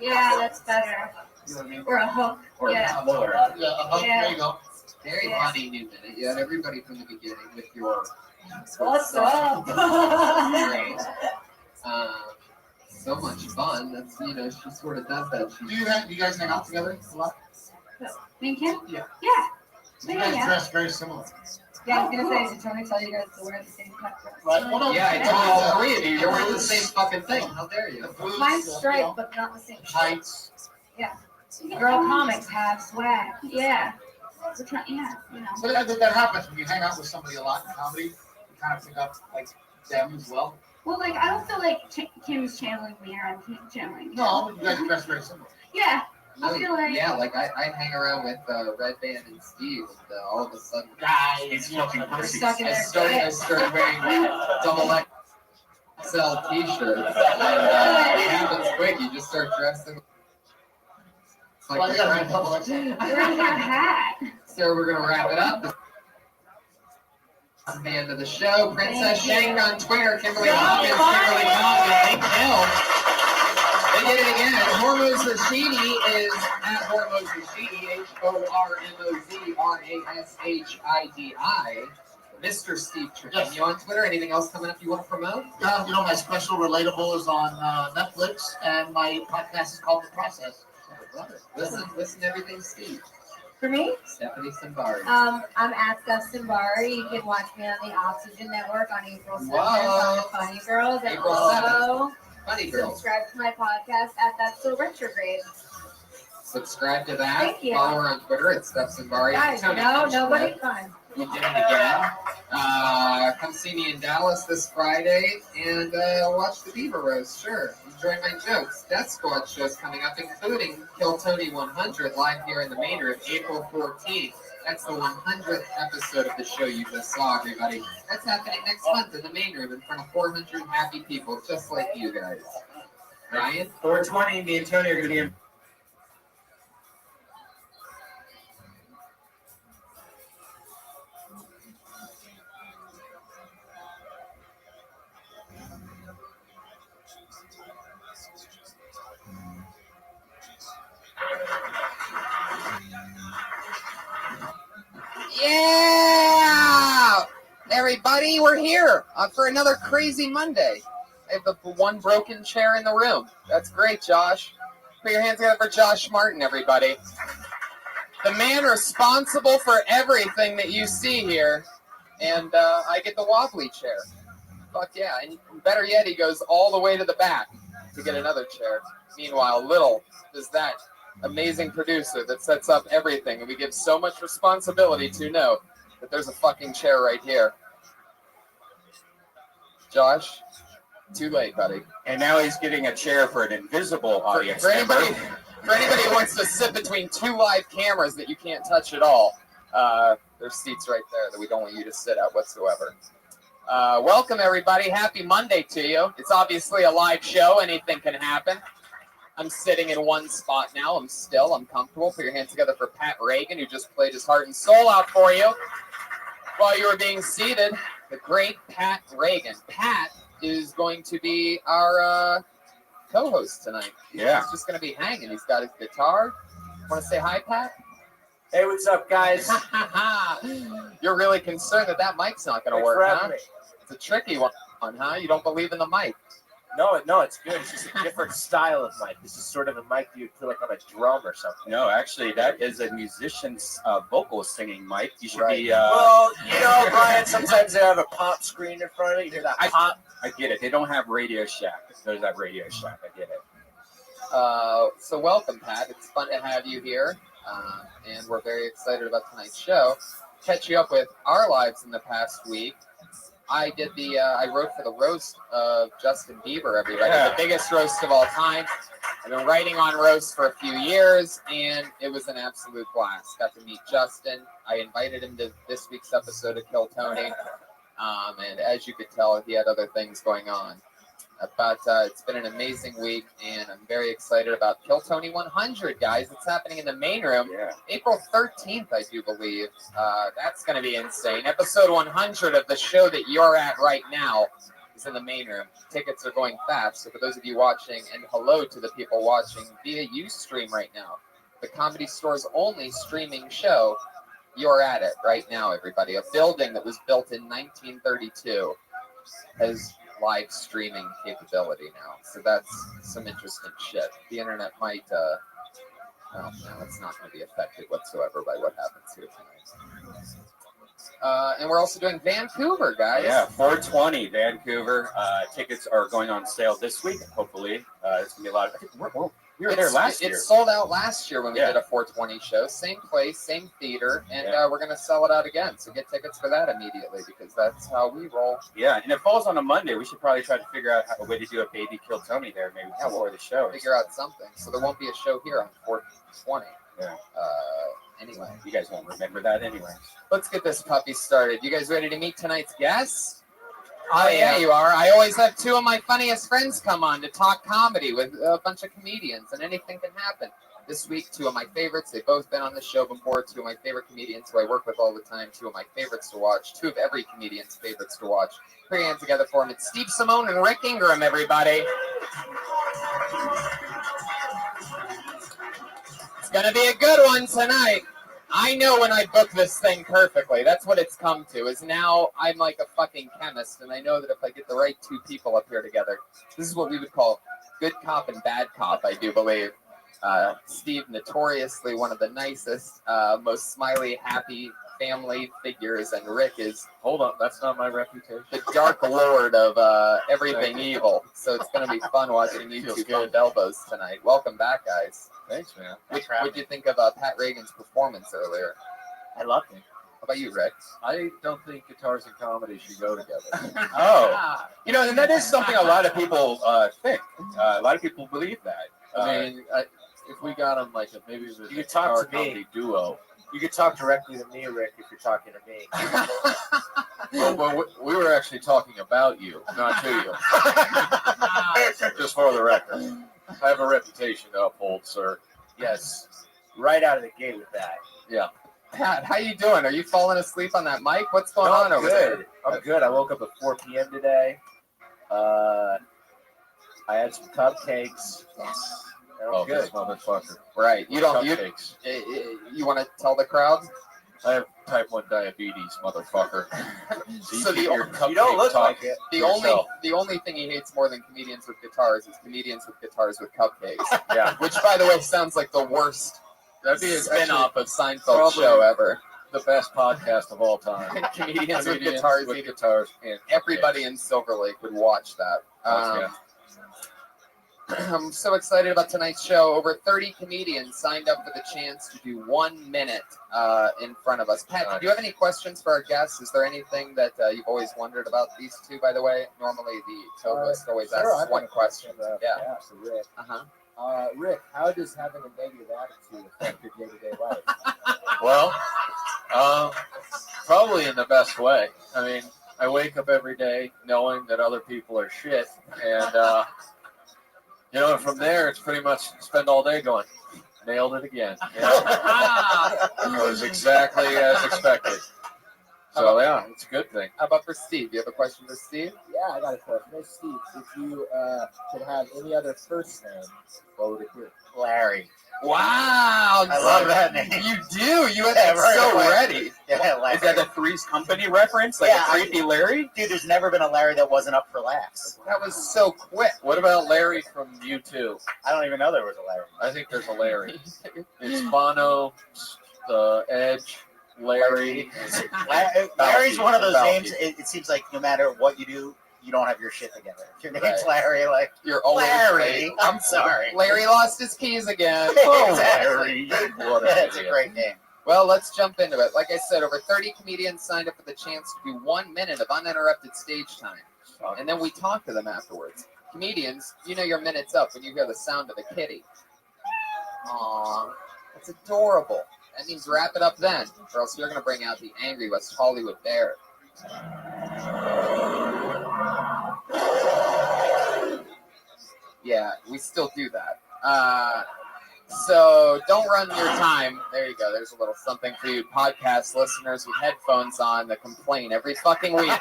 Speaker 8: Yeah, that's better.
Speaker 12: You know what I mean?
Speaker 8: Or a hook.
Speaker 12: Or
Speaker 8: Yeah.
Speaker 12: a floor.
Speaker 22: Yeah, a hook.
Speaker 8: Yeah.
Speaker 22: There you go.
Speaker 2: Very funny new minute. You had everybody from the beginning with your
Speaker 8: What's up?
Speaker 2: Great. So much fun. That's she sort of does that.
Speaker 22: Do you guys hang out together a lot?
Speaker 8: Me and Kim?
Speaker 22: Yeah.
Speaker 8: Yeah.
Speaker 22: You guys dress very similar.
Speaker 10: Yeah, I was gonna say, did Tony tell you guys to wear the same cut dress?
Speaker 22: Right. Well, no,
Speaker 2: Yeah, I told all three of you. You're wearing the same fucking thing. How dare you?
Speaker 10: Mine's striped, but not the same.
Speaker 22: Tights.
Speaker 10: Yeah. Girl comics have swag.
Speaker 8: Yeah. We're trying, yeah,
Speaker 22: But I think that happens when you hang out with somebody a lot in comedy. You kind of pick up like them as well.
Speaker 8: Well, like I don't feel like Kim's channeling me or I'm channeling.
Speaker 22: No, you guys dress very similar.
Speaker 8: Yeah. I feel like.
Speaker 2: Yeah, like I hang around with Red Band and Steve, and all of a sudden,
Speaker 12: He's smoking pussy.
Speaker 2: I started wearing double XL T-shirts, and it happens quick. You just start dressing. Like
Speaker 22: Well, you gotta have a couple
Speaker 8: Where's your hat?
Speaker 2: So we're gonna wrap it up. This is the end of the show. Princess Shank on Twitter, Kimberly Hawkins, Kimberly Hawkins, Hill. They did it again. Hormoz Rashidi is at Hormoz Rashidi, HORMOZRASHIDI. Mr. Steve Trevino. You on Twitter? Anything else coming up you want to promote?
Speaker 22: Yeah, my special Relatable is on Netflix, and my podcast is called The Process.
Speaker 2: Love it. Listen to everything, Steve.
Speaker 10: For me?
Speaker 2: Stephanie Simbari.
Speaker 10: I'm at Steph Simbari. You can watch me on the Oxygen Network on April 7th
Speaker 2: Wow.
Speaker 10: on Funny Girls. And
Speaker 2: April
Speaker 10: also
Speaker 2: 7th. Funny Girls.
Speaker 10: subscribe to my podcast at That's So Retrograde.
Speaker 2: Subscribe to that.
Speaker 10: Thank you.
Speaker 2: Follow her on Twitter at Steph Simbari.
Speaker 10: Guys,
Speaker 2: Tony
Speaker 10: no,
Speaker 2: Punch
Speaker 10: nobody
Speaker 2: Club.
Speaker 10: fun.
Speaker 2: We did it again. Come see me in Dallas this Friday and watch the Beaver Roast. Sure. Enjoy my jokes. Death Squad shows coming up, including Kill Tony 100 live here in the main room, April 14th. That's the 100th episode of the show you just saw, everybody. That's happening next month in the main room in front of 400 happy people, just like you guys. Ryan?
Speaker 12: 420, me and Tony are going to be in.
Speaker 2: Yeah! Everybody, we're here for another crazy Monday. I have the one broken chair in the room. That's great, Josh. Put your hands together for Josh Martin, everybody. The man responsible for everything that you see here. And I get the wobbly chair. Fuck yeah. And better yet, he goes all the way to the back to get another chair. Meanwhile, little does that amazing producer that sets up everything, and we give so much responsibility to know that there's a fucking chair right here. Josh, too late, buddy.
Speaker 4: And now he's getting a chair for an invisible audience.
Speaker 2: For anybody who wants to sit between two live cameras that you can't touch at all, there's seats right there that we don't want you to sit at whatsoever. Welcome, everybody. Happy Monday to you. It's obviously a live show. Anything can happen. I'm sitting in one spot now. I'm comfortable. Put your hands together for Pat Reagan, who just played his heart and soul out for you while you were being seated. The great Pat Reagan. Pat is going to be our co-host tonight.
Speaker 4: Yeah.
Speaker 2: He's just going to be hanging. He's got his guitar. Want to say hi, Pat?
Speaker 15: Hey, what's up, guys?
Speaker 2: You're really concerned that mic's not going to
Speaker 15: Thanks
Speaker 2: work,
Speaker 15: for
Speaker 2: huh?
Speaker 15: having me.
Speaker 2: It's a tricky one, huh? You don't believe in the mic.
Speaker 15: No, it's good. It's just a different style of mic. This is sort of a mic you feel like on a drum or something.
Speaker 4: No, actually, that is a musician's vocal singing mic. You should be.
Speaker 15: Well, Brian, sometimes they have a pop screen in front of it. You hear that pop.
Speaker 4: I get it. They don't have Radio Shack. There's that Radio Shack. I get it.
Speaker 2: So welcome, Pat. It's fun to have you here, and we're very excited about tonight's show. Catch you up with our lives in the past week. I did I wrote for the roast of Justin Bieber, everybody.
Speaker 4: Yeah.
Speaker 2: The biggest roast of all time. I've been writing on roasts for a few years, and it was an absolute blast. Got to meet Justin. I invited him to this week's episode of Kill Tony, and as you could tell, he had other things going on. But it's been an amazing week, and I'm very excited about Kill Tony 100, guys. It's happening in the main room, April 13th, I do believe. That's going to be insane. Episode 100 of the show that you're at right now is in the main room. Tickets are going fast, so for those of you watching, and hello to the people watching via Ustream right now, the Comedy Store's only streaming show, you're at it right now, everybody. A building that was built in 1932 has live streaming capability now, so that's some interesting shit. The internet might no, it's not going to be affected whatsoever by what happens here tonight. And we're also doing Vancouver, guys.
Speaker 4: Yeah, 420 Vancouver. Tickets are going on sale this week. Hopefully, it's gonna be a lot. I think we were there last year.
Speaker 2: It sold out last year when we did a 420 show. Same place, same theater, and we're going to sell it out again. So get tickets for that immediately because that's how we roll.
Speaker 4: Yeah, and it falls on a Monday. We should probably try to figure out a way to do a Baby Kill Tony there maybe before the show.
Speaker 2: Figure out something. So there won't be a show here on 420.
Speaker 4: Yeah.
Speaker 2: Anyway.
Speaker 4: You guys won't remember that anyway.
Speaker 2: Let's get this puppy started. You guys ready to meet tonight's guests? Oh, yeah, you are. I always have two of my funniest friends come on to talk comedy with a bunch of comedians, and anything can happen. This week, two of my favorites. They've both been on the show before. Two of my favorite comedians who I work with all the time. Two of my favorites to watch. Two of every comedian's favorites to watch. Put your hands together for them. It's Steve Simone and Rick Ingram, everybody. It's going to be a good one tonight. I know when I book this thing perfectly. That's what it's come to, is now I'm like a fucking chemist, and I know that if I get the right two people up here together, this is what we would call good cop and bad cop, I do believe. Steve, notoriously one of the nicest, most smiley, happy family figures, and Rick is,
Speaker 15: hold up, that's not my reputation,
Speaker 2: the dark lord of everything evil. So it's going to be fun watching you two bump elbows tonight. Welcome back, guys.
Speaker 15: Thanks, man.
Speaker 2: What did you think of Pat Reagan's performance earlier?
Speaker 15: I loved it.
Speaker 2: How about you, Rick?
Speaker 15: I don't think guitars and comedy should go together.
Speaker 4: Oh, and that is something a lot of people think. A lot of people believe that.
Speaker 15: I mean, if we got them like maybe it was
Speaker 20: You could talk to me.
Speaker 15: comedy duo.
Speaker 20: You could talk directly to me, Rick, if you're talking to me.
Speaker 15: Well, we were actually talking about you, not to you. Just for the record. I have a reputation to uphold, sir.
Speaker 20: Yes, right out of the gate with that.
Speaker 15: Yeah.
Speaker 2: Pat, how you doing? Are you falling asleep on that mic? What's going on over
Speaker 20: good.
Speaker 2: there?
Speaker 20: I'm good. I woke up at 4 p.m. today. I had some cupcakes.
Speaker 15: Oh, good motherfucker.
Speaker 2: Right. You don't.
Speaker 15: Cupcakes.
Speaker 2: You want to tell the crowd?
Speaker 15: I have type 1 diabetes, motherfucker.
Speaker 2: So
Speaker 20: you don't look like it.
Speaker 2: The only thing he hates more than comedians with guitars is comedians with guitars with cupcakes.
Speaker 15: Yeah.
Speaker 2: Which, by the way, sounds like the worst
Speaker 15: That'd be
Speaker 2: spin-off of Seinfeld show ever.
Speaker 15: The best podcast of all time.
Speaker 2: Comedians with guitars.
Speaker 15: And
Speaker 2: everybody in Silver Lake would watch that. I'm so excited about tonight's show. Over 30 comedians signed up for the chance to do 1 minute in front of us. Pat, do you have any questions for our guests? Is there anything that you've always wondered about these two, by the way? Normally the co-host always asks one question.
Speaker 20: Yeah, so Rick. Rick, how does having a negative attitude affect your day-to-day life?
Speaker 15: Well, probably in the best way. I mean, I wake up every day knowing that other people are shit, and and from there, it's pretty much spend all day going, nailed it again. It was exactly as expected. So yeah, it's a good thing.
Speaker 2: How about for Steve? You have a question for Steve?
Speaker 9: Yeah, I got a question. Hey, Steve, if you could have any other first name, what would it be?
Speaker 22: Larry.
Speaker 2: Wow,
Speaker 22: I love that name.
Speaker 2: You do. You have
Speaker 22: Yeah,
Speaker 2: that
Speaker 22: right
Speaker 2: so
Speaker 22: away.
Speaker 2: ready.
Speaker 22: Yeah, Larry.
Speaker 3: Is that the Three's Company reference? Like
Speaker 22: Yeah,
Speaker 3: a creepy Larry?
Speaker 22: Dude, there's never been a Larry that wasn't up for laughs.
Speaker 2: That was so quick.
Speaker 15: What about Larry from U2?
Speaker 22: I don't even know there was a Larry.
Speaker 15: I think there's a Larry. It's Bono, the Edge, Larry.
Speaker 22: Larry's one of those
Speaker 15: Valky.
Speaker 22: names. It seems like no matter what you do, you don't have your shit together. If your name's
Speaker 2: Right.
Speaker 22: Larry, like
Speaker 2: You're always
Speaker 22: Larry.
Speaker 2: late.
Speaker 22: I'm sorry.
Speaker 2: Larry lost his keys again.
Speaker 22: Exactly.
Speaker 15: What an
Speaker 22: That's a
Speaker 15: idiot.
Speaker 22: great name.
Speaker 2: Well, let's jump into it. Like I said, over 30 comedians signed up for the chance to do 1 minute of uninterrupted stage time. And then we talk to them afterwards. Comedians, you know your minute's up when you hear the sound of the kitty. Aww, that's adorable. That means wrap it up then, or else you're going to bring out the angry West Hollywood bear. Yeah, we still do that. So don't run your time. There you go. There's a little something for you podcast listeners with headphones on that complain every fucking week.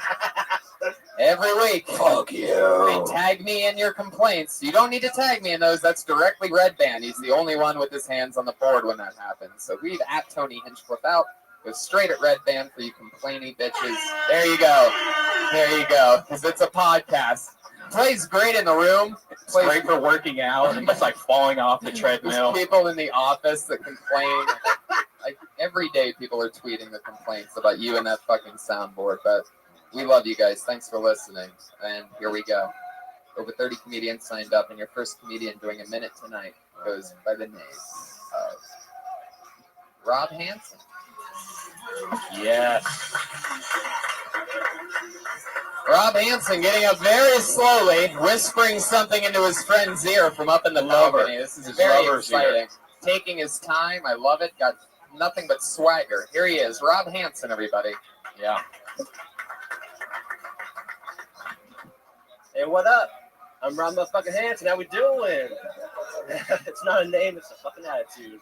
Speaker 2: Every week.
Speaker 15: Fuck you.
Speaker 2: They tag me in your complaints. You don't need to tag me in those. That's directly Red Band. He's the only one with his hands on the board when that happens. So read at Tony Hinchcliffe out. Go straight at Red Band for you complaining bitches. There you go. There you go. Because it's a podcast. Plays great in the room.
Speaker 3: It's great for working out and just like falling off the treadmill.
Speaker 2: There's people in the office that complain. Like every day people are tweeting the complaints about you and that fucking soundboard. But we love you guys. Thanks for listening. And here we go. Over 30 comedians signed up, and your first comedian doing a minute tonight goes by the name of Rob Hansen.
Speaker 3: Yes.
Speaker 2: Rob Hansen getting up very slowly, whispering something into his friend's ear from up in the balcony. This is
Speaker 3: His
Speaker 2: very
Speaker 3: lover's
Speaker 2: exciting.
Speaker 3: ear.
Speaker 2: Taking his time. I love it. Got nothing but swagger. Here he is. Rob Hansen, everybody.
Speaker 3: Yeah.
Speaker 21: Hey, what up? I'm Rob motherfucking Hansen. How we doing? It's not a name, it's a fucking attitude.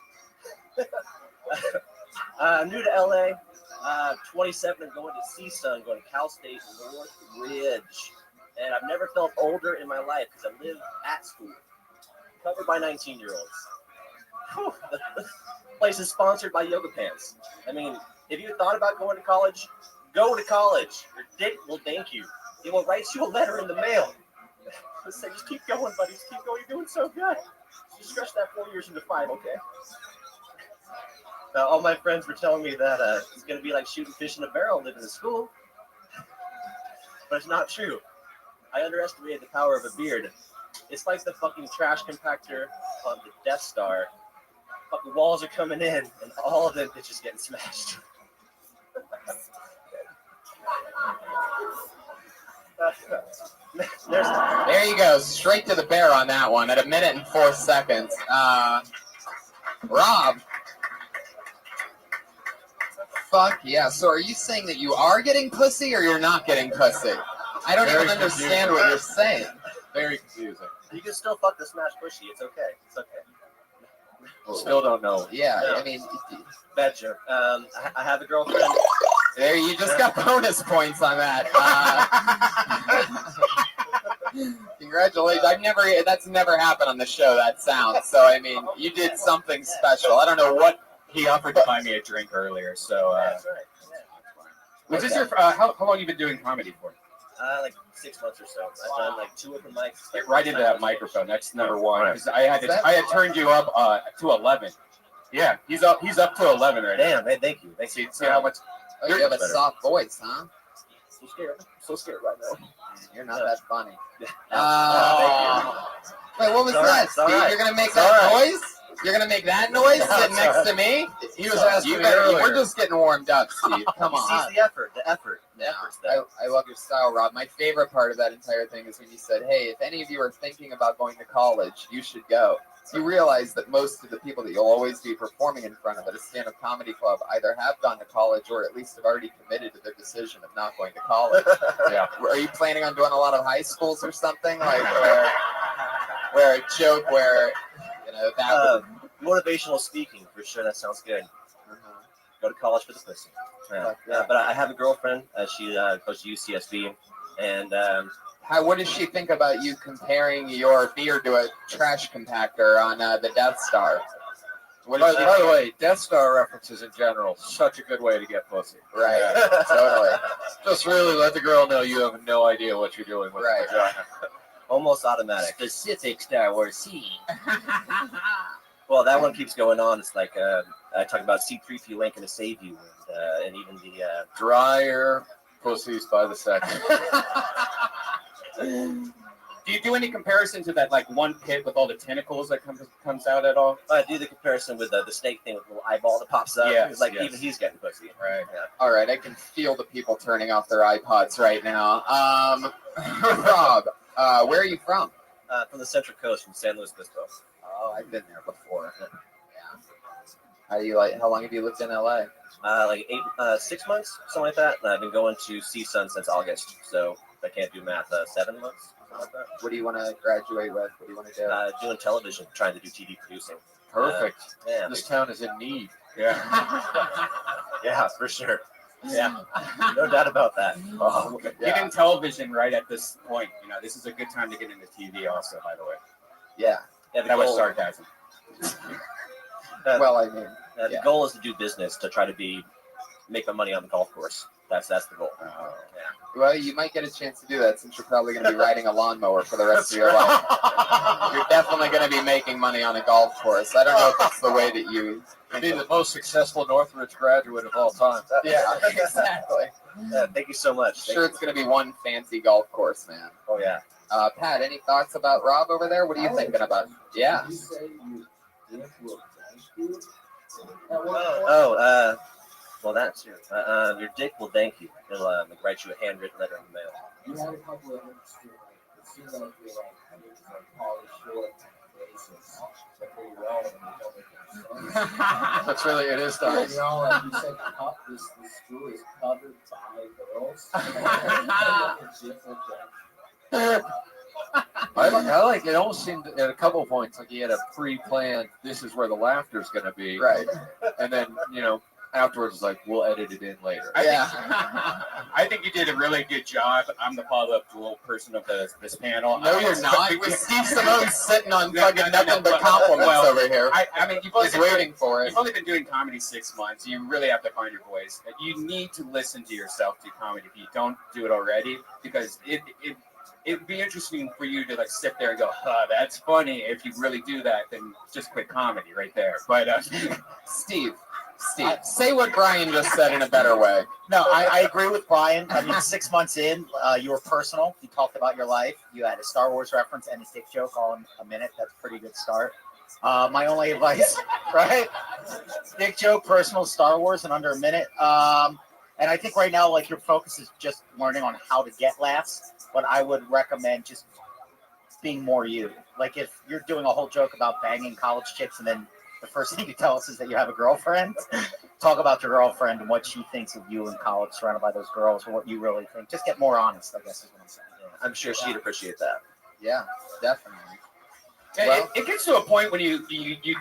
Speaker 21: I'm new to LA. 27 and going to CSUN, going to Cal State Northridge. And I've never felt older in my life because I live at school, covered by 19-year-olds. The place is sponsored by Yoga Pants. I mean, if you thought about going to college, go to college. Your dick will thank you. It will write you a letter in the mail. Say, just keep going, buddy. Just keep going. You're doing so good. Just stretch that 4 years into 5, okay? All my friends were telling me that it's going to be like shooting fish in a barrel living in school. But it's not true. I underestimated the power of a beard. It's like the fucking trash compactor on the Death Star. Fucking walls are coming in, and all of them bitches getting smashed.
Speaker 2: There you go. Straight to the bear on that one at 1 minute and 4 seconds. Rob. Fuck yeah. So are you saying that you are getting pussy or you're not getting pussy? I don't even understand what you're saying.
Speaker 3: Very confusing.
Speaker 21: You can still fuck the smash pushy. It's okay. It's okay.
Speaker 3: Still don't know.
Speaker 2: Yeah,
Speaker 21: No.
Speaker 2: I mean,
Speaker 21: Bad joke. I have a girlfriend.
Speaker 2: there you just got bonus points on that. Congratulations. That's never happened on the show, that sound. So, I mean, you did something special. I don't know what.
Speaker 3: He offered to buy me a drink earlier, so.
Speaker 21: That's right.
Speaker 3: Was this your? How long you been doing comedy for?
Speaker 21: Like 6 months or so. I've done like 2 open mics.
Speaker 3: Get right into that microphone. That's number one. Because I had turned you up to 11. Yeah, he's up to 11 right now.
Speaker 21: Damn, man, thank you.
Speaker 3: See how much?
Speaker 2: Oh, you have a soft voice, huh?
Speaker 21: So scared. So scared right now.
Speaker 2: You're not that funny.
Speaker 21: Thank
Speaker 2: Wait, what was
Speaker 21: It's all
Speaker 2: that,
Speaker 21: right, it's all
Speaker 2: Steve?
Speaker 21: right.
Speaker 2: You're gonna make
Speaker 21: It's
Speaker 2: that
Speaker 21: all right.
Speaker 2: noise? You're gonna make that noise
Speaker 21: No,
Speaker 2: sitting
Speaker 21: it's
Speaker 2: next
Speaker 21: all
Speaker 2: to me?
Speaker 21: He was asking me
Speaker 2: We're
Speaker 21: earlier.
Speaker 2: just getting warmed up, Steve. Come on.
Speaker 21: He sees the effort. The effort. The
Speaker 2: Yeah,
Speaker 21: effort's there.
Speaker 2: I love your style, Rob. My favorite part of that entire thing is when you said, hey, if any of you are thinking about going to college, you should go. You realize that most of the people that you'll always be performing in front of at a stand-up comedy club either have gone to college or at least have already committed to their decision of not going to college.
Speaker 3: Yeah.
Speaker 2: Are you planning on doing a lot of high schools or something? Like where a joke where, you know, that would...
Speaker 21: Motivational speaking, for sure. That sounds good. Go to college for the pussy. But I have a girlfriend. She goes to UCSB, and
Speaker 2: what does she think about you comparing your beard to a trash compactor on the Death Star?
Speaker 15: By the way, Death Star references in general, such a good way to get pussy.
Speaker 2: Right, totally.
Speaker 15: Just really let the girl know you have no idea what you're doing with the vagina.
Speaker 21: Almost automatic.
Speaker 13: Specific Star Wars scene.
Speaker 21: Well, that one keeps going on. It's like I talk about C-3PO ain't gonna save you, and even the
Speaker 15: dryer pussies by the second.
Speaker 12: Do you do any comparison to that like one pit with all the tentacles that comes out at all?
Speaker 21: I do the comparison with the snake thing with the little eyeball that pops up.
Speaker 12: Yes,
Speaker 21: It's like
Speaker 12: yes.
Speaker 21: even he's getting pussy.
Speaker 12: Right.
Speaker 21: Yeah.
Speaker 2: All right, I can feel the people turning off their iPods right now. Rob, where are you from?
Speaker 21: From the Central Coast, from San Luis Obispo.
Speaker 2: Oh, I've been there before. Yeah. How do you like? How long have you lived in LA?
Speaker 21: Like 6 months, something like that. And I've been going to CSUN since August. So if I can't do math, 7 months. Like that.
Speaker 2: What do you want to graduate with? What do you want to do?
Speaker 21: Doing television, trying to do TV producing.
Speaker 15: Perfect.
Speaker 21: Yeah,
Speaker 15: this town is in need.
Speaker 21: Yeah. Yeah, for sure. Yeah, no doubt about that.
Speaker 12: Oh, get in television right at this point. You know, this is a good time to get into TV also, by the way.
Speaker 2: Yeah.
Speaker 12: That was sarcasm.
Speaker 2: Well, I mean,
Speaker 21: the goal is to do business, to try to make my money on the golf course. That's the goal.
Speaker 2: Well, you might get a chance to do that since you're probably going to be riding a lawnmower for the rest of your life. You're definitely going to be making money on a golf course. I don't know if that's the way that you
Speaker 15: be the most successful Northridge graduate of all time.
Speaker 2: Yeah, exactly.
Speaker 21: Yeah, thank you so much.
Speaker 2: Sure, it's going to be one fancy golf course, man.
Speaker 21: Oh yeah.
Speaker 2: Pat, any thoughts about Rob over there? What are you thinking about? Yeah.
Speaker 21: Well, that's true. Your dick will thank you. It'll write you a handwritten letter in the mail.
Speaker 9: You had a couple of hints too. It seems like you're like polished short basis. So pretty well.
Speaker 15: That's really, it is nice.
Speaker 9: You know, like you said, this school is covered by girls.
Speaker 15: I like it. Almost seemed at a couple of points like he had a pre-planned. This is where the laughter's going to be,
Speaker 2: right?
Speaker 15: And then afterwards, it's like we'll edit it in later.
Speaker 12: I think you did a really good job. I'm the follow-up dual person of this panel.
Speaker 2: No, you're not. With Steve Simone sitting on fucking nothing but compliments over here.
Speaker 12: I mean, you've only
Speaker 2: He's waiting for it.
Speaker 12: You've only been doing comedy 6 months. You really have to find your voice. You need to listen to yourself do comedy if you don't do it already, because it'd be interesting for you to like sit there and go, that's funny. If you really do that, then just quit comedy right there. But
Speaker 2: Steve, say what Brian just said in a better way.
Speaker 7: No, I agree with Brian. I mean, 6 months in, you were personal. You talked about your life. You had a Star Wars reference and a dick joke all in a minute. That's a pretty good start. My only advice, right? Dick joke, personal, Star Wars in under a minute. And I think right now, like, your focus is just learning on how to get laughs. But I would recommend just being more you. Like, if you're doing a whole joke about banging college chicks and then the first thing you tell us is that you have a girlfriend, talk about your girlfriend and what she thinks of you in college surrounded by those girls, or what you really think. Just get more honest, I guess is what I'm saying.
Speaker 21: Yeah, I'm sure she'd appreciate that.
Speaker 2: Yeah, definitely.
Speaker 12: Well, it gets to a point when you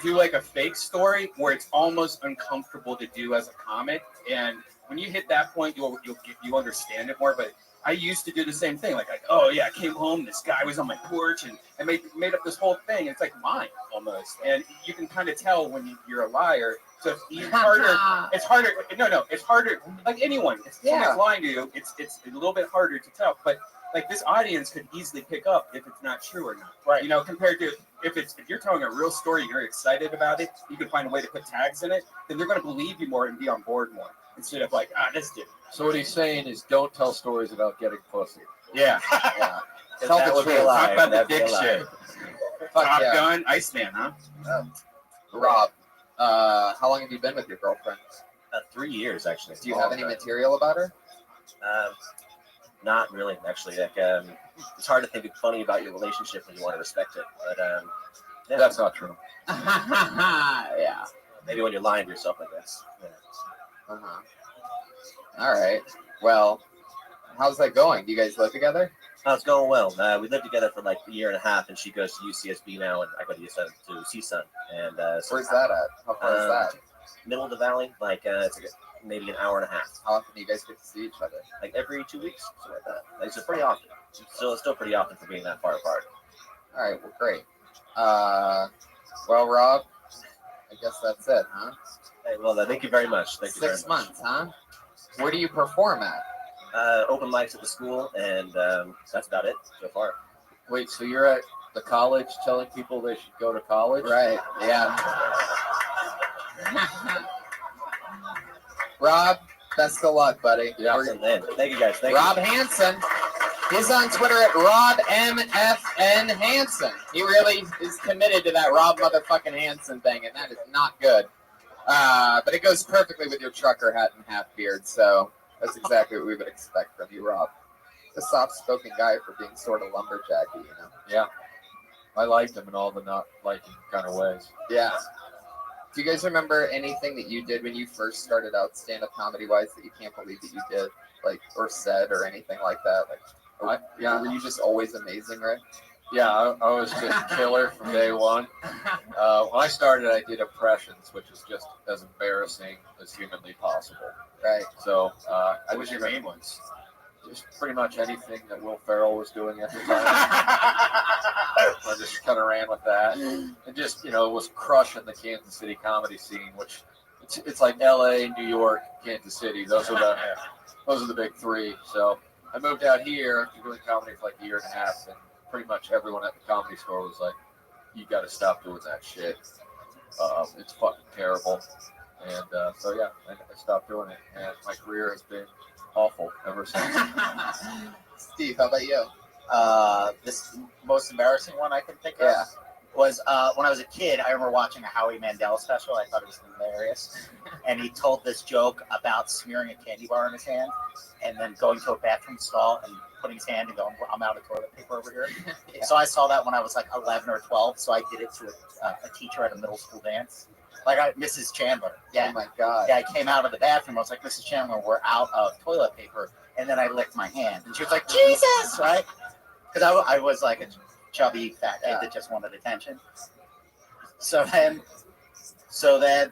Speaker 12: do like a fake story where it's almost uncomfortable to do as a comic, and when you hit that point, you understand it more. But I used to do the same thing, like oh yeah, I came home, this guy was on my porch, and I made up this whole thing. It's like mine almost, and you can kind of tell when you're a liar. So it's harder. It's harder. No, it's harder. Like anyone, if someone's lying to you, it's a little bit harder to tell. But like this audience could easily pick up if it's not true or not. Right. Compared to if you're telling a real story and you're excited about it, you can find a way to put tags in it, then they're going to believe you more and be on board more instead of like, this did.
Speaker 15: So what he's saying is, don't tell stories about getting pussy.
Speaker 12: Yeah.
Speaker 2: Tell the truth.
Speaker 12: Talk about the dick shit. Top
Speaker 2: yeah.
Speaker 12: Gun, Iceman, huh?
Speaker 2: Rob, how long have you been with your girlfriend?
Speaker 21: 3 years, actually.
Speaker 2: Do you have any material about her?
Speaker 21: Not really, actually. Like, it's hard to think funny about your relationship when you want to respect it. But yeah.
Speaker 15: That's not true.
Speaker 2: Yeah.
Speaker 21: Maybe when you're lying to yourself like this. Yeah.
Speaker 2: All right. Well, how's that going? Do you guys live together?
Speaker 21: Oh, it's going well. We lived together for like a year and a half, and she goes to UCSB now, and I go to CSUN. And so,
Speaker 2: where's that at? How far is that?
Speaker 21: middle of the valley. Like it's like maybe an hour and a half.
Speaker 2: How often do you guys get to see each other?
Speaker 21: Like every 2 weeks, something like that. Like, so pretty often. Still pretty often for being that far apart.
Speaker 2: All right, well, great. Well, Rob, I guess that's it, huh?
Speaker 21: Hey, well, thank you very much. Thank you very much.
Speaker 2: 6 months, huh? Where do you perform at?
Speaker 21: Open mics at the school, and that's about it so far.
Speaker 15: Wait, so you're at the college telling people they should go to college?
Speaker 2: Right, yeah. Rob, best of luck, buddy.
Speaker 21: Yeah, thank you guys. Thank
Speaker 2: Rob
Speaker 21: you.
Speaker 2: Hansen. He's on Twitter at RobMFN Hansen. He really is committed to that Rob motherfucking Hansen thing, and that is not good. But it goes perfectly with your trucker hat and half beard, so that's exactly what we would expect from you, Rob. The soft-spoken guy for being sort of lumberjacky, you know?
Speaker 15: Yeah. I liked him in all the not liking kind of ways.
Speaker 2: Yeah. Do you guys remember anything that you did when you first started out stand-up comedy-wise that you can't believe that you did, like, or said, or anything like that? Like, were you just always amazing, right?
Speaker 15: Yeah, I was just killer from day one. When I started, I did impressions, which is just as embarrassing as humanly possible.
Speaker 2: Right.
Speaker 15: So,
Speaker 14: what was your main ones?
Speaker 15: Just pretty much anything that Will Ferrell was doing at the time. I just kind of ran with that, and just was crushing the Kansas City comedy scene, which it's like L.A., New York, Kansas City. Those are the big three. So I moved out here after doing comedy for like a year and a half, and pretty much everyone at the Comedy Store was like, "You got to stop doing that shit. It's fucking terrible." And so yeah, I stopped doing it, and my career has been awful ever since.
Speaker 2: Steve, how about you?
Speaker 7: This most embarrassing one I can think of was when I was a kid. I remember watching a Howie Mandel special. I thought it was hilarious, and he told this joke about smearing a candy bar in his hand and then going to a bathroom stall and putting his hand and going, "I'm out of toilet paper over here." So I saw that when I was like 11 or 12. So I did it to a teacher at a middle school dance. Like Mrs. Chandler. Yeah.
Speaker 2: Oh my God.
Speaker 7: Yeah, I came out of the bathroom. I was like, "Mrs. Chandler, we're out of toilet paper." And then I licked my hand. And she was like, "Jesus!" Right? Because I was like a chubby fat kid that just wanted attention. So then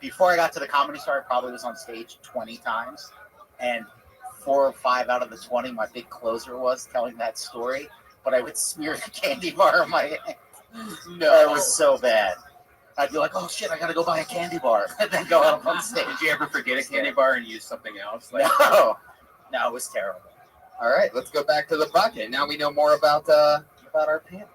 Speaker 7: before I got to the Comedy Store, I probably was on stage 20 times. And 4 or 5 out of the 20, my big closer was telling that story. But I would smear the candy bar on my hand. No. It was so bad. I'd be like, "Oh shit, I gotta go buy a candy bar," and then go up on stage.
Speaker 4: Did you ever forget a candy bar and use something else?
Speaker 7: No, it was terrible.
Speaker 2: All right, let's go back to the bucket. Now we know more about our panel.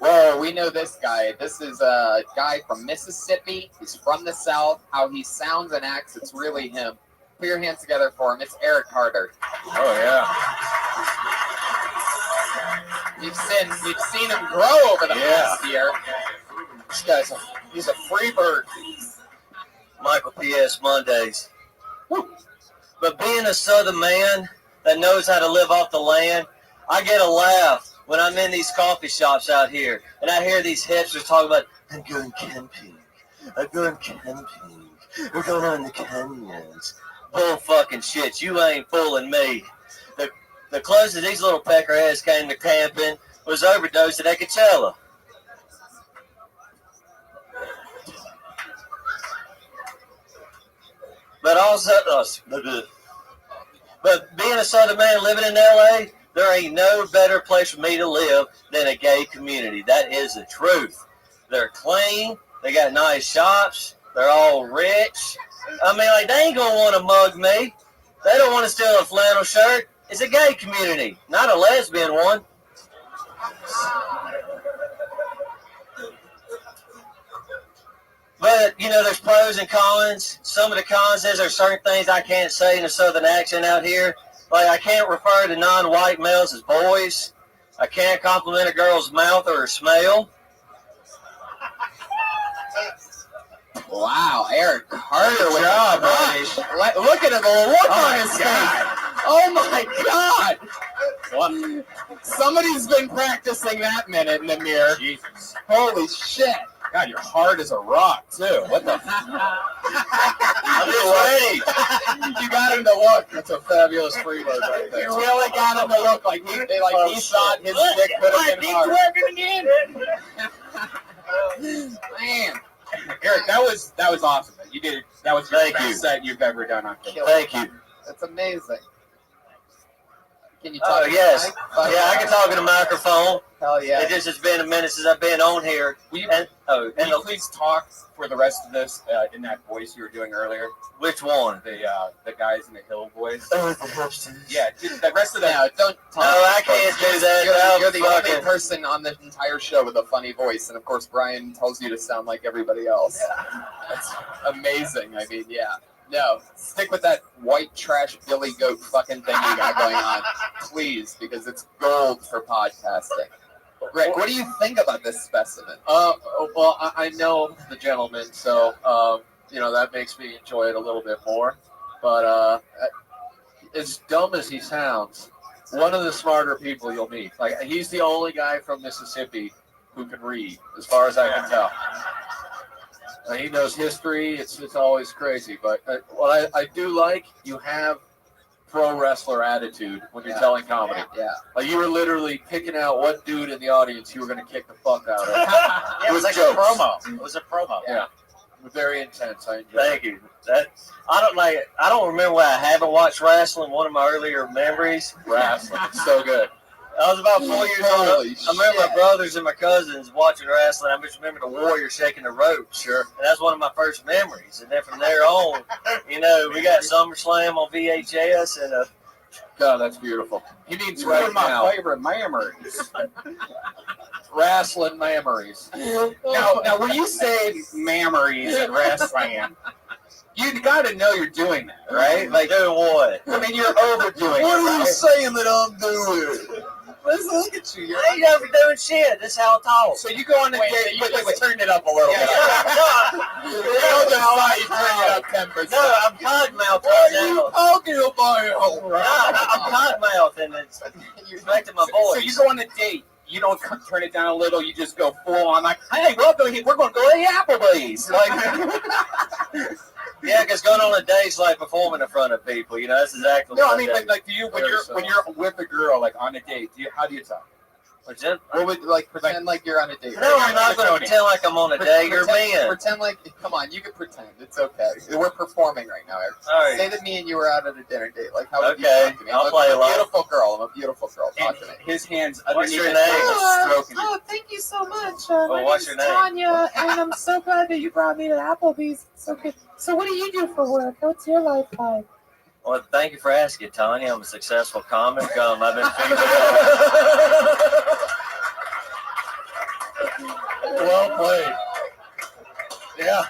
Speaker 2: Whoa, we know this guy. This is a guy from Mississippi. He's from the South. How he sounds and acts, it's really him. Put your hands together for him. It's Eric Carter.
Speaker 15: Oh yeah.
Speaker 2: We've seen him grow over the past year.
Speaker 11: This guy's he's a free bird. Michael P.S. Mondays. Woo. But being a Southern man that knows how to live off the land, I get a laugh when I'm in these coffee shops out here and I hear these hipsters talking about, "I'm going camping. I'm going camping. We're going on the canyons." Bull fucking shit. You ain't fooling me. The closest these little peckerheads came to camping was overdosed at Coachella. But also, but being a Southern man living in LA, there ain't no better place for me to live than a gay community. That is the truth. They're clean. They got nice shops. They're all rich. I mean, like, they ain't gonna want to mug me. They don't want to steal a flannel shirt. It's a gay community, not a lesbian one. But, there's pros and cons. Some of the cons is there's certain things I can't say in a Southern accent out here. Like, I can't refer to non-white males as boys. I can't compliment a girl's mouth or her smell.
Speaker 2: Wow, Eric Carter.
Speaker 11: Good job, buddy.
Speaker 2: Look at him, the look on his face. Oh my God. What? Somebody's been practicing that minute in the mirror.
Speaker 4: Jesus.
Speaker 2: Holy shit.
Speaker 4: God, you're hard as a rock, too. What the?
Speaker 11: I'm just ready.
Speaker 2: You got him to look.
Speaker 15: That's a fabulous free bird right there.
Speaker 2: You really got him to look like he thought his dick could have been hard.
Speaker 11: Working again.
Speaker 2: Man.
Speaker 4: Eric, that was awesome. You did. That was your
Speaker 11: Thank
Speaker 4: best
Speaker 11: you.
Speaker 4: set you've ever done on camera.
Speaker 11: Thank you.
Speaker 2: That's amazing. Can you talk?
Speaker 11: Oh,
Speaker 2: to the
Speaker 11: yes.
Speaker 2: mic?
Speaker 11: Yeah, I can talk in the microphone.
Speaker 2: Hell yeah.
Speaker 11: It just has been a minute since I've been on here.
Speaker 4: Will you,
Speaker 11: And
Speaker 4: will you please talk for the rest of this in that voice you were doing earlier?
Speaker 11: Which one?
Speaker 4: The guys in the hill voice.
Speaker 11: Oh,
Speaker 4: Yeah, the rest of that.
Speaker 2: No, don't talk.
Speaker 11: No, I can't do that.
Speaker 2: You're the
Speaker 11: Fucking-
Speaker 2: only person on the entire show with a funny voice, and of course Brian tells you to sound like everybody else. That's amazing. I mean, yeah. No, stick with that white trash Billy Goat fucking thing you got going on, please, because it's gold for podcasting. Rick, what do you think about this specimen?
Speaker 15: Well, I know the gentleman, so that makes me enjoy it a little bit more. But as dumb as he sounds, one of the smarter people you'll meet. Like, he's the only guy from Mississippi who can read, as far as I can tell. He knows history. It's always crazy. But what I do like, you have pro wrestler attitude when you're telling comedy.
Speaker 2: Yeah.
Speaker 15: Like, you were literally picking out what dude in the audience you were going to kick the fuck out of.
Speaker 7: Yeah, it was like
Speaker 15: jokes.
Speaker 7: a promo. It was a promo.
Speaker 15: Yeah. Very intense. I enjoyed
Speaker 11: Thank you. I don't remember why I haven't watched wrestling. One of my earlier memories.
Speaker 15: Wrestling. So good.
Speaker 11: I was about 4 years old.
Speaker 2: Holy
Speaker 11: I remember my
Speaker 2: shit.
Speaker 11: brothers and my cousins watching wrestling. I just remember the Warrior shaking the rope.
Speaker 15: Sure.
Speaker 11: And that's one of my first memories. And then from there on, we got SummerSlam on VHS and
Speaker 15: God, that's beautiful. He means
Speaker 4: One
Speaker 15: right
Speaker 4: of my
Speaker 15: now.
Speaker 4: favorite memories.
Speaker 15: Wrestling memories.
Speaker 4: Now, when you say memories at wrestling, you got to know you're doing that, right? Like,
Speaker 11: doing what?
Speaker 4: I mean, you're overdoing it. Right?
Speaker 2: saying that I'm doing? Let's look at you.
Speaker 11: I ain't never doing shit. This is how I talk.
Speaker 4: So you go on a date.
Speaker 2: Wait, turn it up a little bit.
Speaker 11: No,
Speaker 2: You turn it up 10%.
Speaker 11: no, I'm cottonmouth right now.
Speaker 2: talking about?
Speaker 11: No, I'm cottonmouth, and it's affecting my
Speaker 4: So
Speaker 11: voice.
Speaker 4: you go on a date. You don't turn it down a little. You just go full on, like, hey, welcome. We're going to go to the Applebee's. Like,
Speaker 11: Yeah, because going on a date's like performing in front of people. That's exactly
Speaker 4: no,
Speaker 11: what
Speaker 4: I mean, like, do you when you're with a girl, like on a date? How do you talk?
Speaker 11: What's that?
Speaker 2: What would pretend like you're on a date?
Speaker 11: No, I'm not going to pretend like I'm on a date. You're being.
Speaker 2: Pretend like, come on, you can pretend. It's okay. We're performing right now, Eric.
Speaker 11: All right.
Speaker 2: Say that me and you were out at a dinner date. Like, how would you
Speaker 11: Okay,
Speaker 2: talk to me?
Speaker 11: I'll
Speaker 2: I'm
Speaker 11: play
Speaker 2: a
Speaker 11: along.
Speaker 2: beautiful girl. I'm a beautiful girl. Talk to me.
Speaker 4: His hands
Speaker 11: What's
Speaker 4: underneath
Speaker 11: your
Speaker 4: his
Speaker 11: name?
Speaker 4: face, stroking you.
Speaker 16: Thank you so much.
Speaker 11: Oh,
Speaker 16: My
Speaker 11: what's
Speaker 16: name's
Speaker 11: your name?
Speaker 16: Tanya, and I'm so glad that you brought me to Applebee's. It's okay. So what do you do for work? What's your life like?
Speaker 11: Well, thank you for asking, Tanya. I'm a successful comic. I've been featured.
Speaker 15: Well played. Yeah.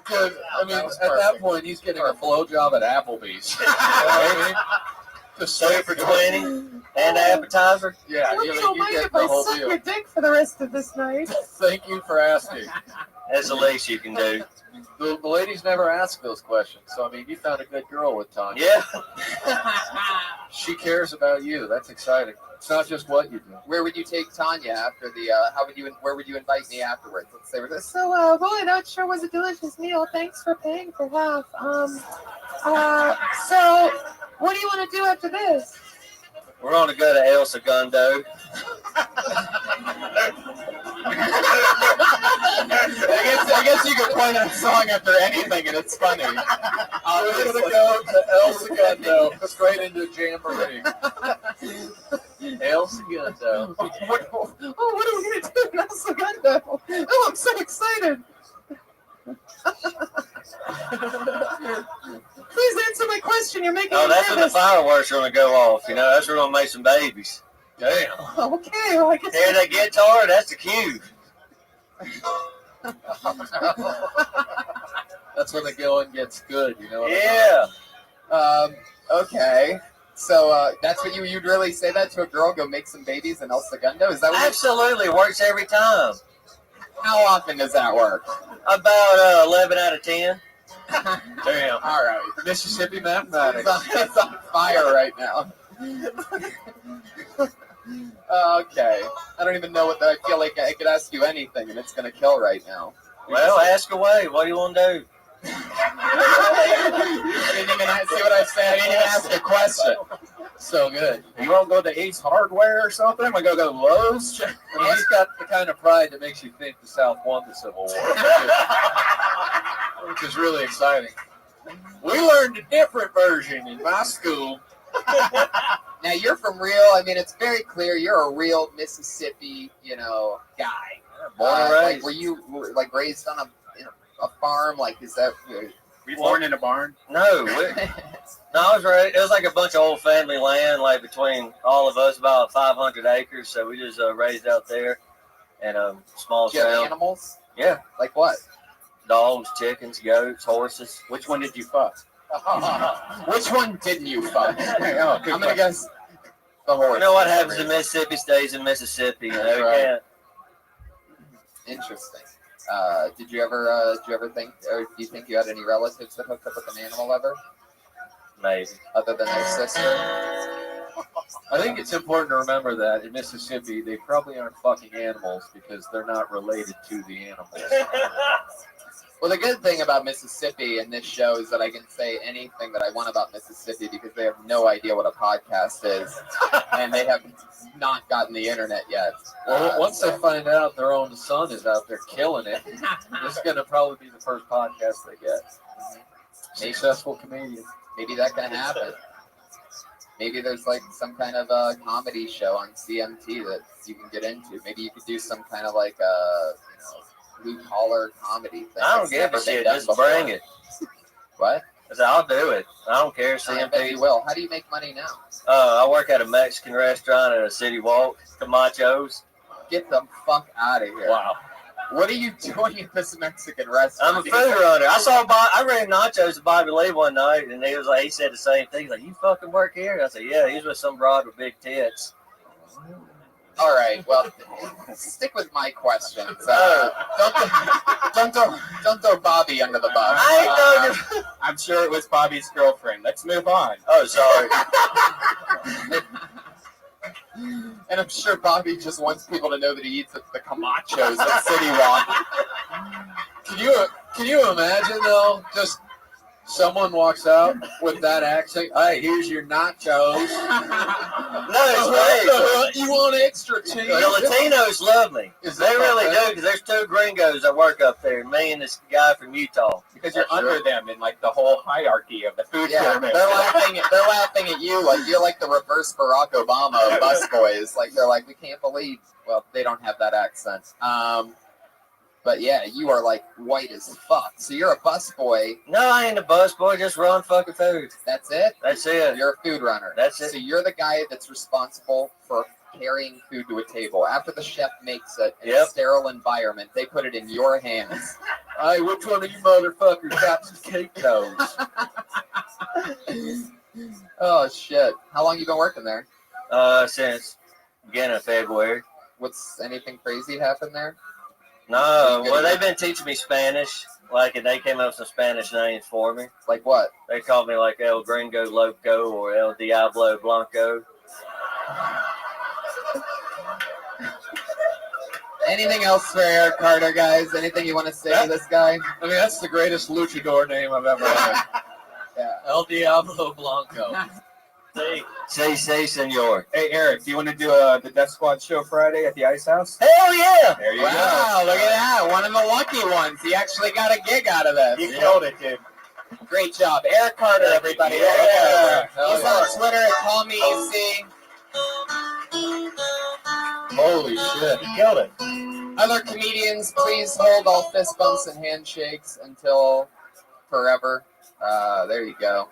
Speaker 15: Good. I mean, at that point, he's getting a blowjob at Applebee's. You know what I mean? Just
Speaker 11: Stay for 20 and appetizer.
Speaker 15: Yeah,
Speaker 16: Well,
Speaker 15: you
Speaker 16: you don't mind
Speaker 15: get
Speaker 16: if
Speaker 15: the
Speaker 16: I
Speaker 15: whole
Speaker 16: suck
Speaker 15: deal.
Speaker 16: your dick for the rest of this night?
Speaker 15: Thank you for asking.
Speaker 11: That's the least you can do.
Speaker 15: The ladies never ask those questions, so I mean, you found a good girl with Tanya.
Speaker 11: Yeah.
Speaker 15: She cares about you. That's exciting. It's not just what you do.
Speaker 2: Where would you take Tanya after the? Where would you invite me afterwards? Let's say we're this.
Speaker 16: So, boy, that sure was a delicious meal. Thanks for paying for half. So, what do you want to do after this?
Speaker 11: We're going to go to El Segundo.
Speaker 2: I guess you could play that song after anything, and it's funny.
Speaker 15: We're going to go to El Segundo, straight into Jamboree. El Segundo.
Speaker 16: Oh, what are we going to do in El Segundo? Oh, I'm so excited. Please answer my question. You're making
Speaker 11: Oh,
Speaker 16: me
Speaker 11: that's when the
Speaker 16: nervous.
Speaker 11: fireworks are going to go off. That's where we're going to make some babies.
Speaker 15: Damn.
Speaker 16: Okay, well, I guess.
Speaker 11: Hear that guitar? That's the cue.
Speaker 15: That's when the going gets good, you know what
Speaker 11: Yeah.
Speaker 2: Okay. So that's what you'd really say that to a girl? Go make some babies in El Segundo? Is that what?
Speaker 11: Absolutely. Works every time.
Speaker 2: How often does that work?
Speaker 11: About 11 out of 10.
Speaker 15: Damn.
Speaker 2: All right.
Speaker 15: Mississippi mathematics.
Speaker 2: It's on fire right now. Okay. I don't even know what I feel like I could ask you anything and it's going to kill right now.
Speaker 11: Well, ask away. What do you want to do?
Speaker 2: Didn't even see what I said. I didn't even ask a question. So good.
Speaker 15: You want to go to Ace Hardware or something? I go to Lowe's. I mean, he's got the kind of pride that makes you think the South won the Civil War, which is really exciting. We learned a different version in my school.
Speaker 2: Now you're from real. I mean, it's very clear you're a real Mississippi, guy.
Speaker 11: Born and
Speaker 2: Like,
Speaker 11: raised.
Speaker 2: were you like raised on a farm? Like, is that?
Speaker 3: Were you born in a barn?
Speaker 11: No, I was raised. It was like a bunch of old family land, like between all of us, about 500 acres. So we just raised out there in a small
Speaker 2: Do you have
Speaker 11: town.
Speaker 2: animals?
Speaker 11: Yeah,
Speaker 2: Like what?
Speaker 11: dogs, chickens, goats, horses.
Speaker 3: Which one did you fuck?
Speaker 2: Which one didn't you fuck?
Speaker 3: Oh,
Speaker 2: I'm gonna guess the horse.
Speaker 11: You know what happens in Mississippi stays in Mississippi. You know,
Speaker 2: That's
Speaker 11: you
Speaker 2: right.
Speaker 11: can't.
Speaker 2: Interesting. Did you ever think, or do you think you had any relatives that hooked up with an animal ever,
Speaker 11: Maybe.
Speaker 2: other than their sister?
Speaker 15: I think it's important to remember that in Mississippi, they probably aren't fucking animals because they're not related to the animals.
Speaker 2: Well, the good thing about Mississippi and this show is that I can say anything that I want about Mississippi because they have no idea what a podcast is, and they have not gotten the internet yet.
Speaker 15: Well, once they find out their own son is out there killing it, this is going to probably be the first podcast they get. Successful comedian.
Speaker 2: Maybe that can happen. Maybe there's like some kind of a comedy show on CMT that you can get into. Maybe you could do some kind of like blue collar comedy thing.
Speaker 11: I don't
Speaker 2: that's
Speaker 11: give
Speaker 2: never
Speaker 11: a
Speaker 2: been
Speaker 11: shit.
Speaker 2: done
Speaker 11: Just
Speaker 2: before.
Speaker 11: bring it.
Speaker 2: What?
Speaker 11: I said, I'll do it. I don't care.
Speaker 2: I bet
Speaker 11: CMP.
Speaker 2: you will. How do you make money now?
Speaker 11: I work at a Mexican restaurant at a city walk, Camacho's.
Speaker 2: Get the fuck out of here.
Speaker 11: Wow.
Speaker 2: What are you doing at this Mexican restaurant?
Speaker 11: I'm a food runner. I ran nachos to Bobby Lee one night, and he said the same thing. He's like, "You fucking work here?" And I said, "Yeah." He's with some broad with big tits.
Speaker 2: All right. Well, stick with my questions. Don't throw Bobby under the bus.
Speaker 3: I'm sure it was Bobby's girlfriend. Let's move on.
Speaker 11: Oh, sorry.
Speaker 2: And I'm sure Bobby just wants people to know that he eats at the Camachos at City Walk.
Speaker 15: Can you imagine though? Just someone walks out with that accent. Hey, here's your nachos.
Speaker 11: No, it's
Speaker 15: You want extra cheese?
Speaker 11: The Latinos love me. They really do, because there's two gringos that work up there, me and this guy from Utah.
Speaker 3: Because you're under them in like the whole hierarchy of the food
Speaker 2: Yeah,
Speaker 3: pyramid.
Speaker 2: they're laughing at you like you're like the reverse Barack Obama of busboys. Like they're like, we can't believe. Well, they don't have that accent. But yeah, you are like white as fuck. So you're a busboy.
Speaker 11: No, I ain't a busboy. Just run fucking food.
Speaker 2: That's it?
Speaker 11: That's it.
Speaker 2: You're a food runner.
Speaker 11: That's it.
Speaker 2: So you're the guy that's responsible for carrying food to a table. After the chef makes it in a sterile environment, they put it in your hands.
Speaker 15: Hey, which one of you motherfuckers got some cake toes?
Speaker 2: Oh shit! How long you been working there?
Speaker 11: Since beginning of February.
Speaker 2: What's anything crazy happened there?
Speaker 11: No, well, they've been teaching me Spanish. Like, and they came up with some Spanish names for me.
Speaker 2: Like what?
Speaker 11: They called me like El Gringo Loco or El Diablo Blanco.
Speaker 2: Anything else for Eric Carter, guys? Anything you want to say to this guy?
Speaker 15: I mean, that's the greatest luchador name I've ever heard.
Speaker 2: Yeah.
Speaker 11: El Diablo Blanco. Sí, senor.
Speaker 3: Hey, Eric, do you want to do the Death Squad show Friday at the Ice House?
Speaker 11: Hell yeah!
Speaker 3: There you
Speaker 2: Wow,
Speaker 3: go.
Speaker 2: look at that. One of the lucky ones. He actually got a gig out of this.
Speaker 3: You killed it, dude.
Speaker 2: Great job. Eric Carter, everybody.
Speaker 3: Yeah.
Speaker 2: He's on Twitter at CallMeEC.
Speaker 15: Holy shit.
Speaker 3: You killed it.
Speaker 2: Other comedians, please hold all fist bumps and handshakes until forever. There you go.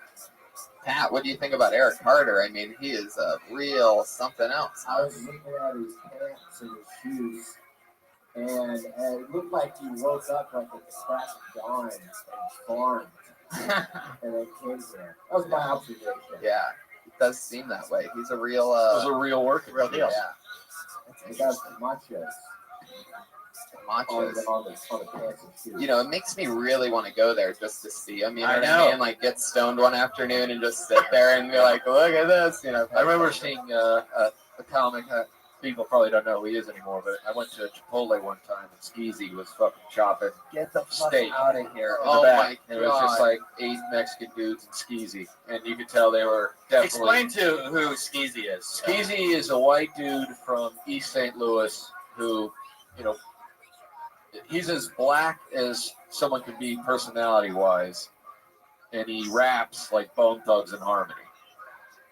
Speaker 2: Pat, what do you think about Eric Carter? I mean, he is a real something else.
Speaker 9: I was looking at his pants and his shoes, and it looked like he woke up like at the crack of dawn and farmed, and then came here. That was my observation.
Speaker 2: Yeah, it does seem that way. He's a real,
Speaker 15: It was a real worker.
Speaker 2: real deal.
Speaker 9: He got machos.
Speaker 2: Machos.
Speaker 9: On the pants and shoes.
Speaker 2: You know, it makes me really want to go there just to see him. You know
Speaker 3: I
Speaker 2: what
Speaker 3: know.
Speaker 2: I mean? Like, get stoned one afternoon and just sit there and be like, look at this. You know,
Speaker 15: I remember seeing a comic people probably don't know who he is anymore, but I went to Chipotle one time and Skeezy was fucking chopping
Speaker 2: Get the fuck
Speaker 15: steak
Speaker 2: out of here.
Speaker 15: in the
Speaker 2: Oh
Speaker 15: back.
Speaker 2: my
Speaker 15: And it was just
Speaker 2: God.
Speaker 15: like 8 Mexican dudes and Skeezy, and you could tell they were definitely.
Speaker 3: Explain to who Skeezy is.
Speaker 15: Skeezy is a white dude from East St. Louis who, you know, he's as black as someone could be personality-wise, and he raps like Bone Thugs and Harmony,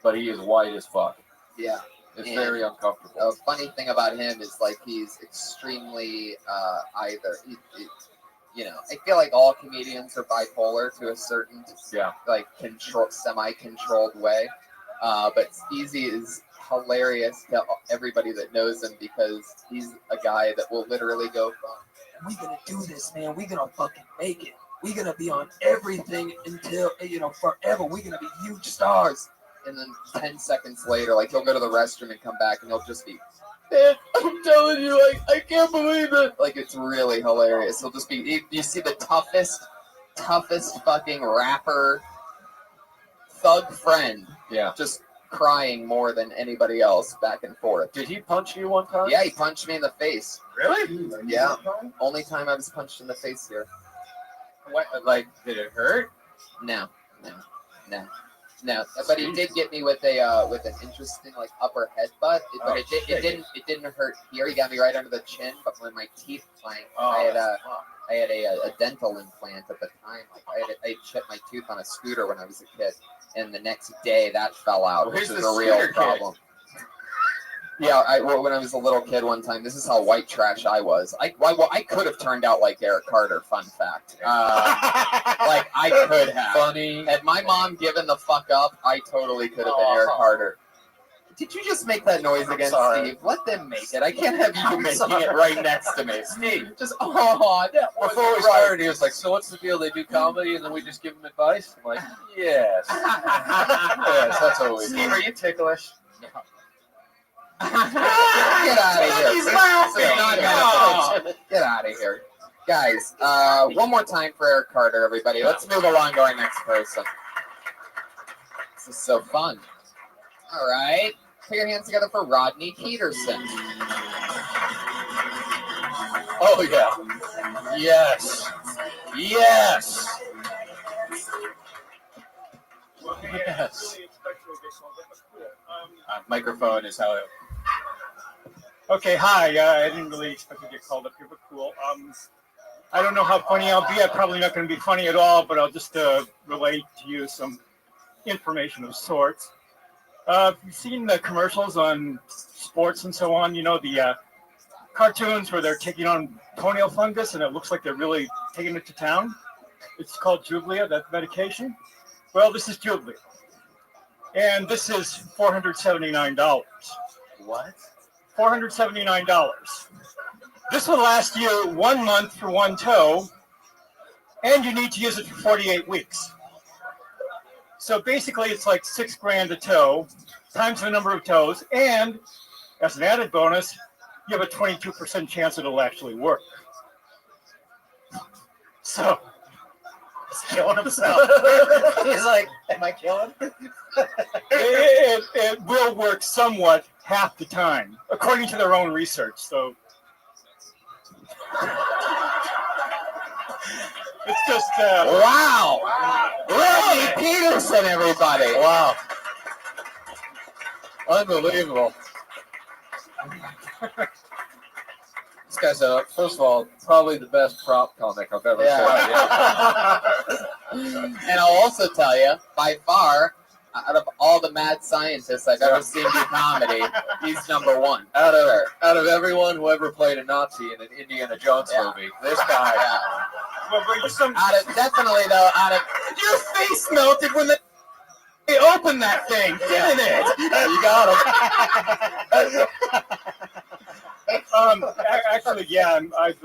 Speaker 15: but he is white as fuck.
Speaker 2: Yeah.
Speaker 15: It's
Speaker 2: And
Speaker 15: very uncomfortable.
Speaker 2: a funny thing about him is like he's extremely you know, I feel like all comedians are bipolar to a certain like semi-controlled way. But Skeezy is hilarious to everybody that knows him because he's a guy that will literally go from, "We're gonna do this, man. We're gonna fucking make it. We're gonna be on everything until, you know, forever. We're gonna be huge stars." And then 10 seconds later, like he'll go to the restroom and come back and he'll just be, "Man, I'm telling you, like, I can't believe it." Like, it's really hilarious. He'll just be, you see the toughest fucking rapper, thug friend.
Speaker 15: Yeah.
Speaker 2: Just crying more than anybody else back and forth.
Speaker 15: Did he punch you one time?
Speaker 2: Yeah, he punched me in the face.
Speaker 3: Really?
Speaker 2: Yeah. Only time I was punched in the face here.
Speaker 3: What? Like, did it hurt?
Speaker 2: No. But he did get me with an interesting like upper headbutt. But it didn't hurt here. He got me right under the chin. But when my teeth clanked, I had a dental implant at the time. Like I chipped my tooth on a scooter when I was a kid, and the next day that fell out, which is a real problem. Yeah, when I was a little kid one time, this is how white trash I was. I could have turned out like Eric Carter, fun fact. Like, I could have.
Speaker 15: Funny.
Speaker 2: Had my mom given the fuck up, I totally could have been Eric Carter. Did you just make that noise again, Steve? Let them make it. I can't have you making it right next to me. Steve, just,
Speaker 15: Before we started, he was like, "So what's the deal? They do comedy and then we just give them advice?" I'm like, "Yes." Yes, that's what we do.
Speaker 3: Steve, are you ticklish?
Speaker 15: No.
Speaker 2: Get out of here.
Speaker 3: He's laughing.
Speaker 2: Get out of here. Guys, one more time for Eric Carter, everybody. Let's move along to our next person. This is so fun. All right. Put your hands together for Rodney Peterson.
Speaker 3: Oh, yeah. Yes. Yes. Yes. Microphone is how it.
Speaker 20: Okay, hi. I didn't really expect to get called up here, but cool. I don't know how funny I'll be. I'm probably not going to be funny at all, but I'll just relate to you some information of sorts. You've seen the commercials on sports and so on, you know, the cartoons where they're taking on toenail fungus and it looks like they're really taking it to town. It's called Jublia, that medication. Well, this is Jublia. And this is $479.
Speaker 3: What?
Speaker 20: $479. This will last you 1 month for one toe, and you need to use it for 48 weeks. So basically, it's like $6,000 a toe, times the number of toes, and as an added bonus, you have a 22% chance it'll actually work. So, he's killing himself.
Speaker 7: He's like, am I killing?
Speaker 20: It will work somewhat half the time, according to their own research. So, it's just
Speaker 2: wow. Rodney Peterson, everybody.
Speaker 15: Wow. Unbelievable. This guy's, first of all, probably the best prop comic I've ever seen.
Speaker 2: And I'll also tell you, by far, out of all the mad scientists I've ever seen do comedy, he's number one.
Speaker 15: Out of everyone who ever played a Nazi in an Indiana Jones movie, this guy.
Speaker 2: Definitely though, your face melted when they opened that thing, didn't it?
Speaker 15: You got him.
Speaker 20: Actually, yeah, I've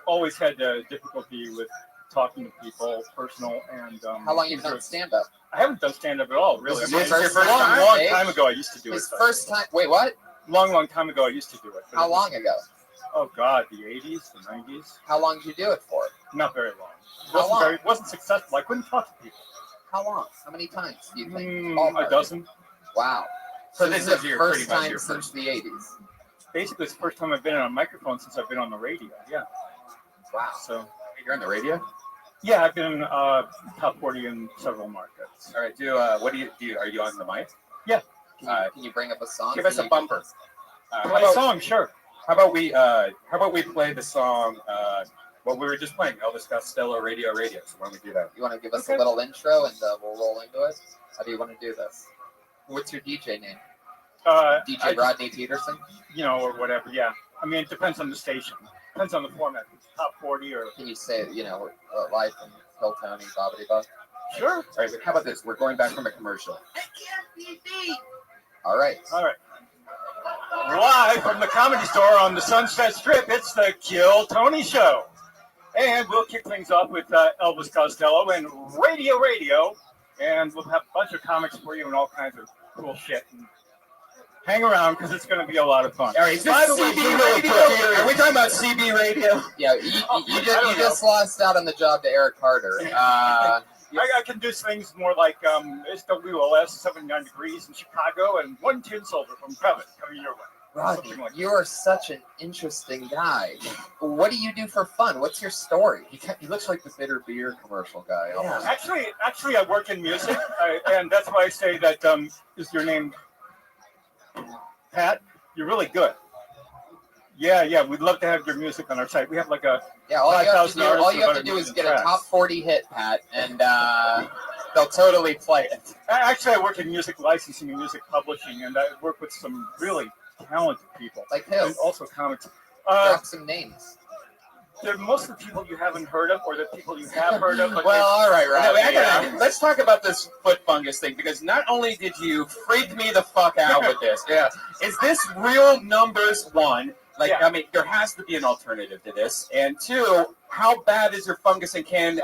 Speaker 20: always had difficulty with talking to people, personal and.
Speaker 2: How long have you done stand-up?
Speaker 20: I haven't done stand-up at all, really.
Speaker 2: This is your first time?
Speaker 20: Long time ago, I used to do it.
Speaker 2: His first time. Wait, what?
Speaker 20: Long time ago, I used to do it.
Speaker 2: How long ago?
Speaker 20: Oh God, the 80s, the 90s.
Speaker 2: How long did you do it for?
Speaker 20: Not very long.
Speaker 2: How long?
Speaker 20: Wasn't successful. I couldn't talk to people.
Speaker 2: How long? How many times do you think?
Speaker 20: A dozen.
Speaker 2: Wow. So
Speaker 3: this
Speaker 2: this
Speaker 3: is
Speaker 2: is
Speaker 3: your
Speaker 2: the
Speaker 3: pretty
Speaker 2: first
Speaker 3: much
Speaker 2: time
Speaker 3: your
Speaker 2: since the 80s.
Speaker 20: Basically, it's the first time I've been on a microphone since I've been on the radio. Yeah.
Speaker 2: Wow.
Speaker 20: So
Speaker 3: You're on the radio?
Speaker 20: yeah, I've been top 40 in several markets.
Speaker 3: All right. What do you? Are you on the mic?
Speaker 20: Yeah.
Speaker 2: Can you bring up a song?
Speaker 3: Give us a bumper.
Speaker 20: Play a song, sure.
Speaker 3: How about we play the song? What we were just playing, Elvis Costello, Radio. So why don't we do that?
Speaker 2: You want to give us a little intro and we'll roll into it? How do you want to do this? What's your DJ name? DJ Rodney Peterson?
Speaker 20: You know, or whatever, yeah. I mean, it depends on the station. Depends on the format. It's top 40 or...
Speaker 2: Can you say, live from Hill Tony, Bobbity Buck?
Speaker 20: Sure.
Speaker 3: All right, how about this? We're going back from a commercial.
Speaker 2: All right.
Speaker 20: Live from the Comedy Store on the Sunset Strip, it's the Kill Tony Show. And we'll kick things off with Elvis Costello and Radio. And we'll have a bunch of comics for you and all kinds of cool shit. And hang around because it's going to be a lot of fun.
Speaker 3: All right, is this CB Radio? Are we talking about CB Radio?
Speaker 2: Yeah, you just lost out on the job to Eric Carter.
Speaker 20: I can do things more like it's WLS 79 degrees in Chicago and one tin soldier from Covet coming your way.
Speaker 2: Rodney, you are such an interesting guy. What do you do for fun? What's your story?
Speaker 15: He looks like the bitter beer commercial guy. Almost.
Speaker 20: Actually, I work in music, and that's why I say that is your name Pat? You're really good. Yeah, we'd love to have your music on our site. We have like a
Speaker 2: all you have to do is get a top 40 hit, Pat, and they'll totally play it.
Speaker 20: Actually, I work in music licensing and music publishing, and I work with some really talented people.
Speaker 2: Like who?
Speaker 20: And also comics.
Speaker 2: Drop some names.
Speaker 20: They're most of the people you haven't heard of, or the people you have heard of. But
Speaker 3: Well, all right. Let's talk about this foot fungus thing, because not only did you freak me the fuck out with this, is this real numbers one? Like, I mean, there has to be an alternative to this. And two, how bad is your fungus, and can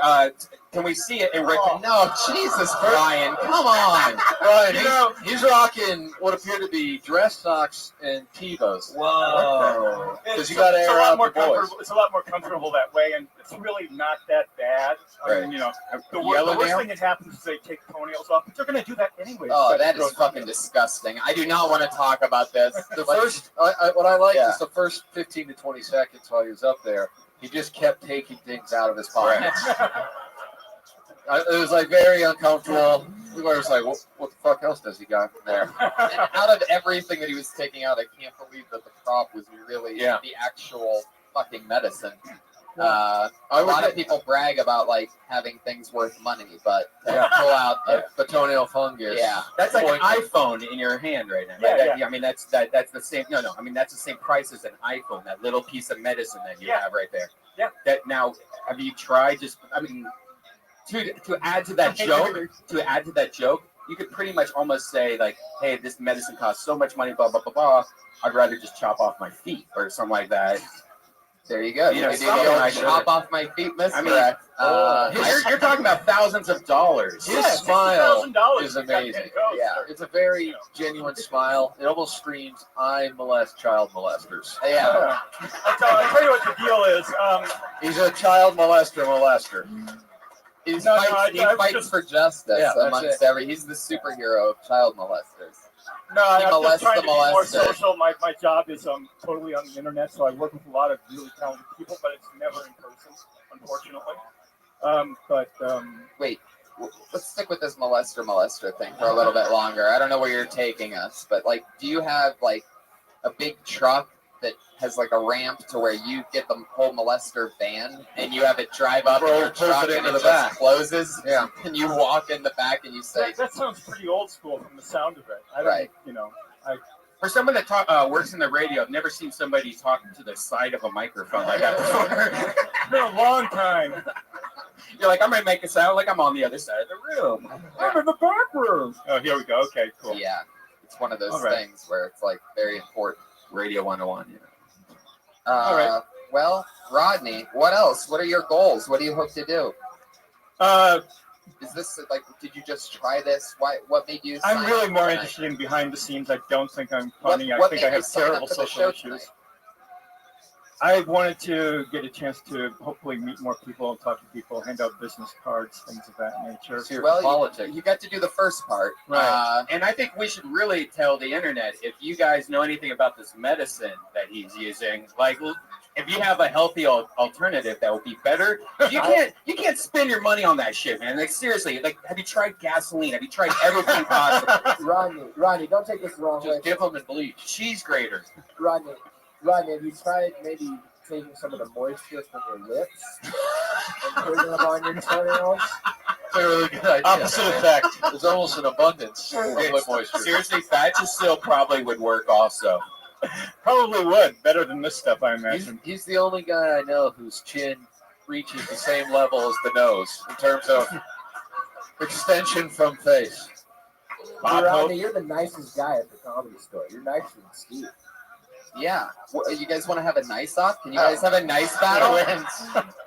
Speaker 3: we see it? And
Speaker 2: no, Jesus, Brian, come on.
Speaker 15: Brian, he's rocking what appear to be dress socks and Tevos.
Speaker 20: Whoa.
Speaker 15: Because you got to air out the boys.
Speaker 20: It's a lot more comfortable that way, and it's really not that bad. I mean, the worst thing that happens is they take toenails off, but they're going to do that anyway.
Speaker 2: Oh, that is fucking disgusting. I do not want to talk about this.
Speaker 15: What I like is the first 15 to 20 seconds while he was up there, he just kept taking things out of his pockets. It was like very uncomfortable. We were just like, what the fuck else does he got in there?
Speaker 2: And out of everything that he was taking out, I can't believe that the prop was really the actual fucking medicine. A lot of people brag about like having things worth money, but to pull out
Speaker 15: the toenail fungus.
Speaker 3: Yeah, that's like an iPhone in your hand right now. I mean, that's the same. No. I mean, that's the same price as an iPhone. That little piece of medicine that you have right there.
Speaker 20: Yeah.
Speaker 3: That now, have you tried? To add to that joke, you could pretty much almost say like, "Hey, this medicine costs so much money, blah blah blah blah. I'd rather just chop off my feet or something like that."
Speaker 2: There you go. Chop off my feet, Mr.
Speaker 3: I mean, you're talking about thousands of dollars.
Speaker 15: His smile
Speaker 20: $1,000
Speaker 15: is amazing. Yeah, it's a very genuine smile. It almost screams, "I molest child molesters."
Speaker 2: Yeah.
Speaker 20: I'll tell you what the deal is.
Speaker 15: He's a child molester.
Speaker 2: He fights for justice amongst he's the superhero of child molesters.
Speaker 20: No, I'm just trying to be more
Speaker 2: molester.
Speaker 20: social. My job is totally on the internet, so I work with a lot of really talented people, but it's never in person, unfortunately.
Speaker 2: Wait, let's stick with this molester thing for a little bit longer. I don't know where you're taking us, but like, do you have like a big truck that has like a ramp to where you get the whole molester van and you have it drive up in your truck and it just closes?
Speaker 15: Yeah.
Speaker 2: And you walk in the back and you say...
Speaker 20: That sounds pretty old school from the sound of it.
Speaker 3: For someone that works in the radio, I've never seen somebody talking to the side of a microphone like that before.
Speaker 20: It's been a long time.
Speaker 3: You're like, I'm going to make it sound like I'm on the other side of the room.
Speaker 20: I'm in the back room. Oh, here we go. Okay, cool.
Speaker 2: Yeah. It's one of those things where it's like very important.
Speaker 3: Radio 101,
Speaker 2: All right. Well, Rodney, what else? What are your goals? What do you hope to do? Is this like? Did you just try this? What made you?
Speaker 20: I'm really more interested in behind the scenes. I don't think I'm funny. I think I have terrible social issues.
Speaker 5: I wanted to get a chance to hopefully meet more people, talk to people, hand out business cards, things of that nature.
Speaker 2: Well, you got to do the first part.
Speaker 4: Right. And I think we should really tell the internet, if you guys know anything about this medicine that he's using, like if you have a healthy alternative that would be better, you can't spend your money on that shit, man. Like seriously, like have you tried gasoline? Have you tried everything possible?
Speaker 9: Rodney, don't take this the wrong way.
Speaker 4: Just give them a bleach. Cheese grater.
Speaker 9: Rodney, have you tried maybe taking some of the moisture from your lips and putting them on your toenails?
Speaker 15: That's a really good idea.
Speaker 14: Opposite effect.
Speaker 15: There's almost an abundance of lip moisture.
Speaker 4: Seriously, Vagisil probably would work also.
Speaker 5: Probably would. Better than this stuff, I imagine.
Speaker 15: He's the only guy I know whose chin reaches the same level as the nose in terms of extension from face.
Speaker 9: Rodney, you're the nicest guy at the Comedy Store. You're nicer than Steve.
Speaker 2: Yeah. You guys want to have a nice off? Can you guys have a nice battle?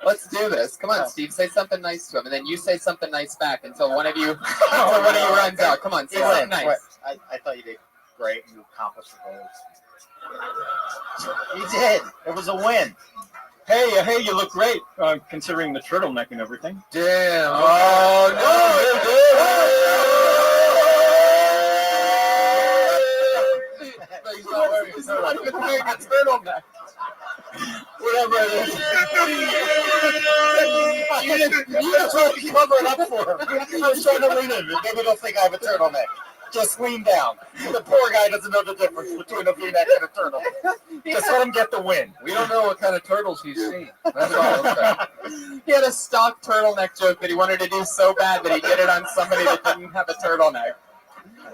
Speaker 2: Let's do this. Come on, Steve. Say something nice to him, and then you say something nice back until one of you runs out. Come on, say something nice.
Speaker 7: I thought you did great. You accomplished the goals. You did. It was a win.
Speaker 5: Hey, you look great, considering the turtleneck and everything.
Speaker 15: Damn. Oh, no.
Speaker 4: He's not even wearing a turtleneck.
Speaker 14: Whatever it is. You just want to cover it up for him. I was trying to lean in. Maybe they'll think I have a turtleneck. Just lean down. The poor guy doesn't know the difference between a V-neck and a turtleneck. Just let him get the win.
Speaker 15: We don't know what kind of turtles he's seen. That's all I'm saying.
Speaker 2: He had a stock turtleneck joke that he wanted to do so bad that he did it on somebody that didn't have a turtleneck.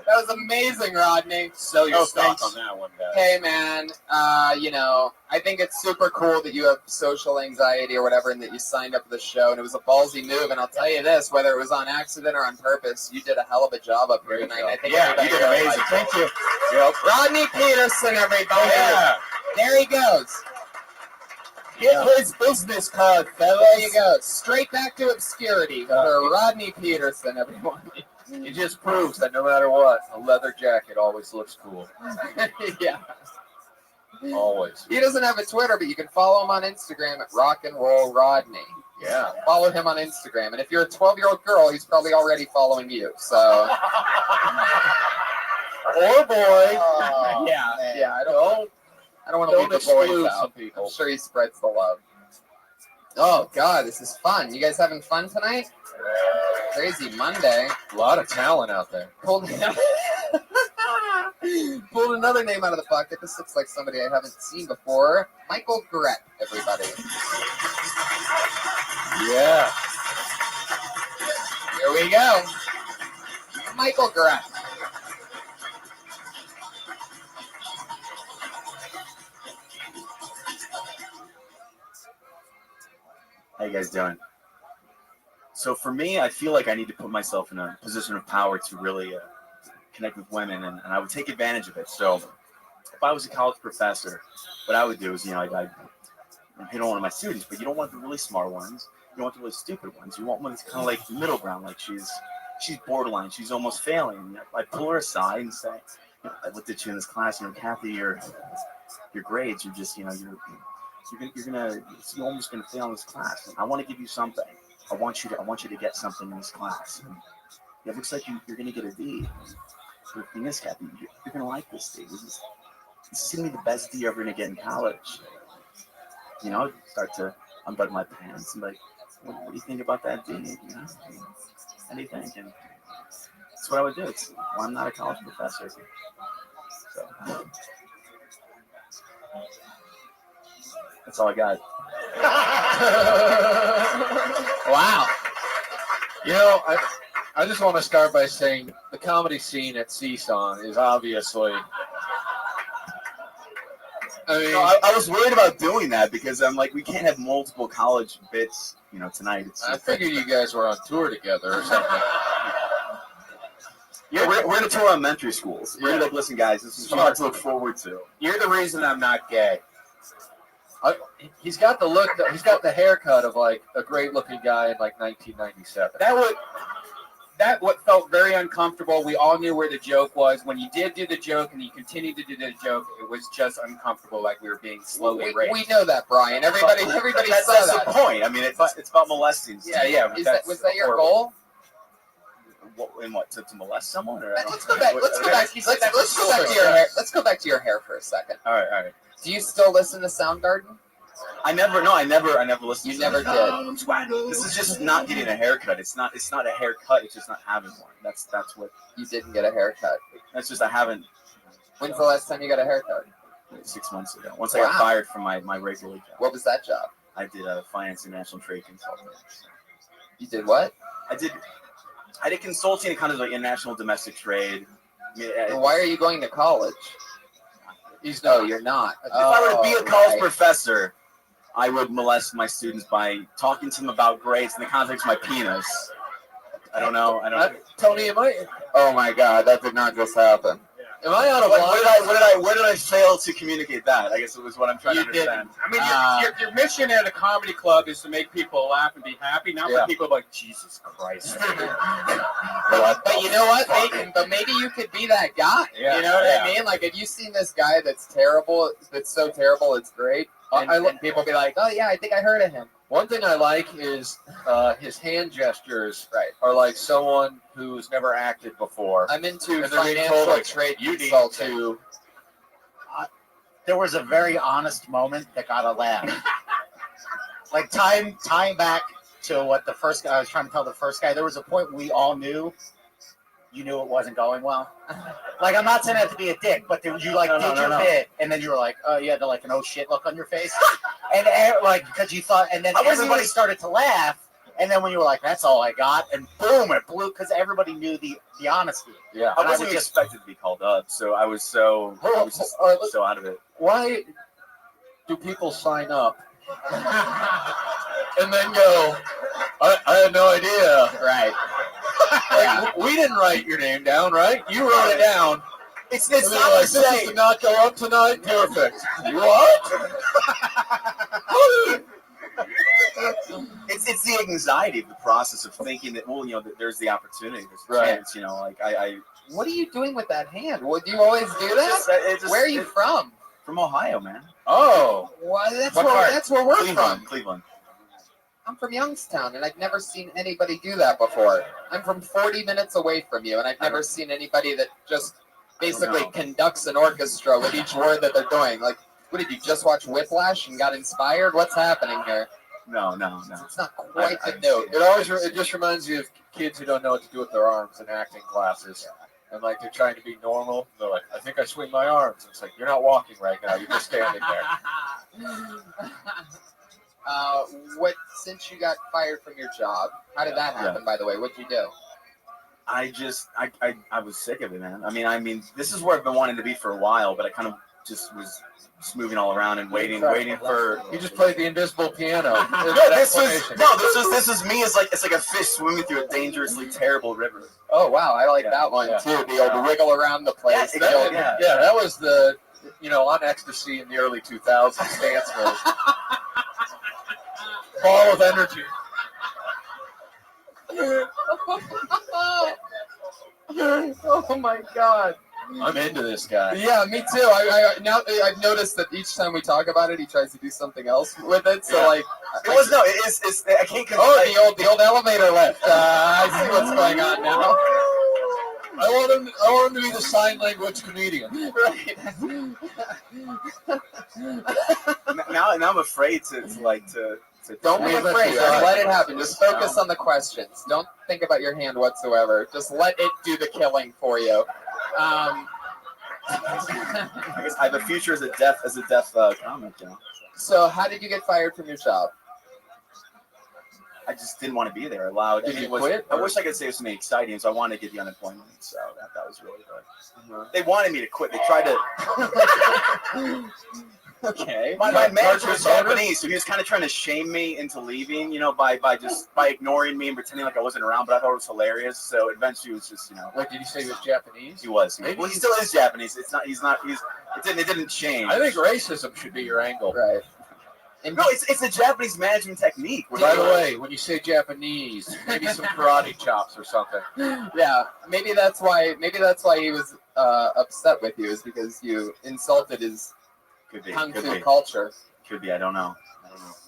Speaker 2: That was amazing, Rodney.
Speaker 4: Sell your stock on that one, guys.
Speaker 2: Hey, man, I think it's super cool that you have social anxiety or whatever and that you signed up for the show, and it was a ballsy move, and I'll tell you this, whether it was on accident or on purpose, you did a hell of a job up here tonight. I think
Speaker 14: you did amazing. Thank you.
Speaker 2: Yep. Rodney Peterson, everybody.
Speaker 14: Yeah.
Speaker 2: There he goes.
Speaker 14: Get his business card, fellas.
Speaker 2: There you go. Straight back to obscurity for Rodney Peterson, everyone.
Speaker 15: It just proves that no matter what, a leather jacket always looks cool.
Speaker 2: Yeah.
Speaker 15: Always.
Speaker 2: He doesn't have a Twitter, but you can follow him on Instagram at Rock and Roll Rodney.
Speaker 15: Yeah.
Speaker 2: Follow him on Instagram. And if you're a 12-year-old girl, he's probably already following you. So.
Speaker 14: Or boy.
Speaker 2: Yeah. I don't want to leave the boys out.
Speaker 15: Some people.
Speaker 2: I'm sure he spreads the love. Oh, God, this is fun. You guys having fun tonight? Crazy Monday.
Speaker 15: A lot of talent out there.
Speaker 2: Pulled another name out of the bucket. This looks like somebody I haven't seen before. Michael Gret, everybody.
Speaker 15: Yeah.
Speaker 2: Here we go. Michael Gret.
Speaker 18: How you guys doing? So for me, I feel like I need to put myself in a position of power to really connect with women, and I would take advantage of it. So if I was a college professor, what I would do is, I'd hit on one of my students, but you don't want the really smart ones. You don't want the really stupid ones. You want one that's kind of like middle ground, like she's borderline, she's almost failing. I pull her aside and say, I looked at you in this class, Kathy, your grades are just, you're almost gonna fail in this class. And I want to give you something. I want you to get something in this class. And it looks like you're gonna get a D. But the thing is, Kathy, you're gonna like this D. This is gonna be the best D you're ever gonna get in college. Start to unbutton my pants and like, what do you think about that D? How do you think? And that's what I would do. I'm not a college professor. So that's all I got.
Speaker 2: Wow.
Speaker 15: I just want to start by saying the comedy scene at CSUN is obviously.
Speaker 18: I was worried about doing that because I'm like, we can't have multiple college bits, tonight.
Speaker 15: I figured you guys were on tour together or something.
Speaker 18: Yeah, we're going to tour elementary schools. We're going to listen, guys. This is fun to look forward to.
Speaker 4: You're the reason I'm not gay.
Speaker 15: He's got the look. He's got the haircut of like a great-looking guy in like 1997.
Speaker 4: that what felt very uncomfortable. We all knew where the joke was. When you did do the joke and you continued to do the joke, it was just uncomfortable, like we were being slowly raped.
Speaker 2: We know that, Brian. Everybody
Speaker 18: that's
Speaker 2: saw
Speaker 18: that's
Speaker 2: that.
Speaker 18: the point. I mean, it's about molesting.
Speaker 2: Yeah. Was that your goal?
Speaker 18: What to molest someone? Or
Speaker 2: Let's go back. Let's go back to your hair. Let's go back to your hair for a second.
Speaker 18: All right.
Speaker 2: Do you still listen to Soundgarden?
Speaker 18: I never listened.
Speaker 2: You never did.
Speaker 18: This is just not getting a haircut. It's not a haircut. It's just not having one. That's what.
Speaker 2: You didn't get a haircut.
Speaker 18: That's just I haven't.
Speaker 2: When's the last time you got a haircut?
Speaker 18: 6 months ago. Once I got fired from my regular job.
Speaker 2: What was that job?
Speaker 18: I did finance and national trade consulting.
Speaker 2: You did what?
Speaker 18: I did consulting and kind of like international domestic trade.
Speaker 2: Why are you going to college? You're not.
Speaker 18: If I were to be a college professor, I would molest my students by talking to them about grades in the context of my penis. I don't know.
Speaker 2: Tony, oh my God, that did not just happen.
Speaker 18: Am I out of line? Where did I fail to communicate that? I guess it was what I'm trying to understand.
Speaker 4: I mean, your mission at a comedy club is to make people laugh and be happy, not for people like, Jesus Christ.
Speaker 2: But you know what? Maybe you could be that guy.
Speaker 4: Yeah.
Speaker 2: You know what I mean? Like, have you seen this guy that's terrible, that's so terrible it's great? And people be like, oh, yeah, I think I heard of him.
Speaker 15: One thing I like is his hand gestures are like someone who's never acted before.
Speaker 2: I'm into
Speaker 15: and they're being
Speaker 2: financial
Speaker 15: told, like,
Speaker 2: trade
Speaker 15: you need
Speaker 2: consulting.
Speaker 15: to.
Speaker 7: There was a very honest moment that got a laugh. Like tying back to what the first guy I was trying to tell the first guy, there was a point we all knew you knew it wasn't going well. Like, I'm not saying that to be a dick, but you did your bit, and then you were like, oh, you had like an oh shit look on your face. And like, because you thought, and then everybody started to laugh, and then when you were like, that's all I got, and boom, it blew, because everybody knew the honesty.
Speaker 18: Yeah, I wasn't expected to be called up, so I was so out of it.
Speaker 15: Why do people sign up and then go, I had no idea.
Speaker 2: Right.
Speaker 15: Like, we didn't write your name down, right? You wrote it down.
Speaker 18: It's
Speaker 15: not
Speaker 18: like,
Speaker 15: this is to not go up tonight. Perfect. What?
Speaker 18: It's the anxiety of the process of thinking that, well, that there's the opportunity, there's a chance, like I.
Speaker 2: What are you doing with that hand? Would you always do that? Where are you from?
Speaker 18: From Ohio, man.
Speaker 2: Oh, well, that's where we're from.
Speaker 18: Cleveland.
Speaker 2: I'm from Youngstown, and I've never seen anybody do that before. I'm from 40 minutes away from you, and I've never seen anybody that just basically conducts an orchestra with each word that they're doing. Like, what, did you just watch Whiplash and got inspired? What's happening here?
Speaker 18: No.
Speaker 2: It's not quite the note.
Speaker 15: It just reminds you of kids who don't know what to do with their arms in acting classes. And like they're trying to be normal. They're like, I think I swing my arms. It's like, you're not walking right now. You're just standing there.
Speaker 2: Since you got fired from your job, how did that happen, by the way? What'd you do?
Speaker 18: I was sick of it, man. I mean, this is where I've been wanting to be for a while, but I kind of just was moving all around and waiting for.
Speaker 15: You just played the invisible piano.
Speaker 18: This is me. It's like a fish swimming through a dangerously terrible river.
Speaker 2: Oh wow, I like that one too. The old wiggle around the place.
Speaker 18: Yeah,
Speaker 15: that was the on ecstasy in the early 2000s dance move. Ball of energy.
Speaker 2: Oh my God.
Speaker 15: I'm into this guy.
Speaker 2: Yeah, me too. I've noticed that each time we talk about it, he tries to do something else with it. So I can't. Oh, the old elevator lift. I see what's going on now.
Speaker 15: I want him to be the sign language comedian.
Speaker 2: Right.
Speaker 18: Now I'm afraid to
Speaker 2: Don't be afraid. Just let it happen. Just focus on the questions. Don't think about your hand whatsoever. Just let it do the killing for you.
Speaker 18: I guess I have a future as a deaf comic.
Speaker 2: So how did you get fired from your job?
Speaker 18: I just didn't want to be there. Allowed.
Speaker 2: Did you quit?
Speaker 18: I wish I could say something exciting, so I wanted to get the unemployment. So that was really good. They wanted me to quit. They tried to.
Speaker 2: Okay.
Speaker 18: My manager was Japanese, so he was kind of trying to shame me into leaving, by ignoring me and pretending like I wasn't around. But I thought it was hilarious. So eventually, it was just,
Speaker 15: Wait, did you say he was Japanese?
Speaker 18: He was. Well, he still is Japanese. It's not. It didn't change.
Speaker 15: I think racism should be your angle.
Speaker 2: Right.
Speaker 18: No, it's a Japanese management technique.
Speaker 15: By the way, when you say Japanese, maybe some karate chops or something.
Speaker 2: Yeah, maybe that's why he was upset with you, is because you insulted his kung fu culture.
Speaker 18: Could be. I don't know.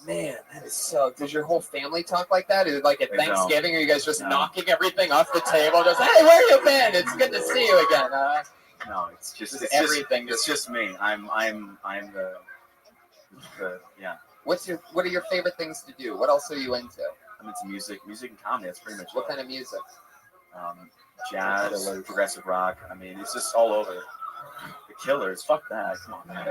Speaker 2: Man, that is so. Does your whole family talk like that? Is it like at
Speaker 18: They
Speaker 2: Thanksgiving?
Speaker 18: don't.
Speaker 2: Are you guys just
Speaker 18: No.
Speaker 2: knocking everything off the table? Just, hey, where you been? It's good to see you again.
Speaker 18: No, it's just
Speaker 2: everything.
Speaker 18: It's just me. I'm the yeah.
Speaker 2: What are your favorite things to do? What else are you into?
Speaker 18: I'm into music and comedy. That's pretty much
Speaker 2: What
Speaker 18: it.
Speaker 2: kind of music?
Speaker 18: Jazz, progressive rock. I mean, it's just all over. The Killers. Fuck that. Come on, man.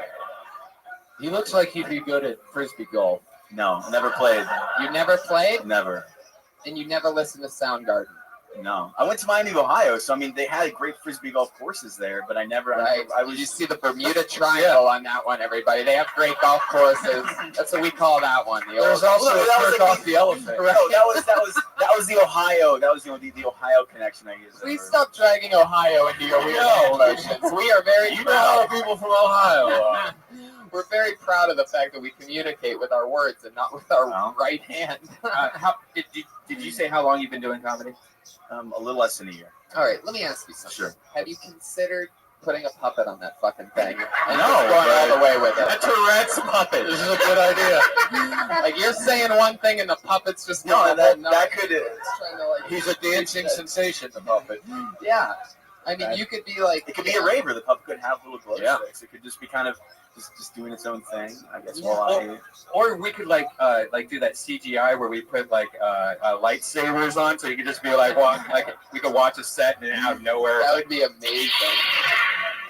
Speaker 15: He looks like he'd be good at frisbee golf.
Speaker 18: No, never played.
Speaker 2: You never played?
Speaker 18: Never.
Speaker 2: And you never listened to Soundgarden?
Speaker 18: No. I went to Miami, Ohio, so I mean, they had great frisbee golf courses there, but I never.
Speaker 2: Right.
Speaker 18: I was.
Speaker 2: You see the Bermuda Triangle on that one, everybody. They have great golf courses. That's what we call that one.
Speaker 15: There's also a trick off the elephant.
Speaker 18: Right. No, that was the Ohio. That was the Ohio connection I used.
Speaker 2: Please stop dragging Ohio into your weird emotions. We are very proud.
Speaker 15: People from Ohio.
Speaker 2: We're very proud of the fact that we communicate with our words and not with our right hand.
Speaker 12: Did you say how long you've been doing comedy?
Speaker 18: A little less than a year.
Speaker 2: All right, let me ask you something.
Speaker 18: Sure.
Speaker 2: Have you considered putting a puppet on that fucking thing? And
Speaker 18: No,
Speaker 2: just going all the way with it.
Speaker 15: A Tourette's puppet. This is a good idea.
Speaker 2: Like you're saying one thing and the puppet's just
Speaker 18: No,
Speaker 2: going
Speaker 18: that could.
Speaker 15: He's a dancing sensation, the puppet.
Speaker 2: Yeah. I mean, you could be like.
Speaker 18: It could be a raver. The puppet could have little glow
Speaker 15: Yeah.
Speaker 18: sticks. It could just be kind of just doing its own thing. I guess.
Speaker 12: Or we could like do that CGI where we put like lightsabers on, so you could just be like we could watch a set and out of nowhere.
Speaker 2: That would be amazing.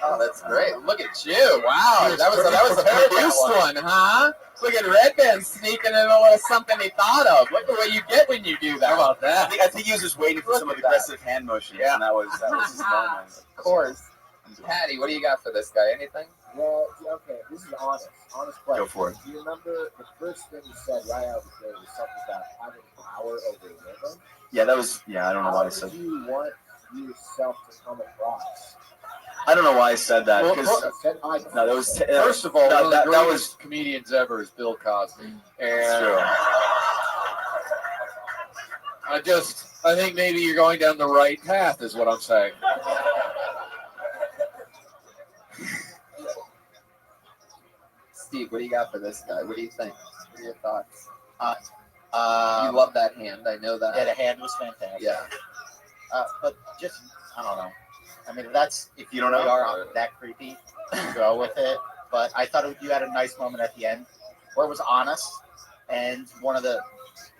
Speaker 2: Oh, that's great. Look at you. Wow. That was a produced one, huh? Look at Red Band sneaking in a little something he thought of. Look at what you get when you do that.
Speaker 15: How about that?
Speaker 18: I think he was just waiting for some aggressive hand motions, and that was his moment.
Speaker 2: Of course. Patty, what do you got for this guy? Anything?
Speaker 9: Well, okay, this is honest question.
Speaker 18: Go for it.
Speaker 9: Do you remember the first thing you said right out of the gate was something about having power over rhythm?
Speaker 18: Yeah, that was. Yeah, I don't know why I said.
Speaker 9: How did you want yourself to come across?
Speaker 18: I don't know why I said that.
Speaker 15: Well,
Speaker 18: Because no, that was.
Speaker 15: First of all, one of the
Speaker 18: that
Speaker 15: greatest
Speaker 18: was
Speaker 15: comedians ever is Bill Cosby. And
Speaker 18: true.
Speaker 15: I think maybe you're going down the right path, is what I'm saying.
Speaker 2: Steve, what do you got for this guy? What do you think? What are your thoughts? You love that hand. I know that.
Speaker 7: Yeah, the hand was fantastic.
Speaker 2: Yeah.
Speaker 7: But just, I don't know. I mean, if you
Speaker 18: don't
Speaker 7: really
Speaker 18: know,
Speaker 7: are that creepy, go with it. But I thought you had a nice moment at the end where it was honest. And one of the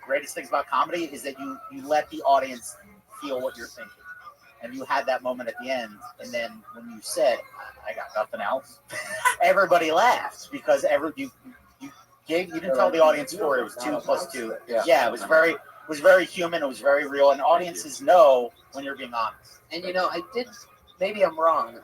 Speaker 7: greatest things about comedy is that you let the audience feel what you're thinking. And you had that moment at the end. And then when you said, I got nothing else, everybody laughed because you didn't tell the audience for it. It was 2 + 2. Yeah, it was very human. It was very real. And audiences know when you're being honest.
Speaker 2: And maybe I'm wrong.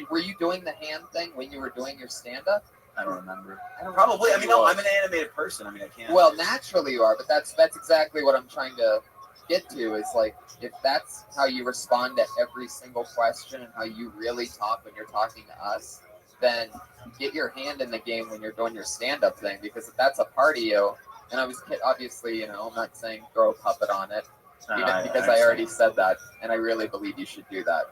Speaker 2: Were you doing the hand thing when you were doing your stand-up?
Speaker 18: I don't remember. Probably. I mean, no, I'm an animated person. I mean, I can't.
Speaker 2: Well, naturally you are, but that's exactly what I'm trying to get to. Is like, if that's how you respond to every single question and how you really talk when you're talking to us, then get your hand in the game when you're doing your stand-up thing. Because if that's a part of you, and obviously, I'm not saying throw a puppet on it, because I already said that, and I really believe you should do that.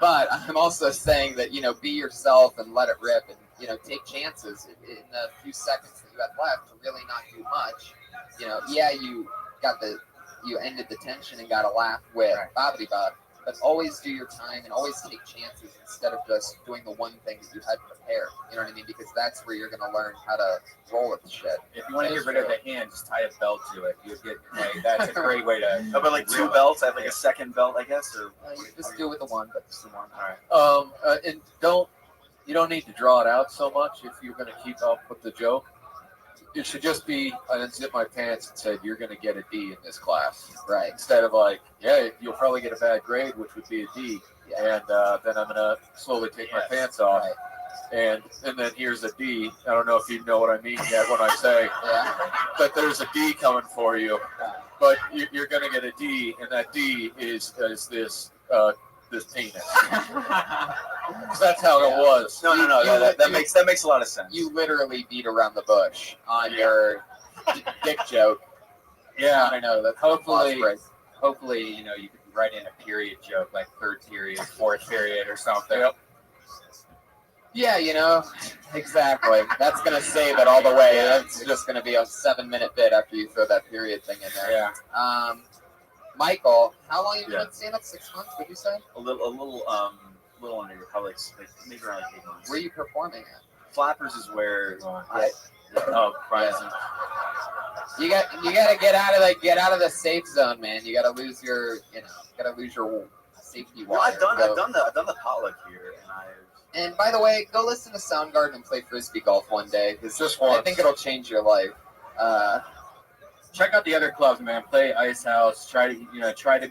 Speaker 2: But I'm also saying that, be yourself and let it rip, and take chances in the few seconds that you had left to really not do much. You ended the tension and got a laugh with Bobbity Bob, but always do your time and always take chances instead of just doing the one thing that you had prepared. You know what I mean? Because that's where you're going to learn how to roll with the shit.
Speaker 12: If you want to get rid of the hand, just tie a belt to it. That's a great way to.
Speaker 18: How about like 2 belts? I have like a second belt, I guess, or
Speaker 2: you just do it with the one, but just the one.
Speaker 18: All
Speaker 15: right. And you don't need to draw it out so much if you're going to keep up with the joke. It should just be, I unzipped my pants and said, you're going to get a D in this class.
Speaker 2: Right.
Speaker 15: Instead of like, yeah, you'll probably get a bad grade, which would be a D. Yeah. And then I'm going to slowly take my pants off. Right. And then here's a D. I don't know if you know what I mean yet when I say that there's a D coming for you. But you're going to get a D, and that D is this penis. 'Cause that's how it was.
Speaker 18: No. That makes a lot of sense.
Speaker 2: You literally beat around the bush on your dick joke.
Speaker 4: Yeah.
Speaker 2: I don't know. That's
Speaker 4: Hopefully,
Speaker 2: phosphorus.
Speaker 4: you know, you could write in a period joke, like third period, fourth period, or something.
Speaker 15: Yep.
Speaker 2: Yeah, you know, exactly. That's gonna save it all the way. That's just gonna be a 7-minute bit after you throw that period thing in there.
Speaker 4: Yeah.
Speaker 2: Michael, how long have you been stand up? 6 months? Would you say?
Speaker 18: A little under, probably maybe around 8 months.
Speaker 2: Where are you performing at?
Speaker 18: Flappers is where Brian's in.
Speaker 2: You gotta get out of the safe zone, man. You gotta lose your safety
Speaker 18: Well,
Speaker 2: wire.
Speaker 18: I've done the potluck here,
Speaker 2: And by the way, go listen to Soundgarden and play frisbee golf one day because I think it'll change your life.
Speaker 4: Check out the other clubs, man. Play Ice House. Try to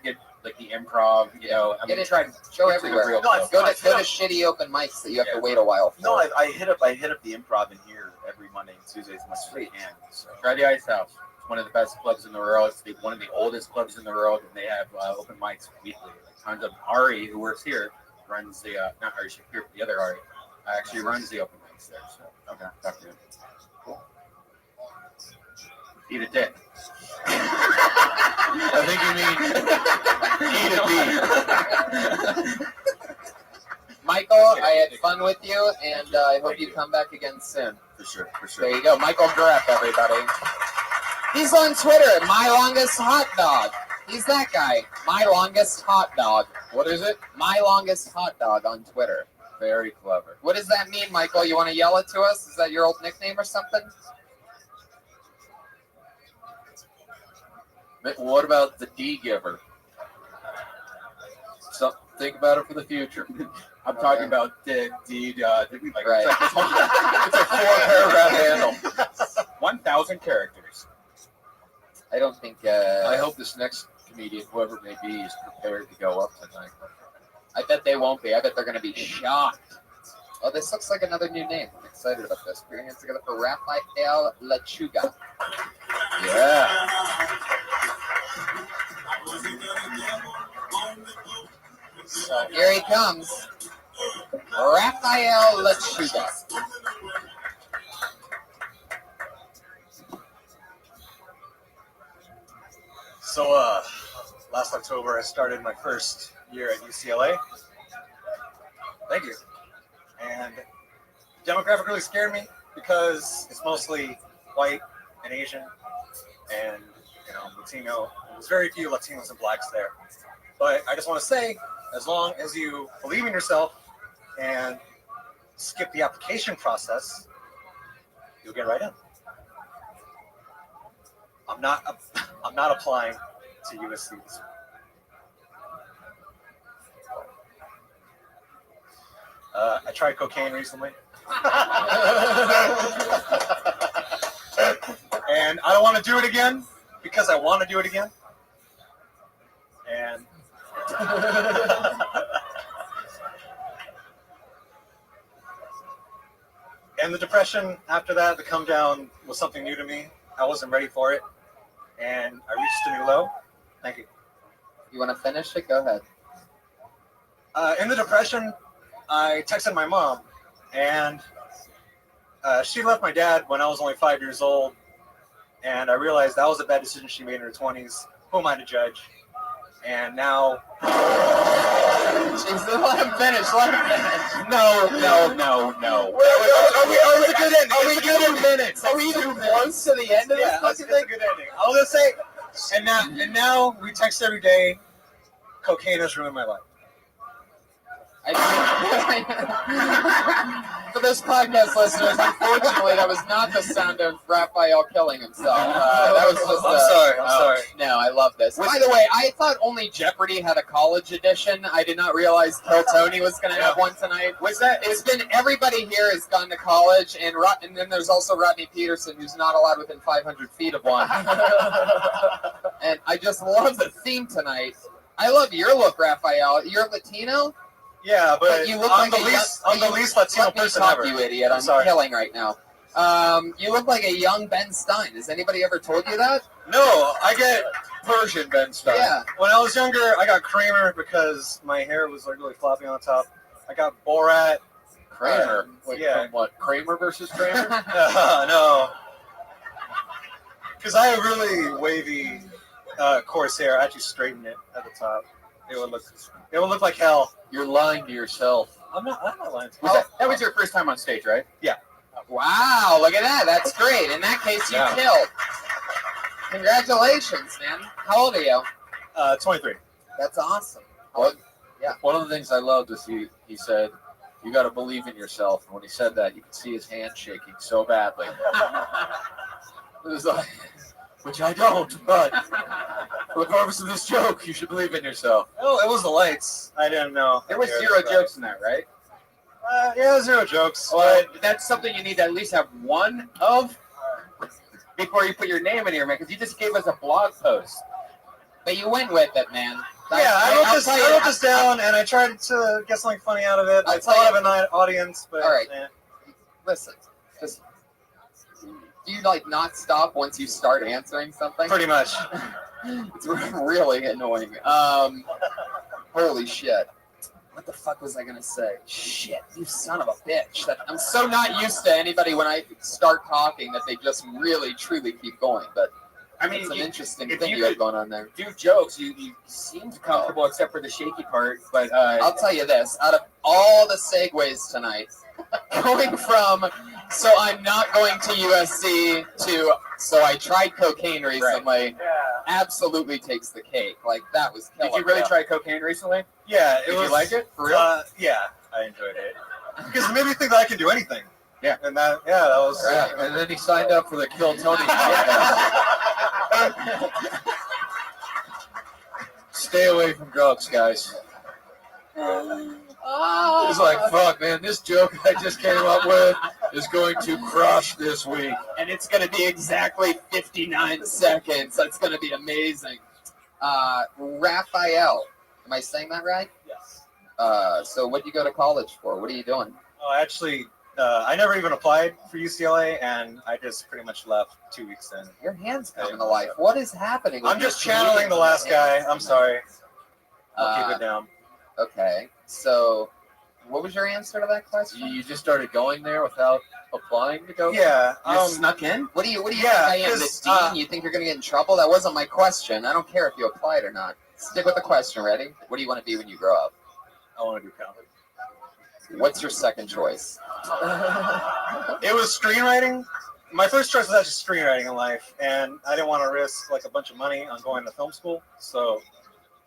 Speaker 4: get like the improv. You know, try to
Speaker 2: show
Speaker 4: get
Speaker 2: everywhere.
Speaker 4: To the real
Speaker 2: Go
Speaker 4: club.
Speaker 2: to shitty open mics that you have to wait a while for.
Speaker 18: No, I hit up the improv in here every Monday and Tuesday as much as I can. So.
Speaker 4: Try the Ice House. It's one of the best clubs in the world. It's one of the oldest clubs in the world, and they have open mics weekly. Like, tons of Ari, who works here, runs the not Ari Shakir, but the other Ari, actually runs the open mics there. So okay, talk to him. Cool. Eat a dick.
Speaker 18: I think you mean eat a bee.
Speaker 2: Michael, I had fun with you, and I hope you come back again soon.
Speaker 18: For sure.
Speaker 2: There you go, Michael Grepp, everybody. He's on Twitter, My Longest Hot Dog. He's that guy, My Longest Hot Dog.
Speaker 15: What is it?
Speaker 2: My Longest Hot Dog on Twitter.
Speaker 4: Very clever.
Speaker 2: What does that mean, Michael? You want to yell it to us? Is that your old nickname or something?
Speaker 15: What about the D giver? So think about it for the future.
Speaker 4: I'm talking about dick, deed, like,
Speaker 2: Right.
Speaker 15: It's a 4-paragraph handle.
Speaker 4: 1,000 characters.
Speaker 2: I don't think.
Speaker 15: I hope this next comedian, whoever it may be, is prepared to go up tonight.
Speaker 2: I bet they won't be. I bet they're going to be shocked. Oh, this looks like another new name. I'm excited about this. Put your hands together for Raphael Lechuga.
Speaker 15: Yeah.
Speaker 2: So here he comes. Raphael Lechuga.
Speaker 20: So, last October, I started my first year at UCLA. Thank you. And the demographic really scared me because it's mostly white and Asian and, Latino. There's very few Latinos and blacks there. But I just want to say, as long as you believe in yourself and skip the application process, you'll get right in. I'm not applying to USC this year. I tried cocaine recently. And I don't want to do it again because I want to do it again. And and the depression after that, the come down was something new to me. I wasn't ready for it. And I reached a new low. Thank you.
Speaker 2: You want to finish it? Go ahead.
Speaker 20: In the depression, I texted my mom, and she left my dad when I was only 5 years old, and I realized that was a bad decision she made in her 20s. Who am I to judge? And now...
Speaker 2: Jesus, let him finish.
Speaker 20: No.
Speaker 2: It's a good ending. Are we getting minutes? Are we even close to the end of this fucking thing?
Speaker 20: It's a good ending. I was going to say, and now we text every day. Cocaine has ruined my life.
Speaker 2: For this podcast listeners, unfortunately, that was not the sound of Raphael killing himself. That was just.
Speaker 20: I'm sorry.
Speaker 2: No, I love this. By the way, I thought only Jeopardy had a college edition. I did not realize Kill Tony was going to have one tonight.
Speaker 20: What's that?
Speaker 2: It's been everybody here has gone to college, and then there's also Rodney Peterson, who's not allowed within 500 feet of one. And I just love the theme tonight. I love your look, Raphael. You're Latino.
Speaker 20: Yeah, but
Speaker 2: you look
Speaker 20: I'm
Speaker 2: like
Speaker 20: the least Latino person ever.
Speaker 2: You idiot! I'm killing right now. You look like a young Ben Stein. Has anybody ever told you that?
Speaker 20: No, I get
Speaker 15: Persian Ben Stein.
Speaker 2: Yeah.
Speaker 20: When I was younger, I got Kramer because my hair was like really floppy on the top. I got Borat.
Speaker 15: Kramer. Wait,
Speaker 20: yeah.
Speaker 15: from what? Kramer versus Kramer?
Speaker 20: No. Because I have really wavy coarse hair. I actually straighten it at the top. It would look like hell.
Speaker 15: You're lying to yourself.
Speaker 20: I'm not lying to
Speaker 3: That was your first time on stage, right?
Speaker 20: Yeah.
Speaker 2: Wow, look at that. That's great. In that case, you killed. Congratulations, man. How old are you?
Speaker 20: 23.
Speaker 2: That's awesome.
Speaker 15: One of the things I loved is he said, you got to believe in yourself. And when he said that, you could see his hand shaking so badly. It was like, which I don't, but for the purpose of this joke, you should believe in yourself.
Speaker 20: Oh, it was the lights. I didn't know.
Speaker 3: There was 0 jokes in that, right?
Speaker 20: Yeah, 0 jokes.
Speaker 3: Well, that's something you need to at least have one of before you put your name in here, man, because you just gave us a blog post.
Speaker 2: But you went with it, man.
Speaker 20: I wrote this down, and I tried to get something funny out of it. I thought of an audience, but...
Speaker 2: All right.
Speaker 20: Eh.
Speaker 2: Listen, just... Do you, like, not stop once you start answering something?
Speaker 20: Pretty much.
Speaker 2: It's really annoying. Holy shit. What the fuck was I gonna say? Shit, you son of a bitch. I'm so not used to anybody when I start talking that they just really, truly keep going. But
Speaker 3: I mean,
Speaker 2: it's an interesting
Speaker 3: if
Speaker 2: thing
Speaker 3: you
Speaker 2: you have
Speaker 3: could
Speaker 2: going on there.
Speaker 3: Do jokes, you seemed comfortable except for the shaky part. But
Speaker 2: I'll tell you this: out of all the segues tonight, going from so I'm not going to USC to so I tried cocaine recently, absolutely takes the cake. Like that was killer.
Speaker 3: Did you really try cocaine recently?
Speaker 20: Yeah.
Speaker 3: Did you like it? For real?
Speaker 20: Yeah, I enjoyed it. Because it made me think that I can do anything.
Speaker 3: Yeah.
Speaker 20: And that was...
Speaker 15: Yeah, and then he signed up for the Kill Tony podcast. Stay away from drugs, guys. He's like, fuck, man, this joke I just came up with is going to crush this week.
Speaker 2: And it's going to be exactly 59 seconds. That's going to be amazing. Raphael, am I saying that right?
Speaker 20: Yes.
Speaker 2: So what did you go to college for? What are you doing?
Speaker 20: Oh, actually, I never even applied for UCLA, and I just pretty much left 2 weeks in.
Speaker 2: Your hand's coming to life. What is happening?
Speaker 20: I'm just channeling the last guy. I'm sorry. I'll keep it down.
Speaker 2: Okay. So what was your answer to that question?
Speaker 15: You just started going there without applying to go?
Speaker 20: Yeah.
Speaker 2: You snuck in? What do you think
Speaker 20: yeah,
Speaker 2: I am, the dean? You think you're going to get in trouble? That wasn't my question. I don't care if you applied or not. Stick with the question. Ready? What do you want to be when you grow up?
Speaker 20: I want to do comedy.
Speaker 2: What's your second choice?
Speaker 20: It was screenwriting. My first choice was actually screenwriting in life, and I didn't want to risk like a bunch of money on going to film school. So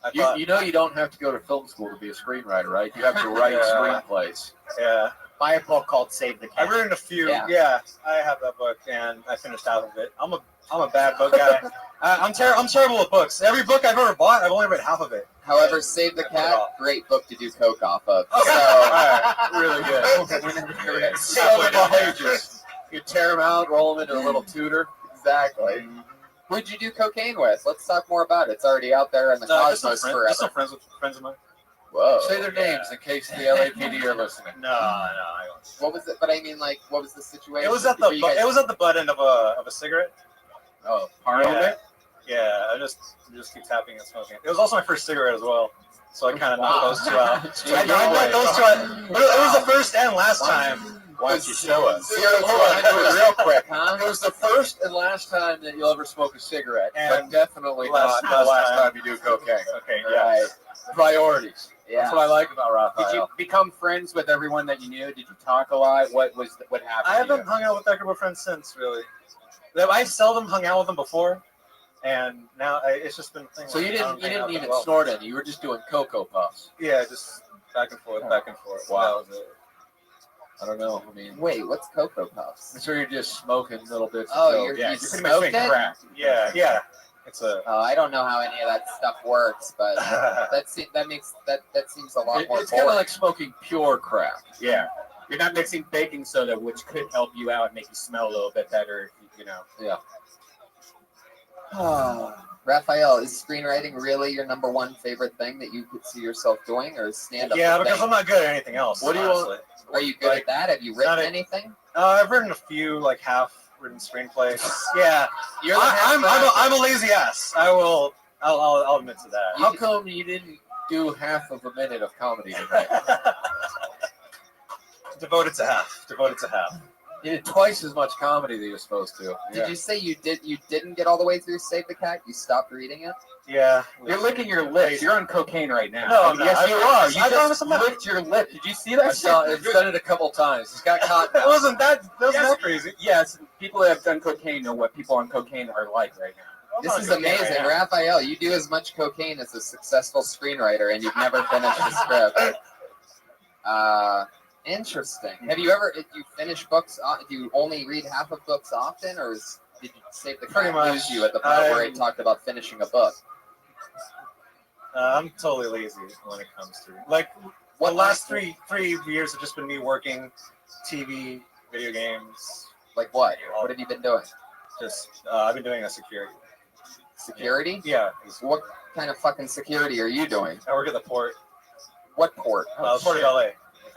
Speaker 20: I thought,
Speaker 15: you know you don't have to go to film school to be a screenwriter, right? You have to write screenplays.
Speaker 20: Yeah.
Speaker 7: Buy a book called Save the Cat.
Speaker 20: I've written a few.
Speaker 7: Yeah.
Speaker 20: I have that book, and I finished half of it. I'm a bad book guy. I'm terrible with books. Every book I've ever bought, I've only read half of it.
Speaker 2: However, Save the Cat, great book to do coke off of.
Speaker 20: Okay.
Speaker 2: So,
Speaker 20: All right. Really good.
Speaker 15: So many pages. You tear them out, roll them into a little tutor.
Speaker 2: Exactly. Who'd you do cocaine with? Let's talk more about it. It's already out there in the cosmos forever.
Speaker 20: Just some friends of mine.
Speaker 2: Whoa.
Speaker 15: Say their names in case the LAPD are listening.
Speaker 20: No, I don't.
Speaker 2: What was it? But I mean, like, what was the situation?
Speaker 20: It was at the butt end of a cigarette.
Speaker 2: Oh, part of it.
Speaker 20: Yeah, I just keep tapping and smoking. It was also my first cigarette as well, so I kind of knocked those two out. I knocked those two out. But it was the first and last time.
Speaker 15: Why don't you show us?
Speaker 2: 0 to 100 real quick, huh?
Speaker 15: It was the first and last time that you'll ever smoke a cigarette,
Speaker 20: And
Speaker 15: but definitely
Speaker 20: last
Speaker 15: not the last time you do cocaine.
Speaker 20: Okay,
Speaker 15: Right. Priorities.
Speaker 2: Yeah.
Speaker 15: That's what I like about Rothschild.
Speaker 3: Did you become friends with everyone that you knew? Did you talk a lot? What happened?
Speaker 20: I haven't hung out with that group of friends since, really. I seldom hung out with them before, and now it's just been a thing.
Speaker 15: So you
Speaker 20: where I don't
Speaker 15: didn't
Speaker 20: hang out
Speaker 15: even
Speaker 20: that well.
Speaker 15: snort any. You were just doing Cocoa Puffs.
Speaker 20: Yeah, just back and forth.
Speaker 15: Wow.
Speaker 20: That was it.
Speaker 15: I don't know. I mean,
Speaker 2: Wait, what's Cocoa Puffs?
Speaker 15: so you're just smoking little bits of
Speaker 2: Oh,
Speaker 15: coke.
Speaker 2: you're
Speaker 20: Yeah,
Speaker 2: you
Speaker 20: you're pretty
Speaker 3: much
Speaker 2: smoked
Speaker 3: making
Speaker 2: it?
Speaker 3: crack.
Speaker 20: Yeah. It's a.
Speaker 2: Oh, I don't know how any of that stuff works, but that seems a lot more
Speaker 15: It's kind of
Speaker 2: boring.
Speaker 15: like smoking pure crack.
Speaker 3: Yeah. You're not mixing baking soda, which could help you out and make you smell a little bit better. You know.
Speaker 15: Yeah.
Speaker 2: Raphael, is screenwriting really your number one favorite thing that you could see yourself doing, or is stand-up?
Speaker 20: Yeah,
Speaker 2: the
Speaker 20: because
Speaker 2: thing?
Speaker 20: I'm not good at anything else.
Speaker 15: What do you
Speaker 20: honestly.
Speaker 15: want?
Speaker 2: Are you good at that? Have you written
Speaker 20: not a-
Speaker 2: anything?
Speaker 20: I've written a few, like half-written screenplays. Yeah,
Speaker 2: You're the
Speaker 20: I'm a lazy ass. I'll admit to that.
Speaker 15: How come you didn't do half of a minute of comedy tonight?
Speaker 18: Devoted to half. Devoted to half.
Speaker 15: You did twice as much comedy that you're supposed to.
Speaker 2: Did you say you didn't get all the way through Save the Cat? You stopped reading it?
Speaker 18: Yeah.
Speaker 4: You're licking your lips. You're on cocaine right now.
Speaker 18: No, I'm not.
Speaker 4: Yes, you are. You
Speaker 18: I
Speaker 4: just
Speaker 18: promise I'm not.
Speaker 4: licked your lip. Did you see that?
Speaker 15: I've done it a couple times. He's got caught.
Speaker 18: That wasn't that
Speaker 4: Yes.
Speaker 18: crazy.
Speaker 4: Yes, people that have done cocaine know what people on cocaine are like right now.
Speaker 2: This is amazing. Raphael, you do as much cocaine as a successful screenwriter, and you've never finished a script. Interesting. Have you ever, if you finish books, do you only read half of books often, or did you Save the Cat lose you at the point where it talked about finishing a book?
Speaker 18: I'm totally lazy when it comes to like the last three years have just been me working, TV, video games.
Speaker 2: Like what? What have you been doing?
Speaker 18: Just I've been doing a security.
Speaker 2: Security?
Speaker 18: Yeah.
Speaker 2: What kind of fucking security are you doing?
Speaker 18: I work at the port.
Speaker 2: What port?
Speaker 18: Port of LA.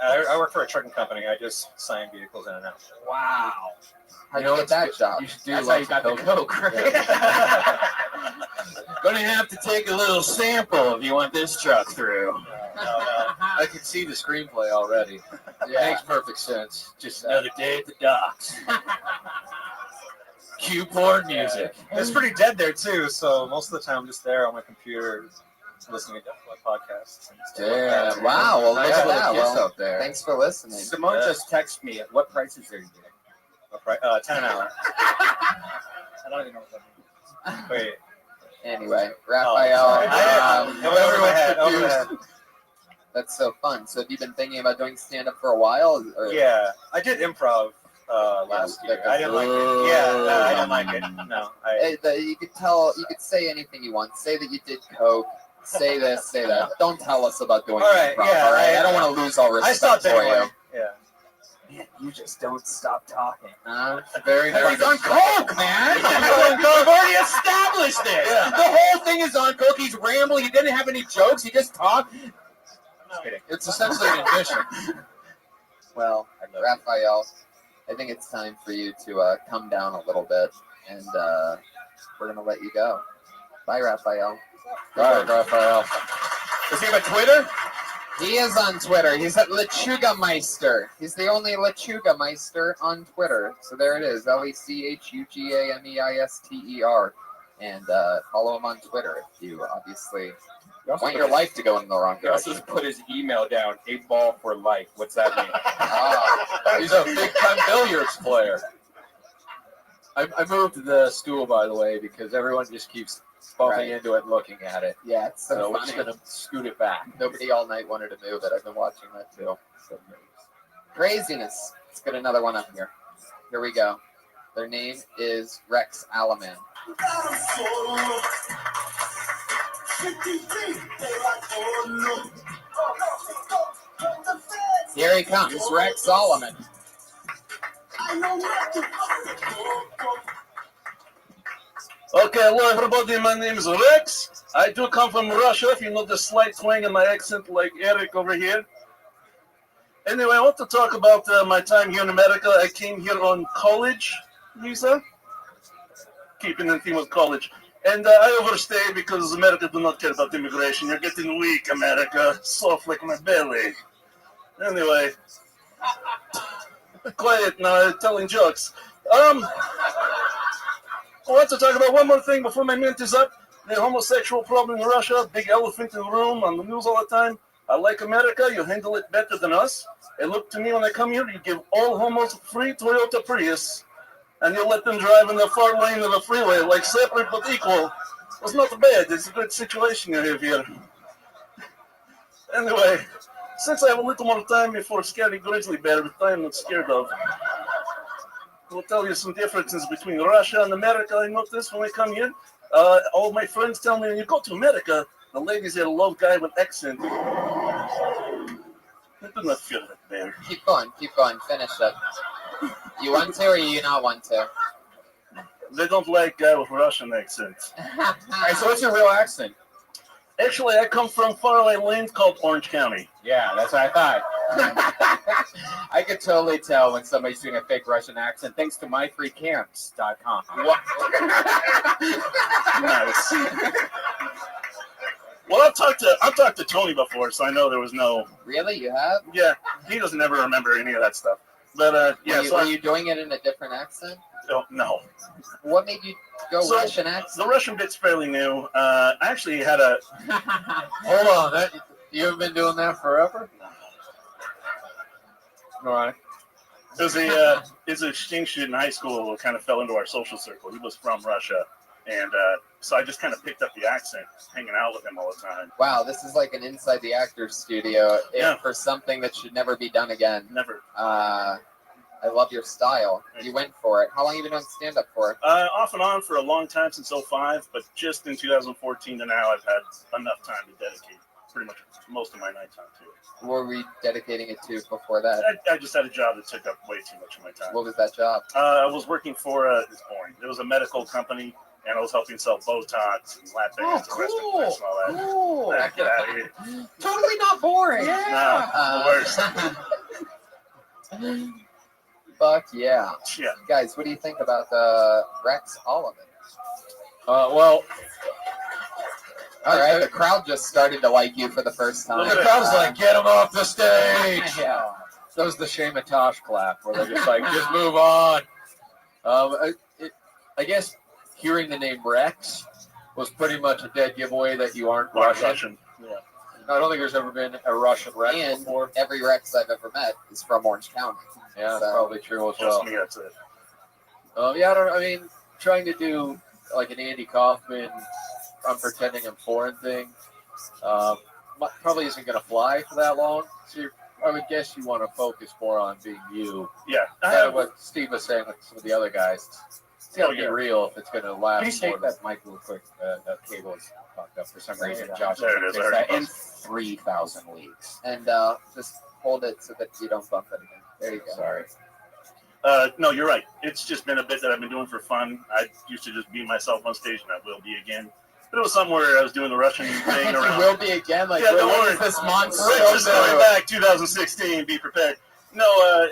Speaker 18: I work for a trucking company. I just sign vehicles in and out.
Speaker 2: Wow. How'd you get that job?
Speaker 4: You should do that's how you got the coke, right?
Speaker 11: Gonna have to take a little sample if you want this truck through.
Speaker 15: I can see the screenplay already. It makes perfect sense.
Speaker 11: Just another day at the docks. Cue porn music.
Speaker 18: It's pretty dead there too, so most of the time I'm just there on my computer listening to podcasts. And stuff like that.
Speaker 2: Damn. Wow. Well, look at that.
Speaker 15: Kiss
Speaker 2: Well,
Speaker 15: up there.
Speaker 2: thanks for listening.
Speaker 4: Simone just texted me. What prices are you getting?
Speaker 18: 10 an hour.
Speaker 4: I don't even know what that means.
Speaker 18: Wait.
Speaker 2: Anyway, Raphael.
Speaker 18: Over my head.
Speaker 2: That's so fun. So have you been thinking about doing stand-up for a while? Or?
Speaker 18: Yeah, I did improv last year. I didn't like it. Yeah, no, I didn't like it. No.
Speaker 2: You could you could say anything you want. Say that you did coke. Say this, say that. Don't tell us about doing
Speaker 18: all right,
Speaker 2: improv.
Speaker 18: yeah,
Speaker 2: All right, I don't want to lose all respect
Speaker 18: I stopped
Speaker 2: for
Speaker 18: anyway.
Speaker 2: you.
Speaker 18: Yeah.
Speaker 2: Man, you just don't stop talking.
Speaker 11: Very
Speaker 2: nice.
Speaker 11: He's on coke, man. We've already established this.
Speaker 18: Yeah.
Speaker 11: The whole thing is on coke. He's rambling. He didn't have any jokes. He just talked.
Speaker 15: Just kidding. It's essentially an admission.
Speaker 2: Well, Raphael, I think it's time for you to come down a little bit, and we're gonna let you go. Bye, Raphael.
Speaker 15: Bye, Raphael.
Speaker 11: Does he have a Twitter?
Speaker 2: He is on Twitter. He's at Lechuga Meister. He's the only Lechuga Meister on Twitter. So there it is, LeChugameister. And follow him on Twitter if you obviously want your life to go in the wrong
Speaker 4: He also
Speaker 2: direction.
Speaker 4: put his email down, 8ball for life. What's that mean?
Speaker 15: He's a big-time billiards player. I moved the stool, by the way, because everyone just keeps bumping into it, looking at it.
Speaker 2: Yeah, it's so
Speaker 15: we're
Speaker 2: funny.
Speaker 15: just gonna scoot it back.
Speaker 2: Nobody all night wanted to move it. I've been watching that too. Craziness. Let's get another one up here. Here we go. Their name is Rex Alaman. Here he comes, Rex Solomon.
Speaker 1: Okay, hello everybody, my name is Rex. I do come from Russia, if you know the slight twang in my accent like Eric over here. Anyway, I want to talk about my time here in America. I came here on college visa, keeping in theme with college. And I overstayed because America do not care about immigration. You're getting weak, America. Soft like my belly. Anyway, quiet now, telling jokes. I want to talk about one more thing before my minute is up. The homosexual problem in Russia, big elephant in the room, on the news all the time. I like America, you handle it better than us. And look to me when I come here, you give all homos free Toyota Prius, and you let them drive in the far lane of the freeway, like separate but equal. It's not bad, it's a good situation you have here. Anyway, since I have a little more time before scary grizzly bear, which I'm not scared of, I'll tell you some differences between Russia and America. I noticed when I come here. All my friends tell me when you go to America, the ladies there love guy with accent. I do not feel that there.
Speaker 2: Keep going, finish it. You want to or you not want to?
Speaker 1: They don't like guy with Russian accent.
Speaker 4: All right, so what's your real accent?
Speaker 1: Actually, I come from faraway land called Orange County.
Speaker 4: Yeah, that's what I thought. I could totally tell when somebody's doing a fake Russian accent thanks to myfreecamps.com.
Speaker 1: Nice. Well, I've talked to Tony before, so I know there was no.
Speaker 2: Really, you have?
Speaker 1: Yeah, he doesn't ever remember any of that stuff. But yeah,
Speaker 2: Were you doing it in a different accent?
Speaker 1: No.
Speaker 2: What made you go Russian accent?
Speaker 1: The Russian bit's fairly new. I actually had a.
Speaker 15: Hold on, that you haven't been doing that forever? All right.
Speaker 1: It was his exchange student in high school who kind of fell into our social circle. He was from Russia, and so I just kind of picked up the accent, hanging out with him all the time.
Speaker 2: Wow, this is like an inside the actor's studio for something that should never be done again.
Speaker 1: Never.
Speaker 2: I love your style. You went for it. How long have you been doing stand-up for?
Speaker 1: Off and on for a long time, since 2005, but just in 2014 to now, I've had enough time to dedicate pretty much most of my nighttime to it.
Speaker 2: What were we dedicating it to before that?
Speaker 1: I just had a job that took up way too much of my time.
Speaker 2: What was that job?
Speaker 1: I was working for it's boring. It was a medical company, and I was helping sell Botox and lap bands and resting place and all that.
Speaker 2: Cool.
Speaker 1: Get out of here.
Speaker 2: Totally not boring.
Speaker 1: No, the worst.
Speaker 2: Fuck yeah.
Speaker 1: Yeah.
Speaker 2: Guys, what do you think about Rex Oliver?
Speaker 15: Well,
Speaker 2: all right, the crowd just started to like you for the first time.
Speaker 15: the crowd's like, get him off the stage.
Speaker 2: Yeah.
Speaker 15: That was the Shamatosh clap, where they're just like, just move on. I guess hearing the name Rex was pretty much a dead giveaway that you aren't Russian.
Speaker 1: Yeah.
Speaker 15: I don't think there's ever been a Russian Rex
Speaker 2: And
Speaker 15: before.
Speaker 2: every Rex I've ever met is from Orange County.
Speaker 15: Yeah, that's
Speaker 2: So-
Speaker 15: probably true as
Speaker 1: Just
Speaker 15: well.
Speaker 1: me, that's it.
Speaker 15: Yeah, I mean, trying to do like an Andy Kaufman, I'm pretending I'm foreign thing, probably isn't going to fly for that long. So I would guess you want to focus more on being you.
Speaker 1: Yeah.
Speaker 15: Kind of what Steve was saying with some of the other guys. It's going to be real if it's going to last.
Speaker 12: Please
Speaker 15: more
Speaker 12: take
Speaker 15: than-
Speaker 12: that mic real quick. That cable is fucked up for some reason. Josh
Speaker 1: There it is.
Speaker 12: fixed
Speaker 1: I
Speaker 12: that
Speaker 1: heard
Speaker 12: in
Speaker 1: it.
Speaker 12: 3,000 weeks.
Speaker 2: And just hold it so that you don't bump it again. There you go.
Speaker 12: Sorry.
Speaker 1: No, you're right. It's just been a bit that I've been doing for fun. I used to just be myself on stage, and I will be again. But it was somewhere I was doing the Russian thing
Speaker 2: You
Speaker 1: around.
Speaker 2: will be again. Like,
Speaker 1: Yeah,
Speaker 2: what
Speaker 1: don't
Speaker 2: is
Speaker 1: worry.
Speaker 2: this monster?
Speaker 1: Just going back 2016, be prepared. No,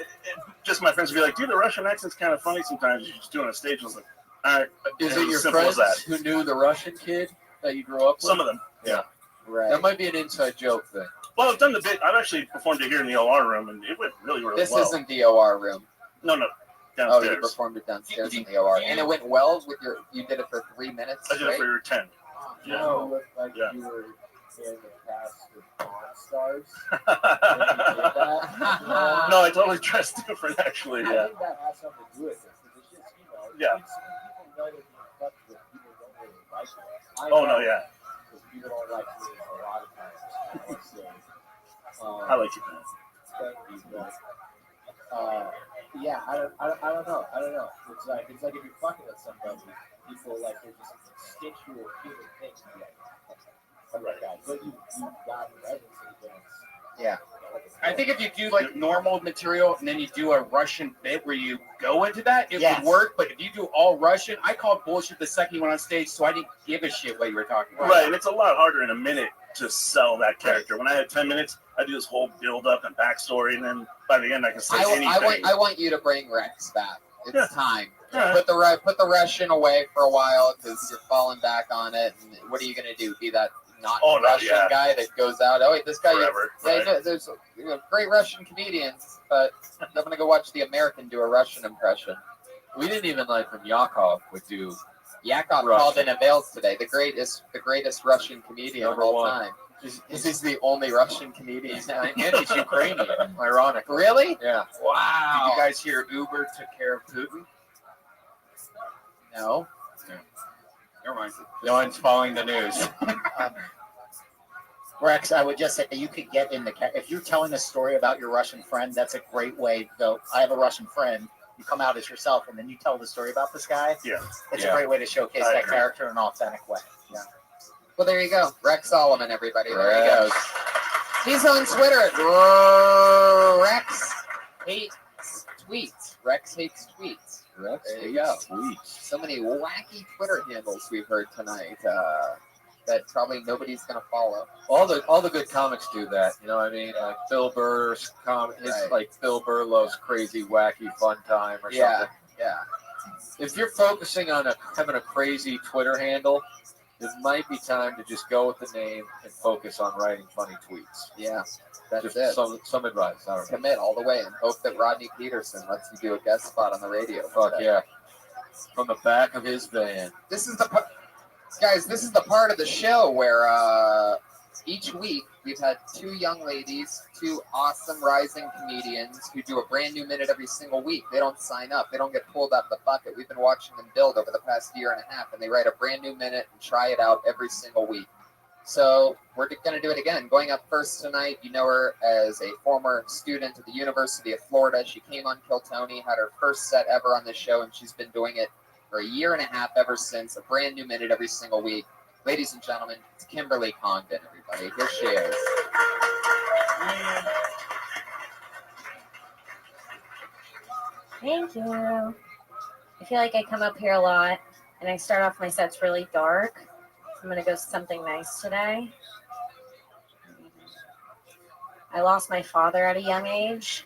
Speaker 1: just my friends would be like, dude, the Russian accent's kind of funny sometimes. You're just doing it on stage. I was like, all right.
Speaker 15: Is
Speaker 1: And
Speaker 15: it your
Speaker 1: as simple as
Speaker 15: friends
Speaker 1: that.
Speaker 15: who knew the Russian kid that you grew up with?
Speaker 1: Some of them, yeah.
Speaker 2: Right.
Speaker 15: That might be an inside joke thing.
Speaker 1: Well, I've done the bit. I've actually performed it here in the OR room, and it went really, really
Speaker 2: This
Speaker 1: well.
Speaker 2: isn't the OR room.
Speaker 1: No,
Speaker 2: Oh,
Speaker 1: downstairs.
Speaker 2: you performed it downstairs in the OR, and it went well with your. You did it for 3 minutes.
Speaker 1: I did it for 10.
Speaker 12: You look like
Speaker 1: Yeah.
Speaker 12: you were in the cast of Pawn Stars.
Speaker 1: No, I totally dressed different, actually.
Speaker 12: I
Speaker 1: Yeah.
Speaker 12: think that has something to do with it. Because it's just,
Speaker 1: Yeah.
Speaker 12: people know that you're touch with people don't really like you. I
Speaker 1: Oh,
Speaker 12: know,
Speaker 1: no, yeah.
Speaker 12: Because people don't like me a lot of times. So,
Speaker 1: I like you, man.
Speaker 12: thank you, but, yeah, I don't know. It's like if you're fucking with somebody, people like they just instinctual human things. Oh my God, but you got reverence against.
Speaker 2: Yeah.
Speaker 6: I think if you do like normal material and then you do a Russian bit where you go into that, it
Speaker 7: Yes.
Speaker 6: would work. But if you do all Russian, I called bullshit the second you went on stage, so I didn't give a shit what you were talking about.
Speaker 1: Right, and it's a lot harder in a minute to sell that character. When I had 10 minutes, I do this whole build up and backstory, and then by the end, I can say anything.
Speaker 2: I want you to bring Rex back. It's
Speaker 1: Yeah.
Speaker 2: time.
Speaker 1: Yeah.
Speaker 2: Put the Russian away for a while because you're falling back on it. And what are you gonna do? Be that not Russian guy that goes out? Oh wait, this guy.
Speaker 1: Forever, right.
Speaker 2: There's great Russian comedians, but I'm gonna go watch the American do a Russian impression.
Speaker 15: We didn't even like when Yakov would do.
Speaker 2: Yakov
Speaker 15: Russian.
Speaker 2: called in avails today. The greatest Russian comedian
Speaker 15: Number
Speaker 2: of all
Speaker 15: one.
Speaker 2: time. He's the only Russian comedian.
Speaker 15: And he's Ukrainian, ironic.
Speaker 2: Really?
Speaker 15: Yeah.
Speaker 2: Wow.
Speaker 6: Did you guys hear Uber took care of Putin?
Speaker 2: No.
Speaker 6: Never mind. No one's following the news.
Speaker 7: Rex, I would just say you could get in the if you're telling a story about your Russian friend, that's a great way to go. I have a Russian friend. You come out as yourself, and then you tell the story about this guy.
Speaker 1: Yeah,
Speaker 7: it's
Speaker 1: Yeah.
Speaker 7: a great way to showcase
Speaker 1: I
Speaker 7: that
Speaker 1: agree.
Speaker 7: character in an authentic way. Yeah.
Speaker 2: Well, there you go. Rex Solomon, everybody. There he
Speaker 15: Rex.
Speaker 2: goes. He's on Twitter at Rex Hates Tweets. Rex Hates Tweets.
Speaker 15: Rex
Speaker 2: There you
Speaker 15: hates
Speaker 2: go.
Speaker 15: tweets.
Speaker 2: So many wacky Twitter handles we've heard tonight that probably nobody's going to follow.
Speaker 15: All the good comics do that. You know what I mean? Like Bill Burr's
Speaker 2: Right.
Speaker 15: like Bill Burr loves crazy, wacky, fun time or
Speaker 2: Yeah,
Speaker 15: something.
Speaker 2: yeah.
Speaker 15: If you're focusing on having a crazy Twitter handle, it might be time to just go with the name and focus on writing funny tweets.
Speaker 2: Yeah, that's
Speaker 15: Just
Speaker 2: it.
Speaker 15: some advice. I don't know.
Speaker 2: Commit all the way and hope that Rodney Peterson lets you do a guest spot on the radio.
Speaker 15: Fuck yeah. From the back of his van.
Speaker 2: This is the guys. This is the part of the show where each week we've had two young ladies, two awesome rising comedians who do a brand new minute every single week. They don't sign up. They don't get pulled out of the bucket. We've been watching them build over the past year and a half, and they write a brand new minute and try it out every single week. So we're going to do it again. Going up first tonight, you know her as a former student at the University of Florida. She came on Kill Tony, had her first set ever on this show, and she's been doing it for a year and a half ever since. A brand new minute every single week. Ladies and gentlemen, it's Kimberly Congdon, everybody. Here she is.
Speaker 17: Thank you. I feel like I come up here a lot, and I start off my sets really dark. I'm going to go something nice today. I lost my father at a young age.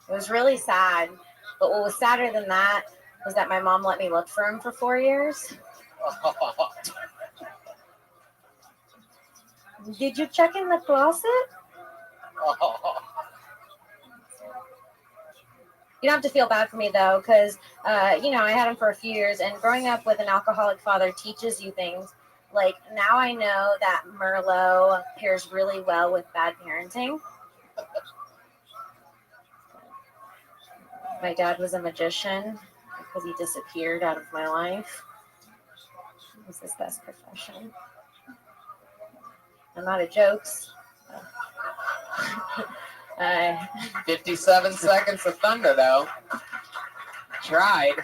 Speaker 17: It was really sad, but what was sadder than that was that my mom let me look for him for 4 years. Did you check in the closet? You don't have to feel bad for me, though, because, I had him for a few years, and growing up with an alcoholic father teaches you things. Like, now I know that Merlot pairs really well with bad parenting. My dad was a magician because he disappeared out of my life. It was his best profession. I'm out of jokes.
Speaker 2: 57 seconds of thunder, though. Tried.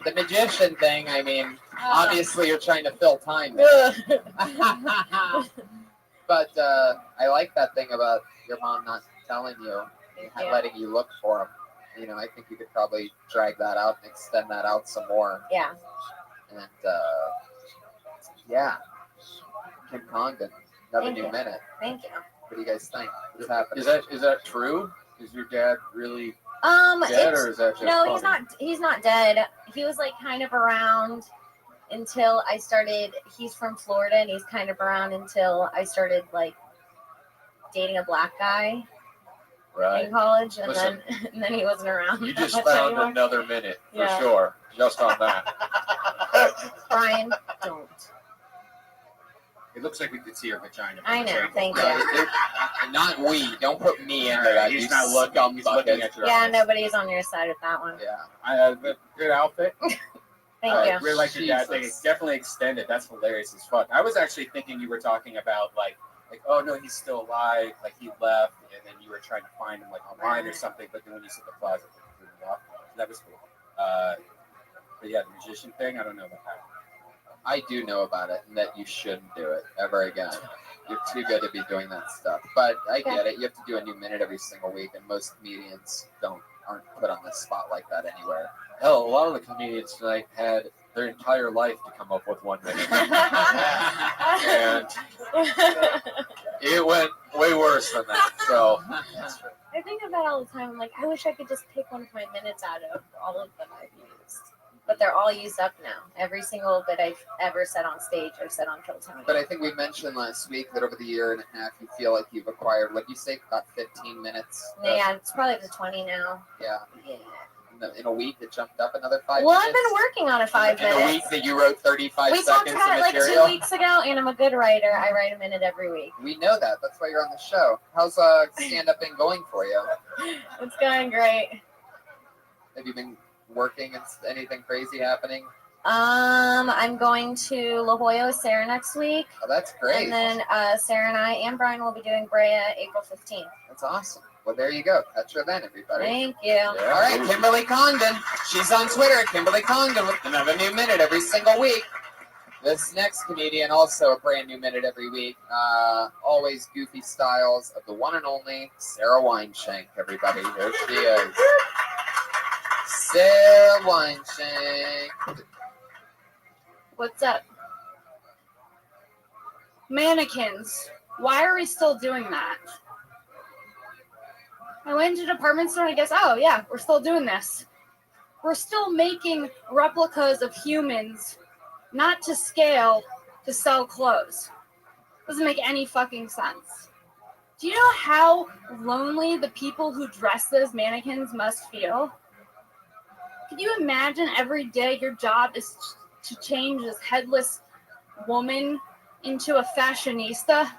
Speaker 2: The magician thing, I mean, obviously you're trying to fill time there. But I like that thing about your mom not telling you, and letting you look for him. I think you could probably drag that out and extend that out some more.
Speaker 17: Yeah.
Speaker 2: And, Kim Congdon, another new minute.
Speaker 17: Thank you.
Speaker 2: What do you guys think? What's happening?
Speaker 15: Is that true? Is your dad really dead, or is that just
Speaker 17: no?
Speaker 15: funny?
Speaker 17: He's not dead. He was like kind of around until I started. He's from Florida, and he's kind of around until I started like dating a black guy in college, and
Speaker 15: Listen,
Speaker 17: then he wasn't around.
Speaker 15: You just
Speaker 17: much
Speaker 15: found
Speaker 17: anymore.
Speaker 15: another minute for
Speaker 17: Yeah.
Speaker 15: sure, just on that.
Speaker 17: Brian, don't.
Speaker 4: It looks like we could see her vagina.
Speaker 17: I know. Thank you.
Speaker 2: Not we. Don't put me in there.
Speaker 4: He's
Speaker 2: you
Speaker 4: not looking.
Speaker 2: scum
Speaker 4: He's
Speaker 2: bucket.
Speaker 4: looking at your
Speaker 17: Yeah,
Speaker 4: eyes.
Speaker 17: nobody's on your side with that one.
Speaker 2: Yeah.
Speaker 4: Good outfit.
Speaker 17: Thank
Speaker 4: I
Speaker 17: you.
Speaker 4: really like your dad thing. It's definitely extended. That's hilarious as fuck. I was actually thinking you were talking about like, oh no, he's still alive. Like he left, and then you were trying to find him like online or something. But then when you said the closet, it threw me off. That was cool. But yeah, the magician thing, I don't know about that.
Speaker 2: I do know about it, and that you shouldn't do it ever again. You're too good to be doing that stuff. But I get it. You have to do a new minute every single week, and most comedians aren't put on the spot like that anywhere.
Speaker 15: Hell, a lot of the comedians tonight had their entire life to come up with 1 minute. And it went way worse than that. So
Speaker 17: I think of that all the time. I'm like, I wish I could just pick one of my minutes out of all of them I've used. But they're all used up now. Every single bit I've ever said on stage, I've said on Kill Tony.
Speaker 2: But I think we mentioned last week that over the year and a half, you feel like you've acquired, what do you say, about 15 minutes?
Speaker 17: Yeah, it's probably up to 20 now.
Speaker 2: Yeah.
Speaker 17: Yeah.
Speaker 2: In a week, it jumped up another 5
Speaker 17: Well,
Speaker 2: minutes.
Speaker 17: I've been working on a 5
Speaker 2: In a
Speaker 17: minutes.
Speaker 2: week that you wrote 35
Speaker 17: We talked
Speaker 2: seconds
Speaker 17: about
Speaker 2: of
Speaker 17: it like
Speaker 2: material.
Speaker 17: 2 weeks ago, and I'm a good writer. I write a minute every week.
Speaker 2: We know that. That's why you're on the show. How's stand-up been going for you?
Speaker 17: It's going great.
Speaker 2: Have you been working and anything crazy happening?
Speaker 17: I'm going to La Jolla with Sarah next week.
Speaker 2: Oh, that's great.
Speaker 17: And then Sarah and I and Brian will be doing Brea April 15th.
Speaker 2: That's awesome. Well, there you go. Catch her then, everybody.
Speaker 17: Thank you.
Speaker 2: All right, Kimberly Congdon. She's on Twitter, Kimberly Congdon, with another new minute every single week. This next comedian, also a brand new minute every week. Always goofy styles of the one and only Sarah Weinshank, everybody. There she is. Sarah Weinshank.
Speaker 8: What's up? Mannequins. Why are we still doing that? I went to the department store and I guess, oh yeah, we're still doing this. We're still making replicas of humans not to scale, to sell clothes. Doesn't make any fucking sense. Do you know how lonely the people who dress as mannequins must feel? Can you imagine every day your job is to change this headless woman into a fashionista?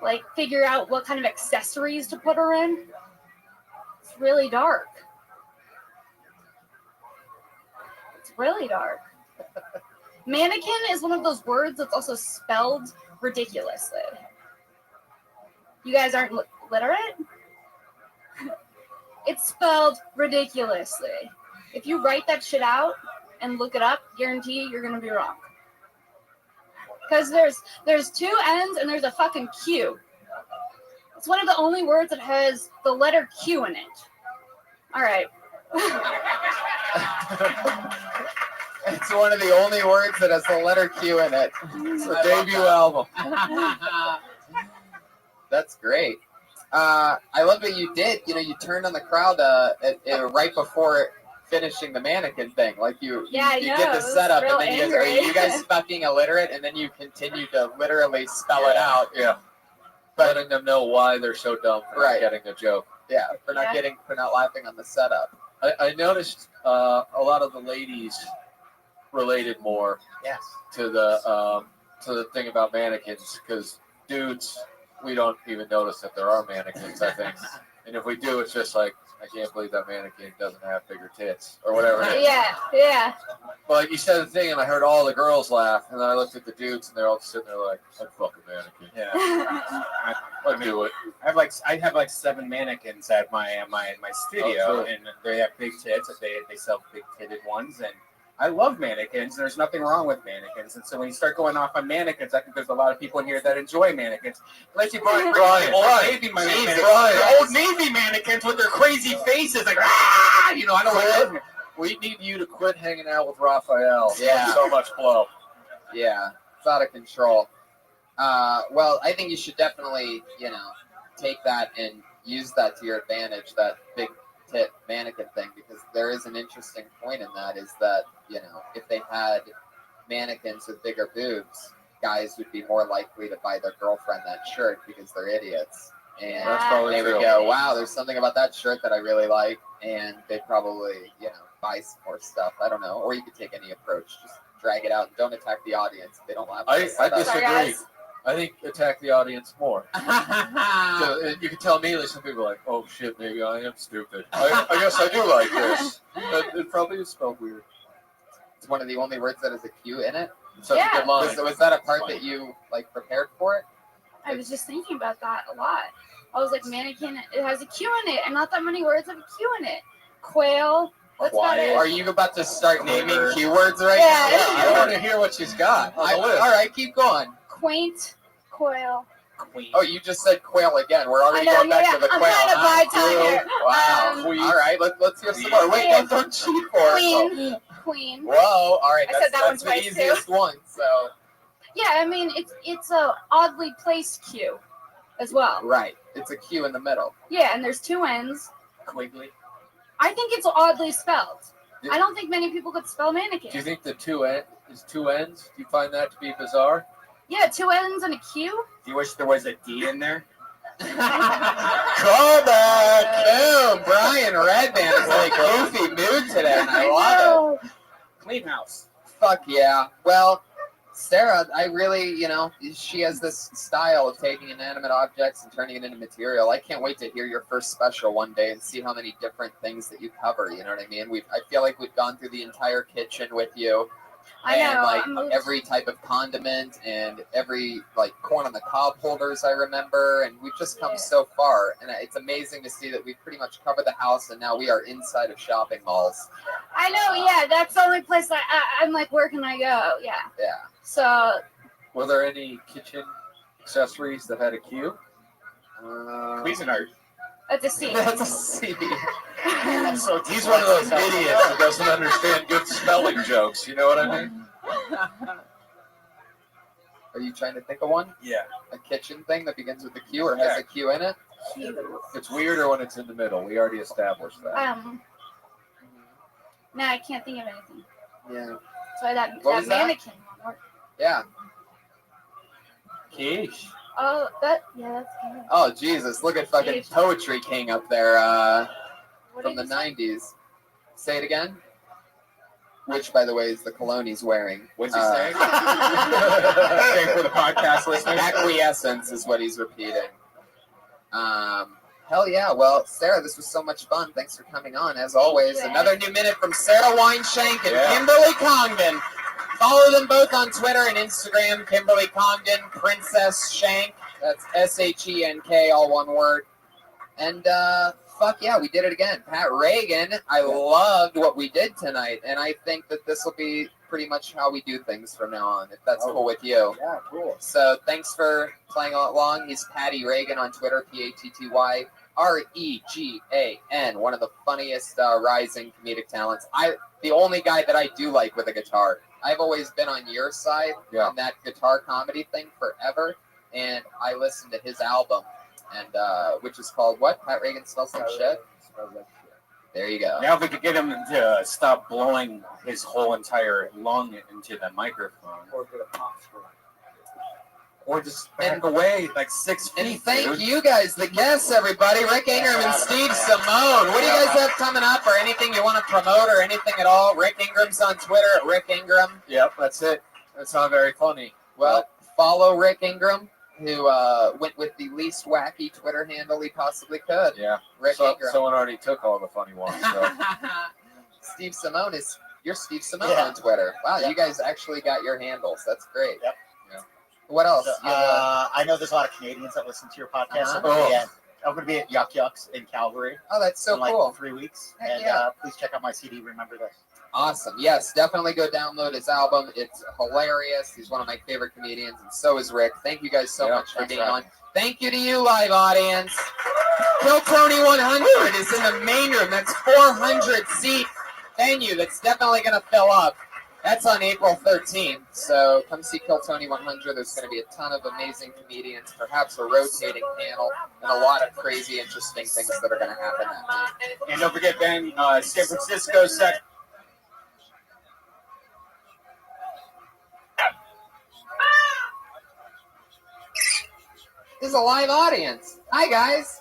Speaker 8: Like, figure out what kind of accessories to put her in? It's really dark. It's really dark. Mannequin is one of those words that's also spelled ridiculously. You guys aren't literate? It's spelled ridiculously. If you write that shit out and look it up, guarantee you're gonna be wrong. Because there's two N's and there's a fucking Q. It's one of the only words that has the letter Q in it. All right.
Speaker 2: It's one of the only words that has the letter Q in it. It's a debut album. That's great. I love what you did. You know, you turned on the crowd right before finishing the mannequin thing. Like you did the setup, and then you guys fucking illiterate, and then you continue to literally spell it out.
Speaker 15: Yeah. Letting them know why they're so dumb for not getting the joke.
Speaker 2: Yeah, for not laughing on the setup.
Speaker 15: I noticed a lot of the ladies related more to the thing about mannequins, because dudes, we don't even notice that there are mannequins, I think. And if we do, it's just like, I can't believe that mannequin doesn't have bigger tits or whatever it is.
Speaker 8: Yeah.
Speaker 15: But like you said the thing, and I heard all the girls laugh, and then I looked at the dudes, and they're all sitting there like, I'd fuck a mannequin.
Speaker 3: Yeah.
Speaker 15: I'd do it.
Speaker 3: I have like 7 mannequins at my studio,
Speaker 15: Oh, cool.
Speaker 3: and they have big tits. They sell big titted ones, and I love mannequins. There's nothing wrong with mannequins. And so when you start going off on mannequins, I think there's a lot of people in here that enjoy mannequins. Unless you bring old Navy mannequins, old Navy mannequins with their crazy faces, like I don't like those.
Speaker 15: We need you to quit hanging out with Raphael.
Speaker 2: Yeah.
Speaker 15: So much blow.
Speaker 2: Yeah, it's out of control. Well, I think you should definitely, take that and use that to your advantage, that big tit mannequin thing, because there is an interesting point in that, is that, if they had mannequins with bigger boobs, guys would be more likely to buy their girlfriend that shirt because they're idiots. And
Speaker 15: That's probably
Speaker 2: they would
Speaker 15: true.
Speaker 2: go, wow, there's something about that shirt that I really like, and they'd probably, buy some more stuff. I don't know. Or you could take any approach. Just drag it out and don't attack the audience if they don't laugh.
Speaker 15: I disagree. I think attack the audience more. So, you can tell immediately, some people are like, oh shit, maybe I am stupid. I guess I do like this. But it probably is spelled weird.
Speaker 2: It's one of the only words that has a Q in it.
Speaker 15: Such a good line.
Speaker 2: Was that a part that you prepared for it?
Speaker 8: I was just thinking about that a lot. I was like, mannequin, it has a Q in it, and not that many words have a Q in it. Quail. What's about it?
Speaker 2: Are you about to start naming keywords right
Speaker 8: Yeah.
Speaker 2: now? I want to hear what she's got. All right, keep going.
Speaker 8: Quaint, quail.
Speaker 2: Oh, you just said quail again. We're already going back to the quail.
Speaker 8: I'm kind of high-toned here.
Speaker 2: Wow. All right, let's hear some more. Wait, don't cheat for it.
Speaker 8: Queen.
Speaker 2: Whoa. All right,
Speaker 8: I said that one
Speaker 2: that's the
Speaker 8: twice,
Speaker 2: easiest one. So.
Speaker 8: Yeah, I mean, it's a oddly placed Q as well.
Speaker 2: Right. It's a Q in the middle.
Speaker 8: Yeah, and there's 2 N's.
Speaker 3: Quigley.
Speaker 8: I think it's oddly spelled. I don't think many people could spell mannequin.
Speaker 15: Do you think the two ends? Do you find that to be bizarre?
Speaker 8: Yeah, 2 N's and a Q.
Speaker 3: Do you wish there was a D in there?
Speaker 2: Call back. Boom. Brian Redband is in a goofy mood today, and I love it.
Speaker 3: Clean house.
Speaker 2: Fuck yeah. Well, Sarah, I really, she has this style of taking inanimate objects and turning it into material. I can't wait to hear your first special one day and see how many different things that you cover. You know what I mean? I feel like we've gone through the entire kitchen with you.
Speaker 8: I
Speaker 2: And
Speaker 8: know.
Speaker 2: every type of condiment and every corn on the cob holders I remember, and we've just come so far, and it's amazing to see that we've pretty much covered the house, and now we are inside of shopping malls.
Speaker 8: I know, yeah, that's the only place I'm like, where can I go? Yeah.
Speaker 2: Yeah.
Speaker 8: So.
Speaker 15: Were there any kitchen accessories that had a Q?
Speaker 3: Cuisinart.
Speaker 8: That's a C.
Speaker 2: That's a C.
Speaker 15: He's one of those idiots that doesn't understand good spelling jokes. You know what I mean?
Speaker 2: Are you trying to think of one?
Speaker 3: Yeah.
Speaker 2: A kitchen thing that begins with a Q or has a Q in it?
Speaker 15: It's weirder when it's in the middle. We already established that.
Speaker 8: No, I can't think of anything.
Speaker 2: Yeah.
Speaker 8: So that
Speaker 2: What was that?
Speaker 8: mannequin.
Speaker 2: Yeah.
Speaker 3: Quiche.
Speaker 8: Oh, that's good.
Speaker 2: Oh Jesus! Look at fucking
Speaker 8: Quiche.
Speaker 2: Poetry King up there
Speaker 8: What
Speaker 2: from
Speaker 8: did
Speaker 2: the
Speaker 8: you say?
Speaker 2: '90s. Say it again. Which, by the way, is the cologne he's wearing.
Speaker 3: What's he saying? Saying for the podcast listeners.
Speaker 2: Acquiescence is what he's repeating. Hell yeah. Well, Sarah, this was so much fun. Thanks for coming on. As always, another new minute from Sarah Weinshank and Kimberly Congdon. Follow them both on Twitter and Instagram. Kimberly Congdon, Princess Shank. That's SHENK, all one word. And fuck yeah, we did it again. Pat Reagan, I loved what we did tonight, and I think that this will be pretty much how we do things from now on, if that's cool with you.
Speaker 9: Yeah, cool.
Speaker 2: So thanks for playing along. He's Patty Reagan on Twitter, PATTYREGAN, one of the funniest rising comedic talents. The only guy that I do like with a guitar. I've always been on your side on that guitar comedy thing forever, and I listened to his album, and which is called what? Pat Reagan Smells Like Shit? There you go.
Speaker 3: Now if we could get him to stop blowing his whole entire lung into the microphone.
Speaker 9: Or get a pop screen.
Speaker 3: Or just back away like 6 feet.
Speaker 2: And thank you guys, the guests, everybody. Rick Ingram and Steve Simone. What do you guys have coming up, or anything you want to promote, or anything at all? Rick Ingram's on Twitter at Rick Ingram.
Speaker 15: Yep, that's it. That's not very funny.
Speaker 2: Well, follow Rick Ingram, who went with the least wacky Twitter handle he possibly could.
Speaker 15: Yeah.
Speaker 2: Rick Ingram.
Speaker 15: Someone already took all the funny ones. So.
Speaker 2: Steve Simone you're Steve Simone on Twitter. Wow, you guys actually got your handles. That's great.
Speaker 7: Yep.
Speaker 2: What else?
Speaker 7: I know there's a lot of Canadians that listen to your podcast. I'm going to be at Yuck Yucks in Calgary.
Speaker 2: Oh, that's so
Speaker 7: in like
Speaker 2: cool.
Speaker 7: 3 weeks.
Speaker 2: Heck
Speaker 7: And
Speaker 2: yeah.
Speaker 7: Please check out my CD, Remember This.
Speaker 2: Awesome. Yes, definitely go download his album. It's hilarious. He's one of my favorite comedians, and so is Rick. Thank you guys so much for being on. Thank you to you, live audience. Kill Tony 100 is in the main room. That's 400-seat venue that's definitely going to fill up. That's on April 13th, so come see Kill Tony 100. There's going to be a ton of amazing comedians, perhaps a rotating panel, and a lot of crazy, interesting things that are going to happen that night.
Speaker 3: And don't forget, Ben, San Francisco section.
Speaker 2: This is a live audience. Hi, guys.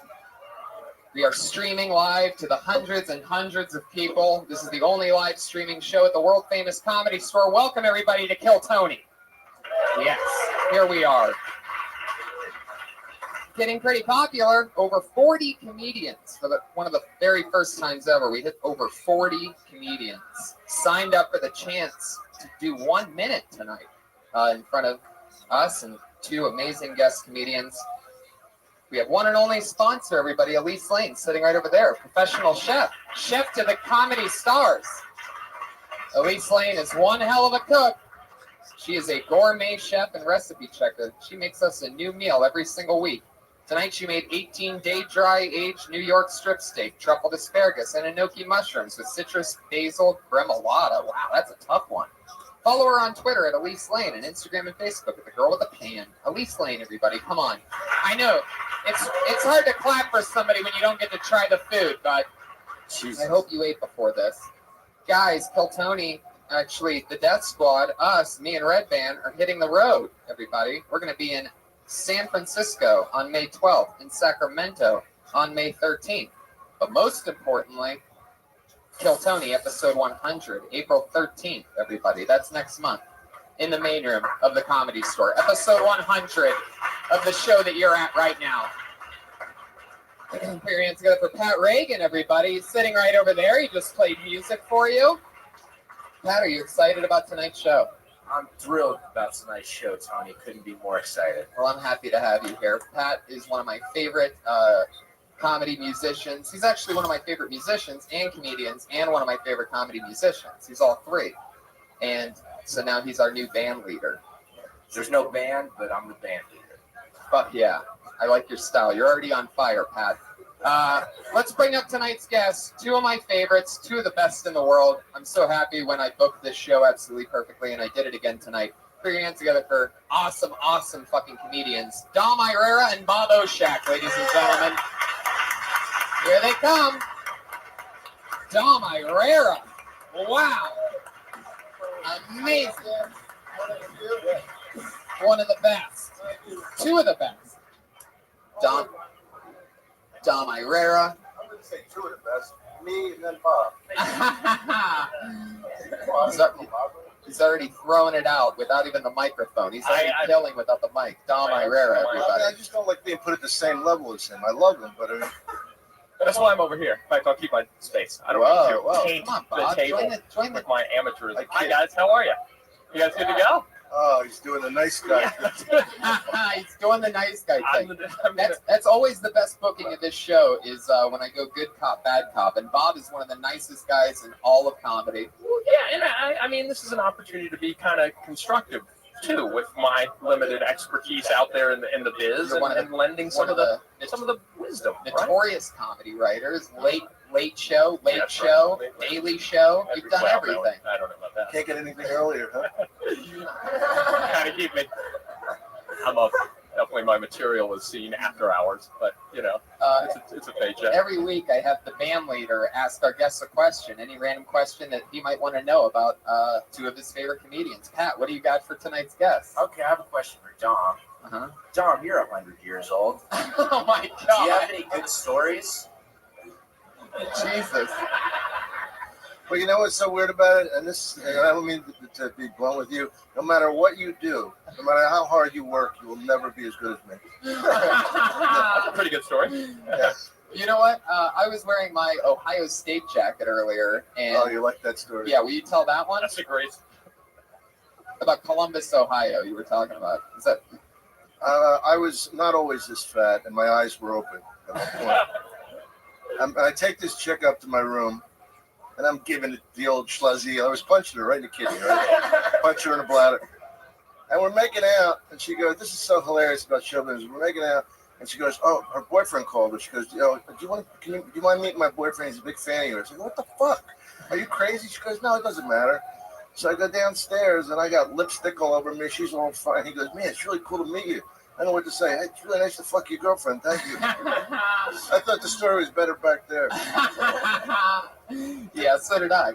Speaker 2: We are streaming live to the hundreds and hundreds of people. This is the only live streaming show at the world-famous Comedy Store. Welcome, everybody, to Kill Tony. Yes, here we are. Getting pretty popular. Over 40 comedians. For one of the very first times ever, we hit over 40 comedians signed up for the chance to do 1 minute tonight in front of us and two amazing guest comedians. We have one and only sponsor, everybody, Elise Lane, sitting right over there, professional chef, chef to the comedy stars. Elise Lane is one hell of a cook. She is a gourmet chef and recipe checker. She makes us a new meal every single week. Tonight she made 18-day dry-aged New York strip steak, truffled asparagus, and enoki mushrooms with citrus, basil, gremolata. Wow, that's a tough one. Follow her on Twitter at Elise Lane and Instagram and Facebook at the girl with the pan. Elise Lane, everybody, come on. I know it's hard to clap for somebody when you don't get to try the food, but I hope you ate before this. Guys, Kill Tony, actually, the Death Squad, us, me and Red Band, are hitting the road, everybody. We're going to be in San Francisco on May 12th, in Sacramento on May 13th. But most importantly, Kill Tony, episode 100, April 13th, everybody. That's next month in the main room of the Comedy Store. Episode 100 of the show that you're at right now. Put your hands together for Pat Reagan, everybody. He's sitting right over there. He just played music for you. Pat, are you excited about tonight's show?
Speaker 4: I'm thrilled about tonight's show, Tony. Couldn't be more excited.
Speaker 2: Well, I'm happy to have you here. Pat is one of my favorite comedy musicians. He's actually one of my favorite musicians and comedians and one of my favorite comedy musicians. He's all three. And so now he's our new band leader.
Speaker 4: There's no band, but I'm the band leader.
Speaker 2: Fuck yeah. I like your style. You're already on fire, Pat. Let's bring up tonight's guests. Two of my favorites, two of the best in the world. I'm so happy when I booked this show absolutely perfectly, and I did it again tonight. Put your hands together for awesome, awesome fucking comedians. Dom Irera and Bob Oshak, ladies and gentlemen. Here they come. Dom Irera. Wow. Amazing. One of the best. Two of the best. Dom Irera.
Speaker 10: I'm going to say two of the best. Me and then Bob.
Speaker 2: He's already throwing it out without even the microphone. He's already killing without the mic. Dom Irera, everybody.
Speaker 10: I just don't like being put at the same level as him. I love him, but I mean,
Speaker 15: That's why I'm over here. In fact, I'll keep my space. I don't need to taint
Speaker 2: Come on,
Speaker 15: the
Speaker 2: Bob.
Speaker 15: table
Speaker 2: Join
Speaker 15: with my amateurism. Hi, guys. How are you? You guys good to go?
Speaker 10: oh, he's doing the nice guy.
Speaker 2: He's doing the nice guy thing. That's always the best booking of this show is when I go good cop, bad cop. And Bob is one of the nicest guys in all of comedy.
Speaker 15: Yeah, and I mean, this is an opportunity to be kind of constructive too, with my limited expertise out there in the biz, and lending some of the wisdom.
Speaker 2: Notorious comedy writers, late show, daily show. You've done everything.
Speaker 15: I don't know about that.
Speaker 10: Can't get anything earlier, huh?
Speaker 15: Kind of keep me. Definitely my material is seen after hours, but you know, it's a paycheck.
Speaker 2: Every week I have the band leader ask our guests a question, any random question that he might want to know about two of his favorite comedians. Pat, what do you got for tonight's guest?
Speaker 19: Okay, I have a question for Dom. Dom, you're 100 years old.
Speaker 2: Oh my God.
Speaker 19: Do you have any good stories?
Speaker 2: Jesus.
Speaker 10: Well, you know what's so weird about it? And I don't mean to be blunt with you. No matter what you do, no matter how hard you work, you will never be as good as me.
Speaker 15: That's a pretty good story.
Speaker 10: Yeah.
Speaker 2: You know what? I was wearing my Ohio State jacket earlier. And
Speaker 10: oh, you like that story?
Speaker 2: Yeah, will you tell that one?
Speaker 15: That's a great.
Speaker 2: About Columbus, Ohio, you were talking about. Is that?
Speaker 10: I was not always this fat, and my eyes were open at one point. And I take this chick up to my room, and I'm giving it the old schluzzy. I was punching her right in the kidney, right? Punch her in the bladder. And we're making out, and she goes, this is so hilarious about show business. We're making out, and she goes, oh, her boyfriend called her. She goes, do you mind meeting my boyfriend? He's a big fan of yours. I go, what the fuck? Are you crazy? She goes, no, it doesn't matter. So I go downstairs, and I got lipstick all over me. She's all fine. He goes, man, it's really cool to meet you. I don't know what to say. Hey, it's really nice to fuck your girlfriend. Thank you. I thought the story was better back there.
Speaker 2: Yeah, so did I.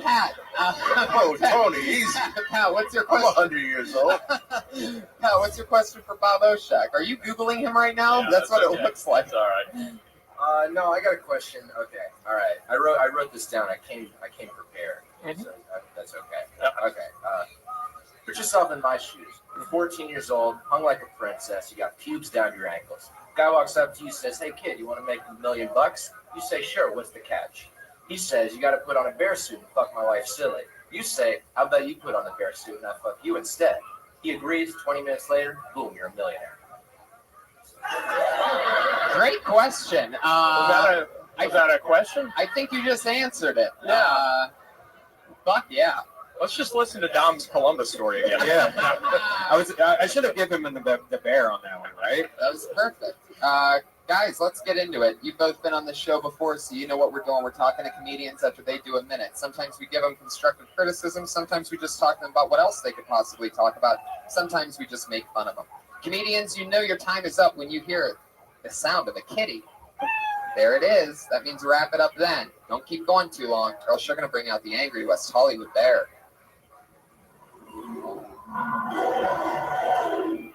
Speaker 2: Pat.
Speaker 10: Oh, Tony, easy.
Speaker 2: Pat, what's your question?
Speaker 10: I'm 100 years old.
Speaker 2: Pat, what's your question for Bob Oshak? Are you Googling him right now?
Speaker 15: Yeah,
Speaker 2: that's what
Speaker 15: okay.
Speaker 2: it looks like.
Speaker 15: It's all right.
Speaker 19: No, I got a question. Okay, all right. I wrote this down. I came prepared. So that's okay. Okay. Put yourself in my shoes. You're 14 years old, hung like a princess. You got pubes down to your ankles. Guy walks up to you, says, "Hey kid, you want to make $1 million?" You say, "Sure. What's the catch?" He says, "You got to put on a bear suit and fuck my wife silly." You say, "How about you put on the bear suit and I fuck you instead?" He agrees. 20 minutes later, boom, you're a millionaire.
Speaker 2: Great question.
Speaker 15: Was that a question?
Speaker 2: I think you just answered it.
Speaker 15: Yeah.
Speaker 2: Fuck yeah.
Speaker 15: Let's just listen to Dom's Columbus story again.
Speaker 2: Yeah.
Speaker 20: I should have given him the bear on that one, right?
Speaker 2: That was perfect. Guys, let's get into it. You've both been on the show before, so you know what we're doing. We're talking to comedians after they do a minute. Sometimes we give them constructive criticism. Sometimes we just talk to them about what else they could possibly talk about. Sometimes we just make fun of them. Comedians, you know your time is up when you hear the sound of a kitty. There it is. That means wrap it up then. Don't keep going too long, or else you're going to bring out the angry West Hollywood bear.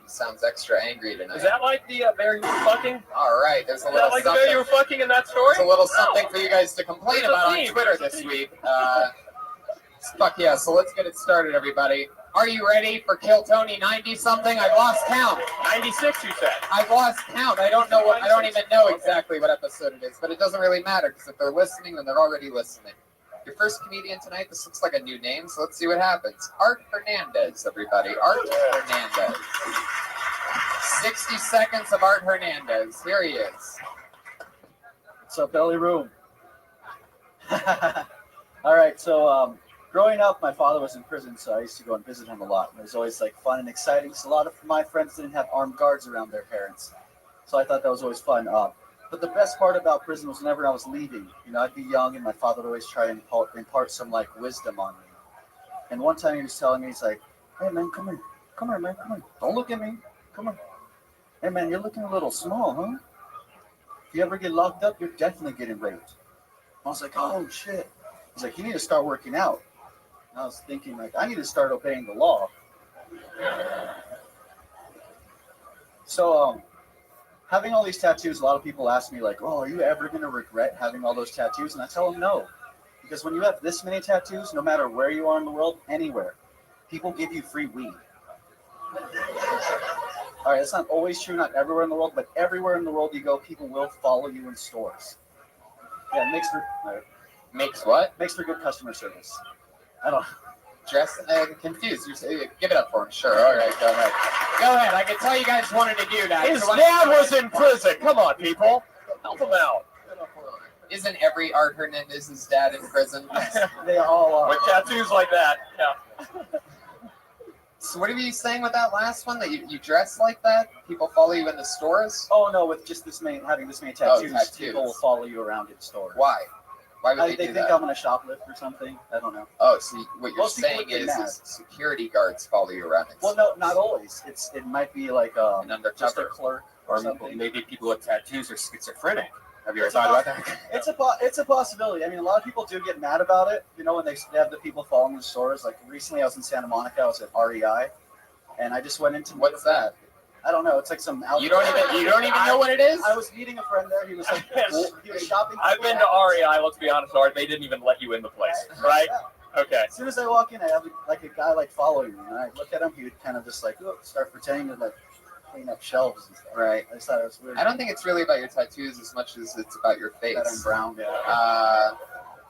Speaker 2: Sounds extra angry tonight.
Speaker 15: Is that like the bear you were fucking?
Speaker 2: All right, there's a
Speaker 15: Is
Speaker 2: little
Speaker 15: that like
Speaker 2: something.
Speaker 15: the bear you were fucking in that story?
Speaker 2: There's a little something for you guys to complain
Speaker 15: There's a
Speaker 2: about on
Speaker 15: theme.
Speaker 2: Twitter
Speaker 15: There's a
Speaker 2: this
Speaker 15: theme.
Speaker 2: week. Fuck yeah, so let's get it started, everybody. Are you ready for Kill Tony 90-something? I've lost count.
Speaker 15: 96, you said.
Speaker 2: I've lost count. I don't even know exactly what episode it is, but it doesn't really matter, because if they're listening, then they're already listening. Your first comedian tonight, this looks like a new name, so let's see what happens. Art Hernandez, everybody. Art Hernandez. 60 seconds of Art Hernandez. Here he is.
Speaker 23: What's up, Belly Room? All right, so growing up, my father was in prison, so I used to go and visit him a lot. It was always like fun and exciting. So a lot of my friends didn't have armed guards around their parents, so I thought that was always fun. But the best part about prison was whenever I was leaving, I'd be young, and my father would always try and impart some like wisdom on me. And one time he was telling me, he's like, "Hey man, come here, man, come here. Don't look at me. Come on. Hey man, you're looking a little small, huh? If you ever get locked up, you're definitely getting raped." I was like, "Oh shit." He's like, "You need to start working out." And I was thinking, like, I need to start obeying the law. So, having all these tattoos, a lot of people ask me, like, oh, are you ever going to regret having all those tattoos? And I tell them no. Because when you have this many tattoos, no matter where you are in the world, anywhere, people give you free weed. All right, it's not always true, not everywhere in the world, but everywhere in the world you go, people will follow you in stores. Yeah, it makes for
Speaker 2: Makes what?
Speaker 23: Makes for good customer service. I don't.
Speaker 2: Dress confused. Give it up for him. Sure. All right. Go ahead. Go ahead. I can tell you guys wanted to do that.
Speaker 20: His dad was in prison. Come on, people. Help him out.
Speaker 2: Isn't every Art Hernandez's dad in prison?
Speaker 23: They all are.
Speaker 20: With tattoos like that. Yeah.
Speaker 2: So what are you saying with that last one? That you dress like that? People follow you in the stores?
Speaker 23: Oh no, with just having this many tattoos, people will follow you around in stores.
Speaker 2: Why? Why would they
Speaker 23: think
Speaker 2: that?
Speaker 23: I'm gonna shoplift or something. I don't know.
Speaker 2: Oh, so what you're
Speaker 23: Most people
Speaker 2: saying
Speaker 23: would get
Speaker 2: is
Speaker 23: mad.
Speaker 2: security guards follow you around.
Speaker 23: Well, no, not always. It might be like
Speaker 2: an undercover
Speaker 23: just a clerk
Speaker 4: Or
Speaker 23: something.
Speaker 4: maybe people with tattoos are schizophrenic. Have you ever thought about that?
Speaker 23: It's a possibility. I mean, a lot of people do get mad about it. You know, when they have the people following the stores. Like recently, I was in Santa Monica. I was at REI, and I just went into
Speaker 2: what's that?
Speaker 23: I don't know. It's like some.
Speaker 2: You don't even know what it is?
Speaker 23: I was meeting a friend there. He was like, he was shopping.
Speaker 20: I've been to REI. Let's be honest, Art. They didn't even let you in the place, right? Okay.
Speaker 23: As soon as I walk in, I have like a guy like following me, and I look at him. He would kind of just like start pretending to like clean up shelves and stuff.
Speaker 2: Right.
Speaker 23: I just thought it was weird.
Speaker 2: I don't think it's really about your tattoos as much as it's about your face.
Speaker 23: That I'm brown.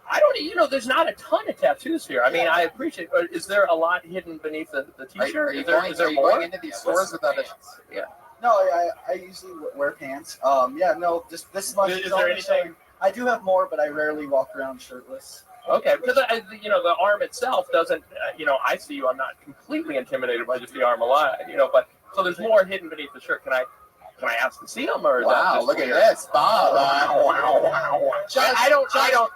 Speaker 20: I don't. You know, there's not a ton of tattoos here. I mean, I appreciate. Is there a lot hidden beneath the t-shirt?
Speaker 2: Are you
Speaker 20: Is there more?
Speaker 2: going into these stores without a?
Speaker 20: Yeah.
Speaker 23: No, I usually wear pants. Yeah, no, just this much.
Speaker 20: Is there anything?
Speaker 23: I do have more, but I rarely walk around shirtless.
Speaker 20: Okay, because you know the arm itself doesn't. You know, I see you. I'm not completely intimidated by just the arm alive. You know, but so there's more hidden beneath the shirt. Can I ask to see them, or is that
Speaker 2: Wow,
Speaker 20: just
Speaker 2: look
Speaker 20: weird?
Speaker 2: at this, Bob.
Speaker 20: Wow. I don't. No.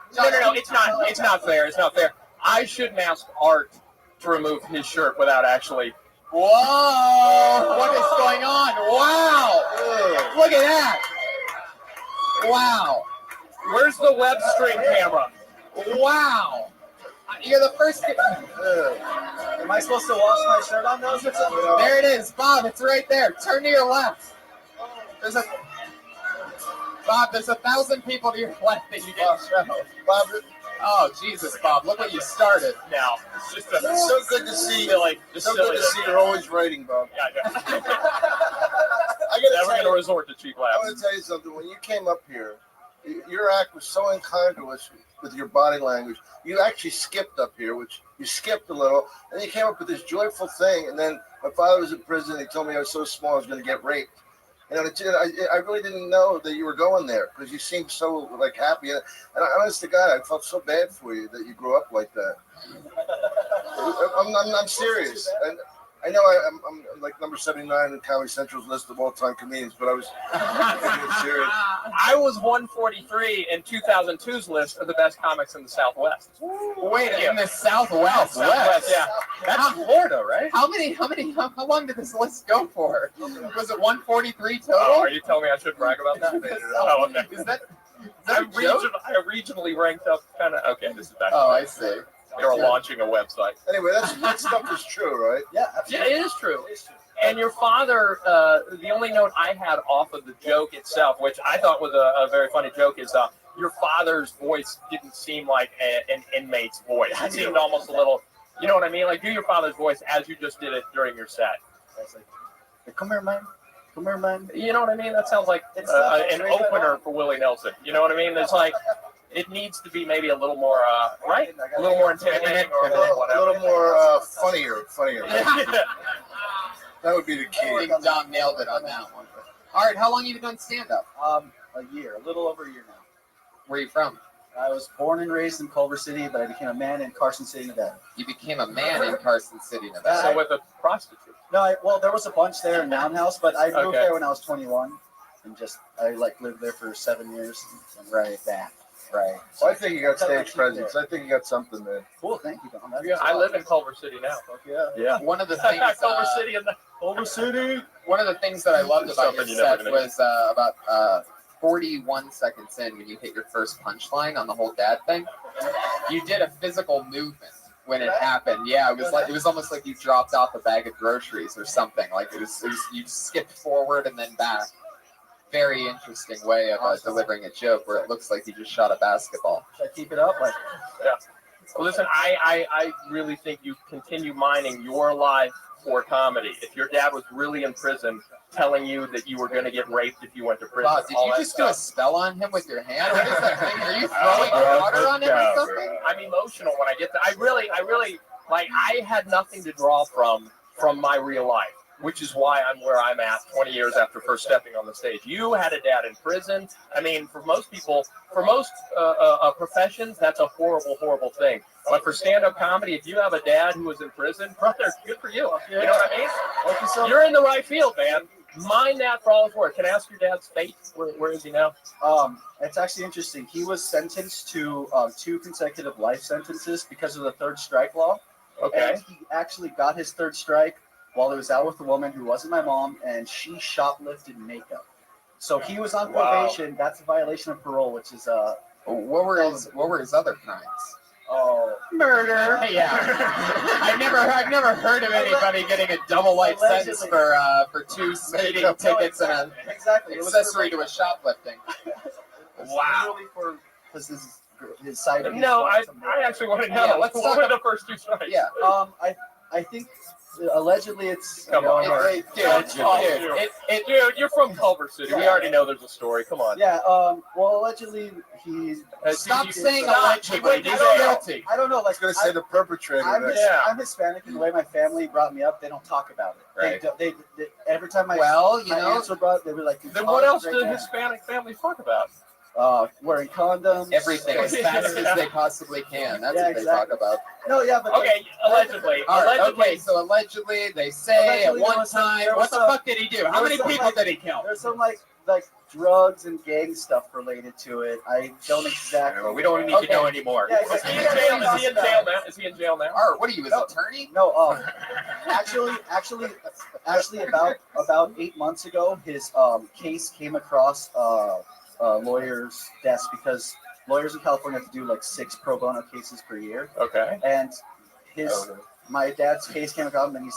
Speaker 20: It's not fair. It's not fair. I shouldn't ask Art to remove his shirt without actually.
Speaker 2: Whoa! What is going on? Wow! Look at that! Wow!
Speaker 20: Where's the web stream camera?
Speaker 2: Wow! You're the first.
Speaker 23: Am I supposed to wash my shirt on those or something?
Speaker 2: There it is, Bob. It's right there. Turn to your left. Bob, there's 1,000 people to your left that you didn't show.
Speaker 10: Bob,
Speaker 2: oh Jesus, Bob! Look what you started.
Speaker 20: Now it's just
Speaker 10: it's so good to see you. So good to see you're always writing, Bob.
Speaker 20: Yeah.
Speaker 10: I
Speaker 20: Never going to resort to cheap laughs.
Speaker 10: I want to tell you something. When you came up here, your act was so unkind to us with your body language. You actually skipped up here, which you skipped a little, and you came up with this joyful thing. And then my father was in prison. He told me I was so small I was going to get raped. And I really didn't know that you were going there because you seemed so like happy. And honest to God, I felt so bad for you that you grew up like that. I'm serious. And I know I'm like number 79 in Comedy Central's list of all-time comedians, but I was serious.
Speaker 20: I was 143 in 2002's list of the best comics in the Southwest.
Speaker 2: Wait, in the Southwest?
Speaker 20: Southwest, yeah.
Speaker 2: That's Florida, right? How long did this list go for? Was it 143 total?
Speaker 20: Oh, are you telling me I should brag about that? Oh, okay.
Speaker 2: Is that
Speaker 20: I regionally ranked up kind of. Okay, this is back.
Speaker 2: Oh, I see.
Speaker 20: You're launching a website.
Speaker 10: Anyway, that stuff is true, right?
Speaker 23: Yeah,
Speaker 20: yeah, it is true. And your father, the only note I had off of the joke itself, which I thought was a very funny joke, is your father's voice didn't seem like an inmate's voice. It seemed almost a little, you know what I mean? Like, do your father's voice as you just did it during your set.
Speaker 23: I was like, come here, man. Come here, man.
Speaker 20: You know what I mean? That sounds like an opener for Willie Nelson. You know what I mean? It's like, it needs to be maybe a little more, right? A little more intimidating or whatever.
Speaker 10: A little more funnier. That would be the key.
Speaker 2: I think Dom nailed it on that one. All right, how long have you been doing stand-up?
Speaker 23: A year, a little over a year now.
Speaker 2: Where are you from?
Speaker 23: I was born and raised in Culver City, but I became a man in Carson City, Nevada.
Speaker 2: You became a man in Carson City, Nevada.
Speaker 20: So with a prostitute?
Speaker 23: No, well, there was a bunch there in Mountain House, but I moved there when I was 21, and I lived there for 7 years, and right back. Right.
Speaker 10: Well, I think you got stage presence. I think you got something there.
Speaker 23: Cool, thank you, Don.
Speaker 20: Yeah, I live in Culver City now.
Speaker 23: Yeah.
Speaker 2: One of the things
Speaker 20: Culver City and
Speaker 23: Culver City.
Speaker 2: One of the things that I loved about your set was about 41 seconds in when you hit your first punchline on the whole dad thing. You did a physical movement when it happened. Yeah, it was almost like you dropped off a bag of groceries or something. Like it was you skipped forward and then back. Very interesting way of delivering a joke where it looks like you just shot a basketball.
Speaker 23: Should I keep it up?
Speaker 20: Yeah. Well, listen, I really think you continue mining your life for comedy. If your dad was really in prison telling you that you were going to get raped if you went to prison.
Speaker 2: Wow, did you just do a spell on him with your hand? What is that thing? Are you throwing water on him or something?
Speaker 20: I'm emotional when I get that. I really, like, I had nothing to draw from my real life, which is why I'm where I'm at 20 years after first stepping on the stage. You had a dad in prison. I mean, for most people, for most professions, that's a horrible, horrible thing. But for stand-up comedy, if you have a dad who was in prison, brother, good for you. You know what I mean? You're in the right field, man. Mind that for all it's worth. Can I ask your dad's fate? Where is he now?
Speaker 23: It's actually interesting. He was sentenced to 2 consecutive life sentences because of the third strike law.
Speaker 20: Okay.
Speaker 23: And he actually got his third strike while he was out with a woman who wasn't my mom, and she shoplifted makeup. So he was on probation. Wow. That's a violation of parole, which is
Speaker 2: What were his other crimes?
Speaker 23: Oh,
Speaker 2: murder. Yeah. I've never heard of anybody getting a double life sentence for 2 speeding tickets and an accessory to a shoplifting.
Speaker 20: Wow.
Speaker 23: Because his side.
Speaker 20: No, I actually want to know.
Speaker 2: Yeah, let's
Speaker 20: what were the first 2 strikes?
Speaker 23: Yeah. I think allegedly it's.
Speaker 20: Come on,
Speaker 23: dude,
Speaker 20: you're from Culver City. We already know there's a story. Come on.
Speaker 23: Yeah. Well, allegedly he's.
Speaker 2: Stop saying allegedly. He's guilty.
Speaker 23: I don't know. Like,
Speaker 10: I was going to say the perpetrator.
Speaker 23: I'm Hispanic, and the way my family brought me up, they don't talk about it.
Speaker 20: Right.
Speaker 23: They every time my aunts were brought, they were like.
Speaker 20: Then what else do Hispanic families talk about?
Speaker 23: Wearing condoms.
Speaker 2: Everything as fast as they possibly can. That's what they talk about.
Speaker 23: No, yeah, but
Speaker 20: okay, allegedly.
Speaker 2: All right, okay, so allegedly they say at one time, what the fuck did he do? How many people did he kill?
Speaker 23: There's some like drugs and gang stuff related to it. I don't exactly.
Speaker 20: We don't need to know anymore.
Speaker 23: Yeah,
Speaker 20: Is he in jail? Is he in jail now? Is he in jail now?
Speaker 2: Or what are you, his attorney?
Speaker 23: No. Actually, about 8 months ago, his case came across lawyer's desk because lawyers in California have to do like 6 pro bono cases per year.
Speaker 20: Okay.
Speaker 23: And my dad's case came across, and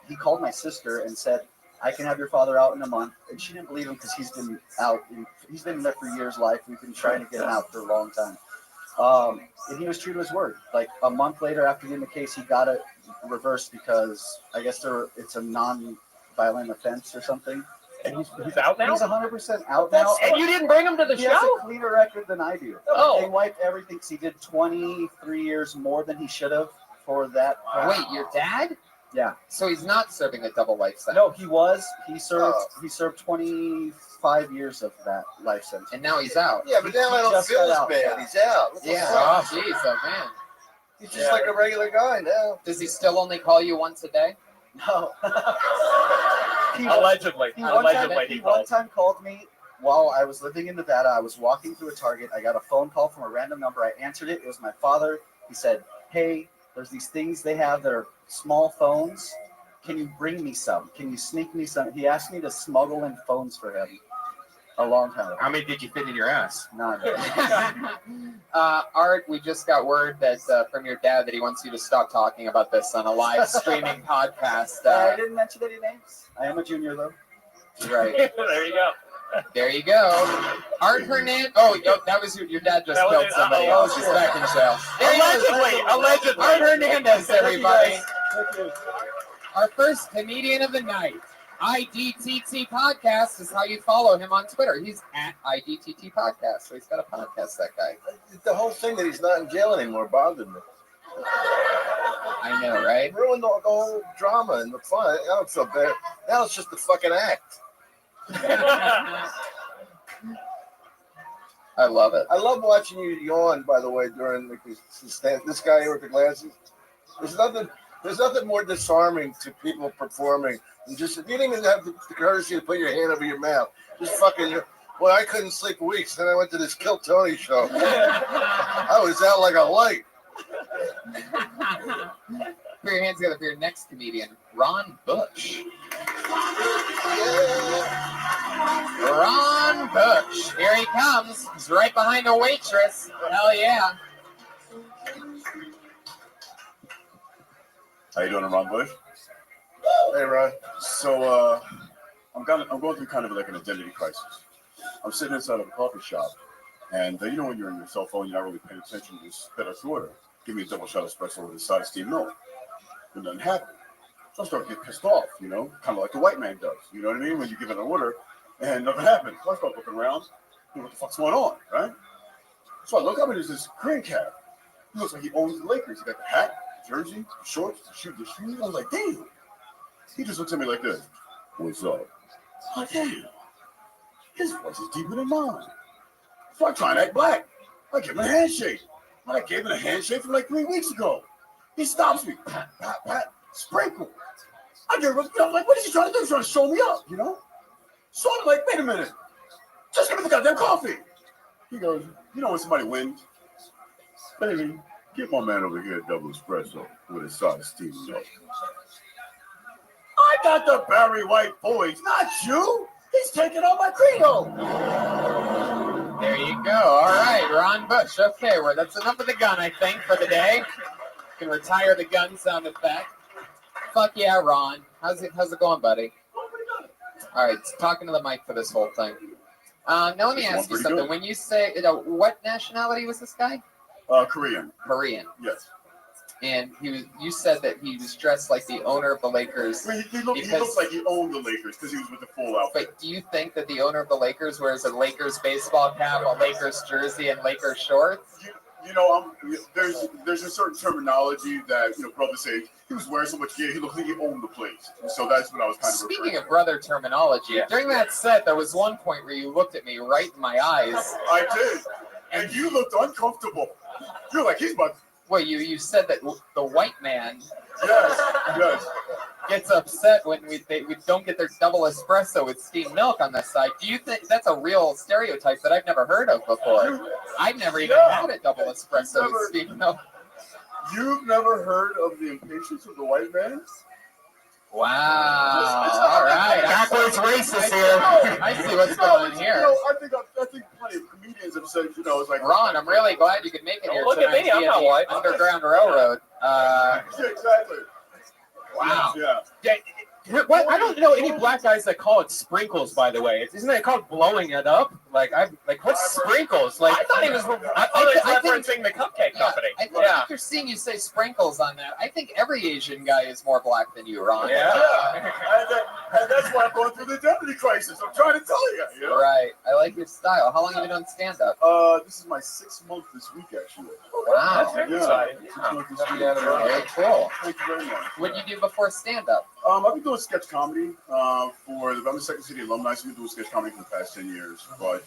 Speaker 23: he called my sister and said, "I can have your father out in a month." And she didn't believe him because he's been out. He's been there for years life. We've been trying to get him out for a long time. And he was true to his word. Like a month later, after getting the case, he got it reversed because I guess it's a non-violent offense or something.
Speaker 20: And he's out now?
Speaker 23: He's 100% out now.
Speaker 20: And you didn't bring him to the
Speaker 23: he
Speaker 20: show?
Speaker 23: He has a cleaner record than I do.
Speaker 20: Oh.
Speaker 23: They wiped everything because he did 23 years more than he should have for that.
Speaker 2: Wow. Wait, your dad?
Speaker 23: Yeah.
Speaker 2: So he's not serving a double life sentence?
Speaker 23: No, he was. He served 25 years of that life sentence.
Speaker 2: And now he's out.
Speaker 10: Yeah, but now I don't feel as bad.
Speaker 23: Yeah.
Speaker 10: He's out. What the
Speaker 2: Yeah.
Speaker 10: fuck?
Speaker 2: Oh, jeez, oh man.
Speaker 10: He's just like a regular guy now.
Speaker 2: Does he still only call you once a day?
Speaker 23: No.
Speaker 20: Allegedly.
Speaker 23: He one time called me while I was living in Nevada. I was walking through a Target. I got a phone call from a random number. I answered it. It was my father. He said, "Hey, there's these things they have that are small phones. Can you bring me some? Can you sneak me some?" He asked me to smuggle in phones for him a long time ago.
Speaker 15: How many did you fit in your ass?
Speaker 23: None.
Speaker 2: Art, we just got word that from your dad that he wants you to stop talking about this on a live streaming podcast.
Speaker 23: I didn't mention any names. I am a junior, though.
Speaker 2: Right.
Speaker 20: There you go.
Speaker 2: There you go. Art Hernandez. Oh, that was your dad just killed somebody else. He's back in jail.
Speaker 20: Allegedly.
Speaker 2: Art Hernandez, everybody.
Speaker 23: Thank you.
Speaker 2: Our first comedian of the night. IDTT Podcast is how you follow him on Twitter. He's at IDTT Podcast, so he's got a podcast, that guy.
Speaker 10: The whole thing that he's not in jail anymore bothered me.
Speaker 2: I know, right?
Speaker 10: It ruined the whole drama and the fun. I don't feel bad. Now it's just a fucking act.
Speaker 2: I love it.
Speaker 10: I love watching you yawn, by the way, during this guy here with the glasses. There's nothing more disarming to people performing than just, if you didn't even have the courtesy to put your hand over your mouth, just fucking, well, I couldn't sleep weeks. Then I went to this Kill Tony show. I was out like a light.
Speaker 2: Put your hands together for your next comedian, Ron Bush. Ron Bush. Here he comes. He's right behind the waitress. Hell yeah.
Speaker 13: How you doing, Ron Bush?
Speaker 10: Hey, Ron.
Speaker 13: So, I'm going through kind of like an identity crisis. I'm sitting inside of a coffee shop, and you know when you're on your cell phone, you're not really paying attention. You just spit out your order. Give me a double shot espresso with a side of steamed milk. And nothing happened. So I start getting pissed off, you know, kind of like the white man does. You know what I mean? When you give it an order, and nothing happens. So I start looking around, what the fuck's going on, right? So I look up and there's this Korean cat. He looks like he owns the Lakers. He got the hat, the jersey, the shorts, the shoes. I was like, damn. He just looks at me like this. What's up? Oh, damn. His voice is deeper than mine. So I try and act black. I give him a handshake. I gave him a handshake from like 3 weeks ago. He stops me. Pat, pat, pat. Sprinkle. I give him like, what is he trying to do? He's trying to show me up, you know? So I'm like, wait a minute. Just give me the goddamn coffee. He goes, you know when somebody wins? Baby, get my man over here a double espresso with a side of steamed milk. I got the Barry White boys, not you. He's taking on my credo.
Speaker 2: There you go. All right, Ron Bush. Okay, well, that's enough of the gun, I think, for the day. You can retire the gun sound effect. Fuck yeah, Ron. How's it going, buddy? All right, talking to the mic for this whole thing. Now let me ask you something.
Speaker 13: Good.
Speaker 2: When you say, what nationality was this guy?
Speaker 13: Korean.
Speaker 2: Korean.
Speaker 13: Yes.
Speaker 2: And you said that he was dressed like the owner of the Lakers.
Speaker 13: I mean, he looks like he owned the Lakers because he was with the full outfit.
Speaker 2: But do you think that the owner of the Lakers wears a Lakers baseball cap, a Lakers jersey, and Lakers shorts?
Speaker 13: You know, there's a certain terminology that, you know, brothers say he was wearing so much gear, he looked like he owned the place. So that's what I was kind of
Speaker 2: Speaking of brother terminology, during that set, there was one point where you looked at me right in my eyes.
Speaker 13: I did. And you looked uncomfortable. You're like, he's about...
Speaker 2: Well, you said that the white man
Speaker 13: yes.
Speaker 2: gets upset when we don't get their double espresso with steamed milk on this side. Do you think that's a real stereotype that I've never heard of before? I've never even had a double espresso with steamed milk.
Speaker 13: You've never heard of the impatience of the white man?
Speaker 2: Wow. All right. Backwards racist here. I see what's going on here.
Speaker 13: You know, I think plenty of comedians have said, you know, it's like...
Speaker 2: Ron, I'm really glad you could make it here
Speaker 20: look at me, I'm not white.
Speaker 2: Underground Railroad.
Speaker 13: Exactly.
Speaker 2: Wow.
Speaker 13: Yeah.
Speaker 20: What? I don't know any black guys that call it sprinkles. By the way, isn't it called blowing it up? Like what's sprinkles? Like I thought he was. I referencing the cupcake company.
Speaker 2: I think after seeing you say sprinkles on that, I think every Asian guy is more black than you, Ron.
Speaker 13: Yeah. And that's why I'm going through the identity crisis. I'm trying to tell you. You know?
Speaker 2: Right. I like your style. How long have you been doing stand-up?
Speaker 13: This is my 6th month this week, actually.
Speaker 2: Wow.
Speaker 13: That's very exciting.
Speaker 2: Very cool.
Speaker 13: Thank you very much.
Speaker 2: What did you do before stand-up?
Speaker 13: I've been doing sketch comedy I'm a Second City alumni, so we've been doing sketch comedy for the past 10 years. But,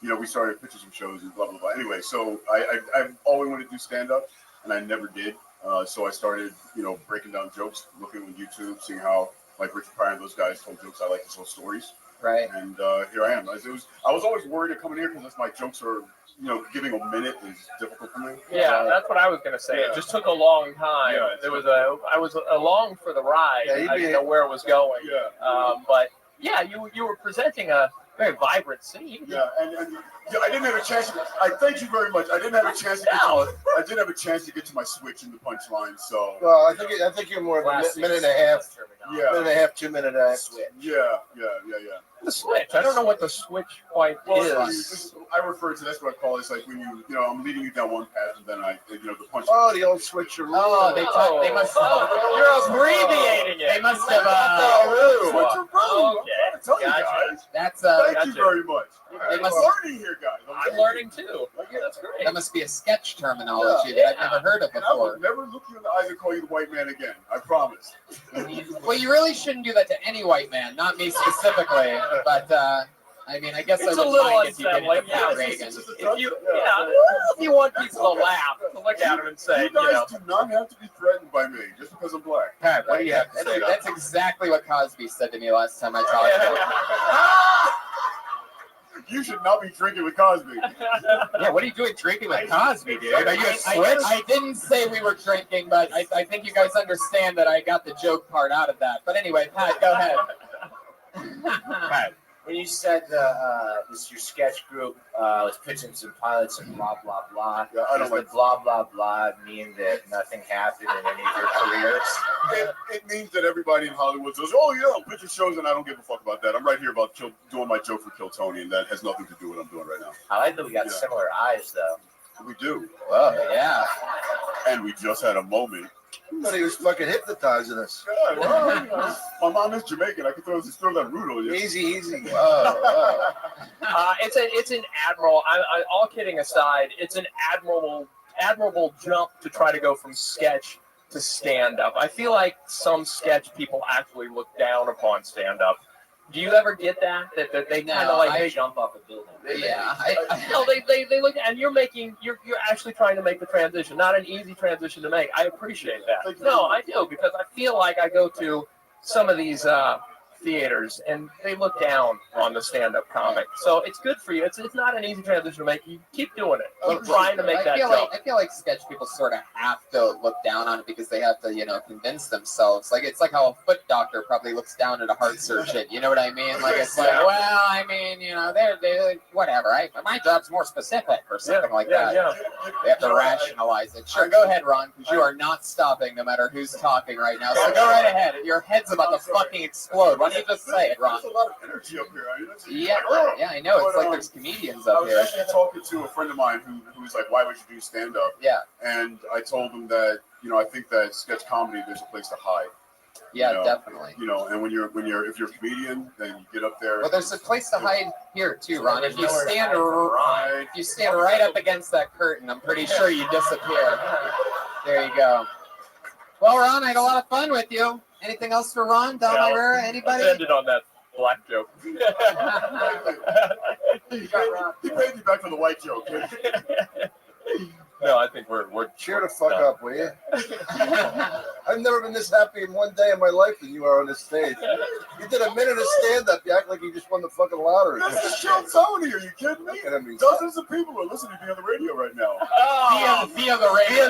Speaker 13: you know, we started pitching some shows and blah, blah, blah. Anyway, so I've always wanted to do stand-up, and I never did. So I started, you know, breaking down jokes, looking on YouTube, seeing how, like, Richard Pryor and those guys told jokes. I like to tell stories.
Speaker 2: Right.
Speaker 13: And here I am. I was always worried of coming here because my jokes are, you know, giving a minute is difficult for me.
Speaker 20: Yeah, that's what I was gonna say.
Speaker 13: Yeah.
Speaker 20: It just took a long time.
Speaker 13: Yeah,
Speaker 20: I was along for the ride.
Speaker 13: Yeah,
Speaker 20: I didn't know where it was going.
Speaker 13: Yeah.
Speaker 20: But yeah, you were presenting a very vibrant scene.
Speaker 13: Yeah, and I didn't have a chance. I thank you very much. I didn't have a chance to get. I didn't have a chance to get to my switch in the punchline. So.
Speaker 10: Well, I think you're more than a minute and a half.
Speaker 13: Yeah.
Speaker 10: Minute and a half, 2 minute act.
Speaker 13: Yeah.
Speaker 20: The switch. I don't know what the switch quite is.
Speaker 13: I refer to that's what I call it. It's like when you know, I'm leading you down one path, and then the punch.
Speaker 10: Oh, the old switcheroo.
Speaker 2: Oh, they must.
Speaker 20: You're abbreviating it.
Speaker 2: They must have.
Speaker 13: Switcheroo.
Speaker 20: Okay.
Speaker 13: I'm telling you guys.
Speaker 2: That's
Speaker 13: Thank you very much.
Speaker 2: They must.
Speaker 13: I'm learning here, guys.
Speaker 20: I'm learning too. That's great.
Speaker 2: That must be a sketch terminology that I've never heard of
Speaker 13: And I will
Speaker 2: before.
Speaker 13: never look you in the eyes and call you the white man again. I promise.
Speaker 2: Well, you really shouldn't do that to any white man, not me specifically. But I mean, I guess
Speaker 20: It's
Speaker 2: I
Speaker 20: a
Speaker 2: would
Speaker 20: little
Speaker 2: mind if you did
Speaker 20: unsettling.
Speaker 2: it to Reagan.
Speaker 20: If you want people to laugh, to look at him and say,
Speaker 13: You guys do not have to be threatened by me just because I'm black.
Speaker 2: Pat, what do you have to say? That's exactly what Cosby said to me last time I talked to him.
Speaker 13: You should not be drinking with Cosby.
Speaker 2: Yeah, what are you doing drinking with Cosby, dude? Are you a switch? I didn't say we were drinking, but I think you guys understand that I got the joke part out of that. But anyway, Pat, go ahead.
Speaker 13: Pat,
Speaker 19: when you said this your sketch group was pitching some pilots and blah blah blah.
Speaker 13: Yeah, I don't
Speaker 19: Does
Speaker 13: like
Speaker 19: the blah blah blah mean that nothing happened in any of your careers?
Speaker 13: It means that everybody in Hollywood says, "Oh yeah, I'm pitching shows," and I don't give a fuck about that. I'm right here about doing my joke for Kill Tony, and that has nothing to do with what I'm doing right now.
Speaker 19: I like that we got similar eyes though.
Speaker 13: We do.
Speaker 19: Oh yeah.
Speaker 13: And we just had a moment.
Speaker 10: I thought he was fucking hypnotizing us.
Speaker 13: Yeah, well, you know, my mom is Jamaican. I can throw that root on you.
Speaker 10: Easy.
Speaker 20: It's an admirable. All kidding aside, it's an admirable jump to try to go from sketch to stand up. I feel like some sketch people actually look down upon stand up. Do you ever get that they kind of like
Speaker 2: I
Speaker 19: jump off a building?
Speaker 2: Yeah.
Speaker 20: No, they look, and you're actually trying to make the transition. Not an easy transition to make. I appreciate that. No, I do, because I feel like I go to some of these theaters and they look down on the stand-up comic. So it's good for you. It's not an easy transition to make. You keep doing it. Keep trying to make that jump.
Speaker 2: I feel like sketch people sort of have to look down on it because they have to, convince themselves. Like, it's like how a foot doctor probably looks down at a heart surgeon. You know what I mean? Like, it's like, well, I mean, they're whatever. My job's more specific or something like that.
Speaker 20: Yeah.
Speaker 2: They have to rationalize it. Sure, go ahead, Ron, because you are not stopping no matter who's talking right now. So go right ahead. Your head's about to fucking explode. Why don't you just say it, Ron?
Speaker 13: There's a lot of energy up here.
Speaker 2: Yeah, I know. It's like there's comedians up
Speaker 13: I was
Speaker 2: here.
Speaker 13: actually talking to a friend of mine who was like, "Why would you do stand up?"
Speaker 2: Yeah.
Speaker 13: And I told him that I think that sketch comedy, there's a place to hide.
Speaker 2: Yeah, definitely.
Speaker 13: And if you're a comedian, then you get up there.
Speaker 2: Well, there's a place to hide here too, Ron. If you stand right up against that curtain, I'm pretty sure you disappear. There you go. Well, Ron, I had a lot of fun with you. Anything else for Ron, Don Herrera, anybody?
Speaker 20: Let's end it on that black joke.
Speaker 13: He paid me back for the white joke.
Speaker 20: No, I think we're
Speaker 10: cheer the fuck up, will you? I've never been this happy in one day in my life than you are on this stage. You did a minute of stand-up. You act like you just won the fucking lottery.
Speaker 13: This is Kill Tony. Are you kidding me? Dozens of people are listening to me on the radio right now.
Speaker 2: Via the radio.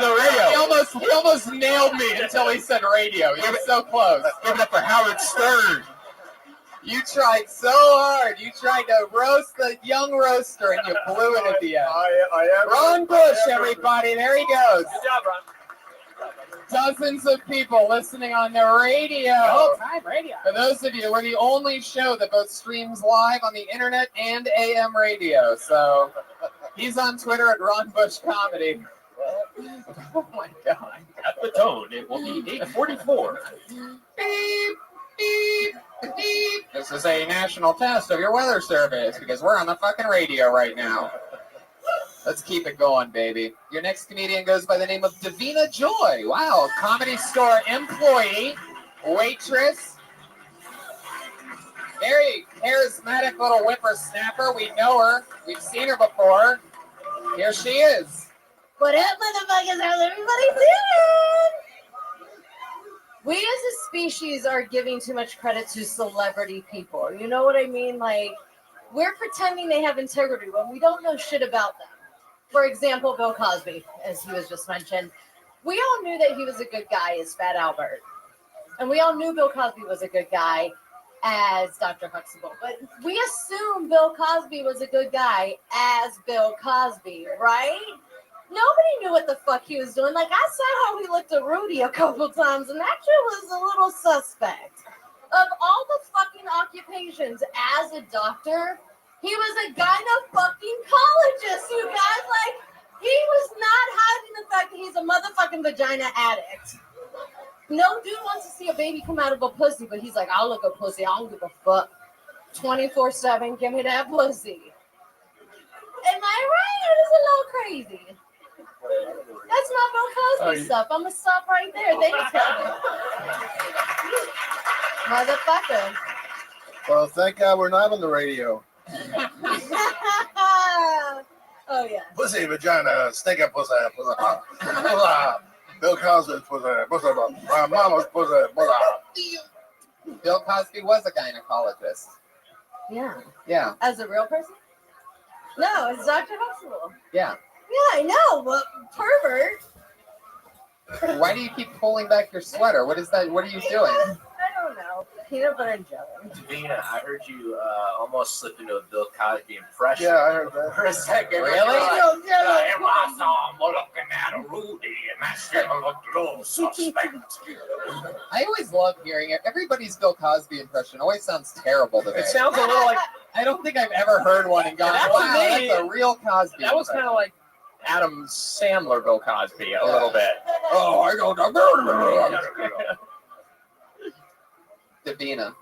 Speaker 2: He almost nailed me until he said radio. He was so close.
Speaker 10: Give it up for Howard Stern.
Speaker 2: You tried so hard. You tried to roast the young roaster, and you blew it at the end.
Speaker 13: I am.
Speaker 2: Ron Bush, everybody. There he goes.
Speaker 20: Good job, Ron.
Speaker 2: Dozens of people listening on the radio.
Speaker 17: Time radio.
Speaker 2: For those of you, we're the only show that both streams live on the internet and AM radio. So he's on Twitter at Ron Bush Comedy. Oh my God.
Speaker 20: At the tone, it will be 8:44.
Speaker 2: Beep, beep, beep. This is a national test of your weather service because we're on the fucking radio right now. Let's keep it going, baby. Your next comedian goes by the name of Davina Joy. Wow, Comedy Store employee, waitress, very charismatic little whippersnapper. We know her. We've seen her before. Here she is.
Speaker 17: What up, motherfuckers? How's everybody doing? We as a species are giving too much credit to celebrity people. You know what I mean? Like, we're pretending they have integrity when we don't know shit about them. For example, Bill Cosby, as he was just mentioned. We all knew that he was a good guy as Fat Albert. And we all knew Bill Cosby was a good guy as Dr. Huxtable. But we assumed Bill Cosby was a good guy as Bill Cosby, right? Nobody knew what the fuck he was doing. Like, I saw how he looked at Rudy a couple times, and that shit was a little suspect. Of all the fucking occupations as a doctor, he was a gynecologist, you guys. Like, he was not hiding the fact that he's a motherfucking vagina addict. No dude wants to see a baby come out of a pussy, but he's like, I'll look a pussy. I don't give a fuck. 24/7, give me that pussy. Am I right? It is a little crazy. That's not Bill Cosby stuff. I'm going to stop right there. Thanks, motherfucker.
Speaker 10: Well, thank God we're not on the radio.
Speaker 17: Oh, yeah.
Speaker 10: Pussy, vagina, stink up pussy, Bill Cosby's pussy, my mama's pussy.
Speaker 2: Bill Cosby was a gynecologist.
Speaker 17: Yeah.
Speaker 2: Yeah.
Speaker 17: As a real person? No, it's Dr. Huxtable.
Speaker 2: Yeah.
Speaker 17: Yeah, I know, but pervert.
Speaker 2: Why do you keep pulling back your sweater? What is that? What are you doing?
Speaker 17: I don't know. peanut butter and jelly.
Speaker 19: Davina, I heard you almost slip into a Bill Cosby impression.
Speaker 10: Yeah, I heard that.
Speaker 19: For a second.
Speaker 2: Really?
Speaker 19: If I saw him looking at a Rudy and that still looked a little suspect.
Speaker 2: I always love hearing it. Everybody's Bill Cosby impression always sounds terrible to me.
Speaker 20: It sounds a little like
Speaker 2: I don't think I've ever heard one and gone,
Speaker 20: That
Speaker 2: wow,
Speaker 20: was me.
Speaker 2: that's a real Cosby.
Speaker 20: that was kind of like Adam Sandler Bill Cosby a little bit.
Speaker 2: Oh, I don't know. Davina.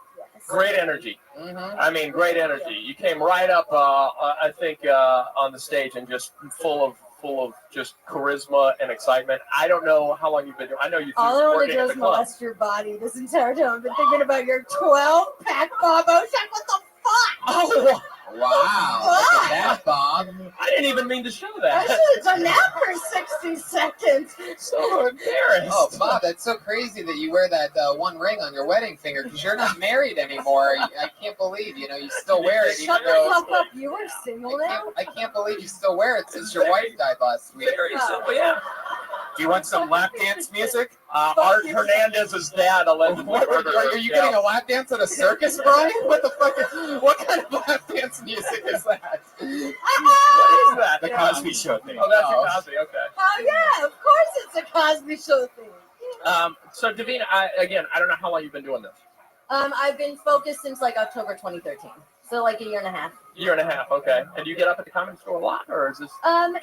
Speaker 20: Great energy.
Speaker 2: Mm-hmm.
Speaker 20: I mean, great energy. You came right up, I think, on the stage and just full of just charisma and excitement. I don't know how long you've been doing. I know you've
Speaker 17: All I want to
Speaker 20: working
Speaker 17: do
Speaker 20: at
Speaker 17: is
Speaker 20: the club.
Speaker 17: molest your body this entire time. I've been thinking about your 12-pack Bob Ocean. What the fuck?
Speaker 20: Oh,
Speaker 2: wow. Look at that, Bob.
Speaker 20: I didn't even mean to show
Speaker 17: I
Speaker 20: that.
Speaker 17: should have done that for 60 seconds.
Speaker 20: So embarrassed.
Speaker 2: Oh, Bob, that's so crazy that you wear that one ring on your wedding finger because you're not married anymore. I can't believe, you still wear it.
Speaker 17: Shut
Speaker 2: even
Speaker 17: the
Speaker 2: though
Speaker 17: fuck up. You are single now?
Speaker 2: I can't believe you still wear it since your wife died last week.
Speaker 20: Very simple, yeah.
Speaker 2: Do you want some lap dance music?
Speaker 20: Art Hernandez's dad allegedly murdered her.
Speaker 2: Are you getting a lap dance at a circus, Brian? What the fuck? What kind of lap dance music is that?
Speaker 20: What is that?
Speaker 2: The Cosby Show thing.
Speaker 20: Oh, that's your Cosby. Okay.
Speaker 17: Oh, yeah. Of course it's a Cosby Show thing.
Speaker 20: So Davina, I don't know how long you've been doing this.
Speaker 17: I've been focused since like October 2013. So like a year and a half.
Speaker 20: Year and a half, okay. And do you get up at the Comedy Store a lot, or is this?
Speaker 17: Here and there.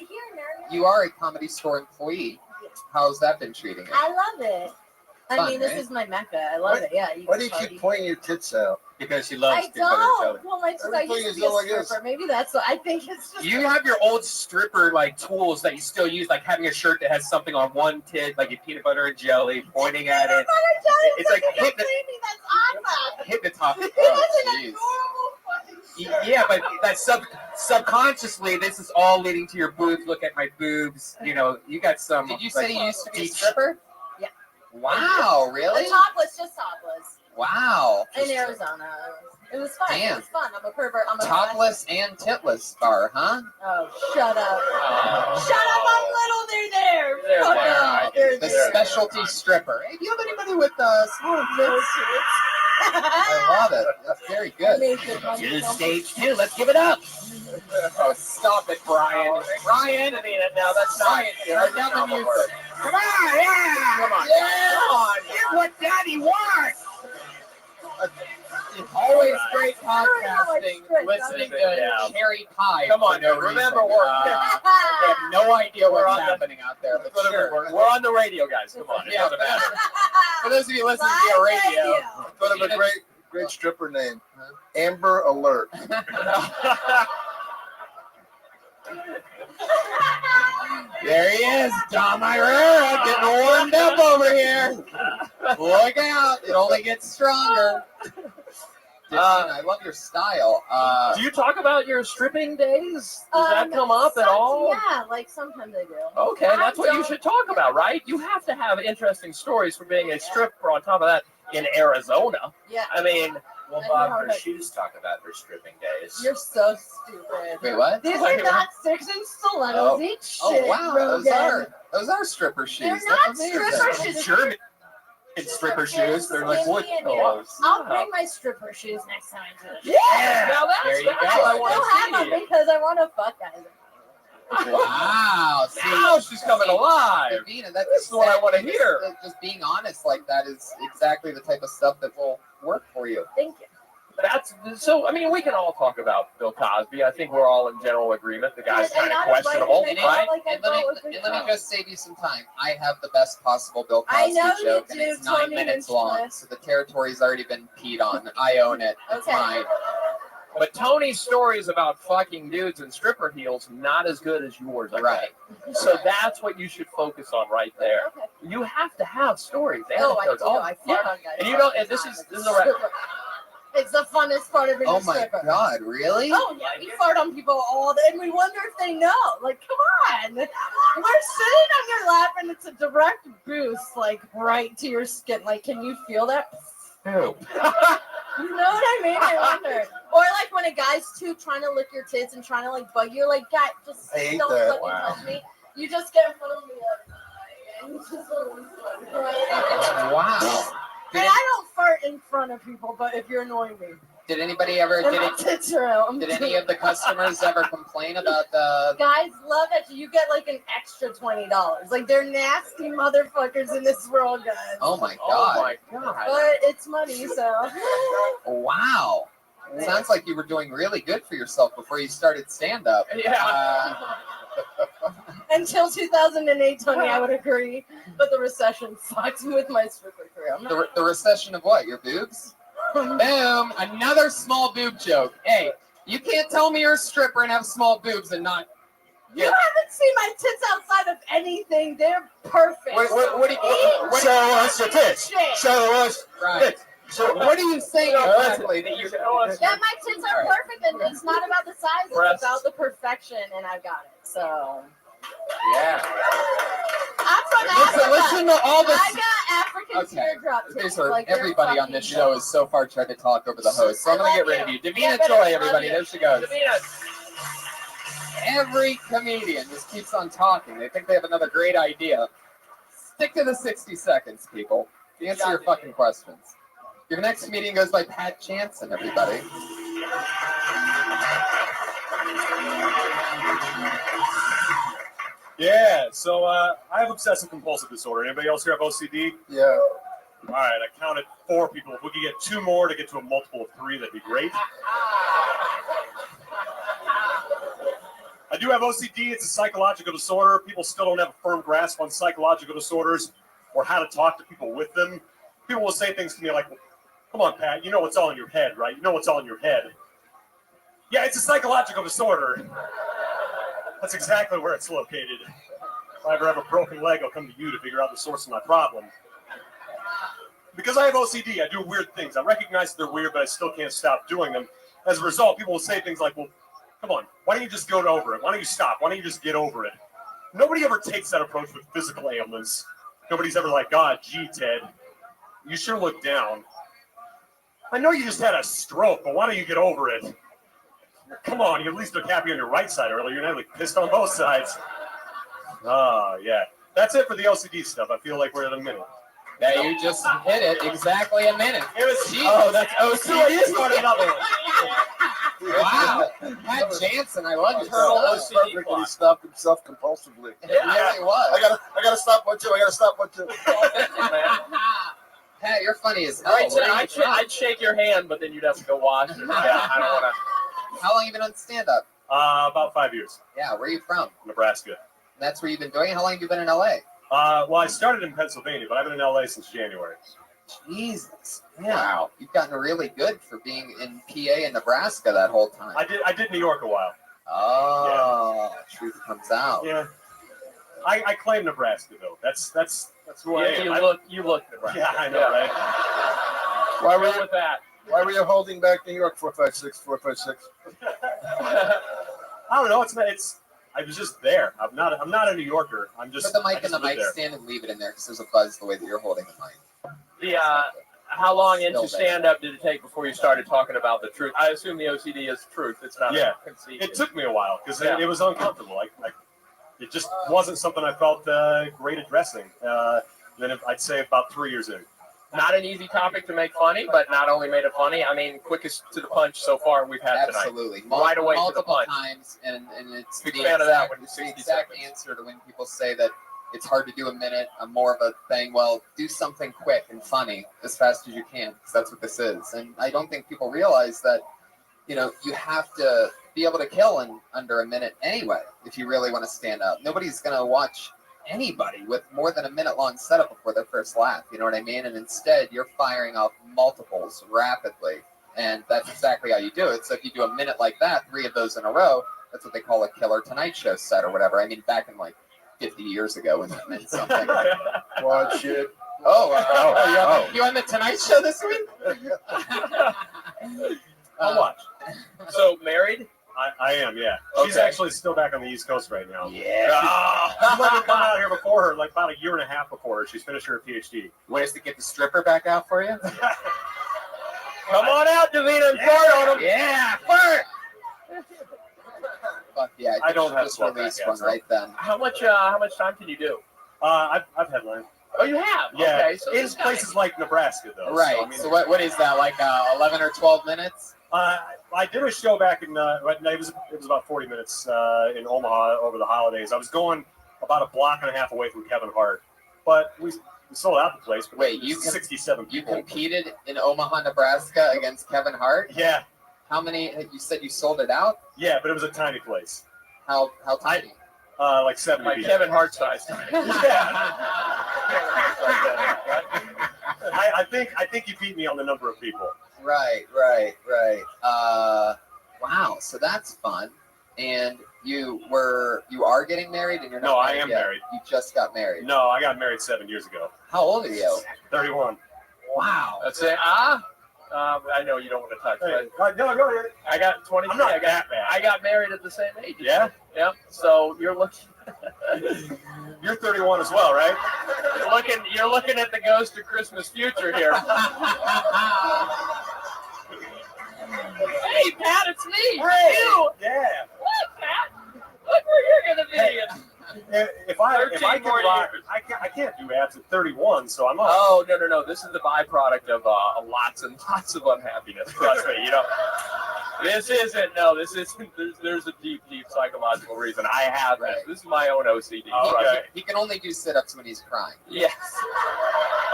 Speaker 2: You are a Comedy Store employee. How's that been treating you?
Speaker 17: I love it. I
Speaker 2: Fun,
Speaker 17: mean, this
Speaker 2: right?
Speaker 17: is my mecca. I love it. Yeah.
Speaker 10: Why do you keep pointing your tits out?
Speaker 3: Because she loves
Speaker 17: I
Speaker 3: peanut butter and jelly.
Speaker 17: don't. Well, like, 'cause I
Speaker 10: Everything
Speaker 17: used
Speaker 10: is
Speaker 17: to be
Speaker 10: all like
Speaker 17: a
Speaker 10: this.
Speaker 17: stripper. Maybe that's what I think. It's just.
Speaker 3: You have your old stripper like tools that you still use, like having a shirt that has something on one tit, like a peanut butter and jelly, pointing at it. It's like hypnotized. Oh, jeez. Yeah, but that subconsciously, this is all leading to your boobs. Look at my boobs. You got some.
Speaker 2: Did you say you used to be a
Speaker 3: deep-
Speaker 2: stripper?
Speaker 17: Yeah.
Speaker 2: Wow, really?
Speaker 17: Topless, just topless.
Speaker 2: Wow.
Speaker 17: In Arizona. It was fun.
Speaker 2: Damn.
Speaker 17: It was fun. I'm a pervert. I'm a
Speaker 2: Topless and titless bar, huh?
Speaker 17: Oh, shut up.
Speaker 2: Oh.
Speaker 17: Shut up. I'm little. They're there.
Speaker 2: There,
Speaker 17: Fuck
Speaker 2: there.
Speaker 17: up. They're
Speaker 2: The
Speaker 17: there.
Speaker 2: specialty stripper. Hey, do you have anybody with small tits? I love it. That's very good.
Speaker 3: To stage 2. Let's give it up.
Speaker 2: Oh, stop it, Brian. Brian,
Speaker 20: now that's not.
Speaker 2: Brian, turn down the music.
Speaker 3: Come on, yeah.
Speaker 20: Come on.
Speaker 2: Yeah.
Speaker 20: Come on.
Speaker 3: Get what Daddy wants.
Speaker 2: Always great podcasting, listening to
Speaker 20: Yeah.
Speaker 2: Cherry Pie.
Speaker 20: Come on,
Speaker 2: for no
Speaker 20: remember,
Speaker 2: reason.
Speaker 20: we're-
Speaker 2: We have no idea
Speaker 20: We're
Speaker 2: what's
Speaker 20: on the-
Speaker 2: happening out there, but sure.
Speaker 20: We're on the radio, guys. Come on. It
Speaker 2: Yeah.
Speaker 20: doesn't matter.
Speaker 2: For those of you listening via radio,
Speaker 10: Thought of a great stripper name, Amber Alert.
Speaker 2: there he is, Tom Irera, getting warmed up over here. Look out, it only gets stronger. I love your style.
Speaker 20: Do you talk about your stripping days? Does that come up at all?
Speaker 17: Yeah, like sometimes I do.
Speaker 20: Okay, that's what you should talk about, right? You have to have interesting stories for being a stripper on top of that in Arizona.
Speaker 17: Yeah.
Speaker 20: I mean,
Speaker 19: Well,
Speaker 17: I
Speaker 19: Bob,
Speaker 17: know
Speaker 19: her
Speaker 17: that-
Speaker 19: shoes talk about her stripping days.
Speaker 17: You're so stupid.
Speaker 2: Wait, what?
Speaker 17: These are not 6-inch stilettos. Eat shit,
Speaker 2: Oh, wow,
Speaker 17: Rogan.
Speaker 2: those are stripper shoes.
Speaker 17: They're
Speaker 2: That's
Speaker 17: not
Speaker 2: amazing.
Speaker 17: stripper shoes.
Speaker 3: German stripper shoes. They're like wood pillows.
Speaker 17: I'll bring my stripper shoes next time I do it.
Speaker 20: yeah. Now
Speaker 2: There you
Speaker 20: that's
Speaker 2: go.
Speaker 20: what I
Speaker 17: I
Speaker 20: want
Speaker 17: still
Speaker 20: to
Speaker 17: have
Speaker 20: see.
Speaker 17: them because I want to fuck guys.
Speaker 2: Wow. See,
Speaker 20: Now she's coming alive.
Speaker 2: Davina, that's
Speaker 20: This is what I want to hear.
Speaker 2: Just being honest like that is exactly the type of stuff that will work for you.
Speaker 17: Thank you.
Speaker 20: That's so. I mean, we can all talk about Bill Cosby. I think we're all in general agreement. The guy's
Speaker 17: And
Speaker 20: kind of
Speaker 17: I was
Speaker 20: questionable,
Speaker 17: like,
Speaker 20: right?
Speaker 17: like I
Speaker 2: And let
Speaker 17: thought was
Speaker 2: me
Speaker 17: good.
Speaker 2: just save you some time. I have the best possible Bill
Speaker 17: I
Speaker 2: Cosby
Speaker 17: know you
Speaker 2: joke, and
Speaker 17: do,
Speaker 2: it's 9
Speaker 17: Tony
Speaker 2: minutes
Speaker 17: Hinchcliffe.
Speaker 2: long, so the territory's already been peed on. I own it. It's
Speaker 17: Okay.
Speaker 2: mine.
Speaker 20: But Tony's stories about fucking dudes in stripper heels not as good as yours, I
Speaker 2: Right.
Speaker 20: think. So that's what you should focus on right there.
Speaker 17: Okay.
Speaker 20: You have to have stories.
Speaker 17: Oh, I
Speaker 20: anecdotes,
Speaker 17: do.
Speaker 20: all-
Speaker 17: I
Speaker 20: yeah.
Speaker 17: fart on guys.
Speaker 20: And you don't. And this is a record.
Speaker 17: It's the funnest part of being
Speaker 2: Oh
Speaker 17: a
Speaker 2: my
Speaker 17: stripper.
Speaker 2: God, really?
Speaker 17: Oh yeah, we fart on people all day, and we wonder if they know. Like, come on, we're sitting on your lap, and it's a direct boost, like right to your skin. Like, can you feel that?
Speaker 20: Ew.
Speaker 17: You know what I mean? I wonder. Or like when a guy's too trying to lick your tits and trying to like bug you, like, God, just
Speaker 10: I hate
Speaker 17: don't
Speaker 10: that.
Speaker 17: fucking
Speaker 10: Wow.
Speaker 17: touch me. You just get in front of me like, and you just
Speaker 2: Wow.
Speaker 17: And I don't
Speaker 16: fart in front of people, but if you're annoying me.
Speaker 2: Did anybody ever?
Speaker 16: And my tits are out.
Speaker 2: Did any of the customers ever complain about the?
Speaker 16: Guys love it. You get like an extra $20. Like they're nasty motherfuckers in this world, guys.
Speaker 2: Oh my god!
Speaker 16: Oh my god! But it's money, so.
Speaker 2: Wow. Sounds like you were doing really good for yourself before you started stand up.
Speaker 16: Yeah. Until 2008, Tony, I would agree. But the recession fucked with my stripper career.
Speaker 2: The recession of what? Your boobs? Boom! Another small boob joke. Hey, you can't tell me you're a stripper and have small boobs and not.
Speaker 16: You haven't seen my tits outside of anything. They're perfect.
Speaker 2: What do you?
Speaker 16: Show us
Speaker 2: your
Speaker 16: tits.
Speaker 2: Show us. Right. So what are you saying exactly? That you?
Speaker 16: Yeah, my tits are perfect, and it's not about the size; it's about the perfection, and I've got it. So.
Speaker 2: Yeah.
Speaker 16: I'm from Africa.
Speaker 2: Listen to all this.
Speaker 16: I got African teardrop tits.
Speaker 2: These are,
Speaker 16: Like, they're
Speaker 2: everybody on this
Speaker 16: fucking
Speaker 2: show has so far tried to talk over the host, so I'm going to get rid of you. Davina Choi, everybody. There she goes. Every comedian just keeps on talking. They think they have another great idea. Stick to the 60 seconds, people. Answer your fucking questions. Your next comedian goes by Pat Jansen, everybody.
Speaker 21: Yeah, so I have obsessive compulsive disorder. Anybody else here have OCD?
Speaker 10: Yeah.
Speaker 21: All right, I counted 4 people. If we could get 2 more to get to a multiple of 3, that'd be great. I do have OCD. It's a psychological disorder. People still don't have a firm grasp on psychological disorders or how to talk to people with them. People will say things to me like, come on, Pat, you know what's all in your head, right? You know what's all in your head. Yeah, it's a psychological disorder. That's exactly where it's located. If I ever have a broken leg, I'll come to you to figure out the source of my problem. Because I have OCD, I do weird things. I recognize that they're weird, but I still can't stop doing them. As a result, people will say things like, well, come on, why don't you just go over it? Why don't you stop? Why don't you just get over it? Nobody ever takes that approach with physical ailments. Nobody's ever like, God, gee, Ted, you sure look down. I know you just had a stroke, but why don't you get over it? Come on, you at least look happy on your right side earlier. You're not like pissed on both sides. Oh, yeah. That's it for the OCD stuff. I feel like we're at a minute.
Speaker 2: Yeah, you just hit it exactly a minute.
Speaker 21: It was
Speaker 2: Jesus.
Speaker 21: Oh, that's OCD. Start another one.
Speaker 2: Wow. Pat Jansen, I love it.
Speaker 10: Perfect when he stopped himself compulsively.
Speaker 2: It really was.
Speaker 10: I gotta stop one too. I gotta stop one too.
Speaker 2: Pat, you're funny as hell.
Speaker 22: Right, so I'd shake your hand, but then you'd have to go wash it. Yeah, I don't want to.
Speaker 2: How long have you been on stand-up?
Speaker 21: About 5 years.
Speaker 2: Yeah, where are you from?
Speaker 21: Nebraska.
Speaker 2: That's where you've been doing it? How long have you been in LA?
Speaker 21: Well, I started in Pennsylvania, but I've been in LA since January.
Speaker 2: Jesus. Wow. You've gotten really good for being in PA and Nebraska that whole time.
Speaker 21: I did New York a while.
Speaker 2: Oh, yeah. Truth comes out.
Speaker 21: Yeah. I claim Nebraska though. That's who I am.
Speaker 22: You look Nebraska.
Speaker 21: Yeah, I know, right?
Speaker 10: Why were you
Speaker 22: with that?
Speaker 10: Why were you holding back New York 456 456?
Speaker 21: I don't know. I was just there. I'm not a New Yorker. I'm just.
Speaker 2: Put the mic in the mic stand and leave it in there because there's a buzz the way that you're holding the mic.
Speaker 22: How long into stand-up did it take before you started talking about the truth? I assume the OCD is truth. It's not. Conceit.
Speaker 21: It took me a while because it was uncomfortable. It just wasn't something I felt great addressing. Then I'd say about 3 years in.
Speaker 22: Not an easy topic to make funny, but not only made it funny. I mean, quickest to the punch so far we've had tonight.
Speaker 2: Absolutely.
Speaker 22: Right away to the
Speaker 2: multiple
Speaker 22: punch.
Speaker 2: times, and it's
Speaker 22: Big
Speaker 2: the
Speaker 22: fan of that one.
Speaker 2: It's the exact answer to when people say that it's hard to do a minute. I'm more of a thing. Well, do something quick and funny as fast as you can, because that's what this is. And I don't think people realize that, you have to be able to kill in under a minute anyway if you really want to stand up. Nobody's going to watch anybody with more than a minute long setup before their first laugh. You know what I mean? And instead, you're firing off multiples rapidly. And that's exactly how you do it. So if you do a minute like that, 3 of those in a row, that's what they call a killer Tonight Show set or whatever. I mean, back in 50 years ago when that meant something.
Speaker 10: Watch it.
Speaker 2: You on the Tonight Show this week?
Speaker 21: I'll watch.
Speaker 22: So married?
Speaker 21: I am, yeah. She's
Speaker 22: Okay.
Speaker 21: actually still back on the East Coast right now.
Speaker 22: Yeah.
Speaker 21: She's let me come out here before her, about a year and a half before her. She's finished her PhD.
Speaker 2: Ways to get the stripper back out for you?
Speaker 22: Come on out, Davina, and fart on him.
Speaker 2: Yeah, fart. Fuck yeah!
Speaker 21: I don't have
Speaker 2: just
Speaker 21: sweat
Speaker 2: released
Speaker 21: back
Speaker 2: one
Speaker 21: yet, so.
Speaker 2: right then.
Speaker 22: How much time can you do?
Speaker 21: I've headlined.
Speaker 22: Oh, you have?
Speaker 21: Yeah,
Speaker 22: Okay, so
Speaker 21: in
Speaker 22: this guy-
Speaker 21: places like Nebraska, though.
Speaker 2: Right.
Speaker 21: So, I mean,
Speaker 2: So what is that, like 11 or 12 minutes?
Speaker 21: I did a show back in, it was about 40 minutes in Omaha over the holidays. I was going about a block and a half away from Kevin Hart, but we sold out the place. But
Speaker 2: Wait, you
Speaker 21: 67
Speaker 2: You
Speaker 21: people.
Speaker 2: competed in Omaha, Nebraska against Kevin Hart?
Speaker 21: Yeah.
Speaker 2: How many? You said you sold it out?
Speaker 21: Yeah, but it was a tiny place.
Speaker 2: How tiny?
Speaker 21: Like 70
Speaker 22: Like
Speaker 21: people.
Speaker 22: Kevin Hart size.
Speaker 21: I think you beat me on the number of people.
Speaker 2: Right. Wow. So that's fun. And you are getting married, and you're not.
Speaker 21: No, I
Speaker 2: married
Speaker 21: am
Speaker 2: yet.
Speaker 21: married.
Speaker 2: You just got married.
Speaker 21: No, I got married 7 years ago.
Speaker 2: How old are you?
Speaker 21: 31.
Speaker 2: Wow.
Speaker 22: Let's say I know you don't want to touch,
Speaker 21: Hey,
Speaker 22: but
Speaker 21: no, go ahead.
Speaker 22: I got 20.
Speaker 21: I'm not
Speaker 22: I got,
Speaker 21: that bad.
Speaker 22: I got married at the same age.
Speaker 21: Yeah?
Speaker 22: Yep. So you're looking.
Speaker 21: You're 31 as well, right?
Speaker 22: You're looking at the ghost of Christmas future here. Hey, Pat, it's me.
Speaker 21: Hey,
Speaker 22: You.
Speaker 21: yeah.
Speaker 22: What, Pat? Look where you're gonna be.
Speaker 21: Hey, if I
Speaker 22: 13
Speaker 21: can
Speaker 22: more
Speaker 21: rock,
Speaker 22: years.
Speaker 21: I can't do abs at 31, so I'm up.
Speaker 22: Oh no! This is the byproduct of lots and lots of unhappiness. Trust me. This isn't. There's a deep psychological reason. I have this. This is my own OCD.
Speaker 21: Okay.
Speaker 2: He can only do sit-ups when he's crying.
Speaker 22: Yes.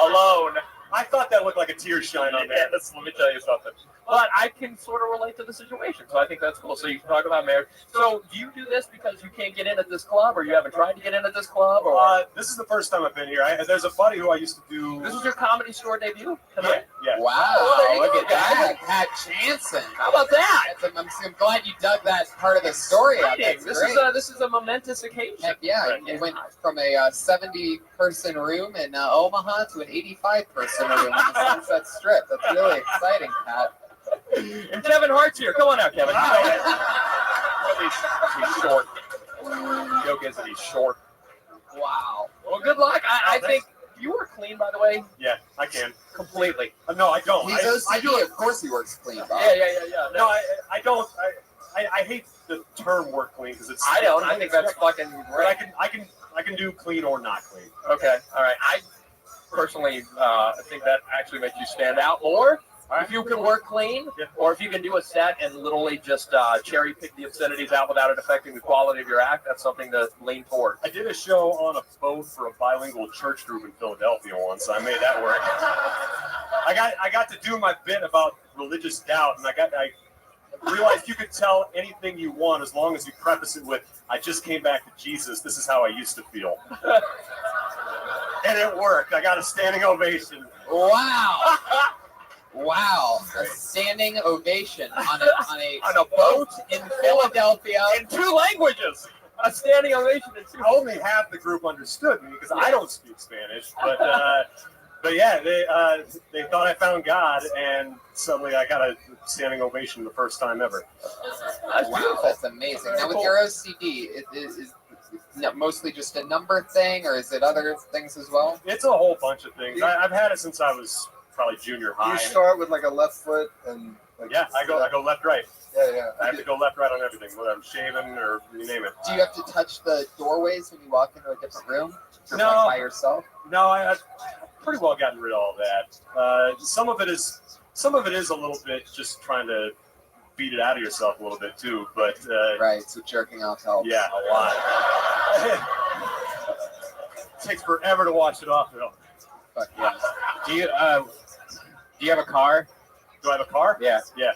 Speaker 22: Alone.
Speaker 21: I thought that looked like a tear shine on there.
Speaker 22: Yes, let me tell you something. But I can sort of relate to the situation, so I think that's cool. So you can talk about marriage. So do you do this because you can't get in at this club, or you haven't tried to get in at this club, or
Speaker 21: This is the first time I've been here. There's a buddy who I used to do.
Speaker 22: this is your comedy store debut
Speaker 21: Yeah,
Speaker 22: tonight?
Speaker 21: yeah.
Speaker 2: Wow.
Speaker 22: Oh, there you
Speaker 2: Look
Speaker 22: go,
Speaker 2: at that.
Speaker 22: guys.
Speaker 2: Pat Jansen.
Speaker 22: How about that?
Speaker 2: I'm glad you dug that part of the story out. That's
Speaker 22: This
Speaker 2: great.
Speaker 22: is a momentous occasion.
Speaker 2: Heck yeah, you went from a 70-person room in Omaha to an 85-person room on the Sunset Strip. That's really exciting, Pat.
Speaker 22: And Kevin Hart's here. Come on out, Kevin. He's short. The joke is that he's short.
Speaker 2: Wow.
Speaker 22: Well, good luck. I think you work clean, by the way.
Speaker 21: Yeah, I can.
Speaker 22: Completely.
Speaker 21: No, I don't.
Speaker 2: He's
Speaker 21: I
Speaker 2: OCD.
Speaker 21: do it.
Speaker 2: Of course he works clean, Bob.
Speaker 22: Yeah.
Speaker 21: No, I don't. I hate the term work clean because it's.
Speaker 22: I don't. I think that's fucking
Speaker 21: But
Speaker 22: great.
Speaker 21: I can do clean or not clean.
Speaker 22: Okay. All right. I personally think that actually makes you stand out more. If you can work clean, or if you can do a set and literally just cherry pick the obscenities out without it affecting the quality of your act, that's something to lean toward.
Speaker 21: I did a show on a boat for a bilingual church group in Philadelphia once. I made that work. I got to do my bit about religious doubt, and I realized you could tell anything you want as long as you preface it with, "I just came back to Jesus. This is how I used to feel." And it worked. I got a standing ovation.
Speaker 2: Wow. Wow. A standing ovation on a boat in Philadelphia.
Speaker 21: In 2 languages.
Speaker 22: A standing ovation in 2.
Speaker 21: Only half the group understood me because I don't speak Spanish. But yeah, they thought I found God, and suddenly I got a standing ovation the first time ever.
Speaker 2: Wow, that's amazing. Now, with your OCD, is mostly just a number thing, or is it other things as well?
Speaker 21: It's a whole bunch of things. I've had it since I was probably junior high.
Speaker 10: You start with like a left foot and like,
Speaker 21: Yeah, I go left, right.
Speaker 10: Yeah.
Speaker 21: I have to go left, right on everything, whether I'm shaving or you name it.
Speaker 2: Do you have to touch the doorways when you walk into a different room? Or
Speaker 21: No.
Speaker 2: like by yourself?
Speaker 21: No, I've pretty well gotten rid of all that. Some of it is a little bit just trying to beat it out of yourself a little bit too, but
Speaker 2: right. So jerking off helps.
Speaker 21: Yeah, a lot. It takes forever to wash it off though.
Speaker 2: Fuck yeah.
Speaker 4: Do you have a car?
Speaker 21: Do I have a car?
Speaker 4: Yeah.
Speaker 21: Yeah.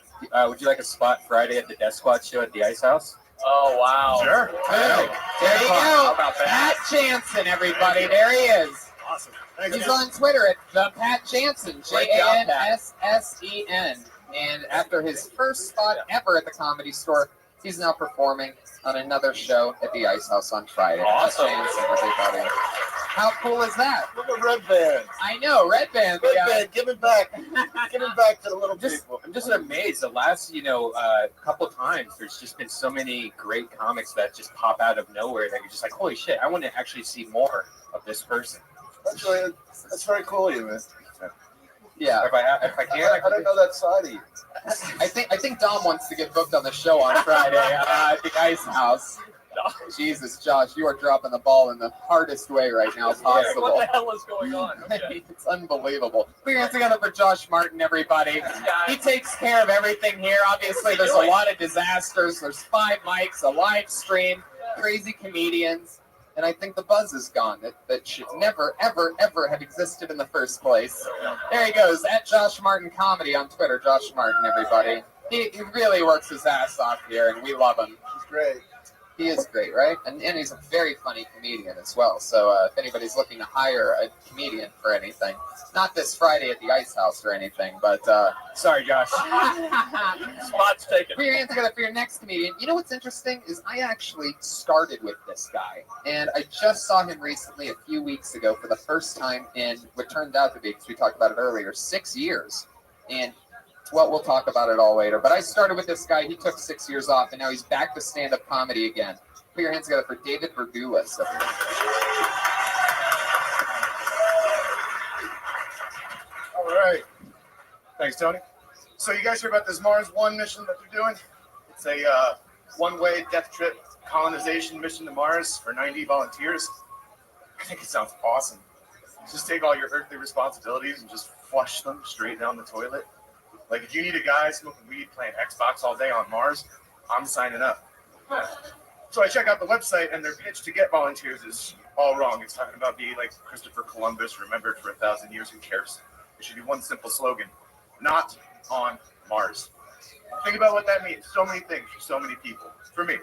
Speaker 4: Would you like a spot Friday at the Death Squad show at the Ice House?
Speaker 22: Oh, wow.
Speaker 21: Sure.
Speaker 2: Hey, there you go.
Speaker 22: How about that?
Speaker 2: Pat Jansen, everybody. There he is.
Speaker 21: Awesome. Thanks,
Speaker 2: He's
Speaker 21: man.
Speaker 2: on Twitter at the Pat Jansen, JANSSEN. And after his first spot ever at the Comedy Store, he's now performing on another show at the Ice House on Friday.
Speaker 21: Awesome.
Speaker 2: Pat Jansen, everybody. How cool is that?
Speaker 10: Look at Red Band.
Speaker 2: I know, Red Band.
Speaker 10: Red
Speaker 2: Yeah.
Speaker 10: Band, giving back to the little people.
Speaker 4: I'm just amazed. The last, couple times, there's just been so many great comics that just pop out of nowhere that you're just like, holy shit, I want to actually see more of this person.
Speaker 10: That's very cool of you, man.
Speaker 2: Yeah.
Speaker 4: If I can,
Speaker 10: I don't know that side of you.
Speaker 2: I think Dom wants to get booked on the show on Friday at the Ice House. Jesus, Josh, you are dropping the ball in the hardest way right now possible.
Speaker 22: What the hell is going on? Okay.
Speaker 2: It's unbelievable. Put your hands together for Josh Martin, everybody. He takes care of everything here. Obviously, there's a lot of disasters. There's 5 mics, a live stream, crazy comedians, and I think the buzz is gone. That should never, ever, ever have existed in the first place. There he goes, at Josh Martin Comedy on Twitter. Josh Martin, everybody. He really works his ass off here, and we love him.
Speaker 10: He's great.
Speaker 2: He is great, right? And he's a very funny comedian as well. So if anybody's looking to hire a comedian for anything, not this Friday at the Ice House or anything, but
Speaker 21: sorry, Josh.
Speaker 22: Spot's taken.
Speaker 2: Put your hands together for your next comedian. You know what's interesting is I actually started with this guy, and I just saw him recently a few weeks ago for the first time in what turned out to be, because we talked about it earlier, 6 years. And well, we'll talk about it all later. But I started with this guy. He took 6 years off, and now he's back to stand-up comedy again. Put your hands together for David Verdulis.
Speaker 5: All right. Thanks, Tony. So you guys hear about this Mars One mission that they're doing? It's a one-way death trip colonization mission to Mars for 90 volunteers. I think it sounds awesome. Just take all your earthly responsibilities and just flush them straight down the toilet. Like, if you need a guy smoking weed playing Xbox all day on Mars, I'm signing up. So I check out the website, and their pitch to get volunteers is all wrong. It's talking about being like Christopher Columbus, remembered for 1,000 years. Who cares? It should be one simple slogan: not on Mars. Think about what that means. So many things for so many people. For me,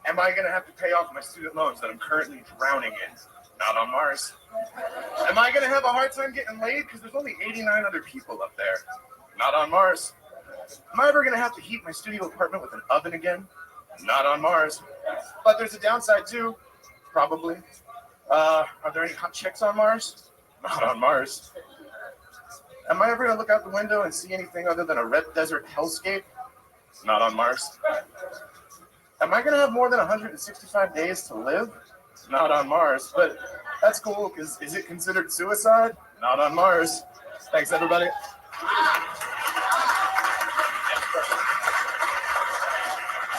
Speaker 5: am I going to have to pay off my student loans that I'm currently drowning in? Not on Mars. Am I going to have a hard time getting laid because there's only 89 other people up there? Not on Mars. Am I ever going to have to heat my studio apartment with an oven again? Not on Mars. But there's a downside too. Probably. Are there any hot chicks on Mars? Not on Mars. Am I ever going to look out the window and see anything other than a red desert hellscape? Not on Mars. Am I going to have more than 165 days to live? Not on Mars. But that's cool, because is it considered suicide? Not on Mars. Thanks, everybody.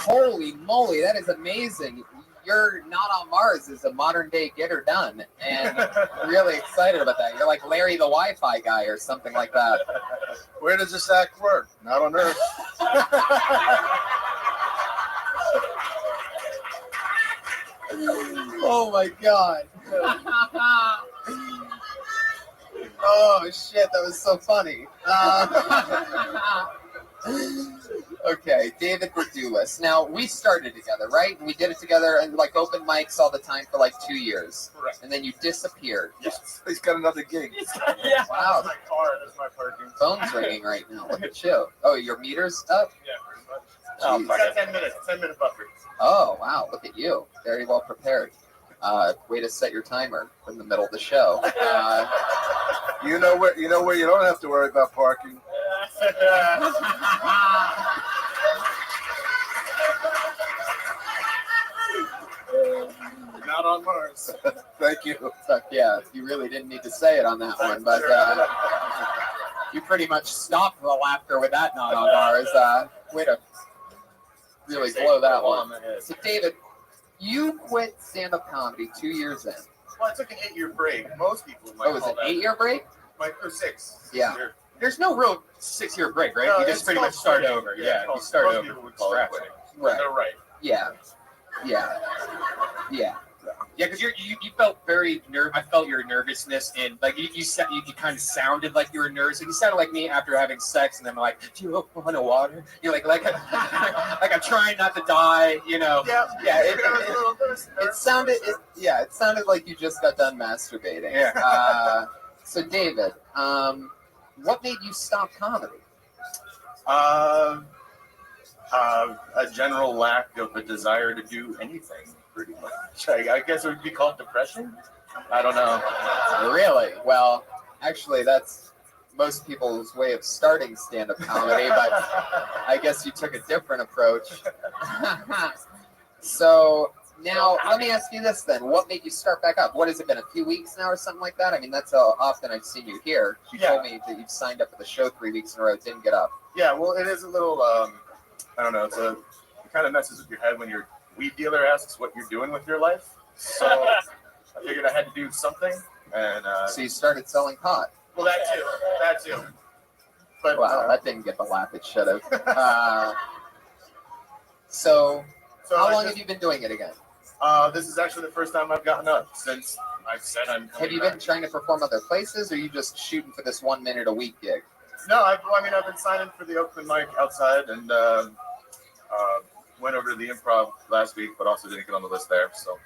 Speaker 2: Holy moly, that is amazing. You're not on Mars is a modern day get her done, and I'm really excited about that. You're like Larry the Wi-Fi guy or something like that.
Speaker 10: Where does this act work? Not on Earth.
Speaker 2: Oh my god. Oh shit, that was so funny. Okay, David Verdulis. Now, we started together, right? We did it together and like open mics all the time for like 2 years.
Speaker 5: Correct.
Speaker 2: And then you disappeared.
Speaker 10: Yes. He's got another gig.
Speaker 5: Yeah.
Speaker 2: Wow.
Speaker 5: That's my car. That's my parking.
Speaker 2: Phone's ringing right now. Look at you. Oh, your meter's up?
Speaker 5: Yeah, pretty much.
Speaker 2: Oh,
Speaker 5: We got 10 minutes. 10-minute buffer.
Speaker 2: Oh, wow. Look at you. Very well prepared. Way to set your timer in the middle of the show.
Speaker 10: You know where you don't have to worry about parking.
Speaker 5: Not on Mars.
Speaker 10: Thank you.
Speaker 2: Yeah, you really didn't need to say it on that one, but you pretty much stopped the laughter with that not on Mars. Way to really blow that one. So, David, you quit stand-up comedy 2 years in.
Speaker 5: Well, I took an 8-year break. Most people might
Speaker 2: Oh, was
Speaker 5: call
Speaker 2: it
Speaker 5: that.
Speaker 2: 8-year break?
Speaker 5: Or 6.
Speaker 2: Yeah.
Speaker 3: There's no real 6-year break, right?
Speaker 5: No,
Speaker 3: You
Speaker 5: it's
Speaker 3: just pretty
Speaker 5: called
Speaker 3: much start
Speaker 5: quitting.
Speaker 3: over.
Speaker 5: Yeah,
Speaker 3: Yeah,
Speaker 5: it's
Speaker 3: you
Speaker 5: called-
Speaker 3: start
Speaker 5: most
Speaker 3: over.
Speaker 5: people would call it
Speaker 3: Scratch.
Speaker 5: quitting.
Speaker 2: Right.
Speaker 5: They're right.
Speaker 2: Yeah. Yeah.
Speaker 3: Yeah, because you felt very nerve. I felt your nervousness, and like you kind of sounded like you were nervous. You sounded like me after having sex, and I'm like, "Do you want water?" You're like I'm trying not to die, you know?
Speaker 5: Yeah.
Speaker 2: Yeah, it sounded like you just got done masturbating.
Speaker 3: Yeah.
Speaker 2: So, David, what made you stop comedy?
Speaker 5: A general lack of a desire to do anything, pretty much. I guess it would be called depression. I don't know.
Speaker 2: Really? Well, actually, that's most people's way of starting stand-up comedy, but I guess you took a different approach. So now, let me ask you this then. What made you start back up? What has it been, a few weeks now or something like that? I mean, that's how often I've seen you here. You told me that you've signed up for the show 3 weeks in a row, didn't get up.
Speaker 5: Yeah, well, it is a little, I don't know, it kind of messes with your head when you're weed dealer asks what you're doing with your life. So I figured I had to do something. And
Speaker 2: So you started selling pot.
Speaker 5: well, that too. But
Speaker 2: Wow, that didn't get the laugh it should have. So how long have you been doing it again?
Speaker 5: This is actually the first time I've gotten up since I've said I'm coming
Speaker 2: Have you
Speaker 5: back.
Speaker 2: been trying to perform other places, or are you just shooting for this 1 minute a week gig?
Speaker 5: No, I've been signing for the open mic outside and went over to the Improv last week, but also didn't get on the list there. So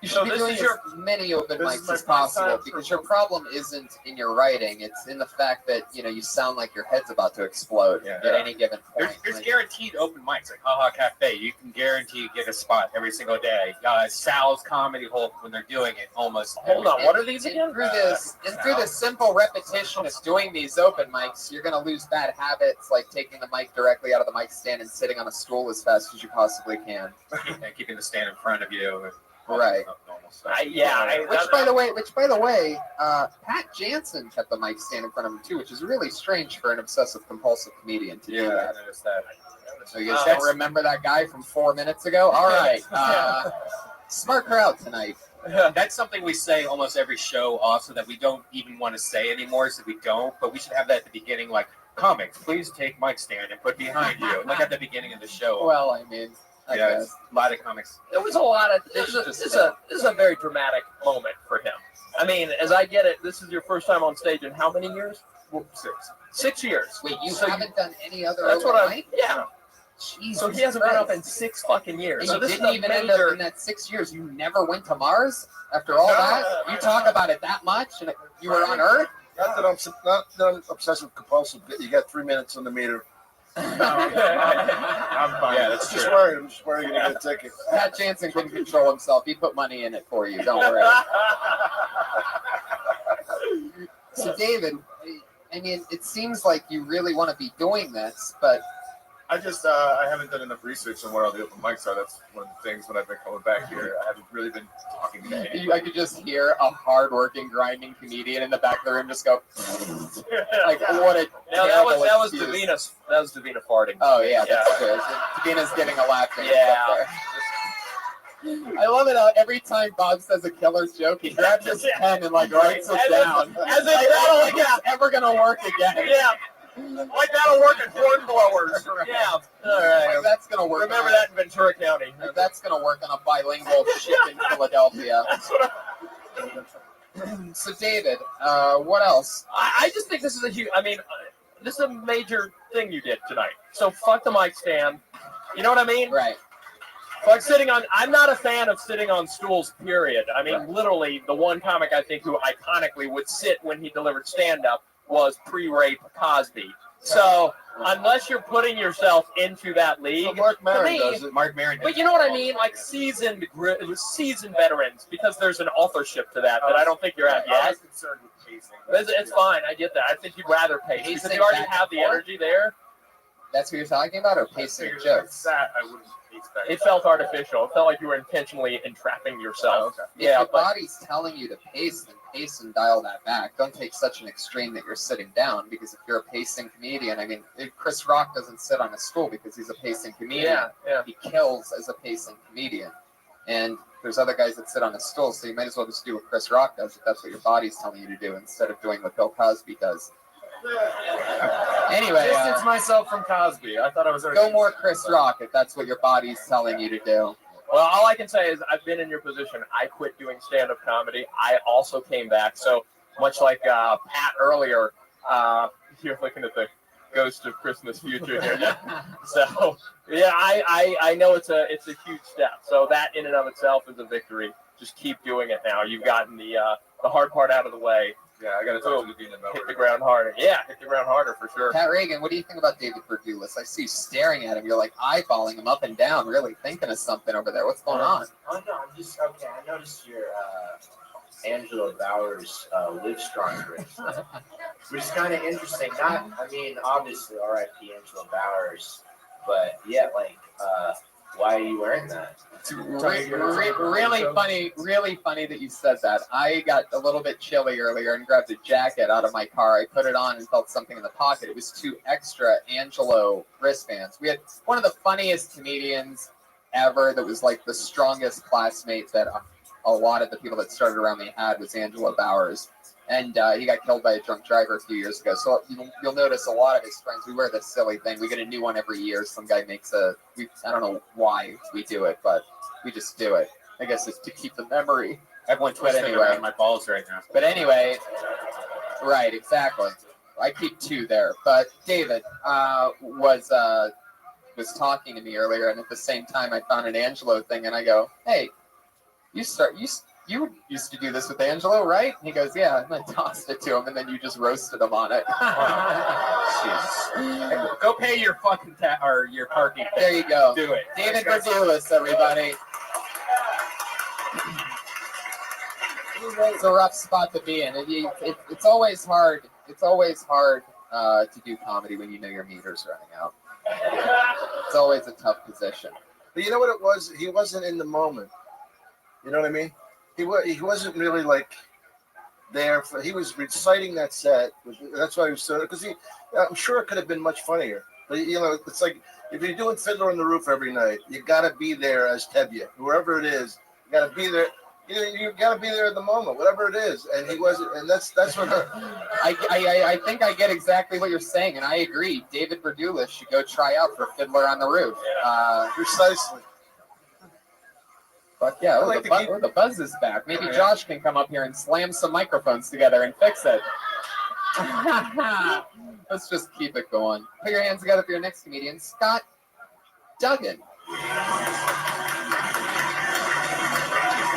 Speaker 2: You should be doing as many open mics as possible, because your problem isn't in your writing; it's in the fact that you sound like your head's about to explode at any given point.
Speaker 6: There's guaranteed open mics like Haha Cafe. You can guarantee get a spot every single day. Sal's Comedy Hole when they're doing it almost.
Speaker 2: Hold on, what are these again? Through this simple repetition of doing these open mics, you're going to lose bad habits like taking the mic directly out of the mic stand and sitting on a stool as fast as you possibly can.
Speaker 6: And keeping the stand in front of you.
Speaker 2: Right. Which, by the way, Pat Jansen kept the mic stand in front of him too, which is really strange for an obsessive compulsive comedian to do that.
Speaker 6: I noticed that.
Speaker 2: So you guys don't remember that guy from 4 minutes ago? All right. Smart crowd tonight.
Speaker 6: That's something we say almost every show also that we don't even want to say anymore, so we don't, but we should have that at the beginning, like, comics, please take mic stand and put behind you, like at the beginning of the show.
Speaker 2: Well, I mean,
Speaker 6: it's a lot of comics.
Speaker 22: There was a lot of. This is a very dramatic moment for him. I mean, as I get it, this is your first time on stage in how many years?
Speaker 5: 6.
Speaker 22: 6 years.
Speaker 2: Wait, you haven't done any other?
Speaker 22: That's what
Speaker 2: open
Speaker 22: I.
Speaker 2: mic?
Speaker 22: Yeah.
Speaker 2: Jesus
Speaker 22: So he hasn't been up
Speaker 2: Christ.
Speaker 22: in 6 fucking years.
Speaker 2: And
Speaker 22: So
Speaker 2: you
Speaker 22: this
Speaker 2: didn't
Speaker 22: is a
Speaker 2: even end
Speaker 22: major.
Speaker 2: up in that 6 years. You never went to Mars after all that. You talk about it that much, and you were on Earth.
Speaker 10: Not that I'm obsessive compulsive. You got 3 minutes on the meter.
Speaker 5: I'm fine.
Speaker 10: Yeah, that's just worried. I'm just worried you're gonna get a ticket.
Speaker 2: Pat Jansen couldn't control himself. He put money in it for you. Don't worry. So, David, I mean, it seems like you really want to be doing this, but
Speaker 5: I haven't done enough research on where all the open mics are. That's one of the things when I've been coming back here. I haven't really been talking to anybody.
Speaker 2: I could just hear a hard-working, grinding comedian in the back of the room just go, like, what a
Speaker 22: No, that was
Speaker 2: excuse.
Speaker 22: Davina. That was Davina farting.
Speaker 2: Oh yeah, that's good. Davina's getting a laugh.
Speaker 22: Yeah.
Speaker 2: I love it how every time Bob says a killer joke, he grabs his pen and like writes it down.
Speaker 22: As if
Speaker 2: like,
Speaker 22: that'll
Speaker 2: like it's ever gonna work again.
Speaker 22: Yeah. Like that'll work at horn blowers. Yeah. All right.
Speaker 2: Like, that's gonna work.
Speaker 22: Remember that in Ventura County.
Speaker 2: That's gonna work on a bilingual ship in Philadelphia. So David, what else?
Speaker 22: I just think this is a huge. I mean, this is a major thing you did tonight. So fuck the mic stand. You know what I mean?
Speaker 2: Right.
Speaker 22: Like sitting on. I'm not a fan of sitting on stools. Period. I mean, literally, the one comic I think who iconically would sit when he delivered stand-up was pre-rape Cosby. So unless you're putting yourself into that league,
Speaker 10: So Mark Maron
Speaker 22: to me,
Speaker 10: does it.
Speaker 6: Mark Maron.
Speaker 22: But you know what I mean? Like seasoned veterans, because there's an authorship to that I don't think you're at
Speaker 5: I
Speaker 22: yet.
Speaker 5: was concerned with pacing.
Speaker 22: It's fine. I get that. I think you'd rather pace because
Speaker 2: Pacing
Speaker 22: you already
Speaker 2: back
Speaker 22: have
Speaker 2: and
Speaker 22: the
Speaker 2: forth?
Speaker 22: energy there.
Speaker 2: That's what you're talking about, or pacing
Speaker 5: Figured if
Speaker 2: jokes?
Speaker 5: I sat, I wouldn't pace back.
Speaker 22: It felt artificial. It felt like you were intentionally entrapping yourself.
Speaker 5: Oh, okay.
Speaker 2: If
Speaker 22: Yeah,
Speaker 2: your
Speaker 22: but
Speaker 2: body's telling you to pace, then pace and dial that back. Don't take such an extreme that you're sitting down, because if you're a pacing comedian, I mean, Chris Rock doesn't sit on a stool because he's a pacing comedian.
Speaker 22: yeah.
Speaker 2: He kills as a pacing comedian. And there's other guys that sit on a stool, so you might as well just do what Chris Rock does if that's what your body's telling you to do, instead of doing what Bill Cosby does. Anyway,
Speaker 5: Distance myself from Cosby. I thought I was already.
Speaker 2: go more Chris Rock if that's what your body's telling you to do.
Speaker 22: Well, all I can say is I've been in your position. I quit doing stand-up comedy. I also came back. So much like Pat earlier, you're looking at the ghost of Christmas future here. So yeah, I know it's a huge step. So that in and of itself is a victory. Just keep doing it now. You've gotten the hard part out of the way.
Speaker 5: Yeah, I got to talk to the dean about
Speaker 22: Hit the ground harder. Yeah, hit the ground harder for sure.
Speaker 2: Pat Reagan, what do you think about David Berdulis? I see you staring at him. You're like eyeballing him up and down, really thinking of something over there. What's going on?
Speaker 9: Oh no, I'm just okay. I noticed your Angela Bowers Live Strong bracelet, which is kind of interesting. Not, I mean, obviously, R.I.P. Angela Bowers, but yeah, like, why are you wearing that?
Speaker 2: Really funny that you said that. I got a little bit chilly earlier and grabbed a jacket out of my car. I put it on and felt something in the pocket. It was 2 extra Angelo wristbands. We had one of the funniest comedians ever that was like the strongest classmate that a lot of the people that started around me had was Angelo Bowers. And he got killed by a drunk driver a few years ago. So you'll notice a lot of his friends, we wear this silly thing. We get a new one every year. Some guy makes I don't know why we do it, but we just do it. I guess it's to keep the memory.
Speaker 6: I have one twisted around my balls right now.
Speaker 2: But anyway, right, exactly. I keep two there. But David was talking to me earlier, and at the same time, I found an Angelo thing, and I go, "Hey, you used to do this with Angelo, right?" And he goes, "Yeah." And I tossed it to him, and then you just roasted him on it.
Speaker 6: Hey, go pay your fucking or your parking.
Speaker 2: There you go.
Speaker 6: Do it.
Speaker 2: David Verdulis, everybody. It's a rough spot to be in. It's always hard. It's always hard to do comedy when you know your meter's running out. It's always a tough position.
Speaker 10: But you know what it was? He wasn't in the moment. You know what I mean? He wasn't really like there. He was reciting that set. That's why he was so. Because I'm sure it could have been much funnier. But you know, it's like if you're doing Fiddler on the Roof every night, you got to be there as Tevye, whoever it is. You got to be there. You got to be there at the moment, whatever it is. And he wasn't. And that's what.
Speaker 2: I think I get exactly what you're saying, and I agree. David Verdulis should go try out for Fiddler on the Roof.
Speaker 10: Precisely.
Speaker 2: But yeah, the buzz is back. Maybe Josh can come up here and slam some microphones together and fix it. Let's just keep it going. Put your hands together for your next comedian, Scott Duggan.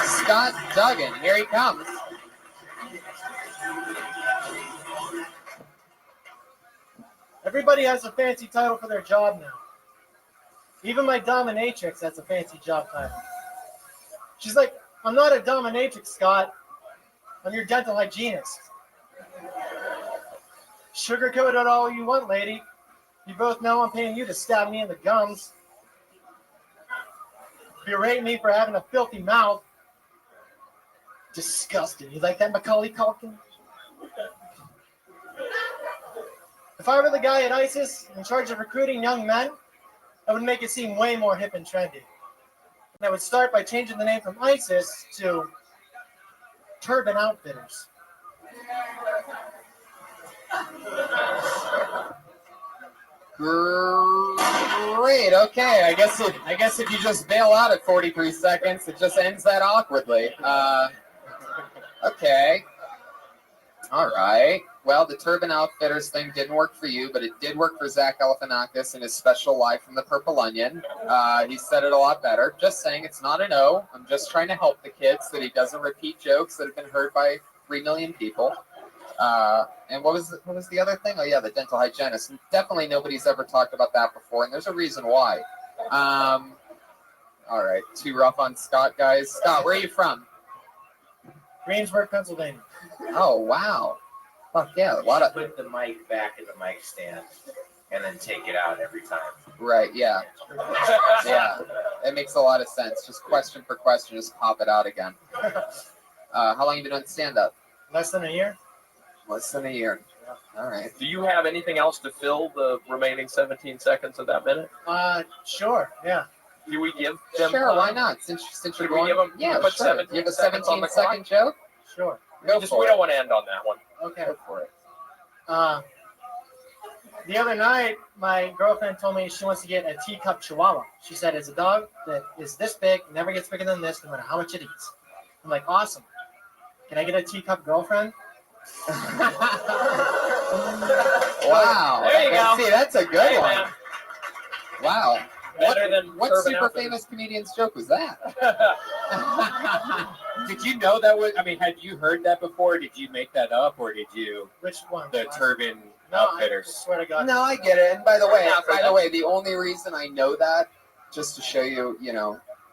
Speaker 2: Scott Duggan, here he comes.
Speaker 11: Everybody has a fancy title for their job now. Even my dominatrix has a fancy job title. She's like, "I'm not a dominatrix, Scott. I'm your dental hygienist." Sugarcoat it all you want, lady. You both know I'm paying you to stab me in the gums. Berate me for having a filthy mouth. Disgusting. You like that, Macaulay Culkin? If I were the guy at ISIS in charge of recruiting young men, I would make it seem way more hip and trendy. And I would start by changing the name from ISIS to Turban Outfitters.
Speaker 2: Great. Okay. I guess if you just bail out at 43 seconds, it just ends that awkwardly. Okay. All right. Well, the Turban Outfitters thing didn't work for you, but it did work for Zach Galifianakis in his special Live from the Purple Onion. He said it a lot better. Just saying, it's not an O. I'm just trying to help the kids that he doesn't repeat jokes that have been heard by 3 million people. And what was the other thing? Oh yeah, the dental hygienist. Definitely nobody's ever talked about that before, and there's a reason why. All right, too rough on Scott, guys. Scott, where are you from?
Speaker 11: Greensburg, Pennsylvania.
Speaker 2: Oh wow. Fuck yeah, a lot of.
Speaker 19: Put the mic back in the mic stand, and then take it out every time.
Speaker 2: Right. Yeah. Yeah. It makes a lot of sense. Just question for question, just pop it out again. How long have you been on stand-up?
Speaker 11: Less than a year.
Speaker 2: Less than a year. All right.
Speaker 22: Do you have anything else to fill the remaining 17 seconds of that minute?
Speaker 11: Sure. Yeah.
Speaker 22: Do we give them?
Speaker 2: Sure. Why not? Since you're
Speaker 22: Should we
Speaker 2: going.
Speaker 22: give them?
Speaker 2: Yeah.
Speaker 22: Put
Speaker 2: Sure.
Speaker 22: 17
Speaker 2: You have a
Speaker 22: seconds on the
Speaker 2: 17-second
Speaker 22: clock?
Speaker 2: joke.
Speaker 11: Sure.
Speaker 22: We don't want to end on that one.
Speaker 11: Okay.
Speaker 2: Go for it.
Speaker 11: The other night, my girlfriend told me she wants to get a teacup chihuahua. She said it's a dog that is this big, never gets bigger than this, no matter how much it eats. I'm like, awesome. Can I get a teacup girlfriend?
Speaker 2: Wow.
Speaker 22: There you go.
Speaker 2: See, that's a good one.
Speaker 22: Man.
Speaker 2: Wow.
Speaker 22: Better than
Speaker 2: What
Speaker 22: Turban
Speaker 2: super
Speaker 22: Outfitters.
Speaker 2: famous comedian's joke was that?
Speaker 6: Did you know that was? I mean, had you heard that before? Did you make that up, or did you?
Speaker 11: Which one?
Speaker 6: The Turban
Speaker 11: No, I
Speaker 6: Outfitters.
Speaker 11: swear to God.
Speaker 2: No, I get it. And by the way, the only reason I know that, just to show you,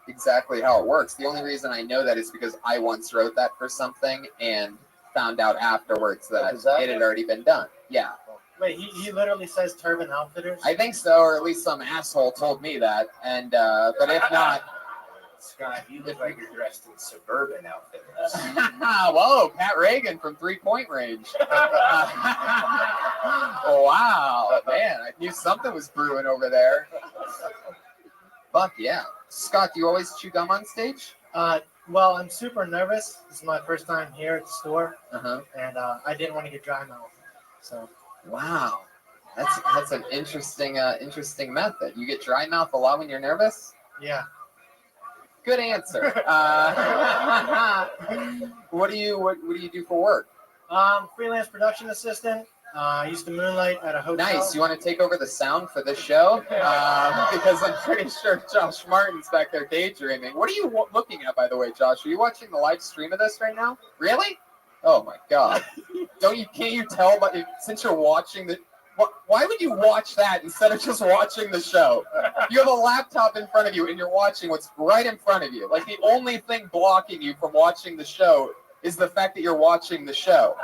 Speaker 2: exactly how it works. The only reason I know that is because I once wrote that for something and found out afterwards that it had already been done. Yeah.
Speaker 11: Wait, he literally says Turban Outfitters?
Speaker 2: I think so, or at least some asshole told me that. And but if not,
Speaker 19: Scott, you look like you're dressed in suburban outfitters.
Speaker 2: whoa, Pat Reagan from 3-point range. Wow, man, I knew something was brewing over there. Fuck yeah. Scott, do you always chew gum on stage?
Speaker 11: Well, I'm super nervous. This is my first time here at the store,
Speaker 2: Uh-huh.
Speaker 11: and I didn't want to get dry mouth. So.
Speaker 2: Wow, that's an interesting method. You get dry mouth a lot when you're nervous?
Speaker 11: Yeah.
Speaker 2: Good answer. What do you do for work?
Speaker 11: Freelance production assistant. I used to moonlight at a hotel.
Speaker 2: Nice. You want to take over the sound for this show? Because I'm pretty sure Josh Martin's back there daydreaming. What are you looking at, by the way, Josh? Are you watching the live stream of this right now? Really? Oh my God! Can't you tell? But since you're watching the, why would you watch that instead of just watching the show? You have a laptop in front of you and you're watching what's right in front of you. Like the only thing blocking you from watching the show is the fact that you're watching the show.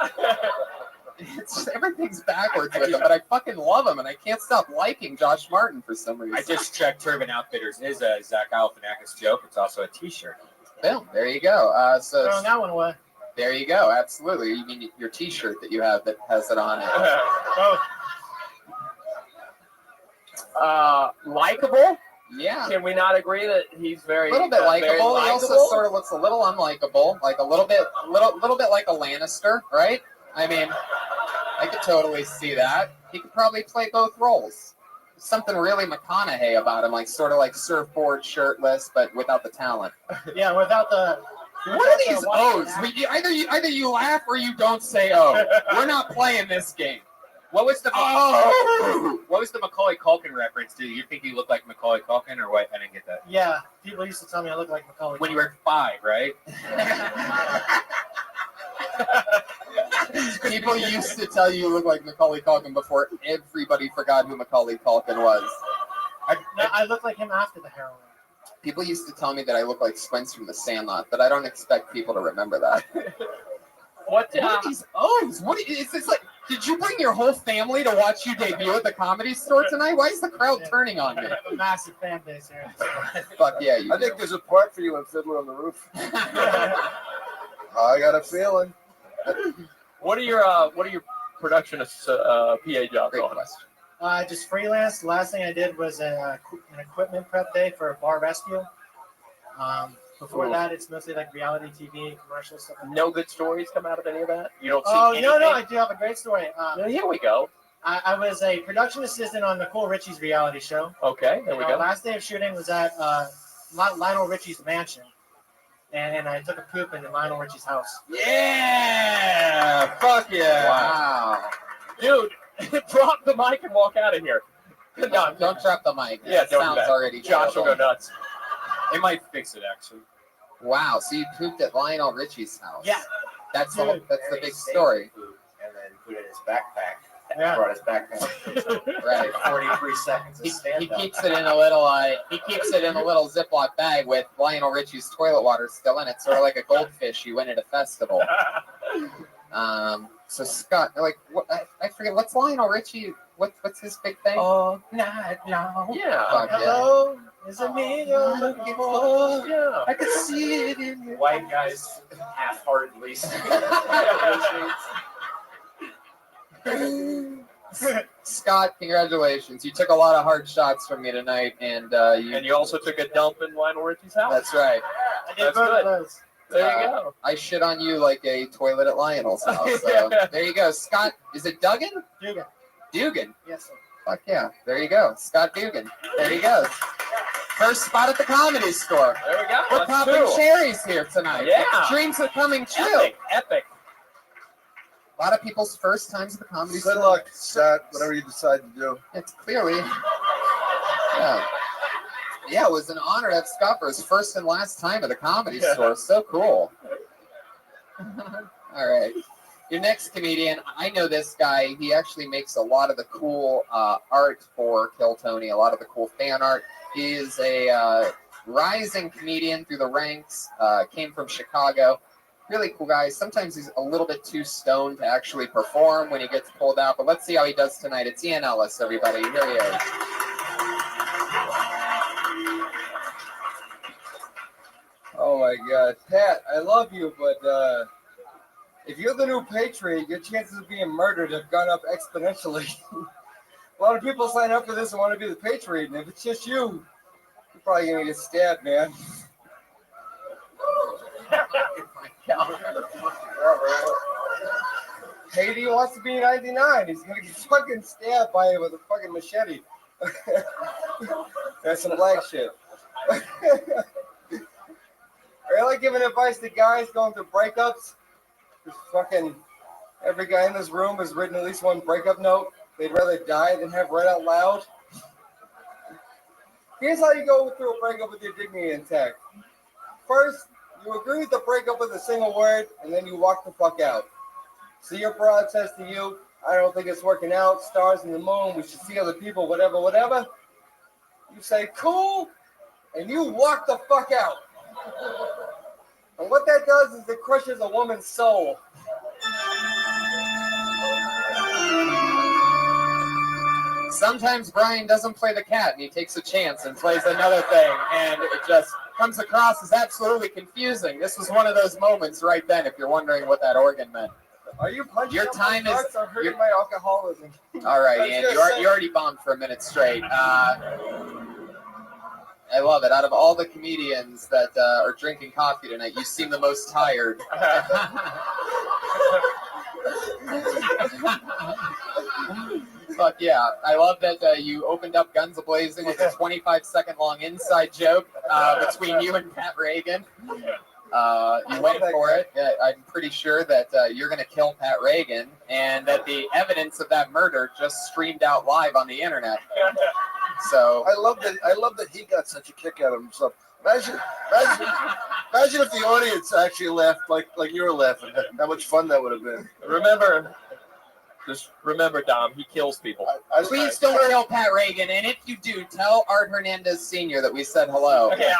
Speaker 2: It's just, everything's backwards with him, but I fucking love him, and I can't stop liking Josh Martin for some reason.
Speaker 6: I just checked Turban Outfitters. It is a Zach Galifianakis joke. It's also a T-shirt.
Speaker 2: Boom, there you go. So
Speaker 11: throwing that one away.
Speaker 2: There you go. Absolutely. You mean your T-shirt that you have that has it on it?
Speaker 6: Likable?
Speaker 2: Yeah.
Speaker 6: Can we not agree that he's very
Speaker 2: A little bit likable. He also
Speaker 6: likable?
Speaker 2: sort of looks a little unlikable, like a little bit like a Lannister, right? I mean, I could totally see that. He could probably play both roles. Something really McConaughey about him, like sort of like surfboard, shirtless, but without the talent.
Speaker 11: Yeah, without the.
Speaker 2: What are these O's? Either you laugh or you don't say O. We're not playing this game.
Speaker 6: What was the Macaulay Culkin reference? Do you think you look like Macaulay Culkin or what? I didn't get that.
Speaker 11: Yeah, people used to tell me I look like Macaulay.
Speaker 6: When you were 5, right?
Speaker 2: People used to tell you look like Macaulay Culkin before everybody forgot who Macaulay Culkin was.
Speaker 11: I look like him after the heroin.
Speaker 2: People used to tell me that I look like Squints from The Sandlot, but I don't expect people to remember that. What are these O's? What is this like? Did you bring your whole family to watch you debut at the Comedy Store tonight? Why is the crowd turning on me?
Speaker 11: I have a massive fan base here.
Speaker 2: Fuck yeah, you
Speaker 10: I think there's a part for you in Fiddler on the Roof. I got a feeling.
Speaker 22: What are your production PA jobs
Speaker 2: Great
Speaker 22: on?
Speaker 2: question.
Speaker 11: Just freelance. The last thing I did was an equipment prep day for a bar rescue. Before that, it's mostly like reality TV, commercial stuff.
Speaker 22: No good stories come out of any of that? You don't see
Speaker 11: no,
Speaker 22: anything?
Speaker 11: I do have a great story.
Speaker 22: Here we go.
Speaker 11: I was a production assistant on Nicole Richie's reality show.
Speaker 22: Okay, there we
Speaker 11: Our
Speaker 22: go.
Speaker 11: last day of shooting was at Lionel Richie's mansion. And I took a poop in Lionel Richie's house.
Speaker 22: Yeah! Fuck yeah!
Speaker 2: Wow.
Speaker 22: Dude, drop the mic and walk out of here.
Speaker 2: No, don't drop the mic.
Speaker 22: Yeah,
Speaker 2: That
Speaker 22: don't do
Speaker 2: sounds
Speaker 22: that.
Speaker 2: already
Speaker 22: Josh will go
Speaker 2: terrible.
Speaker 22: nuts. It might fix it, actually.
Speaker 2: Wow, so you pooped at Lionel Richie's house.
Speaker 11: Yeah.
Speaker 2: That's the big story.
Speaker 19: And then put it in his backpack.
Speaker 11: Yeah.
Speaker 19: Brought his backpack.
Speaker 2: Right.
Speaker 19: 43 seconds of
Speaker 2: He
Speaker 19: stand-up.
Speaker 2: keeps it in a little Ziploc bag with Lionel Richie's toilet water still in it, sort of like a goldfish you win at a festival. So Scott, like, what, I forget what's Lionel Richie. What's his big thing?
Speaker 22: All night long. Yeah.
Speaker 2: Fuck yeah.
Speaker 11: Hello, is it me you're looking for?
Speaker 22: Yeah.
Speaker 2: I could see it in your
Speaker 19: White guys half-heartedly.
Speaker 2: Scott, congratulations! You took a lot of hard shots from me tonight, and
Speaker 22: you also took a dump in Lionel Richie's house.
Speaker 2: That's right.
Speaker 11: I did
Speaker 22: That's
Speaker 11: both
Speaker 22: good.
Speaker 11: of those.
Speaker 22: There you go.
Speaker 2: I shit on you like a toilet at Lionel's house. So there you go, Scott. Is it Duggan?
Speaker 11: Dugan.
Speaker 2: Dugan.
Speaker 11: Yes, sir.
Speaker 2: Fuck yeah. There you go, Scott Dugan. There he goes. First spot at the Comedy Store.
Speaker 22: There we go.
Speaker 2: We're
Speaker 22: That's
Speaker 2: popping
Speaker 22: two.
Speaker 2: cherries here tonight.
Speaker 22: Yeah.
Speaker 2: Dreams are coming true.
Speaker 22: Epic. Epic.
Speaker 2: A lot of people's first times at the Comedy Store.
Speaker 10: Good luck, Scott, whatever you decide to do.
Speaker 2: It's clearly. Yeah, it was an honor to have Scott for his first and last time at the Comedy Store. So cool. All right. Your next comedian, I know this guy. He actually makes a lot of the cool art for Kill Tony, a lot of the cool fan art. He is a rising comedian through the ranks, came from Chicago. Really cool guy. Sometimes he's a little bit too stoned to actually perform when he gets pulled out, but let's see how he does tonight. It's Ian Ellis, everybody. Here he is.
Speaker 12: Oh my God, Pat, I love you, but if you're the new Patriot, your chances of being murdered have gone up exponentially. A lot of people sign up for this and want to be the Patriot, and if it's just you, probably gonna get stabbed, man. Haiti wants to be 99. He's gonna get fucking stabbed by him with a fucking machete. That's some black shit. Are you like giving advice to guys going through breakups? Just fucking every guy in this room has written at least one breakup note they'd rather die than have read out loud. Here's how you go through a breakup with your dignity intact. First, you agree with the breakup with a single word, and then you walk the fuck out. So your broad says to you, I don't think it's working out, stars in the moon, we should see other people, whatever, whatever. You say, cool, and you walk the fuck out. And what that does is it crushes a woman's soul.
Speaker 2: Sometimes Brian doesn't play the cat and he takes a chance and plays another thing, and it just comes across as absolutely confusing. This was one of those moments right then, if you're wondering what that organ meant.
Speaker 12: Are you punching
Speaker 2: Your
Speaker 12: up
Speaker 2: time
Speaker 12: my
Speaker 2: is
Speaker 12: guts or hurting my alcoholism?
Speaker 2: all right,
Speaker 12: I was
Speaker 2: Ian.
Speaker 12: gonna
Speaker 2: You already bombed for a minute straight. I love it. Out of all the comedians that are drinking coffee tonight, you seem the most tired. Fuck yeah. I love that you opened up Guns A-Blazing with a 25-second long inside joke between you and Pat Reagan. You went for it. I'm pretty sure that you're going to kill Pat Reagan, and that the evidence of that murder just streamed out live on the internet. So
Speaker 10: I love that he got such a kick out of himself. Imagine if the audience actually laughed like you were laughing. How much fun that would have been.
Speaker 22: Just remember, Dom, he kills people.
Speaker 2: Please don't kill Pat Reagan, and if you do, tell Art Hernandez Sr. that we said hello.
Speaker 22: Yeah.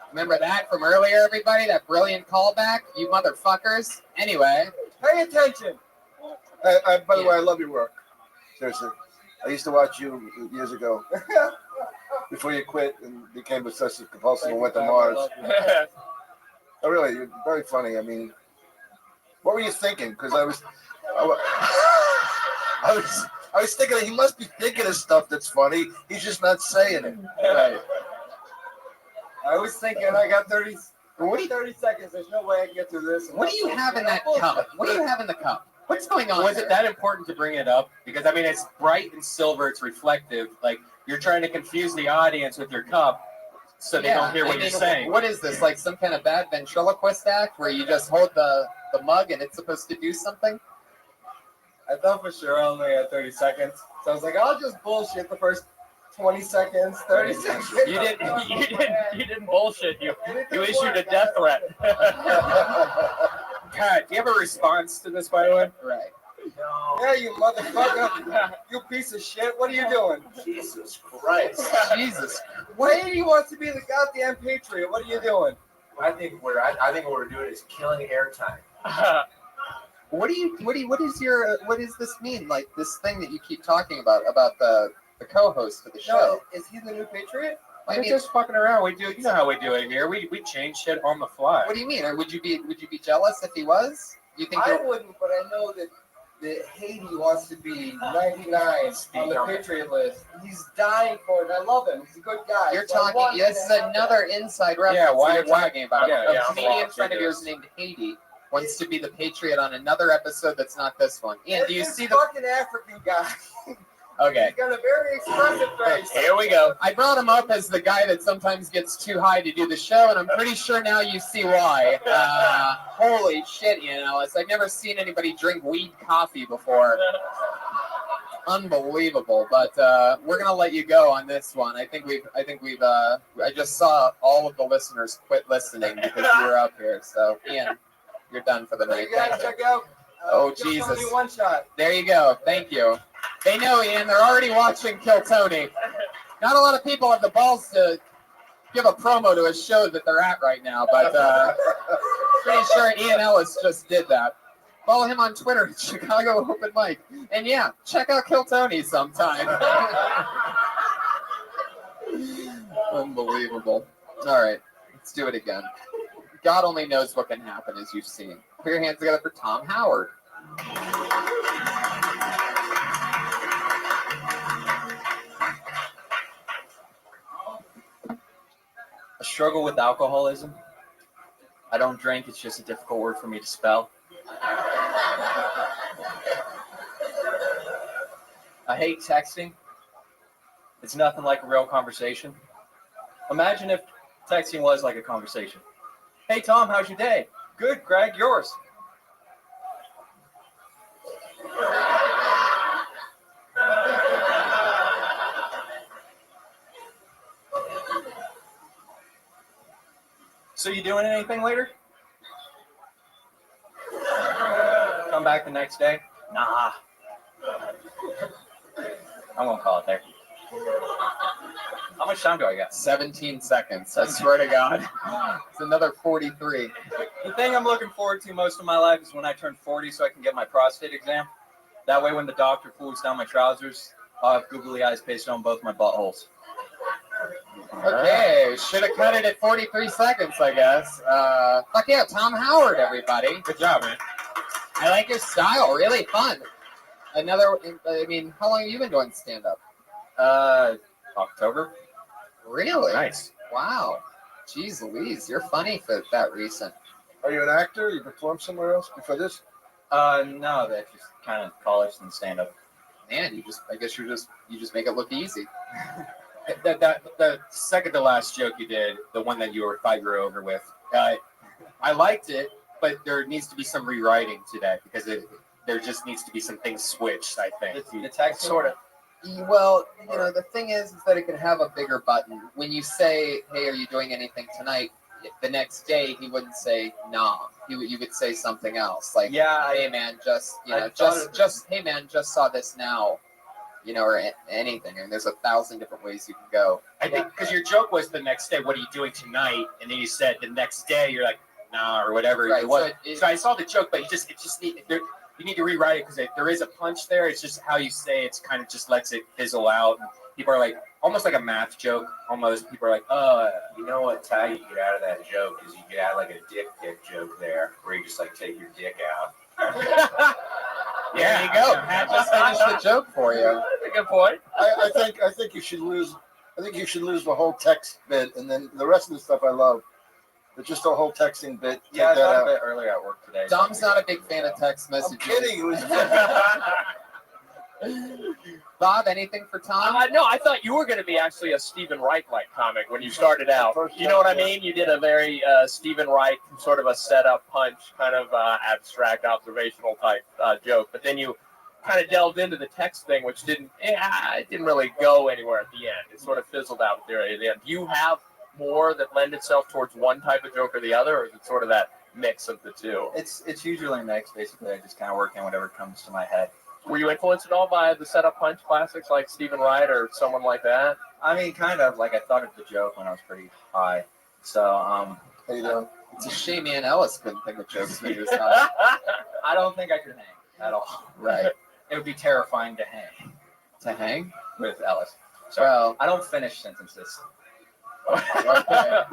Speaker 2: Remember that from earlier, everybody? That brilliant callback? You motherfuckers. Anyway.
Speaker 12: Pay attention.
Speaker 10: By the way, I love your work. Seriously. I used to watch you years ago. Before you quit and became obsessive compulsive and went to Mars. Oh, really? You're very funny. I mean, what were you thinking? Because I was thinking that he must be thinking of stuff that's funny. He's just not saying it.
Speaker 12: Right. I was thinking I got 30 seconds. There's no way I can get through this.
Speaker 2: What do you have in that cup? What do you have in the cup? What's going on?
Speaker 6: Was it that important to bring it up? Because I mean, it's bright and silver. It's reflective. Like you're trying to confuse the audience with your cup, so they don't hear what you're saying.
Speaker 2: What is this? Like some kind of bad ventriloquist act where you just hold the mug and it's supposed to do something?
Speaker 12: I thought for sure I only had 30 seconds. So I was like, I'll just bullshit the first 20 seconds, 30 seconds.
Speaker 22: You didn't bullshit. You issued a death threat.
Speaker 6: Pat, do you have a response to this, by the way?
Speaker 2: Right.
Speaker 12: No. Yeah, you motherfucker. You piece of shit. What are you doing?
Speaker 19: Jesus Christ.
Speaker 2: Jesus.
Speaker 12: Haiti wants to be the goddamn patriot. What are you doing?
Speaker 19: I think what we're doing is killing airtime.
Speaker 2: What does this mean? Like this thing that you keep talking about the co-host of the show.
Speaker 12: No, is he the new patriot?
Speaker 6: We're just fucking around. We do. You know how we do it here. We change shit on the fly.
Speaker 2: What do you mean? Or would you be jealous if he was? You think
Speaker 12: I wouldn't, but I know that Haiti wants to be 99 on the Patriot list. He's dying for it. I love him. He's a good guy.
Speaker 2: You're talking. This is another inside reference.
Speaker 6: Yeah, why
Speaker 2: you're talking about?
Speaker 6: Yeah,
Speaker 2: a comedian friend of yours named Haiti wants to be the patriot on another episode that's not this one. Ian, do you see the
Speaker 12: fucking African guy?
Speaker 2: Okay.
Speaker 12: He's got a very expressive face.
Speaker 2: Here we go. I brought him up as the guy that sometimes gets too high to do the show, and I'm pretty sure now you see why. Holy shit, Ian Ellis. I've never seen anybody drink weed coffee before. Unbelievable. But we're gonna let you go on this one. I just saw all of the listeners quit listening because you were up here. So Ian, you're done for the night.
Speaker 12: You guys check out.
Speaker 2: Oh
Speaker 12: Kill
Speaker 2: Jesus.
Speaker 12: Tony One Shot.
Speaker 2: There you go. Thank you. They know, Ian. They're already watching Kill Tony. Not a lot of people have the balls to give a promo to a show that they're at right now, but pretty sure Ian Ellis just did that. Follow him on Twitter at Chicago Open Mic. And yeah, check out Kill Tony sometime. Unbelievable. All right, let's do it again. God only knows what can happen, as you've seen. Put your hands together for Tom Howard.
Speaker 23: struggle with alcoholism. I don't drink. It's just a difficult word for me to spell. I hate texting. It's nothing like a real conversation. Imagine if texting was like a conversation. Hey, Tom, how's your day? Good, Greg, yours. So you doing anything later? Come back the next day? Nah. I'm gonna call it there. How much time do I got?
Speaker 2: 17 seconds. I swear to God. It's another 43.
Speaker 23: The thing I'm looking forward to most of my life is when I turn 40 so I can get my prostate exam. That way when the doctor pulls down my trousers, I'll have googly eyes pasted on both my buttholes.
Speaker 2: Okay, should have cut it at 43 seconds, I guess. Fuck yeah, Tom Howard, everybody.
Speaker 6: Good job, man.
Speaker 2: I like your style. Really fun. I mean, how long have you been doing stand-up?
Speaker 23: October.
Speaker 2: Really?
Speaker 6: Nice.
Speaker 2: Wow. Jeez Louise, you're funny for that recent.
Speaker 10: Are you an actor? You performed somewhere else before this?
Speaker 23: No, that's just kind of college and stand-up.
Speaker 2: Man, I guess you just make it look easy.
Speaker 6: The second to last joke you did, the one that thought you were over with, I liked it, but there needs to be some rewriting to that because there just needs to be some things switched, I think.
Speaker 23: The text sort of.
Speaker 2: Well, the thing is that it can have a bigger button. When you say, "Hey, are you doing anything tonight?" The next day he wouldn't say, "Nah." You would say something else, like,
Speaker 23: Yeah,
Speaker 2: "Hey, man, hey, man, just saw this now." Or anything. And there's 1,000 different ways you can go.
Speaker 6: I think because your joke was the next day, what are you doing tonight? And then you said the next day, you're like, nah, or whatever.
Speaker 2: Right,
Speaker 6: So I saw the joke, but you need to rewrite it because there is a punch there. It's just how you say it's kind of just lets it fizzle out. And people are like, almost like a math joke. Almost people are like,
Speaker 19: You know what's how you get out of that joke is you get out like a dick joke there, where you just like take your dick out.
Speaker 2: There you go. Pat just finished the joke for you.
Speaker 23: That's a good point.
Speaker 10: I think you should lose. I think you should lose the whole text bit, and then the rest of the stuff I love. But just the whole texting bit.
Speaker 23: Yeah, I
Speaker 10: take that
Speaker 23: thought
Speaker 10: out.
Speaker 23: a bit earlier at work today.
Speaker 2: Dom's not a big fan of text messages.
Speaker 10: I'm kidding. It was
Speaker 2: Bob, anything for Tom?
Speaker 22: No, I thought you were going to be actually a Stephen Wright-like comic when you started out. You know what I mean? You did a very Stephen Wright, sort of a setup punch, kind of abstract, observational type joke. But then you kind of delved into the text thing, which it didn't really go anywhere at the end. It sort of fizzled out there at the end. Do you have more that lend itself towards one type of joke or the other, or is it sort of that mix of the two?
Speaker 23: It's usually a mix. Basically, I just kind of work in whatever comes to my head.
Speaker 22: Were you influenced at all by the setup punch classics like Stephen Wright or someone like that?
Speaker 23: I mean, kind of. Like, I thought of the joke when I was pretty high. So,
Speaker 10: how you doing?
Speaker 2: It's a shame Ian Ellis couldn't think of jokes when he was high.
Speaker 23: I don't think I could hang at all.
Speaker 2: Right.
Speaker 23: It would be terrifying to hang.
Speaker 2: To hang?
Speaker 23: With Ellis. So,
Speaker 2: Well,
Speaker 23: I don't finish sentences.
Speaker 2: okay.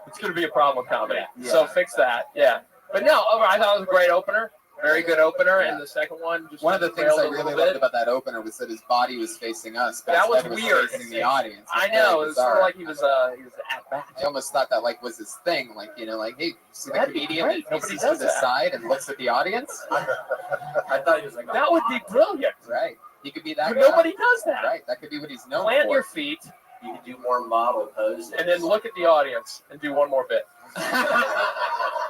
Speaker 22: It's going to be a problem with comedy.
Speaker 23: Yeah.
Speaker 22: So fix that. Yeah. But no, I thought it was a great opener. Very good opener.
Speaker 2: Yeah.
Speaker 22: And the second one just
Speaker 2: One of the things
Speaker 22: trailed
Speaker 2: I
Speaker 22: a little
Speaker 2: really
Speaker 22: bit.
Speaker 2: loved about that opener was that his body was facing us, but
Speaker 22: That
Speaker 2: his
Speaker 22: was
Speaker 2: head
Speaker 22: weird.
Speaker 2: facing the audience.
Speaker 22: I
Speaker 2: It's
Speaker 22: know.
Speaker 2: very
Speaker 22: It was sort of
Speaker 2: bizarre.
Speaker 22: like he was at bat.
Speaker 2: I almost thought that was his thing, hey, see the
Speaker 22: That'd be
Speaker 2: comedian
Speaker 22: great.
Speaker 2: that
Speaker 22: Nobody
Speaker 2: faces to
Speaker 22: does
Speaker 2: the
Speaker 22: that.
Speaker 2: side and looks at the audience?
Speaker 23: I thought he was like,
Speaker 22: That would be brilliant.
Speaker 2: Right. He could be that
Speaker 22: But
Speaker 2: guy.
Speaker 22: nobody does that.
Speaker 2: Right. That could be what he's known
Speaker 22: Plant
Speaker 2: for.
Speaker 22: your feet
Speaker 19: You could do more model poses.
Speaker 22: and then look at the audience and do one more bit.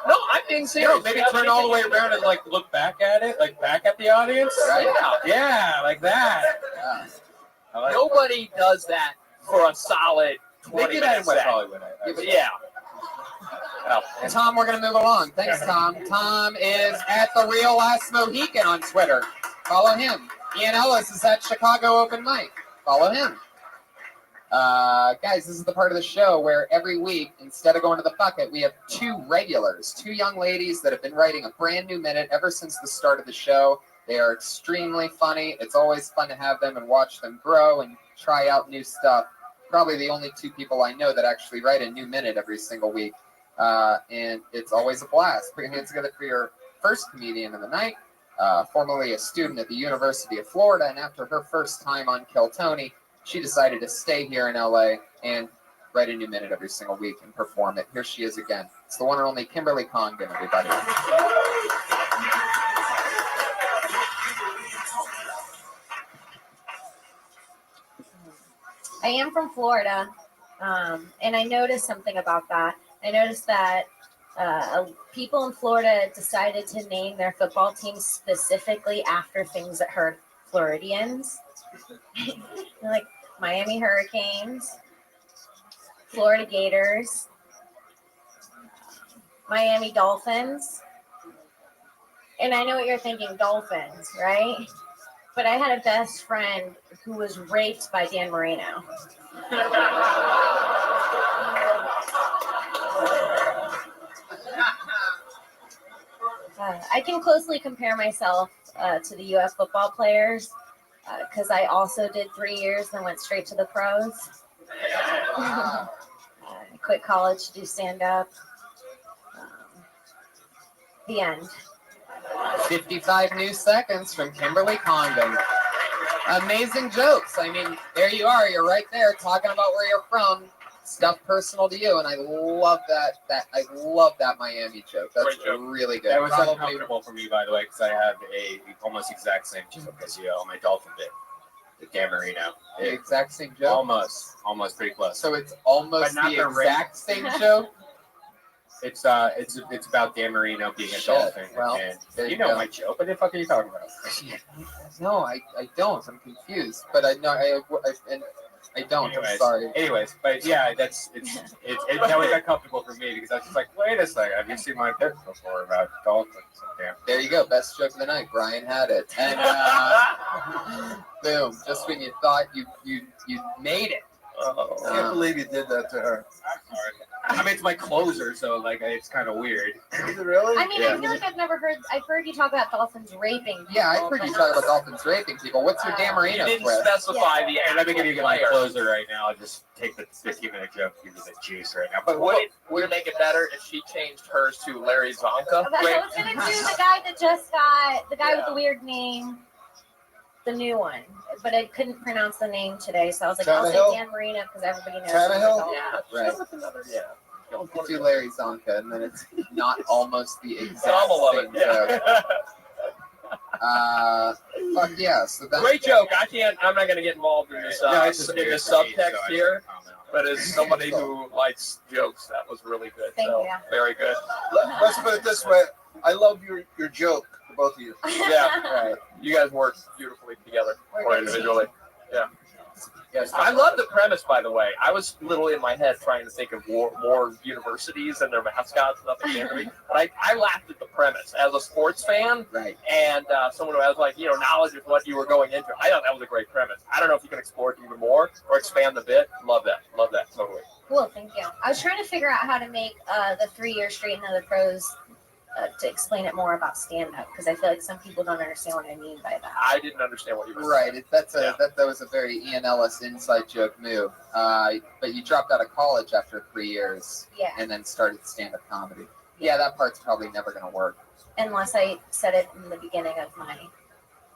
Speaker 22: No, I'm being serious.
Speaker 6: Maybe turn all the way around and look back at it, back at the audience.
Speaker 2: Right.
Speaker 6: Yeah, like that.
Speaker 2: Yeah.
Speaker 22: Nobody does that for a solid 20
Speaker 6: They do that in
Speaker 22: minutes.
Speaker 6: West
Speaker 22: set.
Speaker 6: Hollywood.
Speaker 22: Yeah. Well,
Speaker 2: Tom, we're going to move along. Thanks, Tom. Tom is at The Real Last Mohican on Twitter. Follow him. Ian Ellis is at Chicago Open Mic. Follow him. Guys, this is the part of the show where every week, instead of going to the bucket, we have two regulars, two young ladies that have been writing a brand new minute ever since the start of the show. They are extremely funny. It's always fun to have them and watch them grow and try out new stuff. Probably the only two people I know that actually write a new minute every single week. And it's always a blast. Put your hands together for your first comedian of the night, formerly a student at the University of Florida, and after her first time on Kill Tony, she decided to stay here in LA and write a new minute every single week and perform it. Here she is again. It's the one and only Kimberly Congdon, everybody.
Speaker 17: I am from Florida, and I noticed something about that. I noticed that people in Florida decided to name their football teams specifically after things that hurt Floridians. Like Miami Hurricanes, Florida Gators, Miami Dolphins. And I know what you're thinking, Dolphins, right? But I had a best friend who was raped by Dan Marino. I can closely compare myself to the U.S. football players because I also did 3 years and went straight to the pros. I quit college to do stand-up. The end.
Speaker 2: 55 new seconds from Kimberly Congdon. Amazing jokes. I mean, there you are. You're right there talking about where you're from. Stuff personal to you, and I love that. I love that Miami joke. That's really good.
Speaker 6: That was
Speaker 2: Probably-
Speaker 6: uncomfortable for me, by the way, because I have a almost exact same joke as you on my dolphin bit, the Dan Marino.
Speaker 2: The exact same joke.
Speaker 6: Almost pretty close.
Speaker 2: So it's almost
Speaker 6: But not
Speaker 2: the
Speaker 6: the
Speaker 2: exact same joke.
Speaker 6: It's about Dan Marino being a
Speaker 2: Shit.
Speaker 6: dolphin.
Speaker 2: Well,
Speaker 6: and
Speaker 2: there
Speaker 6: you
Speaker 2: you
Speaker 6: know
Speaker 2: go.
Speaker 6: my joke. What the fuck are you talking about?
Speaker 2: No, I don't. I'm confused. But I know I don't. I'm sorry.
Speaker 6: Anyways, but yeah, that was uncomfortable for me because I was just like, wait a second, have you seen my pic before about dolphins? Damn.
Speaker 2: There you go. Best joke of the night. Brian had it. And boom. Just when you thought you made it.
Speaker 10: I can't believe you did that to her.
Speaker 6: I mean, it's my closer, so like it's kind of weird.
Speaker 10: Is it really?
Speaker 17: I mean, I feel like I've heard you talk about dolphins raping people.
Speaker 2: Yeah, I've heard you talk about dolphins raping people. What's your Dan Marino
Speaker 22: You didn't
Speaker 2: twist?
Speaker 22: specify the
Speaker 6: And let me give you my
Speaker 22: player.
Speaker 6: closer right now. I'll just take the 15-minute joke, give you the juice right now.
Speaker 22: But would it make it better if she changed hers to Larry Zonka?
Speaker 17: I was gonna do the guy that just got the guy with the weird name, the new one, but I couldn't pronounce the name today, so I was like, I'll
Speaker 2: Tannehill?
Speaker 17: say Dan Marino because everybody knows.
Speaker 2: Tannehill?
Speaker 22: Yeah,
Speaker 2: Right. Do Larry Zonka, and then it's not almost the exact
Speaker 22: Some of
Speaker 2: same
Speaker 22: it, yeah.
Speaker 2: joke. Fuck yeah. So that's
Speaker 22: Great joke. I'm not gonna get involved in this
Speaker 6: No, it's just
Speaker 22: in
Speaker 6: weird
Speaker 22: this
Speaker 6: for me, so
Speaker 22: subtext
Speaker 6: I can't
Speaker 22: here.
Speaker 6: comment on
Speaker 22: But as somebody who likes jokes, that was really good.
Speaker 17: Thank
Speaker 22: so
Speaker 17: you.
Speaker 22: very good.
Speaker 10: Let's put it this way. I love your joke, the both of you.
Speaker 22: Yeah, right. You guys work beautifully together or individually. Yeah. Yes. I love the premise, by the way. I was literally in my head trying to think of more universities and their mascots. Nothing came to me. But I laughed at the premise as a sports fan.
Speaker 2: Right.
Speaker 22: And someone who has knowledge of what you were going into. I thought that was a great premise. I don't know if you can explore it even more or expand the bit. Love that. Love that. Totally.
Speaker 17: Cool, thank you. I was trying to figure out how to make the 3 year straight into the pros to explain it more about stand up because I feel like some people don't understand what I mean by that.
Speaker 22: I didn't understand what you were
Speaker 2: Right.
Speaker 22: saying.
Speaker 2: That was a very Ian Ellis inside joke move. But you dropped out of college after 3 years.
Speaker 17: Yeah.
Speaker 2: And then started stand-up comedy. Yeah, that part's probably never gonna work.
Speaker 17: Unless I said it in the beginning of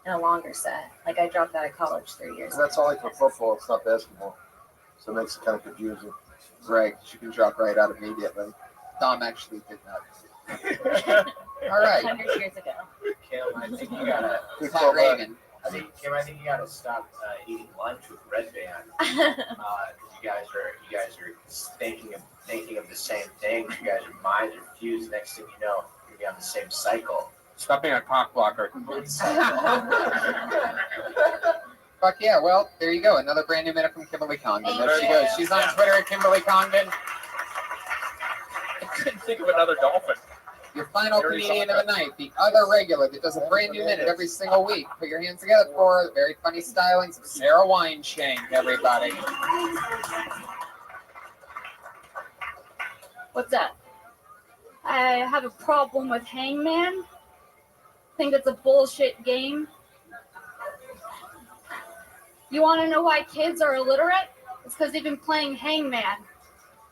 Speaker 17: in a longer set. Like I dropped out of college 3 years
Speaker 10: And that's only for football. It's not basketball. So it makes it kind of confusing.
Speaker 2: Right. You can drop right out immediately. Dom actually did that. All right.
Speaker 17: 100 years ago.
Speaker 9: Kim, I think you gotta.
Speaker 2: Pat Reagan.
Speaker 9: I think you gotta stop eating lunch with Red Band. Because you guys are thinking of the same things. You guys, your minds are fused. Next thing you know, you're gonna be on the same cycle.
Speaker 6: Stop being a cock blocker.
Speaker 2: Fuck yeah. Well, there you go. Another brand new minute from Kimberly Congdon. There she
Speaker 22: you.
Speaker 2: goes. She's on Twitter at Kimberly Congdon.
Speaker 22: I couldn't think of another dolphin.
Speaker 2: Your final comedian of the night, the other regular that does a brand new minute every single week. Put your hands together for very funny stylings of Sarah Weinshank, everybody.
Speaker 8: What's up? I have a problem with Hangman. Think it's a bullshit game. You want to know why kids are illiterate? It's because they've been playing Hangman.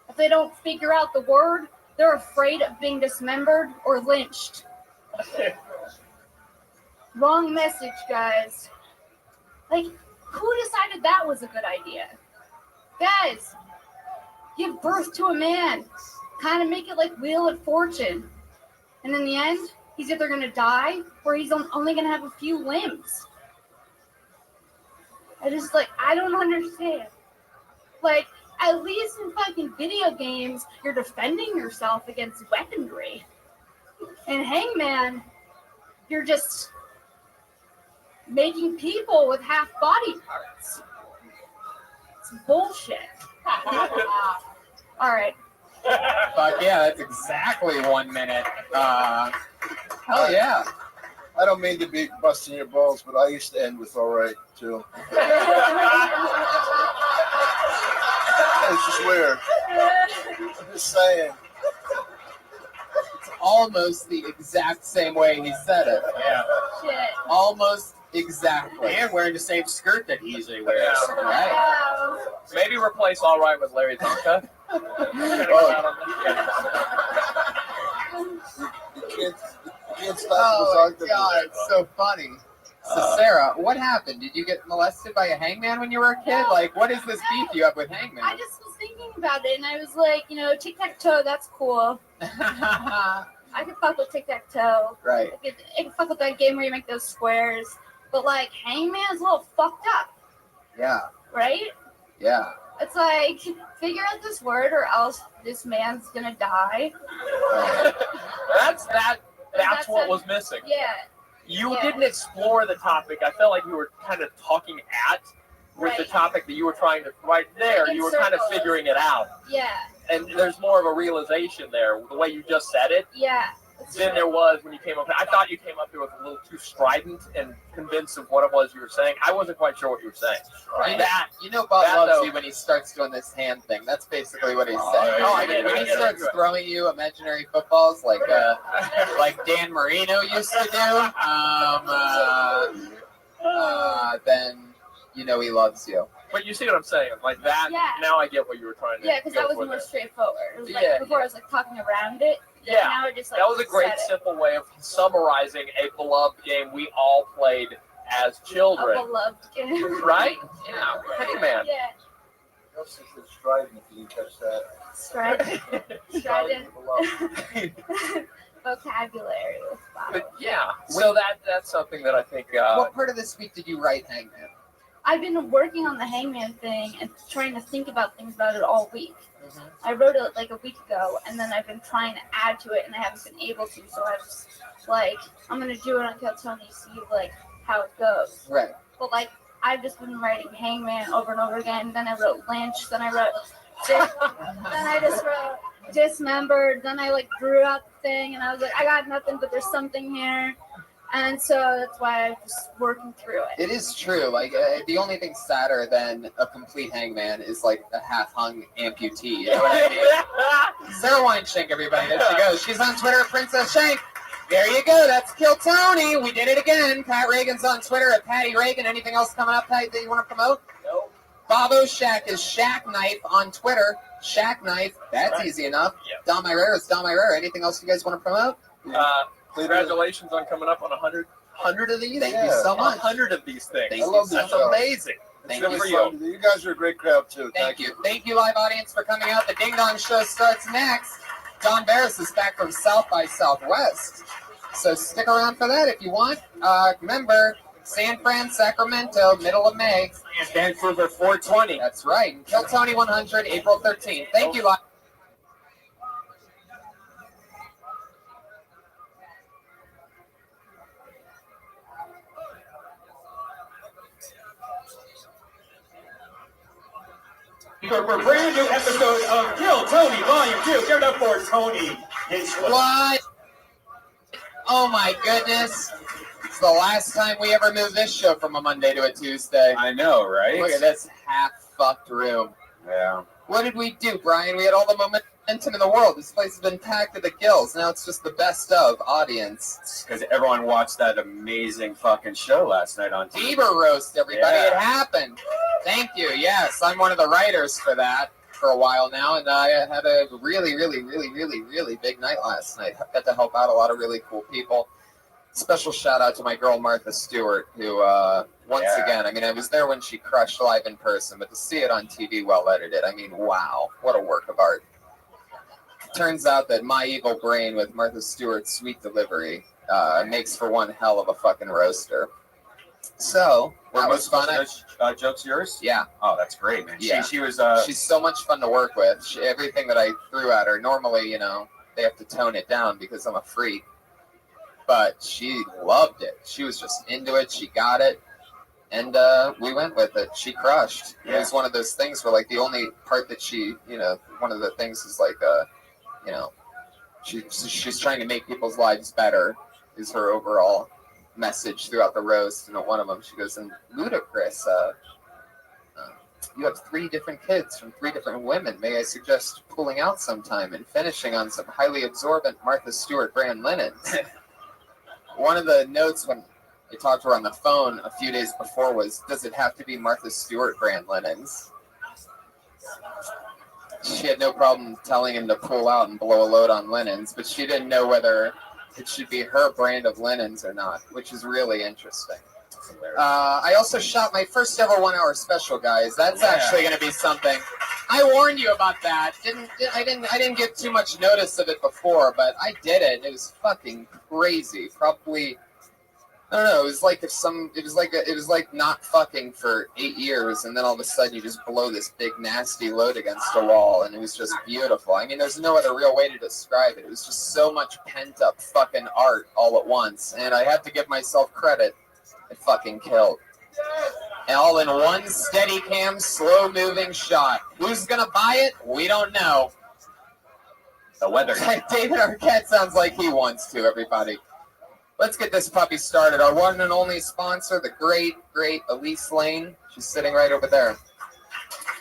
Speaker 8: If they don't figure out the word, they're afraid of being dismembered or lynched. Wrong message, guys. Like, who decided that was a good idea? Guys, give birth to a man, kind of make it like Wheel of Fortune. And in the end, he's either going to die or he's only going to have a few limbs. I don't understand. Like, at least in fucking video games, you're defending yourself against weaponry. In Hangman, you're just making people with half body parts. It's bullshit. All right.
Speaker 2: Fuck yeah, that's exactly 1 minute. Hell yeah.
Speaker 10: I don't mean to be busting your balls, but I used to end with all right, too. It's just weird. I'm just saying.
Speaker 2: It's almost the exact same way he said it.
Speaker 6: Yeah.
Speaker 8: Shit.
Speaker 2: Almost exactly.
Speaker 6: And wearing the same skirt that he usually wears.
Speaker 22: Yeah.
Speaker 2: Right.
Speaker 22: Maybe replace All Right with Larry Tonka.
Speaker 10: You can't stop
Speaker 2: Oh
Speaker 10: the
Speaker 2: my god, it's so funny. So Sarah, what happened? Did you get molested by a hangman when you were a kid? Like, what is this beef you have with hangman?
Speaker 8: I just was thinking about it, and I was like, tic-tac-toe, that's cool. I could fuck with tic-tac-toe.
Speaker 2: Right.
Speaker 8: I could fuck with that game where you make those squares. But, like, Hangman's a little fucked up,
Speaker 2: Yeah.
Speaker 8: right?
Speaker 2: Yeah.
Speaker 8: It's like, figure out this word or else this man's gonna die.
Speaker 22: That's what was missing.
Speaker 8: Yeah.
Speaker 22: You
Speaker 8: Yeah.
Speaker 22: didn't explore the topic. I felt like you were kind of talking with the
Speaker 8: Right.
Speaker 22: topic that you were trying to, right there,
Speaker 8: Like in
Speaker 22: you were kind of
Speaker 8: circles.
Speaker 22: figuring it out.
Speaker 8: Yeah.
Speaker 22: And there's more of a realization there. The way you just said it,
Speaker 8: Yeah.
Speaker 22: than there was when you came up. I thought you came up here with a little too strident and convinced of what it was you were saying. I wasn't quite sure what you were saying.
Speaker 2: Right.
Speaker 22: That,
Speaker 2: Bob
Speaker 22: that
Speaker 2: loves
Speaker 22: though-
Speaker 2: you when he starts doing this hand thing. That's basically what he's saying.
Speaker 22: Oh, I get it.
Speaker 2: When
Speaker 22: I
Speaker 2: he
Speaker 22: get it.
Speaker 2: starts throwing you imaginary footballs like Dan Marino used to do, then you know he loves you.
Speaker 22: But you see what I'm saying? Like that,
Speaker 8: Yeah.
Speaker 22: now I get what you were trying to
Speaker 8: Yeah, because that
Speaker 22: go
Speaker 8: was
Speaker 22: for
Speaker 8: more
Speaker 22: there.
Speaker 8: straightforward. It was like,
Speaker 22: Yeah.
Speaker 8: before I was like talking around it.
Speaker 22: Yeah,
Speaker 8: Now it just like
Speaker 22: that was a great,
Speaker 8: said it.
Speaker 22: simple way of summarizing a beloved game we all played as children.
Speaker 8: A beloved game.
Speaker 22: Right? Yeah, Hangman.
Speaker 8: Yeah.
Speaker 10: No sense in striding if you didn't catch that.
Speaker 8: Strident vocabulary with Bob.
Speaker 22: But yeah, so that's something that I think.
Speaker 2: What part of this week did you write, Hangman?
Speaker 8: I've been working on the Hangman thing and trying to think about things about it all week. I wrote it like a week ago, and then I've been trying to add to it, and I haven't been able to. So I was like, I'm gonna do it until Tony see like how it goes.
Speaker 2: Right.
Speaker 8: But like, I've just been writing Hangman over and over again. Then I wrote Lynch. Then I wrote. Then I just wrote Dismembered. Then I like drew out the thing, and I was like, I got nothing, but there's something here. And so that's why I'm just working through it.
Speaker 2: It is true. Like the only thing sadder than a complete hangman is like a half-hung amputee. You know what I mean? Sarah Weinschenk, everybody. There she goes. She's on Twitter at Princess Shank. There you go. That's Kill Tony. We did it again. Pat Reagan's on Twitter at Patty Reagan. Anything else coming up, Pat, that you want to promote?
Speaker 22: No.
Speaker 2: Bobo Shack is Shack Knife on Twitter. Shack Knife. That's easy enough.
Speaker 22: Yep.
Speaker 2: Dom Irera is Dom Irera. Anything else you guys want to promote?
Speaker 22: Congratulations on coming up on 100
Speaker 2: of these. Thank you so much.
Speaker 22: 100 of these things.
Speaker 2: Thank
Speaker 10: I love
Speaker 2: you
Speaker 10: this
Speaker 2: so
Speaker 10: show.
Speaker 2: much.
Speaker 22: Amazing.
Speaker 2: Thank
Speaker 22: Good
Speaker 2: you
Speaker 22: for
Speaker 2: so
Speaker 22: you.
Speaker 10: You guys are a great crowd too.
Speaker 2: Thank you. Thank you, live audience, for coming out. The Ding Dong Show starts next. Don Barris is back from South by Southwest. So stick around for that if you want. Remember, San Fran, Sacramento, middle of May.
Speaker 6: And Vancouver 420.
Speaker 2: That's right. And Kill Tony 100, April 13th. Thank you, live.
Speaker 20: For a brand new episode of Kill Tony Volume 2. Give it up for Tony.
Speaker 2: What? Oh my goodness. It's the last time we ever moved this show from a Monday to a Tuesday.
Speaker 6: I know, right?
Speaker 2: Look at this half-fucked room.
Speaker 6: Yeah.
Speaker 2: What did we do, Brian? We had all the momentum in the world. This place has been packed to the gills. Now it's just the best of audience.
Speaker 6: Because everyone watched that amazing fucking show last night on TV.
Speaker 2: Bieber roast, everybody.
Speaker 6: Yeah.
Speaker 2: It happened. Thank you. Yes, I'm one of the writers for that for a while now, and I had a really, really, really, really, really big night last night. Got to help out a lot of really cool people. Special shout out to my girl Martha Stewart, who once again, I mean, I was there when she crushed live in person, but to see it on TV well edited, I mean, wow, what a work of art. Turns out that My Evil Brain with Martha Stewart's sweet delivery makes for one hell of a fucking roaster. So that was fun.
Speaker 6: Jokes yours?
Speaker 2: Yeah.
Speaker 6: Oh, that's great, man.
Speaker 2: Yeah.
Speaker 6: She was.
Speaker 2: She's so much fun to work with. Everything that I threw at her, normally, you know, they have to tone it down because I'm a freak. But she loved it. She was just into it. She got it. And we went with it. She crushed. It was one of those things where, like, the only part that she, you know, one of the things is, like, you know, she's trying to make people's lives better is her overall message throughout the roast. And at one of them, she goes, and Ludacris, you have 3 different kids from 3 different women. May I suggest pulling out sometime and finishing on some highly absorbent Martha Stewart brand linens? One of the notes when I talked to her on the phone a few days before was, does it have to be Martha Stewart brand linens? She had no problem telling him to pull out and blow a load on linens, but she didn't know whether it should be her brand of linens or not, which is really interesting. I also shot my first ever 1-hour special, guys. That's actually going to be something. I warned you about that. I didn't get too much notice of it before, but I did it. It was fucking crazy. Probably, I don't know. It was like it was like not fucking for 8 years, and then all of a sudden you just blow this big nasty load against a wall, and it was just beautiful. I mean, there's no other real way to describe it. It was just so much pent up fucking art all at once, and I have to give myself credit. It fucking killed. All in one steady cam, slow moving shot. Who's gonna buy it? We don't know.
Speaker 6: The weather.
Speaker 2: David Arquette sounds like he wants to, everybody. Let's get this puppy started. Our one and only sponsor, the great Elise Lane. She's sitting right over there.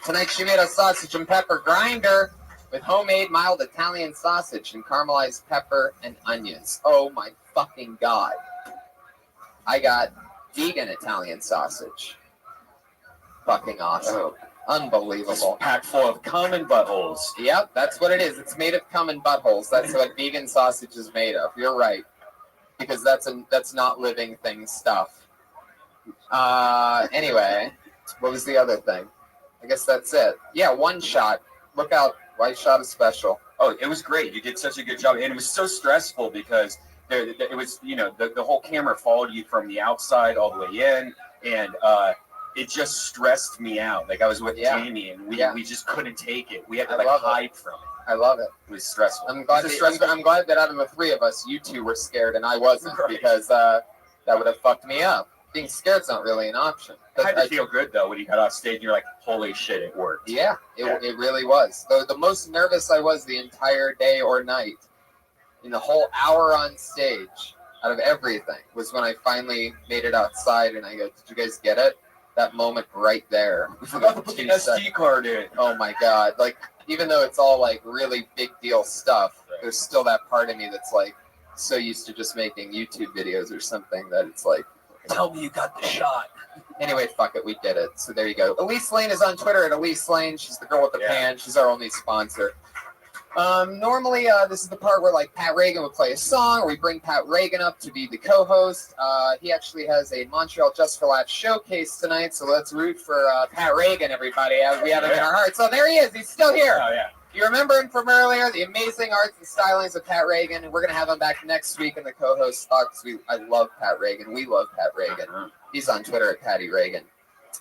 Speaker 2: Tonight she made a sausage and pepper grinder with homemade mild Italian sausage and caramelized pepper and onions. Oh my fucking God. I got vegan Italian sausage. Fucking awesome.
Speaker 6: Oh.
Speaker 2: Unbelievable.
Speaker 6: It's packed full of cum and buttholes.
Speaker 2: Yep, that's what it is. It's made of cum and buttholes. That's what vegan sausage is made of. You're right. Because that's not living thing stuff. Anyway, what was the other thing? I guess that's it. Yeah, one shot. Look out. White shot is special.
Speaker 6: Oh, it was great. You did such a good job. And it was so stressful because it was, you know, the whole camera followed you from the outside all the way in, and it just stressed me out. Like I was with Jamie, and we just couldn't take it. We had to hide from it.
Speaker 2: I love it.
Speaker 6: It was stressful.
Speaker 2: I'm glad that out of the 3 of us, you 2 were scared and I wasn't, because that would have fucked me up. Being scared's not really an option.
Speaker 6: It had to feel good though when you got off stage and you're like, holy shit, it worked.
Speaker 2: Yeah, it really was. The most nervous I was the entire day or night, in the whole hour on stage, out of everything, was when I finally made it outside and I go, did you guys get it? That moment right there.
Speaker 6: We forgot to put the SD card in.
Speaker 2: Oh my God. Like, even though it's all like really big deal stuff, there's still that part of me that's like so used to just making YouTube videos or something that it's like, tell me you got the shot. Anyway, fuck it, we did it. So there you go. Elise Lane is on Twitter at Elise Lane. She's the girl with the pan. She's our only sponsor. Normally, this is the part where like Pat Reagan would play a song, or we bring Pat Reagan up to be the co-host. He actually has a Montreal Just for Laughs showcase tonight, so let's root for Pat Reagan, everybody. We have him in our hearts. So there he is. He's still here.
Speaker 6: Oh yeah.
Speaker 2: You remember him from earlier, the amazing arts and stylings of Pat Reagan, and we're gonna have him back next week in the co-host spot because I love Pat Reagan. We love Pat Reagan. He's on Twitter at Patty Reagan.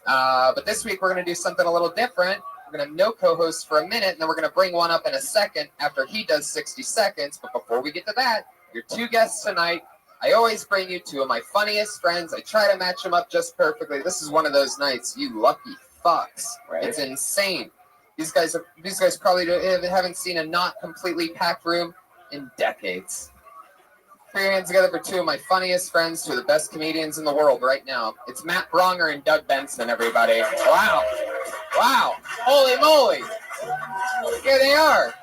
Speaker 2: But this week we're gonna do something a little different. We're going to have no co-host for a minute, and then we're going to bring one up in a second after he does 60 seconds. But before we get to that, your 2 guests tonight, I always bring you 2 of my funniest friends. I try to match them up just perfectly. This is one of those nights, you lucky fucks. Right? It's insane. These guys probably haven't seen a not completely packed room in decades. Put your hands together for 2 of my funniest friends, 2 of the best comedians in the world right now. It's Matt Bronger and Doug Benson, everybody. Wow. Wow. Holy moly. Here they are.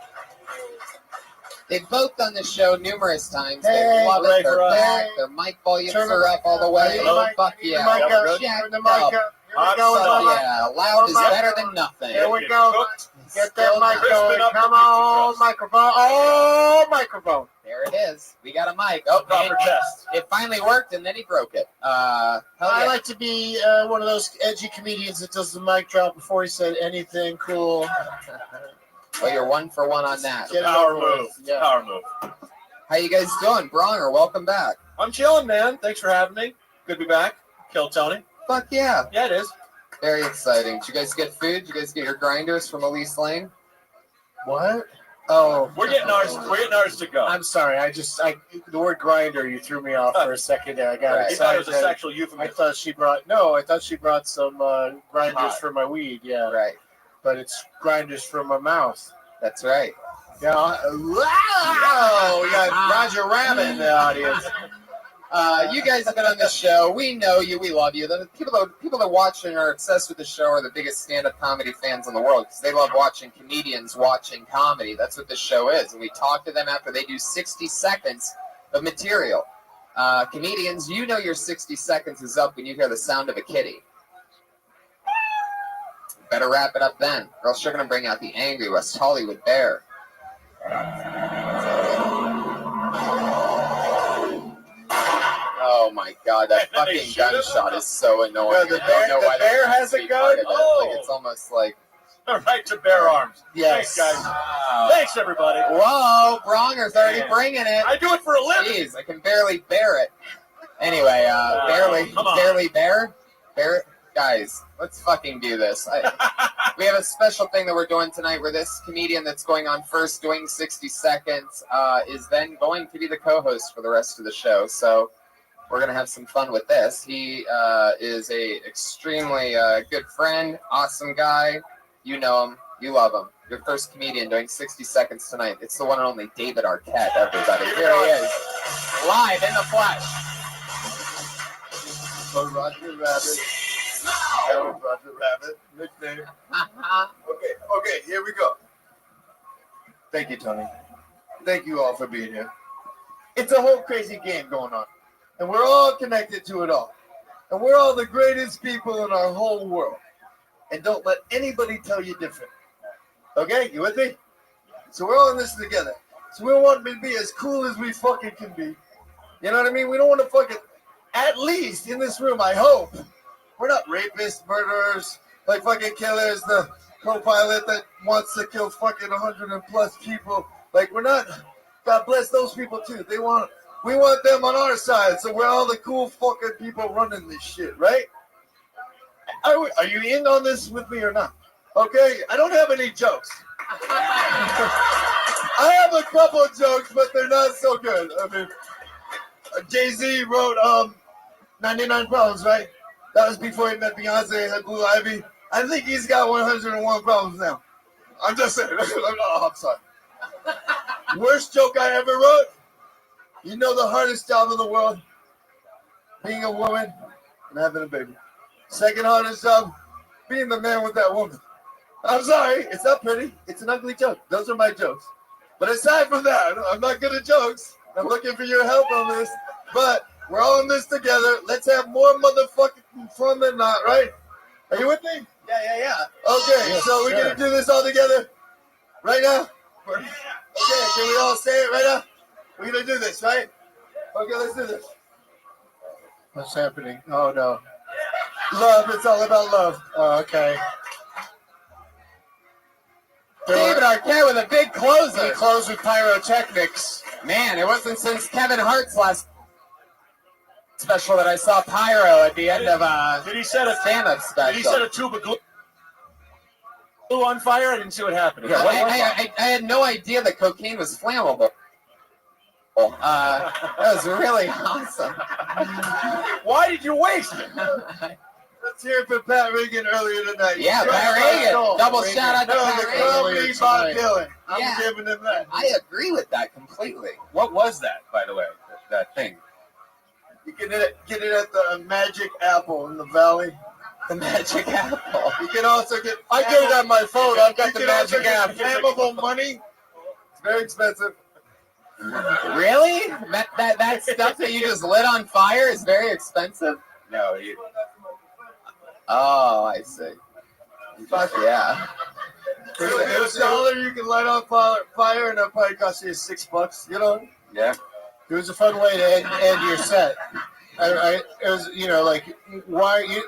Speaker 2: They've both done this show numerous times. They love it. They're back. Their mic volumes are up all the way. Fuck yeah.
Speaker 11: Turn the mic up.
Speaker 2: Yeah, loud is better than nothing.
Speaker 11: Here we go. Get that mic going. Come on, microphone. Oh, microphone.
Speaker 2: There it is. We got a mic. Oh,
Speaker 21: Proper test.
Speaker 2: It finally worked, and then he broke it. Hell
Speaker 11: I
Speaker 2: yeah.
Speaker 11: like to be one of those edgy comedians that does the mic drop before he said anything cool.
Speaker 2: Well, you're 1 for 1 on that.
Speaker 11: Get it
Speaker 21: Power
Speaker 11: over with.
Speaker 21: move.
Speaker 11: Yeah.
Speaker 21: Power move.
Speaker 2: How you guys doing? Bronger, welcome back.
Speaker 21: I'm chilling, man. Thanks for having me. Good to be back. Kill Tony.
Speaker 2: Fuck yeah.
Speaker 21: Yeah, it is.
Speaker 2: Very exciting. Did you guys get food? Did you guys get your grinders from Elise Lane?
Speaker 11: What? Oh,
Speaker 21: We're getting ours to go.
Speaker 11: I'm sorry. The word grinder, you threw me off for a second there. I got
Speaker 2: Right.
Speaker 21: He thought it
Speaker 11: excited.
Speaker 21: was a sexual euphemism.
Speaker 11: I thought she brought some grinders for my weed. Yeah,
Speaker 2: Right.
Speaker 11: but it's grinders for my mouth.
Speaker 2: That's right.
Speaker 11: Yeah. Wow! We got Roger Rabbit in the audience.
Speaker 2: You guys have been on this show. We know you. We love you. The people that watch and are obsessed with the show are the biggest stand-up comedy fans in the world because they love watching comedians watching comedy. That's what this show is. And we talk to them after they do 60 seconds of material. Comedians, you know your 60 seconds is up when you hear the sound of a kitty. Better wrap it up then, or else you're going to bring out the angry West Hollywood bear. Oh my God, that fucking gunshot is so annoying.
Speaker 11: No, the bear has a gun?
Speaker 2: Like, it's almost like...
Speaker 21: All right to bear arms.
Speaker 11: Yes.
Speaker 21: Thanks, guys. Thanks, everybody.
Speaker 2: Whoa, Bronger's already bringing it.
Speaker 21: I do it for a living.
Speaker 2: Jeez, I can barely bear it. Anyway, barely bear? Guys, let's fucking do this. We have a special thing that we're doing tonight where this comedian that's going on first, doing 60 seconds, is then going to be the co-host for the rest of the show. So we're going to have some fun with this. He is a extremely good friend, awesome guy. You know him. You love him. Your first comedian doing 60 seconds tonight. It's the one and only David Arquette, everybody. Here he is, live in the flesh.
Speaker 10: So Roger Rabbit. Roger Rabbit, nickname. Okay, here we go. Thank you, Tony. Thank you all for being here. It's a whole crazy game going on, and we're all connected to it all. And we're all the greatest people in our whole world. And don't let anybody tell you different. Okay, you with me? So we're all in this together. So we want to be as cool as we fucking can be. You know what I mean? We don't want to fucking, at least in this room, I hope, we're not rapists, murderers, like fucking killers, the co-pilot that wants to kill fucking 100 and plus people. Like, we're not, God bless those people too. We want them on our side, so we're all the cool fucking people running this shit, right? Are you in on this with me or not? Okay, I don't have any jokes. I have a couple of jokes, but they're not so good. I mean, Jay-Z wrote 99 Problems, right? That was before he met Beyonce, had Blue Ivy. I think he's got 101 problems now. I'm just saying. I'm sorry. Worst joke I ever wrote? You know the hardest job in the world? Being a woman and having a baby. Second hardest job? Being the man with that woman. I'm sorry. It's not pretty. It's an ugly joke. Those are my jokes. But aside from that, I'm not good at jokes. I'm looking for your help on this. But we're all in this together. Let's have more motherfucking fun than not, right? Are you with me?
Speaker 2: Yeah.
Speaker 10: Okay,
Speaker 11: Yes,
Speaker 10: so we're
Speaker 11: sure.
Speaker 10: going to do this all together right now? Okay, can we all say it right now? We're going to do this, right? Okay, let's do this.
Speaker 11: What's happening? Oh, no.
Speaker 10: Love, it's all about love.
Speaker 11: Oh, okay.
Speaker 2: David Arquette with a big closer.
Speaker 11: He closed with pyrotechnics.
Speaker 2: Man, it wasn't since Kevin Hart's last special that I saw pyro at the end of
Speaker 21: Did he set a
Speaker 2: stand-up special.
Speaker 21: Did he set a tube of glue on fire? I didn't see what happened.
Speaker 2: Yeah, I had no idea that cocaine was flammable. That was really awesome.
Speaker 21: Why did you waste it?
Speaker 10: Let's hear it for Pat Regan earlier tonight.
Speaker 2: Yeah, Pat Regan. Double shout out to Pat
Speaker 10: the
Speaker 2: Regan.
Speaker 10: comedy Bob Dylan. I'm
Speaker 2: Yeah.
Speaker 10: giving him that.
Speaker 2: I agree with that completely.
Speaker 6: What was that, by the way? That thing?
Speaker 10: You get it at the Magic Apple in the Valley.
Speaker 2: The Magic Apple.
Speaker 10: You can also get.
Speaker 11: I get it on my phone. I've got
Speaker 10: you
Speaker 11: the
Speaker 10: can also
Speaker 11: Magic
Speaker 10: get
Speaker 11: Apple.
Speaker 10: flammable money. It's very expensive.
Speaker 2: Really? That stuff that you just lit on fire is very expensive?
Speaker 6: No,
Speaker 2: Oh, I see. Fuck yeah.
Speaker 10: For $1 you can light on fire, and it'll probably cost you $6. You know,
Speaker 4: Yeah.
Speaker 1: It was a fun way to end your set. It was, like, why you?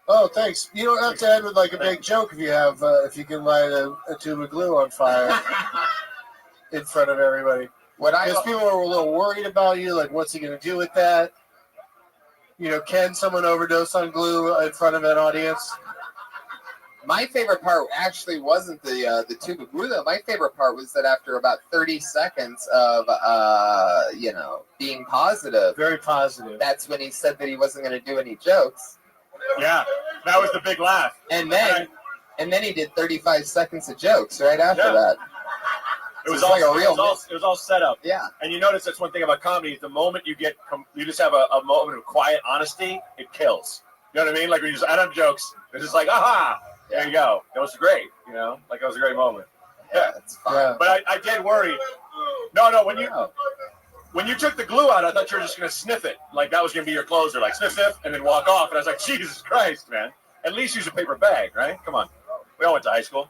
Speaker 1: Oh, thanks. You don't have to end with like a big joke if you can light a tube of glue on fire in front of everybody. Because people are a little worried about you. Like, what's he going to do with that? Can someone overdose on glue in front of an audience?
Speaker 2: My favorite part actually wasn't the tube of glue, though. My favorite part was that after about 30 seconds of, being positive.
Speaker 1: Very positive.
Speaker 2: That's when he said that he wasn't going to do any jokes.
Speaker 21: Yeah, that was the big laugh.
Speaker 2: And then he did 35 seconds of jokes right after that.
Speaker 21: It was,
Speaker 2: So
Speaker 21: all,
Speaker 2: it's like a real
Speaker 21: it was all set up.
Speaker 2: Yeah.
Speaker 21: And you notice that's one thing about comedy. The moment you just have a moment of quiet honesty, it kills. You know what I mean? Like when you just add up jokes, it's just like, aha, there you go. That was great. Like that was a great moment.
Speaker 2: Yeah, it's fine.
Speaker 1: Yeah.
Speaker 21: But I did worry. No, when you took the glue out, I thought you were just going to sniff it. Like that was going to be your closer, like sniff, sniff, and then walk off. And I was like, Jesus Christ, man. At least use a paper bag, right? Come on. We all went to high school.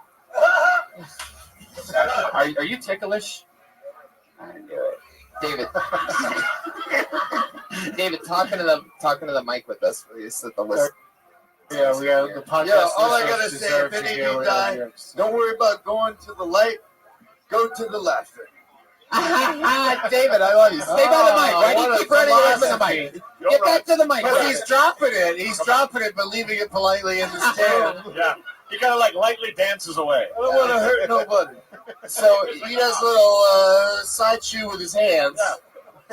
Speaker 2: Are you ticklish? I knew it. David, talking to the mic with us, please. At the list.
Speaker 1: Yeah, we got the podcast.
Speaker 10: Yeah, all I gotta
Speaker 1: listeners
Speaker 10: say, if
Speaker 1: deserve to
Speaker 10: any
Speaker 1: hear
Speaker 10: of you
Speaker 1: what
Speaker 10: die,
Speaker 1: we have to say.
Speaker 10: don't worry about going to the light. Go to the left.
Speaker 2: David, I love you. Stay by the mic. Why do you keep running away from the mic? Get back to the mic.
Speaker 1: Because he's dropping it. He's dropping it, but leaving it politely in the stand.
Speaker 21: Yeah. He kind of like lightly dances away.
Speaker 10: I don't want to hurt nobody.
Speaker 1: So he does a little side shoe with his hands.
Speaker 21: Yeah.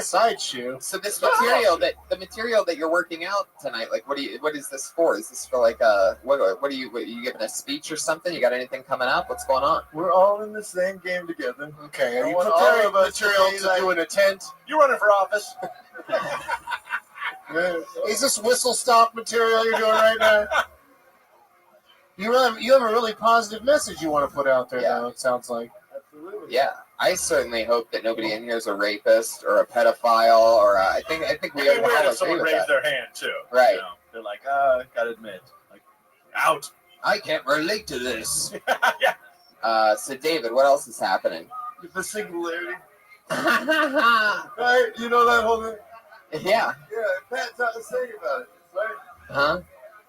Speaker 1: Side shoe.
Speaker 2: So this material that you're working out tonight, like what is this for? Is this for like what are you giving a speech or something? You got anything coming up? What's going on?
Speaker 10: We're all in the same game together.
Speaker 1: Okay, are
Speaker 10: I
Speaker 1: you
Speaker 10: want
Speaker 1: preparing
Speaker 10: all of us to
Speaker 1: material
Speaker 10: be
Speaker 1: to
Speaker 10: like-
Speaker 1: do in a tent?
Speaker 21: You running for office?
Speaker 1: Is this whistle stop material you're doing right now? You have a really positive message you want to put out there, though, it sounds like.
Speaker 10: Absolutely.
Speaker 2: Yeah, I certainly hope that nobody in here is a rapist or a pedophile or I think we
Speaker 21: It'd be
Speaker 2: all
Speaker 21: weird
Speaker 2: agree
Speaker 21: if someone
Speaker 2: with
Speaker 21: raised
Speaker 2: that.
Speaker 21: their hand too.
Speaker 2: Right.
Speaker 21: They're like, gotta admit, like, out.
Speaker 2: I can't relate to this.
Speaker 21: Yeah.
Speaker 2: So David, what else is happening?
Speaker 10: The singularity. Right? You know that whole thing?
Speaker 2: Yeah.
Speaker 10: Yeah, Pat taught us saying about it, right?
Speaker 2: Huh?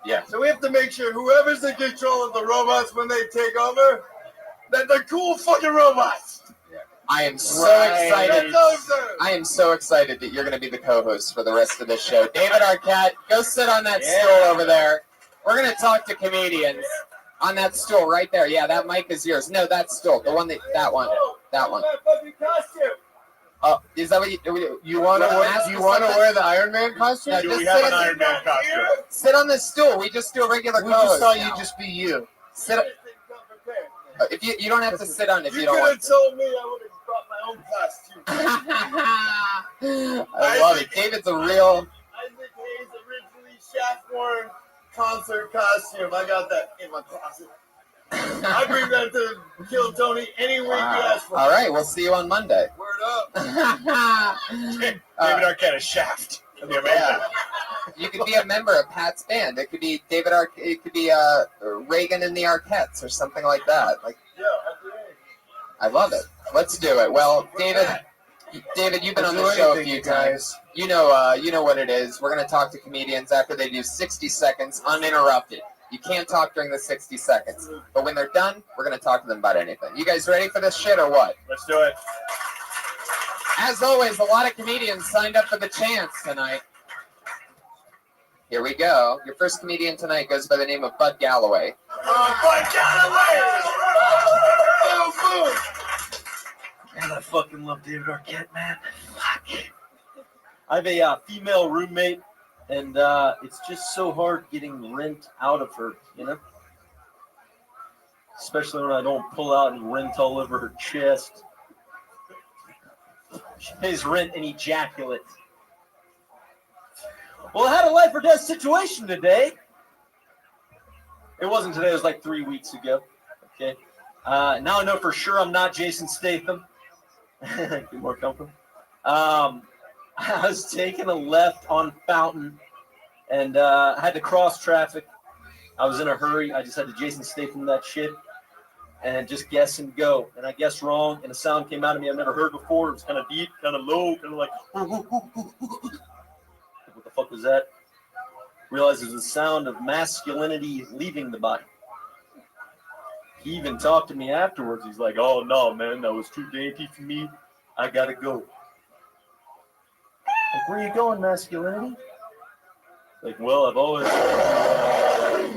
Speaker 21: Yeah.
Speaker 10: So we have to make sure whoever's in control of the robots when they take over, that they're cool fucking robots.
Speaker 2: I am so
Speaker 10: Right.
Speaker 2: excited.
Speaker 10: That's all I'm saying.
Speaker 2: I am so excited that you're going to be the co-host for the rest of this show. David Arquette, go sit on that stool over there. We're going to talk to comedians on that stool right there. Yeah, that mic is yours. No, that stool. The one that one. That one.
Speaker 10: That fucking costume.
Speaker 2: Is that what you want to wear?
Speaker 1: You want to wear the Iron Man costume?
Speaker 2: No,
Speaker 21: Do
Speaker 2: just
Speaker 21: we have
Speaker 2: sit
Speaker 21: an
Speaker 2: on-
Speaker 21: Iron Man costume?
Speaker 2: Sit on this stool. We just do a regular
Speaker 1: We just
Speaker 2: co-host
Speaker 1: thought
Speaker 2: now.
Speaker 1: you'd just be you.
Speaker 2: Sit. If you don't have to sit on if you
Speaker 10: You
Speaker 2: don't
Speaker 10: could
Speaker 2: want
Speaker 10: have told me I would have brought my own costume.
Speaker 2: I love it. David's a real.
Speaker 10: Isaac Hayes originally Shaft-worn concert costume. I got that in my closet. I bring that to Kill Tony any week you ask for.
Speaker 2: All right, we'll see you on Monday.
Speaker 10: Word up.
Speaker 21: David Arquette is Shaft. That'd be amazing.
Speaker 2: Yeah. You could be a member of Pat's band. It could be David It could be Reagan and the Arquettes or something like that. Like,
Speaker 10: Yeah,
Speaker 2: I love it. Let's do it. Well, David, you've been on the show a few times. You know what it is. We're gonna talk to comedians after they do 60 seconds uninterrupted. You can't talk during the 60 seconds. But when they're done, we're going to talk to them about anything. You guys ready for this shit or what?
Speaker 21: Let's do it.
Speaker 2: As always, a lot of comedians signed up for the chance tonight. Here we go. Your first comedian tonight goes by the name of Bud Galloway.
Speaker 10: Bud Galloway! Boom, boom.
Speaker 23: Man, I fucking love David Arquette, man. Fuck. I have a female roommate, and it's just so hard getting rent out of her, you know? Especially when I don't pull out and rent all over her chest. She pays rent and ejaculate. Well, I had a life or death situation today. It wasn't today, it was like 3 weeks ago. Okay. Now I know for sure I'm not Jason Statham. Get more comfortable. I was taking a left on Fountain, and I had to cross traffic. I was in a hurry. I just had to Jason Statham that shit.
Speaker 7: and just guess and go. And I guessed wrong, and a sound came out of me I've never heard before. It was kind of deep, kind of low, kind of like, what the fuck was that? Realized it was the sound of masculinity leaving the body. He even talked to me afterwards. He's like, oh, no, man, that was too dainty for me. I gotta go. Like, where are you going, masculinity? Like, well, I've always...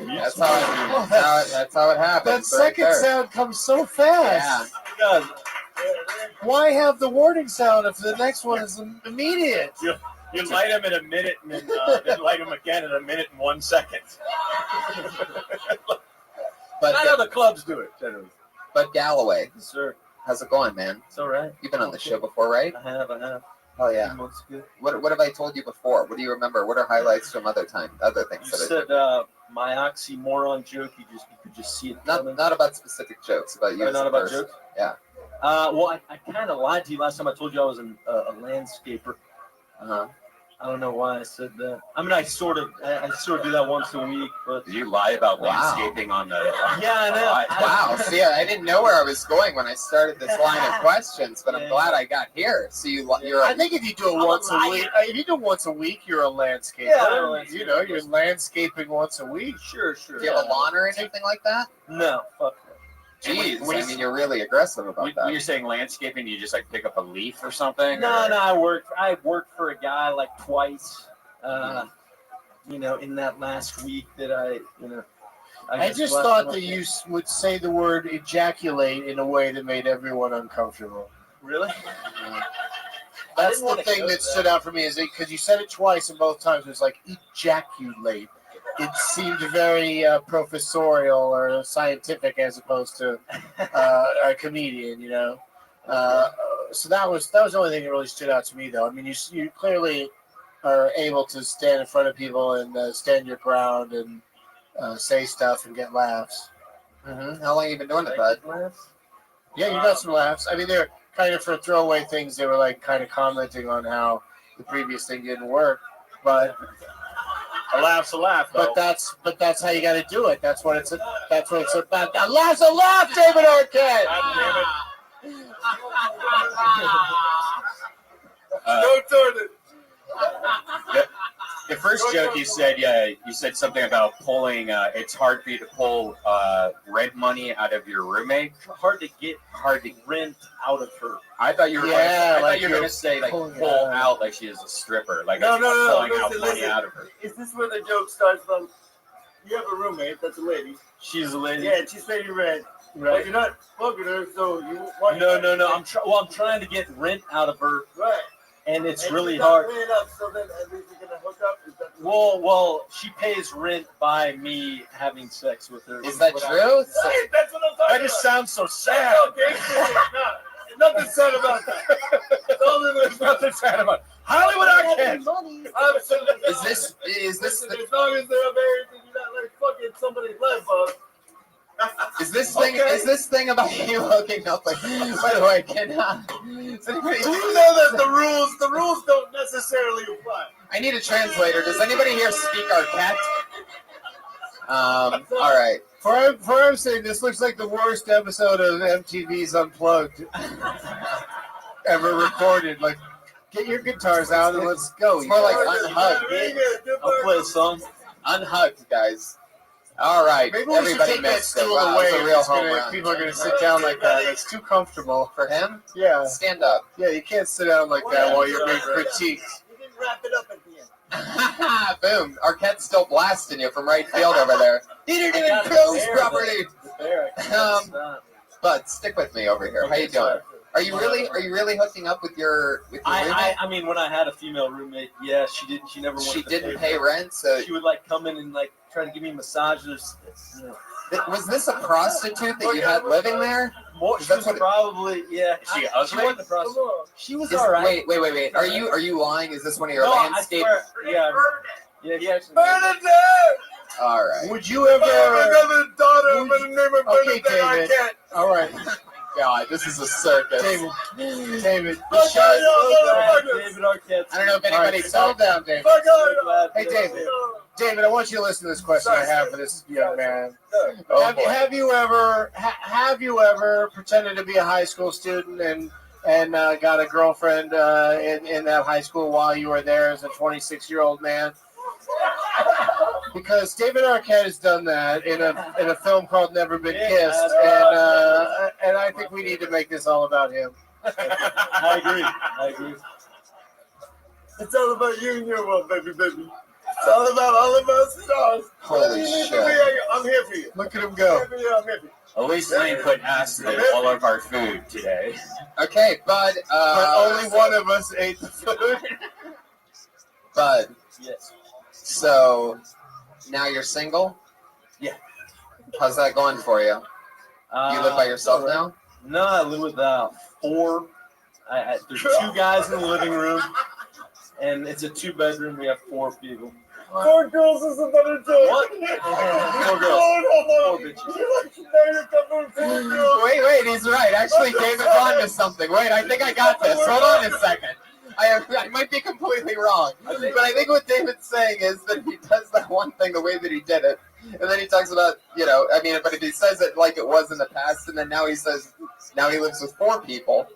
Speaker 2: That's how it happens.
Speaker 1: That second sound comes so fast.
Speaker 7: Yeah.
Speaker 1: Why have the warning sound if the next one is immediate?
Speaker 7: You light them in a minute and then light them again in a minute and 1 second.
Speaker 2: But
Speaker 7: not how the clubs do it, generally.
Speaker 2: But Galloway,
Speaker 7: Yes, sir.
Speaker 2: how's it going, man?
Speaker 7: It's all right.
Speaker 2: You've been on the show before, right?
Speaker 7: I have.
Speaker 2: Oh yeah.
Speaker 7: Looks good.
Speaker 2: What have I told you before? What do you remember? What are highlights from other things
Speaker 7: You
Speaker 2: that I
Speaker 7: said
Speaker 2: told
Speaker 7: my oxymoron joke. You could just see it
Speaker 2: you?
Speaker 7: coming.
Speaker 2: Not about specific jokes, about you.
Speaker 7: Oh,
Speaker 2: as
Speaker 7: not
Speaker 2: a
Speaker 7: about
Speaker 2: person.
Speaker 7: jokes.
Speaker 2: Yeah.
Speaker 7: Well, I kind of lied to you last time. I told you I was a landscaper. I don't know why I said that. I mean, I sort of do that once a week. But
Speaker 4: Did you lie about landscaping on the?
Speaker 7: Yeah, I know.
Speaker 2: Wow. See, I didn't know where I was going when I started this line of questions, but I'm glad I got here. So you're.
Speaker 1: I think if you do it once a week, you're a landscaper.
Speaker 7: Yeah, I'm a landscaper.
Speaker 1: You know, you're landscaping once a week.
Speaker 7: Sure.
Speaker 2: Do you have a lawn or anything like that?
Speaker 7: No, fuck that.
Speaker 2: Jeez, I mean, you're really aggressive about that.
Speaker 4: When you're saying landscaping, do you just like pick up a leaf or something?
Speaker 7: No,
Speaker 4: or?
Speaker 7: I worked for a guy like twice. You know, in that last week that
Speaker 1: I just thought that you would say the word ejaculate in a way that made everyone uncomfortable.
Speaker 7: Really?
Speaker 1: That's the thing that stood out for me, is because you said it twice and both times it was like ejaculate. It seemed very professorial or scientific as opposed to a comedian, you know. So that was the only thing that really stood out to me, though. I mean, you clearly are able to stand in front of people and stand your ground and say stuff and get laughs.
Speaker 2: Mm-hmm. How long have you been doing it, bud?
Speaker 1: Yeah, you got some laughs. I mean, they're kind of for throwaway things. They were like kind of commenting on how the previous thing didn't work, but
Speaker 7: a laugh's a laugh.
Speaker 1: But that's how you got to do it. That's what it's about. A laugh's a laugh, David Arquette.
Speaker 7: God damn it.
Speaker 4: Don't turn it. The first joke you said, you said something about pulling. It's hard for you to pull rent money out of your roommate.
Speaker 7: Hard to get rent out of her.
Speaker 4: I thought you were.
Speaker 1: Yeah,
Speaker 4: I thought
Speaker 1: like
Speaker 4: you were going to say like
Speaker 1: pulling
Speaker 4: pull
Speaker 1: it out.
Speaker 4: out like she is a stripper. Like
Speaker 12: No.
Speaker 4: pulling out
Speaker 12: Listen,
Speaker 4: money out of her.
Speaker 12: Is this where the joke starts from? You have a roommate that's a lady.
Speaker 7: She's a lady.
Speaker 12: Yeah, and she's paying you rent.
Speaker 7: Right.
Speaker 12: But you're not fucking her, so you.
Speaker 7: No. I'm trying to get rent out of her.
Speaker 12: Right.
Speaker 7: And it's
Speaker 12: and
Speaker 7: really
Speaker 12: she's not
Speaker 7: hard.
Speaker 12: paying up, so then at least you're gonna hook up. Is that
Speaker 7: Well, she pays rent by me having sex with her.
Speaker 2: Is that true?
Speaker 12: Right, that's what I'm talking
Speaker 7: That just sounds so sad.
Speaker 12: That's okay. No, nothing sad about that.
Speaker 7: There's nothing sad about it. Hollywood Arquette.
Speaker 2: Is this
Speaker 12: Listen, as long as they're married and you're not like fucking somebody's life up.
Speaker 2: Is this thing about you hooking up? Like, by the way, I cannot.
Speaker 12: Do you know that the rules don't necessarily apply?
Speaker 2: I need a translator. Does anybody here speak Arquette? All right.
Speaker 1: For I'm saying, this looks like the worst episode of MTV's Unplugged ever recorded. Like, get your guitars out and let's go.
Speaker 2: It's more like unhugged.
Speaker 7: I'll play a song.
Speaker 2: Unhugged, guys. All right.
Speaker 1: Maybe we should
Speaker 2: Everybody
Speaker 1: take that
Speaker 2: missed it.
Speaker 1: stool
Speaker 2: Wow,
Speaker 1: away.
Speaker 2: it's a
Speaker 1: if
Speaker 2: real
Speaker 1: it's
Speaker 2: home
Speaker 1: gonna-
Speaker 2: run.
Speaker 1: people are going to sit down like that. It's too comfortable.
Speaker 2: For him?
Speaker 1: Yeah.
Speaker 2: Stand up.
Speaker 1: Yeah, you can't sit down like that while you're being critiqued.
Speaker 12: You didn't wrap it up at the end.
Speaker 2: Boom. Arquette's still blasting you from right field over there. He didn't even close properly. Bud, stick with me over here. How you doing? Are you really hooking up with your roommate?
Speaker 7: I mean, when I had a female roommate, yeah, she didn't. She never.
Speaker 2: She didn't pay rent, so
Speaker 7: she would like come in and like try to give me massages.
Speaker 2: Was this a prostitute that you had living there?
Speaker 7: She was probably, yeah.
Speaker 2: Is she
Speaker 7: She
Speaker 2: ugly?
Speaker 7: wasn't a prostitute. She was all right.
Speaker 2: Wait. Are you lying? Is this one of your
Speaker 7: No, I
Speaker 2: landscape?
Speaker 7: swear, yeah, he actually.
Speaker 12: Bernadette!
Speaker 2: All right.
Speaker 1: Would you ever?
Speaker 12: I have another daughter by the name of
Speaker 1: Okay,
Speaker 12: Bernadette
Speaker 1: David.
Speaker 12: Arquette.
Speaker 1: All right,
Speaker 2: God, this is a circus.
Speaker 1: David.
Speaker 7: David Arquette.
Speaker 2: I don't know if
Speaker 1: All right,
Speaker 2: anybody
Speaker 1: settle down, David.
Speaker 12: Fuck on.
Speaker 1: Hey, David. David, I want you to listen to this question I have for this young man.
Speaker 2: Oh,
Speaker 1: Have
Speaker 2: boy.
Speaker 1: you ever? have you ever pretended to be a high school student and got a girlfriend in that high school while you were there as a 26-year-old man? Because David Arquette has done that in a film called Never Been Kissed, and I think we need to make this all about him.
Speaker 7: I agree.
Speaker 10: It's all about you and your world, baby. It's all about all of us stars.
Speaker 4: Holy shit.
Speaker 10: I'm here for you.
Speaker 1: Look at him go.
Speaker 10: I'm here for you.
Speaker 4: Elise Lane put acid in all of our food today.
Speaker 2: Okay, Bud.
Speaker 1: But only one of us ate the food.
Speaker 2: Bud.
Speaker 23: Yes.
Speaker 2: So now you're single?
Speaker 23: Yeah.
Speaker 2: How's that going for you? You live by yourself now?
Speaker 7: No, I live with 4. There's 2 guys in the living room, and it's a 2-bedroom. We have 4 people.
Speaker 10: 4 girls is a better joke.
Speaker 7: What? 4 girls. 4 bitches.
Speaker 2: Wait, he's right. Actually, David's on to something. Wait, I think I got this. Hold on a second. I might be completely wrong, but I think what David's saying is that he does that one thing the way that he did it, and then he talks about, but if he says it like it was in the past, and then now he says now he lives with 4 people,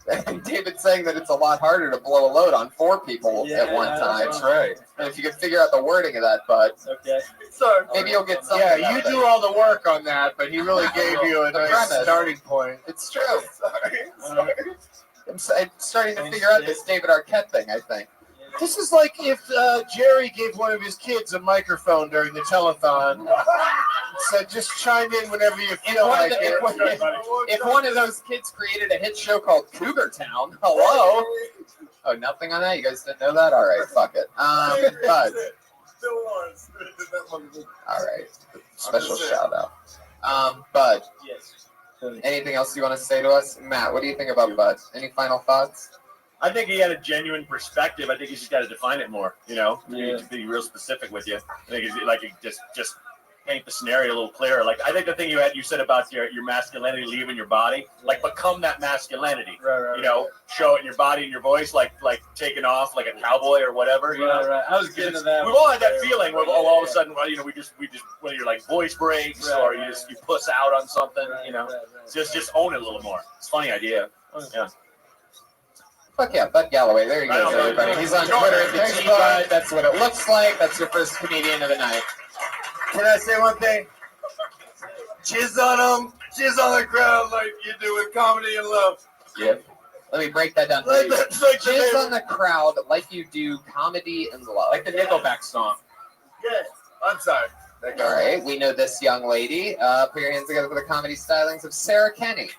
Speaker 2: and David's saying that it's a lot harder to blow a load on 4 people at one time.
Speaker 4: That's right.
Speaker 2: And if you could figure out the wording of that, Bud,
Speaker 23: Okay.
Speaker 2: so maybe you'll get something.
Speaker 1: Yeah,
Speaker 2: out
Speaker 1: you
Speaker 2: of it.
Speaker 1: do all the work on that, but he really gave you a
Speaker 2: The
Speaker 1: nice
Speaker 2: premise.
Speaker 1: starting point.
Speaker 2: It's true. I'm starting to figure out this David Arquette thing, I think.
Speaker 1: This is like if Jerry gave one of his kids a microphone during the telethon. Said, just chime in whenever you feel like it.
Speaker 2: If one of those kids created a hit show called Cougar Town, hello? Oh, nothing on that? You guys didn't know that? All right, fuck it. Bud. All right. Special shout out. Bud.
Speaker 23: Yes.
Speaker 2: Anything else you want to say to us? Matt, what do you think about Bud? Any final thoughts?
Speaker 21: I think he had a genuine perspective. I think he's just got to define it more. To be real specific with you. I think it's like just paint the scenario a little clearer. Like I think the thing you said about your masculinity leaving your body, like become that masculinity.
Speaker 23: Right.
Speaker 21: Show it in your body and your voice, like taking off like a cowboy or whatever.
Speaker 23: Right. I was getting to that.
Speaker 21: We've all had that feeling where all of a sudden, we just when your like voice breaks or you puss out on something. Just own it a little more. It's a funny idea. Yeah.
Speaker 2: Fuck yeah, Bud Galloway. There you go, everybody. He's on Twitter at the G-Bud. That's what it looks like. That's your first comedian of the night.
Speaker 10: Can I say one thing? Jizz on them. Jizz on the crowd like you do with comedy and love.
Speaker 2: Yeah. Let me break that down.
Speaker 10: Like that's like
Speaker 2: Jizz on the crowd like you do comedy and love.
Speaker 21: Like the Nickelback song.
Speaker 10: Yes. I'm sorry.
Speaker 2: All right, we know this young lady. Put your hands together for the comedy stylings of Sarah Kenny.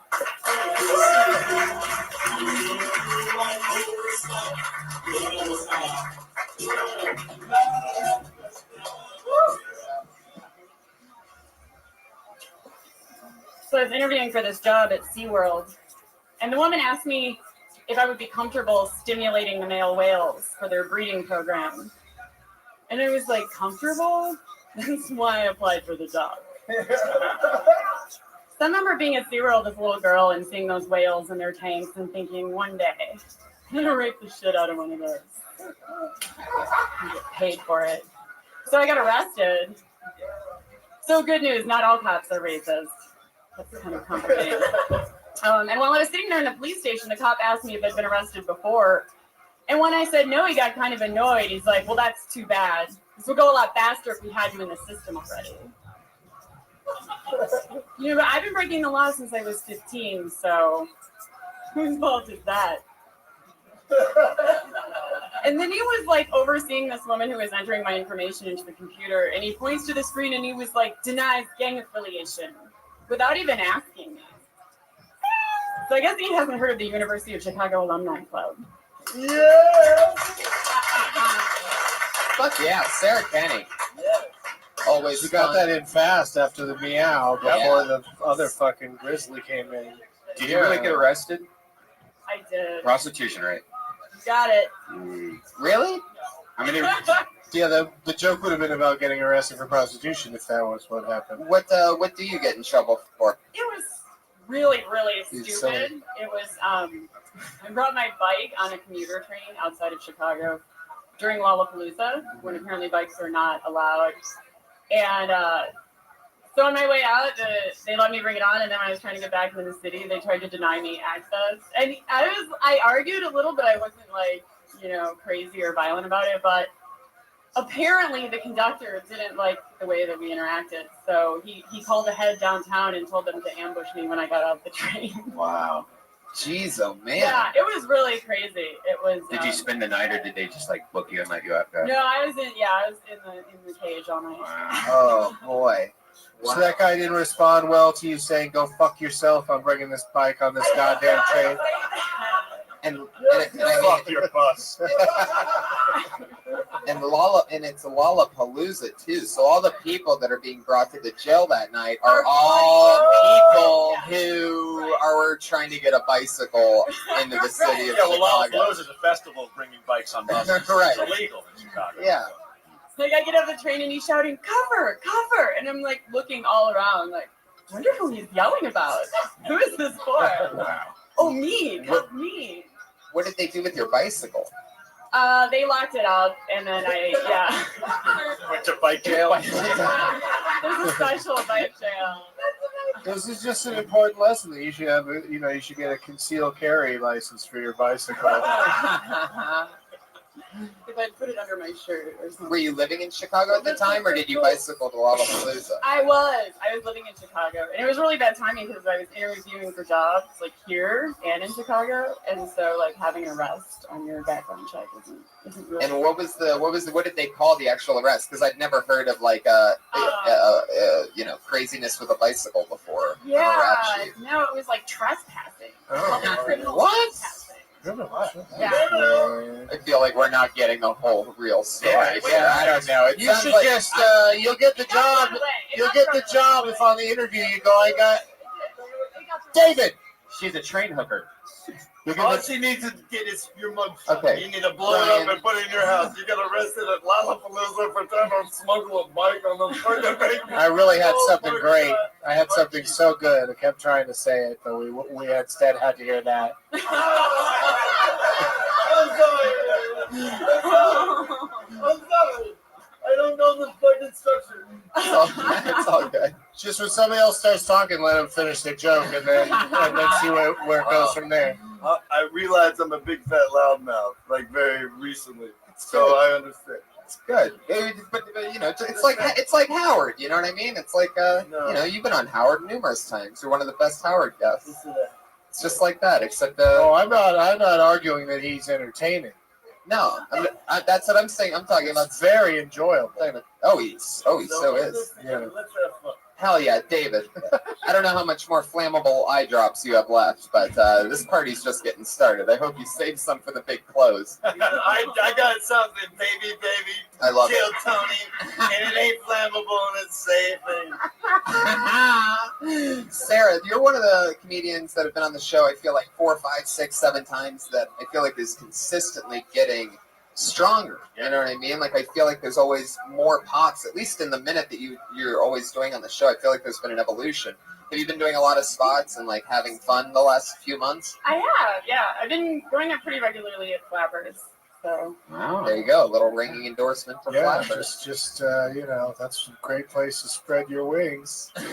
Speaker 14: So I was interviewing for this job at SeaWorld, and the woman asked me if I would be comfortable stimulating the male whales for their breeding program. And I was like, comfortable? That's why I applied for the job. So I remember being at SeaWorld as a little girl and seeing those whales in their tanks and thinking, one day, I'm going to rape the shit out of one of those. And get paid for it. So I got arrested. So good news, not all cops are racist. That's kind of complicated. And while I was sitting there in the police station, the cop asked me if I'd been arrested before. And when I said no, he got kind of annoyed. He's like, well, that's too bad. This would go a lot faster if we had you in the system already. But I've been breaking the law since I was 15, so whose fault is that? And then he was like overseeing this woman who was entering my information into the computer, and he points to the screen and he was like, denies gang affiliation without even asking me. So I guess he hasn't heard of the University of Chicago Alumni Club.
Speaker 10: Yeah.
Speaker 2: Fuck yeah, Sarah Kenny. Always
Speaker 1: You got
Speaker 2: fun.
Speaker 1: that in fast after the meow before the other fucking grizzly came in.
Speaker 4: Did you really get arrested?
Speaker 14: I did.
Speaker 4: Prostitution, right?
Speaker 14: Got it.
Speaker 2: Really?
Speaker 4: I mean,
Speaker 1: Yeah, the joke would have been about getting arrested for prostitution if that was what happened.
Speaker 2: What do you get in trouble for?
Speaker 14: It was really, really
Speaker 1: It's
Speaker 14: stupid. It was, I brought my bike on a commuter train outside of Chicago during Lollapalooza, when apparently bikes are not allowed. And So on my way out, they let me bring it on, and then when I was trying to get back into the city, they tried to deny me access. And I argued a little, but I wasn't like, crazy or violent about it. But apparently the conductor didn't like the way that we interacted. So he called ahead downtown and told them to ambush me when I got off the train.
Speaker 2: Wow. Jeez, oh man.
Speaker 14: Yeah, it was really crazy. It was.
Speaker 4: Did you spend the night, or did they just like book you and let you out there?
Speaker 14: No, I was in the cage all night.
Speaker 2: Oh boy.
Speaker 1: So that guy didn't respond well to you saying, "Go fuck yourself. I'm bringing this bike on this goddamn train."
Speaker 2: And
Speaker 21: Fuck your bus.
Speaker 2: and it's a Lollapalooza too. So all the people that are being brought to the jail that night are all people who are trying to get a bicycle into the city of Chicago.
Speaker 21: Lollapalooza is a festival of bringing bikes on buses.
Speaker 2: Right.
Speaker 21: It's illegal in Chicago.
Speaker 2: Yeah.
Speaker 14: Like I get off the train and he's shouting, "Cover, cover!" And I'm like looking all around, like, wonder who he's yelling about. Who is this for?
Speaker 2: Wow.
Speaker 14: Oh, me, me.
Speaker 2: What did they do with your bicycle?
Speaker 14: They locked it up, and then
Speaker 21: Went to bike jail.
Speaker 14: There's a special bike jail.
Speaker 1: This is just an important lesson that you should have. You should get a concealed carry license for your bicycle.
Speaker 14: If I'd put it under my shirt or something.
Speaker 2: Were you living in Chicago at the time, or did you bicycle to Lollapalooza?
Speaker 14: I was living in Chicago, and it was really bad timing because I was interviewing for jobs like here and in Chicago, and so like having an arrest on your background check isn't really.
Speaker 2: And what did they call the actual arrest? Because I'd never heard of like craziness with a bicycle before.
Speaker 14: Yeah, no, it was like trespassing. Criminal trespassing. Yeah.
Speaker 2: I feel like we're not getting the whole real story.
Speaker 1: Yeah.
Speaker 2: I don't know. It
Speaker 1: You
Speaker 2: sounds
Speaker 1: should
Speaker 2: like,
Speaker 1: just you'll get the job. You'll get the job if on the interview you go, "I got David."
Speaker 3: She's a train hooker.
Speaker 10: All she needs to get is your mugshot.
Speaker 2: Okay.
Speaker 10: You need to blow it up and put it in your house. You got arrested at Lollapalooza for trying to smuggle a bike on the fucking bank.
Speaker 1: I really had something great. I had something so good. I kept trying to say it, but we instead had to hear that.
Speaker 10: I'm sorry. I don't know the fucking structure.
Speaker 2: It's all good.
Speaker 1: Just when somebody else starts talking, let them finish their joke, and then see where it goes from there.
Speaker 10: I realized I'm a big fat loudmouth, like very recently, so I understand.
Speaker 2: It's good, but it's like Howard. You know what I mean? It's like you've been on Howard numerous times. You're one of the best Howard guests. It's just like that, except
Speaker 1: I'm not arguing that he's entertaining.
Speaker 2: No, that's what I'm saying. I'm talking about
Speaker 1: very enjoyable.
Speaker 2: He so is.
Speaker 1: Yeah.
Speaker 10: Let's have fun.
Speaker 2: Hell yeah, David. I don't know how much more flammable eye drops you have left, but this party's just getting started. I hope you saved some for the big close.
Speaker 10: I got something, baby.
Speaker 2: I love
Speaker 10: Kill
Speaker 2: it.
Speaker 10: Tony, and it ain't flammable and it's safe.
Speaker 2: Sarah, you're one of the comedians that have been on the show, I feel like 4, 5, 6, 7 times that I feel like is consistently getting stronger. You know what I mean? Like I feel like there's always more pops, at least in the minute that you're always doing on the show. I feel like there's been an evolution. Have you been doing a lot of spots and like having fun the last few months?
Speaker 14: I have, yeah. I've been going up pretty regularly at Flappers. So
Speaker 2: there you go, a little ringing endorsement for Flappers.
Speaker 1: Just that's a great place to spread your wings.
Speaker 2: Hell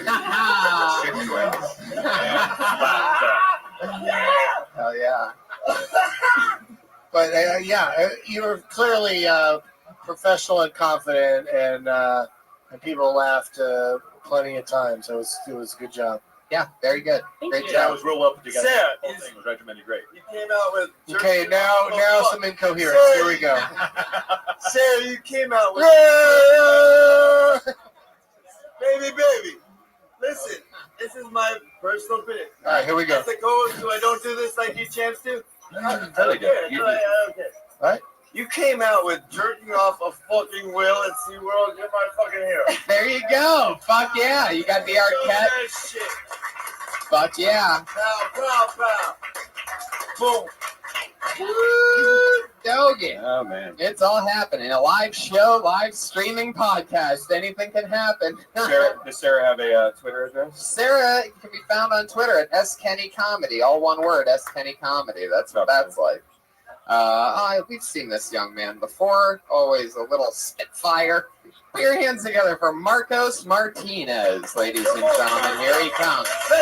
Speaker 2: yeah.
Speaker 1: But you're clearly professional and confident, and people laughed plenty of times. So it was a good job.
Speaker 2: Yeah, very good. Great
Speaker 21: That
Speaker 2: job.
Speaker 21: was real well put together.
Speaker 10: Sarah,
Speaker 21: The whole thing was regimented great.
Speaker 10: You came out with.
Speaker 1: Okay, now some incoherence. Here we go.
Speaker 10: Sarah, you came out with. Baby. Listen, this is my personal opinion.
Speaker 1: All right, here we go.
Speaker 10: As a co-host, I don't do this like you champs do.
Speaker 21: Totally good.
Speaker 10: Okay.
Speaker 1: All right.
Speaker 10: You came out with jerking off a fucking whale at SeaWorld. You're my fucking hero.
Speaker 2: There you go. Fuck yeah. You got the Arquette.
Speaker 10: That shit.
Speaker 2: Fuck yeah.
Speaker 10: Pow. Boom.
Speaker 2: Dogan.
Speaker 21: Oh man.
Speaker 2: It's all happening. A live show, live streaming podcast. Anything can happen.
Speaker 21: Does Sarah have a Twitter address?
Speaker 2: Sarah can be found on Twitter at SKennyComedy. All one word, SKennyComedy. That's what that's like. We've seen this young man before. Always a little spitfire. Put your hands together for Marcos Martinez, ladies and gentlemen. Here he comes.
Speaker 13: How's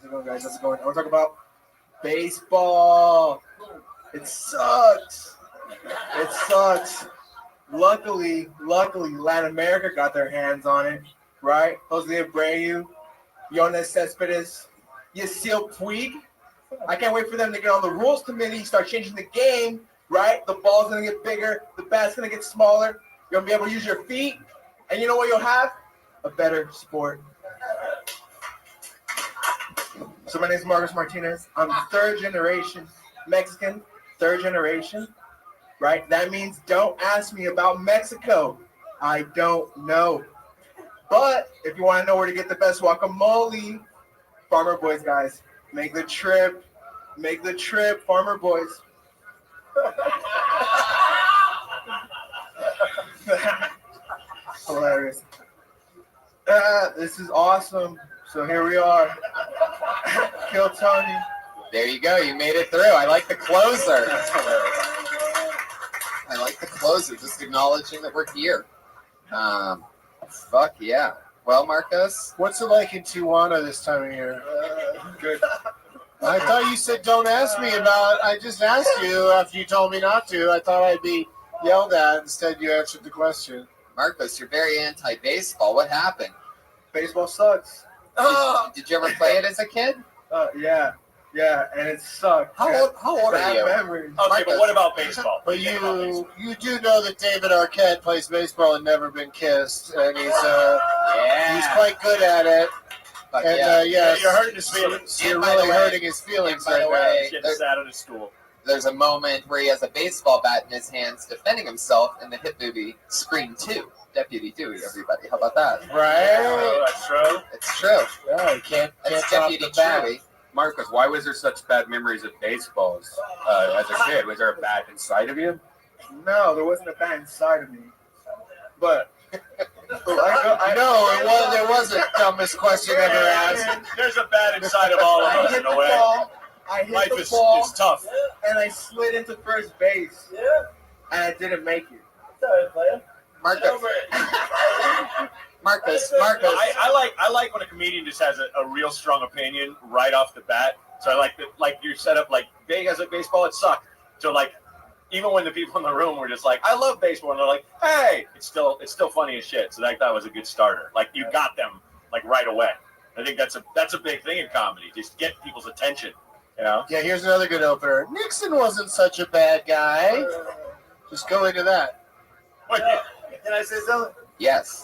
Speaker 13: it going, guys? How's it going? I want to talk about baseball. It sucks. It sucks. Luckily, Latin America got their hands on it, right? Jose Abreu, Yones Cespedes, Yasiel Puig. I can't wait for them to get on the rules committee, start changing the game, right? The ball's going to get bigger. The bat's going to get smaller. You're going to be able to use your feet. And you know what you'll have? A better sport. So my name is Marcos Martinez. I'm third generation Mexican, third generation, right? That means don't ask me about Mexico. I don't know. But if you want to know where to get the best guacamole, Farmer Boys, guys, make the trip, Farmer Boys. Hilarious. This is awesome. So here we are. Kill Tony.
Speaker 2: There you go. You made it through. I like the closer. That's hilarious. I like the closer, just acknowledging that we're here. Fuck yeah. Well, Marcos,
Speaker 1: what's it like in Tijuana this time of year?
Speaker 13: Good.
Speaker 1: I thought you said don't ask me about. I just asked you after you told me not to. I thought I'd be yelled at. Instead, you answered the question.
Speaker 2: Marcos, you're very anti-baseball. What happened?
Speaker 13: Baseball sucks.
Speaker 2: Did you ever play it as a kid?
Speaker 13: Yeah, and it sucked.
Speaker 2: How old are you?
Speaker 13: Memories.
Speaker 21: Okay, but what about baseball?
Speaker 1: But you do know that David Arquette plays baseball and never been kissed, and he's quite good at it. And yes,
Speaker 21: you're hurting his feelings.
Speaker 1: You're really hurting his feelings
Speaker 2: by the way.
Speaker 21: Getting sad on his stool.
Speaker 2: There's a moment where he has a baseball bat in his hands defending himself in the hit movie Scream 2. Deputy Dewey, everybody. How about that?
Speaker 1: Right.
Speaker 21: That's true.
Speaker 2: It's true.
Speaker 1: Yeah, you can't
Speaker 2: That's
Speaker 1: top
Speaker 2: Deputy
Speaker 1: the bat.
Speaker 2: Dewey.
Speaker 4: Marcus, why was there such bad memories of baseball as a kid? Was there a bat inside of you?
Speaker 13: No, there wasn't a bat inside of me. But
Speaker 1: there wasn't. Dumbest question ever asked.
Speaker 21: There's a bat inside of all of us in a way.
Speaker 13: I hit
Speaker 21: Life
Speaker 13: the
Speaker 21: is
Speaker 13: ball,
Speaker 21: tough.
Speaker 13: and I slid into first base. Yeah. And I didn't make it.
Speaker 2: Marcus.
Speaker 21: I like when a comedian just has a real strong opinion right off the bat. So I like your setup, like Vegas at baseball, it sucked. So like, even when the people in the room were just like, I love baseball, and they're like, hey, it's still funny as shit. So that was a good starter. Like you got them like right away. I think that's a big thing in comedy. Just get people's attention. You know?
Speaker 1: Yeah, here's another good opener. Nixon wasn't such a bad guy. Just go into that.
Speaker 15: Can I say something?
Speaker 2: Yes.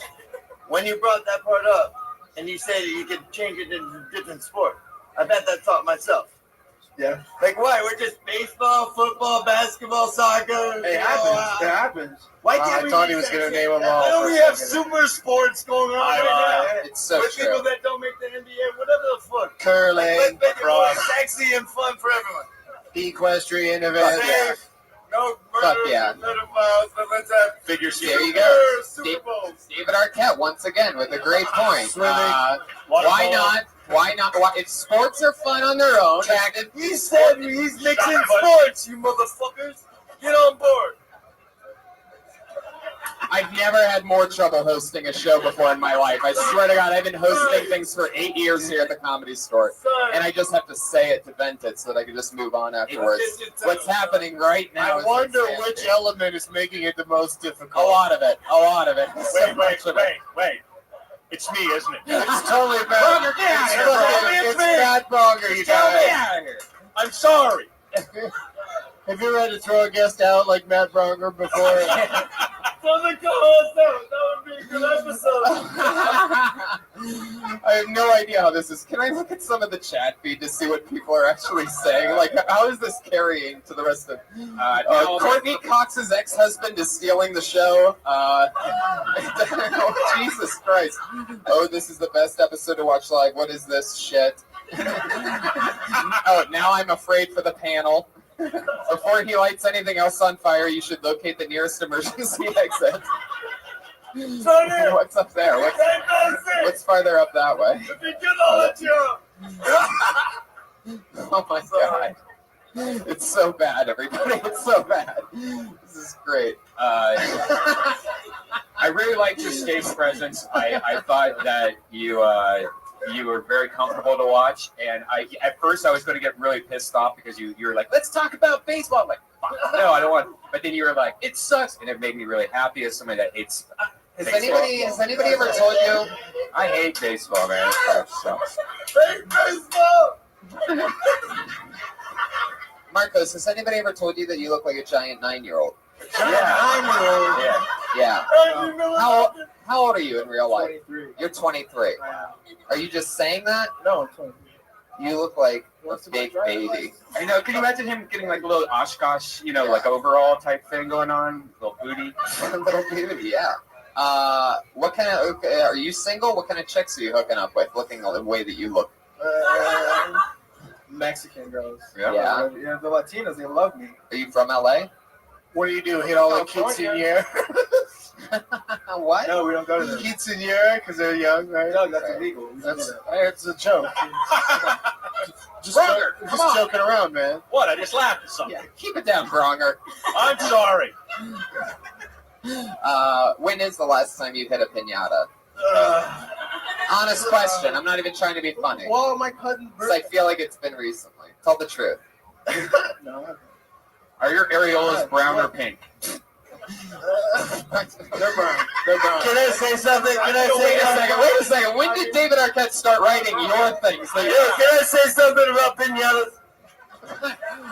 Speaker 15: When you brought that part up and you said you could change it into a different sport, I've had that thought myself.
Speaker 13: Yeah.
Speaker 15: Like, why? We're just baseball, football, basketball, soccer.
Speaker 13: It happens. It happens.
Speaker 15: Why can't
Speaker 1: I
Speaker 15: we
Speaker 1: thought he
Speaker 15: mix
Speaker 1: was going
Speaker 15: that
Speaker 1: to
Speaker 15: shit?
Speaker 1: name them all.
Speaker 15: Why don't
Speaker 1: for
Speaker 15: we
Speaker 1: a
Speaker 15: have
Speaker 1: second.
Speaker 15: super sports going on right now?
Speaker 2: It's so
Speaker 15: With
Speaker 2: true.
Speaker 15: people that don't make the NBA, whatever the fuck.
Speaker 1: Curling,
Speaker 15: Let's make it more
Speaker 1: lacrosse,
Speaker 15: sexy and fun for everyone.
Speaker 1: equestrian events.
Speaker 15: Safe, no
Speaker 2: Fuck
Speaker 15: murder,
Speaker 2: yeah.
Speaker 15: no pedophiles, but let's have
Speaker 21: Figure
Speaker 2: There you go.
Speaker 15: Super Bowls.
Speaker 2: David Arquette once again with a great point. Why
Speaker 21: Waterpolo.
Speaker 2: not? Why not? If sports are fun on their own,
Speaker 15: He said he's mixing sports, you motherfuckers. Get on board.
Speaker 2: I've never had more trouble hosting a show before in my life. I swear to God, I've been hosting things for 8 years here at the Comedy Store, and I just have to say it to vent it so that I can just move on afterwards. What's happening right now?
Speaker 1: I wonder which element is making it the most difficult.
Speaker 2: A lot of it.
Speaker 21: Wait. It's me, isn't it?
Speaker 1: It's totally bad.
Speaker 21: Bronger, get out of here, bro.
Speaker 1: It's bad Bronger, you guys.
Speaker 21: Get out of here. I'm sorry.
Speaker 1: Have you ever had to throw a guest out like Matt Bronger before?
Speaker 15: Throw the co-host out. That would be a good episode.
Speaker 2: I have no idea how this is. Can I look at some of the chat feed to see what people are actually saying? Like, how is this carrying to the rest of... Courtney Cox's ex-husband is stealing the show. Oh, Jesus Christ. Oh, this is the best episode to watch live. What is this shit? Oh, now I'm afraid for the panel. Before he lights anything else on fire, you should locate the nearest emergency exit. What's up there? What's farther up that way? Oh my God. It's so bad, everybody. It's so bad. This is great.
Speaker 4: I really liked your stage presence. I thought that you were very comfortable to watch, and at first I was going to get really pissed off because you were like, let's talk about baseball. I'm like, fuck, no, I don't want. But then you were like, it sucks, and it made me really happy as somebody that hates.
Speaker 2: Has anybody ever told you?
Speaker 4: I hate baseball, man. It sucks.
Speaker 15: Hate baseball.
Speaker 2: Marcos, has anybody ever told you that you look like a giant 9-year-old?
Speaker 15: Yeah.
Speaker 2: Yeah. How old are you in real life?
Speaker 11: 23.
Speaker 2: You're 23. Are you just saying that?
Speaker 11: No, I'm 23.
Speaker 2: You look like a big baby.
Speaker 4: I know. Can you imagine him getting like a little Oshkosh, like overall type thing going on? Little booty.
Speaker 2: Little booty, yeah. What kind of? Are you single? What kind of chicks are you hooking up with? Looking the way that you look.
Speaker 13: Mexican girls.
Speaker 2: Yeah.
Speaker 13: Yeah, the Latinas, they love me.
Speaker 2: Are you from LA?
Speaker 1: What do you do? Hit all the quinceañera?
Speaker 2: What?
Speaker 13: No, we don't go to them.
Speaker 1: Quinceañera because they're young, right?
Speaker 13: No, that's illegal.
Speaker 1: It's a joke. just joking around, man.
Speaker 21: What? I just laughed at something.
Speaker 2: Yeah, keep it down, Bronger.
Speaker 21: I'm sorry.
Speaker 2: When is the last time you hit a piñata? Honest question. I'm not even trying to be funny.
Speaker 13: Well, my cousin.
Speaker 2: I feel like it's been recently. Tell the truth.
Speaker 13: No.
Speaker 4: Are your areolas brown or pink?
Speaker 13: They're brown.
Speaker 15: Can I say something? Can I say something?
Speaker 2: Wait a second. When did David Arquette start writing your things?
Speaker 15: Can I say something about piñatas?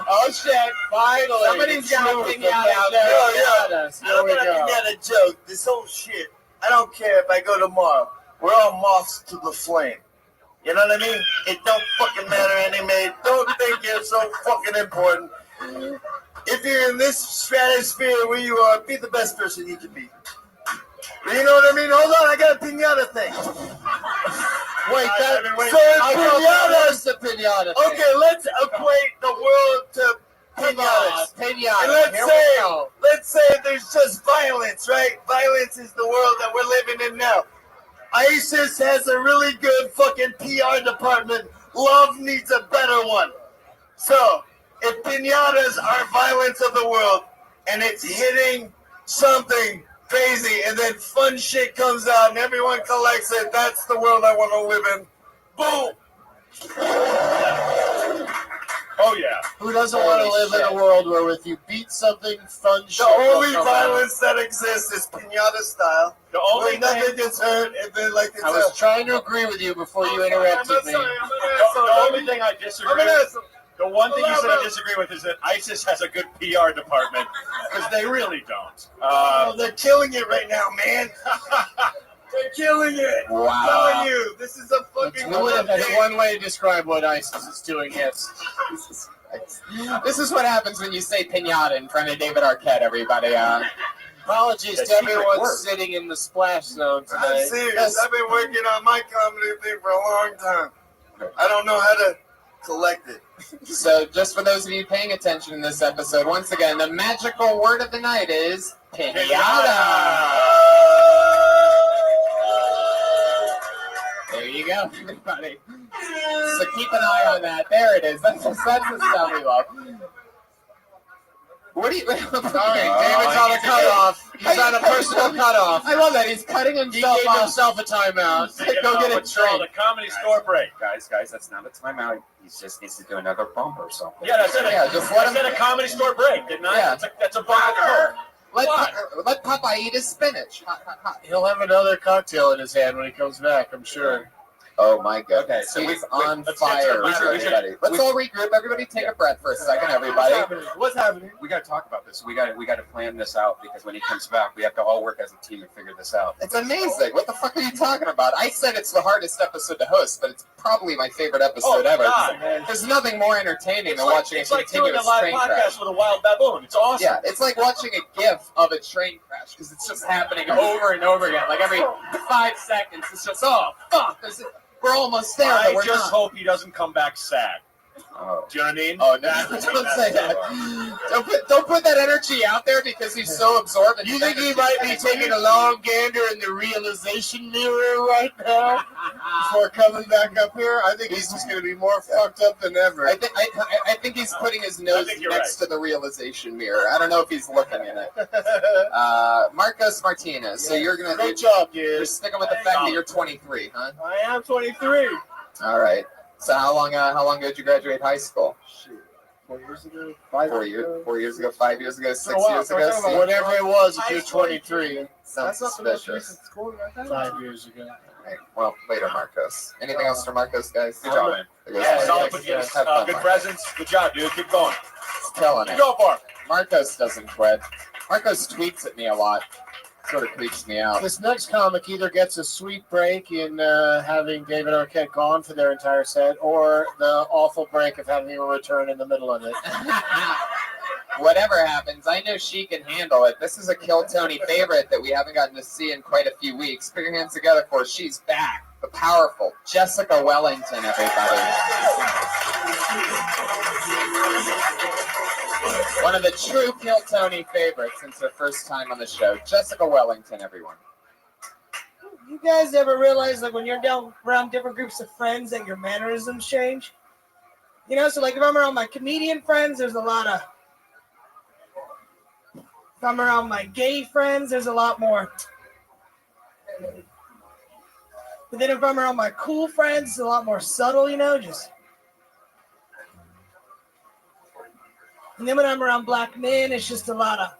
Speaker 1: Oh shit! Finally,
Speaker 2: Somebody's got a piñata.
Speaker 15: I'm gonna piñata joke. This whole shit. I don't care if I go tomorrow. We're all moths to the flame. You know what I mean? It don't fucking matter anyway. Don't think you're so fucking important. If you're in this stratosphere where you are, be the best person you can be. You know what I mean? Hold on, I got a piñata thing.
Speaker 1: Wait,
Speaker 15: so
Speaker 1: the piñata.
Speaker 15: Okay, let's equate the world to piñatas.
Speaker 1: Piñata.
Speaker 15: And let's say there's just violence, right? Violence is the world that we're living in now. ISIS has a really good fucking PR department. Love needs a better one. So, if piñatas are violence of the world, and it's hitting something crazy, and then fun shit comes out, and everyone collects it, that's the world I want to live in. Boom!
Speaker 21: Oh, yeah.
Speaker 1: Who doesn't want to live in a world where if you beat something, fun shit?
Speaker 15: The only violence that exists is piñata style.
Speaker 21: The only
Speaker 15: nothing gets hurt, and then
Speaker 1: I was trying to agree with you before you interrupted me.
Speaker 21: The only thing I disagree with, the one thing you said I disagree with is that ISIS has a good PR department, because they really don't.
Speaker 15: They're killing it right now, man. They're killing it.
Speaker 2: Wow.
Speaker 15: I'm telling you, this is a fucking.
Speaker 1: That's one way to describe what ISIS is doing. Yes.
Speaker 2: This is what happens when you say piñata in front of David Arquette, everybody.
Speaker 1: Apologies to everyone sitting in the splash zone tonight.
Speaker 15: I'm serious. I've been working on my comedy thing for a long time. I don't know how to collect it.
Speaker 2: So, just for those of you paying attention in this episode, once again, the magical word of the night is piñata. There you go, everybody. So keep an eye on that. There it is. That's the sound we love. What do you?
Speaker 1: Sorry, David's on a cutoff. He's on a personal cutoff.
Speaker 2: I love that. He's cutting himself
Speaker 1: He gave
Speaker 2: off.
Speaker 1: himself a timeout.
Speaker 2: Go get a drink.
Speaker 21: The comedy store break.
Speaker 4: Guys, that's not a timeout. He just needs to do another bump or something.
Speaker 21: Yeah, that's it.
Speaker 2: Just let him.
Speaker 21: I said a comedy store break, didn't I?
Speaker 2: Yeah.
Speaker 21: That's a bump.
Speaker 2: Let Popeye eat his spinach. Hot, hot, hot.
Speaker 1: He'll have another cocktail in his hand when he comes back, I'm sure.
Speaker 2: Oh my goodness.
Speaker 4: Okay, so
Speaker 2: He's
Speaker 4: let's
Speaker 2: on
Speaker 21: get
Speaker 2: fire.
Speaker 21: to it.
Speaker 2: Everybody. Let's all regroup. Everybody take a breath for a second, everybody.
Speaker 15: What's happening?
Speaker 4: We got to talk about this. We got to plan this out because when he comes back, we have to all work as a team and figure this out.
Speaker 2: It's amazing. What the fuck are you talking about? I said it's the hardest episode to host, but it's probably my favorite episode ever.
Speaker 21: God.
Speaker 2: There's nothing more entertaining than watching
Speaker 21: it's
Speaker 2: a
Speaker 21: like doing
Speaker 2: continuous
Speaker 21: a live
Speaker 2: train
Speaker 21: podcast
Speaker 2: crash.
Speaker 21: with a wild baboon. It's awesome.
Speaker 2: Yeah, it's like watching a GIF of a train crash because it's just happening over and over again. Like every 5 seconds, it's just, oh, fuck. We're almost there, but
Speaker 21: I
Speaker 2: we're
Speaker 21: just
Speaker 2: not.
Speaker 21: hope he doesn't come back sad.
Speaker 4: Oh.
Speaker 21: Do you know what I mean?
Speaker 2: Oh, no, don't say that. Don't put that energy out there because he's so absorbed.
Speaker 1: You think he might be taking a long gander in the realization mirror right now? before coming back up here. I think he's just going to be more fucked up than ever.
Speaker 2: I think he's putting his nose next to the realization mirror. I don't know if he's looking in it. Marcos Martinez. So you're gonna
Speaker 11: Good job, dude.
Speaker 2: You're sticking with the fact that you're 23, huh?
Speaker 11: I am 23.
Speaker 2: All right. So how long ago did you graduate high school?
Speaker 11: Shit. 4 years ago?
Speaker 2: 4 years ago, 5 years ago, 6 years
Speaker 11: We're
Speaker 2: ago?
Speaker 11: talking about
Speaker 1: Whatever it was, if you're 23.
Speaker 2: Sounds
Speaker 11: That's not the most
Speaker 2: suspicious.
Speaker 11: recent school, right?
Speaker 1: 5 years ago.
Speaker 2: Right. Well, later, Marcos. Anything else for Marcos, guys?
Speaker 21: Good job, man. Solid with you. Good presence. Good job, dude. Keep going.
Speaker 2: It's killing
Speaker 21: Keep
Speaker 2: it.
Speaker 21: going for it.
Speaker 2: Marcos doesn't quit. Marcos tweets at me a lot. Sort of creeps me out.
Speaker 1: This next comic either gets a sweet break in having David Arquette gone for their entire set, or the awful break of having him return in the middle of it.
Speaker 2: Whatever happens, I know she can handle it. This is a Kill Tony favorite that we haven't gotten to see in quite a few weeks. Put your hands together for her. She's back. The powerful Jessica Wellington, everybody. One of the true Kill Tony favorites since her first time on the show. Jessica Wellington, everyone.
Speaker 11: You guys ever realize, like, when you're down around different groups of friends that your mannerisms change? You know, so like if I'm around my comedian friends, there's a lot of. If I'm around my gay friends, there's a lot more. But then if I'm around my cool friends, it's a lot more subtle, you know, just. And then when I'm around black men, it's just a lot of.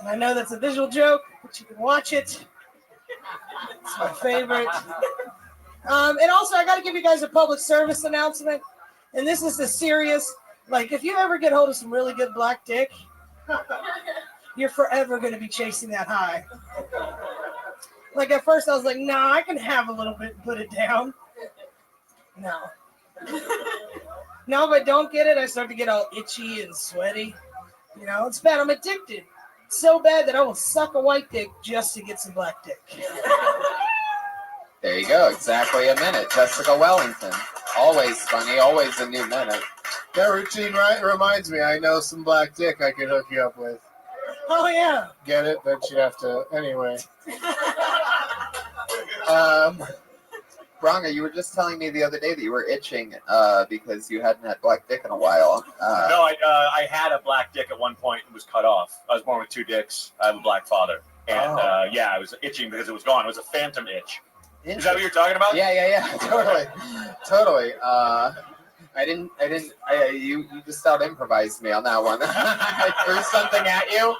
Speaker 11: And I know that's a visual joke, but you can watch it. It's my favorite. And also, I got to give you guys a public service announcement. And this is the serious. Like, if you ever get hold of some really good black dick, you're forever going to be chasing that high. Like, at first, I was like, nah, I can have a little bit and put it down. No. Now, if I don't get it, I start to get all itchy and sweaty. You know, it's bad. I'm addicted. It's so bad that I will suck a white dick just to get some black dick.
Speaker 2: There you go. Exactly a minute. Jessica Wellington. Always funny. Always a new minute.
Speaker 1: That routine reminds me, I know some black dick I could hook you up with.
Speaker 11: Oh, yeah.
Speaker 1: Get it? But you'd have to, anyway.
Speaker 2: Bronga, you were just telling me the other day that you were itching because you hadn't had black dick in a while.
Speaker 21: No, I had a black dick at one point and was cut off. I was born with 2 dicks. I have a black father. And yeah, I was itching because it was gone. It was a phantom itch. Is that what you're talking about?
Speaker 2: Yeah. Totally. You just out improvised me on that one. I threw something at you,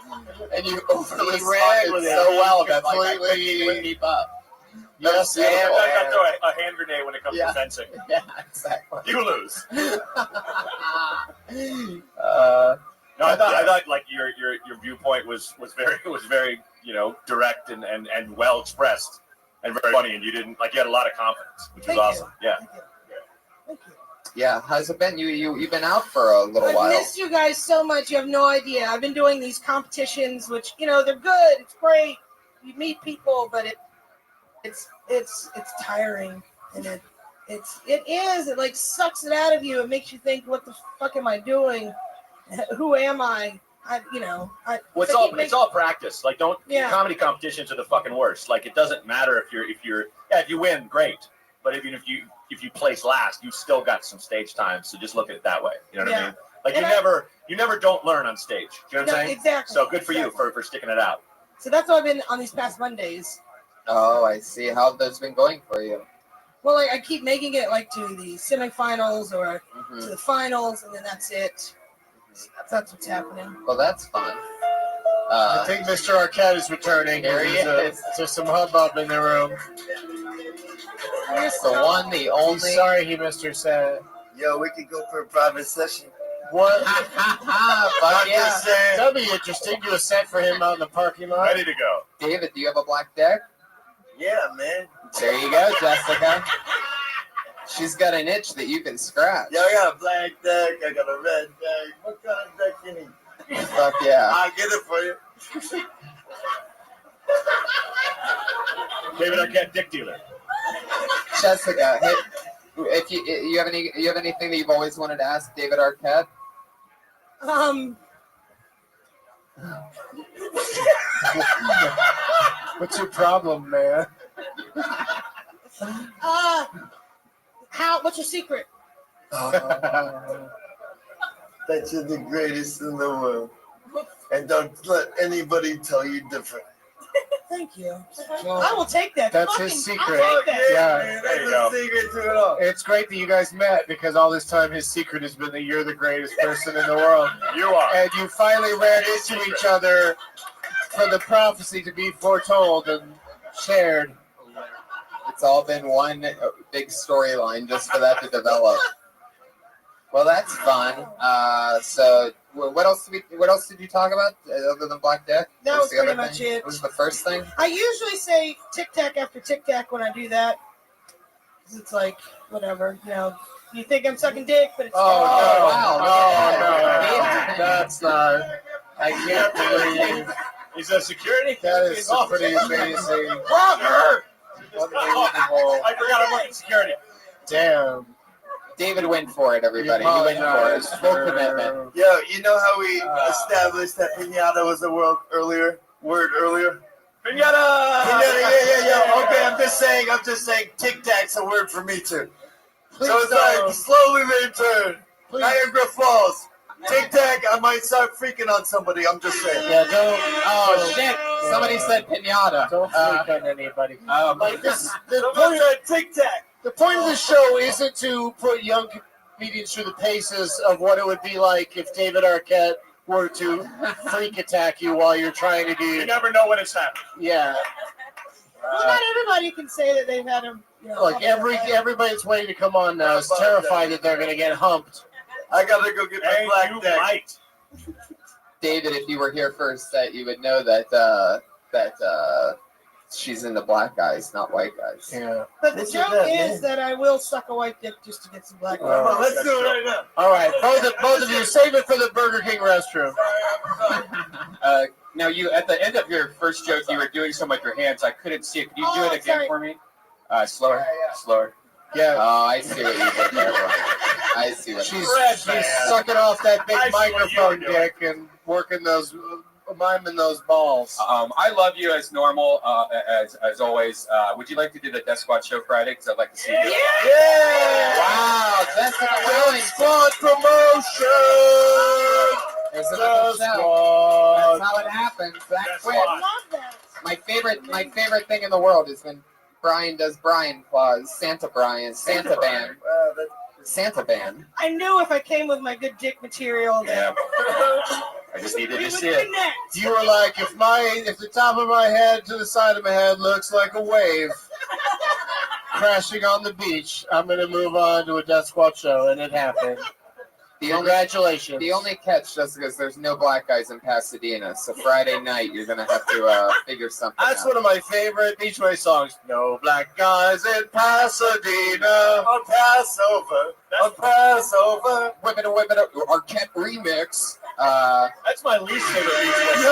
Speaker 2: and you overly responded so well that like I couldn't even keep up.
Speaker 1: Yes,
Speaker 21: I got to throw a hand grenade when it comes to fencing.
Speaker 2: Yeah, exactly.
Speaker 21: You lose.
Speaker 2: No,
Speaker 21: I thought like your viewpoint was very direct and well expressed and very funny, and you had a lot of confidence, which was awesome. Yeah.
Speaker 2: Yeah, how's it been? You've been out for a little
Speaker 11: I've
Speaker 2: while.
Speaker 11: missed you guys so much. You have no idea. I've been doing these competitions, which they're good. It's great. You meet people, but it's tiring, and it like sucks it out of you. It makes you think, what the fuck am I doing? Who am I?
Speaker 21: It's all practice. Like, comedy competitions are the fucking worst. Like, it doesn't matter if you win, great. But if you place last, you've still got some stage time. So just look at it that way. You know what I mean? Like, you never don't learn on stage. Do you know what I'm saying?
Speaker 11: Exactly.
Speaker 21: So good for you for sticking it out.
Speaker 11: So that's why I've been on these past Mondays.
Speaker 2: Oh, I see. How have those been going for you?
Speaker 11: Well, I keep making it like to the semifinals or to the finals, and then that's it. That's what's happening.
Speaker 2: Well, that's fun.
Speaker 1: I think Mr. Arquette is returning.
Speaker 2: There he is.
Speaker 1: There's some hubbub in the room.
Speaker 2: The one, the only.
Speaker 1: He's sorry he missed your set.
Speaker 15: Yo, we could go for a private session.
Speaker 1: What?
Speaker 2: Fuck yeah.
Speaker 1: That'd be interesting. Do a set for him out in the parking lot.
Speaker 21: Ready to go.
Speaker 2: David, do you have a black dick?
Speaker 15: Yeah, man.
Speaker 2: There you go, Jessica. She's got an itch that you can scratch.
Speaker 15: Yo, I got a black dick. I got a red dick. What kind of dick you need?
Speaker 2: Fuck yeah.
Speaker 15: I'll get it for you.
Speaker 21: David Arquette, dick dealer.
Speaker 2: Jessica, hey, if you have anything that you've always wanted to ask David Arquette?
Speaker 1: What's your problem, man?
Speaker 11: What's your secret?
Speaker 15: That you're the greatest in the world. And don't let anybody tell you different.
Speaker 11: Thank you. I will take that.
Speaker 1: That's
Speaker 11: Fucking,
Speaker 1: his secret.
Speaker 11: I'll take that.
Speaker 1: Yeah,
Speaker 15: That's the secret to it all.
Speaker 1: it's great that you guys met because all this time his secret has been that you're the greatest person in the world.
Speaker 21: You are.
Speaker 1: And you finally ran into each other for the prophecy to be foretold and shared.
Speaker 2: It's all been one big storyline just for that to develop. Well, that's fun. So, what else did you talk about other than Black Death?
Speaker 11: That
Speaker 2: What
Speaker 11: was
Speaker 2: the
Speaker 11: pretty
Speaker 2: other
Speaker 11: much
Speaker 2: thing?
Speaker 11: it.
Speaker 2: Was the first thing?
Speaker 11: I usually say tic tac after tic tac when I do that. 'Cause it's like, whatever, you think I'm sucking dick, but it's
Speaker 1: That's not. I can't believe.
Speaker 21: Is that security?
Speaker 1: That is pretty amazing.
Speaker 21: Robert!
Speaker 1: Unbelievable.
Speaker 21: I forgot I'm looking security.
Speaker 1: Damn.
Speaker 2: David went for it, everybody. He went for it. Full commitment.
Speaker 15: Yo, you know how we established that pinata was a word earlier?
Speaker 21: Pinata!
Speaker 15: Yeah. Okay, I'm just saying, Tic Tac's a word for me too. So it's like, slowly they turn. Niagara Falls. Tic Tac, I might start freaking on somebody, I'm just saying.
Speaker 1: Yeah, don't.
Speaker 2: Oh, shit. Somebody said pinata.
Speaker 1: Don't freak on anybody. Like this,
Speaker 15: Tic Tac.
Speaker 1: the point of the show isn't to put young comedians through the paces of what it would be like if David Arquette were to freak attack you while you're trying to do.
Speaker 21: You never know when it's happening.
Speaker 1: Yeah.
Speaker 11: Well, not everybody can say that they've had him.
Speaker 1: Like everybody that's waiting to come on now is terrified that they're going to get humped.
Speaker 15: I gotta go get my black deck.
Speaker 21: Might.
Speaker 2: David, if you were here for a set, you would know that she's into black guys, not white guys.
Speaker 1: Yeah.
Speaker 11: But the joke is that I will suck a white dick just to get some black.
Speaker 15: Come on, let's do it right now.
Speaker 1: All right, both of you, save it for the Burger King restroom.
Speaker 6: Now, you at the end of your first joke, you were doing something with your hands. I couldn't see it. Could you do it again
Speaker 11: sorry.
Speaker 6: for me? Slower, slower.
Speaker 1: Yeah.
Speaker 2: Oh, I see what you did there, Brian. I see what
Speaker 1: She's sucking off that big microphone dick and working those, miming those balls.
Speaker 6: I love you as normal, as always. Would you like to do the Death Squad show Friday? Because I'd like to see you.
Speaker 15: Yeah!
Speaker 2: Wow, Jessica Welling.
Speaker 15: Squad promotion!
Speaker 2: There's another show. That's how it happens. That quick.
Speaker 11: I love that.
Speaker 2: My favorite thing in the world is when Brian does Brian Claus, Santa Band.
Speaker 11: I knew if I came with my good dick material that
Speaker 6: I just needed
Speaker 11: we
Speaker 6: to
Speaker 11: would
Speaker 6: see it.
Speaker 11: connect.
Speaker 1: You were like, if the top of my head to the side of my head looks like a wave crashing on the beach, I'm going to move on to a Death Squad show, and it happened. Congratulations.
Speaker 2: The only catch, Jessica, is there's no black guys in Pasadena. So Friday night, you're going to have to figure something
Speaker 1: That's
Speaker 2: out.
Speaker 1: one of my favorite Beach Boys songs. No black guys in Pasadena on Passover.
Speaker 2: Whip it, Arquette remix.
Speaker 21: That's my least favorite Beach Boys.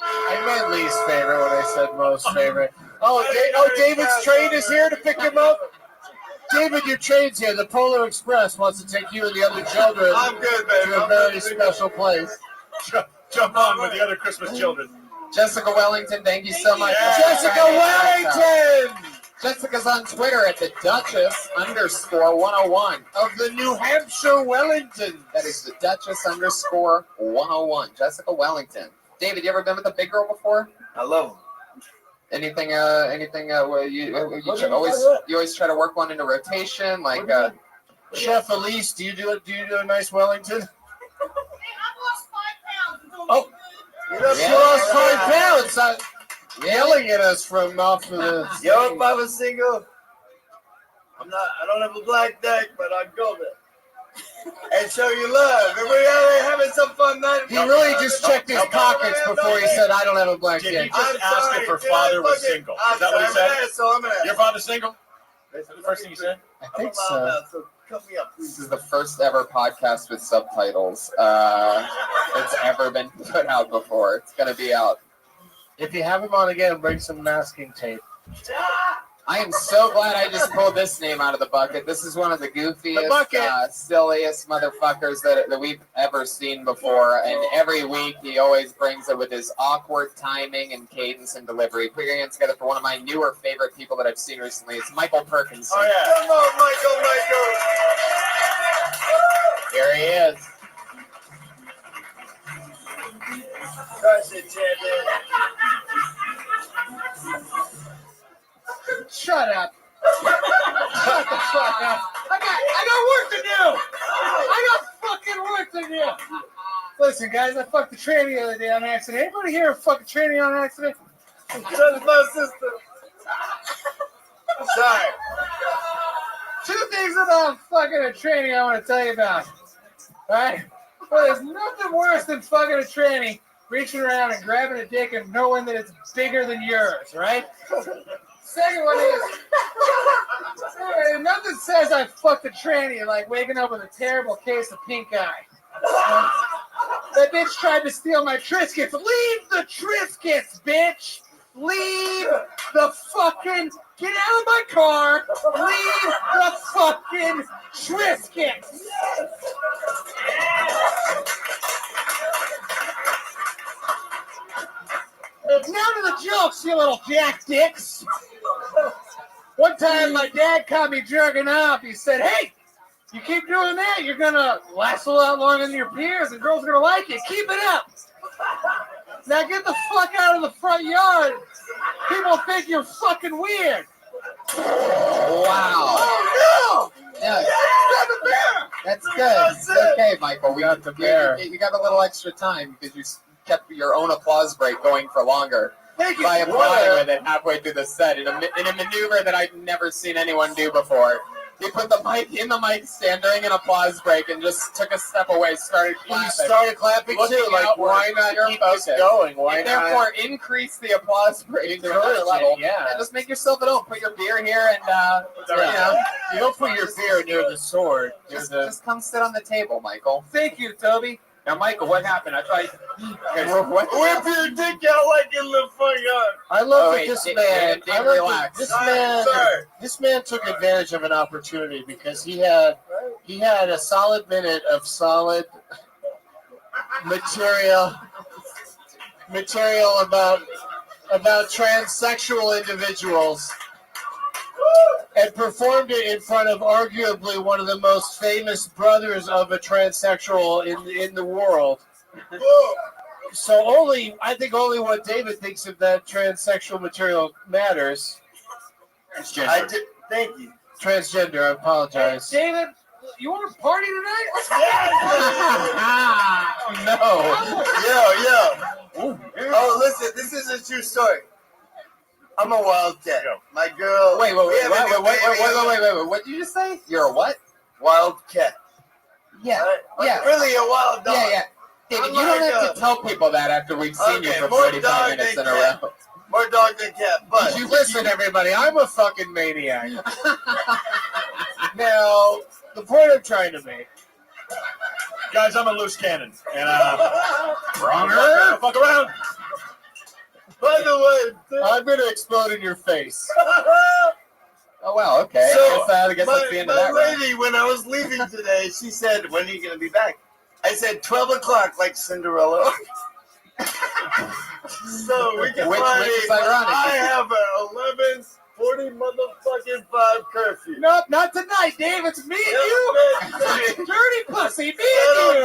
Speaker 1: I meant least favorite when I said most favorite. David's train is here to pick him up. David, your train's here. The Polar Express wants to take you and the other children to a very special place.
Speaker 21: Jump on with the other Christmas children.
Speaker 2: Jessica Wellington, thank you so much.
Speaker 1: Jessica Wellington!
Speaker 2: Jessica's on Twitter at the Duchess_101.
Speaker 1: Of the New Hampshire Wellington.
Speaker 2: That is the Duchess_101. Jessica Wellington. David, you ever been with a big girl before?
Speaker 15: I love them.
Speaker 2: Anything? Where you always try to work one into rotation, like
Speaker 1: Chef Elise, do you do a nice Wellington?
Speaker 11: Hey, I lost 5 pounds.
Speaker 1: Oh, she lost 5 pounds. Yelling at us from off of the.
Speaker 15: Yo, if I was single, I don't have a black deck, but I'd go there and show you love. And we're out there having some fun night.
Speaker 1: He really just checked his pockets before he said, "I don't have a black
Speaker 21: Did
Speaker 1: deck."
Speaker 21: he just ask if her father was single? Is that what he said? Your father's single? Is that the first thing you said?
Speaker 1: I think so.
Speaker 15: So cut me up, please.
Speaker 2: This is the first ever podcast with subtitles that's ever been put out before. It's gonna be out.
Speaker 1: If you have him on again, bring some masking tape.
Speaker 2: I am so glad I just pulled this name out of the bucket. This is one of the goofiest, silliest motherfuckers that we've ever seen before. And every week he always brings it with his awkward timing and cadence and delivery. Put your hands together for one of my newer favorite people that I've seen recently. It's Michael Perkins.
Speaker 15: Oh, yeah. Come on, Michael.
Speaker 2: Here he is.
Speaker 15: Crush it, champion.
Speaker 11: Shut up. Shut the fuck up. I got work to do. I got fucking work to do. Listen, guys, I fucked a tranny the other day on accident. Anybody here fuck a tranny on accident?
Speaker 15: That's my sister.
Speaker 11: Sorry. Two things about fucking a tranny I want to tell you about. Alright? Well, there's nothing worse than fucking a tranny, reaching around and grabbing a dick and knowing that it's bigger than yours, right? Second one is, nothing says I fucked a tranny like waking up with a terrible case of pink eye. That bitch tried to steal my Triscuits. Leave the Triscuits, bitch! Leave the fucking... Get out of my car! Leave the fucking Triscuits! Now to the jokes, you little jack dicks. One time my dad caught me jerking off. He said, hey, you keep doing that, you're going to last a lot longer than your peers and girls are going to like you. Keep it up. Now get the fuck out of the front yard. People think you're fucking weird.
Speaker 2: Wow.
Speaker 11: Oh, no.
Speaker 2: Yeah.
Speaker 11: Got the bear.
Speaker 2: That's good. It's okay, Michael. We got the bear. You got a little extra time because you kept your own applause break going for longer.
Speaker 11: Thank you.
Speaker 2: By applauding with it halfway through the set in a maneuver that I've never seen anyone do before. He put the mic in the mic stand during an applause break and just took a step away, started clapping.
Speaker 15: You started clapping too. Like, why not keep this going? Why
Speaker 2: and
Speaker 15: not?
Speaker 2: therefore increase the applause break to another level.
Speaker 15: Yeah.
Speaker 2: And just make yourself at home. Put your beer here and
Speaker 15: you don't put your beer near the sword.
Speaker 2: Just come sit on the table, Michael.
Speaker 11: Thank you, Toby.
Speaker 22: Now, Michael, what happened? I thought
Speaker 15: Whip your dick out like in the front yard.
Speaker 1: I love that this man took advantage of an opportunity because he had a solid minute of solid material about transsexual individuals and performed it in front of arguably one of the most famous brothers of a transsexual in the world. So I think only what David thinks of that transsexual material matters.
Speaker 15: Transgender. Thank you.
Speaker 1: Transgender, I apologize.
Speaker 11: Hey, David, you want to party tonight?
Speaker 15: Yo. Oh, listen, this is a true story. I'm a wildcat. My girl.
Speaker 2: Wait. What did you just say? You're a what?
Speaker 15: Wildcat.
Speaker 2: Yeah.
Speaker 15: I'm really a wild dog.
Speaker 2: Yeah. David, you don't have to tell people that after we've seen you for 45 minutes in a row.
Speaker 15: More dog than cat. But
Speaker 1: you listen, everybody, I'm a fucking maniac. Now, the point I'm trying to make.
Speaker 21: Guys, I'm a loose cannon. And
Speaker 1: Wronger.
Speaker 21: Fuck around.
Speaker 15: By the way,
Speaker 1: I'm going to explode in your face.
Speaker 2: Oh, well, okay.
Speaker 15: So,
Speaker 2: I guess that's the end of that.
Speaker 15: My lady, when I was leaving today, she said, when are you going to be back? I said, 12 o'clock, like Cinderella. So we can
Speaker 2: Which is ironic.
Speaker 15: I have a 11:40 motherfucking 5 curfew.
Speaker 11: Nope, not tonight, Dave. It's me and you. Dirty pussy, me and you.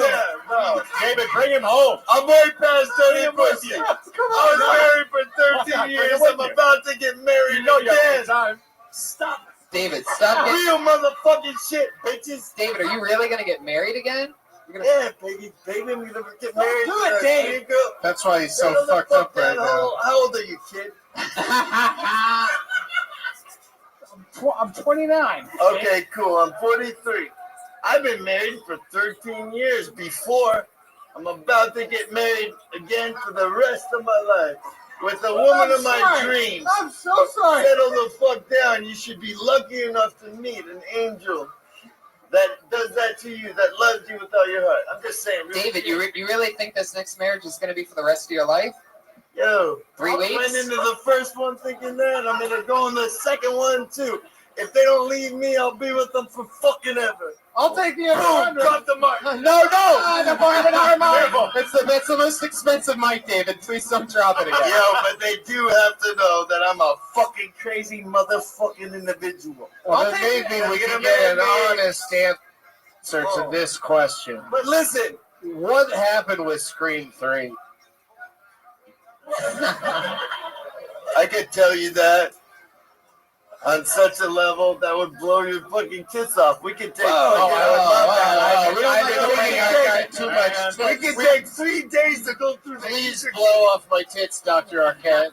Speaker 15: No.
Speaker 21: David, bring him home.
Speaker 15: I'm way past dirty pussy.
Speaker 11: Come on,
Speaker 15: I was married for 13 years. I'm about to get married again.
Speaker 21: Time.
Speaker 15: Stop.
Speaker 2: David, stop.
Speaker 15: Real motherfucking shit, bitches.
Speaker 2: David, are you really going to get married again?
Speaker 15: Yeah, baby, I'm gonna get married.
Speaker 11: Do it, Dave.
Speaker 1: That's why he's so fucked up right now.
Speaker 15: How old are you, kid?
Speaker 11: I'm 29.
Speaker 15: Okay, cool. I'm 43. I've been married for 13 years before. I'm about to get married again for the rest of my life with the woman of my dreams.
Speaker 11: I'm so sorry.
Speaker 15: Settle the fuck down. You should be lucky enough to meet an angel that does that to you, that loves you with all your heart. I'm just saying.
Speaker 2: David, you really think this next marriage is going to be for the rest of your life?
Speaker 15: Yo,
Speaker 2: 3
Speaker 15: I
Speaker 2: weeks?
Speaker 15: went into the first one thinking that. I'm gonna go in the second one too. If they don't leave me, I'll be with them for fucking ever.
Speaker 11: I'll take the
Speaker 15: Boom, cut the mic.
Speaker 2: No! The $5 mic! That's the most expensive mic, David. Please don't drop it again.
Speaker 15: Yo, but they do have to know that I'm a fucking crazy motherfucking individual.
Speaker 1: Well, then maybe we can get an honest answer to this question.
Speaker 15: But listen,
Speaker 1: what happened with Scream 3?
Speaker 15: I could tell you that on such a level that would blow your fucking tits off. We could take. We could take 3 days to go through.
Speaker 1: Please blow off my tits, Dr. Arquette.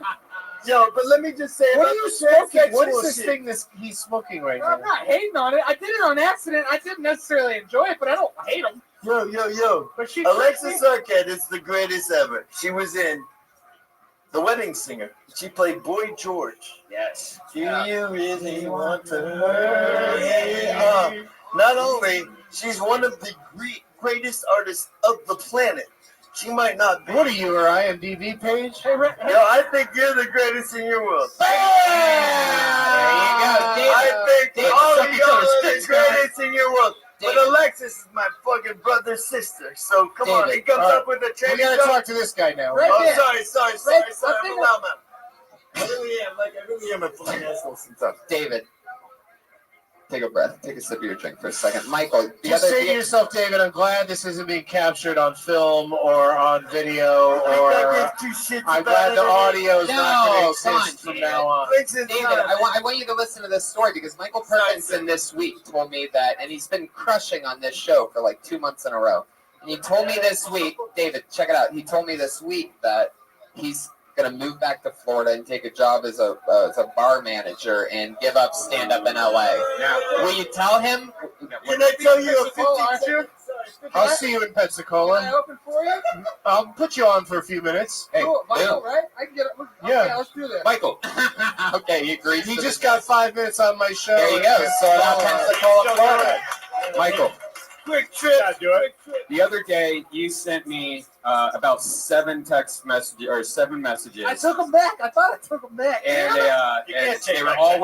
Speaker 15: Yo, but let me just say,
Speaker 1: What are you smoking? What is
Speaker 15: transsexual
Speaker 1: this
Speaker 15: shit.
Speaker 1: thing he's smoking right
Speaker 11: I'm
Speaker 1: now?
Speaker 11: not hating on it. I did it on accident. I didn't necessarily enjoy it, but I don't hate them.
Speaker 15: Yo.
Speaker 11: But she
Speaker 15: Alexis Arquette is the greatest ever. She was in The Wedding Singer. She played Boy George.
Speaker 2: Yes.
Speaker 15: Do you really want to hurt me? Not only, she's one of the greatest artists of the planet. She might not be.
Speaker 1: What are you, her IMDb page?
Speaker 15: Yo, I think you're the greatest in your world.
Speaker 2: There you go.
Speaker 15: I think all of y'all are the
Speaker 2: David.
Speaker 15: greatest in your world.
Speaker 2: David.
Speaker 15: But Alexis is my fucking brother's sister. So come on, he comes up with a
Speaker 1: We
Speaker 15: training.
Speaker 1: gotta talk to this guy now.
Speaker 11: Right
Speaker 15: Oh,
Speaker 11: there.
Speaker 15: sorry.
Speaker 11: Right,
Speaker 15: I'm allowed, man. I really am a fucking asshole sometimes.
Speaker 2: David, take a breath. Take a sip of your drink for a second. Michael,
Speaker 1: Just say to yourself, David, I'm glad this isn't being captured on film or on video, or I'm glad the audio is not going to exist from now on.
Speaker 2: David, I want you to listen to this story because Michael Perkinson this week told me that, and he's been crushing on this show for like 2 months in a row. And he told me this week, David, check it out. He told me this week that he's going to move back to Florida and take a job as a bar manager and give up stand-up in LA. Will you tell him?
Speaker 15: Can I tell you a 52?
Speaker 1: I'll see you in Pensacola.
Speaker 11: Can I open for you?
Speaker 1: I'll put you on for a few minutes.
Speaker 2: Hey,
Speaker 11: Cool, Michael,
Speaker 2: Bill.
Speaker 11: right? I can get it.
Speaker 1: Yeah.
Speaker 11: Okay, let's do that.
Speaker 2: Michael. Okay, he agrees.
Speaker 1: He just got 5 minutes on my show.
Speaker 2: There you go. So out Pensacola, Florida.
Speaker 4: Michael,
Speaker 15: Quick trip.
Speaker 21: Do it.
Speaker 4: the other day you sent me about 7 messages.
Speaker 11: I took them back. I thought I took them back.
Speaker 4: and they were all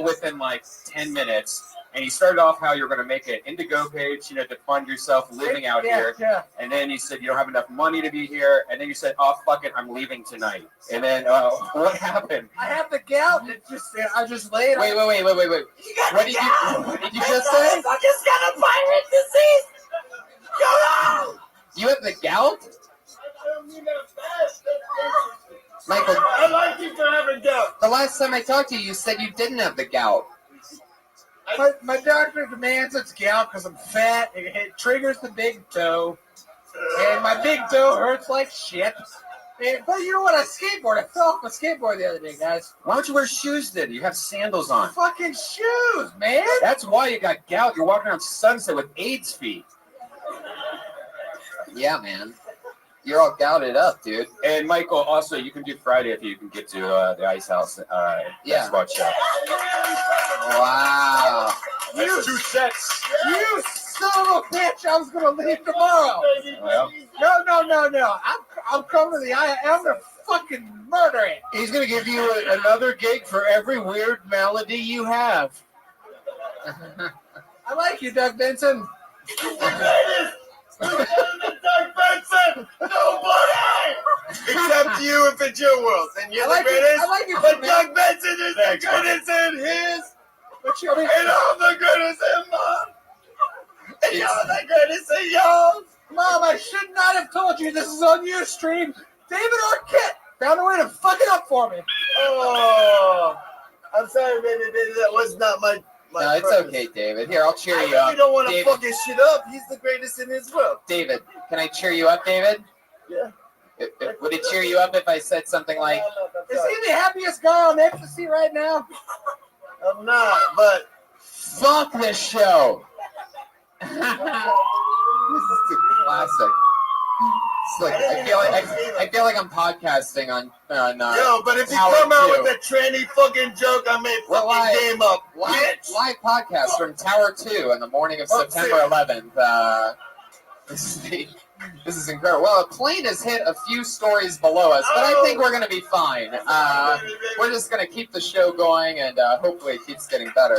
Speaker 4: within like 10 minutes. And you started off how you're going to make an Indigo page, to fund yourself living out here.
Speaker 11: Yeah.
Speaker 4: And then you said you don't have enough money to be here. And then you said, "Oh fuck it, I'm leaving tonight." And then what happened?
Speaker 11: I have the gout. I just laid.
Speaker 2: Wait. What did you just say?
Speaker 15: I just got a pirate disease. Yo!
Speaker 2: You have the gout? Michael,
Speaker 15: I like you for having gout.
Speaker 2: the last time I talked to you, you said you didn't have the gout.
Speaker 11: My doctor demands it's gout because I'm fat. It triggers the big toe, and my big toe hurts like shit. But you know what? I skateboard. I fell off my skateboard the other day, guys.
Speaker 4: Why don't you wear shoes then? You have sandals on.
Speaker 11: Fucking shoes, man.
Speaker 4: That's why you got gout. You're walking around Sunset with AIDS feet.
Speaker 2: Yeah, man. You're all gouted up, dude.
Speaker 4: And Michael, also, you can do Friday if you can get to the Ice House
Speaker 2: Yeah.
Speaker 4: Squad show.
Speaker 2: Wow.
Speaker 21: That's 2 sets.
Speaker 11: You son of a bitch! I was gonna leave tomorrow.
Speaker 4: Well,
Speaker 11: No. I'm coming to the eye. I'm gonna fucking murder it.
Speaker 1: He's going to give you another gig for every weird malady you have.
Speaker 11: I like you, Doug Benson.
Speaker 15: Doug Benson! Nobody! Except you if it's your world. And you're the greatest.
Speaker 11: I like you,
Speaker 15: But
Speaker 11: man.
Speaker 15: Doug Benson is the greatest in his.
Speaker 11: But you, I mean,
Speaker 15: And I'm the greatest in mine. And you're the greatest in yours.
Speaker 11: Mom, I should not have told you this is on your stream. David Arquette found a way to fuck it up for me.
Speaker 15: Oh, I'm sorry, baby. That was not my
Speaker 2: No, it's
Speaker 15: purpose.
Speaker 2: okay, David. Here, I'll cheer
Speaker 15: I
Speaker 2: you
Speaker 15: really
Speaker 2: up.
Speaker 15: don't want to
Speaker 2: David,
Speaker 15: fuck his shit up. He's the greatest in his world.
Speaker 2: David, can I cheer you up, David?
Speaker 15: Yeah.
Speaker 2: Would it cheer you up if I said something like,
Speaker 11: Is he the happiest guy on ecstasy right now?
Speaker 15: I'm not, but
Speaker 2: fuck this show? This is a classic. It's like, I feel like I'm podcasting on
Speaker 15: yo, but if you
Speaker 2: Tower
Speaker 15: come out
Speaker 2: 2.
Speaker 15: with a tranny fucking joke, I made
Speaker 2: Well,
Speaker 15: fucking game up.
Speaker 2: Live podcast from Tower 2 on the morning of September 11th. This is the This is incredible. Well, a plane has hit a few stories below us, but I think we're going to be fine. We're just going to keep the show going, and hopefully it keeps getting better.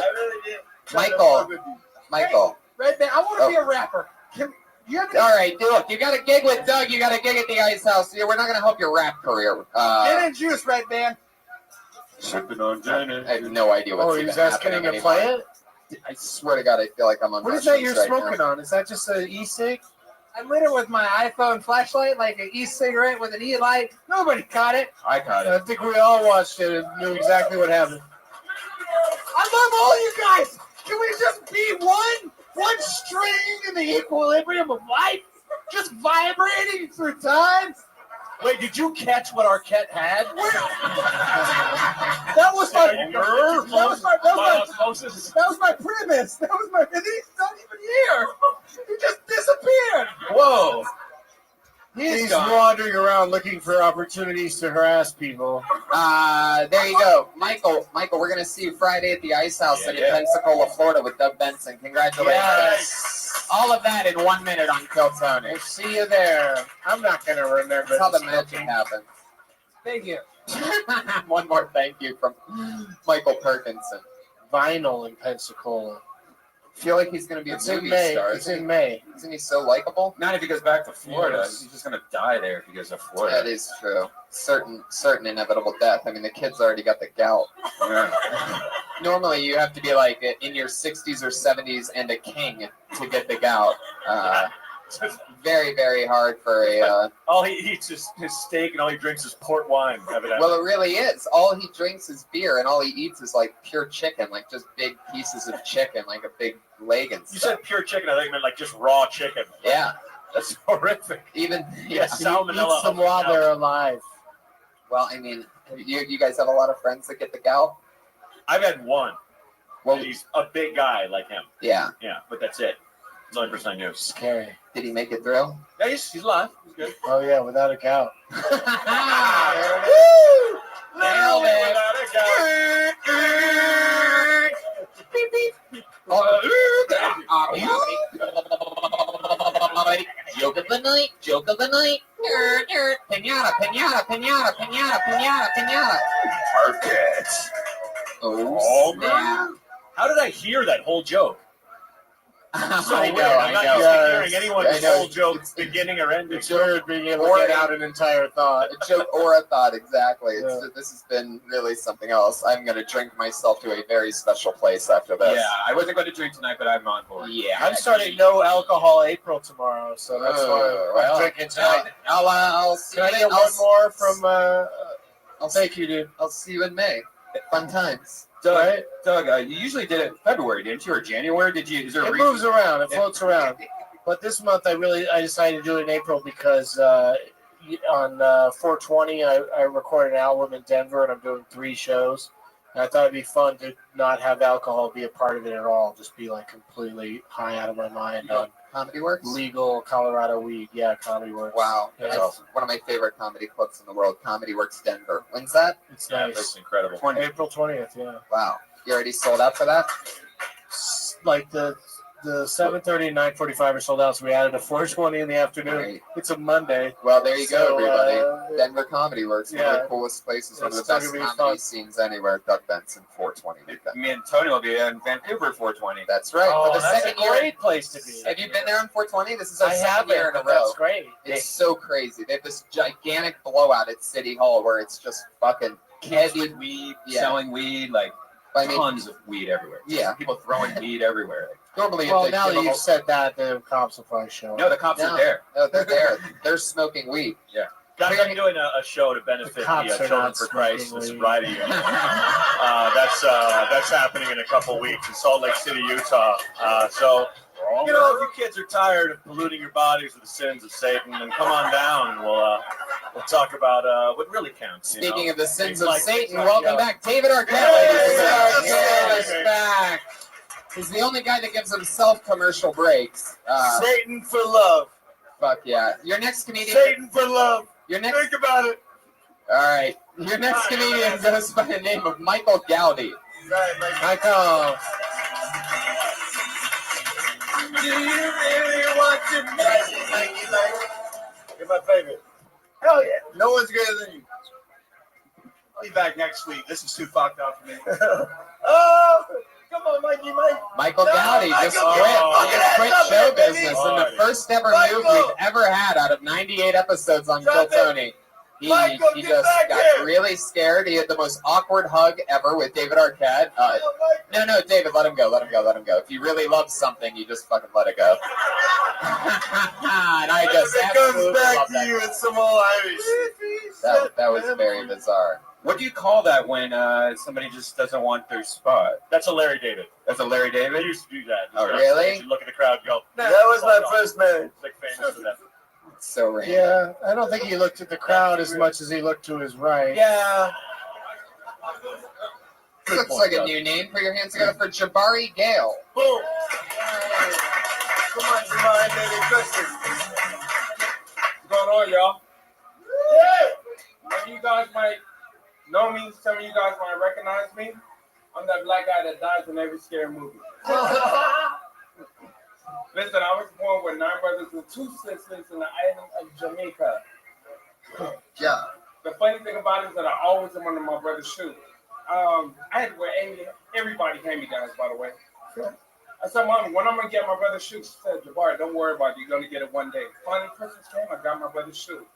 Speaker 2: Michael.
Speaker 11: Red Man, I want to be a rapper.
Speaker 2: All right, look, you got a gig with Doug. You got a gig at the Ice House. We're not going to help your rap career.
Speaker 11: Get in juice, Red Man.
Speaker 7: Sipping on Jenny.
Speaker 2: I have no idea what's even happening
Speaker 1: to play
Speaker 2: anymore.
Speaker 1: it?
Speaker 2: I swear to God, I feel like I'm on.
Speaker 1: What is that you're
Speaker 2: mushrooms right
Speaker 1: smoking
Speaker 2: now.
Speaker 1: on? Is that just an e-cig?
Speaker 11: I lit it with my iPhone flashlight, like an e-cigarette with an e-light. Nobody caught it.
Speaker 4: I caught it.
Speaker 1: I think we all watched it and knew exactly what happened.
Speaker 11: I love all you guys. Can we just be one string in the equilibrium of life, just vibrating through time?
Speaker 3: Wait, did you catch what Arquette had?
Speaker 11: That was my
Speaker 3: osmosis.
Speaker 11: That was my premise. That was my. And he's not even here. He just disappeared.
Speaker 3: Whoa.
Speaker 1: He's wandering around looking for opportunities to harass people.
Speaker 2: There you go. Michael, we're going to see you Friday at the Ice House in Pensacola, Florida with Doug Benson. Congratulations.
Speaker 1: Yes.
Speaker 2: All of that in 1 minute on Kill Tony.
Speaker 1: We'll see you there. I'm not going to remember.
Speaker 2: That's how the magic happened.
Speaker 11: Thank you.
Speaker 2: One more thank you from Michael Perkinson.
Speaker 1: Vinyl in Pensacola.
Speaker 2: I feel like he's going to be a movie star.
Speaker 1: It's in May.
Speaker 2: Isn't he so likable?
Speaker 4: Not if he goes back to Florida.
Speaker 1: Yes.
Speaker 4: He's just going to die there if he goes to Florida.
Speaker 2: That is true. Certain inevitable death. I mean, the kid's already got the gout.
Speaker 4: Yeah.
Speaker 2: Normally, you have to be like in your 60s or 70s and a king to get the gout. Very, very hard for a.
Speaker 21: All he eats is his steak, and all he drinks is port wine. Evidently.
Speaker 2: Well, it really is. All he drinks is beer, and all he eats is like pure chicken, like just big pieces of chicken, like a big leg and
Speaker 21: You
Speaker 2: stuff.
Speaker 21: said pure chicken. I thought you meant like just raw chicken.
Speaker 2: Yeah,
Speaker 21: That's horrific.
Speaker 2: even
Speaker 21: Yeah, salmonella.
Speaker 1: Eats them while they're alive.
Speaker 2: Well, I mean, you guys have a lot of friends that get the gout.
Speaker 21: I've had one.
Speaker 2: Well,
Speaker 21: And he's a big guy like him.
Speaker 2: yeah.
Speaker 21: Yeah, but that's it. It's the only person I knew.
Speaker 1: Scary.
Speaker 2: Did he make it through?
Speaker 21: Yeah, he's alive. He's good.
Speaker 1: Oh, yeah, without a doubt.
Speaker 2: Nailed it. Joke of the night, joke of the night. Pinata, pinata, pinata, pinata, pinata, pinata.
Speaker 7: Perfect.
Speaker 2: Oh, snap.
Speaker 21: How did I hear that whole joke? So
Speaker 2: I
Speaker 21: weird.
Speaker 2: know,
Speaker 21: I'm not
Speaker 2: I know.
Speaker 21: used to hearing anyone's
Speaker 2: I know.
Speaker 21: whole joke beginning or ending.
Speaker 1: It's weird being able to get out an entire thought.
Speaker 2: A joke or a thought, exactly. This has been really something else. I'm going to drink myself to a very special place after this.
Speaker 4: Yeah, I wasn't going to drink tonight, but I'm on board.
Speaker 2: Yeah.
Speaker 1: I'm starting no alcohol April tomorrow, so that's why I'm drinking tonight.
Speaker 2: I'll see
Speaker 1: Can I
Speaker 2: you.
Speaker 1: get one more from? Thank you, dude.
Speaker 2: I'll see you in May. Fun times.
Speaker 4: Doug, you usually did it in February, didn't you, or January? Did you? Is there a
Speaker 1: It
Speaker 4: reason?
Speaker 1: moves around. It floats around. But this month, I decided to do it in April because on 420, I recorded an album in Denver, and I'm doing 3 shows. And I thought it'd be fun to not have alcohol be a part of it at all. Just be like completely high out of my mind on
Speaker 2: Comedy Works?
Speaker 1: legal Colorado weed. Yeah, Comedy Works.
Speaker 2: Wow.
Speaker 1: Yeah.
Speaker 2: That's one of my favorite comedy clubs in the world, Comedy Works Denver. When's that?
Speaker 1: It's
Speaker 4: Yeah,
Speaker 1: nice.
Speaker 4: that's incredible.
Speaker 1: April 20th, yeah.
Speaker 2: Wow. You already sold out for that?
Speaker 1: Like the 7:30 and 9:45 are sold out, so we added a 4:20 in the afternoon.
Speaker 2: Great.
Speaker 1: It's a Monday.
Speaker 2: Well, there you go,
Speaker 1: So,
Speaker 2: everybody. Denver Comedy Works, one of
Speaker 1: yeah.
Speaker 2: the coolest places, one of the
Speaker 1: It's still
Speaker 2: best
Speaker 1: gonna be
Speaker 2: comedy
Speaker 1: fun.
Speaker 2: scenes anywhere. Doug Benson, 420 weekend.
Speaker 4: Me and Tony will be in Vancouver 420.
Speaker 2: That's right.
Speaker 1: Oh,
Speaker 2: for the
Speaker 1: that's
Speaker 2: second
Speaker 1: a
Speaker 2: year.
Speaker 1: great place to be.
Speaker 2: Have you been there on 420? This is our
Speaker 1: I
Speaker 2: second
Speaker 1: haven't,
Speaker 2: year in a
Speaker 1: but that's
Speaker 2: row.
Speaker 1: great.
Speaker 2: It's so crazy. They have this gigantic blowout at City Hall where it's just fucking heavy
Speaker 4: Weed,
Speaker 2: Yeah.
Speaker 4: selling weed, like
Speaker 2: I mean,
Speaker 4: tons of weed everywhere.
Speaker 2: Yeah.
Speaker 4: People throwing weed everywhere.
Speaker 2: normally,
Speaker 1: Well,
Speaker 2: if they
Speaker 1: now
Speaker 2: give
Speaker 1: that
Speaker 2: them
Speaker 1: you've
Speaker 2: a-
Speaker 1: said that, the cops will probably show up.
Speaker 4: No, the cops
Speaker 2: No.
Speaker 4: are there.
Speaker 2: No, they're there. They're smoking weed.
Speaker 4: Yeah.
Speaker 21: Guys, I'm doing a show to benefit
Speaker 1: The
Speaker 21: the
Speaker 1: cops are
Speaker 21: Children
Speaker 1: not
Speaker 21: for Christ,
Speaker 1: smoking
Speaker 21: the
Speaker 1: weed.
Speaker 21: sobriety unit. That's happening in a couple weeks in Salt Lake City, Utah. So, you know, if you kids are tired of polluting your bodies with the sins of Satan, then come on down and we'll talk about what really counts. you
Speaker 2: Speaking
Speaker 21: know?
Speaker 2: of the sins
Speaker 21: Things
Speaker 2: of
Speaker 21: like-
Speaker 2: Satan,
Speaker 21: like,
Speaker 2: welcome back, David Arquette, ladies and gentlemen.
Speaker 21: Yes,
Speaker 2: He's back. He's the only guy that gives himself commercial breaks.
Speaker 15: Satan for love.
Speaker 2: Fuck yeah. Your next comedian.
Speaker 15: Satan for love.
Speaker 2: Your next.
Speaker 15: Think about it.
Speaker 2: All right. Your next comedian goes by the name of Michael Gowdy.
Speaker 1: Michael.
Speaker 15: Do you really want to make it like You're my favorite.
Speaker 7: Hell yeah.
Speaker 15: No one's greater than you.
Speaker 21: I'll be back next week. This is too fucked up for me.
Speaker 15: Oh, come on, Mikey, Mike.
Speaker 2: Michael
Speaker 15: No,
Speaker 2: Gowdy
Speaker 15: Michael,
Speaker 2: just
Speaker 15: get
Speaker 2: quit.
Speaker 15: your fucking
Speaker 2: He just
Speaker 15: ass
Speaker 2: quit
Speaker 15: up
Speaker 2: show
Speaker 15: here, baby.
Speaker 2: business in the first ever
Speaker 15: Michael.
Speaker 2: move we've ever had out of 98 episodes on Kill
Speaker 15: Drop it.
Speaker 2: Tony. He
Speaker 15: Michael, get
Speaker 2: just
Speaker 15: back
Speaker 2: got
Speaker 15: here.
Speaker 2: really scared. He had the most awkward hug ever with David Arquette. No, David, let him go. Let him go. Let him go. If you really love something, you just fucking let it go. And I just
Speaker 15: It comes
Speaker 2: absolutely
Speaker 15: back
Speaker 2: love
Speaker 15: to
Speaker 2: that.
Speaker 15: you in some old Irish.
Speaker 2: That was very bizarre.
Speaker 4: What do you call that when somebody just doesn't want their spot?
Speaker 21: That's a Larry David.
Speaker 4: That's a Larry David?
Speaker 21: He used to do that.
Speaker 2: Oh, really?
Speaker 21: You look at the crowd and go,
Speaker 15: That was my first marriage.
Speaker 21: Big famous for that.
Speaker 2: So random.
Speaker 1: Yeah, I don't think he looked at the crowd as much as he looked to his right.
Speaker 15: Yeah.
Speaker 2: Looks like a new name. Put your hands together for Jabari Gale.
Speaker 15: Boom. Come on, Jabari, baby, Christmas.
Speaker 12: What's going on, y'all?
Speaker 15: Yeah.
Speaker 12: Some of you guys might know me. Some of you guys might recognize me. I'm that black guy that dies in every scary movie. Listen, I was born with 9 brothers and 2 sisters in the island of Jamaica.
Speaker 15: Yeah.
Speaker 12: The funny thing about it is that I always am under my brother's shoe. I had to wear everybody hand-me-downs, by the way. I said, Mom, when I'm going to get my brother's shoe? She said, Jabari, don't worry about it. You're going to get it one day. Finally, Christmas came, I got my brother's shoe.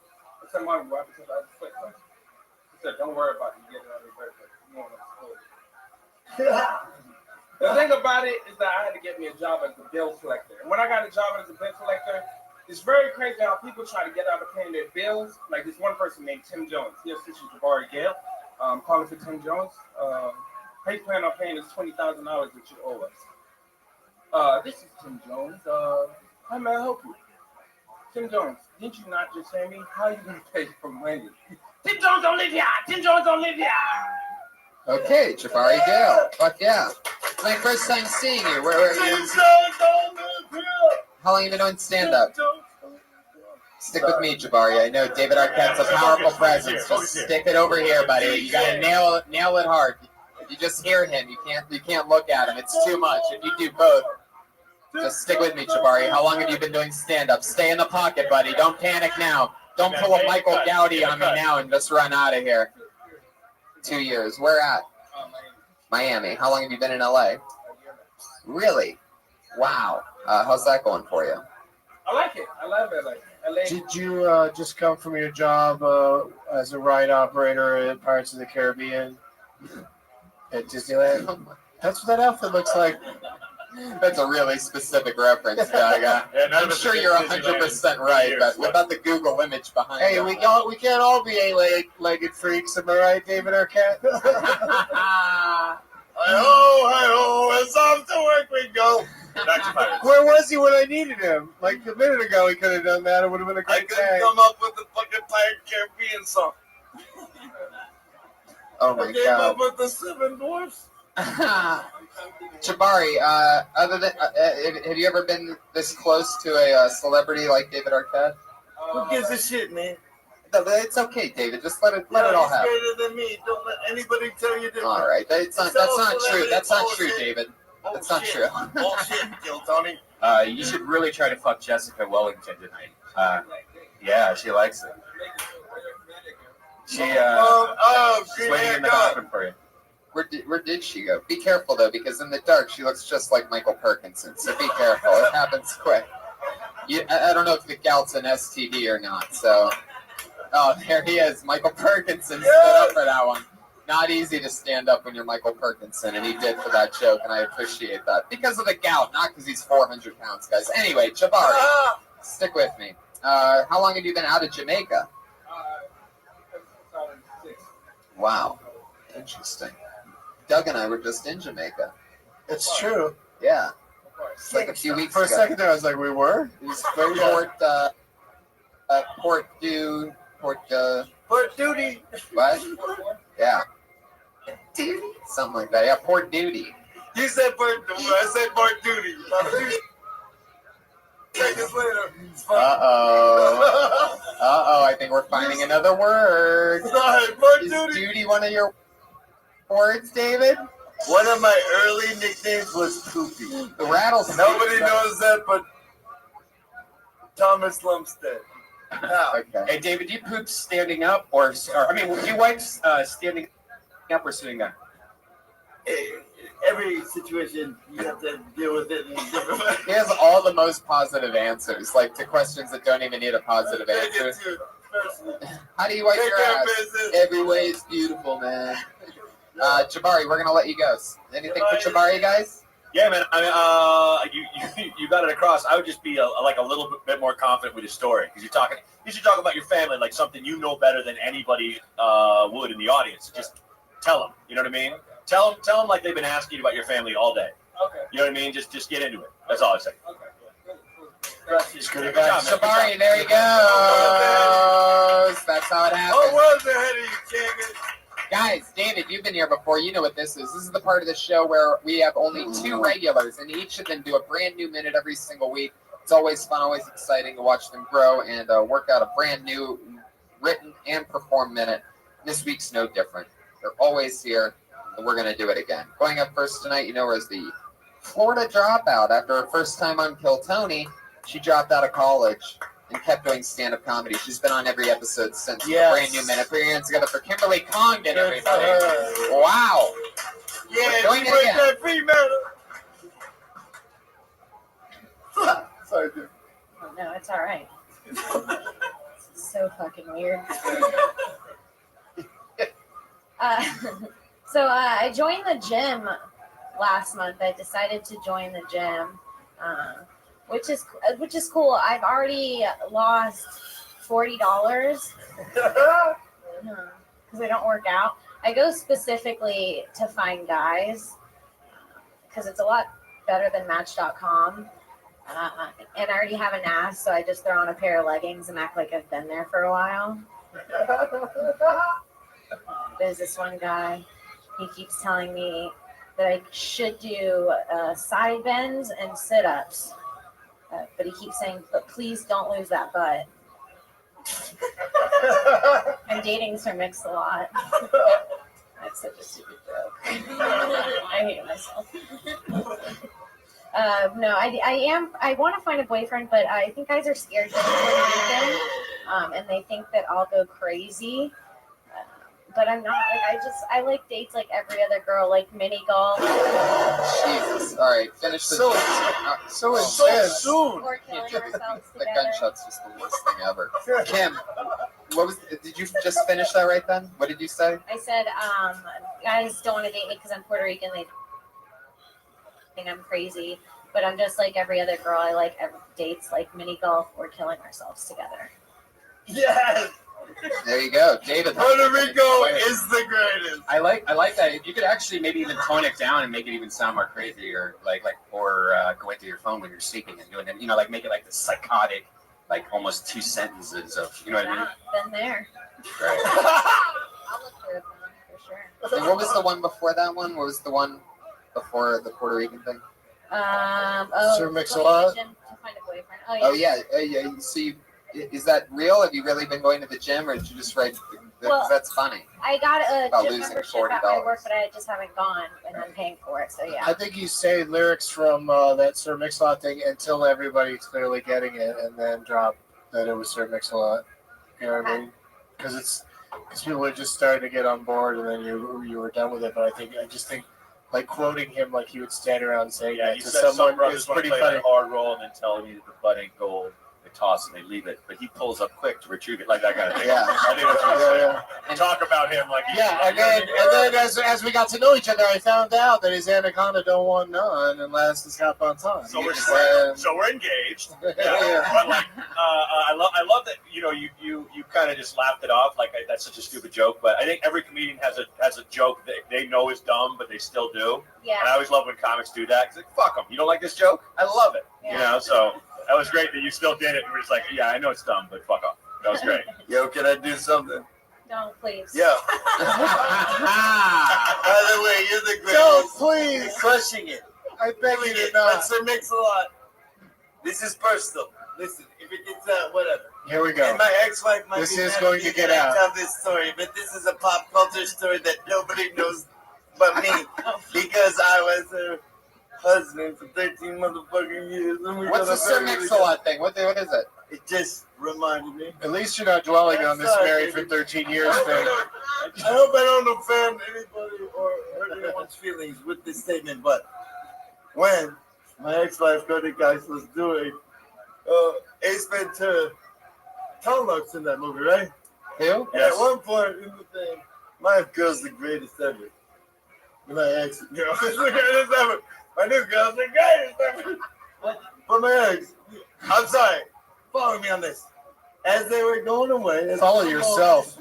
Speaker 12: I said, Mom, what? Because I was quick. She said, don't worry about it. You get it on your birthday. You know what I'm saying? The thing about it is that I had to get me a job as a bill collector. And when I got a job as a bill collector, it's very crazy how people try to get out of paying their bills. Like this one person named Tim Jones. Yes, this is Jabari Gale. Calling for Tim Jones. How you plan on paying us $20,000 that you owe us? This is Tim Jones. How may I help you? Tim Jones, didn't you not just hear me? How are you going to pay for Wendy? Tim Jones don't live here! Tim Jones don't live here!
Speaker 2: Okay, Jabari Gale. Fuck yeah. It's my first time seeing you. Where
Speaker 15: Tim
Speaker 2: you?
Speaker 15: Jones don't live here.
Speaker 2: How long have you been doing stand-up? Stick with me, Jabari. I know David Arquette's a powerful presence. Just stick it over here, buddy. You gotta nail it hard. You just hear him. You can't look at him. It's too much. If you do both, just stick with me, Jabari. How long have you been doing stand-up? Stay in the pocket, buddy. Don't panic now. Don't pull a Michael Gowdy on me now and just run out of here. 2 years. Where at? Miami. How long have you been in LA? Really? Wow. How's that going for you?
Speaker 12: I like it. I love it. LA.
Speaker 1: Did you just come from your job as a ride operator at Pirates of the Caribbean at Disneyland? That's what that outfit looks like.
Speaker 2: That's a really specific reference, Doug. I'm sure you're 100% right, but without the Google image behind
Speaker 1: Hey,
Speaker 2: it.
Speaker 1: we can't all be eight-legged freaks, am I right, David Arquette?
Speaker 15: Hi-ho, it's off to work we go.
Speaker 1: Where was he when I needed him? Like a minute ago, he could have done that. It would have been a
Speaker 15: I
Speaker 1: great
Speaker 15: couldn't
Speaker 1: day.
Speaker 15: come up with the fucking Pirate Caribbean song.
Speaker 2: Oh
Speaker 15: I
Speaker 2: my
Speaker 15: came
Speaker 2: God.
Speaker 15: up with the 7 Dwarfs.
Speaker 2: Jabari, other than have you ever been this close to a celebrity like David Arquette?
Speaker 15: Who gives a shit, man?
Speaker 2: No, but it's okay, David. Just let it all
Speaker 15: He's
Speaker 2: happen.
Speaker 15: greater than me. Don't let anybody tell you different.
Speaker 2: All right, that's not true. That's not true, David. That's not true.
Speaker 15: Bullshit, Gil Tony.
Speaker 4: You should really try to fuck Jessica Wellington tonight. Yeah, she likes it. She's
Speaker 15: Green
Speaker 4: waiting
Speaker 15: hair
Speaker 4: in the
Speaker 15: God.
Speaker 4: bathroom for you.
Speaker 2: Where did she go? Be careful though, because in the dark she looks just like Michael Perkinson. So be careful. It happens quick. I don't know if the gout's an STD or not. So, oh, there he is, Michael Perkinson. Stood up for that one. Not easy to stand up when you're Michael Perkinson, and he did for that joke, and I appreciate that because of the gout, not because he's 400 pounds, guys. Anyway, Jabari, stick with me. How long have you been out of Jamaica? Wow, interesting. Doug and I were just in Jamaica.
Speaker 1: It's true.
Speaker 2: Yeah. It's like a few weeks
Speaker 1: For a
Speaker 2: ago.
Speaker 1: second there, I was like, we were?
Speaker 2: It was Port
Speaker 15: Duty.
Speaker 2: What? Yeah. Duty? Something like that. Yeah, Port Duty.
Speaker 15: You said Port Duty. I said Port Duty. 2 seconds later.
Speaker 2: Uh-oh. I think we're finding another word.
Speaker 15: Sorry, Port
Speaker 2: Is
Speaker 15: Duty.
Speaker 2: duty one of your words, David?
Speaker 15: One of my early nicknames was Poopy.
Speaker 2: The rattlesnake.
Speaker 15: Nobody knows that but Thomas Lumstead.
Speaker 4: Okay. Hey, David, do you poop standing up or I mean, do you wipe standing up or sitting down?
Speaker 15: Every situation you have to deal with it in a different way.
Speaker 2: He has all the most positive answers, like to questions that don't even need a positive answer. How do you wipe your ass? Every way is beautiful, man. Jabari, we're gonna let you go. Anything for Jabari, guys?
Speaker 7: Yeah, man. I mean, you got it across. I would just be like a little bit more confident with your story because you should talk about your family like something you know better than anybody would in the audience. Just tell them. You know what I mean? Tell them like they've been asking you about your family all day.
Speaker 15: Okay.
Speaker 7: You know what I mean? Just get into it. That's all I say.
Speaker 15: Okay.
Speaker 7: Good job, man.
Speaker 2: Jabari, there he goes. That's how it happens.
Speaker 15: Oh, world's ahead of you, David.
Speaker 2: Guys, David, you've been here before. You know what this is. This is the part of the show where we have only 2 regulars, and each of them do a brand new minute every single week. It's always fun, always exciting to watch them grow and work out a brand new written and performed minute. This week's no different. They're always here, and we're going to do it again. Going up first tonight, you know her as the Florida dropout. After her first time on Kill Tony, she dropped out of college and kept doing stand-up comedy. She's been on every episode since.
Speaker 15: Yes.
Speaker 2: The brand new minute. Put your hands together for Kimberly Congdon, everybody. Wow.
Speaker 15: Yeah,
Speaker 2: We're doing
Speaker 15: she
Speaker 2: it
Speaker 15: wants
Speaker 2: again.
Speaker 15: that free medal. Sorry, dude.
Speaker 17: Oh, no, it's all right. It's so fucking weird. So I joined the gym last month. I decided to join the gym, which is cool. I've already lost $40 because I don't work out. I go specifically to find guys because it's a lot better than Match.com. And I already have an ass, so I just throw on a pair of leggings and act like I've been there for a while. There's this one guy, he keeps telling me that I should do side bends and sit-ups. But he keeps saying, but please don't lose that butt. I'm dating Sir Mix-a-Lot. That's such a stupid joke. I hate myself. No, I want to find a boyfriend, but I think guys are scared to Puerto Rican, and they think that I'll go crazy. But I'm not. I like dates like every other girl, like mini golf.
Speaker 2: Jesus. All right, finish the
Speaker 15: So intense.
Speaker 10: soon.
Speaker 17: Or killing ourselves
Speaker 2: The
Speaker 17: together.
Speaker 2: gunshot's just the worst thing ever. Kim, did you just finish that right then? What did you say?
Speaker 17: I said, guys don't want to date me because I'm Puerto Rican. They think I'm crazy. But I'm just like every other girl. I like dates like mini golf or killing ourselves together.
Speaker 15: Yes.
Speaker 2: There you go, David.
Speaker 15: Puerto Rico is the greatest.
Speaker 4: I like that. If you could actually maybe even tone it down and make it even sound more crazy, or go into your phone when you're sleeping and doing it. Like make it like the psychotic, like almost 2 sentences of, you know what I mean?
Speaker 17: Been there.
Speaker 2: Right.
Speaker 17: I'll look for it for sure.
Speaker 2: And what was the one before that one? What was the one before the Puerto Rican thing?
Speaker 1: Sir Mix-a-Lot?
Speaker 17: To find a boyfriend.
Speaker 2: Oh yeah. So is that real? Have you really been going to the gym, or did you just write?
Speaker 17: Well,
Speaker 2: that's funny.
Speaker 17: I got a
Speaker 2: About
Speaker 17: gym
Speaker 2: losing
Speaker 17: membership at my
Speaker 2: $40.
Speaker 17: work, but I just haven't gone, and I'm paying for it. So yeah.
Speaker 1: I think he's saying lyrics from that Sir Mix-a-Lot thing until everybody's clearly getting it, and then drop that it was Sir Mix-a-Lot. You know what I mean? Because people are just starting to get on board, and then you were done with it. But I just think like quoting him like he would stand around saying
Speaker 7: Yeah,
Speaker 1: that
Speaker 7: he
Speaker 1: to
Speaker 7: said some
Speaker 1: someone
Speaker 7: brothers
Speaker 1: is
Speaker 7: want to
Speaker 1: pretty
Speaker 7: play
Speaker 1: funny.
Speaker 7: that hard role and then telling you that the butt ain't gold. They toss and they leave it, but he pulls up quick to retrieve it, like that kind of thing.
Speaker 2: Yeah.
Speaker 7: I think that's what he's saying. And talk about him like
Speaker 1: And then as we got to know each other, I found out that his anaconda don't want none unless it's got buns on.
Speaker 7: So we're engaged.
Speaker 1: Yeah.
Speaker 7: But like, I love that you kind of just laughed it off like that's such a stupid joke. But I think every comedian has a joke that they know is dumb, but they still do.
Speaker 17: Yeah.
Speaker 7: And I always love when comics do that. Cause like, fuck them. You don't like this joke? I love it.
Speaker 17: Yeah.
Speaker 7: So that was great that you still did it. And we're just like, yeah, I know it's dumb, but fuck off. That was great.
Speaker 15: Yo, can I do something?
Speaker 17: No, please.
Speaker 15: Yeah. By the way, you're the greatest.
Speaker 1: Don't, please.
Speaker 15: You're crushing it.
Speaker 1: I beg you to not.
Speaker 15: But Sir Mix-a-Lot. This is personal. Listen, if it gets out, whatever.
Speaker 1: Here we go.
Speaker 15: And my ex-wife might
Speaker 1: This
Speaker 15: be
Speaker 1: is
Speaker 15: mad
Speaker 1: going
Speaker 15: at me
Speaker 1: to get
Speaker 15: that
Speaker 1: out.
Speaker 15: I tell this story, but this is a pop culture story that nobody knows but me, because I was her husband for 13 motherfucking years. And we
Speaker 2: What's
Speaker 15: got
Speaker 2: the
Speaker 15: a
Speaker 2: Sir
Speaker 15: very
Speaker 2: Mix-a-Lot thing? What is it?
Speaker 15: It just reminded me.
Speaker 1: At least you're not dwelling on this
Speaker 15: Sorry,
Speaker 1: married for 13 years thing.
Speaker 15: I hope I don't offend anybody or hurt anyone's feelings with this statement, but when my ex-wife Cody Geis was doing Ace Ventura, Tom Lux in that movie, right?
Speaker 1: Who?
Speaker 15: At one point in the thing, my girl's the greatest ever. My ex girl is the greatest ever. My new girl's the greatest ever. But my ex, I'm sorry, follow me on this. As they were going away,
Speaker 1: Follow yourself.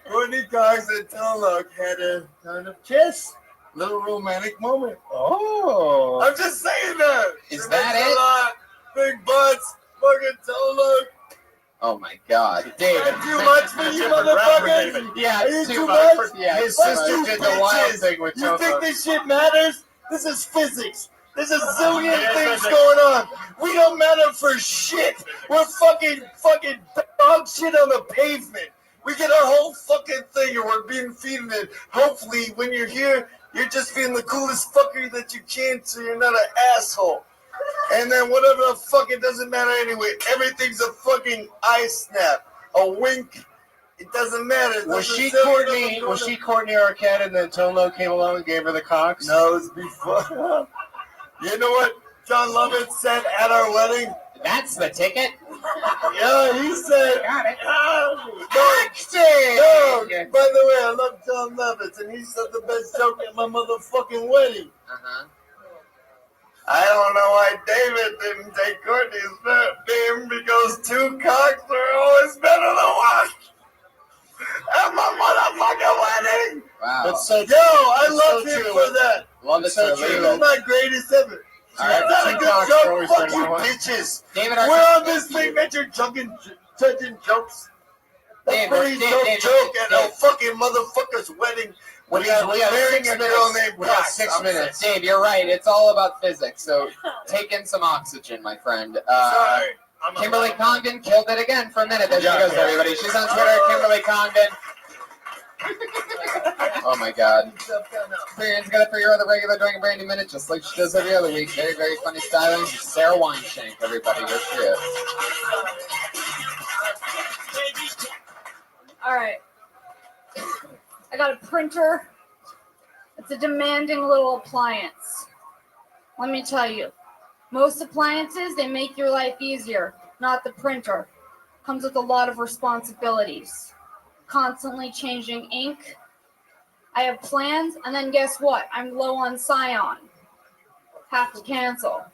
Speaker 15: Courtney Cox and Tom Lux had a kind of kiss, little romantic moment.
Speaker 1: Oh,
Speaker 15: I'm just saying that.
Speaker 2: Is
Speaker 15: She
Speaker 2: that
Speaker 15: makes a
Speaker 2: it?
Speaker 15: lot. Big butts, fucking Tom Lux.
Speaker 2: Oh my God, David!
Speaker 15: Too much for you, motherfuckers.
Speaker 2: Yeah,
Speaker 15: Are you
Speaker 2: too
Speaker 15: too
Speaker 2: much.
Speaker 15: much?
Speaker 2: Yeah,
Speaker 1: his
Speaker 2: too
Speaker 1: sister
Speaker 2: much.
Speaker 1: did the wild
Speaker 15: Bitches.
Speaker 1: thing with
Speaker 15: You
Speaker 1: Tom
Speaker 15: think
Speaker 1: Lux.
Speaker 15: this shit matters? This is physics. There's a zillion things going on. We don't matter for shit. We're fucking dog shit on the pavement. We get our whole fucking thing and we're being feeding it. Hopefully, when you're here, you're just being the coolest fucker that you can so you're not an asshole. And then whatever the fuck, it doesn't matter anyway. Everything's a fucking eye snap. A wink. It doesn't matter.
Speaker 1: Was she Courtney Arquette and then Tomo came along and gave her the cocks?
Speaker 15: No, it was before. You know what John Lovett said at our wedding?
Speaker 2: That's the ticket.
Speaker 15: Yeah, he said.
Speaker 2: Got it.
Speaker 15: No, by the way, I love John Lovett, and he said the best joke at my motherfucking wedding.
Speaker 2: Uh-huh.
Speaker 15: I don't know why David didn't take Courtney's name because two cocks are always better than one. At my motherfucking wedding.
Speaker 2: Wow.
Speaker 1: That's so
Speaker 15: Yo, I love
Speaker 1: so
Speaker 15: him
Speaker 1: true.
Speaker 15: for that.
Speaker 2: Love it.
Speaker 1: So
Speaker 2: So
Speaker 15: He
Speaker 1: true.
Speaker 15: was my greatest ever.
Speaker 2: All right,
Speaker 15: That's not a
Speaker 1: two
Speaker 15: good
Speaker 1: cocks are
Speaker 15: joke.
Speaker 1: always
Speaker 15: Fuck
Speaker 1: better
Speaker 15: you,
Speaker 1: than one.
Speaker 15: bitches.
Speaker 2: David,
Speaker 15: We're on this thing that you're judging jokes. That's
Speaker 2: Dave,
Speaker 15: pretty
Speaker 2: Dave,
Speaker 15: dope
Speaker 2: Dave,
Speaker 15: joke
Speaker 2: Dave,
Speaker 15: at a
Speaker 2: Dave.
Speaker 15: fucking motherfucker's wedding. When
Speaker 1: We got
Speaker 15: marrying
Speaker 1: 6
Speaker 15: a girl
Speaker 1: minutes.
Speaker 15: named
Speaker 1: We got
Speaker 15: Cox.
Speaker 1: 6 minutes.
Speaker 2: Dave, you're right. It's all about physics. So take in some oxygen, my friend.
Speaker 15: Sorry.
Speaker 2: Kimberly Congdon killed it again for a minute. There she goes, everybody. She's on Twitter, Kimberly Congdon. Oh my God. Experience got it for your other regular during a brand new minute, just like she does every other week. Very, very funny styling. Sarah Weinshank, everybody. Here she is.
Speaker 8: All right. I got a printer. It's a demanding little appliance. Let me tell you, most appliances, they make your life easier, not the printer. Comes with a lot of responsibilities. Constantly changing ink. I have plans, and then guess what? I'm low on cyan. Have to cancel.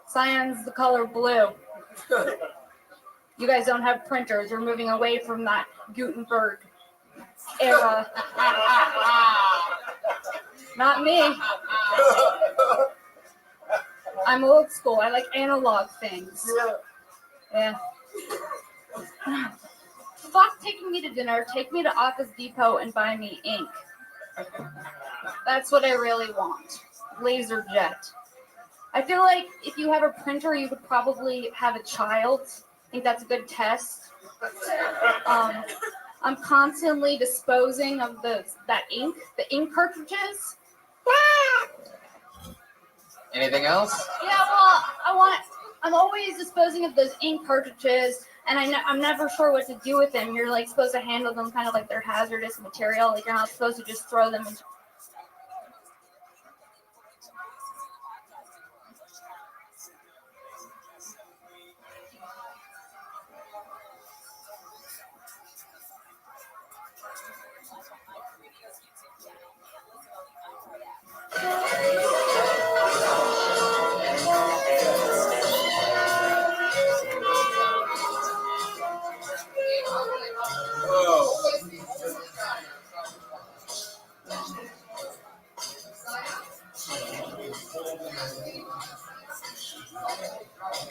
Speaker 8: Cyan's the color blue. You guys don't have printers. You're moving away from that Gutenberg era. Not me. I'm old school. I like analog things. Yeah. Fuck taking me to dinner. Take me to Office Depot and buy me ink. That's what I really want. LaserJet. I feel like if you have a printer, you could probably have a child. I think that's a good test. I'm constantly disposing of the ink cartridges.
Speaker 2: Anything else?
Speaker 8: Yeah, well, I'm always disposing of those ink cartridges, and I'm never sure what to do with them. You're like supposed to handle them kind of like they're hazardous material. Like you're not supposed to just throw them into.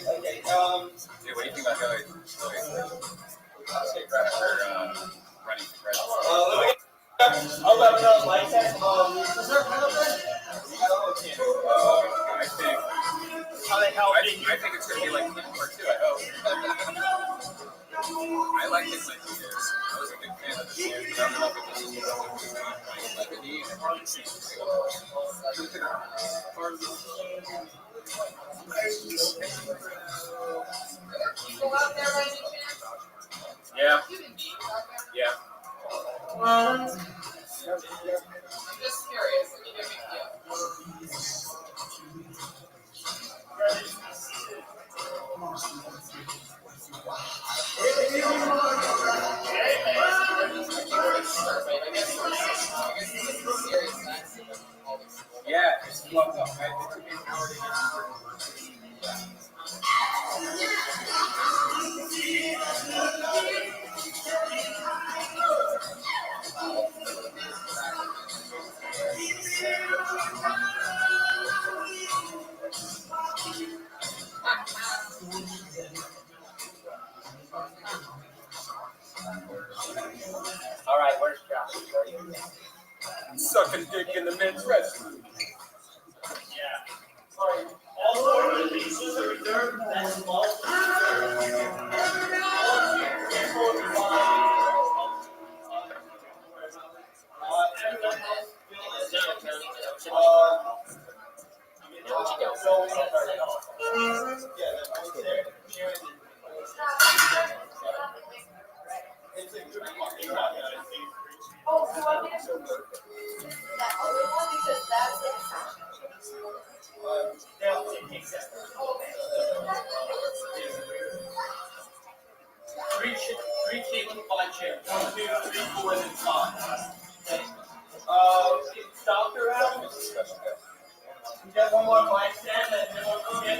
Speaker 4: Dude, what do you think about Hillary? State rep for running for president?
Speaker 15: I'll let another light test. Is there a pen up there?
Speaker 4: I think. I think it's gonna be like Part 2. I hope. I liked it like 2 years. I was a big fan.
Speaker 22: Yeah. Yeah.
Speaker 2: I'm just curious. I mean, no big deal.
Speaker 22: Yeah.
Speaker 5: All right, where's Josh?
Speaker 22: Sucking dick in the men's restroom.
Speaker 5: Yeah. Sorry. All four of the pieces are reserved and small. Three tables, 5 chairs. 1, 2, 3, 4, and then 5. Okay. Stop around. You got one more mic stand and then we'll go in.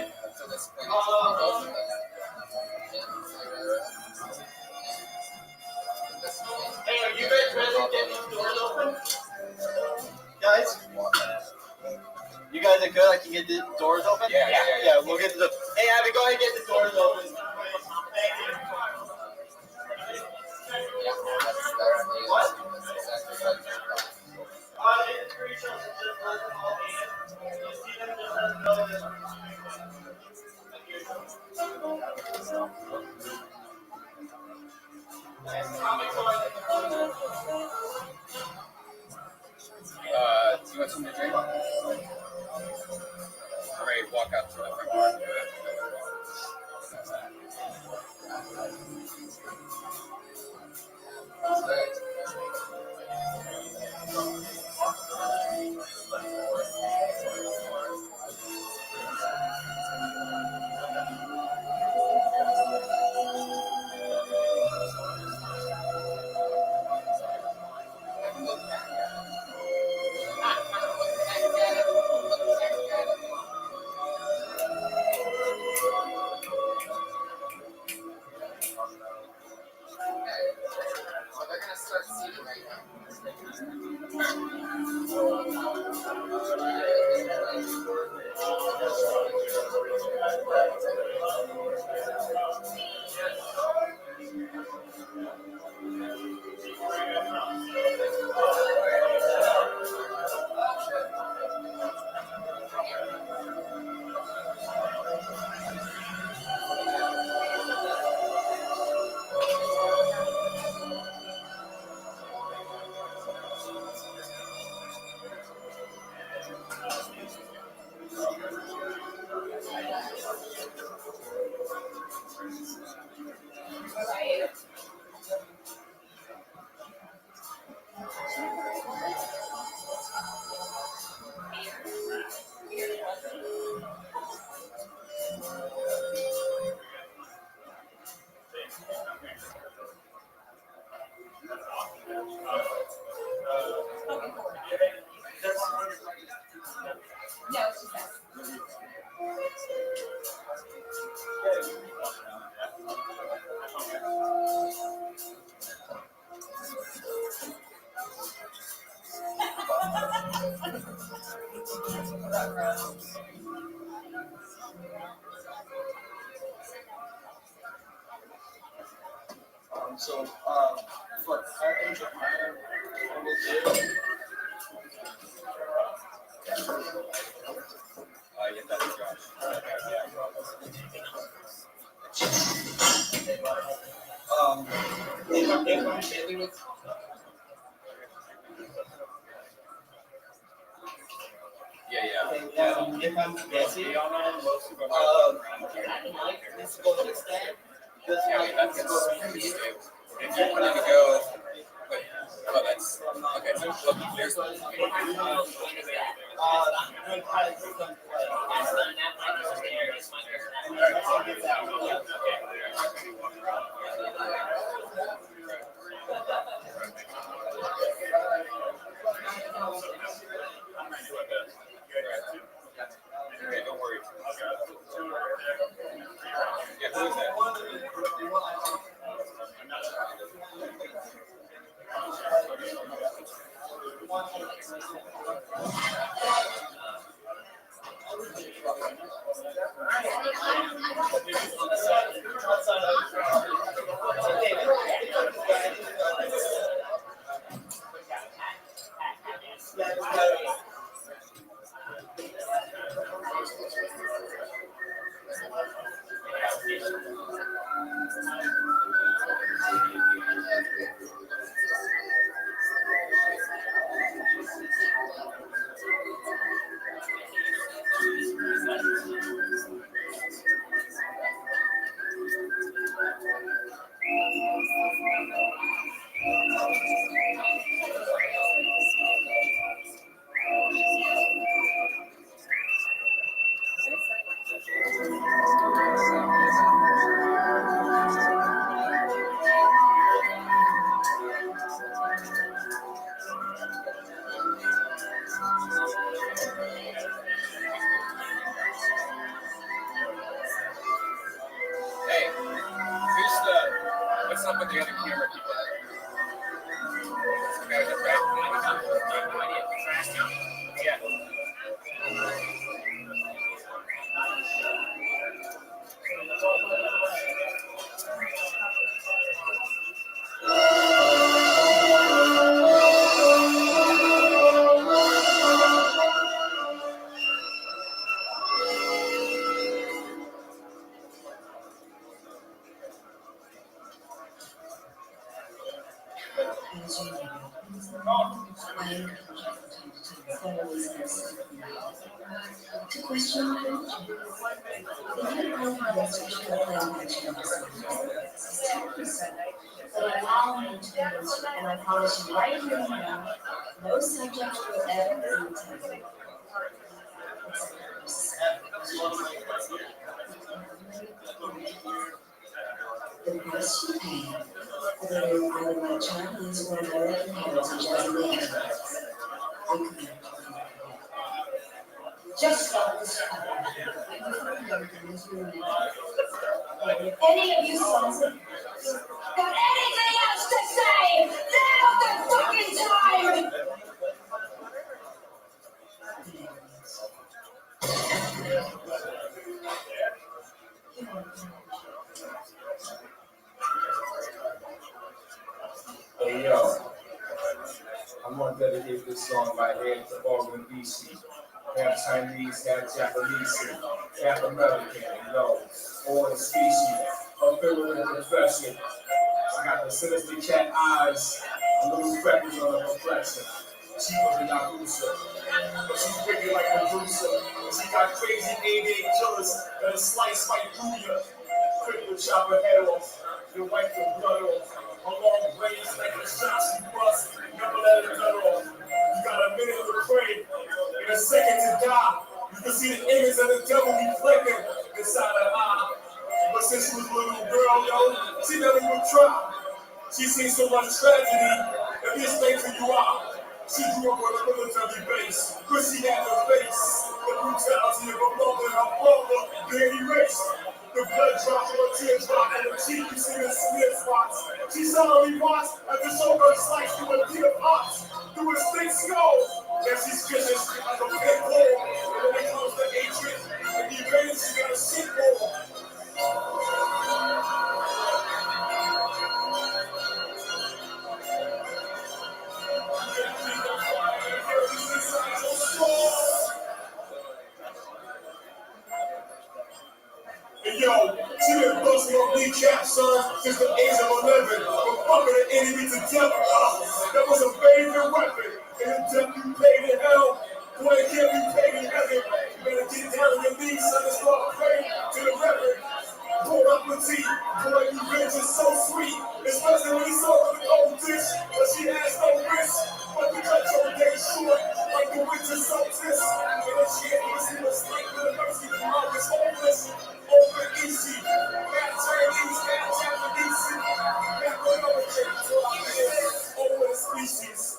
Speaker 5: Hey, are you guys ready to get these doors open?
Speaker 23: Guys, you guys are good? I can get the doors open? Yeah, we'll get the. Hey, Abby, go ahead and get the doors open. Thank you. What?
Speaker 22: Do you want something to drink? Great, walk out to the front door.
Speaker 2: So they're gonna start seating right now.
Speaker 16: No, she says.
Speaker 23: Look, our agent,
Speaker 22: Get that to Josh.
Speaker 5: If I'm busy, let's go to the stand. If you want to go, well, that's okay. So here's don't worry. Yeah, who is that? Hey, what's up with the other camera people? Okay, that's right. Yeah.
Speaker 16: To question my religion. The new confidence which the language is 10%, but I allow him to use, and I promise you right here and now, no subject will ever be intended. The price you pay for either my Chinese or American heritage as a man, I could just like this couple. If any of you sons of got anything else to say, now's the fucking time!
Speaker 18: Hey yo, I'm gonna dedicate this song right here to all in DC. Half Chinese, half Japanese, half American, all the species. I'm filled with a confession. I got the sinister cat eyes, and little freckles on her complexion. She was a Yakuza, but she's wicked like a Medusa. She got crazy 88 killers that'll slice right through you. Quick to chop her head off, you wipe the blood off. Her long braids like a shot she bust, never let her cut off. You got a minute to pray, and a second to die. You can see the image of the devil reflecting inside her eye. But since she was a little girl, she never even tried. She seen so much tragedy, that this makes who you are. She grew up on a military base, but she had no face. The brutality of her mother and her father being erased. The blood drops from her teardrop and her cheek, you see the smear spots. She suddenly watched as the shoulder sliced through a deer pox, through his thick skull. And she's vicious like a pit bull. And when it comes to hatred and revenge, she got a shit bull. Yo, she been busting on kneecaps son, since the age of 11. From fucking an enemy to death. That was a favorite weapon. And the death you paid in hell. Boy, it can't be paid in heaven. You better get down on your knees, son, and start praying to the reverend. Pour up the tea. Boy, you bitch is so sweet. Especially when you saw the old dish. But she has no wrist. But to cut your day short. Like the winter solstice. And if she ain't listen to sleep with the mercy, the mom is hopeless. Open easy. Half Chinese, half Japanese. Half another chick. Over the species.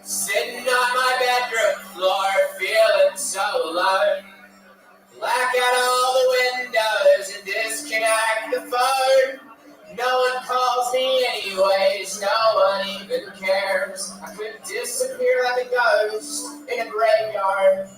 Speaker 9: Sitting on my bedroom floor, feeling so alone. Black out all the windows and disconnect the phone. No one calls me anyways, no one even cares. I could disappear like a ghost in a graveyard.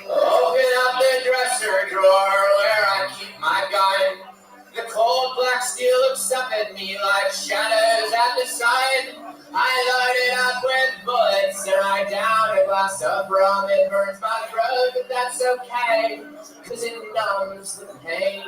Speaker 9: Open up the dresser drawer where I keep my gun. The cold black steel looks up at me like shadows at the sun. I load it up with bullets and I down a glass of rum. It burns my throat, but that's okay, cause it numbs the pain.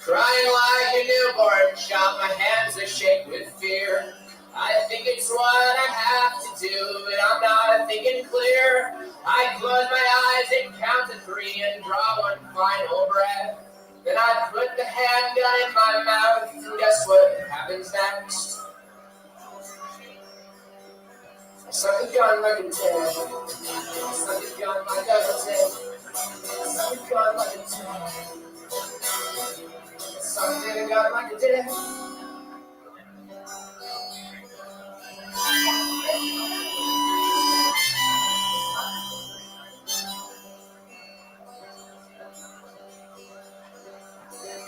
Speaker 9: Crying like a newborn child, my hands are shaking with fear. I think it's what I have to do, but I'm not thinking clear. I close my eyes and count to 3 and draw one final breath. Then I put the handgun in my mouth, and guess what happens next? I suck a gun like a tin. I suck a gun like a tin. I suck a gun like a tin. Sucked in a gun like a tin.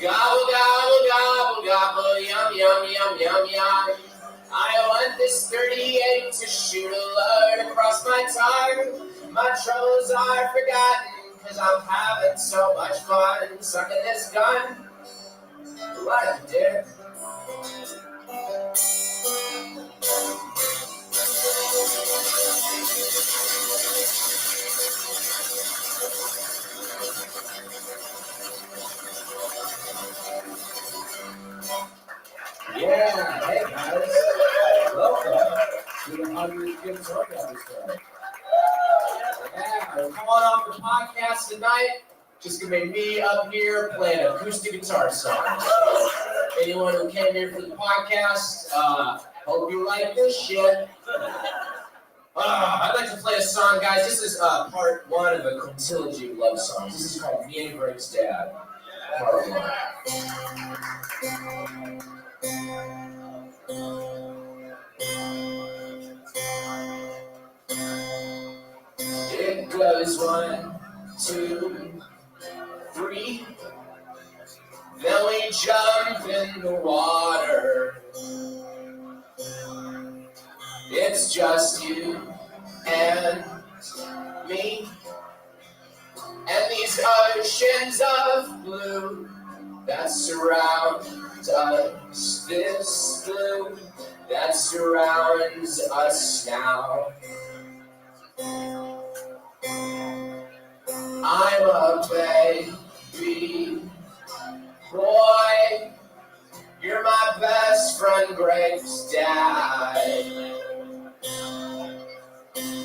Speaker 9: Gobble, gobble, gobble, gobble, yum, yum, yum, yum, yum. I want this 38 to shoot a load across my tongue. My troubles are forgotten, cause I'm having so much fun sucking this gun. What a dick. How do you get started on this guy? Yeah, come on off the podcast tonight. Just gonna be me up here playing acoustic guitar songs. So, anyone who came here for the podcast, hope you like this shit. I'd like to play a song, guys. This is part one of a quintilogy of love songs. This is called Me and Greg's Dad, part one. It goes 1, 2, 3. Then we jump in the water. It's just you and me, and these oceans of blue that surround us, this blue that surrounds us now. I'm a baby boy, you're my best friend Greg's dad.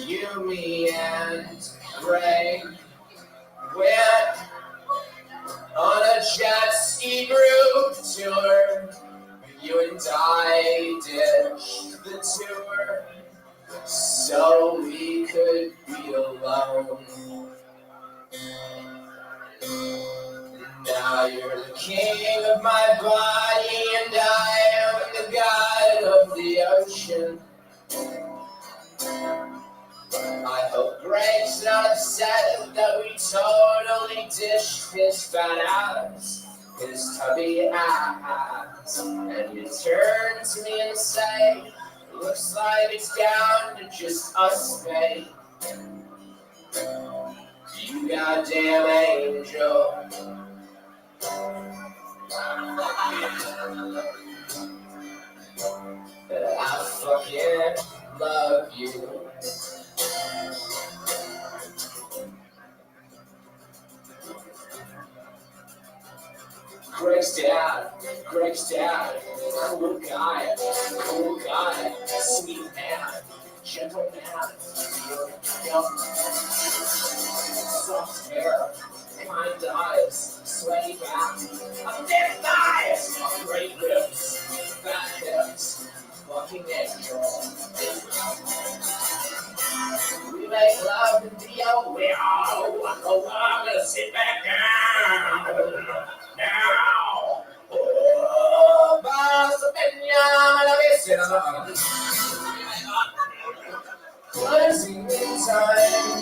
Speaker 9: You, me, and Greg went on a jet ski group tour. You and I ditched the tour so we could be alone. Now you're the king of my body and I am the god of the ocean. I hope Greg's not upset that we totally dished his fat ass, his tubby ass. And you turn to me and say, looks like it's down to just us, babe. You goddamn angel. I fucking love you. Greg's dad, cool guy, sweet man, gentle man, young, soft hair, kind eyes, sweaty back, thick thighs, great ribs, fat hips, fucking angel. We make love in the open. Oh, I'm gonna sit back down now. Oh, closing time.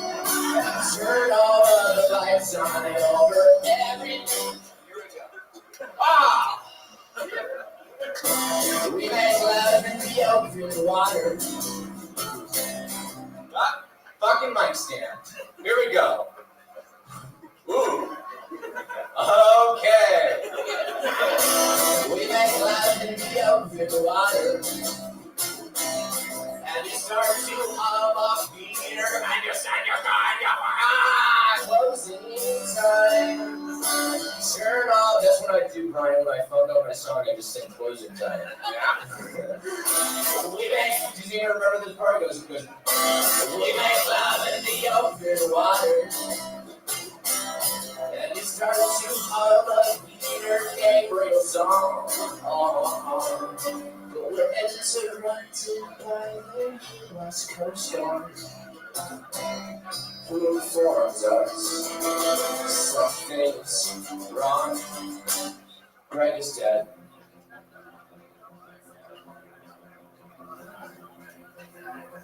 Speaker 9: Turn all of the lights on and over everything. We make love in the open water. Fucking mic stand. Here we go. Ooh. Okay. We make love in the open water. And you start to hum off beater. And you send your gun, closing time. Turn off. That's what I do, Brian. When I phone out my song, I just sing closing time. We make. Does you remember this part? It goes. We make love in the open water. And you start to hum a Peter Gabriel song. But we're interrupted by the U.S. Coast Guard, who informs us something's wrong. Greg is dead.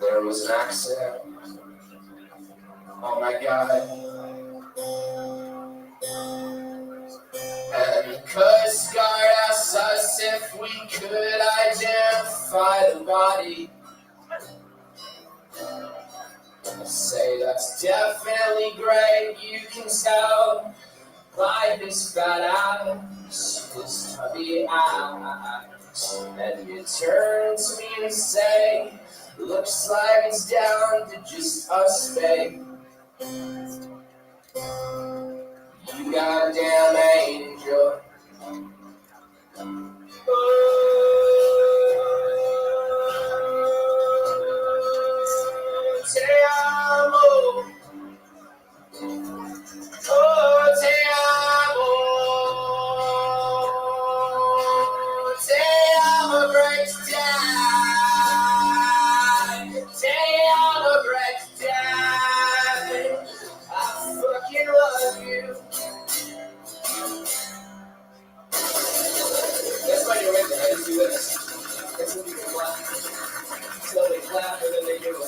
Speaker 9: There was an accident. Oh my God. And the Coast Guard asked us if we could identify the body. I say that's definitely Greg. You can tell by his fat ass, his tubby ass. And you turn to me and say, looks like it's down to just us, babe. You goddamn angel.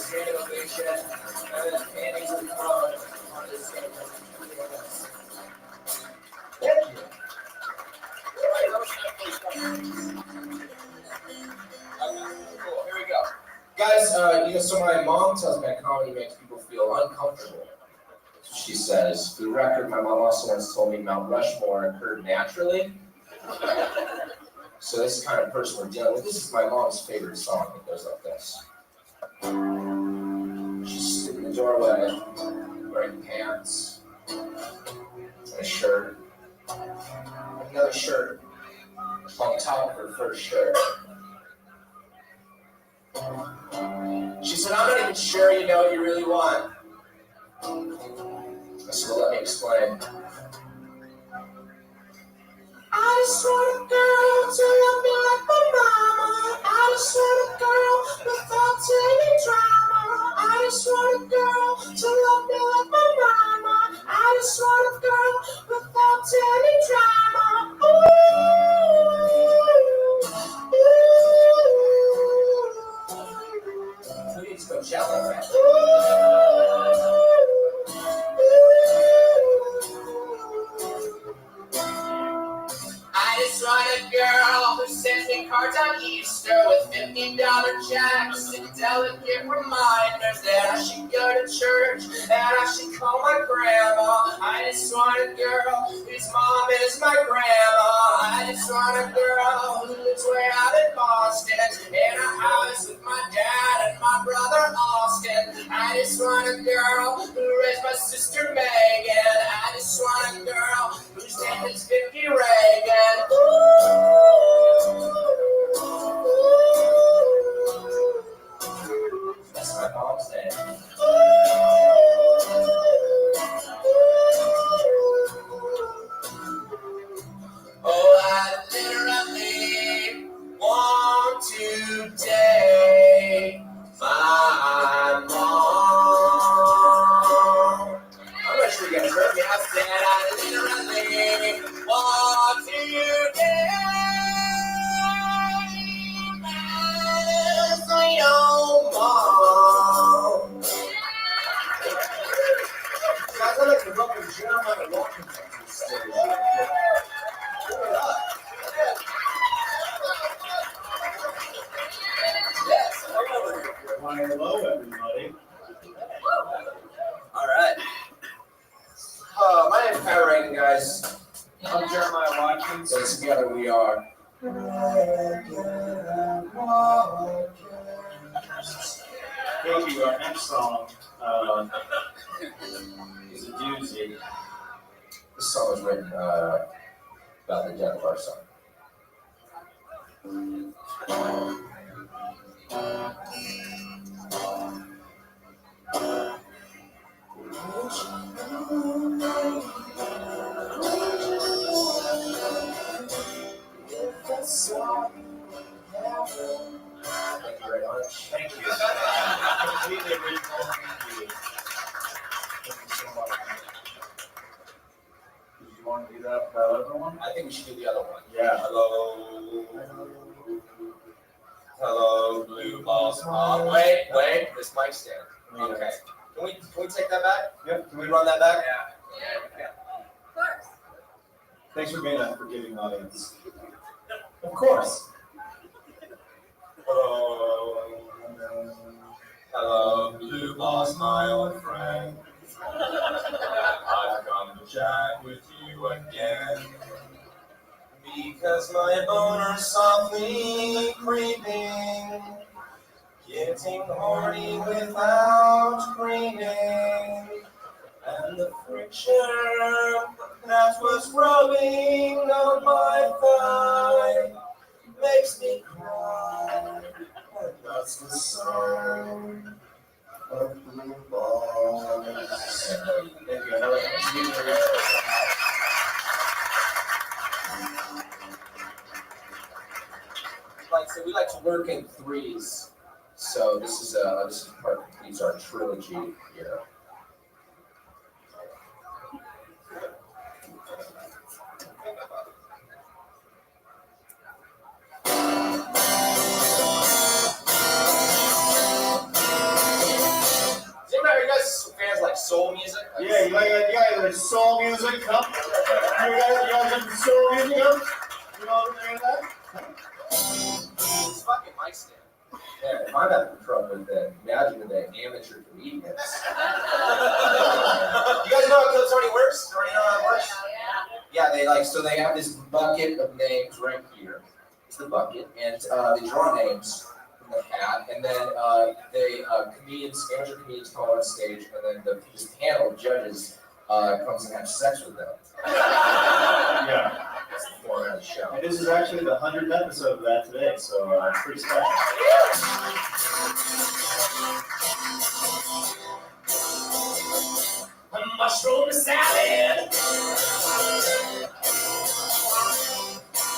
Speaker 9: standing ovation, and the paintings of color on the stage. Thank you. Cool, here we go. Guys, so my mom tells me that comedy makes people feel uncomfortable. She says, for the record, my mom also once told me Mount Rushmore occurred naturally. So this is the kind of person we're dealing with. This is my mom's favorite song. It goes like this. She's sitting in the doorway, wearing pants, and a shirt, another shirt on top of her first shirt. She said, I'm not even sure you know what you really want. I said, well, let me explain. I just want a girl to love me like my mama. I just want a girl without any drama. I just want a girl to love me like my mama. I just want a girl without any drama. Ooh, ooh. Who needs Coachella, right? I just want a girl who sends me cards on Easter with $50 checks and delicate reminders that I should go to church, that I should call my grandma. I just want a girl whose mom is my grandma. I just want a girl who lives way out in Boston in a house with my dad and my brother Austin. I just want a girl who raised my sister Megan. I just want a girl whose name is Vicky Reagan. That's my mom's name. Oh, I literally want to take my mom. I'm not sure you guys heard me. I said I literally want to take my own mom. Guys, I'd like to welcome Jeremiah Walker to the stage. Yes,
Speaker 14: Hello, everybody.
Speaker 9: all right. My name's Pat Reagan, guys.
Speaker 14: I'm Jeremiah Watkins.
Speaker 9: So together we are.
Speaker 14: Thank you. Our next song is a doozy.
Speaker 9: This song was written about the death of our son. Thank you very much.
Speaker 14: Thank you. Completely original. Thank you. Thank you so much. Did you want to do that other one?
Speaker 9: I think we should do the other one.
Speaker 14: Yeah.
Speaker 9: Hello. Hello, blue balls. Wait. This mic stand. Okay. Can we take that back?
Speaker 14: Yep.
Speaker 9: Can we run that back?
Speaker 14: Yeah. Of course. Thanks for being a forgiving audience. Of course.
Speaker 9: Hello. Hello, blue balls, my old friend. I've come to chat with you again. Because my boner's softly creeping, getting horny without screaming, and the friction that was rubbing on my thigh makes me cry, and that's the sound of blue balls. We like to work in threes, so this is part that completes our trilogy here. guys fans like soul music?
Speaker 14: Yeah, you like soul music? Come. You guys like soul music? Come. You know any of that?
Speaker 9: It's fucking mic stand. Yeah, if I'm having trouble with that, imagine the amateur comedians. You guys know how Tony works? Do you know how it works? Yeah, they have this bucket of names right here. It's the bucket, and they draw names from the hat, and then amateur comedians come on stage, and then this panel of judges comes and has sex with them.
Speaker 14: Yeah.
Speaker 9: That's the format of the show.
Speaker 14: And this is actually the 100th episode of that today, so it's pretty special.
Speaker 9: A mushroom salad.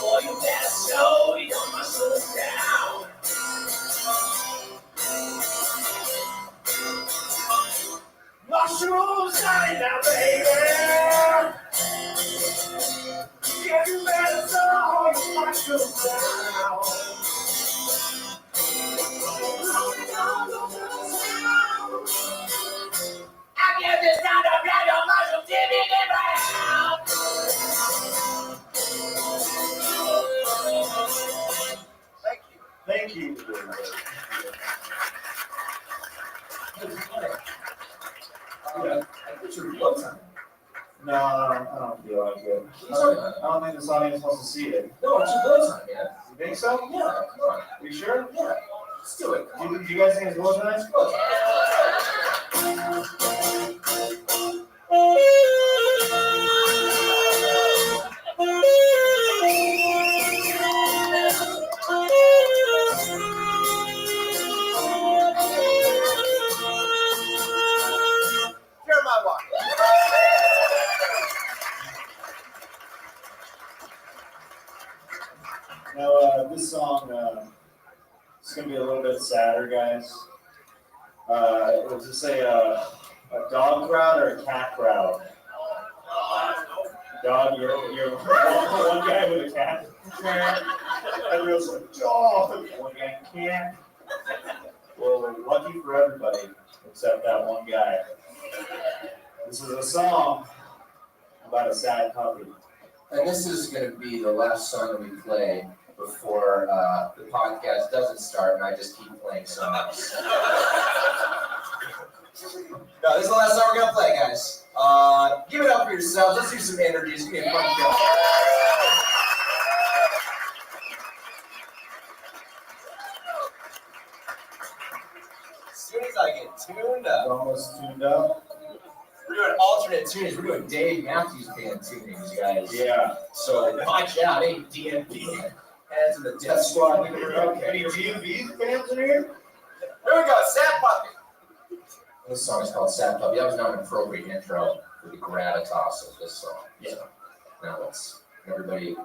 Speaker 9: Boy, you better slow your muscles down. Mushroom salad now, baby. Yeah, you better slow your muscles down. I get this kind of blood your muscle dipping it round.
Speaker 14: Thank you.
Speaker 9: I put your blow time.
Speaker 14: No, I don't feel like it. I don't think this audience wants to see it.
Speaker 9: No, it's your blow time, man.
Speaker 14: You think so?
Speaker 9: Yeah, come on.
Speaker 14: You sure?
Speaker 9: Yeah, let's do it.
Speaker 14: Do you guys think it's blow time?
Speaker 9: Blow time. Jeremiah Walker.
Speaker 14: Now, this song is going to be a little bit sadder, guys. Was this a dog crowd or a cat crowd? Dog, you're one guy with a cat. Everyone's like, dog. One guy, cat. Well, lucky for everybody except that one guy. This is a song about a sad puppy.
Speaker 9: And this is going to be the last song that we play before the podcast doesn't start, and I just keep playing songs. No, this is the last song we're going to play, guys. Give it up for yourselves. Let's do some energies. Give me a fun show. As soon as I get tuned up.
Speaker 14: Almost tuned up.
Speaker 9: We're doing alternate tunings. We're doing Dave Matthews Band tunings, guys.
Speaker 14: Yeah.
Speaker 9: So watch out. Any DMP heads in the Death Squad.
Speaker 14: Any GMV fans in here?
Speaker 9: There we go. Sad Puppy. This song is called Sad Puppy. That was not an appropriate intro for the gravitas of this song. Yeah. So now let's everybody.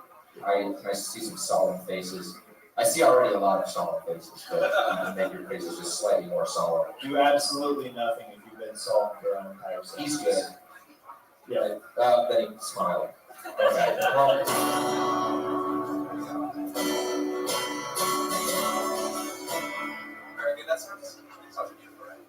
Speaker 9: I see some solemn faces. I see already a lot of solemn faces, but you can make your faces just slightly more solemn.
Speaker 14: Do absolutely nothing if you've been solemn for an entire sentence.
Speaker 9: He's good.
Speaker 14: Yeah.
Speaker 9: Then he's smiling. Okay. Well, very good. That sounds beautiful, right?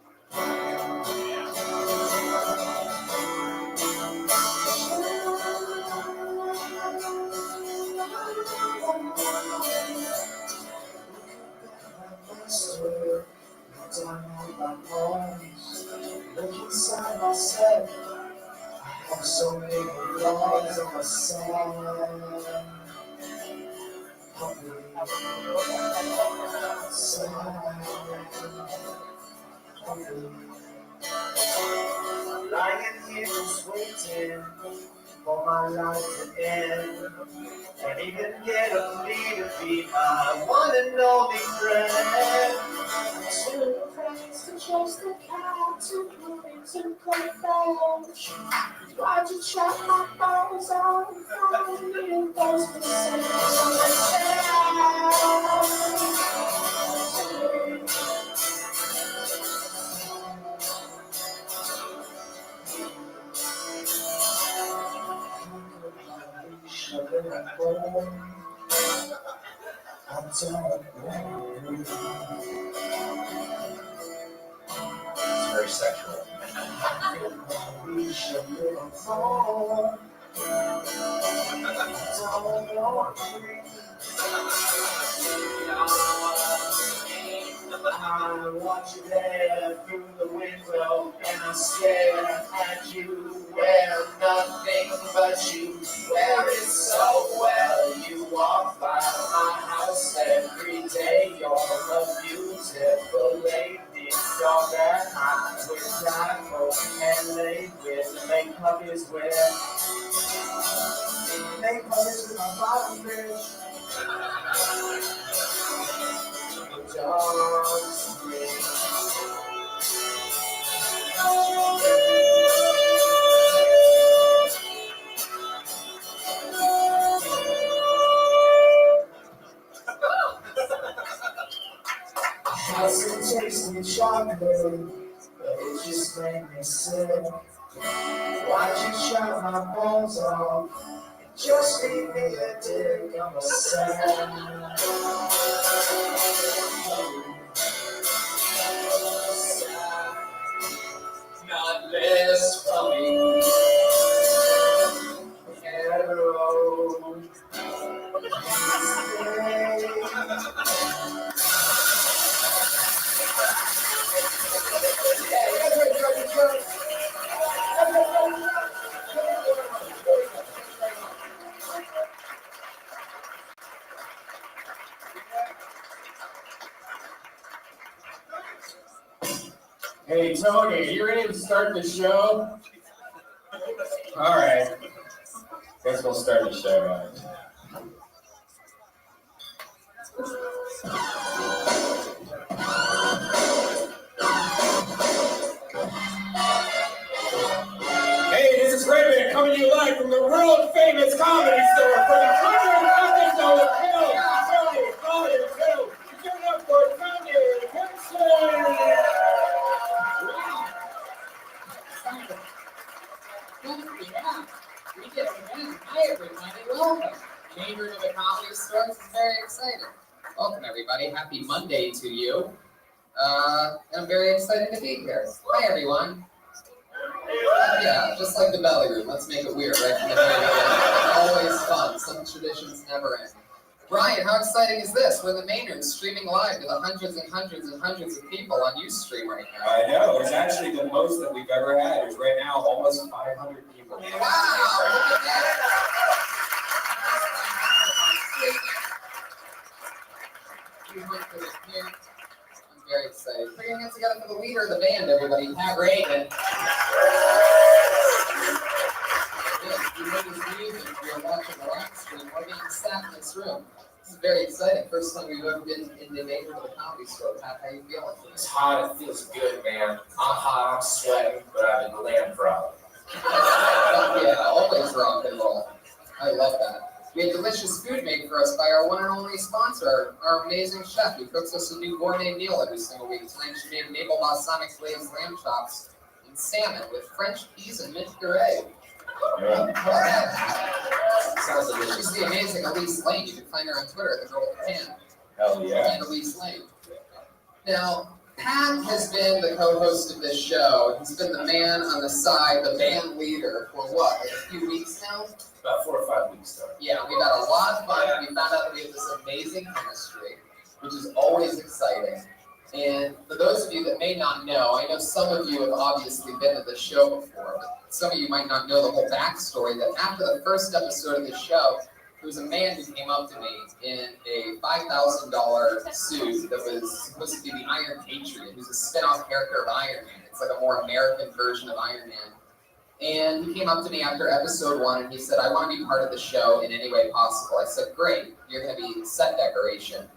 Speaker 13: Look inside myself. I have so many flaws in myself. Lying here just waiting for my life to end. Can't even get a plea to be my one and only friend. Two friends to chase the cat, two movies to play fetch. Why'd you check my balls out and find you those for I don't know.
Speaker 18: very sexual.
Speaker 13: I watch you there through the window, and I stare at you. Wear nothing but you wear it so well. You walk by my house every day. You're a beautiful lady. You're that I would die for and lay with. Make puppies with. Make puppies with my body, bitch. Dogs I some tasty chocolate, but it just made me sick. Why'd you chop my bones off? Just leave me a dick on the sand. Not less funny. Arrow.
Speaker 22: Hey, Tony, you ready to start the show? All right. Guess we'll start the show, guys. Hey, this is Rabbi coming to you live from the world-famous comedy store for the 100th episode of Tony Comedy 2. Give it up for Tony Henson!
Speaker 2: Yeah, we did it again. Hi, everybody. Welcome. Main room of the Comedy Store. This is very exciting. Welcome, everybody. Happy Monday to you. I'm very excited to be here. Hi, everyone. Yeah, just like the belly room. Let's make it weird right from the very beginning. Always fun. Some traditions never end. Brian, how exciting is this? We're in the main room streaming live to the hundreds and hundreds and hundreds of people on Ustream right now.
Speaker 22: I know. It's actually the most that we've ever had. It's right now almost 500 people.
Speaker 2: Wow! Look at that. I'm very excited. Put your hands together for the leader of the band, everybody. Pat Reagan. You made this music. We are watching the live stream. We're being sat in this room. This is very exciting. First time we've ever been in the main room of the Comedy Store. Pat, how you feeling?
Speaker 22: It's hot. It feels good, man. I'm hot. I'm sweating, but I'm in the land proud.
Speaker 2: Yeah, always rock and roll. I love that. We have delicious food made for us by our one and only sponsor, our amazing chef who cooks us a new gourmet meal every single week. Tonight she made maple balsamic glazed lamb chops and salmon with French peas and mint puree. Sounds delicious. She's the amazing Elise Lane. You can find her on Twitter, the girl with the tan.
Speaker 22: Hell yeah.
Speaker 2: And Elise Lane. Now, Pat has been the co-host of this show. He's been the man on the side, the band leader for what, like a few weeks now?
Speaker 22: About 4 or 5 weeks ago.
Speaker 2: Yeah, we've had a lot of fun. We found out that we have this amazing chemistry, which is always exciting. And for those of you that may not know, I know some of you have obviously been to the show before, but some of you might not know the whole backstory, that after the first episode of the show, there was a man who came up to me in a $5,000 suit that was supposed to be the Iron Patriot, who's a spin-off character of Iron Man. It's like a more American version of Iron Man. And he came up to me after episode 1 and he said, I want to be part of the show in any way possible. I said, great, you're going to be set decoration.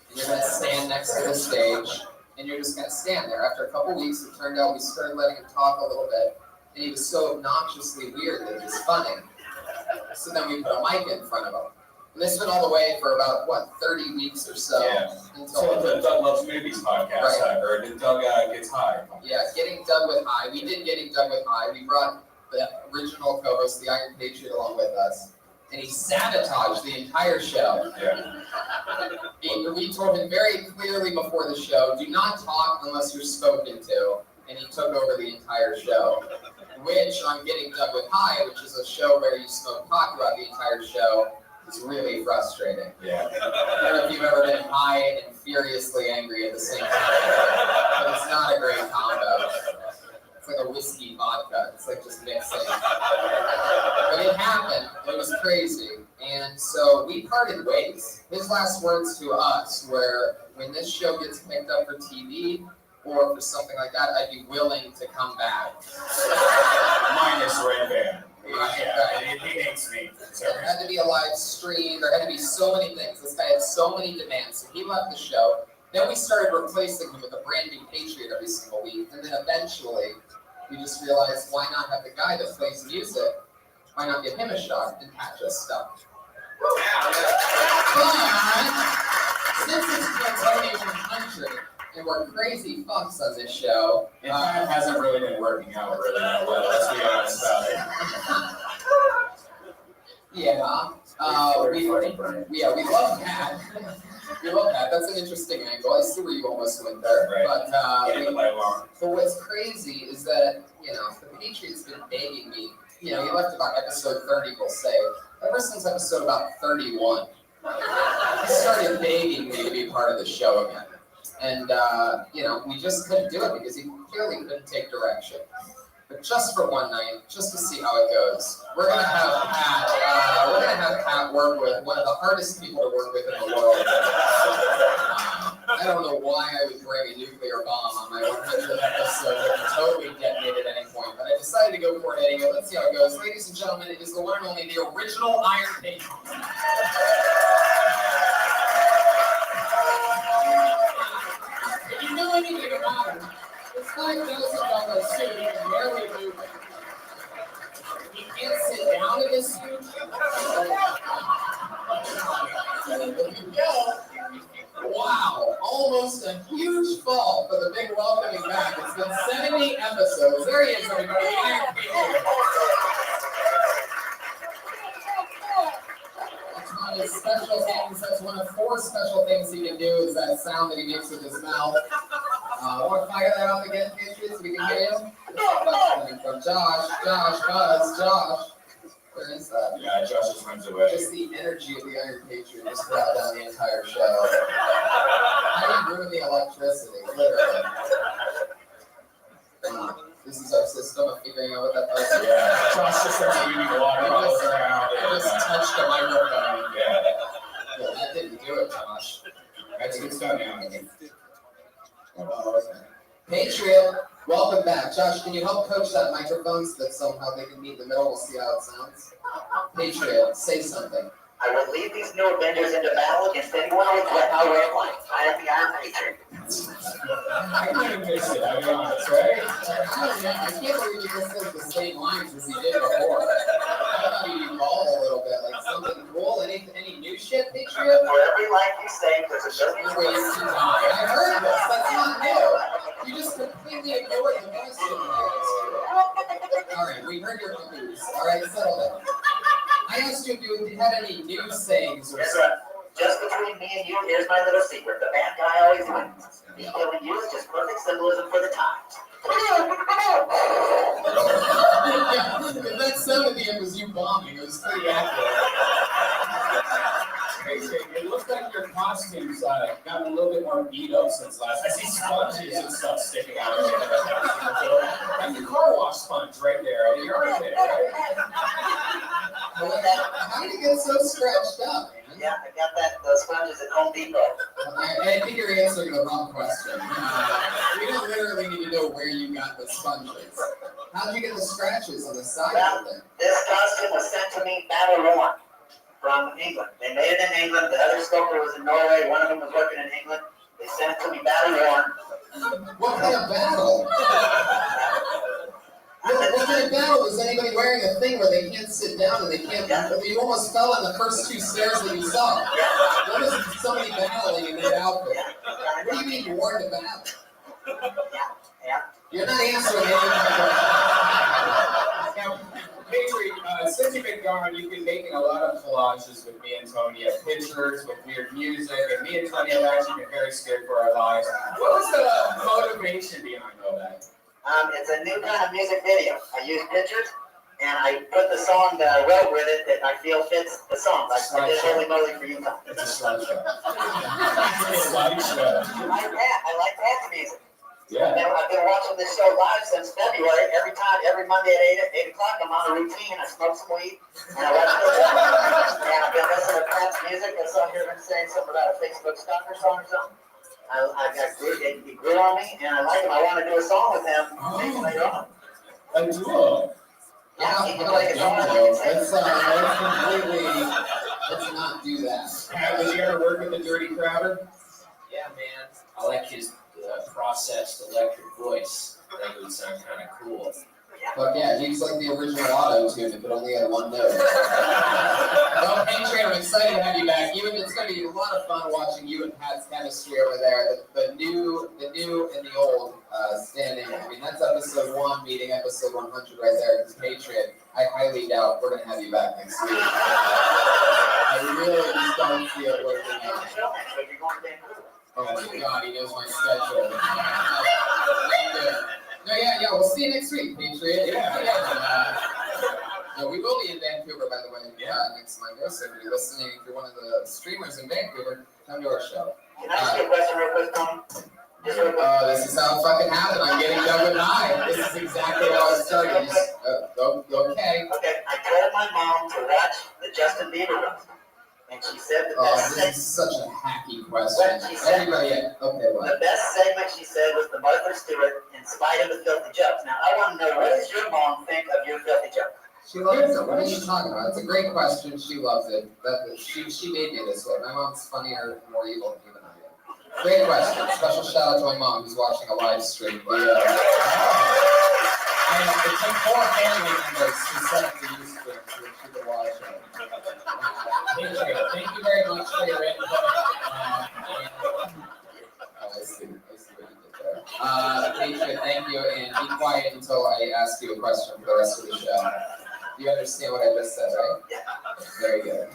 Speaker 2: And you're going to stand next to the stage and you're just going to stand there. After a couple weeks, it turned out we started letting him talk a little bit. And he was so obnoxiously weird that it was funny. So then we put a mic in front of him. And this went all the way for about, 30 weeks or so.
Speaker 22: Yeah. So the Doug Loves Movies podcast, right. I heard, and Doug Gets High.
Speaker 2: Yeah, Getting Doug with High. We did Getting Doug with High. We brought the original co-host, the Iron Patriot, along with us. And he sabotaged the entire show.
Speaker 22: Yeah.
Speaker 2: We told him very clearly before the show, do not talk unless you're spoken to. And he took over the entire show, which on Getting Dug with High, which is a show where you smoke pot throughout the entire show, is really frustrating.
Speaker 4: Yeah.
Speaker 2: I don't know if you've ever been high and furiously angry at the same time, but it's not a great combo. It's like a whiskey vodka. It's like just mixing. But it happened. It was crazy. And so we parted ways. His last words to us were, when this show gets picked up for TV or for something like that, I'd be willing to come back.
Speaker 4: Minus Red Band.
Speaker 2: Right,
Speaker 4: Yeah, he makes me.
Speaker 2: There had to be a live stream. There had to be so many things. This guy had so many demands. So he left the show. Then we started replacing him with a brand new Patriot every single week. And then eventually, we just realized, why not have the guy that plays music? Why not give him a shot and patch us stuff? But since it's Plutonium Country and we're crazy fucks on this show,
Speaker 4: It hasn't really been working out really that well, let's be honest about it.
Speaker 2: yeah, we love Pat. We love Pat. That's an interesting angle. I see where you almost went there.
Speaker 4: Right.
Speaker 2: But what's crazy is that, the Patriots been begging me. He left about episode 30, we'll say. Ever since episode about 31, he started begging me to be part of the show again. And, we just couldn't do it because he clearly couldn't take direction. But just for one night, just to see how it goes, we're gonna have Pat work with one of the hardest people to work with in the world. I don't know why I would bring a nuclear bomb on my 100th episode that could totally detonate at any point, but I decided to go for it anyway. Let's see how it goes. Ladies and gentlemen, it is the one and only, the original Iron Patriot. If you know anything about him, this $5,000 suit is barely moving. He can't sit down in this suit. Wow, almost a huge fall for the big welcoming back. It's been 70 episodes. There he is, everybody. Iron Patriot. That's one of his special things. That's one of 4 special things he can do is that sound that he makes with his mouth. Want to fire that off again, Patriots, so we can hear you? That's coming from Josh, Buzz, Josh. Where is that?
Speaker 4: Yeah, Josh just runs away.
Speaker 2: Just the energy of the Iron Patriot just brought down the entire show. How do you ruin the electricity? Literally. This is our system of figuring out what that does.
Speaker 4: Yeah, Josh just starts leaving water bottles around.
Speaker 2: I just touched the microphone.
Speaker 4: Yeah.
Speaker 2: Yeah, that didn't do it, Josh.
Speaker 4: That's good stuff, yeah.
Speaker 2: Oh, okay. Patriot, welcome back. Josh, can you help coach that microphone so that somehow they can meet in the middle? We'll see how it sounds. Patriot, say something.
Speaker 6: I will lead these new Avengers into battle against anyone with my way of life. I am the Iron Patriot.
Speaker 4: I kind of miss it, I'll be honest, right?
Speaker 2: I don't know. I can't believe he just says the same lines as he did before. I thought he'd evolve a little bit, like something cool. Any new shit, Patriot?
Speaker 6: For every life you save, there's a million ways
Speaker 2: to die. I heard this. That's not new. You just completely ignored the question. All right, we heard your caboose. All right, settle down. I asked you if you had any new sayings or something.
Speaker 6: Just between me and you, here's my little secret. The bad guy always wins. Me killing you is just perfect symbolism for the times.
Speaker 2: If that sound at the end was you bombing, it was pretty accurate.
Speaker 4: It looks like your costume's gotten a little bit more beat up since last. I see sponges and stuff sticking out. That's the car wash sponge right there. You're right there, right?
Speaker 2: How did you get so scratched up?
Speaker 6: Yeah, I got those sponges at Home Depot.
Speaker 2: I think you're answering the wrong question. We don't literally need to know where you got the sponges. How did you get the scratches on the side of it?
Speaker 6: This costume was sent to me battle worn from England. They made it in England. The other sculptor was in Norway. One of them was working in England. They sent it to me battle worn.
Speaker 2: What kind of battle? What kind of battle is anybody wearing a thing where they can't sit down and they can't? You almost fell on the first 2 stairs that you saw. What is somebody battling in that outfit? What do you mean you worn to battle?
Speaker 6: Yeah.
Speaker 2: You're not answering anything.
Speaker 4: Now, Patriot, since you've been gone, you've been making a lot of collages with me and Tony of pictures, with weird music, and me and Tony have actually been very scared for our lives. What was the motivation behind all that?
Speaker 6: It's a new kind of music video. I use pictures, and I put the song that I wrote with it that I feel fits the song. Like I did Holy Moly for you, Tom.
Speaker 14: It's a slideshow.
Speaker 6: I like that music.
Speaker 14: Yeah.
Speaker 6: I've been watching this show live since February. Every Monday at 8 o'clock, I'm on a routine. I smoke some weed, and I watch the show. And I've been listening to Pat's music. I saw here been saying something about a Facebook stalker song or something. It grew on me, and I like him. I want to do a song with him maybe later on.
Speaker 14: A duo.
Speaker 6: Yeah, he can play guitar.
Speaker 2: Let's not do that.
Speaker 22: Have you ever worked with the Dirty Crowder? Yeah, man. I like his processed electric voice. I think it would sound kind of cool.
Speaker 2: But yeah, he's like the original auto-tune, but only had one note. Well, Patriot, I'm excited to have you back. It's going to be a lot of fun watching you and Pat's chemistry over there. The new and the old standing. I mean, that's episode 1 meeting episode 100 right there. Because Patriot, I highly doubt we're going to have you back next week. I really just don't see it working out. Oh my God, he knows my schedule. No, yeah, we'll see you next week, Patriot. Yeah, we will be in Vancouver, by the way, next Monday. So if you're listening, if you're one of the streamers in Vancouver, come to our show.
Speaker 6: Can I ask you a question real quick, Tom?
Speaker 2: This is how it fucking happened. I'm getting done with 9. This is exactly how it started. Okay.
Speaker 6: Okay, I told my mom to watch the Justin Bieber roast. And she said the best
Speaker 2: this is such a hacky question.
Speaker 6: The best segment, she said, was the Martha Stewart, in spite of the filthy jokes. Now, I want to know, what does your mom think of your filthy jokes?
Speaker 2: She loves it. What are you talking about? It's a great question. She loves it. She made me this way. My mom's funnier and more evil than even I am. Great question. Special shout out to my mom who's watching a live stream. It took 4 family members to set up the use stream so that she could watch it. Thank you very much for your input. I see what you did there. Patriot, thank you, and be quiet until I ask you a question for the rest of the show. You understand what I just said, right? Yeah. Very good.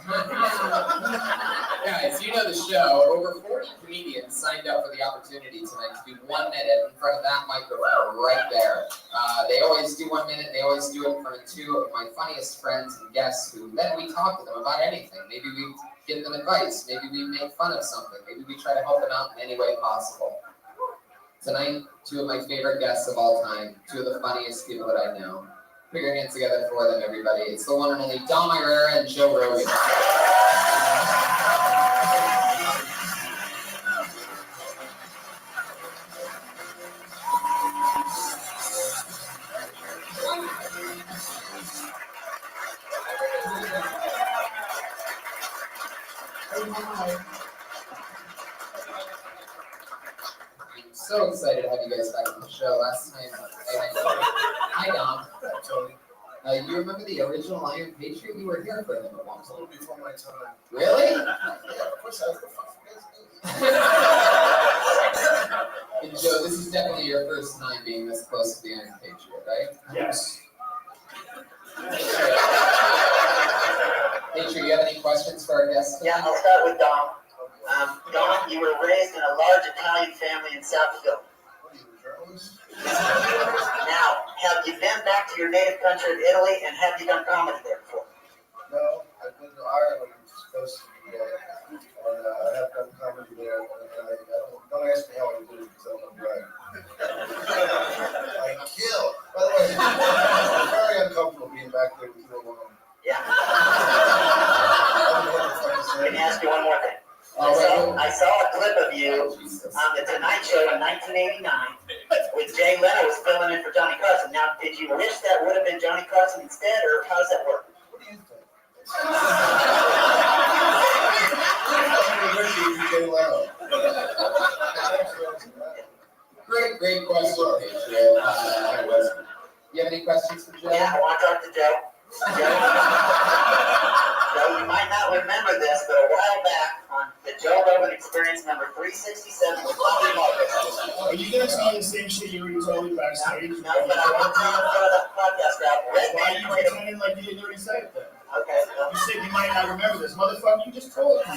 Speaker 2: Guys, you know the show. Over 40 comedians signed up for the opportunity tonight to do 1 minute in front of that microphone right there. They always do 1 minute. They always do it in front of 2 of my funniest friends and guests who then we talk to them about anything. Maybe we give them advice. Maybe we make fun of something. Maybe we try to help them out in any way possible. Tonight, 2 of my favorite guests of all time, 2 of the funniest people that I know. Put your hands together for them, everybody. It's the one and only Dom Irera and Joe Rogan. I'm so excited to have you guys back on the show. Last time, hi Dom. You remember the original Iron Patriot? You were here for him at one point. A little before my time. Really? Yeah, of course I was. And Joe, this is definitely your first time being this close to the Iron Patriot, right?
Speaker 14: Yes.
Speaker 6: Patriot, you have any questions for our guests? Yeah, I'll start with Dom. Dom, you were raised in a large Italian family in South Philly. Now, have you been back to your native country of Italy, and have you done comedy there before?
Speaker 10: No, I've been to Ireland, supposed to be there, and I have done comedy there. And don't ask me how I did it, because I don't know right. I killed. By the way, it's very uncomfortable being back there with you alone.
Speaker 6: Yeah. Let me ask you one more thing. I saw a clip of you on The Tonight Show in 1989 with Jay Leno was filling in for Johnny Carson. Now, did you wish that would have been Johnny Carson instead, or how does that work?
Speaker 10: What do you think?
Speaker 2: Great question, Patriot. You have any questions for Joe?
Speaker 6: Yeah, I want to talk to Joe. Joe, you might not remember this, but a while back on the Joe Rogan Experience number 367 with Bobby Marcus.
Speaker 14: Are you going to tell me the same shit you were told backstage?
Speaker 6: No, but I want to go to the podcast route.
Speaker 14: Why are you pretending like you didn't already say it then?
Speaker 6: Okay.
Speaker 14: You said you might not remember this. Motherfucker, you just told me.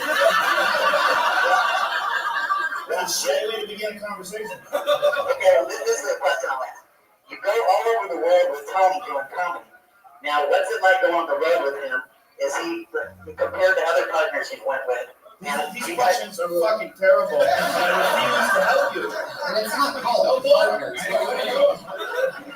Speaker 14: That's a shitty way to begin a conversation.
Speaker 6: Okay, well, this is the question I'll ask. over the world with Tony doing comedy. Now, what's it like going on the road with him? Is he, compared to other partners he went with?
Speaker 14: These questions are fucking terrible. I refuse to help you.
Speaker 2: And it's not called partners. We're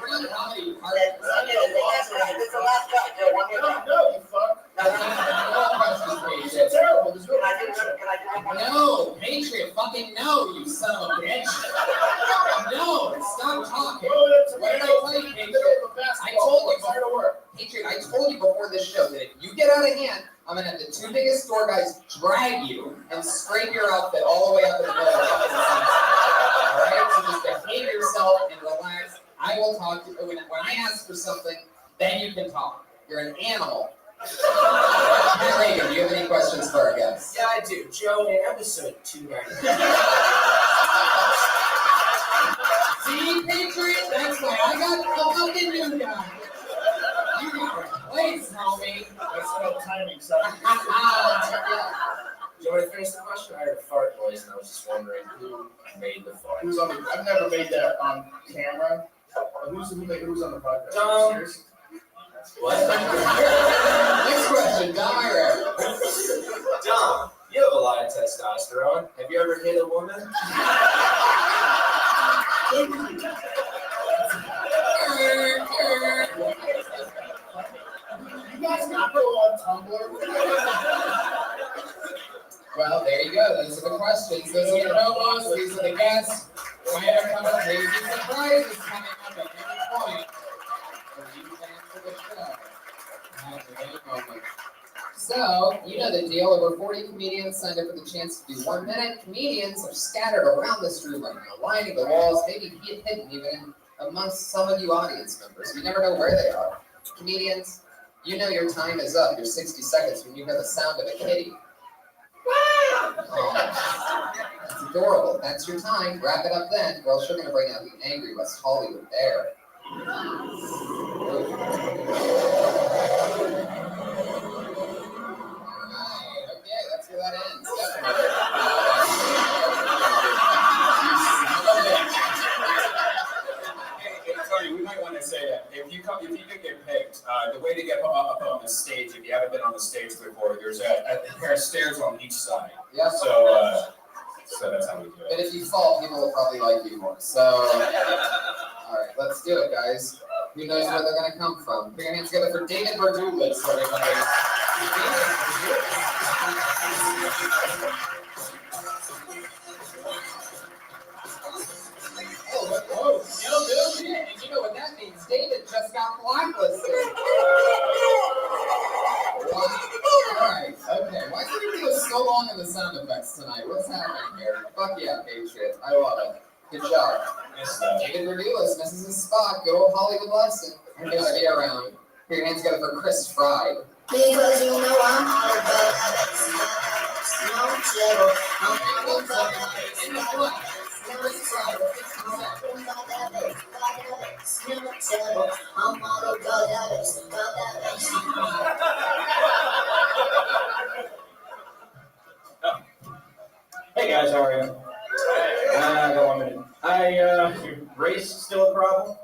Speaker 2: not comedy partners.
Speaker 6: It's the last cut, Joe. One more time.
Speaker 14: No, you fuck. It's terrible.
Speaker 6: Can I do one more?
Speaker 2: No, Patriot, fucking no, you son of a bitch. No, stop talking. What did I tell you, Patriot? I told you before. Patriot, I told you before this show that if you get out of hand, I'm gonna have the two biggest store guys drag you and scrape your outfit all the way up in the middle of the fucking sunset. Alright? So just behave yourself and relax. I will talk to you. When I ask for something, then you can talk. You're an animal. Matt Reagan, do you have any questions for our guests?
Speaker 9: Yeah, I do. Joe, in episode 299.
Speaker 2: See, Patriot? That's why I got the fucking new guy. You got replaced, homie.
Speaker 14: That's called timing, son.
Speaker 9: Do you want to finish the question? I heard a fart noise and I was just wondering who made the fart.
Speaker 14: Who's on the? I've never made that on camera. Who's on the podcast?
Speaker 9: Serious? What?
Speaker 2: Next question, Dom Ira.
Speaker 9: Dom, you have a lot of testosterone. Have you ever hit a woman?
Speaker 14: You guys got to go on Tumblr.
Speaker 2: Well, there you go. Those are the questions. Those are the promos. These are the guests. We have a couple of crazy surprises coming up at any point. So you can answer the show at any moment. So, you know the deal. Over 40 comedians signed up for the chance to do 1 minute. Comedians are scattered around this room right now, lining the walls, maybe hidden even amongst some of you audience members. We never know where they are. Comedians, you know your time is up. Your 60 seconds when you hear the sound of a kitty. Oh, that's adorable. That's your time. Wrap it up then. Or else you're going to bring out the angry West Hollywood bear. Okay, that's where that ends.
Speaker 4: Tony, we might want to say that if you do get picked, the way to get up on the stage, if you haven't been on the stage before, there's a pair of stairs on each side.
Speaker 2: Yep.
Speaker 4: So that's how we do it.
Speaker 2: But if you fall, people will probably like you more. So, all right, let's do it, guys. Who knows where they're going to come from? Put your hands together for David Verdulis, everybody. Oh, no shit. And you know what that means? David just got blacklisted. All right, okay. Why did we go so long in the sound effects tonight? What's happening here? Fuck yeah, Patriot. I love it. Good job. David Verdulis misses his spot. Good old Hollywood lesson. I'm going to be around. Put your hands together for Chris Fried.
Speaker 16: Because you know I'm all about no trouble. I'm all about
Speaker 2: In the flesh. Chris Fried.
Speaker 16: I'm all about that.
Speaker 3: Hey guys, how are you? I got 1 minute. Race is still a problem.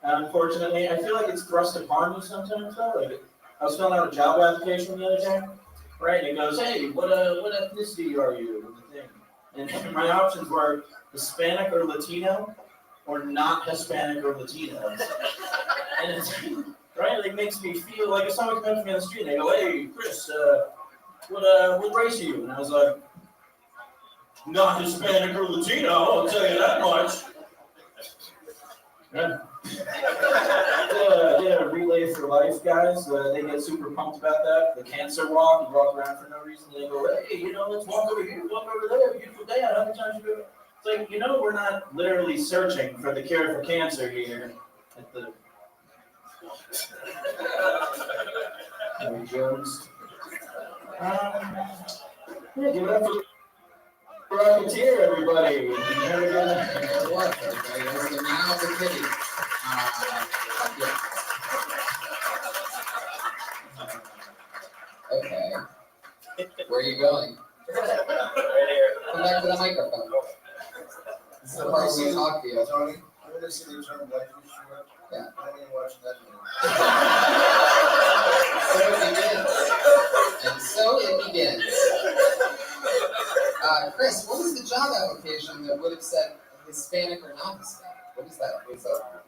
Speaker 3: Unfortunately, I feel like it's thrust upon me sometimes though. Like, I was filling out a job application the other day, right? And it goes, hey, what ethnicity are you? And my options were Hispanic or Latino, or not Hispanic or Latino. And it's, right, it makes me feel like if someone comes to me on the street and they go, hey, Chris, what race are you? And I was like, not Hispanic or Latino, I'll tell you that much. Yeah. Did a relay for life, guys. They get super pumped about that. The cancer walk, you walk around for no reason. They go, hey, let's walk over here, walk over there. Beautiful day out. How many times you go? It's like, we're not literally searching for the cure for cancer here at the Jones. Yeah, give it up for Rocketeer, everybody.
Speaker 2: Good luck, everybody. There's the man of the kitty. Okay. Where are you going?
Speaker 10: Right here.
Speaker 2: Come back to the microphone. This is the part where we talk to you.
Speaker 10: Tony, I'm going to see the term life is short.
Speaker 2: Yeah.
Speaker 10: I mean, watching that movie.
Speaker 2: So it begins. And so it begins. Chris, what is the job application that would have said Hispanic or not Hispanic? What is that? What is that?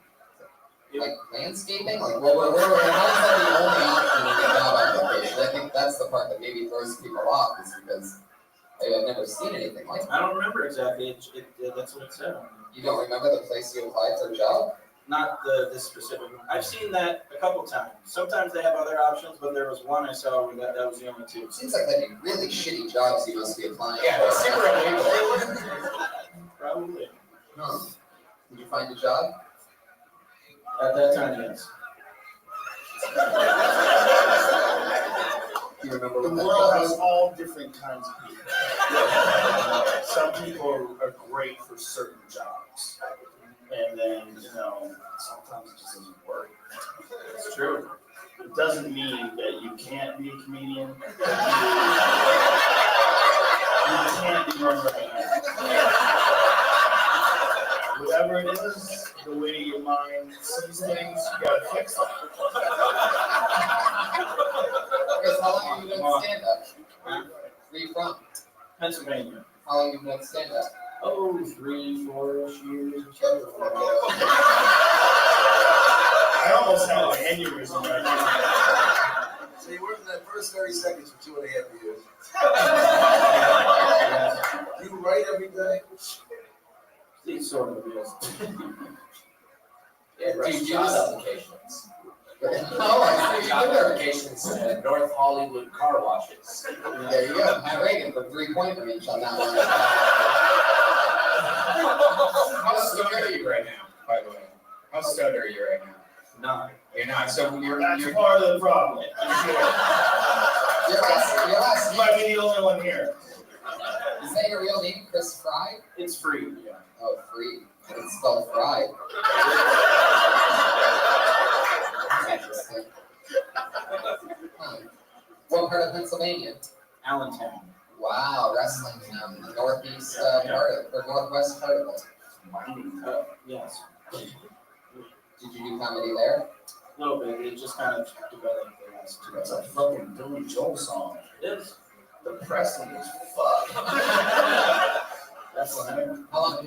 Speaker 2: Like landscaping? Like, how is that the only option in the job application? I think that's the part that maybe throws people off, is because I've never seen anything like that.
Speaker 3: I don't remember exactly. That's what it said.
Speaker 2: You don't remember the place you applied for a job?
Speaker 3: Not this specific one. I've seen that a couple times. Sometimes they have other options, but there was one I saw where that was the only two.
Speaker 2: Seems like that'd be really shitty jobs you must be applying for.
Speaker 3: Yeah, super
Speaker 2: illegal.
Speaker 3: Probably.
Speaker 2: Huh. Did you find a job?
Speaker 3: At that time, yes.
Speaker 2: Do you remember
Speaker 14: The
Speaker 2: what that
Speaker 14: world
Speaker 2: job
Speaker 14: has
Speaker 2: was?
Speaker 14: all different kinds of people. Some people are great for certain jobs. And then, sometimes it just doesn't work. It's true. It doesn't mean that you can't be a comedian. You can't be one right now. Whatever it is, the way your mind sees things, you gotta fix it.
Speaker 2: Chris, how long have you been doing stand-up? Where are you from?
Speaker 3: Pennsylvania.
Speaker 2: How long have you been doing stand-up?
Speaker 3: Oh, 3-4 years or so.
Speaker 14: I almost have an aneurysm right now.
Speaker 10: So you worked in that first 30 seconds for 2.5 years. You write every day?
Speaker 3: These sort of deals.
Speaker 2: Yeah, do you do applications? Oh, I see. You do applications at North Hollywood car washes. There you go. Pat Reagan for 3-point range on that one.
Speaker 4: How stoned are you right now, by the way? How stoned are you right now?
Speaker 3: No.
Speaker 4: You're not. So you're
Speaker 14: part of the problem.
Speaker 2: Your last
Speaker 14: You might be the only one here.
Speaker 2: Is that your real name, Chris Fry?
Speaker 3: It's free, yeah.
Speaker 2: Oh, free. It's spelled fried. That's interesting. Huh. What part of Pennsylvania?
Speaker 3: Allentown.
Speaker 2: Wow, wrestling town, the northeast part of, or northwest part of it.
Speaker 3: Yes.
Speaker 2: Did you do comedy there?
Speaker 3: A little bit. It just kind of developed the last 2
Speaker 14: That's a fucking Billy Joel song.
Speaker 3: It is.
Speaker 14: Depressing as fuck.
Speaker 3: That's what happened.
Speaker 2: How long?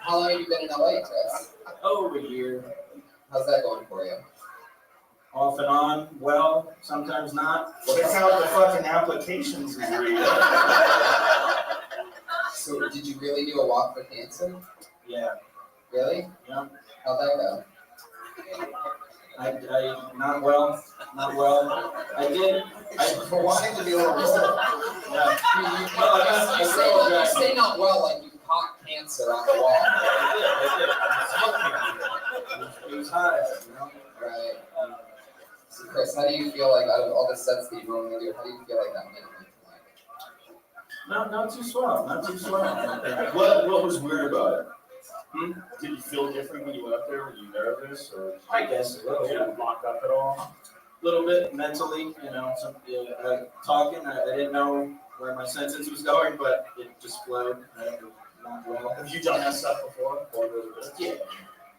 Speaker 2: How long have you been in LA, Chris?
Speaker 3: Over a year.
Speaker 2: How's that going for you?
Speaker 3: Off and on, well, sometimes not.
Speaker 14: Check out the fucking applications you read.
Speaker 2: So, did you really do a walk for cancer?
Speaker 3: Yeah.
Speaker 2: Really?
Speaker 3: Yeah.
Speaker 2: How'd that go?
Speaker 3: I not well. I did.
Speaker 2: For wanting to be a little more.
Speaker 3: Yeah.
Speaker 2: You say not well like you caught cancer on the wall.
Speaker 3: It was high, you know?
Speaker 2: Right. So Chris, how do you feel like out of all the sets that you normally do, how do you feel like that went?
Speaker 3: Not too swell. Not too swell.
Speaker 14: What was weird about it? Did you feel different when you went up there? Were you nervous, or
Speaker 3: I guess a little.
Speaker 14: did you lock up at all?
Speaker 3: A little bit mentally, talking. I didn't know where my sentence was going, but it just flowed. Not well.
Speaker 14: Have you done that stuff before?
Speaker 3: Yeah.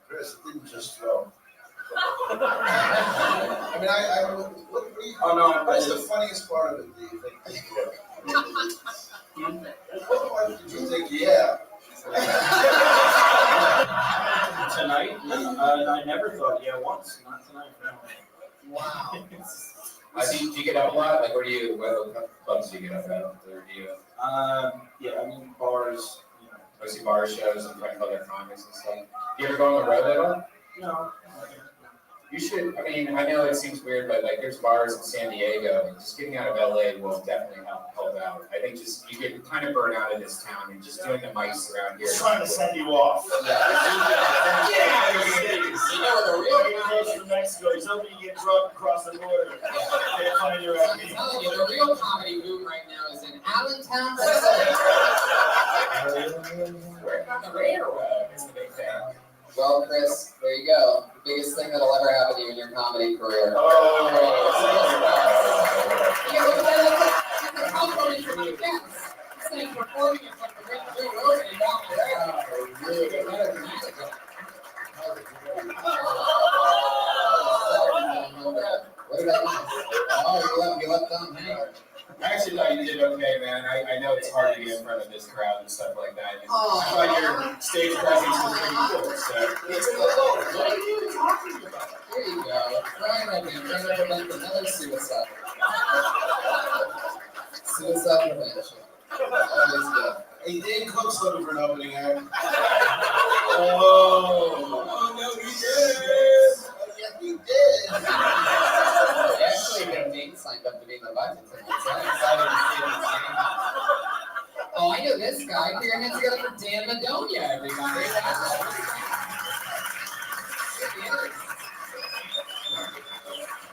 Speaker 10: Chris, it didn't just flow. I mean, what do you,
Speaker 3: Oh no!
Speaker 10: what's the funniest part of it, do you think? What part did you think, yeah?
Speaker 3: Tonight? I never thought, once. Not tonight, no.
Speaker 2: Wow.
Speaker 4: Do you get out a lot? Like, what clubs do you get out at? Or do you?
Speaker 3: Yeah, I mean, bars,
Speaker 4: Mostly bar shows and find other comics and stuff. Do you ever go on the road at all?
Speaker 3: No.
Speaker 4: You should. I mean, I know it seems weird, but like, there's bars in San Diego, and just getting out of LA will definitely help out. I think just you get kind of burnt out of this town, and just doing the mics around here.
Speaker 14: He's trying to send you off.
Speaker 2: Yeah. You know where the real
Speaker 14: He goes to Mexico. He's hoping you get drunk across the border. Can't find your
Speaker 2: I'm telling you, the real comedy boom right now is in Allentown, Pennsylvania. Working on the railroad is the big thing. Well, Chris, there you go. The biggest thing that'll ever happen to you in your comedy career.
Speaker 14: Oh.
Speaker 2: Yeah, look at that. Look at the compliment for It's like performing in front of the Red Road and down What did I miss? Oh, you left them hanging.
Speaker 11: I actually thought you did okay, man. I know it's hard to get in front of this crowd and stuff like that. I thought your stage presence was pretty cool. So.
Speaker 2: What are you talking about? Here you go. Trying to prevent another suicide. Suicide prevention. Always good.
Speaker 11: He did cook something for an opening act.
Speaker 2: Oh no, he did.
Speaker 11: Yes, he did.
Speaker 2: Actually, their name signed up to be in the budget tonight, so I'm excited to see his name. Oh, I know this guy. Put your hands together for Dan Madonia, everybody.